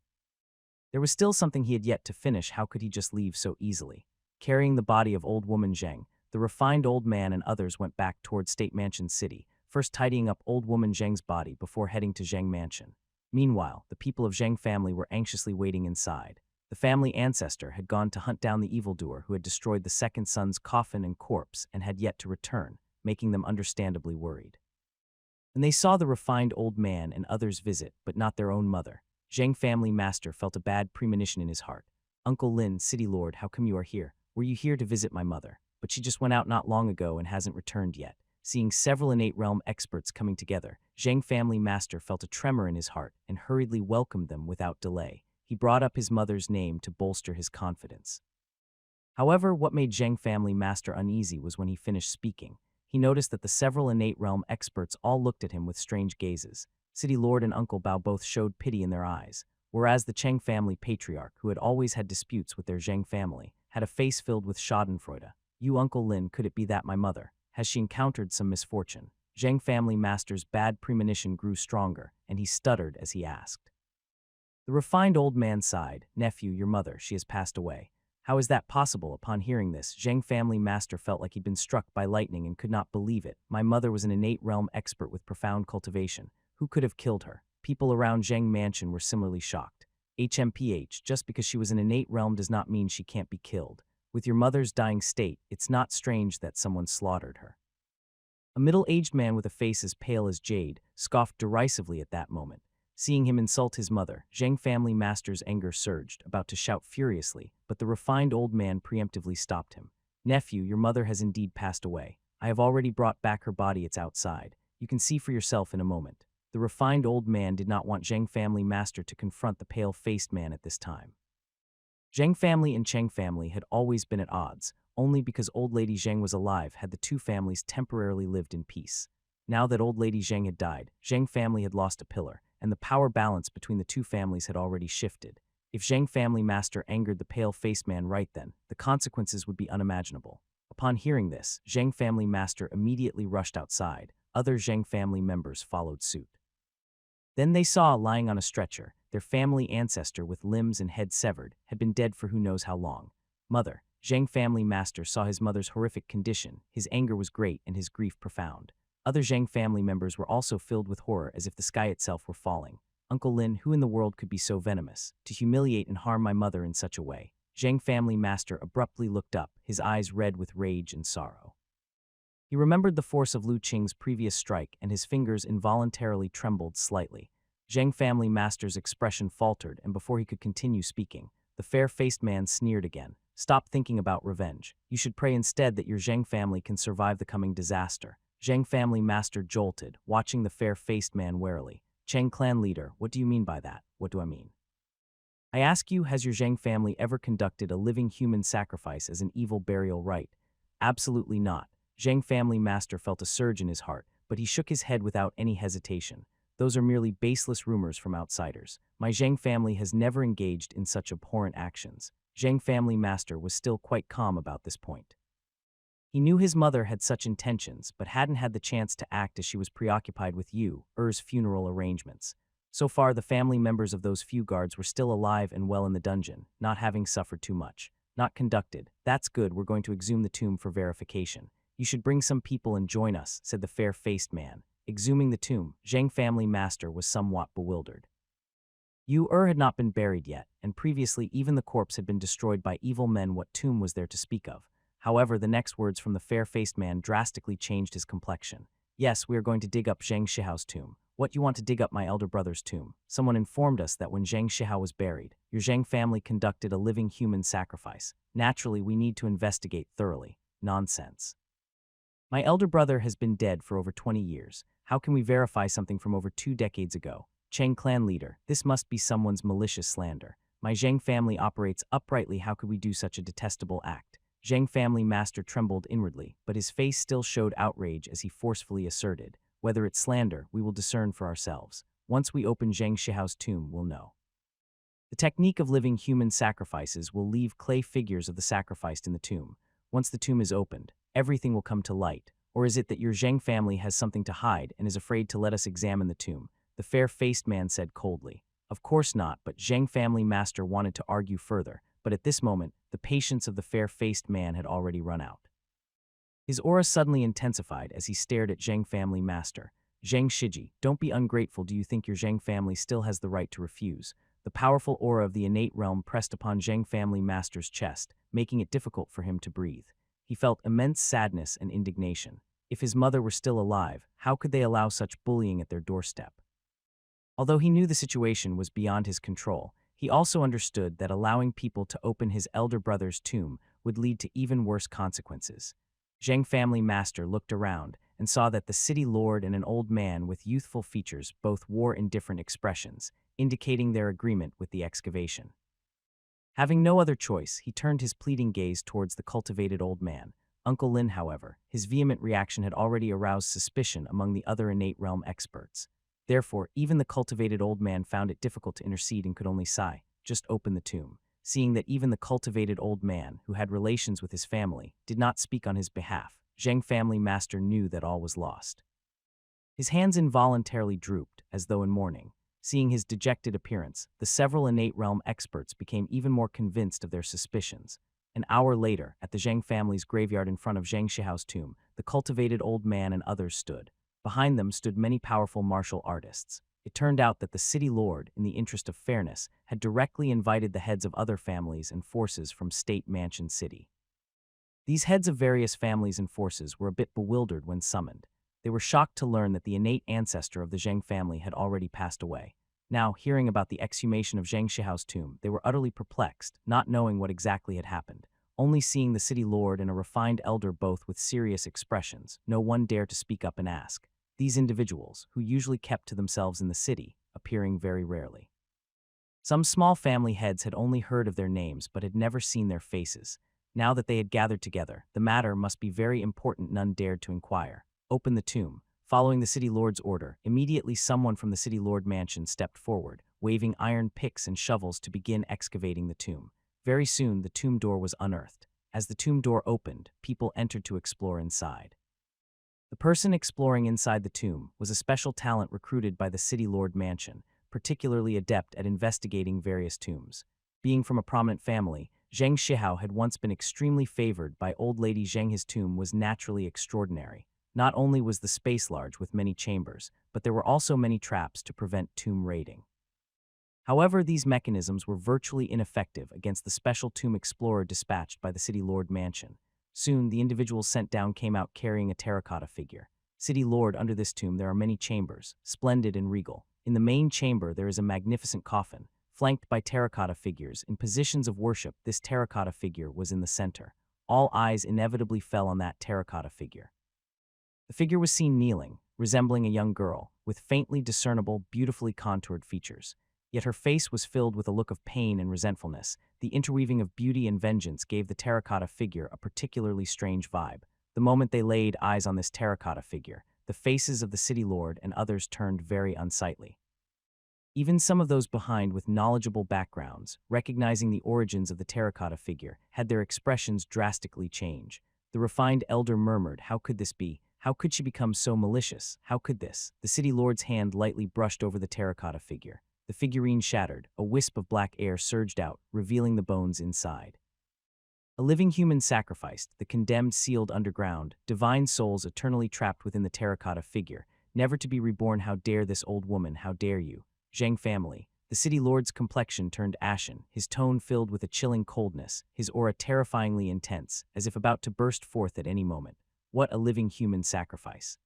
[SPEAKER 1] There was still something he had yet to finish. How could he just leave so easily? Carrying the body of old woman Zhang, the refined old man and others went back toward State Mansion City, first tidying up old woman Zhang's body before heading to Zhang Mansion. Meanwhile, the people of Zhang family were anxiously waiting inside. The family ancestor had gone to hunt down the evildoer who had destroyed the second son's coffin and corpse and had yet to return, making them understandably worried. And they saw the refined old man and others visit, but not their own mother. Zhang family master felt a bad premonition in his heart. Uncle Lin, city lord, how come you are here? Were you here to visit my mother? But she just went out not long ago and hasn't returned yet. Seeing several innate realm experts coming together, Zhang family master felt a tremor in his heart and hurriedly welcomed them without delay. He brought up his mother's name to bolster his confidence. However, what made Zhang family master uneasy was when he finished speaking. He noticed that the several innate realm experts all looked at him with strange gazes. City lord and uncle Bao both showed pity in their eyes, whereas the Cheng family patriarch, who had always had disputes with their Zhang family, had a face filled with schadenfreude. You, Uncle Lin, could it be that my mother? Has she encountered some misfortune? Zhang family master's bad premonition grew stronger, and he stuttered as he asked. The refined old man sighed. Nephew, your mother, she has passed away. How is that possible? Upon hearing this, Zhang family master felt like he'd been struck by lightning and could not believe it. My mother was an innate realm expert with profound cultivation. Who could have killed her? People around Zhang Mansion were similarly shocked. HMPH, just because she was an innate realm does not mean she can't be killed. With your mother's dying state, it's not strange that someone slaughtered her. A middle-aged man with a face as pale as jade scoffed derisively at that moment. Seeing him insult his mother, Zhang family master's anger surged, about to shout furiously, but the refined old man preemptively stopped him. Nephew, your mother has indeed passed away. I have already brought back her body. It's outside. You can see for yourself in a moment. The refined old man did not want Zhang family master to confront the pale-faced man at this time. Zhang family and Cheng family had always been at odds. Only because old lady Zhang was alive had the two families temporarily lived in peace. Now that old lady Zheng had died, Zheng family had lost a pillar, and the power balance between the two families had already shifted. If Zheng family master angered the pale-faced man right then, the consequences would be unimaginable. Upon hearing this, Zheng family master immediately rushed outside. Other Zheng family members followed suit. Then they saw, lying on a stretcher, their family ancestor with limbs and head severed, had been dead for who knows how long. Mother, Zheng family master saw his mother's horrific condition. His anger was great and his grief profound. Other Zheng family members were also filled with horror, as if the sky itself were falling. Uncle Lin, who in the world could be so venomous, to humiliate and harm my mother in such a way? Zheng family master abruptly looked up, his eyes red with rage and sorrow. He remembered the force of Lu Qing's previous strike, and his fingers involuntarily trembled slightly. Zheng family master's expression faltered, and before he could continue speaking, the fair-faced man sneered again. Stop thinking about revenge. You should pray instead that your Zheng family can survive the coming disaster. Zheng family master jolted, watching the fair-faced man warily. Cheng clan leader, what do you mean by that? What do I mean? I ask you, has your Zheng family ever conducted a living human sacrifice as an evil burial rite? Absolutely not. Zheng family master felt a surge in his heart, but he shook his head without any hesitation. Those are merely baseless rumors from outsiders. My Zheng family has never engaged in such abhorrent actions. Zheng family master was still quite calm about this point. He knew his mother had such intentions, but hadn't had the chance to act as she was preoccupied with Er's funeral arrangements. So far, the family members of those few guards were still alive and well in the dungeon, not having suffered too much. Not conducted. That's good, we're going to exhume the tomb for verification. You should bring some people and join us, said the fair-faced man. Exhuming the tomb, Zheng family master was somewhat bewildered. Had not been buried yet, and previously even the corpse had been destroyed by evil men. What tomb was there to speak of? However, the next words from the fair-faced man drastically changed his complexion. Yes, we are going to dig up Zheng Shihao's tomb. What, you want to dig up my elder brother's tomb? Someone informed us that when Zheng Shihao was buried, your Zheng family conducted a living human sacrifice. Naturally, we need to investigate thoroughly. Nonsense. My elder brother has been dead for over 20 years. How can we verify something from over 2 decades ago? Cheng clan leader, this must be someone's malicious slander. My Zheng family operates uprightly. How could we do such a detestable act? Zheng family master trembled inwardly, but his face still showed outrage as he forcefully asserted, whether it's slander, we will discern for ourselves. Once we open Zheng Shihao's tomb, we'll know. The technique of living human sacrifices will leave clay figures of the sacrificed in the tomb. Once the tomb is opened, everything will come to light. Or is it that your Zheng family has something to hide and is afraid to let us examine the tomb? The fair-faced man said coldly. Of course not, but Zheng family master wanted to argue further, but at this moment, the patience of the fair-faced man had already run out. His aura suddenly intensified as he stared at Zheng family master. Zheng Shiji, don't be ungrateful. Do you think your Zheng family still has the right to refuse? The powerful aura of the innate realm pressed upon Zheng family master's chest, making it difficult for him to breathe. He felt immense sadness and indignation. If his mother were still alive, how could they allow such bullying at their doorstep? Although he knew the situation was beyond his control, he also understood that allowing people to open his elder brother's tomb would lead to even worse consequences. Zheng family master looked around and saw that the city lord and an old man with youthful features both wore indifferent expressions, indicating their agreement with the excavation. Having no other choice, he turned his pleading gaze towards the cultivated old man. Uncle Lin, however, his vehement reaction had already aroused suspicion among the other innate realm experts. Therefore, even the cultivated old man found it difficult to intercede and could only sigh, just open the tomb. Seeing that even the cultivated old man, who had relations with his family, did not speak on his behalf, Zheng family master knew that all was lost. His hands involuntarily drooped, as though in mourning. Seeing his dejected appearance, the several innate realm experts became even more convinced of their suspicions. An hour later, at the Zheng family's graveyard in front of Zheng Shihao's tomb, the cultivated old man and others stood. Behind them stood many powerful martial artists. It turned out that the city lord, in the interest of fairness, had directly invited the heads of other families and forces from State Mansion City. These heads of various families and forces were a bit bewildered when summoned. They were shocked to learn that the innate ancestor of the Zheng family had already passed away. Now, hearing about the exhumation of Zheng Shihao's tomb, they were utterly perplexed, not knowing what exactly had happened. Only seeing the city lord and a refined elder both with serious expressions, no one dared to speak up and ask. These individuals, who usually kept to themselves in the city, appearing very rarely. Some small family heads had only heard of their names but had never seen their faces. Now that they had gathered together, the matter must be very important. None dared to inquire. Open the tomb. Following the city lord's order, immediately someone from the city lord mansion stepped forward, waving iron picks and shovels to begin excavating the tomb. Very soon, the tomb door was unearthed. As the tomb door opened, people entered to explore inside. The person exploring inside the tomb was a special talent recruited by the city lord mansion, particularly adept at investigating various tombs. Being from a prominent family, Zheng Shihao had once been extremely favored by old lady Zheng. His tomb was naturally extraordinary. Not only was the space large with many chambers, but there were also many traps to prevent tomb raiding. However, these mechanisms were virtually ineffective against the special tomb explorer dispatched by the city lord mansion. Soon, the individual sent down came out carrying a terracotta figure. City lord, under this tomb there are many chambers, splendid and regal. In the main chamber there is a magnificent coffin, flanked by terracotta figures. In positions of worship, this terracotta figure was in the center. All eyes inevitably fell on that terracotta figure. The figure was seen kneeling, resembling a young girl, with faintly discernible, beautifully contoured features. Yet her face was filled with a look of pain and resentfulness. The interweaving of beauty and vengeance gave the terracotta figure a particularly strange vibe. The moment they laid eyes on this terracotta figure, the faces of the city lord and others turned very unsightly. Even some of those behind with knowledgeable backgrounds, recognizing the origins of the terracotta figure, had their expressions drastically change. The refined elder murmured, "How could this be? How could she become so malicious? How could this?" The city lord's hand lightly brushed over the terracotta figure. The figurine shattered, a wisp of black air surged out, revealing the bones inside. A living human sacrificed, the condemned sealed underground, divine souls eternally trapped within the terracotta figure, never to be reborn. How dare this old woman, how dare you? Zhang family. The city lord's complexion turned ashen, his tone filled with a chilling coldness, his aura terrifyingly intense, as if about to burst forth at any moment. What a living human sacrifice.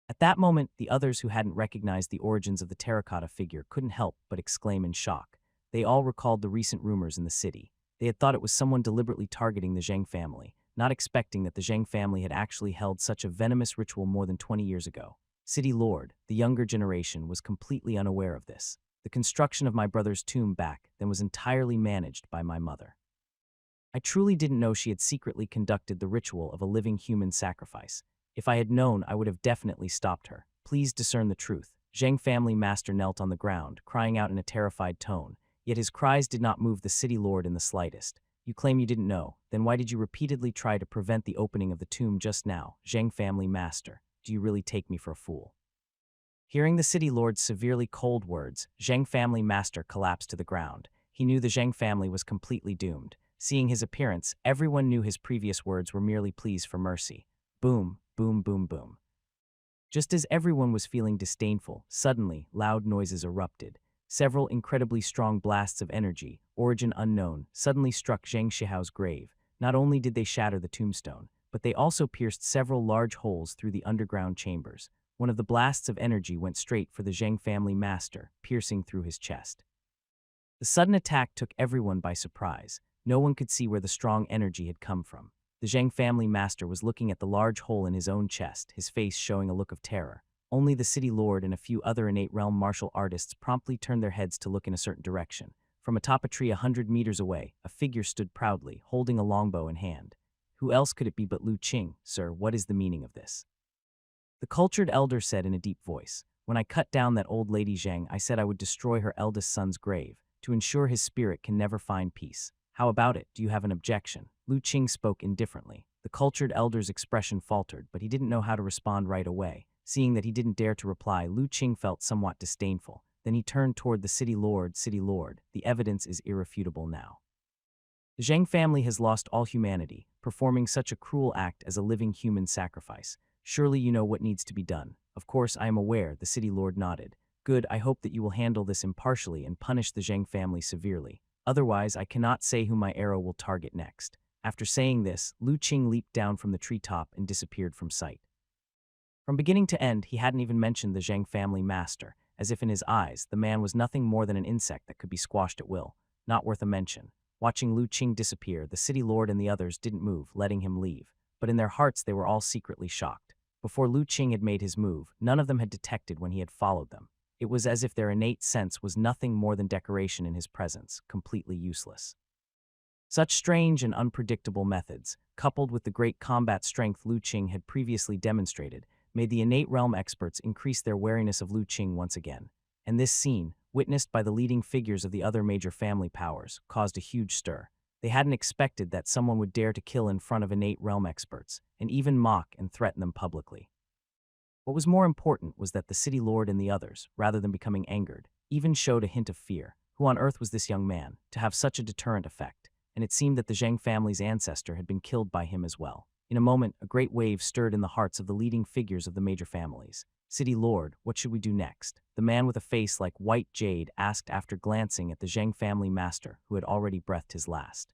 [SPEAKER 1] At that moment, the others who hadn't recognized the origins of the terracotta figure couldn't help but exclaim in shock. They all recalled the recent rumors in the city. They had thought it was someone deliberately targeting the Zheng family, not expecting that the Zheng family had actually held such a venomous ritual more than 20 years ago. City Lord, the younger generation, was completely unaware of this. The construction of my brother's tomb back then was entirely managed by my mother. I truly didn't know she had secretly conducted the ritual of a living human sacrifice. If I had known, I would have definitely stopped her. Please discern the truth. Zheng family master knelt on the ground, crying out in a terrified tone. Yet his cries did not move the city lord in the slightest. You claim you didn't know, then why did you repeatedly try to prevent the opening of the tomb just now? Zheng family master, do you really take me for a fool? Hearing the city lord's severely cold words, Zheng family master collapsed to the ground. He knew the Zheng family was completely doomed. Seeing his appearance, everyone knew his previous words were merely pleas for mercy. Boom, boom, boom, boom. Just as everyone was feeling disdainful, suddenly, loud noises erupted. Several incredibly strong blasts of energy, origin unknown, suddenly struck Zheng Shihao's grave. Not only did they shatter the tombstone, but they also pierced several large holes through the underground chambers. One of the blasts of energy went straight for the Zheng family master, piercing through his chest. The sudden attack took everyone by surprise. No one could see where the strong energy had come from. The Zheng family master was looking at the large hole in his own chest, his face showing a look of terror. Only the city lord and a few other innate realm martial artists promptly turned their heads to look in a certain direction. From atop a tree 100 meters away, a figure stood proudly, holding a longbow in hand. Who else could it be but Lu Qing? Sir, what is the meaning of this? The cultured elder said in a deep voice. When I cut down that old lady Zheng, I said I would destroy her eldest son's grave, to ensure his spirit can never find peace. How about it? Do you have an objection? Lu Qing spoke indifferently. The cultured elder's expression faltered, but he didn't know how to respond right away. Seeing that he didn't dare to reply, Lu Qing felt somewhat disdainful. Then he turned toward the city lord. City lord, the evidence is irrefutable now. The Zheng family has lost all humanity, performing such a cruel act as a living human sacrifice. Surely you know what needs to be done. Of course, I am aware, the city lord nodded. Good, I hope that you will handle this impartially and punish the Zheng family severely. Otherwise, I cannot say who my arrow will target next. After saying this, Lu Qing leaped down from the treetop and disappeared from sight. From beginning to end, he hadn't even mentioned the Zheng family master, as if in his eyes, the man was nothing more than an insect that could be squashed at will. Not worth a mention. Watching Lu Qing disappear, the city lord and the others didn't move, letting him leave. But in their hearts, they were all secretly shocked. Before Lu Qing had made his move, none of them had detected when he had followed them. It was as if their innate sense was nothing more than decoration in his presence, completely useless. Such strange and unpredictable methods, coupled with the great combat strength Lu Qing had previously demonstrated, made the innate realm experts increase their wariness of Lu Qing once again. And this scene, witnessed by the leading figures of the other major family powers, caused a huge stir. They hadn't expected that someone would dare to kill in front of innate realm experts, and even mock and threaten them publicly. What was more important was that the city lord and the others, rather than becoming angered, even showed a hint of fear. Who on earth was this young man, to have such a deterrent effect? And it seemed that the Zheng family's ancestor had been killed by him as well. In a moment, a great wave stirred in the hearts of the leading figures of the major families. City lord, what should we do next? The man with a face like white jade asked after glancing at the Zheng family master, who had already breathed his last.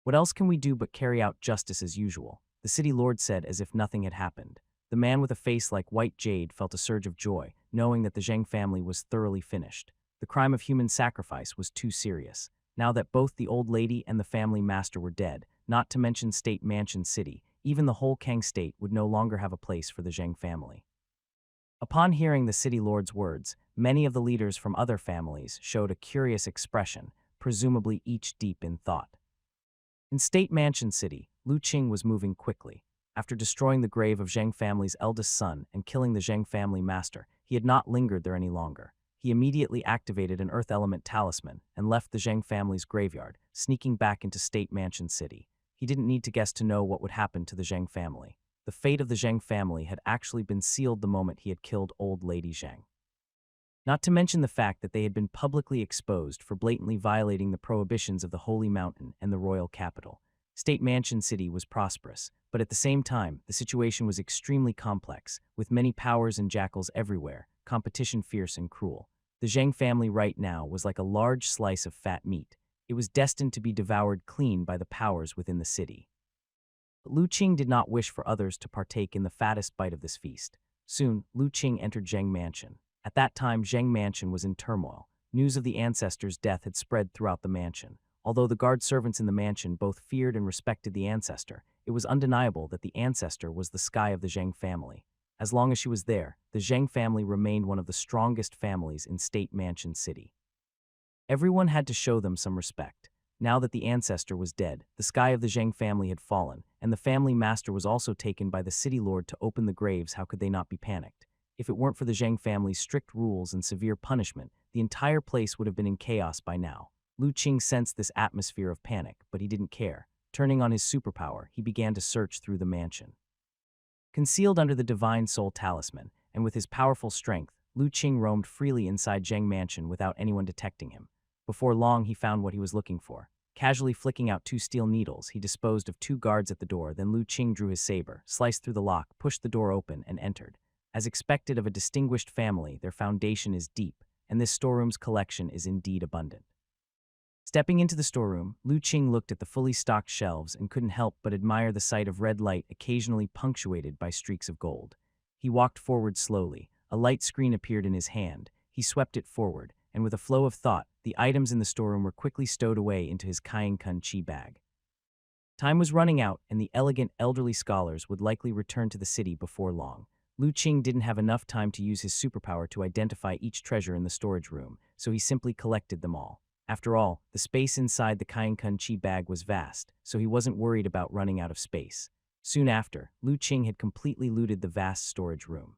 [SPEAKER 1] What else can we do but carry out justice as usual? The city lord said as if nothing had happened. The man with a face like white jade felt a surge of joy, knowing that the Zheng family was thoroughly finished. The crime of human sacrifice was too serious. Now that both the old lady and the family master were dead, not to mention State Mansion City, even the whole Kang state would no longer have a place for the Zheng family. Upon hearing the city lord's words, many of the leaders from other families showed a curious expression, presumably each deep in thought. In State Mansion City, Lu Qing was moving quickly. After destroying the grave of Zheng family's eldest son and killing the Zheng family master, he had not lingered there any longer. He immediately activated an earth element talisman and left the Zheng family's graveyard, sneaking back into State Mansion City. He didn't need to guess to know what would happen to the Zheng family. The fate of the Zheng family had actually been sealed the moment he had killed old Lady Zheng. Not to mention the fact that they had been publicly exposed for blatantly violating the prohibitions of the Holy Mountain and the royal capital. State Mansion City was prosperous, but at the same time, the situation was extremely complex, with many powers and jackals everywhere, competition fierce and cruel. The Zheng family right now was like a large slice of fat meat. It was destined to be devoured clean by the powers within the city. But Lu Qing did not wish for others to partake in the fattest bite of this feast. Soon, Lu Qing entered Zheng Mansion. At that time, Zheng Mansion was in turmoil. News of the ancestor's death had spread throughout the mansion. Although the guard servants in the mansion both feared and respected the ancestor, it was undeniable that the ancestor was the sky of the Zheng family. As long as she was there, the Zheng family remained one of the strongest families in State Mansion City. Everyone had to show them some respect. Now that the ancestor was dead, the sky of the Zheng family had fallen, and the family master was also taken by the city lord to open the graves. How could they not be panicked? If it weren't for the Zheng family's strict rules and severe punishment, the entire place would have been in chaos by now. Lu Qing sensed this atmosphere of panic, but he didn't care. Turning on his superpower, he began to search through the mansion. Concealed under the Divine Soul Talisman, and with his powerful strength, Lu Qing roamed freely inside Zheng Mansion without anyone detecting him. Before long, he found what he was looking for. Casually flicking out 2 steel needles, he disposed of 2 guards at the door. Then Lu Qing drew his saber, sliced through the lock, pushed the door open, and entered. As expected of a distinguished family, their foundation is deep, and this storeroom's collection is indeed abundant. Stepping into the storeroom, Lu Qing looked at the fully stocked shelves and couldn't help but admire the sight of red light occasionally punctuated by streaks of gold. He walked forward slowly. A light screen appeared in his hand. He swept it forward, and with a flow of thought, the items in the storeroom were quickly stowed away into his Kain-kun chi bag. Time was running out, and the elegant elderly scholars would likely return to the city before long. Lu Qing didn't have enough time to use his superpower to identify each treasure in the storage room, so he simply collected them all. After all, the space inside the Kain-kun chi bag was vast, so he wasn't worried about running out of space. Soon after, Lu Qing had completely looted the vast storage room.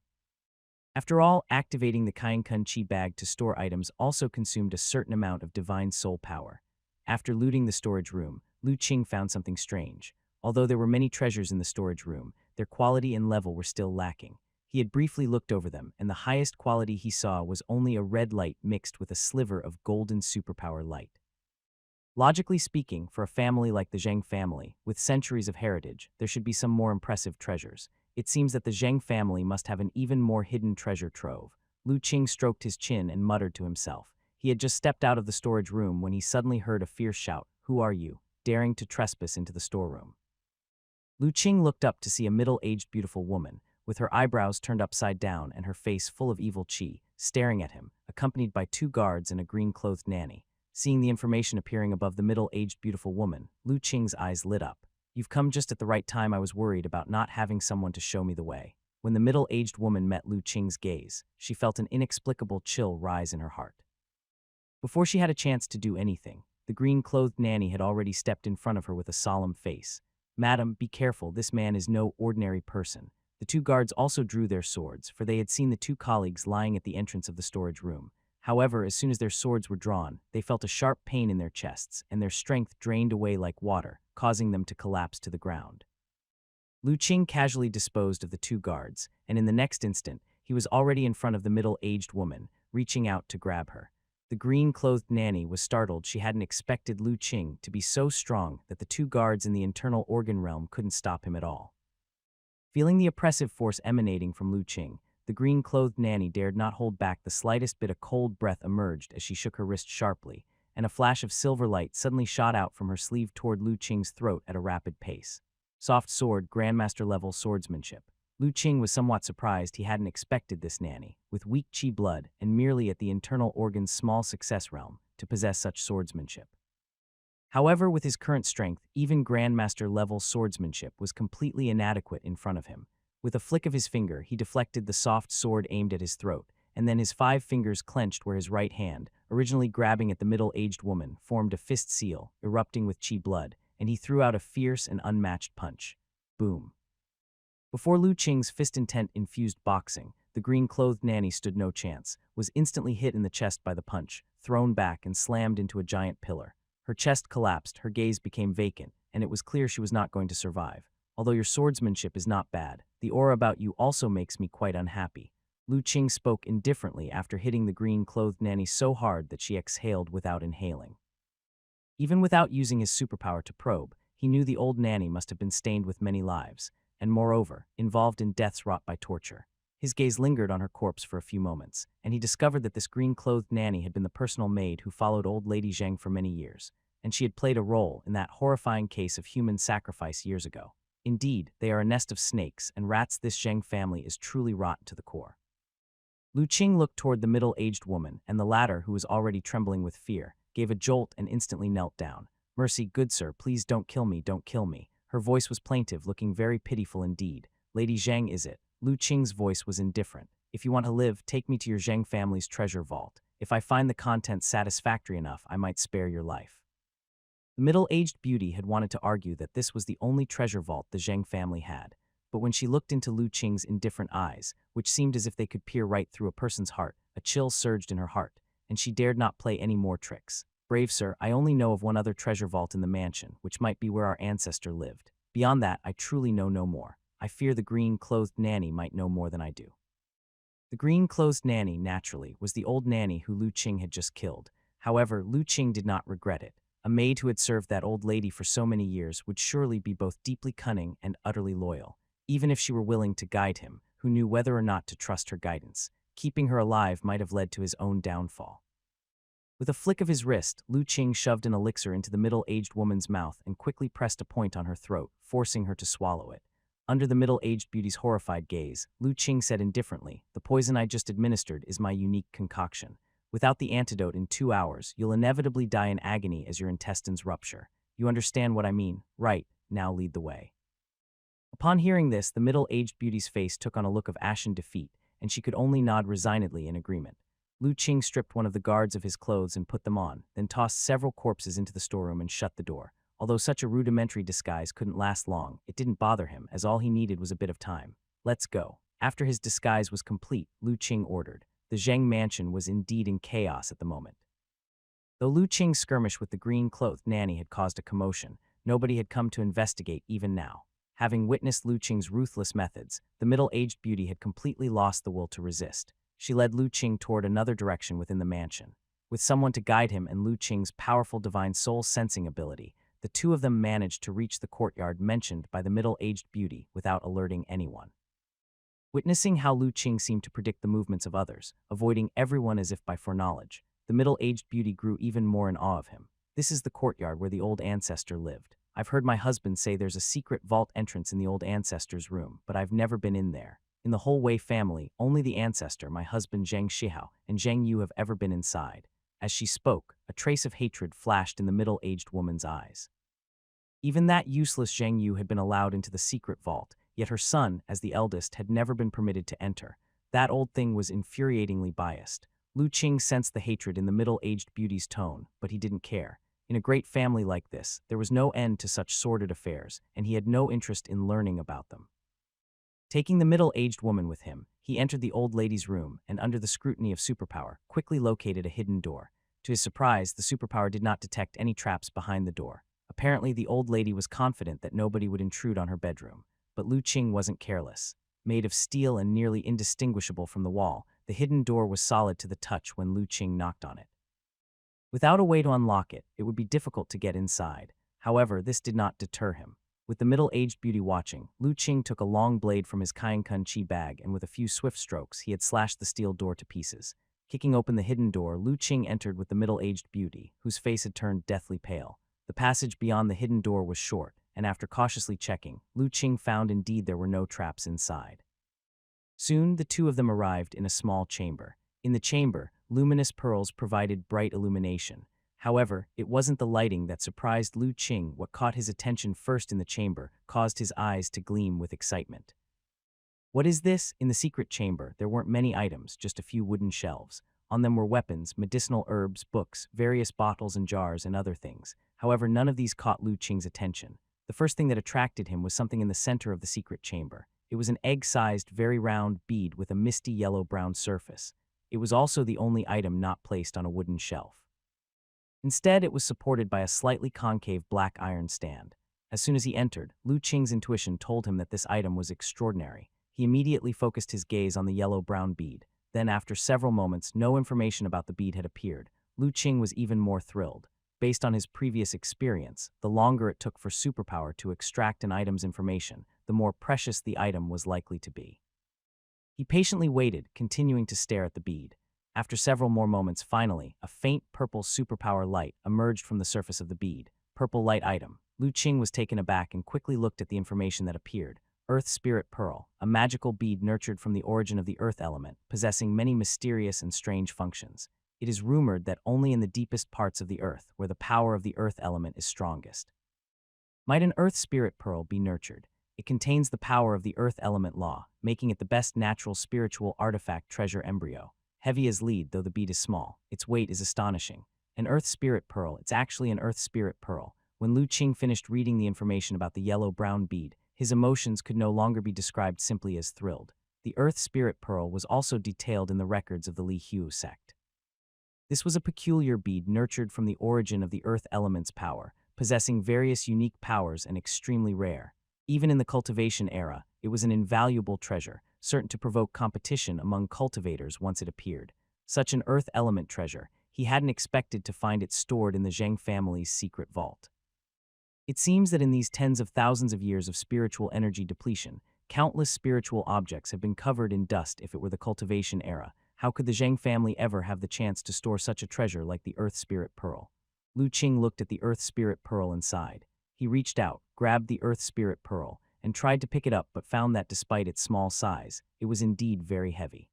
[SPEAKER 1] After all, activating the Kain-kun chi bag to store items also consumed a certain amount of divine soul power. After looting the storage room, Lu Qing found something strange. Although there were many treasures in the storage room, their quality and level were still lacking. He had briefly looked over them, and the highest quality he saw was only a red light mixed with a sliver of golden superpower light. Logically speaking, for a family like the Zheng family, with centuries of heritage, there should be some more impressive treasures. It seems that the Zheng family must have an even more hidden treasure trove. Lu Qing stroked his chin and muttered to himself. He had just stepped out of the storage room when he suddenly heard a fierce shout, "Who are you?" daring to trespass into the storeroom. Lu Qing looked up to see a middle-aged beautiful woman, with her eyebrows turned upside down and her face full of evil chi, staring at him, accompanied by 2 guards and a green-clothed nanny. Seeing the information appearing above the middle-aged beautiful woman, Lu Qing's eyes lit up. "You've come just at the right time. I was worried about not having someone to show me the way." When the middle-aged woman met Lu Qing's gaze, she felt an inexplicable chill rise in her heart. Before she had a chance to do anything, the green-clothed nanny had already stepped in front of her with a solemn face. "Madam, be careful. This man is no ordinary person." The two guards also drew their swords, for they had seen the two colleagues lying at the entrance of the storage room. However, as soon as their swords were drawn, they felt a sharp pain in their chests, and their strength drained away like water, causing them to collapse to the ground. Lu Qing casually disposed of the two guards, and in the next instant, he was already in front of the middle-aged woman, reaching out to grab her. The green-clothed nanny was startled. She hadn't expected Lu Qing to be so strong that the two guards in the internal organ realm couldn't stop him at all. Feeling the oppressive force emanating from Lu Qing, the green-clothed nanny dared not hold back. The slightest bit of cold breath emerged as she shook her wrist sharply, and a flash of silver light suddenly shot out from her sleeve toward Lu Qing's throat at a rapid pace. Soft sword, grandmaster-level swordsmanship. Lu Qing was somewhat surprised. He hadn't expected this nanny, with weak chi blood and merely at the internal organ's small success realm, to possess such swordsmanship. However, with his current strength, even grandmaster-level swordsmanship was completely inadequate in front of him. With a flick of his finger, he deflected the soft sword aimed at his throat, and then his 5 fingers clenched where his right hand, originally grabbing at the middle-aged woman, formed a fist seal, erupting with chi blood, and he threw out a fierce and unmatched punch. Boom. Before Lu Qing's fist-intent-infused boxing, the green-clothed nanny stood no chance, was instantly hit in the chest by the punch, thrown back and slammed into a giant pillar. Her chest collapsed, her gaze became vacant, and it was clear she was not going to survive. Although your swordsmanship is not bad, the aura about you also makes me quite unhappy. Lu Qing spoke indifferently after hitting the green-clothed nanny so hard that she exhaled without inhaling. Even without using his superpower to probe, he knew the old nanny must have been stained with many lives, and moreover, involved in deaths wrought by torture. His gaze lingered on her corpse for a few moments, and he discovered that this green-clothed nanny had been the personal maid who followed old Lady Zheng for many years, and she had played a role in that horrifying case of human sacrifice years ago. Indeed, they are a nest of snakes and rats. This Zheng family is truly rotten to the core. Lu Qing looked toward the middle-aged woman, and the latter, who was already trembling with fear, gave a jolt and instantly knelt down. "Mercy, good sir, please don't kill me, don't kill me." Her voice was plaintive, looking very pitiful indeed. "Lady Zheng, is it?" Lu Qing's voice was indifferent. "If you want to live, take me to your Zheng family's treasure vault. If I find the contents satisfactory enough, I might spare your life." The middle-aged beauty had wanted to argue that this was the only treasure vault the Zheng family had, but when she looked into Lu Qing's indifferent eyes, which seemed as if they could peer right through a person's heart, a chill surged in her heart, and she dared not play any more tricks. "Brave sir, I only know of one other treasure vault in the mansion, which might be where our ancestor lived. Beyond that, I truly know no more. I fear the green-clothed nanny might know more than I do." The green-clothed nanny, naturally, was the old nanny who Lu Qing had just killed. However, Lu Qing did not regret it. A maid who had served that old lady for so many years would surely be both deeply cunning and utterly loyal, even if she were willing to guide him, who knew whether or not to trust her guidance. Keeping her alive might have led to his own downfall. With a flick of his wrist, Lu Qing shoved an elixir into the middle-aged woman's mouth and quickly pressed a point on her throat, forcing her to swallow it. Under the middle-aged beauty's horrified gaze, Lu Qing said indifferently, "The poison I just administered is my unique concoction. Without the antidote in 2 hours, you'll inevitably die in agony as your intestines rupture. You understand what I mean? Right, now lead the way." Upon hearing this, the middle-aged beauty's face took on a look of ashen defeat, and she could only nod resignedly in agreement. Lu Qing stripped one of the guards of his clothes and put them on, then tossed several corpses into the storeroom and shut the door. Although such a rudimentary disguise couldn't last long, it didn't bother him, as all he needed was a bit of time. "Let's go." After his disguise was complete, Lu Qing ordered. The Zheng mansion was indeed in chaos at the moment. Though Lu Qing's skirmish with the green-clothed nanny had caused a commotion, nobody had come to investigate even now. Having witnessed Lu Qing's ruthless methods, the middle-aged beauty had completely lost the will to resist. She led Lu Qing toward another direction within the mansion. With someone to guide him and Lu Qing's powerful divine soul sensing ability, the two of them managed to reach the courtyard mentioned by the middle-aged beauty without alerting anyone. Witnessing how Lu Qing seemed to predict the movements of others, avoiding everyone as if by foreknowledge, the middle-aged beauty grew even more in awe of him. "This is the courtyard where the old ancestor lived. I've heard my husband say there's a secret vault entrance in the old ancestor's room, but I've never been in there. In the whole Wei family, only the ancestor, my husband Zheng Shihao, and Zheng Yu have ever been inside." As she spoke, a trace of hatred flashed in the middle-aged woman's eyes. Even that useless Zheng Yu had been allowed into the secret vault, yet her son, as the eldest, had never been permitted to enter. That old thing was infuriatingly biased. Lu Qing sensed the hatred in the middle-aged beauty's tone, but he didn't care. In a great family like this, there was no end to such sordid affairs, and he had no interest in learning about them. Taking the middle-aged woman with him, he entered the old lady's room and, under the scrutiny of superpower, quickly located a hidden door. To his surprise, the superpower did not detect any traps behind the door. Apparently, the old lady was confident that nobody would intrude on her bedroom. But Lu Qing wasn't careless. Made of steel and nearly indistinguishable from the wall, the hidden door was solid to the touch when Lu Qing knocked on it. Without a way to unlock it, it would be difficult to get inside. However, this did not deter him. With the middle-aged beauty watching, Lu Qing took a long blade from his Kainkun Chi bag and with a few swift strokes, he had slashed the steel door to pieces. Kicking open the hidden door, Lu Qing entered with the middle-aged beauty, whose face had turned deathly pale. The passage beyond the hidden door was short, and after cautiously checking, Lu Qing found indeed there were no traps inside. Soon, the two of them arrived in a small chamber. In the chamber, luminous pearls provided bright illumination. However, it wasn't the lighting that surprised Lu Qing. What caught his attention first in the chamber caused his eyes to gleam with excitement. What is this? In the secret chamber, there weren't many items, just a few wooden shelves. On them were weapons, medicinal herbs, books, various bottles and jars, and other things. However, none of these caught Lu Qing's attention. The first thing that attracted him was something in the center of the secret chamber. It was an egg-sized, very round bead with a misty yellow-brown surface. It was also the only item not placed on a wooden shelf. Instead, it was supported by a slightly concave black iron stand. As soon as he entered, Lu Qing's intuition told him that this item was extraordinary. He immediately focused his gaze on the yellow-brown bead. Then, after several moments, no information about the bead had appeared. Lu Qing was even more thrilled. Based on his previous experience, the longer it took for superpower to extract an item's information, the more precious the item was likely to be. He patiently waited, continuing to stare at the bead. After several more moments, finally, a faint purple superpower light emerged from the surface of the bead. Purple light item. Lu Qing was taken aback and quickly looked at the information that appeared. Earth Spirit Pearl, a magical bead nurtured from the origin of the earth element, possessing many mysterious and strange functions. It is rumored that only in the deepest parts of the earth, where the power of the earth element is strongest, might an Earth Spirit Pearl be nurtured. It contains the power of the earth element law, making it the best natural spiritual artifact treasure embryo. Heavy as lead, though the bead is small, its weight is astonishing. An Earth Spirit Pearl, it's actually an Earth Spirit Pearl. When Lu Qing finished reading the information about the yellow-brown bead, his emotions could no longer be described simply as thrilled. The Earth Spirit Pearl was also detailed in the records of the Li Hu sect. This was a peculiar bead nurtured from the origin of the earth element's power, possessing various unique powers and extremely rare. Even in the cultivation era, it was an invaluable treasure, certain to provoke competition among cultivators once it appeared. Such an earth element treasure, he hadn't expected to find it stored in the Zheng family's secret vault. It seems that in these tens of thousands of years of spiritual energy depletion, countless spiritual objects have been covered in dust. If it were the cultivation era, how could the Zheng family ever have the chance to store such a treasure like the Earth Spirit Pearl? Lu Qing looked at the Earth Spirit Pearl and sighed. He reached out, grabbed the Earth Spirit Pearl, and tried to pick it up but found that despite its small size, it was indeed very heavy.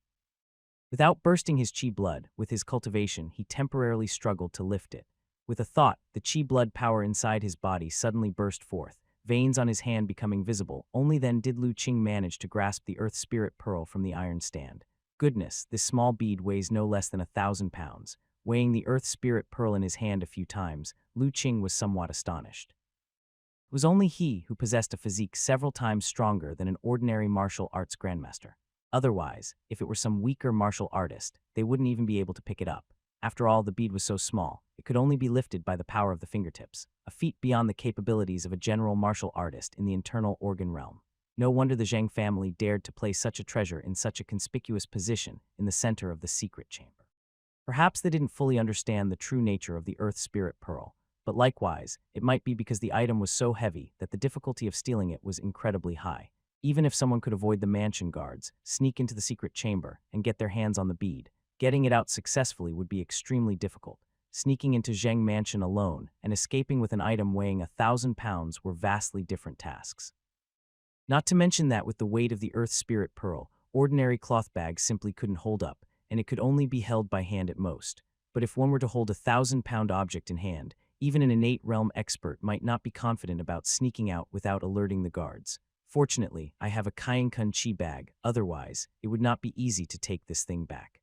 [SPEAKER 1] Without bursting his chi blood, with his cultivation, he temporarily struggled to lift it. With a thought, the chi blood power inside his body suddenly burst forth, veins on his hand becoming visible. Only then did Lu Qing manage to grasp the Earth Spirit Pearl from the iron stand. Goodness, this small bead weighs no less than 1,000 pounds. Weighing the Earth Spirit Pearl in his hand a few times, Lu Qing was somewhat astonished. It was only he who possessed a physique several times stronger than an ordinary martial arts grandmaster. Otherwise, if it were some weaker martial artist, they wouldn't even be able to pick it up. After all, the bead was so small, it could only be lifted by the power of the fingertips, a feat beyond the capabilities of a general martial artist in the internal organ realm. No wonder the Zheng family dared to place such a treasure in such a conspicuous position in the center of the secret chamber. Perhaps they didn't fully understand the true nature of the Earth Spirit Pearl, but likewise, it might be because the item was so heavy that the difficulty of stealing it was incredibly high. Even if someone could avoid the mansion guards, sneak into the secret chamber, and get their hands on the bead, getting it out successfully would be extremely difficult. Sneaking into Zheng Mansion alone and escaping with an item weighing 1,000 pounds were vastly different tasks. Not to mention that with the weight of the Earth Spirit Pearl, ordinary cloth bags simply couldn't hold up, and it could only be held by hand at most. But if one were to hold a 1,000-pound object in hand, even an innate realm expert might not be confident about sneaking out without alerting the guards. Fortunately, I have a Kainkun Chi bag, otherwise, it would not be easy to take this thing back.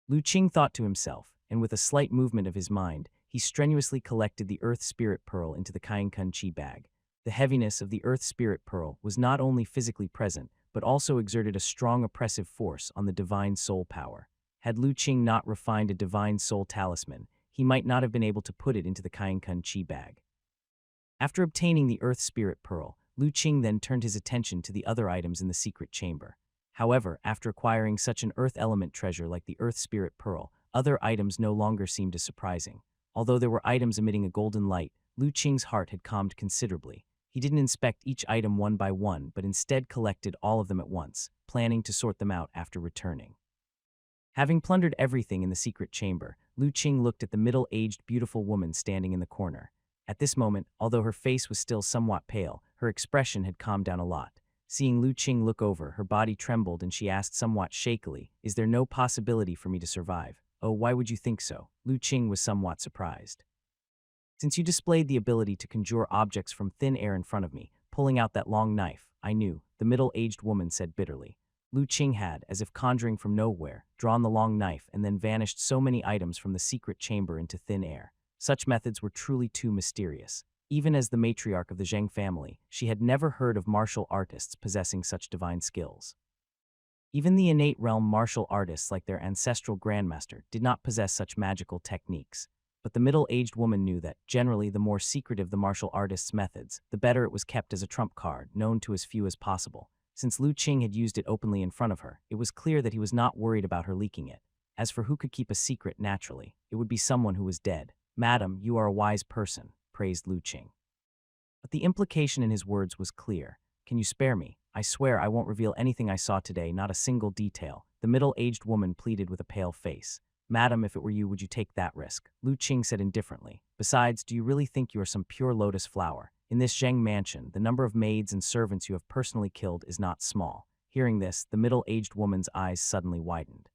[SPEAKER 1] Lu Qing thought to himself, and with a slight movement of his mind, he strenuously collected the Earth Spirit Pearl into the Kainkun Chi bag. The heaviness of the Earth Spirit Pearl was not only physically present, but also exerted a strong oppressive force on the divine soul power. Had Lu Qing not refined a divine soul talisman, he might not have been able to put it into the Kainkun Chi bag. After obtaining the Earth Spirit Pearl, Lu Qing then turned his attention to the other items in the secret chamber. However, after acquiring such an earth element treasure like the Earth Spirit Pearl, other items no longer seemed as surprising. Although there were items emitting a golden light, Lu Qing's heart had calmed considerably. He didn't inspect each item one by one, but instead collected all of them at once, planning to sort them out after returning. Having plundered everything in the secret chamber, Lu Qing looked at the middle-aged beautiful woman standing in the corner. At this moment, although her face was still somewhat pale, her expression had calmed down a lot. Seeing Lu Qing look over, her body trembled and she asked somewhat shakily, "Is there no possibility for me to survive?" "Oh, why would you think so?" Lu Qing was somewhat surprised. "Since you displayed the ability to conjure objects from thin air in front of me, pulling out that long knife, I knew," the middle-aged woman said bitterly. Lu Qing had, as if conjuring from nowhere, drawn the long knife and then vanished so many items from the secret chamber into thin air. Such methods were truly too mysterious. Even as the matriarch of the Zheng family, she had never heard of martial artists possessing such divine skills. Even the innate realm martial artists like their ancestral grandmaster did not possess such magical techniques. But the middle-aged woman knew that, generally, the more secretive the martial artist's methods, the better it was kept as a trump card, known to as few as possible. Since Lu Qing had used it openly in front of her, it was clear that he was not worried about her leaking it. As for who could keep a secret naturally, it would be someone who was dead. "Madam, you are a wise person," praised Lu Qing. But the implication in his words was clear. "Can you spare me? I swear I won't reveal anything I saw today, not a single detail," the middle-aged woman pleaded with a pale face. "Madam, if it were you, would you take that risk?" Lu Qing said indifferently. "Besides, do you really think you are some pure lotus flower? In this Zheng mansion, the number of maids and servants you have personally killed is not small." Hearing this, the middle-aged woman's eyes suddenly widened.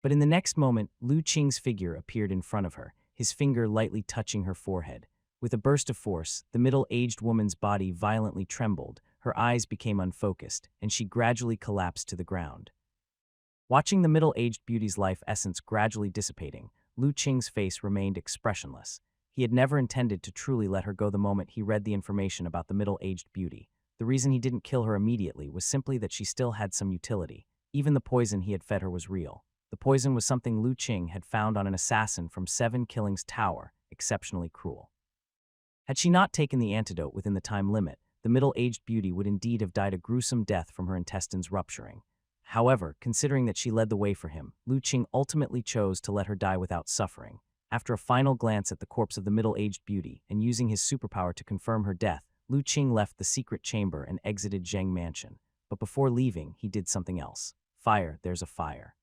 [SPEAKER 1] But in the next moment, Lu Qing's figure appeared in front of her, his finger lightly touching her forehead. With a burst of force, the middle-aged woman's body violently trembled, her eyes became unfocused, and she gradually collapsed to the ground. Watching the middle-aged beauty's life essence gradually dissipating, Lu Qing's face remained expressionless. He had never intended to truly let her go the moment he read the information about the middle-aged beauty. The reason he didn't kill her immediately was simply that she still had some utility. Even the poison he had fed her was real. The poison was something Lu Qing had found on an assassin from 7 Killings Tower, exceptionally cruel. Had she not taken the antidote within the time limit, the middle-aged beauty would indeed have died a gruesome death from her intestines rupturing. However, considering that she led the way for him, Lu Qing ultimately chose to let her die without suffering. After a final glance at the corpse of the middle-aged beauty and using his superpower to confirm her death, Lu Qing left the secret chamber and exited Zheng Mansion. But before leaving, he did something else. Fire, there's a fire.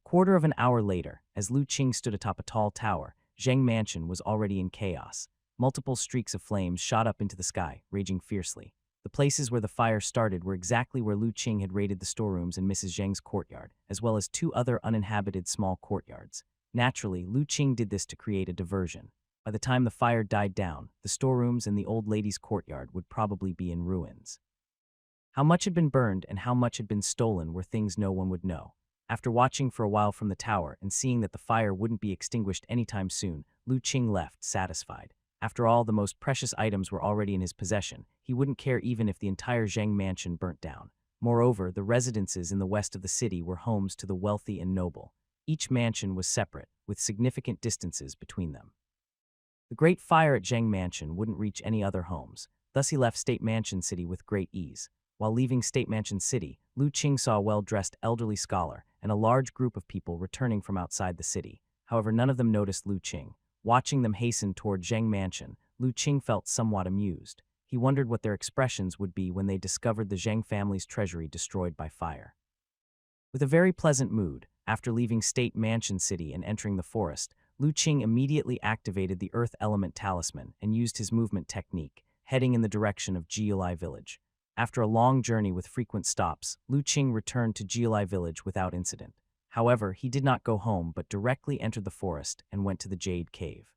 [SPEAKER 1] Quarter of an hour later, as Lu Qing stood atop a tall tower, Zheng Mansion was already in chaos. Multiple streaks of flames shot up into the sky, raging fiercely. The places where the fire started were exactly where Lu Qing had raided the storerooms in Mrs. Zheng's courtyard, as well as 2 other uninhabited small courtyards. Naturally, Lu Qing did this to create a diversion. By the time the fire died down, the storerooms and the old lady's courtyard would probably be in ruins. How much had been burned and how much had been stolen were things no one would know. After watching for a while from the tower and seeing that the fire wouldn't be extinguished anytime soon, Lu Qing left, satisfied. After all, the most precious items were already in his possession. He wouldn't care even if the entire Zheng mansion burnt down. Moreover, the residences in the west of the city were homes to the wealthy and noble. Each mansion was separate, with significant distances between them. The great fire at Zheng Mansion wouldn't reach any other homes, thus he left State Mansion City with great ease. While leaving State Mansion City, Lu Qing saw a well-dressed elderly scholar and a large group of people returning from outside the city. However, none of them noticed Lu Qing. Watching them hasten toward Zheng Mansion, Lu Qing felt somewhat amused. He wondered what their expressions would be when they discovered the Zheng family's treasury destroyed by fire. With a very pleasant mood, after leaving State Mansion City and entering the forest, Lu Qing immediately activated the Earth Element Talisman and used his movement technique, heading in the direction of Jiulai Village. After a long journey with frequent stops, Lu Qing returned to Jiulai Village without incident. However, he did not go home but directly entered the forest and went to the Jade Cave.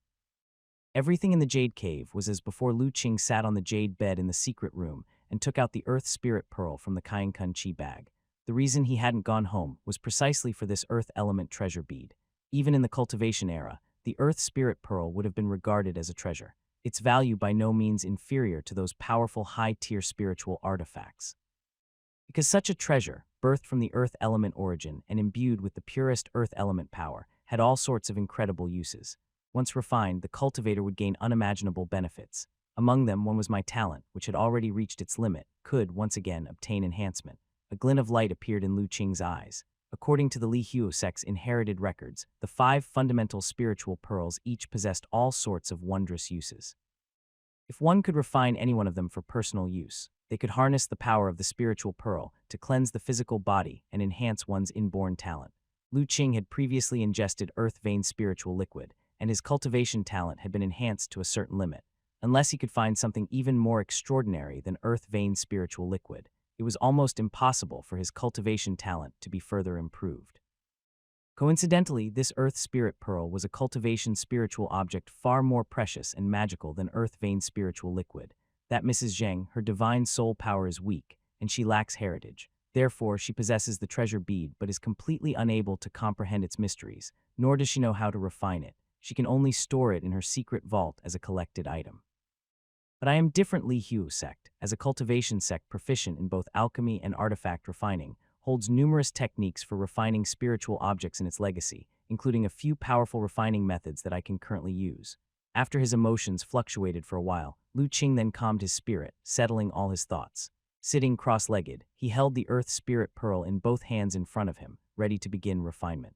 [SPEAKER 1] Everything in the Jade Cave was as before. Lu Qing sat on the jade bed in the secret room and took out the Earth Spirit Pearl from the Kainkun Chi bag. The reason he hadn't gone home was precisely for this Earth Element treasure bead. Even in the cultivation era, the Earth Spirit Pearl would have been regarded as a treasure. Its value by no means inferior to those powerful high-tier spiritual artifacts. Because such a treasure, birthed from the earth element origin and imbued with the purest earth element power, had all sorts of incredible uses. Once refined, the cultivator would gain unimaginable benefits. Among them, one was my talent, which had already reached its limit, could, once again, obtain enhancement. A glint of light appeared in Lu Qing's eyes. According to the Li Huo sect's inherited records, the 5 fundamental spiritual pearls each possessed all sorts of wondrous uses. If one could refine any one of them for personal use, they could harness the power of the spiritual pearl to cleanse the physical body and enhance one's inborn talent. Lu Qing had previously ingested earth vein spiritual liquid, and his cultivation talent had been enhanced to a certain limit. Unless he could find something even more extraordinary than earth vein spiritual liquid, it was almost impossible for his cultivation talent to be further improved. Coincidentally, this earth spirit pearl was a cultivation spiritual object far more precious and magical than earth vein spiritual liquid. That Mrs. Zheng, her divine soul power is weak, and she lacks heritage. Therefore, she possesses the treasure bead but is completely unable to comprehend its mysteries, nor does she know how to refine it. She can only store it in her secret vault as a collected item. But I am different. Li Huo sect, as a cultivation sect proficient in both alchemy and artifact refining, holds numerous techniques for refining spiritual objects in its legacy, including a few powerful refining methods that I can currently use. After his emotions fluctuated for a while, Lu Qing then calmed his spirit, settling all his thoughts. Sitting cross-legged, he held the earth spirit pearl in both hands in front of him, ready to begin refinement.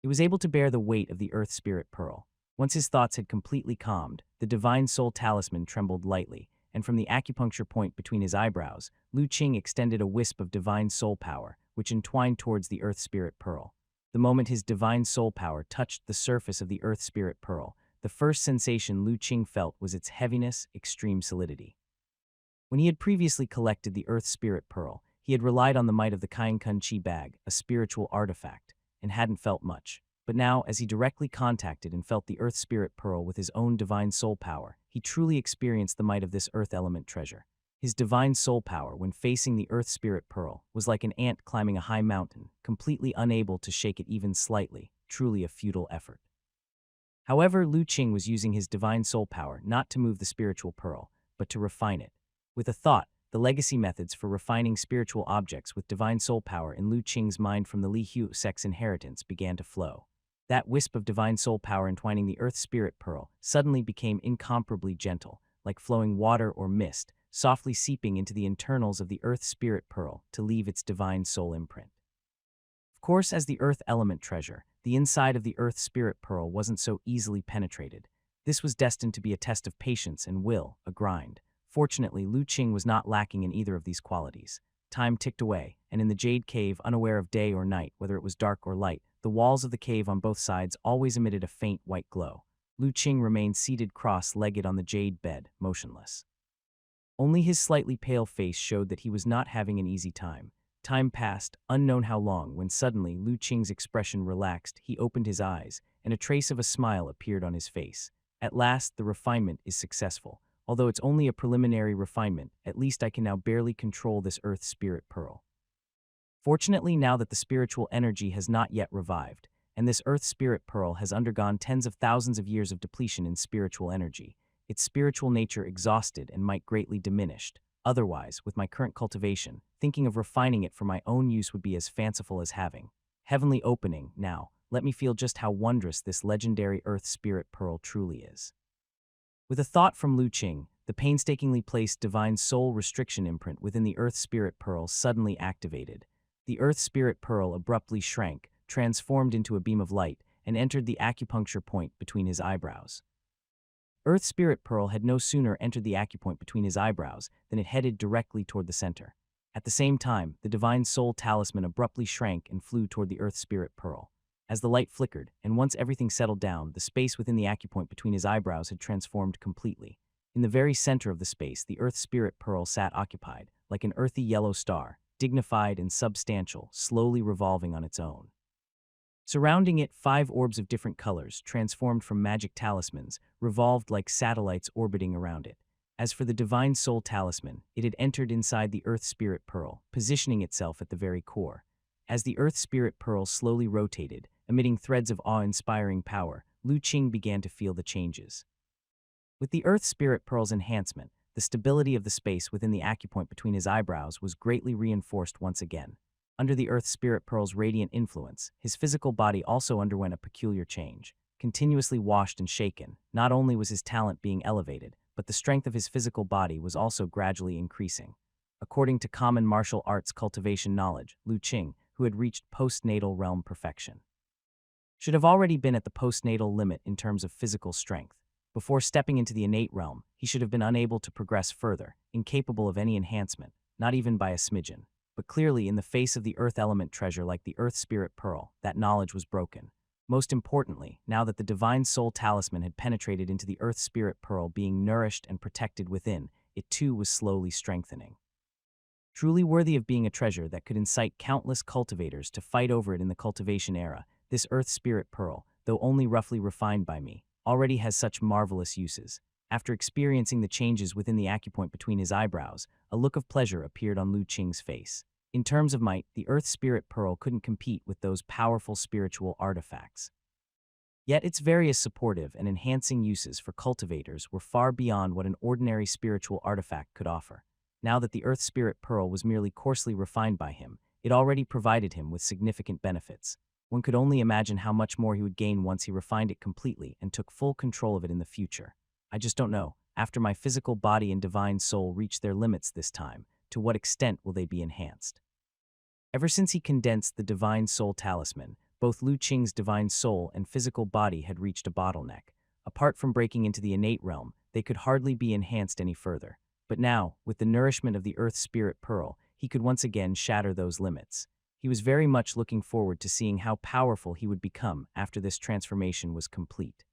[SPEAKER 1] It was able to bear the weight of the earth spirit pearl. Once his thoughts had completely calmed, the divine soul talisman trembled lightly, and from the acupuncture point between his eyebrows, Lu Qing extended a wisp of divine soul power, which entwined towards the earth spirit pearl. The moment his divine soul power touched the surface of the earth spirit pearl, the first sensation Lu Qing felt was its heaviness, extreme solidity. When he had previously collected the earth spirit pearl, he had relied on the might of the Kainkun Chi bag, a spiritual artifact, and hadn't felt much. But now, as he directly contacted and felt the earth spirit pearl with his own divine soul power, he truly experienced the might of this earth element treasure. His divine soul power, when facing the earth spirit pearl, was like an ant climbing a high mountain, completely unable to shake it even slightly, truly a futile effort. However, Lu Qing was using his divine soul power not to move the spiritual pearl, but to refine it. With a thought, the legacy methods for refining spiritual objects with divine soul power in Lu Qing's mind from the Li Huo sect's inheritance began to flow. That wisp of divine soul power entwining the earth spirit pearl suddenly became incomparably gentle, like flowing water or mist, softly seeping into the internals of the earth spirit pearl to leave its divine soul imprint. Of course, as the earth element treasure, the inside of the earth spirit pearl wasn't so easily penetrated. This was destined to be a test of patience and will, a grind. Fortunately, Lu Qing was not lacking in either of these qualities. Time ticked away, and in the jade cave, unaware of day or night, whether it was dark or light, the walls of the cave on both sides always emitted a faint white glow. Lu Qing remained seated cross-legged on the jade bed, motionless. Only his slightly pale face showed that he was not having an easy time. Time passed, unknown how long, when suddenly Lu Qing's expression relaxed, he opened his eyes, and a trace of a smile appeared on his face. At last, the refinement is successful. Although it's only a preliminary refinement, at least I can now barely control this earth spirit pearl. Fortunately, now that the spiritual energy has not yet revived, and this earth spirit pearl has undergone tens of thousands of years of depletion in spiritual energy, its spiritual nature exhausted and might greatly diminished. Otherwise, with my current cultivation, thinking of refining it for my own use would be as fanciful as having. Heavenly opening, now, let me feel just how wondrous this legendary earth spirit pearl truly is. With a thought from Lu Qing, the painstakingly placed divine soul restriction imprint within the earth spirit pearl suddenly activated. The earth spirit pearl abruptly shrank, transformed into a beam of light, and entered the acupuncture point between his eyebrows. Earth spirit pearl had no sooner entered the acupoint between his eyebrows than it headed directly toward the center. At the same time, the divine soul talisman abruptly shrank and flew toward the earth spirit pearl. As the light flickered, and once everything settled down, the space within the acupoint between his eyebrows had transformed completely. In the very center of the space, the earth spirit pearl sat occupied, like an earthy yellow star, dignified and substantial, slowly revolving on its own. Surrounding it, 5 orbs of different colors, transformed from magic talismans, revolved like satellites orbiting around it. As for the divine soul talisman, it had entered inside the earth spirit pearl, positioning itself at the very core. As the earth spirit pearl slowly rotated, emitting threads of awe-inspiring power, Lu Qing began to feel the changes. With the earth spirit pearl's enhancement, the stability of the space within the acupoint between his eyebrows was greatly reinforced once again. Under the Earth Spirit Pearl's radiant influence, his physical body also underwent a peculiar change. Continuously washed and shaken, not only was his talent being elevated, but the strength of his physical body was also gradually increasing. According to common martial arts cultivation knowledge, Lu Qing, who had reached postnatal realm perfection, should have already been at the postnatal limit in terms of physical strength. Before stepping into the innate realm, he should have been unable to progress further, incapable of any enhancement, not even by a smidgen. But clearly, in the face of the earth element treasure like the Earth Spirit Pearl, that knowledge was broken. Most importantly, now that the Divine Soul Talisman had penetrated into the Earth Spirit Pearl being nourished and protected within, it too was slowly strengthening. Truly worthy of being a treasure that could incite countless cultivators to fight over it in the cultivation era, this Earth Spirit Pearl, though only roughly refined by me, already has such marvelous uses. After experiencing the changes within the acupoint between his eyebrows, a look of pleasure appeared on Lu Qing's face. In terms of might, the Earth Spirit Pearl couldn't compete with those powerful spiritual artifacts. Yet its various supportive and enhancing uses for cultivators were far beyond what an ordinary spiritual artifact could offer. Now that the Earth Spirit Pearl was merely coarsely refined by him, it already provided him with significant benefits. One could only imagine how much more he would gain once he refined it completely and took full control of it in the future. I just don't know, after my physical body and divine soul reach their limits this time, to what extent will they be enhanced? Ever since he condensed the Divine Soul Talisman, both Lu Qing's divine soul and physical body had reached a bottleneck. Apart from breaking into the innate realm, they could hardly be enhanced any further. But now, with the nourishment of the Earth Spirit Pearl, he could once again shatter those limits. He was very much looking forward to seeing how powerful he would become after this transformation was complete.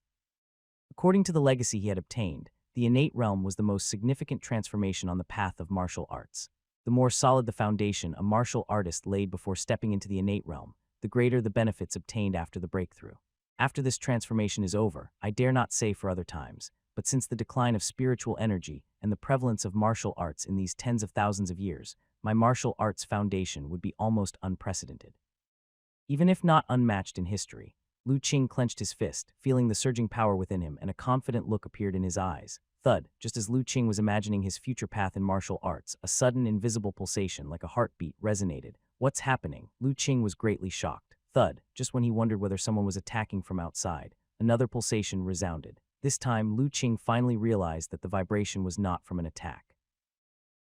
[SPEAKER 1] According to the legacy he had obtained, the innate realm was the most significant transformation on the path of martial arts. The more solid the foundation a martial artist laid before stepping into the innate realm, the greater the benefits obtained after the breakthrough. After this transformation is over, I dare not say for other times, but since the decline of spiritual energy and the prevalence of martial arts in these tens of thousands of years, my martial arts foundation would be almost unprecedented. Even if not unmatched in history, Lu Qing clenched his fist, feeling the surging power within him, and a confident look appeared in his eyes. Thud, just as Lu Qing was imagining his future path in martial arts, a sudden invisible pulsation like a heartbeat resonated. What's happening? Lu Qing was greatly shocked. Thud, just when he wondered whether someone was attacking from outside, another pulsation resounded. This time, Lu Qing finally realized that the vibration was not from an attack.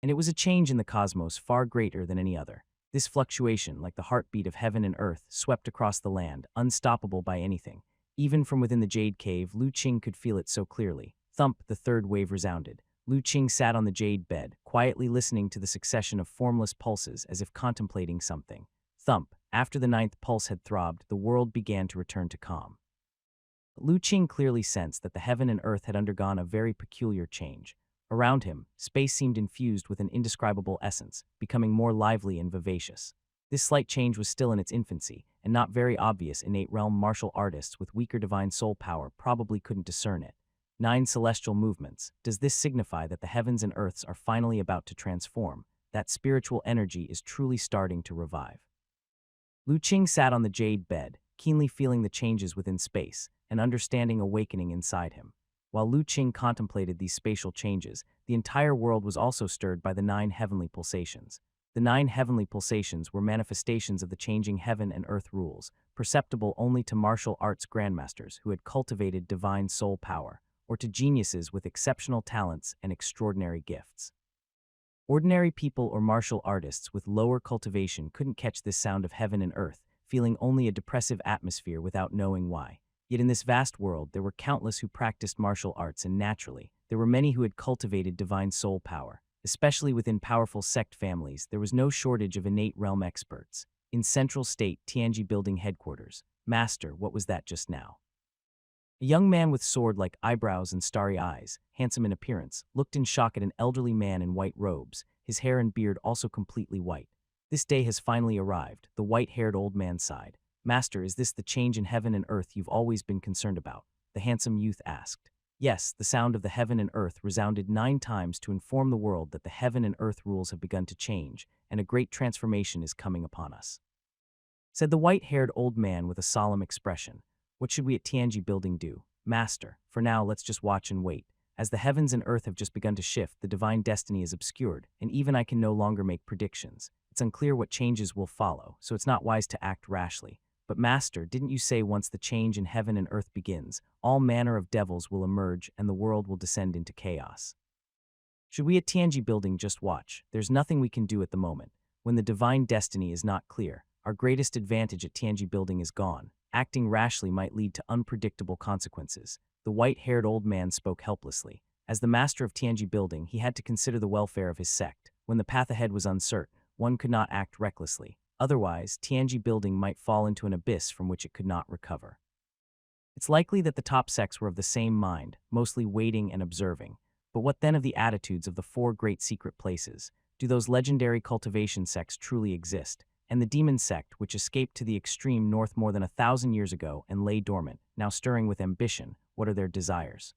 [SPEAKER 1] And it was a change in the cosmos far greater than any other. This fluctuation, like the heartbeat of heaven and earth, swept across the land, unstoppable by anything. Even from within the jade cave, Lu Qing could feel it so clearly. Thump, the third wave resounded. Lu Qing sat on the jade bed, quietly listening to the succession of formless pulses as if contemplating something. Thump, after the ninth pulse had throbbed, the world began to return to calm. Lu Qing clearly sensed that the heaven and earth had undergone a very peculiar change. Around him, space seemed infused with an indescribable essence, becoming more lively and vivacious. This slight change was still in its infancy, and not very obvious. Innate realm martial artists with weaker divine soul power probably couldn't discern it. 9 celestial movements. Does this signify that the heavens and earths are finally about to transform, that spiritual energy is truly starting to revive? Lu Qing sat on the jade bed, keenly feeling the changes within space, an understanding awakening inside him. While Lu Qing contemplated these spatial changes, the entire world was also stirred by the 9 heavenly pulsations. The 9 heavenly pulsations were manifestations of the changing heaven and earth rules, perceptible only to martial arts grandmasters who had cultivated divine soul power, or to geniuses with exceptional talents and extraordinary gifts. Ordinary people or martial artists with lower cultivation couldn't catch this sound of heaven and earth, feeling only a depressive atmosphere without knowing why. Yet in this vast world, there were countless who practiced martial arts, and naturally, there were many who had cultivated divine soul power. Especially within powerful sect families, there was no shortage of innate realm experts. In Central State Tianji Building headquarters, Master, what was that just now? A young man with sword-like eyebrows and starry eyes, handsome in appearance, looked in shock at an elderly man in white robes, his hair and beard also completely white. This day has finally arrived, the white-haired old man sighed. Master, is this the change in heaven and earth you've always been concerned about? The handsome youth asked. Yes, the sound of the heaven and earth resounded 9 times to inform the world that the heaven and earth rules have begun to change, and a great transformation is coming upon us, said the white-haired old man with a solemn expression. What should we at Tianji Building do? Master, for now let's just watch and wait. As the heavens and earth have just begun to shift, the divine destiny is obscured, and even I can no longer make predictions. It's unclear what changes will follow, so it's not wise to act rashly. But Master, didn't you say once the change in heaven and earth begins, all manner of devils will emerge and the world will descend into chaos? Should we at Tianji Building just watch? There's nothing we can do at the moment. When the divine destiny is not clear, our greatest advantage at Tianji Building is gone. Acting rashly might lead to unpredictable consequences. The white-haired old man spoke helplessly. As the master of Tianji Building, he had to consider the welfare of his sect. When the path ahead was uncertain, one could not act recklessly. Otherwise, Tianji Building might fall into an abyss from which it could not recover. It's likely that the top sects were of the same mind, mostly waiting and observing. But what then of the attitudes of the four great secret places? Do those legendary cultivation sects truly exist? And the demon sect, which escaped to the extreme north more than 1,000 years ago and lay dormant, now stirring with ambition, what are their desires?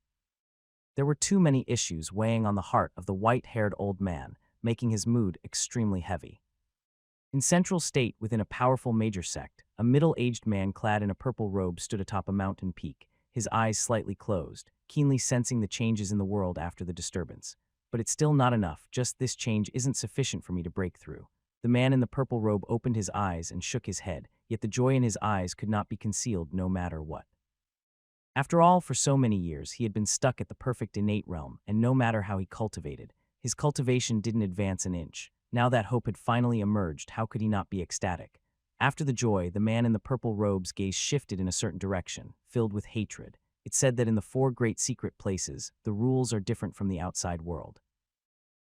[SPEAKER 1] There were too many issues weighing on the heart of the white-haired old man, making his mood extremely heavy. In central state, within a powerful major sect, a middle-aged man clad in a purple robe stood atop a mountain peak, his eyes slightly closed, keenly sensing the changes in the world after the disturbance. But it's still not enough, just this change isn't sufficient for me to break through. The man in the purple robe opened his eyes and shook his head, yet the joy in his eyes could not be concealed no matter what. After all, for so many years, he had been stuck at the perfect innate realm, and no matter how he cultivated, his cultivation didn't advance an inch. Now that hope had finally emerged, how could he not be ecstatic? After the joy, the man in the purple robe's gaze shifted in a certain direction, filled with hatred. It said that in the four great secret places, the rules are different from the outside world,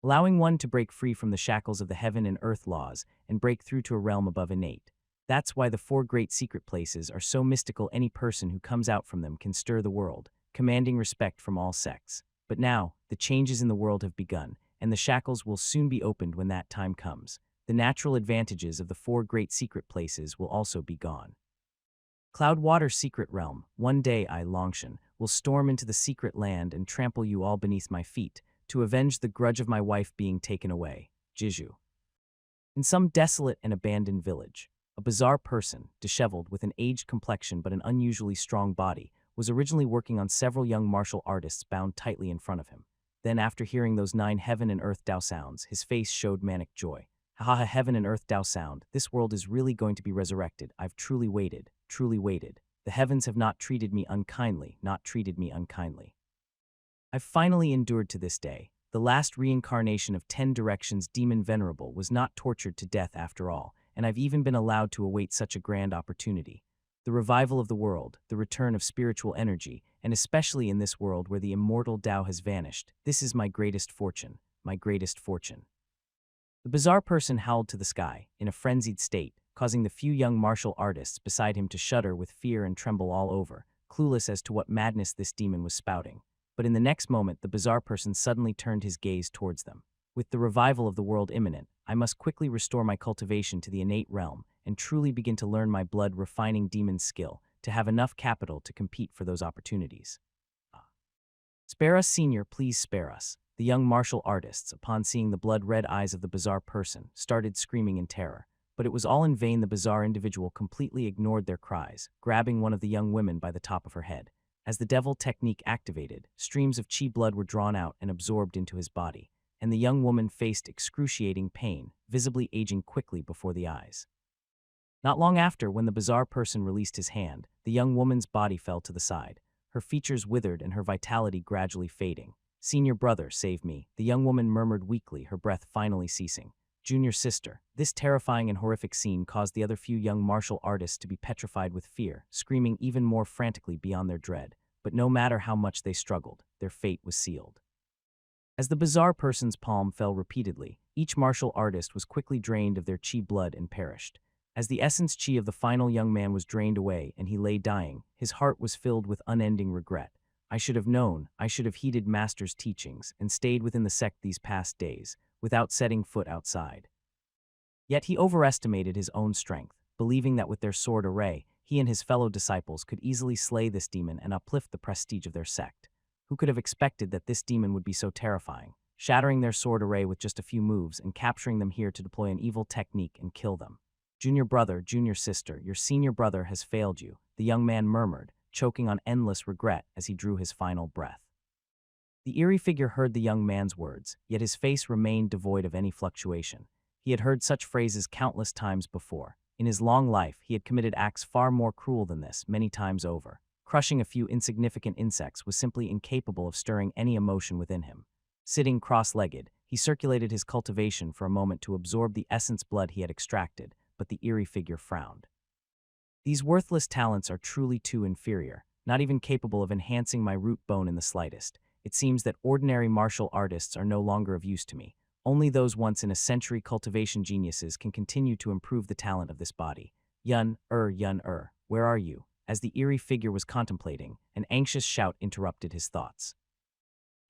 [SPEAKER 1] allowing one to break free from the shackles of the heaven and earth laws and break through to a realm above innate. That's why the four great secret places are so mystical. Any person who comes out from them can stir the world, commanding respect from all sects. But now, the changes in the world have begun, and the shackles will soon be opened when that time comes. The natural advantages of the four great secret places will also be gone. Cloudwater's secret realm, one day I, Longshan, will storm into the secret land and trample you all beneath my feet, to avenge the grudge of my wife being taken away. Jiju. In some desolate and abandoned village, a bizarre person, disheveled with an aged complexion but an unusually strong body, was originally working on several young martial artists bound tightly in front of him. Then, after hearing those 9 heaven and earth Dao sounds, his face showed manic joy. Haha, heaven and earth Dao sound, this world is really going to be resurrected. I've truly waited, truly waited. The heavens have not treated me unkindly, not treated me unkindly. I've finally endured to this day. The last reincarnation of 10 Directions Demon Venerable was not tortured to death after all, and I've even been allowed to await such a grand opportunity. The revival of the world, the return of spiritual energy, and especially in this world where the immortal Tao has vanished, this is my greatest fortune, my greatest fortune. The bizarre person howled to the sky, in a frenzied state, causing the few young martial artists beside him to shudder with fear and tremble all over, clueless as to what madness this demon was spouting. But in the next moment, the bizarre person suddenly turned his gaze towards them. With the revival of the world imminent, I must quickly restore my cultivation to the innate realm and truly begin to learn my blood-refining demon skill to have enough capital to compete for those opportunities. Spare us, senior, please spare us. The young martial artists, upon seeing the blood-red eyes of the bizarre person, started screaming in terror. But it was all in vain. The bizarre individual completely ignored their cries, grabbing one of the young women by the top of her head. As the devil technique activated, streams of chi blood were drawn out and absorbed into his body, and the young woman faced excruciating pain, visibly aging quickly before the eyes. Not long after, when the bizarre person released his hand, the young woman's body fell to the side, her features withered and her vitality gradually fading. "Senior brother, save me," the young woman murmured weakly, her breath finally ceasing. "Junior sister." This terrifying and horrific scene caused the other few young martial artists to be petrified with fear, screaming even more frantically beyond their dread. But no matter how much they struggled, their fate was sealed. As the bizarre person's palm fell repeatedly, each martial artist was quickly drained of their chi blood and perished. As the essence chi of the final young man was drained away and he lay dying, his heart was filled with unending regret. I should have known, I should have heeded Master's teachings and stayed within the sect these past days, without setting foot outside. Yet he overestimated his own strength, believing that with their sword array, he and his fellow disciples could easily slay this demon and uplift the prestige of their sect. Who could have expected that this demon would be so terrifying, shattering their sword array with just a few moves and capturing them here to deploy an evil technique and kill them? "Junior brother, junior sister, your senior brother has failed you," the young man murmured, choking on endless regret as he drew his final breath. The eerie figure heard the young man's words, yet his face remained devoid of any fluctuation. He had heard such phrases countless times before. In his long life, he had committed acts far more cruel than this, many times over. Crushing a few insignificant insects was simply incapable of stirring any emotion within him. Sitting cross-legged, he circulated his cultivation for a moment to absorb the essence blood he had extracted, but the eerie figure frowned. These worthless talents are truly too inferior, not even capable of enhancing my root bone in the slightest. It seems that ordinary martial artists are no longer of use to me. Only those once-in-a-century cultivation geniuses can continue to improve the talent of this body. Yun, where are you? As the eerie figure was contemplating, an anxious shout interrupted his thoughts.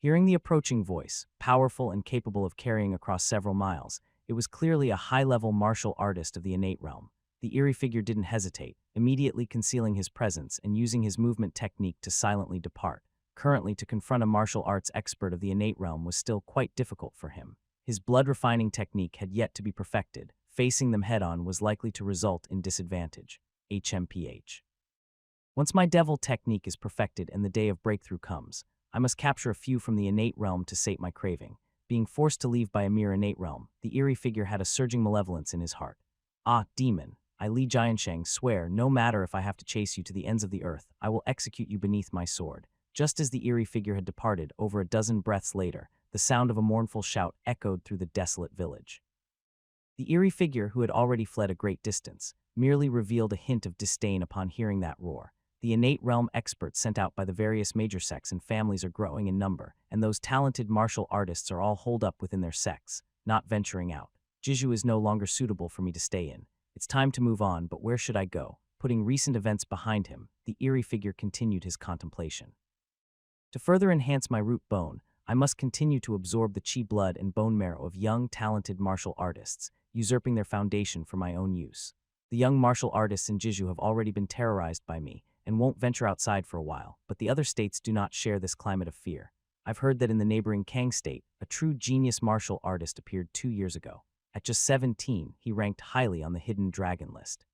[SPEAKER 1] Hearing the approaching voice, powerful and capable of carrying across several miles, it was clearly a high-level martial artist of the innate realm. The eerie figure didn't hesitate, immediately concealing his presence and using his movement technique to silently depart. Currently, to confront a martial arts expert of the innate realm was still quite difficult for him. His blood-refining technique had yet to be perfected. Facing them head-on was likely to result in disadvantage. HMPH. Once my devil technique is perfected and the day of breakthrough comes, I must capture a few from the innate realm to sate my craving. Being forced to leave by a mere innate realm, the eerie figure had a surging malevolence in his heart. Ah, demon, I Li Jiansheng swear, no matter if I have to chase you to the ends of the earth, I will execute you beneath my sword. Just as the eerie figure had departed, over a dozen breaths later, the sound of a mournful shout echoed through the desolate village. The eerie figure, who had already fled a great distance, merely revealed a hint of disdain upon hearing that roar. The innate realm experts sent out by the various major sects and families are growing in number, and those talented martial artists are all holed up within their sects, not venturing out. Jiju is no longer suitable for me to stay in. It's time to move on, but where should I go? Putting recent events behind him, the eerie figure continued his contemplation. To further enhance my root bone, I must continue to absorb the chi blood and bone marrow of young, talented martial artists, usurping their foundation for my own use. The young martial artists in Jiju have already been terrorized by me and won't venture outside for a while, but the other states do not share this climate of fear. I've heard that in the neighboring Kang state, a true genius martial artist appeared 2 years ago. At just 17, he ranked highly on the hidden dragon list.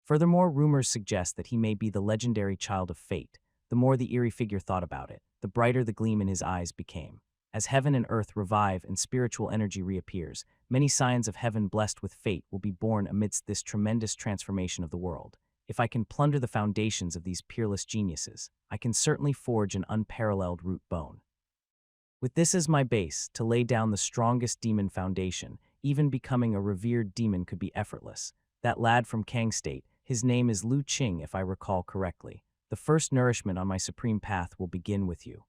[SPEAKER 1] Furthermore, rumors suggest that he may be the legendary child of fate. The more the eerie figure thought about it, the brighter the gleam in his eyes became. As heaven and earth revive and spiritual energy reappears, many scions of heaven blessed with fate will be born amidst this tremendous transformation of the world. If I can plunder the foundations of these peerless geniuses, I can certainly forge an unparalleled root bone. With this as my base, to lay down the strongest demon foundation, even becoming a revered demon could be effortless. That lad from Kang State, his name is Lu Qing if I recall correctly. The first nourishment on my supreme path will begin with you.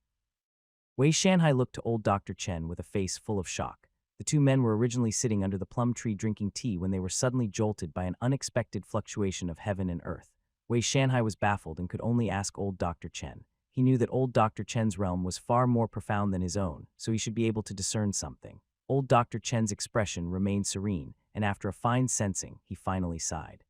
[SPEAKER 1] Wei Shanhai looked to old Dr. Chen with a face full of shock. The two men were originally sitting under the plum tree drinking tea when they were suddenly jolted by an unexpected fluctuation of heaven and earth. Wei Shanhai was baffled and could only ask old Dr. Chen. He knew that old Dr. Chen's realm was far more profound than his own, so he should be able to discern something. Old Dr. Chen's expression remained serene, and after a fine sensing, he finally sighed.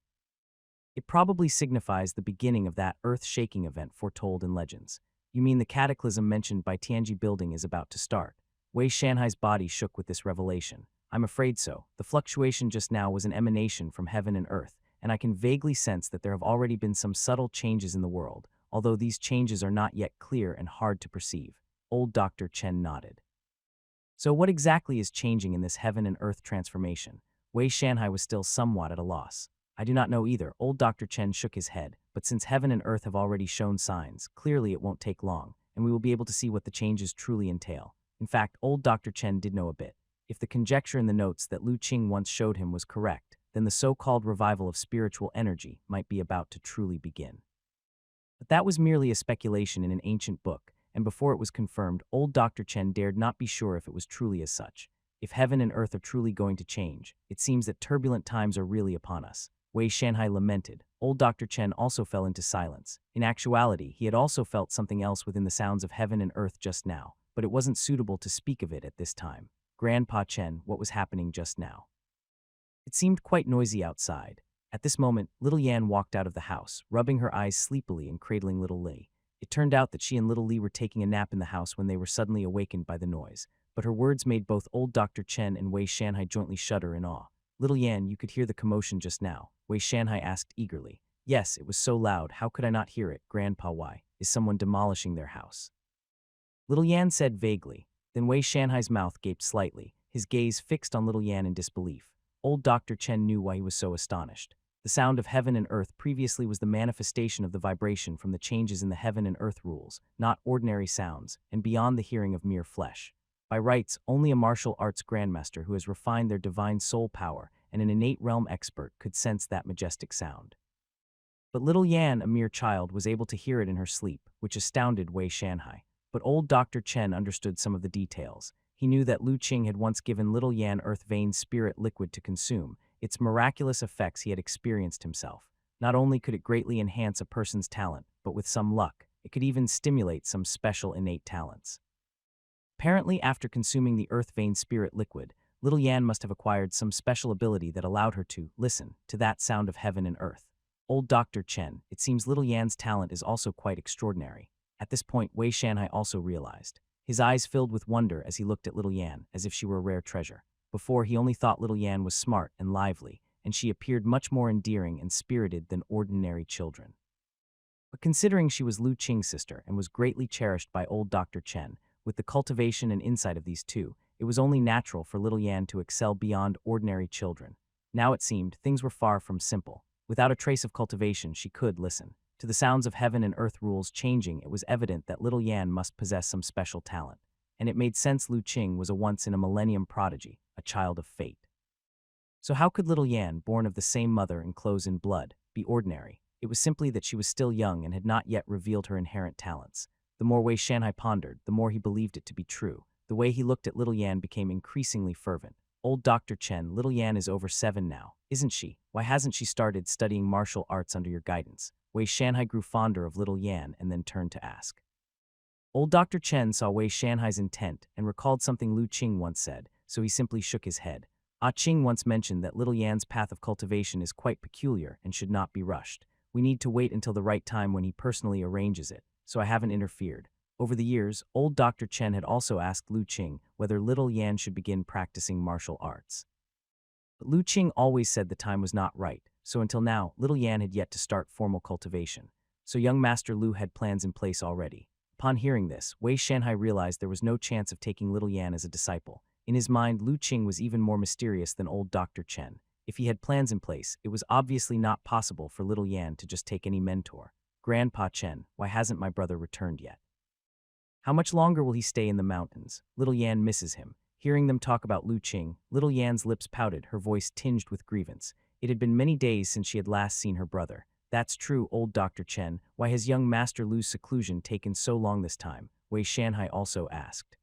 [SPEAKER 1] It probably signifies the beginning of that earth-shaking event foretold in legends. You mean the cataclysm mentioned by Tianji Building is about to start? Wei Shanhai's body shook with this revelation. I'm afraid so. The fluctuation just now was an emanation from heaven and earth, and I can vaguely sense that there have already been some subtle changes in the world, although these changes are not yet clear and hard to perceive. Old Dr. Chen nodded. So what exactly is changing in this heaven and earth transformation? Wei Shanhai was still somewhat at a loss. I do not know either. Old Dr. Chen shook his head, but since heaven and earth have already shown signs, clearly it won't take long, and we will be able to see what the changes truly entail. In fact, old Dr. Chen did know a bit. If the conjecture in the notes that Lu Qing once showed him was correct, then the so-called revival of spiritual energy might be about to truly begin. But that was merely a speculation in an ancient book, and before it was confirmed, old Dr. Chen dared not be sure if it was truly as such. If heaven and earth are truly going to change, it seems that turbulent times are really upon us. Wei Shanhai lamented. Old Dr. Chen also fell into silence. In actuality, he had also felt something else within the sounds of heaven and earth just now, but it wasn't suitable to speak of it at this time. Grandpa Chen, what was happening just now? It seemed quite noisy outside. At this moment, little Yan walked out of the house, rubbing her eyes sleepily and cradling little Li. It turned out that she and little Li were taking a nap in the house when they were suddenly awakened by the noise, but her words made both old Dr. Chen and Wei Shanhai jointly shudder in awe. Little Yan, you could hear the commotion just now, Wei Shanhai asked eagerly. Yes, it was so loud, how could I not hear it, Grandpa? Why? Is someone demolishing their house? Little Yan said vaguely. Then Wei Shanhai's mouth gaped slightly, his gaze fixed on Little Yan in disbelief. Old Dr. Chen knew why he was so astonished. The sound of heaven and earth previously was the manifestation of the vibration from the changes in the heaven and earth rules, not ordinary sounds, and beyond the hearing of mere flesh. By rights, only a martial arts grandmaster who has refined their divine soul power and an innate realm expert could sense that majestic sound. But little Yan, a mere child, was able to hear it in her sleep, which astounded Wei Shanhai. But old Dr. Chen understood some of the details. He knew that Lu Qing had once given little Yan earth vein spirit liquid to consume. Its miraculous effects he had experienced himself. Not only could it greatly enhance a person's talent, but with some luck, it could even stimulate some special innate talents. Apparently, after consuming the earth vein spirit liquid, little Yan must have acquired some special ability that allowed her to listen to that sound of heaven and earth. Old Dr. Chen, it seems little Yan's talent is also quite extraordinary. At this point, Wei Shanhai also realized. His eyes filled with wonder as he looked at little Yan, as if she were a rare treasure. Before, he only thought little Yan was smart and lively, and she appeared much more endearing and spirited than ordinary children. But considering she was Lu Qing's sister and was greatly cherished by old Dr. Chen, with the cultivation and insight of these two, it was only natural for little Yan to excel beyond ordinary children. Now it seemed things were far from simple. Without a trace of cultivation, she could listen. To the sounds of heaven and earth rules changing, it was evident that little Yan must possess some special talent. And it made sense Lu Qing was a once-in-a-millennium prodigy, a child of fate. So how could little Yan, born of the same mother and clothes in blood, be ordinary? It was simply that she was still young and had not yet revealed her inherent talents. The more Wei Shanhai pondered, the more he believed it to be true. The way he looked at little Yan became increasingly fervent. Old Dr. Chen, little Yan is over 7 now, isn't she? Why hasn't she started studying martial arts under your guidance? Wei Shanhai grew fonder of little Yan and then turned to ask. Old Dr. Chen saw Wei Shanhai's intent and recalled something Lu Qing once said, so he simply shook his head. Qing once mentioned that little Yan's path of cultivation is quite peculiar and should not be rushed. We need to wait until the right time when he personally arranges it, so I haven't interfered. Over the years, old Dr. Chen had also asked Lu Qing whether little Yan should begin practicing martial arts. But Lu Qing always said the time was not right, so until now, little Yan had yet to start formal cultivation. So young Master Lu had plans in place already. Upon hearing this, Wei Shanhai realized there was no chance of taking little Yan as a disciple. In his mind, Lu Qing was even more mysterious than old Dr. Chen. If he had plans in place, it was obviously not possible for little Yan to just take any mentor. Grandpa Chen, why hasn't my brother returned yet? How much longer will he stay in the mountains? Little Yan misses him. Hearing them talk about Lu Qing, little Yan's lips pouted, her voice tinged with grievance. It had been many days since she had last seen her brother. That's true, old Dr. Chen. Why has young Master Lu's seclusion taken so long this time? Wei Shanhai also asked.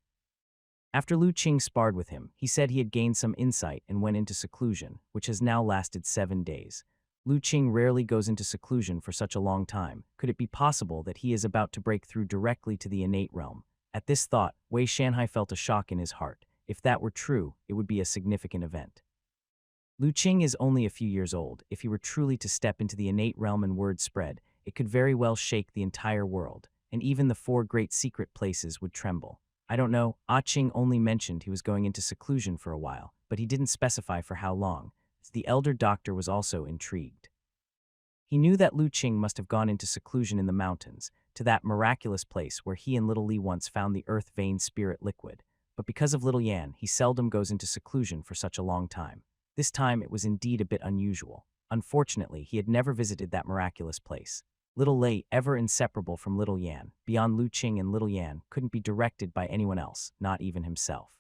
[SPEAKER 1] After Lu Qing sparred with him, he said he had gained some insight and went into seclusion, which has now lasted 7 days. Lu Qing rarely goes into seclusion for such a long time. Could it be possible that he is about to break through directly to the innate realm? At this thought, Wei Shanhai felt a shock in his heart. If that were true, it would be a significant event. Lu Qing is only a few years old. If he were truly to step into the innate realm and word spread, it could very well shake the entire world, and even the 4 great secret places would tremble. I don't know, Qing only mentioned he was going into seclusion for a while, but he didn't specify for how long. The elder doctor was also intrigued. He knew that Lu Qing must have gone into seclusion in the mountains, to that miraculous place where he and little Li once found the earth vein spirit liquid. But because of little Yan, he seldom goes into seclusion for such a long time. This time it was indeed a bit unusual. Unfortunately, he had never visited that miraculous place. Little Lei, ever inseparable from little Yan, beyond Lu Qing and little Yan, couldn't be directed by anyone else, not even himself.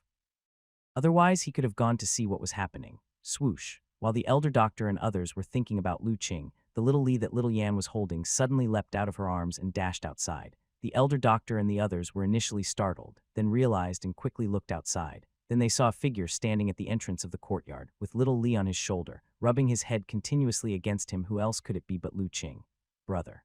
[SPEAKER 1] Otherwise, he could have gone to see what was happening. Swoosh. While the elder doctor and others were thinking about Lu Qing, the little Li that little Yan was holding suddenly leapt out of her arms and dashed outside. The elder doctor and the others were initially startled, then realized and quickly looked outside. Then they saw a figure standing at the entrance of the courtyard, with little Li on his shoulder, rubbing his head continuously against him. Who else could it be but Lu Qing? Brother.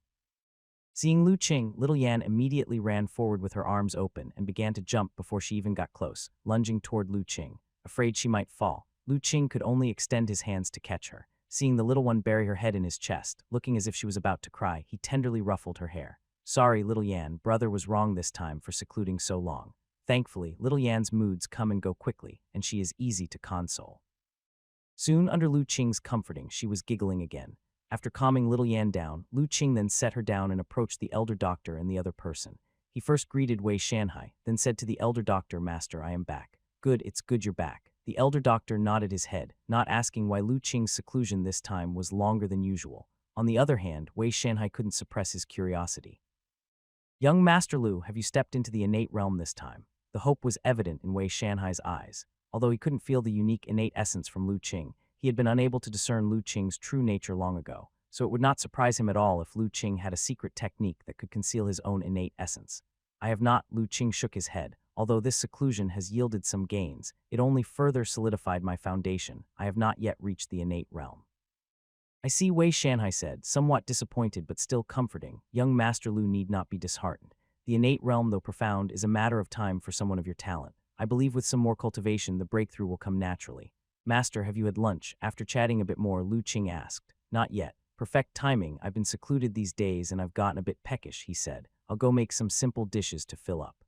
[SPEAKER 1] Seeing Lu Qing, little Yan immediately ran forward with her arms open and began to jump before she even got close, lunging toward Lu Qing. Afraid she might fall, Lu Qing could only extend his hands to catch her. Seeing the little one bury her head in his chest, looking as if she was about to cry, he tenderly ruffled her hair. Sorry, little Yan, brother was wrong this time for secluding so long. Thankfully, little Yan's moods come and go quickly, and she is easy to console. Soon, under Lu Qing's comforting, she was giggling again. After calming little Yan down, Lu Qing then set her down and approached the elder doctor and the other person. He first greeted Wei Shanhai, then said to the elder doctor, "Master, I am back." "Good, it's good you're back." The elder doctor nodded his head, not asking why Lu Qing's seclusion this time was longer than usual. On the other hand, Wei Shanhai couldn't suppress his curiosity. "Young Master Lu, have you stepped into the innate realm this time?" The hope was evident in Wei Shanhai's eyes. Although he couldn't feel the unique innate essence from Lu Qing, he had been unable to discern Lu Qing's true nature long ago, so it would not surprise him at all if Lu Qing had a secret technique that could conceal his own innate essence. "I have not," Lu Qing shook his head. "Although this seclusion has yielded some gains, it only further solidified my foundation. I have not yet reached the innate realm." "I see," Wei Shanhai said, somewhat disappointed but still comforting. "Young Master Lu need not be disheartened. The innate realm, though profound, is a matter of time for someone of your talent. I believe with some more cultivation, the breakthrough will come naturally." "Master, have you had lunch?" After chatting a bit more, Lu Qing asked. "Not yet. Perfect timing. I've been secluded these days and I've gotten a bit peckish," he said. "I'll go make some simple dishes to fill up."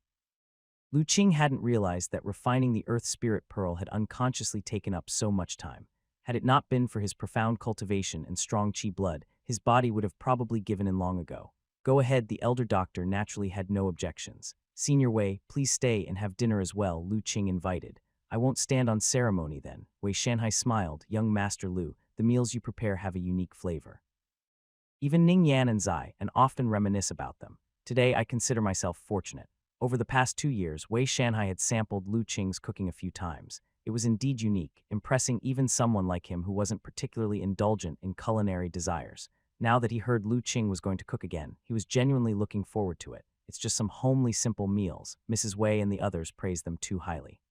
[SPEAKER 1] Lu Qing hadn't realized that refining the Earth Spirit Pearl had unconsciously taken up so much time. Had it not been for his profound cultivation and strong qi blood, his body would have probably given in long ago. "Go ahead," the elder doctor naturally had no objections. "Senior Wei, please stay and have dinner as well," Lu Qing invited. "I won't stand on ceremony then." Wei Shanhai smiled. "Young Master Lu, the meals you prepare have a unique flavor. Even Ning Yan and Zai, and often reminisce about them. Today I consider myself fortunate." Over the past 2 years, Wei Shanhai had sampled Lu Qing's cooking a few times. It was indeed unique, impressing even someone like him who wasn't particularly indulgent in culinary desires. Now that he heard Lu Qing was going to cook again, he was genuinely looking forward to it. "It's just some homely, simple meals." Mrs. Wei and the others praised them too highly.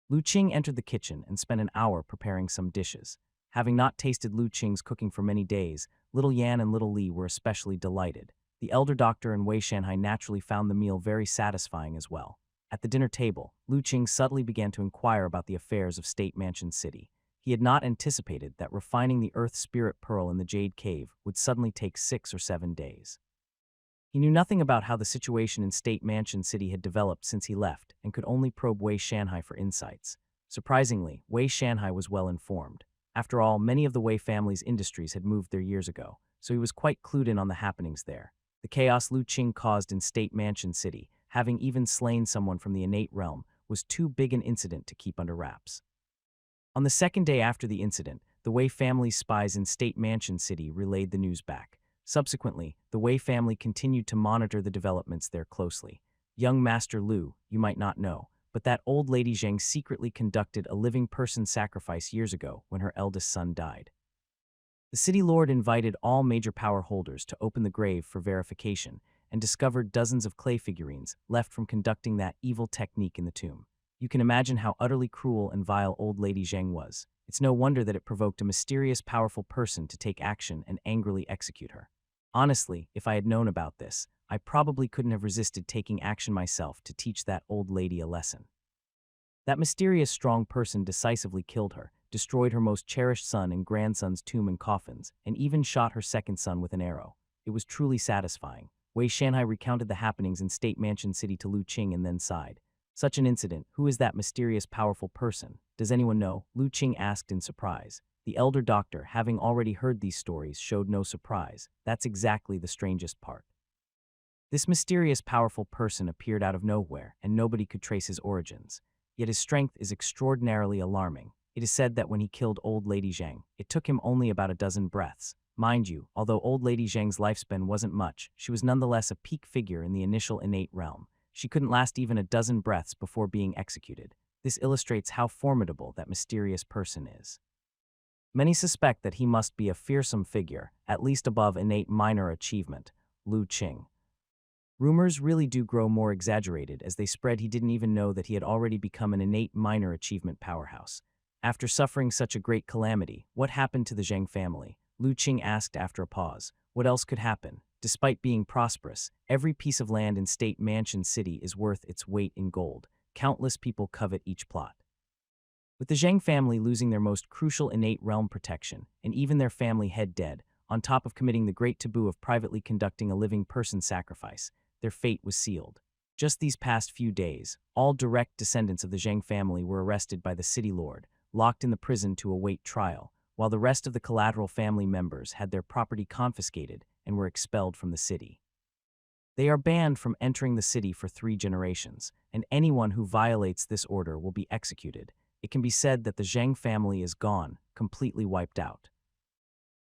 [SPEAKER 1] Lu Qing entered the kitchen and spent an hour preparing some dishes. Having not tasted Lu Qing's cooking for many days, little Yan and little Li were especially delighted. The elder doctor and Wei Shanhai naturally found the meal very satisfying as well. At the dinner table, Lu Qing subtly began to inquire about the affairs of State Mansion City. He had not anticipated that refining the Earth Spirit Pearl in the Jade Cave would suddenly take 6 or 7 days. He knew nothing about how the situation in State Mansion City had developed since he left and could only probe Wei Shanhai for insights. Surprisingly, Wei Shanhai was well informed. After all, many of the Wei family's industries had moved there years ago, so he was quite clued in on the happenings there. The chaos Lu Qing caused in State Mansion City, having even slain someone from the innate realm, was too big an incident to keep under wraps. On the second day after the incident, the Wei family's spies in State Mansion City relayed the news back. Subsequently, the Wei family continued to monitor the developments there closely. "Young Master Lu, you might not know, but that old lady Zhang secretly conducted a living person sacrifice years ago when her eldest son died. The city lord invited all major power holders to open the grave for verification and discovered dozens of clay figurines left from conducting that evil technique in the tomb. You can imagine how utterly cruel and vile old lady Zhang was. It's no wonder that it provoked a mysterious, powerful person to take action and angrily execute her. Honestly, if I had known about this, I probably couldn't have resisted taking action myself to teach that old lady a lesson. That mysterious strong person decisively killed her, destroyed her most cherished son and grandson's tomb and coffins, and even shot her second son with an arrow. It was truly satisfying." Wei Shanhai recounted the happenings in State Mansion City to Lu Qing and then sighed. "Such an incident. Who is that mysterious, powerful person? Does anyone know?" Lu Qing asked in surprise. The elder doctor, having already heard these stories, showed no surprise. "That's exactly the strangest part. This mysterious, powerful person appeared out of nowhere, and nobody could trace his origins. Yet his strength is extraordinarily alarming. It is said that when he killed old lady Zhang, it took him only about a dozen breaths. Mind you, although old lady Zhang's lifespan wasn't much, she was nonetheless a peak figure in the initial innate realm. She couldn't last even a dozen breaths before being executed. This illustrates how formidable that mysterious person is. Many suspect that he must be a fearsome figure, at least above innate minor achievement." Lu Qing. Rumors really do grow more exaggerated as they spread. He didn't even know that he had already become an innate minor achievement powerhouse. After suffering such a great calamity, what happened to the Zhang family? Lu Qing asked after a pause. What else could happen? Despite being prosperous, every piece of land in State Mansion City is worth its weight in gold. Countless people covet each plot. With the Zhang family losing their most crucial innate realm protection, and even their family head dead, on top of committing the great taboo of privately conducting a living person sacrifice, their fate was sealed. Just these past few days, all direct descendants of the Zhang family were arrested by the city lord, locked in the prison to await trial, while the rest of the collateral family members had their property confiscated and were expelled from the city. They are banned from entering the city for 3 generations, and anyone who violates this order will be executed. It can be said that the Zheng family is gone, completely wiped out.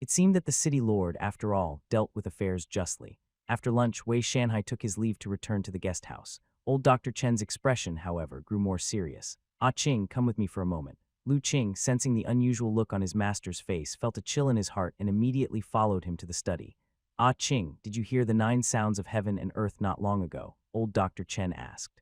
[SPEAKER 1] It seemed that the city lord, after all, dealt with affairs justly. After lunch, Wei Shanhai took his leave to return to the guest house. Old Dr. Chen's expression, however, grew more serious. "Ah Qing, come with me for a moment." Lu Qing, sensing the unusual look on his master's face, felt a chill in his heart and immediately followed him to the study. "Ah Qing, did you hear the 9 sounds of heaven and earth not long ago?" Old Dr. Chen asked.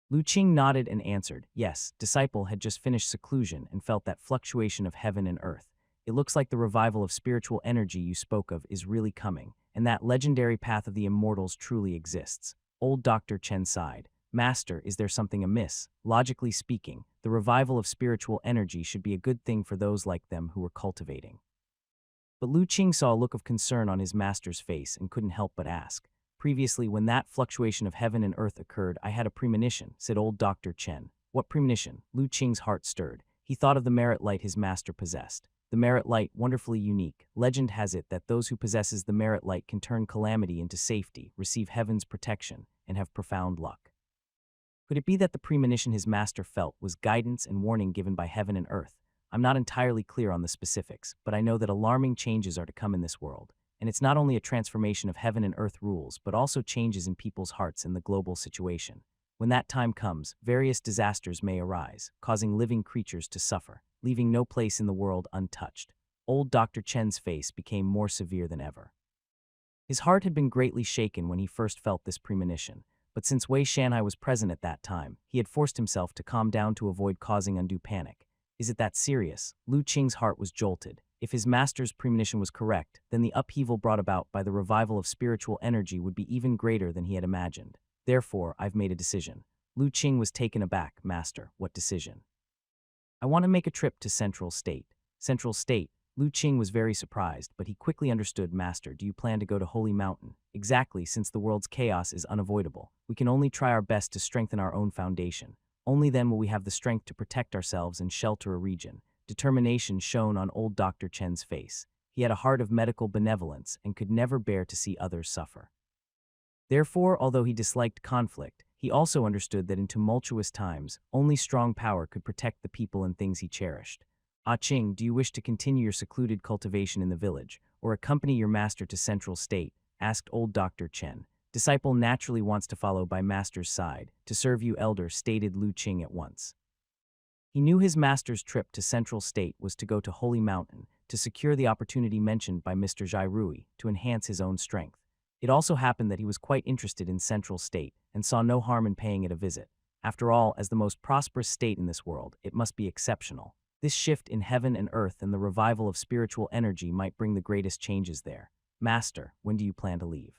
[SPEAKER 1] Lu Qing nodded and answered, yes. Disciple had just finished seclusion and felt that fluctuation of heaven and earth. It looks like the revival of spiritual energy you spoke of is really coming, and that legendary path of the immortals truly exists. Old Dr. Chen sighed. Master, is there something amiss? Logically speaking, the revival of spiritual energy should be a good thing for those like them who were cultivating. But Lu Qing saw a look of concern on his master's face and couldn't help but ask. Previously, when that fluctuation of heaven and earth occurred, I had a premonition, said old Dr. Chen. What premonition? Lu Qing's heart stirred. He thought of the merit light his master possessed. The merit light, wonderfully unique. Legend has it that those who possesses the merit light can turn calamity into safety, receive heaven's protection, and have profound luck. Could it be that the premonition his master felt was guidance and warning given by heaven and earth? I'm not entirely clear on the specifics, but I know that alarming changes are to come in this world. And it's not only a transformation of heaven and earth rules, but also changes in people's hearts and the global situation. When that time comes, various disasters may arise, causing living creatures to suffer, leaving no place in the world untouched. Old Dr. Chen's face became more severe than ever. His heart had been greatly shaken when he first felt this premonition, but since Wei Shanhai was present at that time, he had forced himself to calm down to avoid causing undue panic. Is it that serious? Lu Qing's heart was jolted. If his master's premonition was correct, then the upheaval brought about by the revival of spiritual energy would be even greater than he had imagined. Therefore, I've made a decision. Lu Qing was taken aback. Master, what decision? I want to make a trip to Central State. Central State? Lu Qing was very surprised, but he quickly understood. Master, do you plan to go to Holy Mountain? Exactly, since the world's chaos is unavoidable. We can only try our best to strengthen our own foundation. Only then will we have the strength to protect ourselves and shelter a region. Determination shone on old Dr. Chen's face. He had a heart of medical benevolence and could never bear to see others suffer. Therefore, although he disliked conflict, he also understood that in tumultuous times, only strong power could protect the people and things he cherished. Ah Qing, do you wish to continue your secluded cultivation in the village, or accompany your master to Central State? Asked old Dr. Chen. Disciple naturally wants to follow by master's side. To serve you, elder, stated Lu Qing at once. He knew his master's trip to Central State was to go to Holy Mountain to secure the opportunity mentioned by Mr. Zhai Rui to enhance his own strength. It also happened that he was quite interested in Central State and saw no harm in paying it a visit. After all, as the most prosperous state in this world, it must be exceptional. This shift in heaven and earth and the revival of spiritual energy might bring the greatest changes there. Master, when do you plan to leave?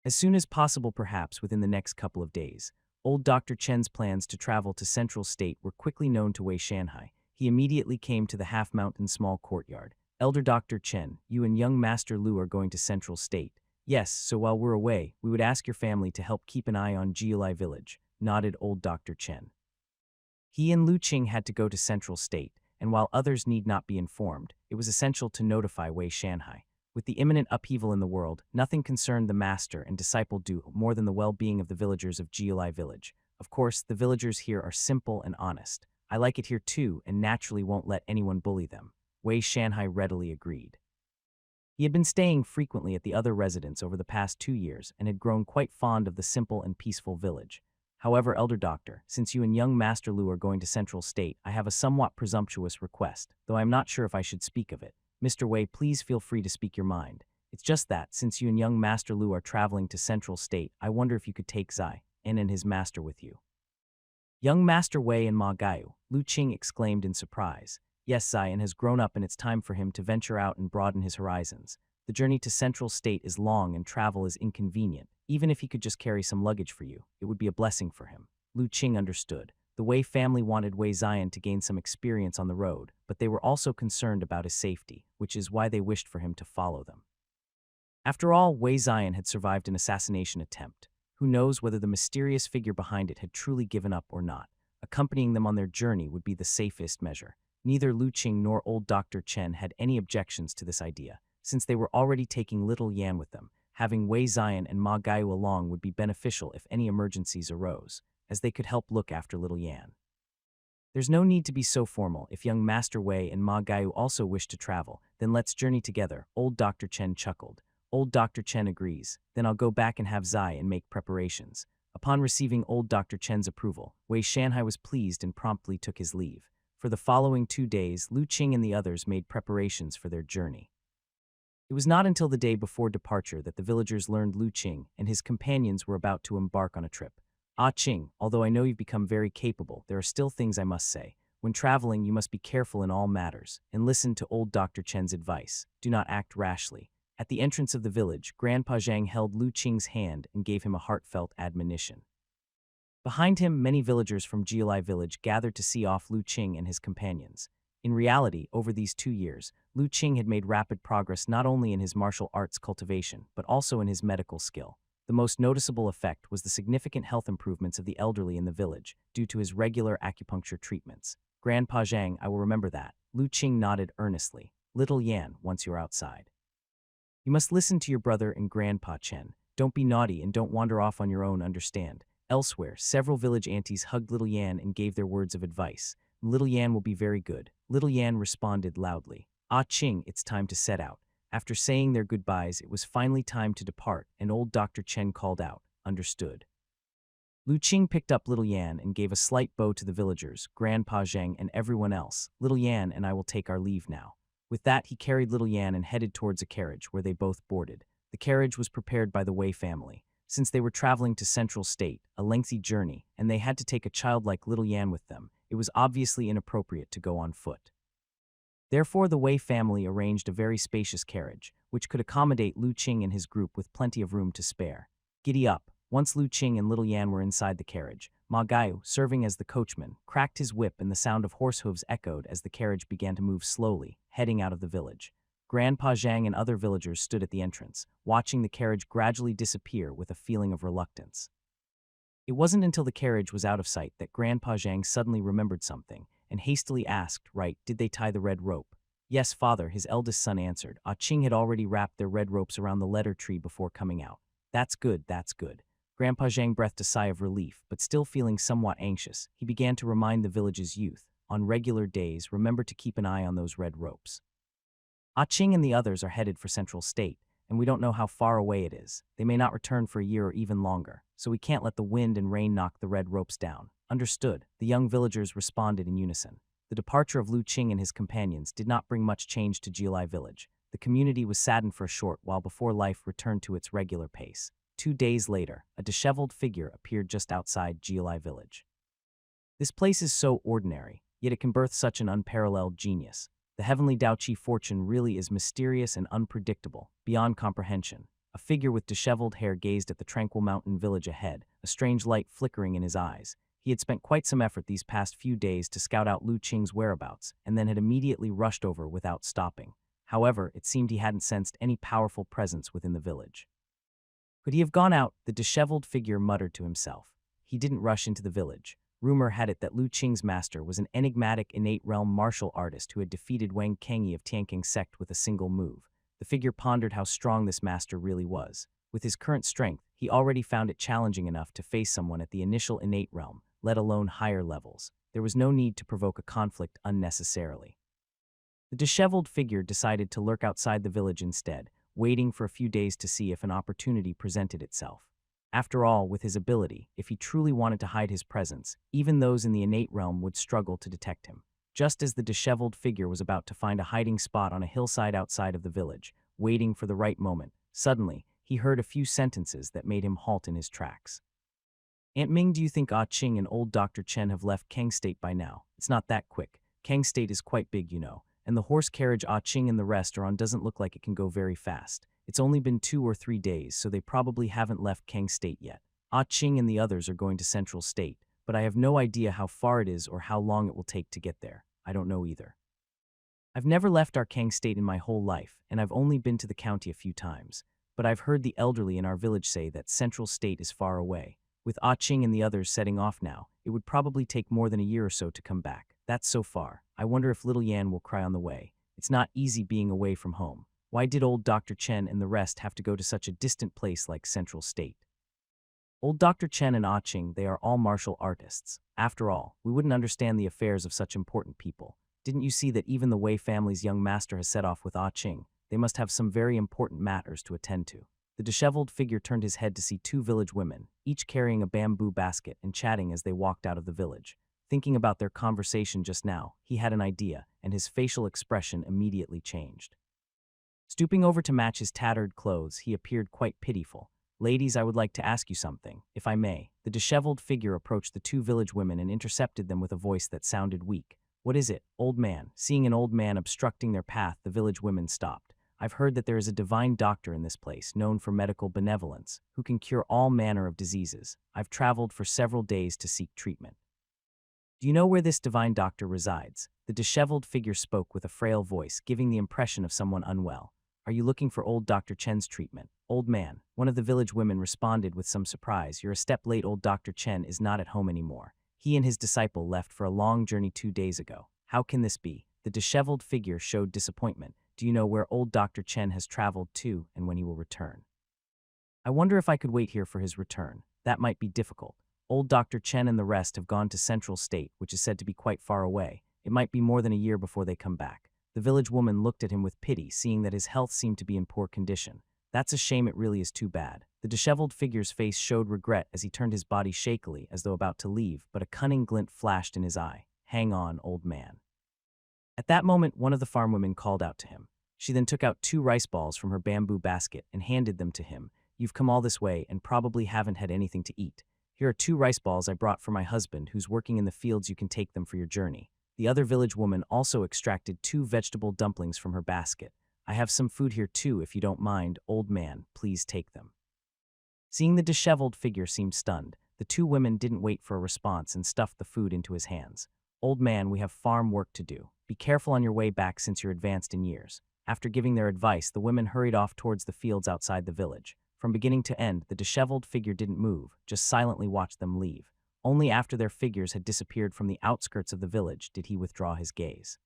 [SPEAKER 1] As soon as possible, perhaps within the next couple of days. Old Dr. Chen's plans to travel to Central State were quickly known to Wei Shanhai. He immediately came to the half-mountain small courtyard. Elder Dr. Chen, you and young Master Lu are going to Central State. Yes, so while we're away, we would ask your family to help keep an eye on Jiulai village, nodded old Dr. Chen. He and Lu Qing had to go to Central State, and while others need not be informed, it was essential to notify Wei Shanhai. With the imminent upheaval in the world, nothing concerned the master and disciple do more than the well-being of the villagers of Jiulai village. Of course, the villagers here are simple and honest. I like it here too, and naturally won't let anyone bully them. Wei Shanhai readily agreed. He had been staying frequently at the other residents over the past 2 years and had grown quite fond of the simple and peaceful village. However, elder doctor, since you and young Master Lu are going to Central State, I have a somewhat presumptuous request, though I am not sure if I should speak of it. Mr. Wei, please feel free to speak your mind. It's just that, since you and young Master Lu are traveling to Central State, I wonder if you could take Zai and his master with you. Young Master Wei and Ma Gaiu, Lu Qing exclaimed in surprise. Yes, Zion has grown up and it's time for him to venture out and broaden his horizons. The journey to Central State is long and travel is inconvenient. Even if he could just carry some luggage for you, it would be a blessing for him. Lu Qing understood. The Wei family wanted Wei Zion to gain some experience on the road, but they were also concerned about his safety, which is why they wished for him to follow them. After all, Wei Zion had survived an assassination attempt. Who knows whether the mysterious figure behind it had truly given up or not. Accompanying them on their journey would be the safest measure. Neither Lu Qing nor old Dr. Chen had any objections to this idea, since they were already taking little Yan with them. having Wei Zion and Ma Gaiu along would be beneficial if any emergencies arose, as they could help look after little Yan. There's no need to be so formal. If young Master Wei and Ma Gaiu also wish to travel, then let's journey together, old Dr. Chen chuckled. Old Dr. Chen agrees, then I'll go back and have Zai and make preparations. Upon receiving old Dr. Chen's approval, Wei Shanhai was pleased and promptly took his leave. For the following 2 days, Lu Qing and the others made preparations for their journey. It was not until the day before departure that the villagers learned Lu Qing and his companions were about to embark on a trip. Ah Qing, although I know you've become very capable, there are still things I must say. When traveling, you must be careful in all matters, and listen to old Dr. Chen's advice. Do not act rashly. At the entrance of the village, Grandpa Zhang held Lu Qing's hand and gave him a heartfelt admonition. Behind him, many villagers from Jialai village gathered to see off Lu Qing and his companions. In reality, over these 2 years, Lu Qing had made rapid progress not only in his martial arts cultivation, but also in his medical skill. The most noticeable effect was the significant health improvements of the elderly in the village due to his regular acupuncture treatments. Grandpa Zhang, I will remember that. Lu Qing nodded earnestly. Little Yan, once you're outside, you must listen to your brother and Grandpa Chen. Don't be naughty and don't wander off on your own, understand? Elsewhere, several village aunties hugged little Yan and gave their words of advice. Little Yan will be very good. Little Yan responded loudly. Ah Qing, it's time to set out. After saying their goodbyes, it was finally time to depart, and old Dr. Chen called out, understood. Lu Qing picked up little Yan and gave a slight bow to the villagers, Grandpa Zhang and everyone else. Little Yan and I will take our leave now. With that, he carried little Yan and headed towards a carriage where they both boarded. The carriage was prepared by the Wei family. Since they were traveling to Central State, a lengthy journey, and they had to take a child like little Yan with them, it was obviously inappropriate to go on foot. Therefore, the Wei family arranged a very spacious carriage, which could accommodate Lu Qing and his group with plenty of room to spare. Giddy up! Once Lu Qing and little Yan were inside the carriage, Ma Gaiu, serving as the coachman, cracked his whip and the sound of horse hooves echoed as the carriage began to move slowly, heading out of the village. Grandpa Zhang and other villagers stood at the entrance, watching the carriage gradually disappear with a feeling of reluctance. It wasn't until the carriage was out of sight that Grandpa Zhang suddenly remembered something and hastily asked, right, did they tie the red rope? Yes, father, his eldest son answered. Ah Qing had already wrapped their red ropes around the letter tree before coming out. That's good, that's good. Grandpa Zhang breathed a sigh of relief, but still feeling somewhat anxious, he began to remind the village's youth, on regular days, remember to keep an eye on those red ropes. Ah Qing and the others are headed for Central State, and we don't know how far away it is. They may not return for a year or even longer, so we can't let the wind and rain knock the red ropes down. Understood, the young villagers responded in unison. The departure of Lu Qing and his companions did not bring much change to Jialai village. The community was saddened for a short while before life returned to its regular pace. 2 days later, a disheveled figure appeared just outside Jialai village. This place is so ordinary, yet it can birth such an unparalleled genius. The heavenly Daoqi fortune really is mysterious and unpredictable, beyond comprehension. A figure with disheveled hair gazed at the tranquil mountain village ahead, a strange light flickering in his eyes. He had spent quite some effort these past few days to scout out Lu Qing's whereabouts, and then had immediately rushed over without stopping. However, it seemed he hadn't sensed any powerful presence within the village. Could he have gone out? The disheveled figure muttered to himself. He didn't rush into the village. Rumor had it that Lu Qing's master was an enigmatic innate realm martial artist who had defeated Wang Kangyi of Tianqing sect with a single move. The figure pondered how strong this master really was. With his current strength, he already found it challenging enough to face someone at the initial innate realm, let alone higher levels. There was no need to provoke a conflict unnecessarily. The disheveled figure decided to lurk outside the village instead, waiting for a few days to see if an opportunity presented itself. After all, with his ability, if he truly wanted to hide his presence, even those in the innate realm would struggle to detect him. Just as the disheveled figure was about to find a hiding spot on a hillside outside of the village, waiting for the right moment, suddenly, he heard a few sentences that made him halt in his tracks. Aunt Ming, do you think Ah Qing and old Dr. Chen have left Kang State by now? It's not that quick. Kang State is quite big, you know, and the horse carriage Ah Qing and the rest are on doesn't look like it can go very fast. It's only been 2 or 3 days, so they probably haven't left Kang State yet. Ah Qing and the others are going to Central State, but I have no idea how far it is or how long it will take to get there. I don't know either. I've never left our Kang State in my whole life, and I've only been to the county a few times. But I've heard the elderly in our village say that Central State is far away. With Ah Qing and the others setting off now, it would probably take more than a year or so to come back. That's so far. I wonder if little Yan will cry on the way. It's not easy being away from home. Why did old Dr. Chen and the rest have to go to such a distant place like Central State? Old Dr. Chen and Ah Ching, they are all martial artists. After all, we wouldn't understand the affairs of such important people. Didn't you see that even the Wei family's young master has set off with Ah Ching? They must have some very important matters to attend to. The disheveled figure turned his head to see two village women, each carrying a bamboo basket and chatting as they walked out of the village. Thinking about their conversation just now, he had an idea, and his facial expression immediately changed. Stooping over to match his tattered clothes, he appeared quite pitiful. "Ladies, I would like to ask you something, if I may." The disheveled figure approached the two village women and intercepted them with a voice that sounded weak. "What is it, old man?" Seeing an old man obstructing their path, the village women stopped. "I've heard that there is a divine doctor in this place, known for medical benevolence, who can cure all manner of diseases. I've traveled for several days to seek treatment. Do you know where this divine doctor resides?" The disheveled figure spoke with a frail voice, giving the impression of someone unwell. "Are you looking for old Dr. Chen's treatment?" "Old man," one of the village women responded with some surprise, "you're a step late. Old Dr. Chen is not at home anymore. He and his disciple left for a long journey 2 days ago." "How can this be?" The disheveled figure showed disappointment. "Do you know where old Dr. Chen has traveled to and when he will return?" "I wonder if I could wait here for his return. That might be difficult. Old Dr. Chen and the rest have gone to Central State, which is said to be quite far away. It might be more than a year before they come back." The village woman looked at him with pity, seeing that his health seemed to be in poor condition. "That's a shame. It really is too bad." The disheveled figure's face showed regret as he turned his body shakily as though about to leave, but a cunning glint flashed in his eye. "Hang on, old man." At that moment, one of the farm women called out to him. She then took out 2 rice balls from her bamboo basket and handed them to him. "You've come all this way and probably haven't had anything to eat. Here are 2 rice balls I brought for my husband, who's working in the fields. You can take them for your journey." The other village woman also extracted 2 vegetable dumplings from her basket. "I have some food here too, if you don't mind, old man. Please take them." Seeing the disheveled figure seemed stunned, the 2 women didn't wait for a response and stuffed the food into his hands. "Old man, we have farm work to do. Be careful on your way back since you're advanced in years." After giving their advice, the women hurried off towards the fields outside the village. From beginning to end, the disheveled figure didn't move, just silently watched them leave. Only after their figures had disappeared from the outskirts of the village did he withdraw his gaze.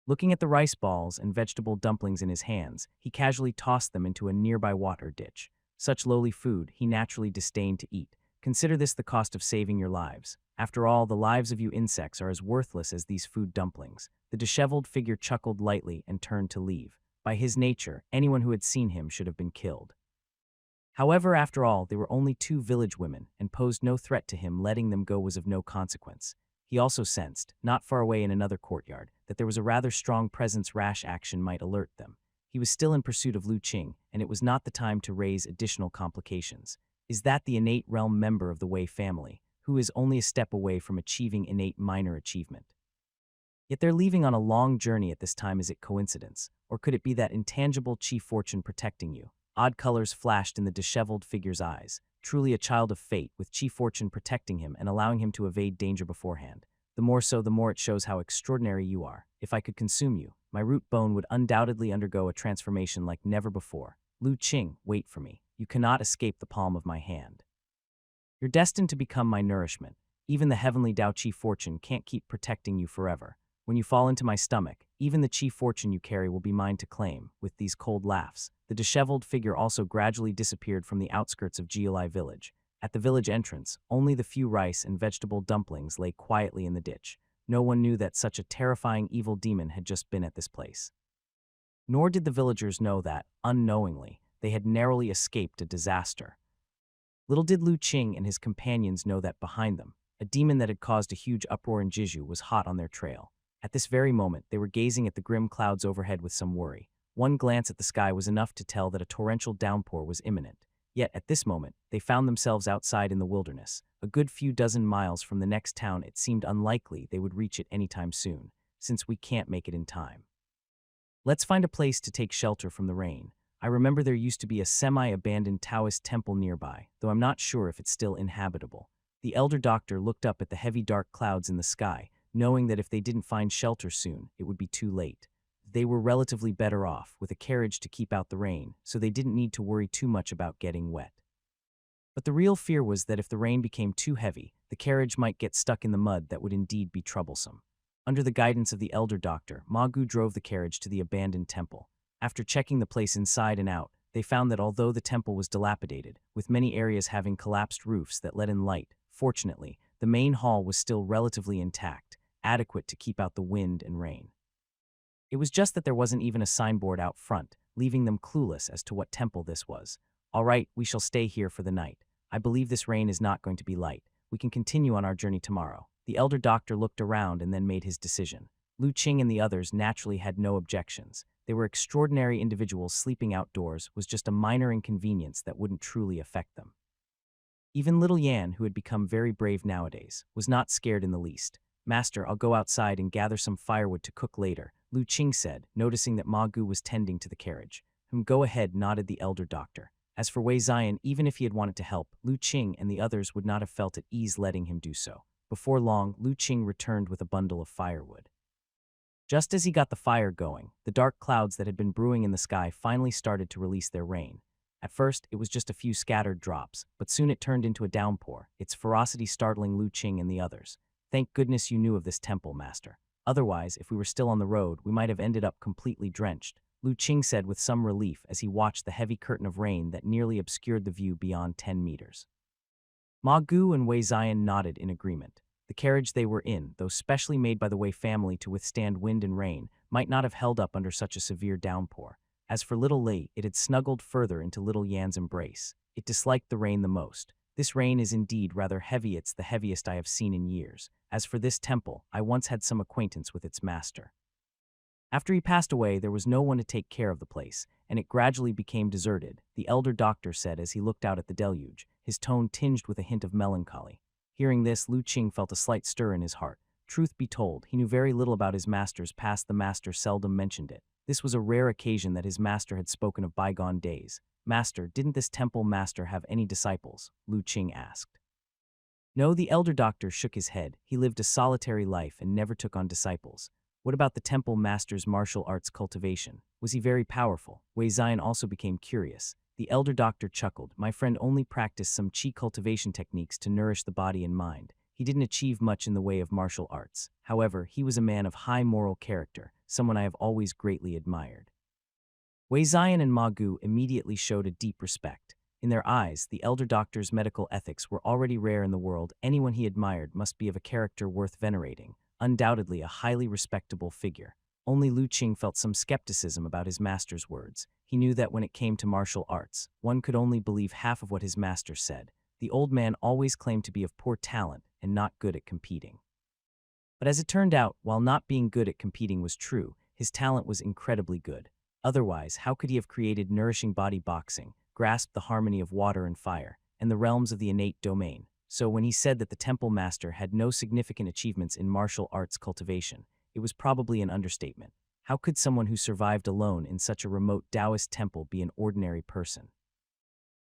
[SPEAKER 1] Looking at the rice balls and vegetable dumplings in his hands, he casually tossed them into a nearby water ditch. Such lowly food he naturally disdained to eat. "Consider this the cost of saving your lives. After all, the lives of you insects are as worthless as these food dumplings." The disheveled figure chuckled lightly and turned to leave. By his nature, anyone who had seen him should have been killed. However, after all, they were only 2 village women and posed no threat to him. Letting them go was of no consequence. He also sensed, not far away in another courtyard, that there was a rather strong presence. Rash action might alert them. He was still in pursuit of Lu Qing, and it was not the time to raise additional complications. Is that the innate realm member of the Wei family, who is only a step away from achieving innate minor achievement? Yet they're leaving on a long journey at this time. Is it coincidence? Or could it be that intangible chief fortune protecting you? Odd colors flashed in the disheveled figure's eyes. Truly a child of fate, with chief fortune protecting him and allowing him to evade danger beforehand. The more so, the more it shows how extraordinary you are. If I could consume you, my root bone would undoubtedly undergo a transformation like never before. Lu Qing, wait for me. You cannot escape the palm of my hand. You're destined to become my nourishment. Even the heavenly Tao chief fortune can't keep protecting you forever. When you fall into my stomach, even the chief fortune you carry will be mine to claim." With these cold laughs, the disheveled figure also gradually disappeared from the outskirts of Jiulai village. At the village entrance, only the few rice and vegetable dumplings lay quietly in the ditch. No one knew that such a terrifying evil demon had just been at this place. Nor did the villagers know that, unknowingly, they had narrowly escaped a disaster. Little did Lu Qing and his companions know that behind them, a demon that had caused a huge uproar in Jiju was hot on their trail. At this very moment, they were gazing at the grim clouds overhead with some worry. One glance at the sky was enough to tell that a torrential downpour was imminent. Yet, at this moment, they found themselves outside in the wilderness. A good few dozen miles from the next town, it seemed unlikely they would reach it anytime soon, since we can't make it in time. "Let's find a place to take shelter from the rain. I remember there used to be a semi-abandoned Taoist temple nearby, though I'm not sure if it's still inhabitable." The elder doctor looked up at the heavy dark clouds in the sky, knowing that if they didn't find shelter soon, it would be too late. They were relatively better off, with a carriage to keep out the rain, so they didn't need to worry too much about getting wet. But the real fear was that if the rain became too heavy, the carriage might get stuck in the mud. That would indeed be troublesome. Under the guidance of the elder doctor, Ma Gu drove the carriage to the abandoned temple. After checking the place inside and out, they found that although the temple was dilapidated, with many areas having collapsed roofs that let in light, fortunately, the main hall was still relatively intact, adequate to keep out the wind and rain. It was just that there wasn't even a signboard out front, leaving them clueless as to what temple this was. All right, we shall stay here for the night. I believe this rain is not going to be light. We can continue on our journey tomorrow. The elder doctor looked around and then made his decision. Lu Qing and the others naturally had no objections. They were extraordinary individuals sleeping outdoors was just a minor inconvenience that wouldn't truly affect them. Even little Yan, who had become very brave nowadays, was not scared in the least. Master, I'll go outside and gather some firewood to cook later, Lu Qing said, noticing that Ma Gu was tending to the carriage. Go ahead, nodded the elder doctor. As for Wei Zion, even if he had wanted to help, Lu Qing and the others would not have felt at ease letting him do so. Before long, Lu Qing returned with a bundle of firewood. Just as he got the fire going, the dark clouds that had been brewing in the sky finally started to release their rain. At first, it was just a few scattered drops, but soon it turned into a downpour, its ferocity startling Lu Qing and the others. Thank goodness you knew of this temple, Master. Otherwise, if we were still on the road, we might have ended up completely drenched, Lu Qing said with some relief as he watched the heavy curtain of rain that nearly obscured the view beyond 10 meters. Ma Gu and Wei Zion nodded in agreement. The carriage they were in, though specially made by the Wei family to withstand wind and rain, might not have held up under such a severe downpour. As for little Lei, it had snuggled further into little Yan's embrace. It disliked the rain the most. This rain is indeed rather heavy. It's the heaviest I have seen in years. As for this temple, I once had some acquaintance with its master. After he passed away, there was no one to take care of the place, and it gradually became deserted, the elder doctor said as he looked out at the deluge, his tone tinged with a hint of melancholy. Hearing this, Lu Qing felt a slight stir in his heart. Truth be told, he knew very little about his master's past. The master seldom mentioned it. This was a rare occasion that his master had spoken of bygone days. Master, didn't this temple master have any disciples? Lu Qing asked. No, the elder doctor shook his head. He lived a solitary life and never took on disciples. What about the temple master's martial arts cultivation? Was he very powerful? Wei Zion also became curious. The elder doctor chuckled. My friend only practiced some qi cultivation techniques to nourish the body and mind. He didn't achieve much in the way of martial arts. However, he was a man of high moral character, someone I have always greatly admired. Wei Zion and Ma Gu immediately showed a deep respect. In their eyes, the elder doctor's medical ethics were already rare in the world. Anyone he admired must be of a character worth venerating, undoubtedly a highly respectable figure. Only Lu Qing felt some skepticism about his master's words. He knew that when it came to martial arts, one could only believe half of what his master said. The old man always claimed to be of poor talent and not good at competing. But as it turned out, while not being good at competing was true, his talent was incredibly good. Otherwise, how could he have created nourishing body boxing, grasped the harmony of water and fire, and the realms of the innate domain? So when he said that the temple master had no significant achievements in martial arts cultivation, it was probably an understatement. How could someone who survived alone in such a remote Taoist temple be an ordinary person?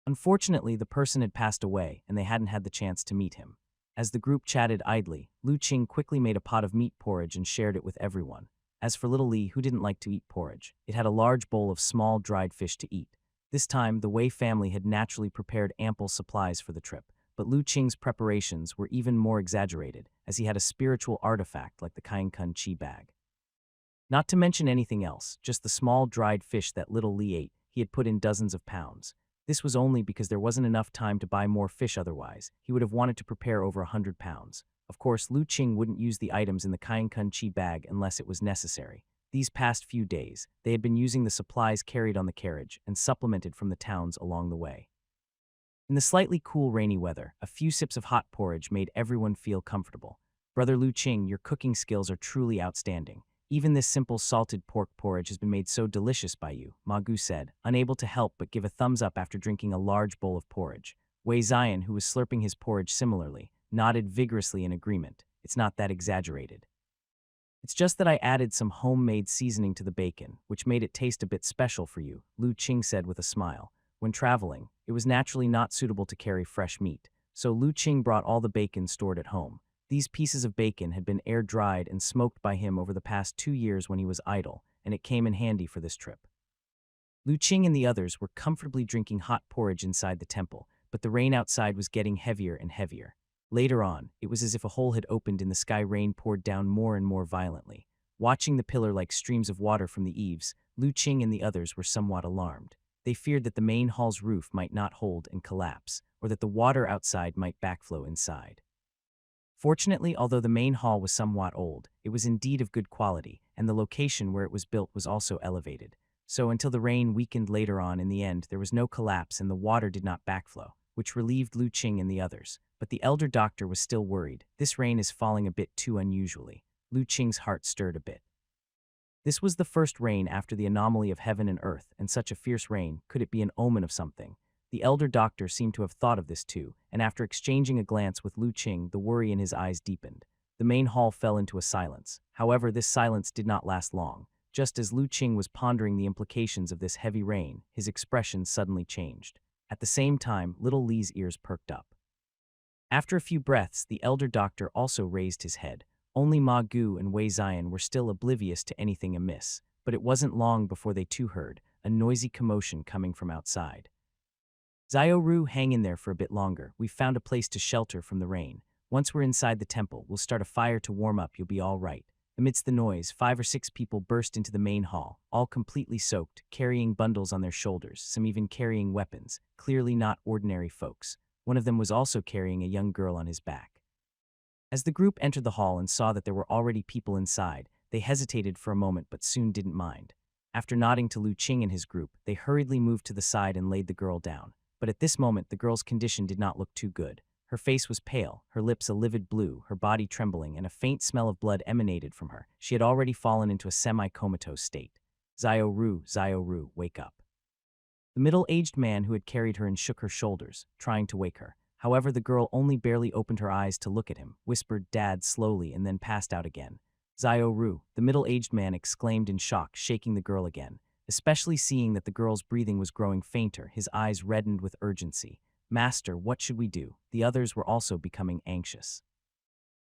[SPEAKER 1] Unfortunately, the person had passed away, and they hadn't had the chance to meet him. As the group chatted idly, Lu Qing quickly made a pot of meat porridge and shared it with everyone. As for little Li, who didn't like to eat porridge, it had a large bowl of small dried fish to eat. This time, the Wei family had naturally prepared ample supplies for the trip, but Lu Qing's preparations were even more exaggerated, as he had a spiritual artifact like the Kainkun Chi bag. Not to mention anything else, just the small dried fish that little Li ate, he had put in dozens of pounds. This was only because there wasn't enough time to buy more fish. Otherwise, he would have wanted to prepare over 100 pounds. Of course, Lu Qing wouldn't use the items in the Kainkun Chi bag unless it was necessary. These past few days, they had been using the supplies carried on the carriage and supplemented from the towns along the way. In the slightly cool rainy weather, a few sips of hot porridge made everyone feel comfortable. Brother Lu Qing, your cooking skills are truly outstanding. Even this simple salted pork porridge has been made so delicious by you, Ma Gu said, unable to help but give a thumbs up after drinking a large bowl of porridge. Wei Zion, who was slurping his porridge similarly, nodded vigorously in agreement. It's not that exaggerated. It's just that I added some homemade seasoning to the bacon, which made it taste a bit special for you, Lu Qing said with a smile. When traveling, it was naturally not suitable to carry fresh meat, so Lu Qing brought all the bacon stored at home. These pieces of bacon had been air-dried and smoked by him over the past 2 years when he was idle, and it came in handy for this trip. Lu Qing and the others were comfortably drinking hot porridge inside the temple, but the rain outside was getting heavier and heavier. Later on, it was as if a hole had opened in the sky. Rain poured down more and more violently. Watching the pillar like streams of water from the eaves, Lu Qing and the others were somewhat alarmed. They feared that the main hall's roof might not hold and collapse, or that the water outside might backflow inside. Fortunately, although the main hall was somewhat old, it was indeed of good quality, and the location where it was built was also elevated. So until the rain weakened later on, in the end, there was no collapse and the water did not backflow, which relieved Lu Qing and the others. But the elder doctor was still worried. This rain is falling a bit too unusually. Lu Qing's heart stirred a bit. This was the first rain after the anomaly of heaven and earth, and such a fierce rain, could it be an omen of something? The elder doctor seemed to have thought of this too, and after exchanging a glance with Lu Qing, the worry in his eyes deepened. The main hall fell into a silence. However, this silence did not last long. Just as Lu Qing was pondering the implications of this heavy rain, his expression suddenly changed. At the same time, little Li's ears perked up. After a few breaths, the elder doctor also raised his head. Only Ma Gu and Wei Zion were still oblivious to anything amiss, but it wasn't long before they too heard a noisy commotion coming from outside. "Zio Ru, hang in there for a bit longer. We've found a place to shelter from the rain. Once we're inside the temple, we'll start a fire to warm up. You'll be all right." Amidst the noise, 5 or 6 people burst into the main hall, all completely soaked, carrying bundles on their shoulders, some even carrying weapons, clearly not ordinary folks. One of them was also carrying a young girl on his back. As the group entered the hall and saw that there were already people inside, they hesitated for a moment but soon didn't mind. After nodding to Lu Qing and his group, they hurriedly moved to the side and laid the girl down. But at this moment, the girl's condition did not look too good. Her face was pale, her lips a livid blue, her body trembling, and a faint smell of blood emanated from her. She had already fallen into a semi-comatose state. Zio Ru, wake up." The middle-aged man who had carried her and shook her shoulders, trying to wake her. However, the girl only barely opened her eyes to look at him, whispered "Dad" slowly, and then passed out again. "Zio Ru," the middle-aged man exclaimed in shock, shaking the girl again. Especially seeing that the girl's breathing was growing fainter, his eyes reddened with urgency. "Master, what should we do?" The others were also becoming anxious.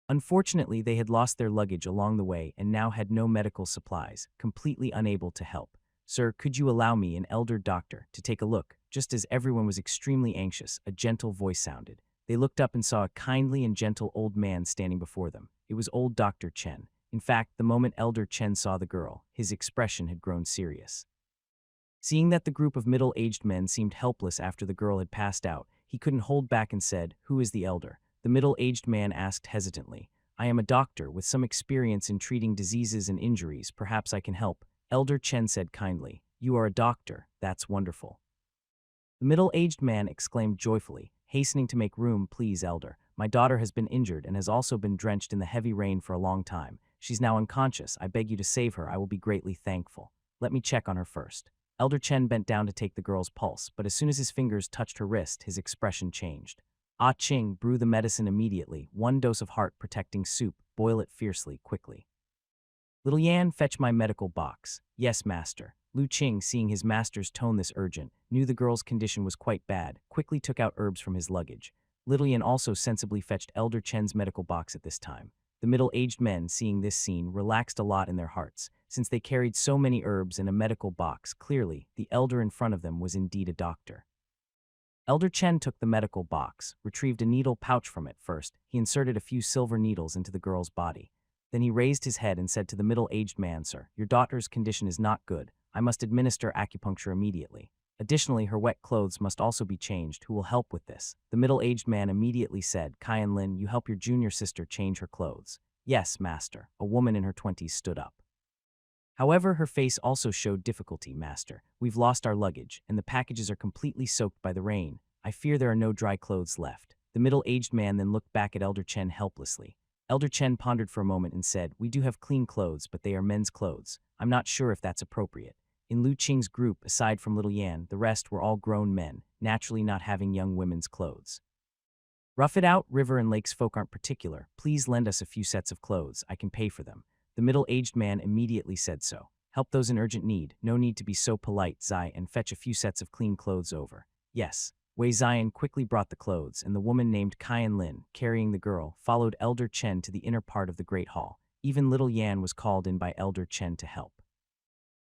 [SPEAKER 1] Unfortunately, they had lost their luggage along the way and now had no medical supplies, completely unable to help. "Sir, could you allow me, an elder doctor, to take a look?" Just as everyone was extremely anxious, a gentle voice sounded. They looked up and saw a kindly and gentle old man standing before them. It was old Dr. Chen. In fact, the moment Elder Chen saw the girl, his expression had grown serious. Seeing that the group of middle-aged men seemed helpless after the girl had passed out, he couldn't hold back and said, "Who is the elder?" The middle-aged man asked hesitantly. "I am a doctor with some experience in treating diseases and injuries. Perhaps I can help." Elder Chen said kindly, "You are a doctor. That's wonderful." The middle-aged man exclaimed joyfully, hastening to make room. "Please, elder. My daughter has been injured and has also been drenched in the heavy rain for a long time. She's now unconscious. I beg you to save her. I will be greatly thankful. Let me check on her first." Elder Chen bent down to take the girl's pulse, but as soon as his fingers touched her wrist, his expression changed. "Ah Ching, brew the medicine immediately. 1 dose of heart-protecting soup. Boil it fiercely, quickly." "Little Yan, fetch my medical box." "Yes, master." Lu Qing, seeing his master's tone this urgent, knew the girl's condition was quite bad, quickly took out herbs from his luggage. Little Yan also sensibly fetched Elder Chen's medical box at this time. The middle-aged men, seeing this scene, relaxed a lot in their hearts. Since they carried so many herbs in a medical box, clearly, the elder in front of them was indeed a doctor. Elder Chen took the medical box, retrieved a needle pouch from it. First, he inserted a few silver needles into the girl's body. Then he raised his head and said to the middle-aged man, "Sir, your daughter's condition is not good. I must administer acupuncture immediately. Additionally, her wet clothes must also be changed. Who will help with this?" The middle-aged man immediately said, "Kyan Lin, you help your junior sister change her clothes." "Yes, master." A woman in her 20s stood up. However, her face also showed difficulty. "Master, we've lost our luggage, and the packages are completely soaked by the rain. I fear there are no dry clothes left." The middle-aged man then looked back at Elder Chen helplessly. Elder Chen pondered for a moment and said, "We do have clean clothes, but they are men's clothes. I'm not sure if that's appropriate." In Lu Qing's group, aside from Little Yan, the rest were all grown men, naturally not having young women's clothes. "Rough it out, river and lakes folk aren't particular. Please lend us a few sets of clothes. I can pay for them." The middle-aged man immediately said so. "Help those in urgent need. No need to be so polite, Zai, and fetch a few sets of clean clothes over." "Yes." Wei Zion quickly brought the clothes, and the woman named Kyan Lin, carrying the girl, followed Elder Chen to the inner part of the Great Hall. Even Little Yan was called in by Elder Chen to help.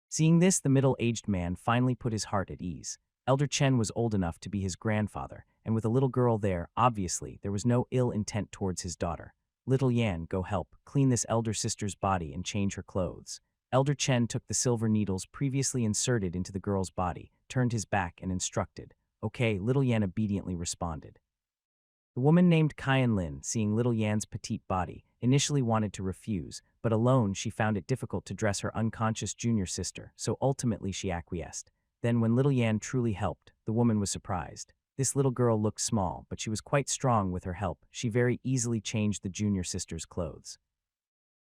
[SPEAKER 1] Seeing this, the middle-aged man finally put his heart at ease. Elder Chen was old enough to be his grandfather, and with a little girl there, obviously, there was no ill intent towards his daughter. Little Yan, go help, clean this elder sister's body and change her clothes. Elder Chen took the silver needles previously inserted into the girl's body, turned his back and instructed. Okay, Little Yan obediently responded. The woman named Kyan Lin, seeing Little Yan's petite body, initially wanted to refuse, but alone she found it difficult to dress her unconscious junior sister, so ultimately she acquiesced. Then when Little Yan truly helped, the woman was surprised. This little girl looked small, but she was quite strong with her help. She very easily changed the junior sister's clothes.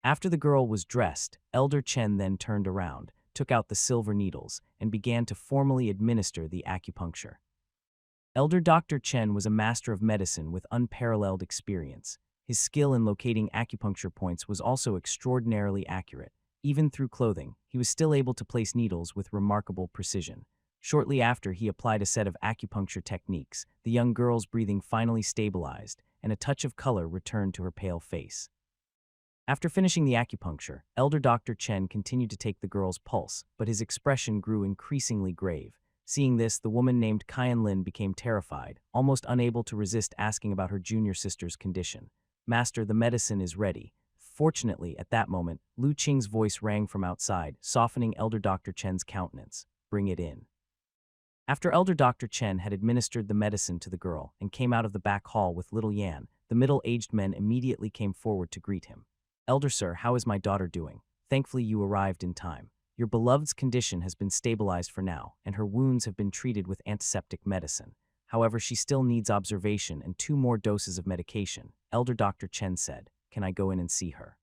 [SPEAKER 1] After the girl was dressed, Elder Chen then turned around, took out the silver needles, and began to formally administer the acupuncture. Elder Dr. Chen was a master of medicine with unparalleled experience. His skill in locating acupuncture points was also extraordinarily accurate. Even through clothing, he was still able to place needles with remarkable precision. Shortly after he applied a set of acupuncture techniques, the young girl's breathing finally stabilized, and a touch of color returned to her pale face. After finishing the acupuncture, Elder Dr. Chen continued to take the girl's pulse, but his expression grew increasingly grave. Seeing this, the woman named Kyan Lin became terrified, almost unable to resist asking about her junior sister's condition. Master, the medicine is ready. Fortunately, at that moment, Lu Qing's voice rang from outside, softening Elder Dr. Chen's countenance. Bring it in. After Elder Dr. Chen had administered the medicine to the girl and came out of the back hall with Little Yan, the middle-aged men immediately came forward to greet him. Elder Sir, how is my daughter doing? Thankfully you arrived in time. Your beloved's condition has been stabilized for now, and her wounds have been treated with antiseptic medicine. However, she still needs observation and 2 more doses of medication, Elder Dr. Chen said. Can I go in and see her?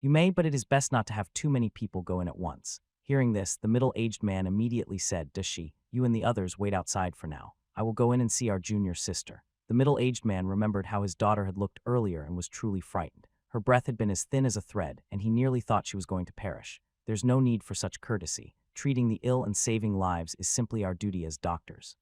[SPEAKER 1] You may, but it is best not to have too many people go in at once. Hearing this, the middle-aged man immediately said, Does she? You and the others wait outside for now. I will go in and see our junior sister. The middle-aged man remembered how his daughter had looked earlier and was truly frightened. Her breath had been as thin as a thread, and he nearly thought she was going to perish. There's no need for such courtesy. Treating the ill and saving lives is simply our duty as doctors.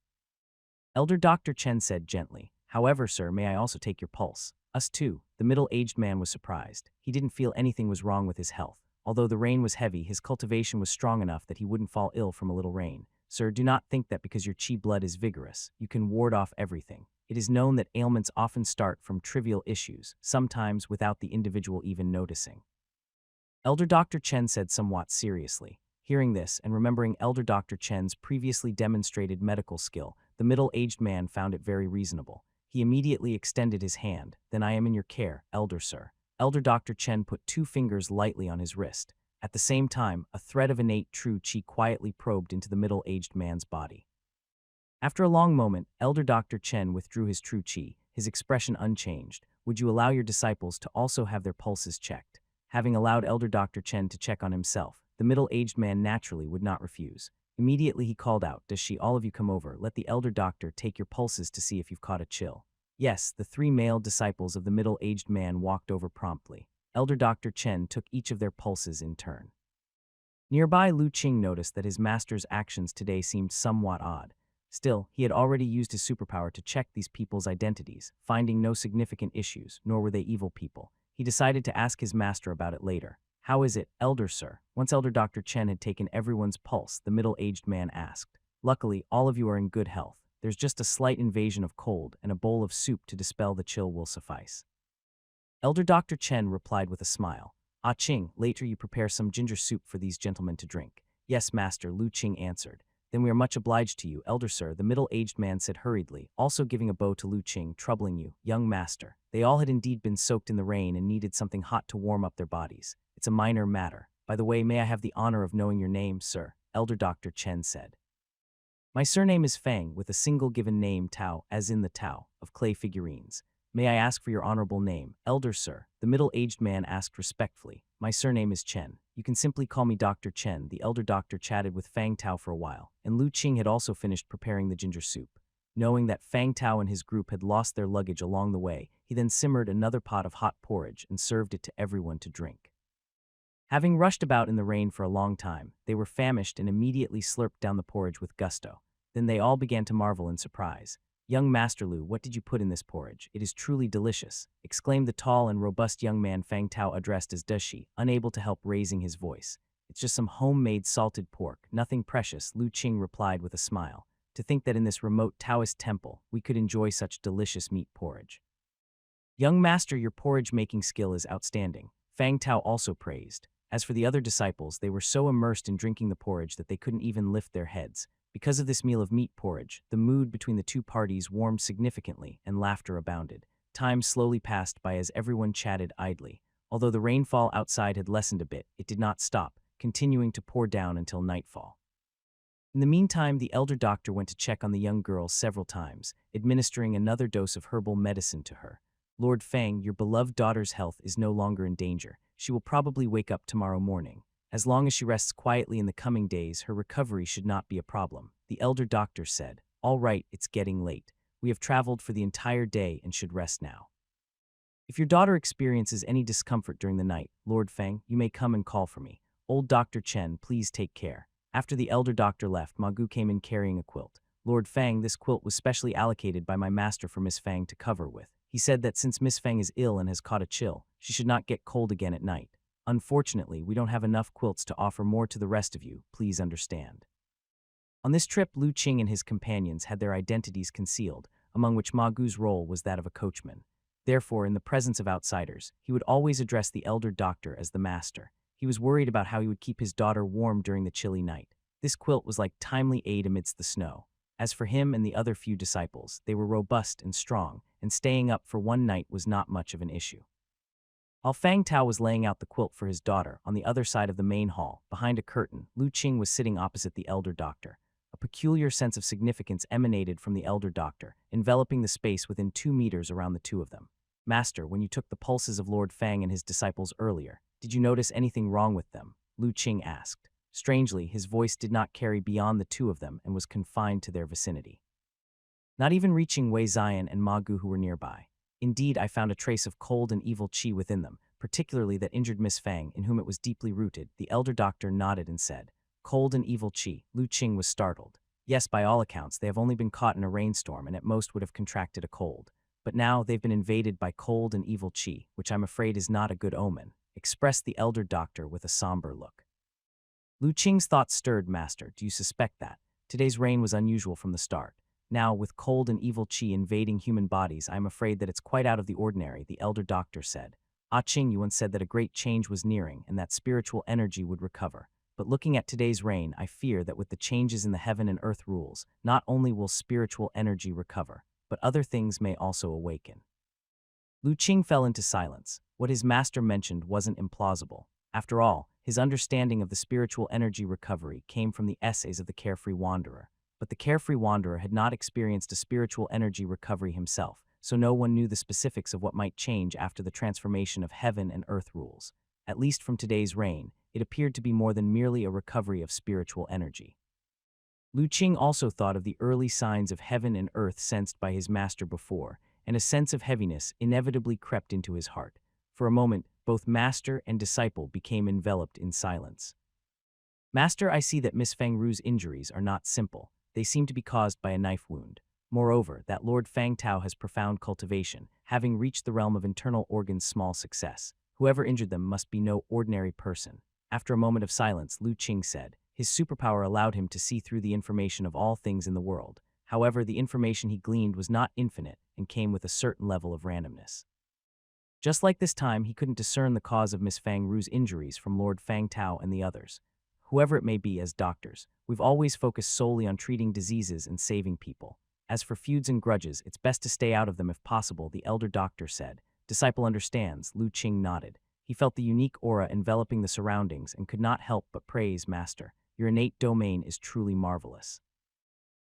[SPEAKER 1] Elder Dr. Chen said gently. However, sir, may I also take your pulse? Us too. The middle-aged man was surprised. He didn't feel anything was wrong with his health. Although the rain was heavy, his cultivation was strong enough that he wouldn't fall ill from a little rain. Sir, do not think that because your chi blood is vigorous, you can ward off everything. It is known that ailments often start from trivial issues, sometimes without the individual even noticing. Elder Dr. Chen said somewhat seriously. Hearing this and remembering Elder Dr. Chen's previously demonstrated medical skill, the middle-aged man found it very reasonable. He immediately extended his hand. Then I am in your care, Elder Sir. Elder Dr. Chen put 2 fingers lightly on his wrist. At the same time, a thread of innate true chi quietly probed into the middle-aged man's body. After a long moment, Elder Dr. Chen withdrew his true chi, his expression unchanged. Would you allow your disciples to also have their pulses checked? Having allowed Elder Dr. Chen to check on himself, the middle-aged man naturally would not refuse. Immediately he called out, Does she? All of you come over. Let the elder doctor take your pulses to see if you've caught a chill. Yes, the 3 male disciples of the middle-aged man walked over promptly. Elder Dr. Chen took each of their pulses in turn. Nearby, Lu Qing noticed that his master's actions today seemed somewhat odd. Still, he had already used his superpower to check these people's identities, finding no significant issues, nor were they evil people. He decided to ask his master about it later. How is it, Elder Sir? Once Elder Dr. Chen had taken everyone's pulse, the middle-aged man asked. Luckily, all of you are in good health. There's just a slight invasion of cold, and a bowl of soup to dispel the chill will suffice. Elder Dr. Chen replied with a smile. Ah Qing, later you prepare some ginger soup for these gentlemen to drink. Yes, master, Lu Qing answered. Then we are much obliged to you, Elder Sir, the middle-aged man said hurriedly, also giving a bow to Lu Qing, troubling you, young master. They all had indeed been soaked in the rain and needed something hot to warm up their bodies. It's a minor matter. By the way, may I have the honor of knowing your name, sir? Elder Dr. Chen said. My surname is Fang, with a single given name Tao, as in the Tao, of clay figurines. May I ask for your honorable name, Elder Sir? The middle-aged man asked respectfully. My surname is Chen. You can simply call me Dr. Chen. The elder doctor chatted with Fang Tao for a while, and Lu Qing had also finished preparing the ginger soup. Knowing that Fang Tao and his group had lost their luggage along the way, he then simmered another pot of hot porridge and served it to everyone to drink. Having rushed about in the rain for a long time, they were famished and immediately slurped down the porridge with gusto. Then they all began to marvel in surprise. Young Master Lu, what did you put in this porridge? It is truly delicious, exclaimed the tall and robust young man Fang Tao addressed as Does she, unable to help raising his voice. It's just some homemade salted pork, nothing precious, Lu Qing replied with a smile. To think that in this remote Taoist temple, we could enjoy such delicious meat porridge. Young master, your porridge-making skill is outstanding, Fang Tao also praised. As for the other disciples, they were so immersed in drinking the porridge that they couldn't even lift their heads. Because of this meal of meat porridge, the mood between the two parties warmed significantly and laughter abounded. Time slowly passed by as everyone chatted idly. Although the rainfall outside had lessened a bit, it did not stop, continuing to pour down until nightfall. In the meantime, the elder doctor went to check on the young girl several times, administering another dose of herbal medicine to her. Lord Fang, your beloved daughter's health is no longer in danger. She will probably wake up tomorrow morning. As long as she rests quietly in the coming days, her recovery should not be a problem, the elder doctor said. All right, it's getting late. We have traveled for the entire day and should rest now. If your daughter experiences any discomfort during the night, Lord Fang, you may come and call for me. Old Dr. Chen, please take care. After the elder doctor left, Ma Gu came in carrying a quilt. Lord Fang, this quilt was specially allocated by my master for Miss Fang to cover with. He said that since Miss Fang is ill and has caught a chill, she should not get cold again at night. Unfortunately, we don't have enough quilts to offer more to the rest of you, please understand. On this trip, Lu Qing and his companions had their identities concealed, among which Ma Gu's role was that of a coachman. Therefore, in the presence of outsiders, he would always address the elder doctor as the master. He was worried about how he would keep his daughter warm during the chilly night. This quilt was like timely aid amidst the snow. As for him and the other few disciples, they were robust and strong, and staying up for one night was not much of an issue. While Fang Tao was laying out the quilt for his daughter on the other side of the main hall, behind a curtain, Lu Qing was sitting opposite the elder doctor. A peculiar sense of significance emanated from the elder doctor, enveloping the space within 2 meters around the two of them. Master, when you took the pulses of Lord Fang and his disciples earlier, did you notice anything wrong with them? Lu Qing asked. Strangely, his voice did not carry beyond the two of them and was confined to their vicinity, not even reaching Wei Zion and Ma Gu, who were nearby. Indeed, I found a trace of cold and evil qi within them, particularly that injured Miss Fang, in whom it was deeply rooted. The elder doctor nodded and said, Cold and evil qi. Lu Qing was startled. Yes, by all accounts, they have only been caught in a rainstorm and at most would have contracted a cold. But now they've been invaded by cold and evil qi, which I'm afraid is not a good omen, expressed the elder doctor with a somber look. Lu Qing's thoughts stirred. Master, do you suspect that? Today's rain was unusual from the start. Now, with cold and evil qi invading human bodies, I am afraid that it's quite out of the ordinary, the elder doctor said. Ah Qing, you once said that a great change was nearing and that spiritual energy would recover. But looking at today's rain, I fear that with the changes in the heaven and earth rules, not only will spiritual energy recover, but other things may also awaken. Lu Qing fell into silence. What his master mentioned wasn't implausible. After all, his understanding of the spiritual energy recovery came from the essays of the carefree wanderer. But the carefree wanderer had not experienced a spiritual energy recovery himself, so no one knew the specifics of what might change after the transformation of heaven and earth rules. At least from today's reign, it appeared to be more than merely a recovery of spiritual energy. Lu Qing also thought of the early signs of heaven and earth sensed by his master before, and a sense of heaviness inevitably crept into his heart. For a moment, both master and disciple became enveloped in silence. Master, I see that Miss Fang Ru's injuries are not simple. They seem to be caused by a knife wound. Moreover, that Lord Fang Tao has profound cultivation, having reached the realm of internal organs small success. Whoever injured them must be no ordinary person. After a moment of silence, Lu Qing said, his superpower allowed him to see through the information of all things in the world. However, the information he gleaned was not infinite and came with a certain level of randomness. Just like this time, he couldn't discern the cause of Miss Fang Ru's injuries from Lord Fang Tao and the others. Whoever it may be, as doctors, we've always focused solely on treating diseases and saving people. As for feuds and grudges, it's best to stay out of them if possible, the elder doctor said. Disciple understands, Lu Qing nodded. He felt the unique aura enveloping the surroundings and could not help but praise Master. Your innate domain is truly marvelous.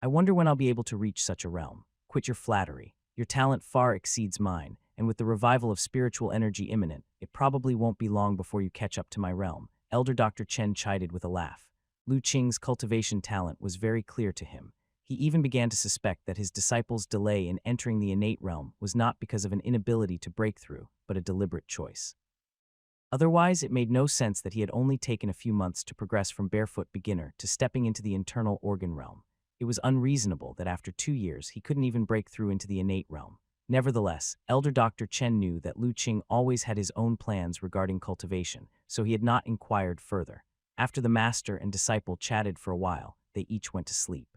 [SPEAKER 1] I wonder when I'll be able to reach such a realm. Quit your flattery. Your talent far exceeds mine, and with the revival of spiritual energy imminent, it probably won't be long before you catch up to my realm. Elder Dr. Chen chided with a laugh. Lu Qing's cultivation talent was very clear to him. He even began to suspect that his disciple's delay in entering the innate realm was not because of an inability to break through, but a deliberate choice. Otherwise, it made no sense that he had only taken a few months to progress from barefoot beginner to stepping into the internal organ realm. It was unreasonable that after 2 years he couldn't even break through into the innate realm. Nevertheless, Elder Dr. Chen knew that Lu Qing always had his own plans regarding cultivation, so he had not inquired further. After the master and disciple chatted for a while, they each went to sleep.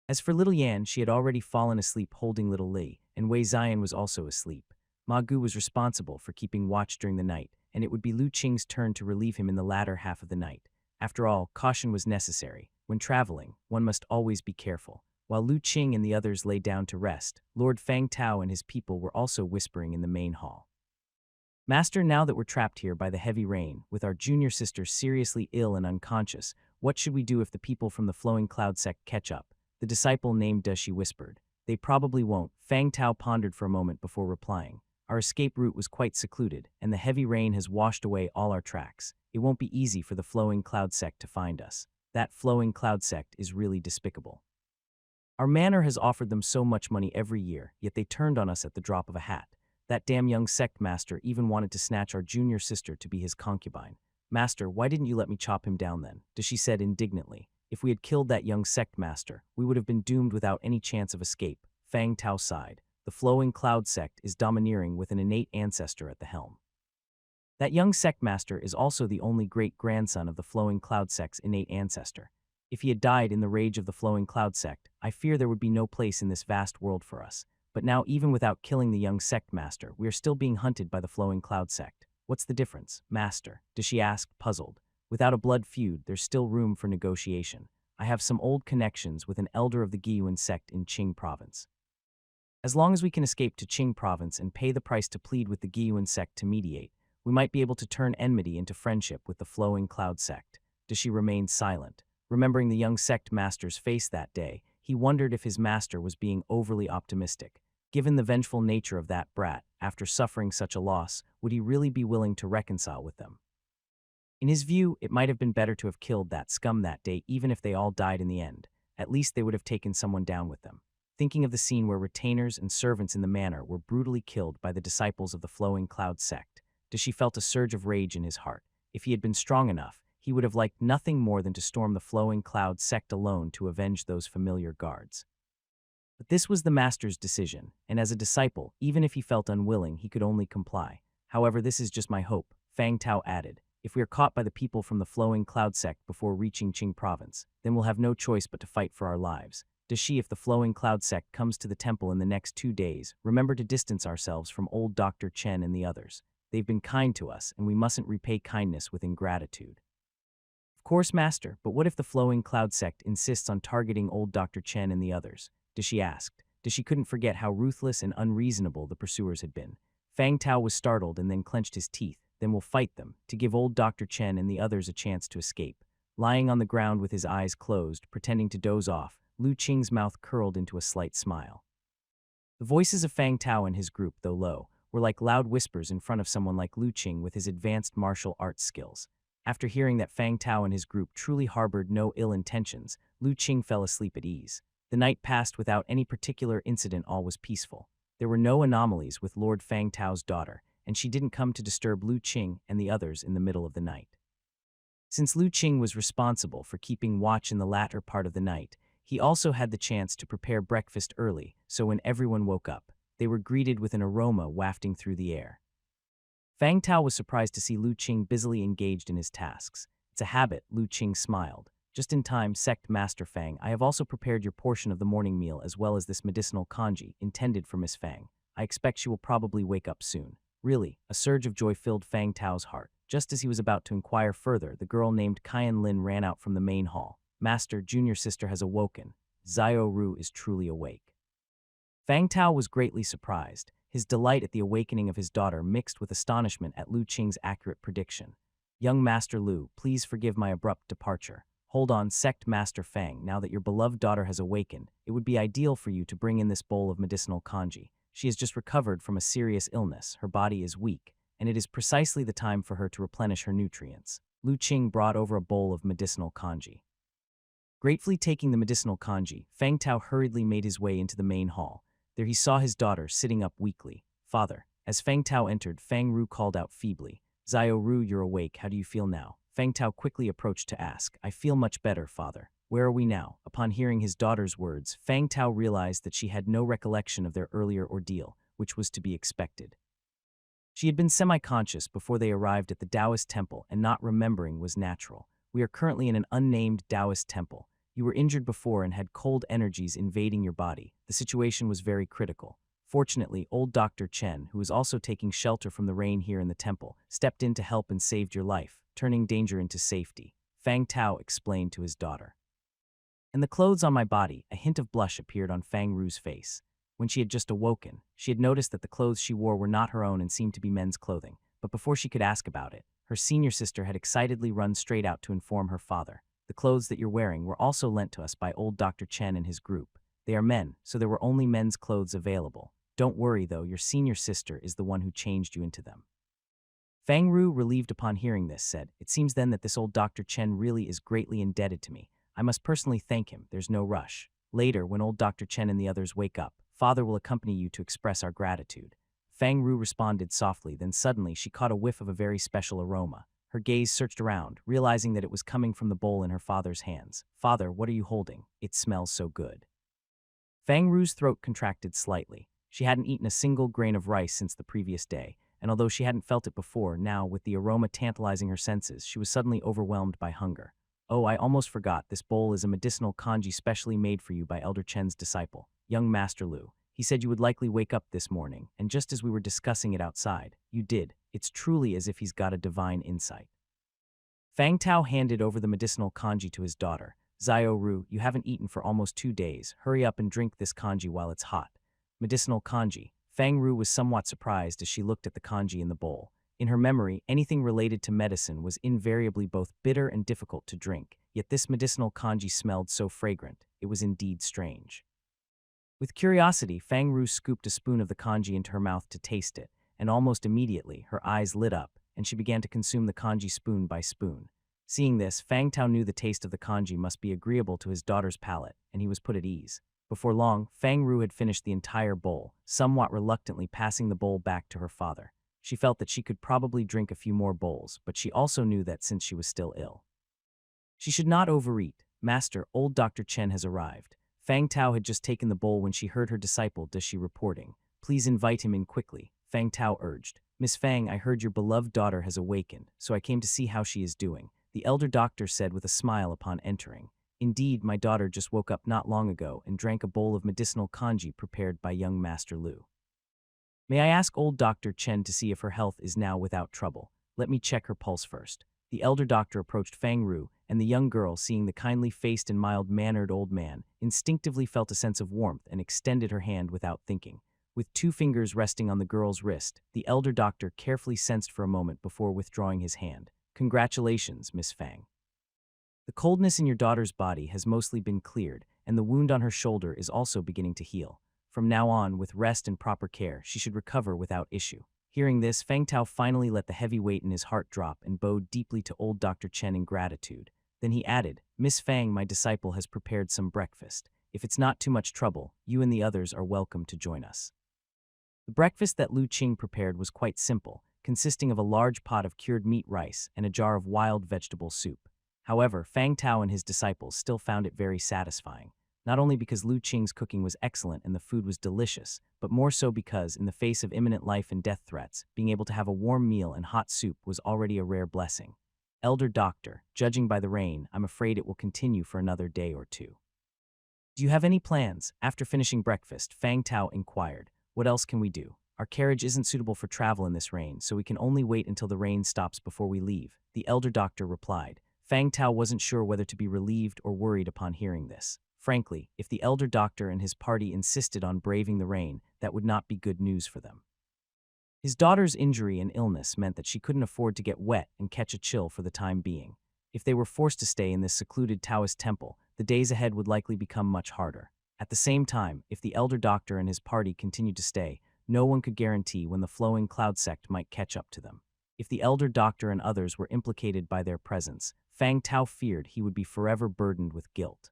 [SPEAKER 1] As for little Yan, she had already fallen asleep holding little Li, and Wei Zion was also asleep. Ma Gu was responsible for keeping watch during the night, and it would be Lu Qing's turn to relieve him in the latter half of the night. After all, caution was necessary. When traveling, one must always be careful. While Lu Qing and the others lay down to rest, Lord Fang Tao and his people were also whispering in the main hall. Master, now that we're trapped here by the heavy rain, with our junior sister seriously ill and unconscious, what should we do if the people from the Flowing Cloud sect catch up? The disciple named Dashi whispered. They probably won't. Fang Tao pondered for a moment before replying. Our escape route was quite secluded, and the heavy rain has washed away all our tracks. It won't be easy for the Flowing Cloud sect to find us. That Flowing Cloud sect is really despicable. Our manor has offered them so much money every year, yet they turned on us at the drop of a hat. That damn young sect master even wanted to snatch our junior sister to be his concubine. Master, why didn't you let me chop him down then? Dashi said indignantly. If we had killed that young sect master, we would have been doomed without any chance of escape. Fang Tao sighed. The Flowing Cloud sect is domineering with an innate ancestor at the helm. That young sect master is also the only great-grandson of the Flowing Cloud sect's innate ancestor. If he had died in the rage of the Flowing Cloud sect, I fear there would be no place in this vast world for us. But now, even without killing the young sect master, we are still being hunted by the Flowing Cloud sect. What's the difference, Master? Dashi asked, puzzled. Without a blood feud, there's still room for negotiation. I have some old connections with an elder of the Giyuan sect in Qing province. As long as we can escape to Qing province and pay the price to plead with the Giyuan sect to mediate, we might be able to turn enmity into friendship with the Flowing Cloud sect. Dashi remained silent. Remembering the young sect master's face that day, he wondered if his master was being overly optimistic. Given the vengeful nature of that brat, after suffering such a loss, would he really be willing to reconcile with them? In his view, it might have been better to have killed that scum that day even if they all died in the end. At least they would have taken someone down with them. Thinking of the scene where retainers and servants in the manor were brutally killed by the disciples of the Flowing Cloud sect, Dashi felt a surge of rage in his heart. If he had been strong enough, he would have liked nothing more than to storm the Flowing Cloud sect alone to avenge those familiar guards. But this was the master's decision, and as a disciple, even if he felt unwilling, he could only comply. However, this is just my hope, Fang Tao added. If we are caught by the people from the Flowing Cloud sect before reaching Qing province, then we'll have no choice but to fight for our lives. Dashi, if the Flowing Cloud sect comes to the temple in the next 2 days, remember to distance ourselves from old Dr. Chen and the others. They've been kind to us, and we mustn't repay kindness with ingratitude. Of course, Master, but what if the Flowing Cloud sect insists on targeting old Dr. Chen and the others? Dashi asked. Dashi couldn't forget how ruthless and unreasonable the pursuers had been. Fang Tao was startled and then clenched his teeth. Then we'll fight them, to give old Dr. Chen and the others a chance to escape. Lying on the ground with his eyes closed, pretending to doze off, Lu Qing's mouth curled into a slight smile. The voices of Fang Tao and his group, though low, were like loud whispers in front of someone like Lu Qing with his advanced martial arts skills. After hearing that Fang Tao and his group truly harbored no ill intentions, Lu Qing fell asleep at ease. The night passed without any particular incident. All was peaceful. There were no anomalies with Lord Fang Tao's daughter, and she didn't come to disturb Lu Qing and the others in the middle of the night. Since Lu Qing was responsible for keeping watch in the latter part of the night, he also had the chance to prepare breakfast early, so when everyone woke up, they were greeted with an aroma wafting through the air. Fang Tao was surprised to see Lu Qing busily engaged in his tasks. It's a habit, Lu Qing smiled. Just in time, Sect Master Fang, I have also prepared your portion of the morning meal as well as this medicinal kanji, intended for Miss Fang. I expect she will probably wake up soon. Really, a surge of joy filled Fang Tao's heart. Just as he was about to inquire further, the girl named Qian Lin ran out from the main hall. Master, junior sister has awoken. Xiao Ru is truly awake. Fang Tao was greatly surprised. His delight at the awakening of his daughter mixed with astonishment at Lu Qing's accurate prediction. Young Master Lu, please forgive my abrupt departure. Hold on, Sect Master Fang, now that your beloved daughter has awakened, it would be ideal for you to bring in this bowl of medicinal kanji. She has just recovered from a serious illness, her body is weak, and it is precisely the time for her to replenish her nutrients. Lu Qing brought over a bowl of medicinal kanji. Gratefully taking the medicinal kanji, Fang Tao hurriedly made his way into the main hall. There he saw his daughter sitting up weakly. Father. As Fang Tao entered, Fang Ru called out feebly. Xiao Ru, you're awake, how do you feel now? Fang Tao quickly approached to ask. I feel much better, father. Where are we now? Upon hearing his daughter's words, Fang Tao realized that she had no recollection of their earlier ordeal, which was to be expected. She had been semi-conscious before they arrived at the Taoist temple, and not remembering was natural. We are currently in an unnamed Taoist temple. You were injured before and had cold energies invading your body. The situation was very critical. Fortunately, old Dr. Chen, who was also taking shelter from the rain here in the temple, stepped in to help and saved your life, turning danger into safety, Fang Tao explained to his daughter. And the clothes on my body, a hint of blush appeared on Fang Ru's face. When she had just awoken, she had noticed that the clothes she wore were not her own and seemed to be men's clothing, but before she could ask about it, her senior sister had excitedly run straight out to inform her father. The clothes that you're wearing were also lent to us by old Dr. Chen and his group. They are men, so there were only men's clothes available. Don't worry though, your senior sister is the one who changed you into them. Fang Ru, relieved upon hearing this, said, It seems then that this old Dr. Chen really is greatly indebted to me. I must personally thank him, there's no rush. Later, when old Dr. Chen and the others wake up, Father will accompany you to express our gratitude. Fang Ru responded softly, then suddenly she caught a whiff of a very special aroma. Her gaze searched around, realizing that it was coming from the bowl in her father's hands. Father, what are you holding? It smells so good. Fang Ru's throat contracted slightly. She hadn't eaten a single grain of rice since the previous day, and although she hadn't felt it before, now, with the aroma tantalizing her senses, she was suddenly overwhelmed by hunger. Oh, I almost forgot, this bowl is a medicinal kanji specially made for you by Elder Chen's disciple, young Master Lu. He said you would likely wake up this morning, and just as we were discussing it outside, you did. It's truly as if he's got a divine insight. Fang Tao handed over the medicinal kanji to his daughter. Zio Ru, you haven't eaten for almost 2 days. Hurry up and drink this kanji while it's hot. Medicinal kanji. Fang Ru was somewhat surprised as she looked at the kanji in the bowl. In her memory, anything related to medicine was invariably both bitter and difficult to drink, yet this medicinal kanji smelled so fragrant. It was indeed strange. With curiosity, Fang Ru scooped a spoon of the kanji into her mouth to taste it, and almost immediately, her eyes lit up, and she began to consume the kanji spoon by spoon. Seeing this, Fang Tao knew the taste of the kanji must be agreeable to his daughter's palate, and he was put at ease. Before long, Fang Ru had finished the entire bowl, somewhat reluctantly passing the bowl back to her father. She felt that she could probably drink a few more bowls, but she also knew that since she was still ill, she should not overeat. Master, old Dr. Chen has arrived. Fang Tao had just taken the bowl when she heard her disciple Dashi reporting. Please invite him in quickly, Fang Tao urged. Miss Fang, I heard your beloved daughter has awakened, so I came to see how she is doing, the elder doctor said with a smile upon entering. Indeed, my daughter just woke up not long ago and drank a bowl of medicinal kanji prepared by young Master Lu. May I ask old Dr. Chen to see if her health is now without trouble? Let me check her pulse first. The elder doctor approached Fang Ru, and the young girl, seeing the kindly-faced and mild-mannered old man, instinctively felt a sense of warmth and extended her hand without thinking. With 2 fingers resting on the girl's wrist, the elder doctor carefully sensed for a moment before withdrawing his hand. Congratulations, Miss Fang. The coldness in your daughter's body has mostly been cleared, and the wound on her shoulder is also beginning to heal. From now on, with rest and proper care, she should recover without issue. Hearing this, Fang Tao finally let the heavy weight in his heart drop and bowed deeply to old Dr. Chen in gratitude. Then he added, Miss Fang, my disciple has prepared some breakfast. If it's not too much trouble, you and the others are welcome to join us. The breakfast that Lu Qing prepared was quite simple, consisting of a large pot of cured meat rice and a jar of wild vegetable soup. However, Fang Tao and his disciples still found it very satisfying, not only because Lu Qing's cooking was excellent and the food was delicious, but more so because, in the face of imminent life and death threats, being able to have a warm meal and hot soup was already a rare blessing. Elder Doctor, judging by the rain, I'm afraid it will continue for another day or 2. Do you have any plans? After finishing breakfast, Fang Tao inquired. What else can we do? Our carriage isn't suitable for travel in this rain, so we can only wait until the rain stops before we leave, the elder doctor replied. Fang Tao wasn't sure whether to be relieved or worried upon hearing this. Frankly, if the elder doctor and his party insisted on braving the rain, that would not be good news for them. His daughter's injury and illness meant that she couldn't afford to get wet and catch a chill for the time being. If they were forced to stay in this secluded Taoist temple, the days ahead would likely become much harder. At the same time, if the elder doctor and his party continued to stay, no one could guarantee when the flowing cloud sect might catch up to them. If the elder doctor and others were implicated by their presence, Fang Tao feared he would be forever burdened with guilt.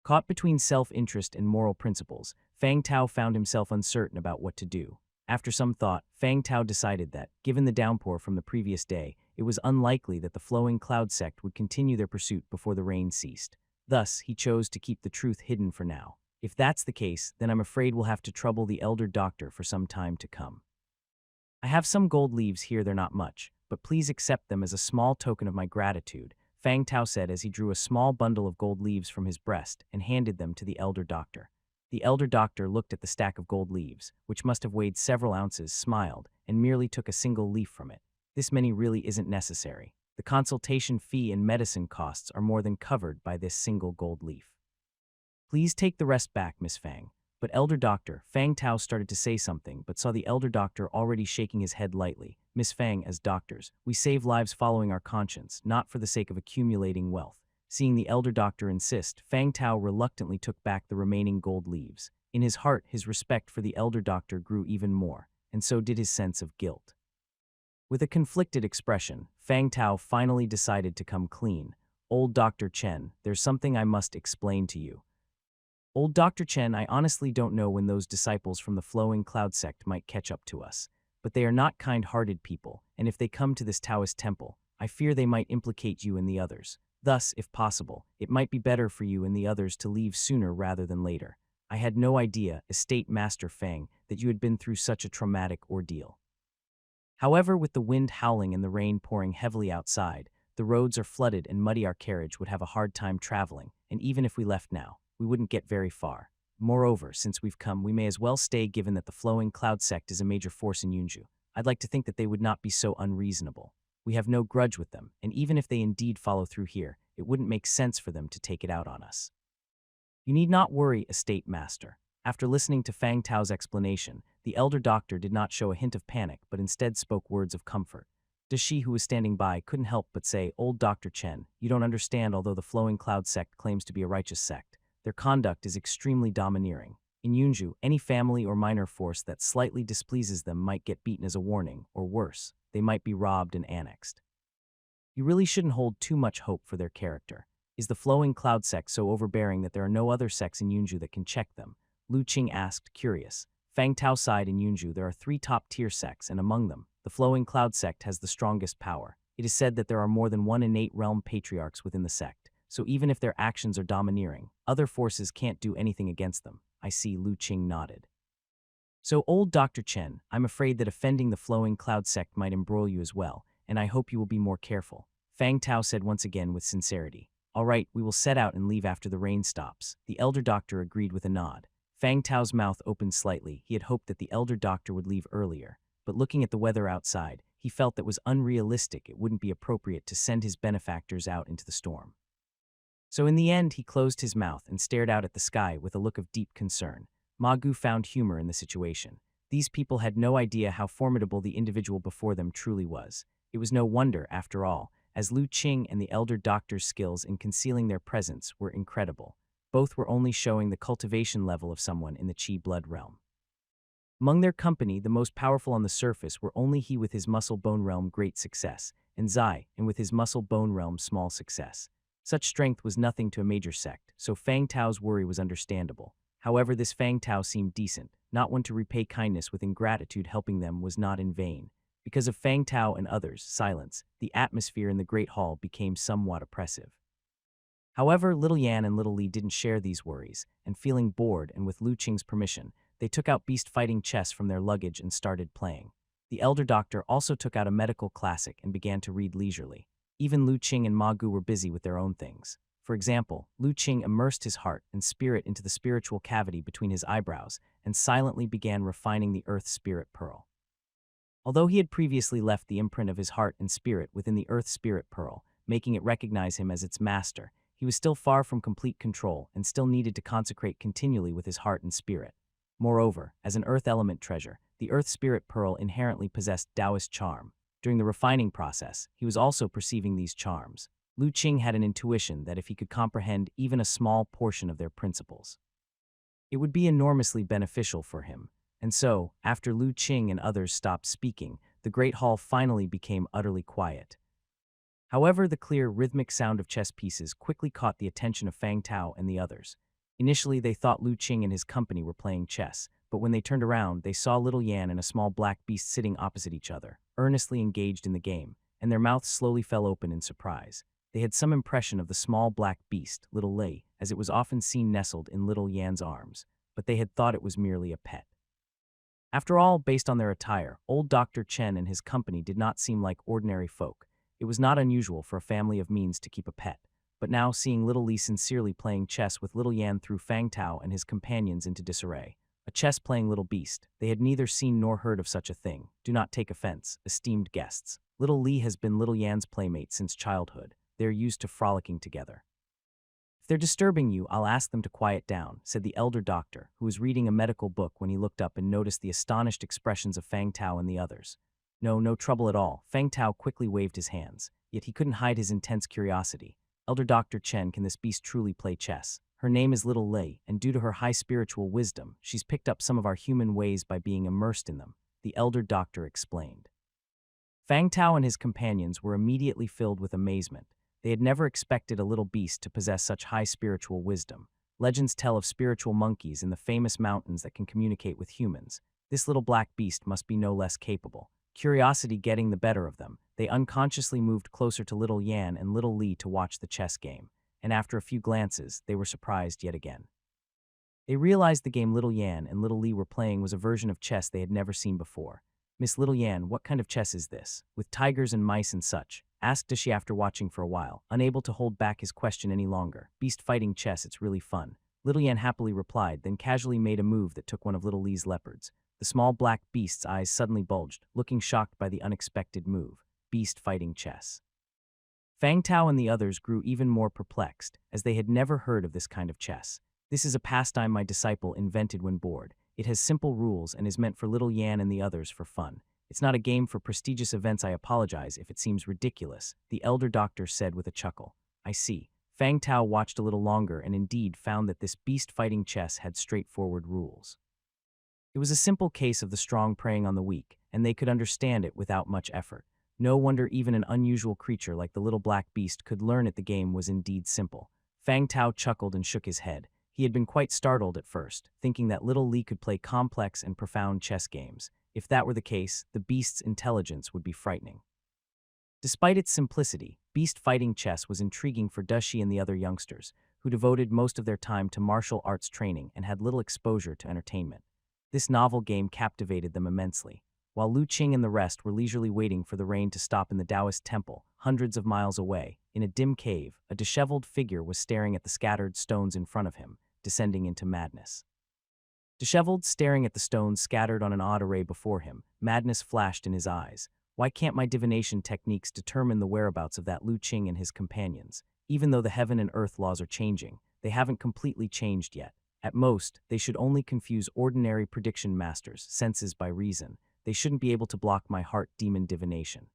[SPEAKER 1] Caught between self-interest and moral principles, Fang Tao found himself uncertain about what to do. After some thought, Fang Tao decided that, given the downpour from the previous day, it was unlikely that the flowing cloud sect would continue their pursuit before the rain ceased. Thus, he chose to keep the truth hidden for now. If that's the case, then I'm afraid we'll have to trouble the elder doctor for some time to come. I have some gold leaves here, they're not much, but please accept them as a small token of my gratitude, Fang Tao said as he drew a small bundle of gold leaves from his breast and handed them to the elder doctor. The elder doctor looked at the stack of gold leaves, which must have weighed several ounces, smiled, and merely took a single leaf from it. This many really isn't necessary. The consultation fee and medicine costs are more than covered by this single gold leaf. Please take the rest back, Miss Fang. But elder doctor, Fang Tao started to say something, but saw the elder doctor already shaking his head lightly. Miss Fang, as doctors, we save lives following our conscience, not for the sake of accumulating wealth. Seeing the elder doctor insist, Fang Tao reluctantly took back the remaining gold leaves. In his heart, his respect for the elder doctor grew even more, and so did his sense of guilt. With a conflicted expression, Fang Tao finally decided to come clean. Old Dr. Chen, there's something I must explain to you. Old Dr. Chen, I honestly don't know when those disciples from the Flowing Cloud sect might catch up to us. But they are not kind-hearted people, and if they come to this Taoist temple, I fear they might implicate you and the others. Thus, if possible, it might be better for you and the others to leave sooner rather than later. I had no idea, Estate Master Fang, that you had been through such a traumatic ordeal. However, with the wind howling and the rain pouring heavily outside, the roads are flooded and muddy. Our carriage would have a hard time traveling, and even if we left now, we wouldn't get very far. Moreover, since we've come, we may as well stay given that the Flowing Cloud sect is a major force in Yunju. I'd like to think that they would not be so unreasonable. We have no grudge with them, and even if they indeed follow through here, it wouldn't make sense for them to take it out on us. You need not worry, Estate Master. After listening to Fang Tao's explanation, the elder doctor did not show a hint of panic, but instead spoke words of comfort. Dashi, who was standing by, couldn't help but say, Old Dr. Chen, you don't understand. Although the Flowing Cloud sect claims to be a righteous sect, their conduct is extremely domineering. In Yunju, any family or minor force that slightly displeases them might get beaten as a warning, or worse, they might be robbed and annexed. You really shouldn't hold too much hope for their character. Is the Flowing Cloud sect so overbearing that there are no other sects in Yunju that can check them? Lu Qing asked, curious. Fang Tao side in Yunju, there are 3 top-tier sects, and among them, the Flowing Cloud sect has the strongest power. It is said that there are more than 1 innate realm patriarchs within the sect. So even if their actions are domineering, other forces can't do anything against them. I see. Lu Qing nodded. So, old Dr. Chen, I'm afraid that offending the Flowing Cloud sect might embroil you as well, and I hope you will be more careful. Fang Tao said once again with sincerity. All right, we will set out and leave after the rain stops. The elder doctor agreed with a nod. Fang Tao's mouth opened slightly. He had hoped that the elder doctor would leave earlier, but looking at the weather outside, he felt that was unrealistic. It wouldn't be appropriate to send his benefactors out into the storm. So in the end, he closed his mouth and stared out at the sky with a look of deep concern. Ma Gu found humor in the situation. These people had no idea how formidable the individual before them truly was. It was no wonder, after all, as Lu Qing and the elder doctor's skills in concealing their presence were incredible. Both were only showing the cultivation level of someone in the Qi blood realm. Among their company, the most powerful on the surface were only he with his muscle bone realm great success, and Zai, and with his muscle bone realm small success. Such strength was nothing to a major sect, so Fang Tao's worry was understandable. However, this Fang Tao seemed decent, not one to repay kindness with ingratitude. Helping them was not in vain. Because of Fang Tao and others' silence, the atmosphere in the Great Hall became somewhat oppressive. However, Little Yan and Little Li didn't share these worries, and feeling bored and with Lu Qing's permission, they took out beast-fighting chess from their luggage and started playing. The elder doctor also took out a medical classic and began to read leisurely. Even Lu Qing and Ma Gu were busy with their own things. For example, Lu Qing immersed his heart and spirit into the spiritual cavity between his eyebrows and silently began refining the Earth Spirit Pearl. Although he had previously left the imprint of his heart and spirit within the Earth Spirit Pearl, making it recognize him as its master, he was still far from complete control and still needed to consecrate continually with his heart and spirit. Moreover, as an Earth element treasure, the Earth Spirit Pearl inherently possessed Taoist charm. During the refining process, he was also perceiving these charms. Lu Qing had an intuition that if he could comprehend even a small portion of their principles, it would be enormously beneficial for him. And so, after Lu Qing and others stopped speaking, the Great Hall finally became utterly quiet. However, the clear, rhythmic sound of chess pieces quickly caught the attention of Fang Tao and the others. Initially, they thought Lu Qing and his company were playing chess, but when they turned around, they saw Little Yan and a small black beast sitting opposite each other, earnestly engaged in the game, and their mouths slowly fell open in surprise. They had some impression of the small black beast, Little Lei, as it was often seen nestled in Little Yan's arms, but they had thought it was merely a pet. After all, based on their attire, old Dr. Chen and his company did not seem like ordinary folk. It was not unusual for a family of means to keep a pet. but now seeing little Li sincerely playing chess with little Yan threw Fang Tao and his companions into disarray. A chess-playing little beast. They had neither seen nor heard of such a thing. Do not take offense, esteemed guests. Little Li has been little Yan's playmate since childhood. They are used to frolicking together. If they're disturbing you, I'll ask them to quiet down, said the elder doctor, who was reading a medical book when he looked up and noticed the astonished expressions of Fang Tao and the others. No trouble at all. Fang Tao quickly waved his hands, yet he couldn't hide his intense curiosity. Elder Dr. Chen, can this beast truly play chess? Her name is Little Lei, and due to her high spiritual wisdom, she's picked up some of our human ways by being immersed in them, the elder doctor explained. Fang Tao and his companions were immediately filled with amazement. They had never expected a little beast to possess such high spiritual wisdom. Legends tell of spiritual monkeys in the famous mountains that can communicate with humans. This little black beast must be no less capable. Curiosity getting the better of them, they unconsciously moved closer to little Yan and little Li to watch the chess game, and after a few glances, they were surprised yet again. They realized the game little Yan and little Li were playing was a version of chess they had never seen before. Miss Little Yan, what kind of chess is this? With tigers and mice and such? Asked Dashi after watching for a while, unable to hold back his question any longer. Beast fighting chess, it's really fun. Little Yan happily replied, then casually made a move that took one of little Li's leopards. The small black beast's eyes suddenly bulged, looking shocked by the unexpected move. Beast fighting chess. Fang Tao and the others grew even more perplexed, as they had never heard of this kind of chess. This is a pastime my disciple invented when bored. It has simple rules and is meant for little Yan and the others for fun. It's not a game for prestigious events. I apologize if it seems ridiculous, the elder doctor said with a chuckle. I see. Fang Tao watched a little longer and indeed found that this beast fighting chess had straightforward rules. It was a simple case of the strong preying on the weak, and they could understand it without much effort. No wonder even an unusual creature like the little black beast could learn it. The game was indeed simple. Fang Tao chuckled and shook his head. He had been quite startled at first, thinking that little Li could play complex and profound chess games. If that were the case, the beast's intelligence would be frightening. Despite its simplicity, beast fighting chess was intriguing for Dashi and the other youngsters, who devoted most of their time to martial arts training and had little exposure to entertainment. This novel game captivated them immensely. While Lu Qing and the rest were leisurely waiting for the rain to stop in the Taoist temple, hundreds of miles away, in a dim cave, a disheveled figure was staring at the scattered stones in front of him, descending into madness. Disheveled, staring at the stones scattered on an odd array before him, madness flashed in his eyes. Why can't my divination techniques determine the whereabouts of that Lu Qing and his companions? Even though the heaven and earth laws are changing, they haven't completely changed yet. At most, they should only confuse ordinary prediction masters' senses by reason. They shouldn't be able to block my heart demon divination.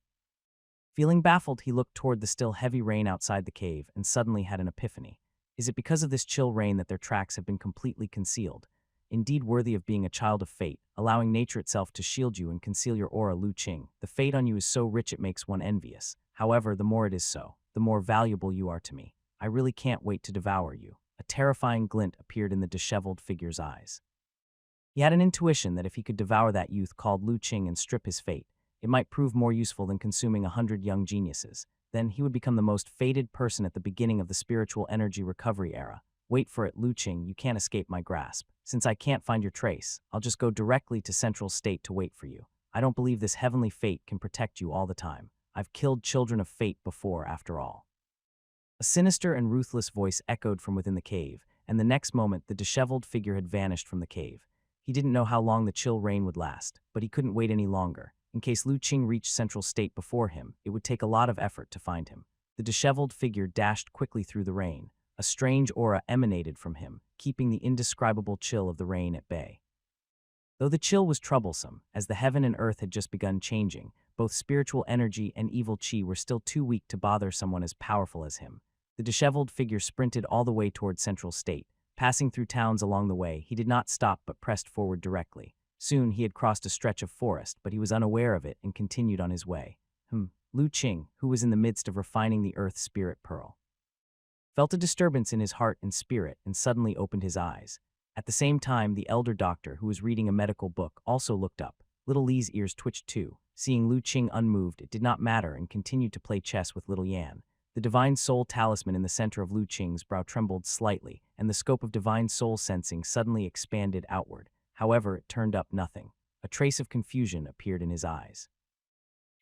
[SPEAKER 1] Feeling baffled, he looked toward the still heavy rain outside the cave and suddenly had an epiphany. Is it because of this chill rain that their tracks have been completely concealed? Indeed worthy of being a child of fate, allowing nature itself to shield you and conceal your aura, Lu Qing. The fate on you is so rich it makes one envious. However, the more it is so, the more valuable you are to me. I really can't wait to devour you. A terrifying glint appeared in the disheveled figure's eyes. He had an intuition that if he could devour that youth called Lu Qing and strip his fate, it might prove more useful than consuming 100 young geniuses. Then he would become the most fated person at the beginning of the spiritual energy recovery era. Wait for it, Lu Qing, you can't escape my grasp. Since I can't find your trace, I'll just go directly to Central State to wait for you. I don't believe this heavenly fate can protect you all the time. I've killed children of fate before, after all. A sinister and ruthless voice echoed from within the cave, and the next moment the disheveled figure had vanished from the cave. He didn't know how long the chill rain would last, but he couldn't wait any longer. In case Lu Qing reached Central State before him, it would take a lot of effort to find him. The disheveled figure dashed quickly through the rain. A strange aura emanated from him, keeping the indescribable chill of the rain at bay. Though the chill was troublesome, as the heaven and earth had just begun changing, both spiritual energy and evil chi were still too weak to bother someone as powerful as him. The disheveled figure sprinted all the way toward Central State. Passing through towns along the way, he did not stop but pressed forward directly. Soon he had crossed a stretch of forest, but he was unaware of it and continued on his way. Lu Qing, who was in the midst of refining the earth spirit pearl, felt a disturbance in his heart and spirit and suddenly opened his eyes. At the same time, the elder doctor, who was reading a medical book, also looked up. Little Li's ears twitched too. Seeing Lu Qing unmoved, it did not matter and continued to play chess with little Yan. The divine soul talisman in the center of Lu Qing's brow trembled slightly, and the scope of divine soul sensing suddenly expanded outward. However, it turned up nothing. A trace of confusion appeared in his eyes.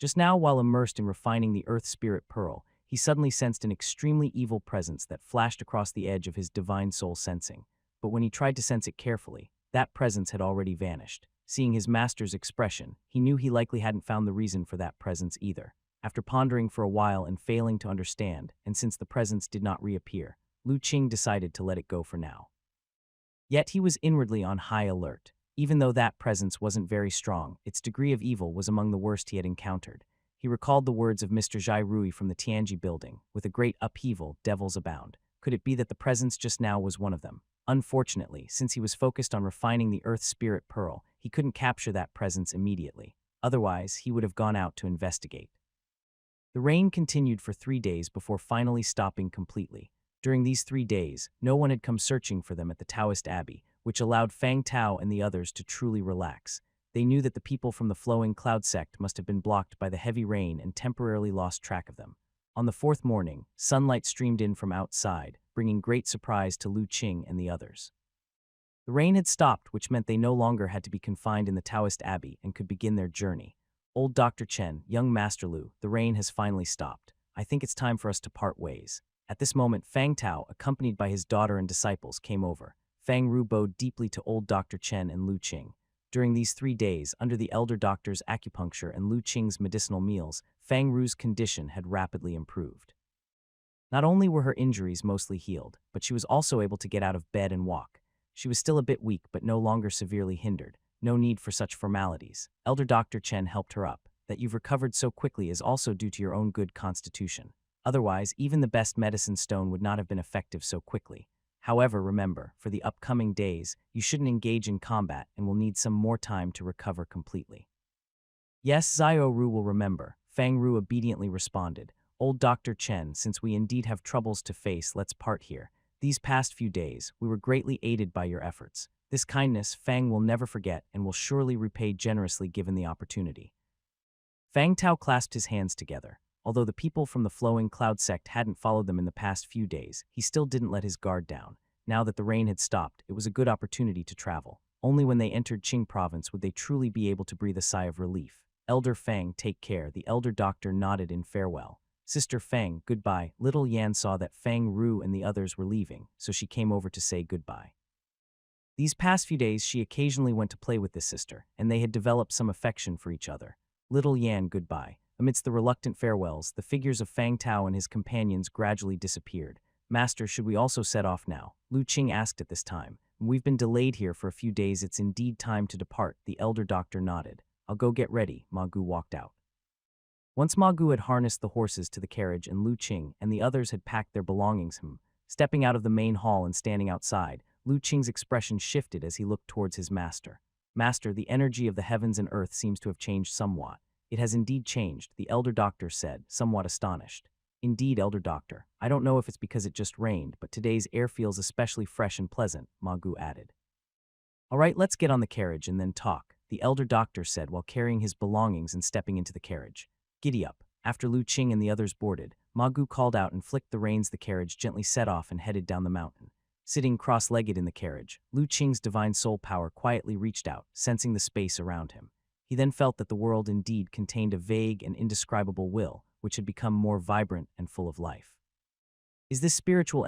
[SPEAKER 1] Just now, while immersed in refining the earth spirit pearl, he suddenly sensed an extremely evil presence that flashed across the edge of his divine soul sensing. But when he tried to sense it carefully, that presence had already vanished. Seeing his master's expression, he knew he likely hadn't found the reason for that presence either. After pondering for a while and failing to understand, and since the presence did not reappear, Lu Qing decided to let it go for now. Yet he was inwardly on high alert. Even though that presence wasn't very strong, its degree of evil was among the worst he had encountered. He recalled the words of Mr. Zhai Rui from the Tianji building, "With a great upheaval, devils abound." Could it be that the presence just now was one of them? Unfortunately, since he was focused on refining the Earth Spirit Pearl, he couldn't capture that presence immediately. Otherwise, he would have gone out to investigate. The rain continued for 3 days before finally stopping completely. During these 3 days, no one had come searching for them at the Taoist Abbey, which allowed Fang Tao and the others to truly relax. They knew that the people from the Flowing Cloud sect must have been blocked by the heavy rain and temporarily lost track of them. On the 4th morning, sunlight streamed in from outside, bringing great surprise to Lu Qing and the others. The rain had stopped, which meant they no longer had to be confined in the Taoist Abbey and could begin their journey. "Old Dr. Chen, young Master Lu, the rain has finally stopped. I think it's time for us to part ways." At this moment, Fang Tao, accompanied by his daughter and disciples, came over. Fang Ru bowed deeply to old Dr. Chen and Lu Qing. During these 3 days, under the elder doctor's acupuncture and Lu Qing's medicinal meals, Fang Ru's condition had rapidly improved. Not only were her injuries mostly healed, but she was also able to get out of bed and walk. She was still a bit weak, but no longer severely hindered. No need for such formalities. Elder Dr. Chen helped her up. That you've recovered so quickly is also due to your own good constitution. Otherwise, even the best medicine stone would not have been effective so quickly. However, remember, for the upcoming days, you shouldn't engage in combat and will need some more time to recover completely. "Yes, Zio Ru will remember," Fang Ru obediently responded. "Old Dr. Chen, since we indeed have troubles to face, let's part here. These past few days, we were greatly aided by your efforts. This kindness Fang will never forget and will surely repay generously given the opportunity." Fang Tao clasped his hands together. Although the people from the Flowing Cloud sect hadn't followed them in the past few days, he still didn't let his guard down. Now that the rain had stopped, it was a good opportunity to travel. Only when they entered Qing province would they truly be able to breathe a sigh of relief. "Elder Fang, take care," the elder doctor nodded in farewell. "Sister Fang, goodbye." Little Yan saw that Fang Ru and the others were leaving, so she came over to say goodbye. These past few days, she occasionally went to play with this sister, and they had developed some affection for each other. "Little Yan, goodbye." Amidst the reluctant farewells, the figures of Fang Tao and his companions gradually disappeared. "Master, should we also set off now?" Lu Qing asked at this time. "We've been delayed here for a few days. It's indeed time to depart." The elder doctor nodded. "I'll go get ready." Ma Gu walked out. Once Ma Gu had harnessed the horses to the carriage and Lu Qing and the others had packed their belongings, stepping out of the main hall and standing outside, Lu Qing's expression shifted as he looked towards his master. "Master, the energy of the heavens and earth seems to have changed somewhat." "It has indeed changed," the elder doctor said, somewhat astonished. "Indeed, elder doctor. I don't know if it's because it just rained, but today's air feels especially fresh and pleasant," Ma Gu added. "All right, let's get on the carriage and then talk," the elder doctor said while carrying his belongings and stepping into the carriage. "Giddy up." After Lu Qing and the others boarded, Ma Gu called out and flicked the reins. The carriage gently set off and headed down the mountain. Sitting cross-legged in the carriage, Lu Qing's divine soul power quietly reached out, sensing the space around him. He then felt that the world indeed contained a vague and indescribable will, which had become more vibrant and full of life. Is this spiritual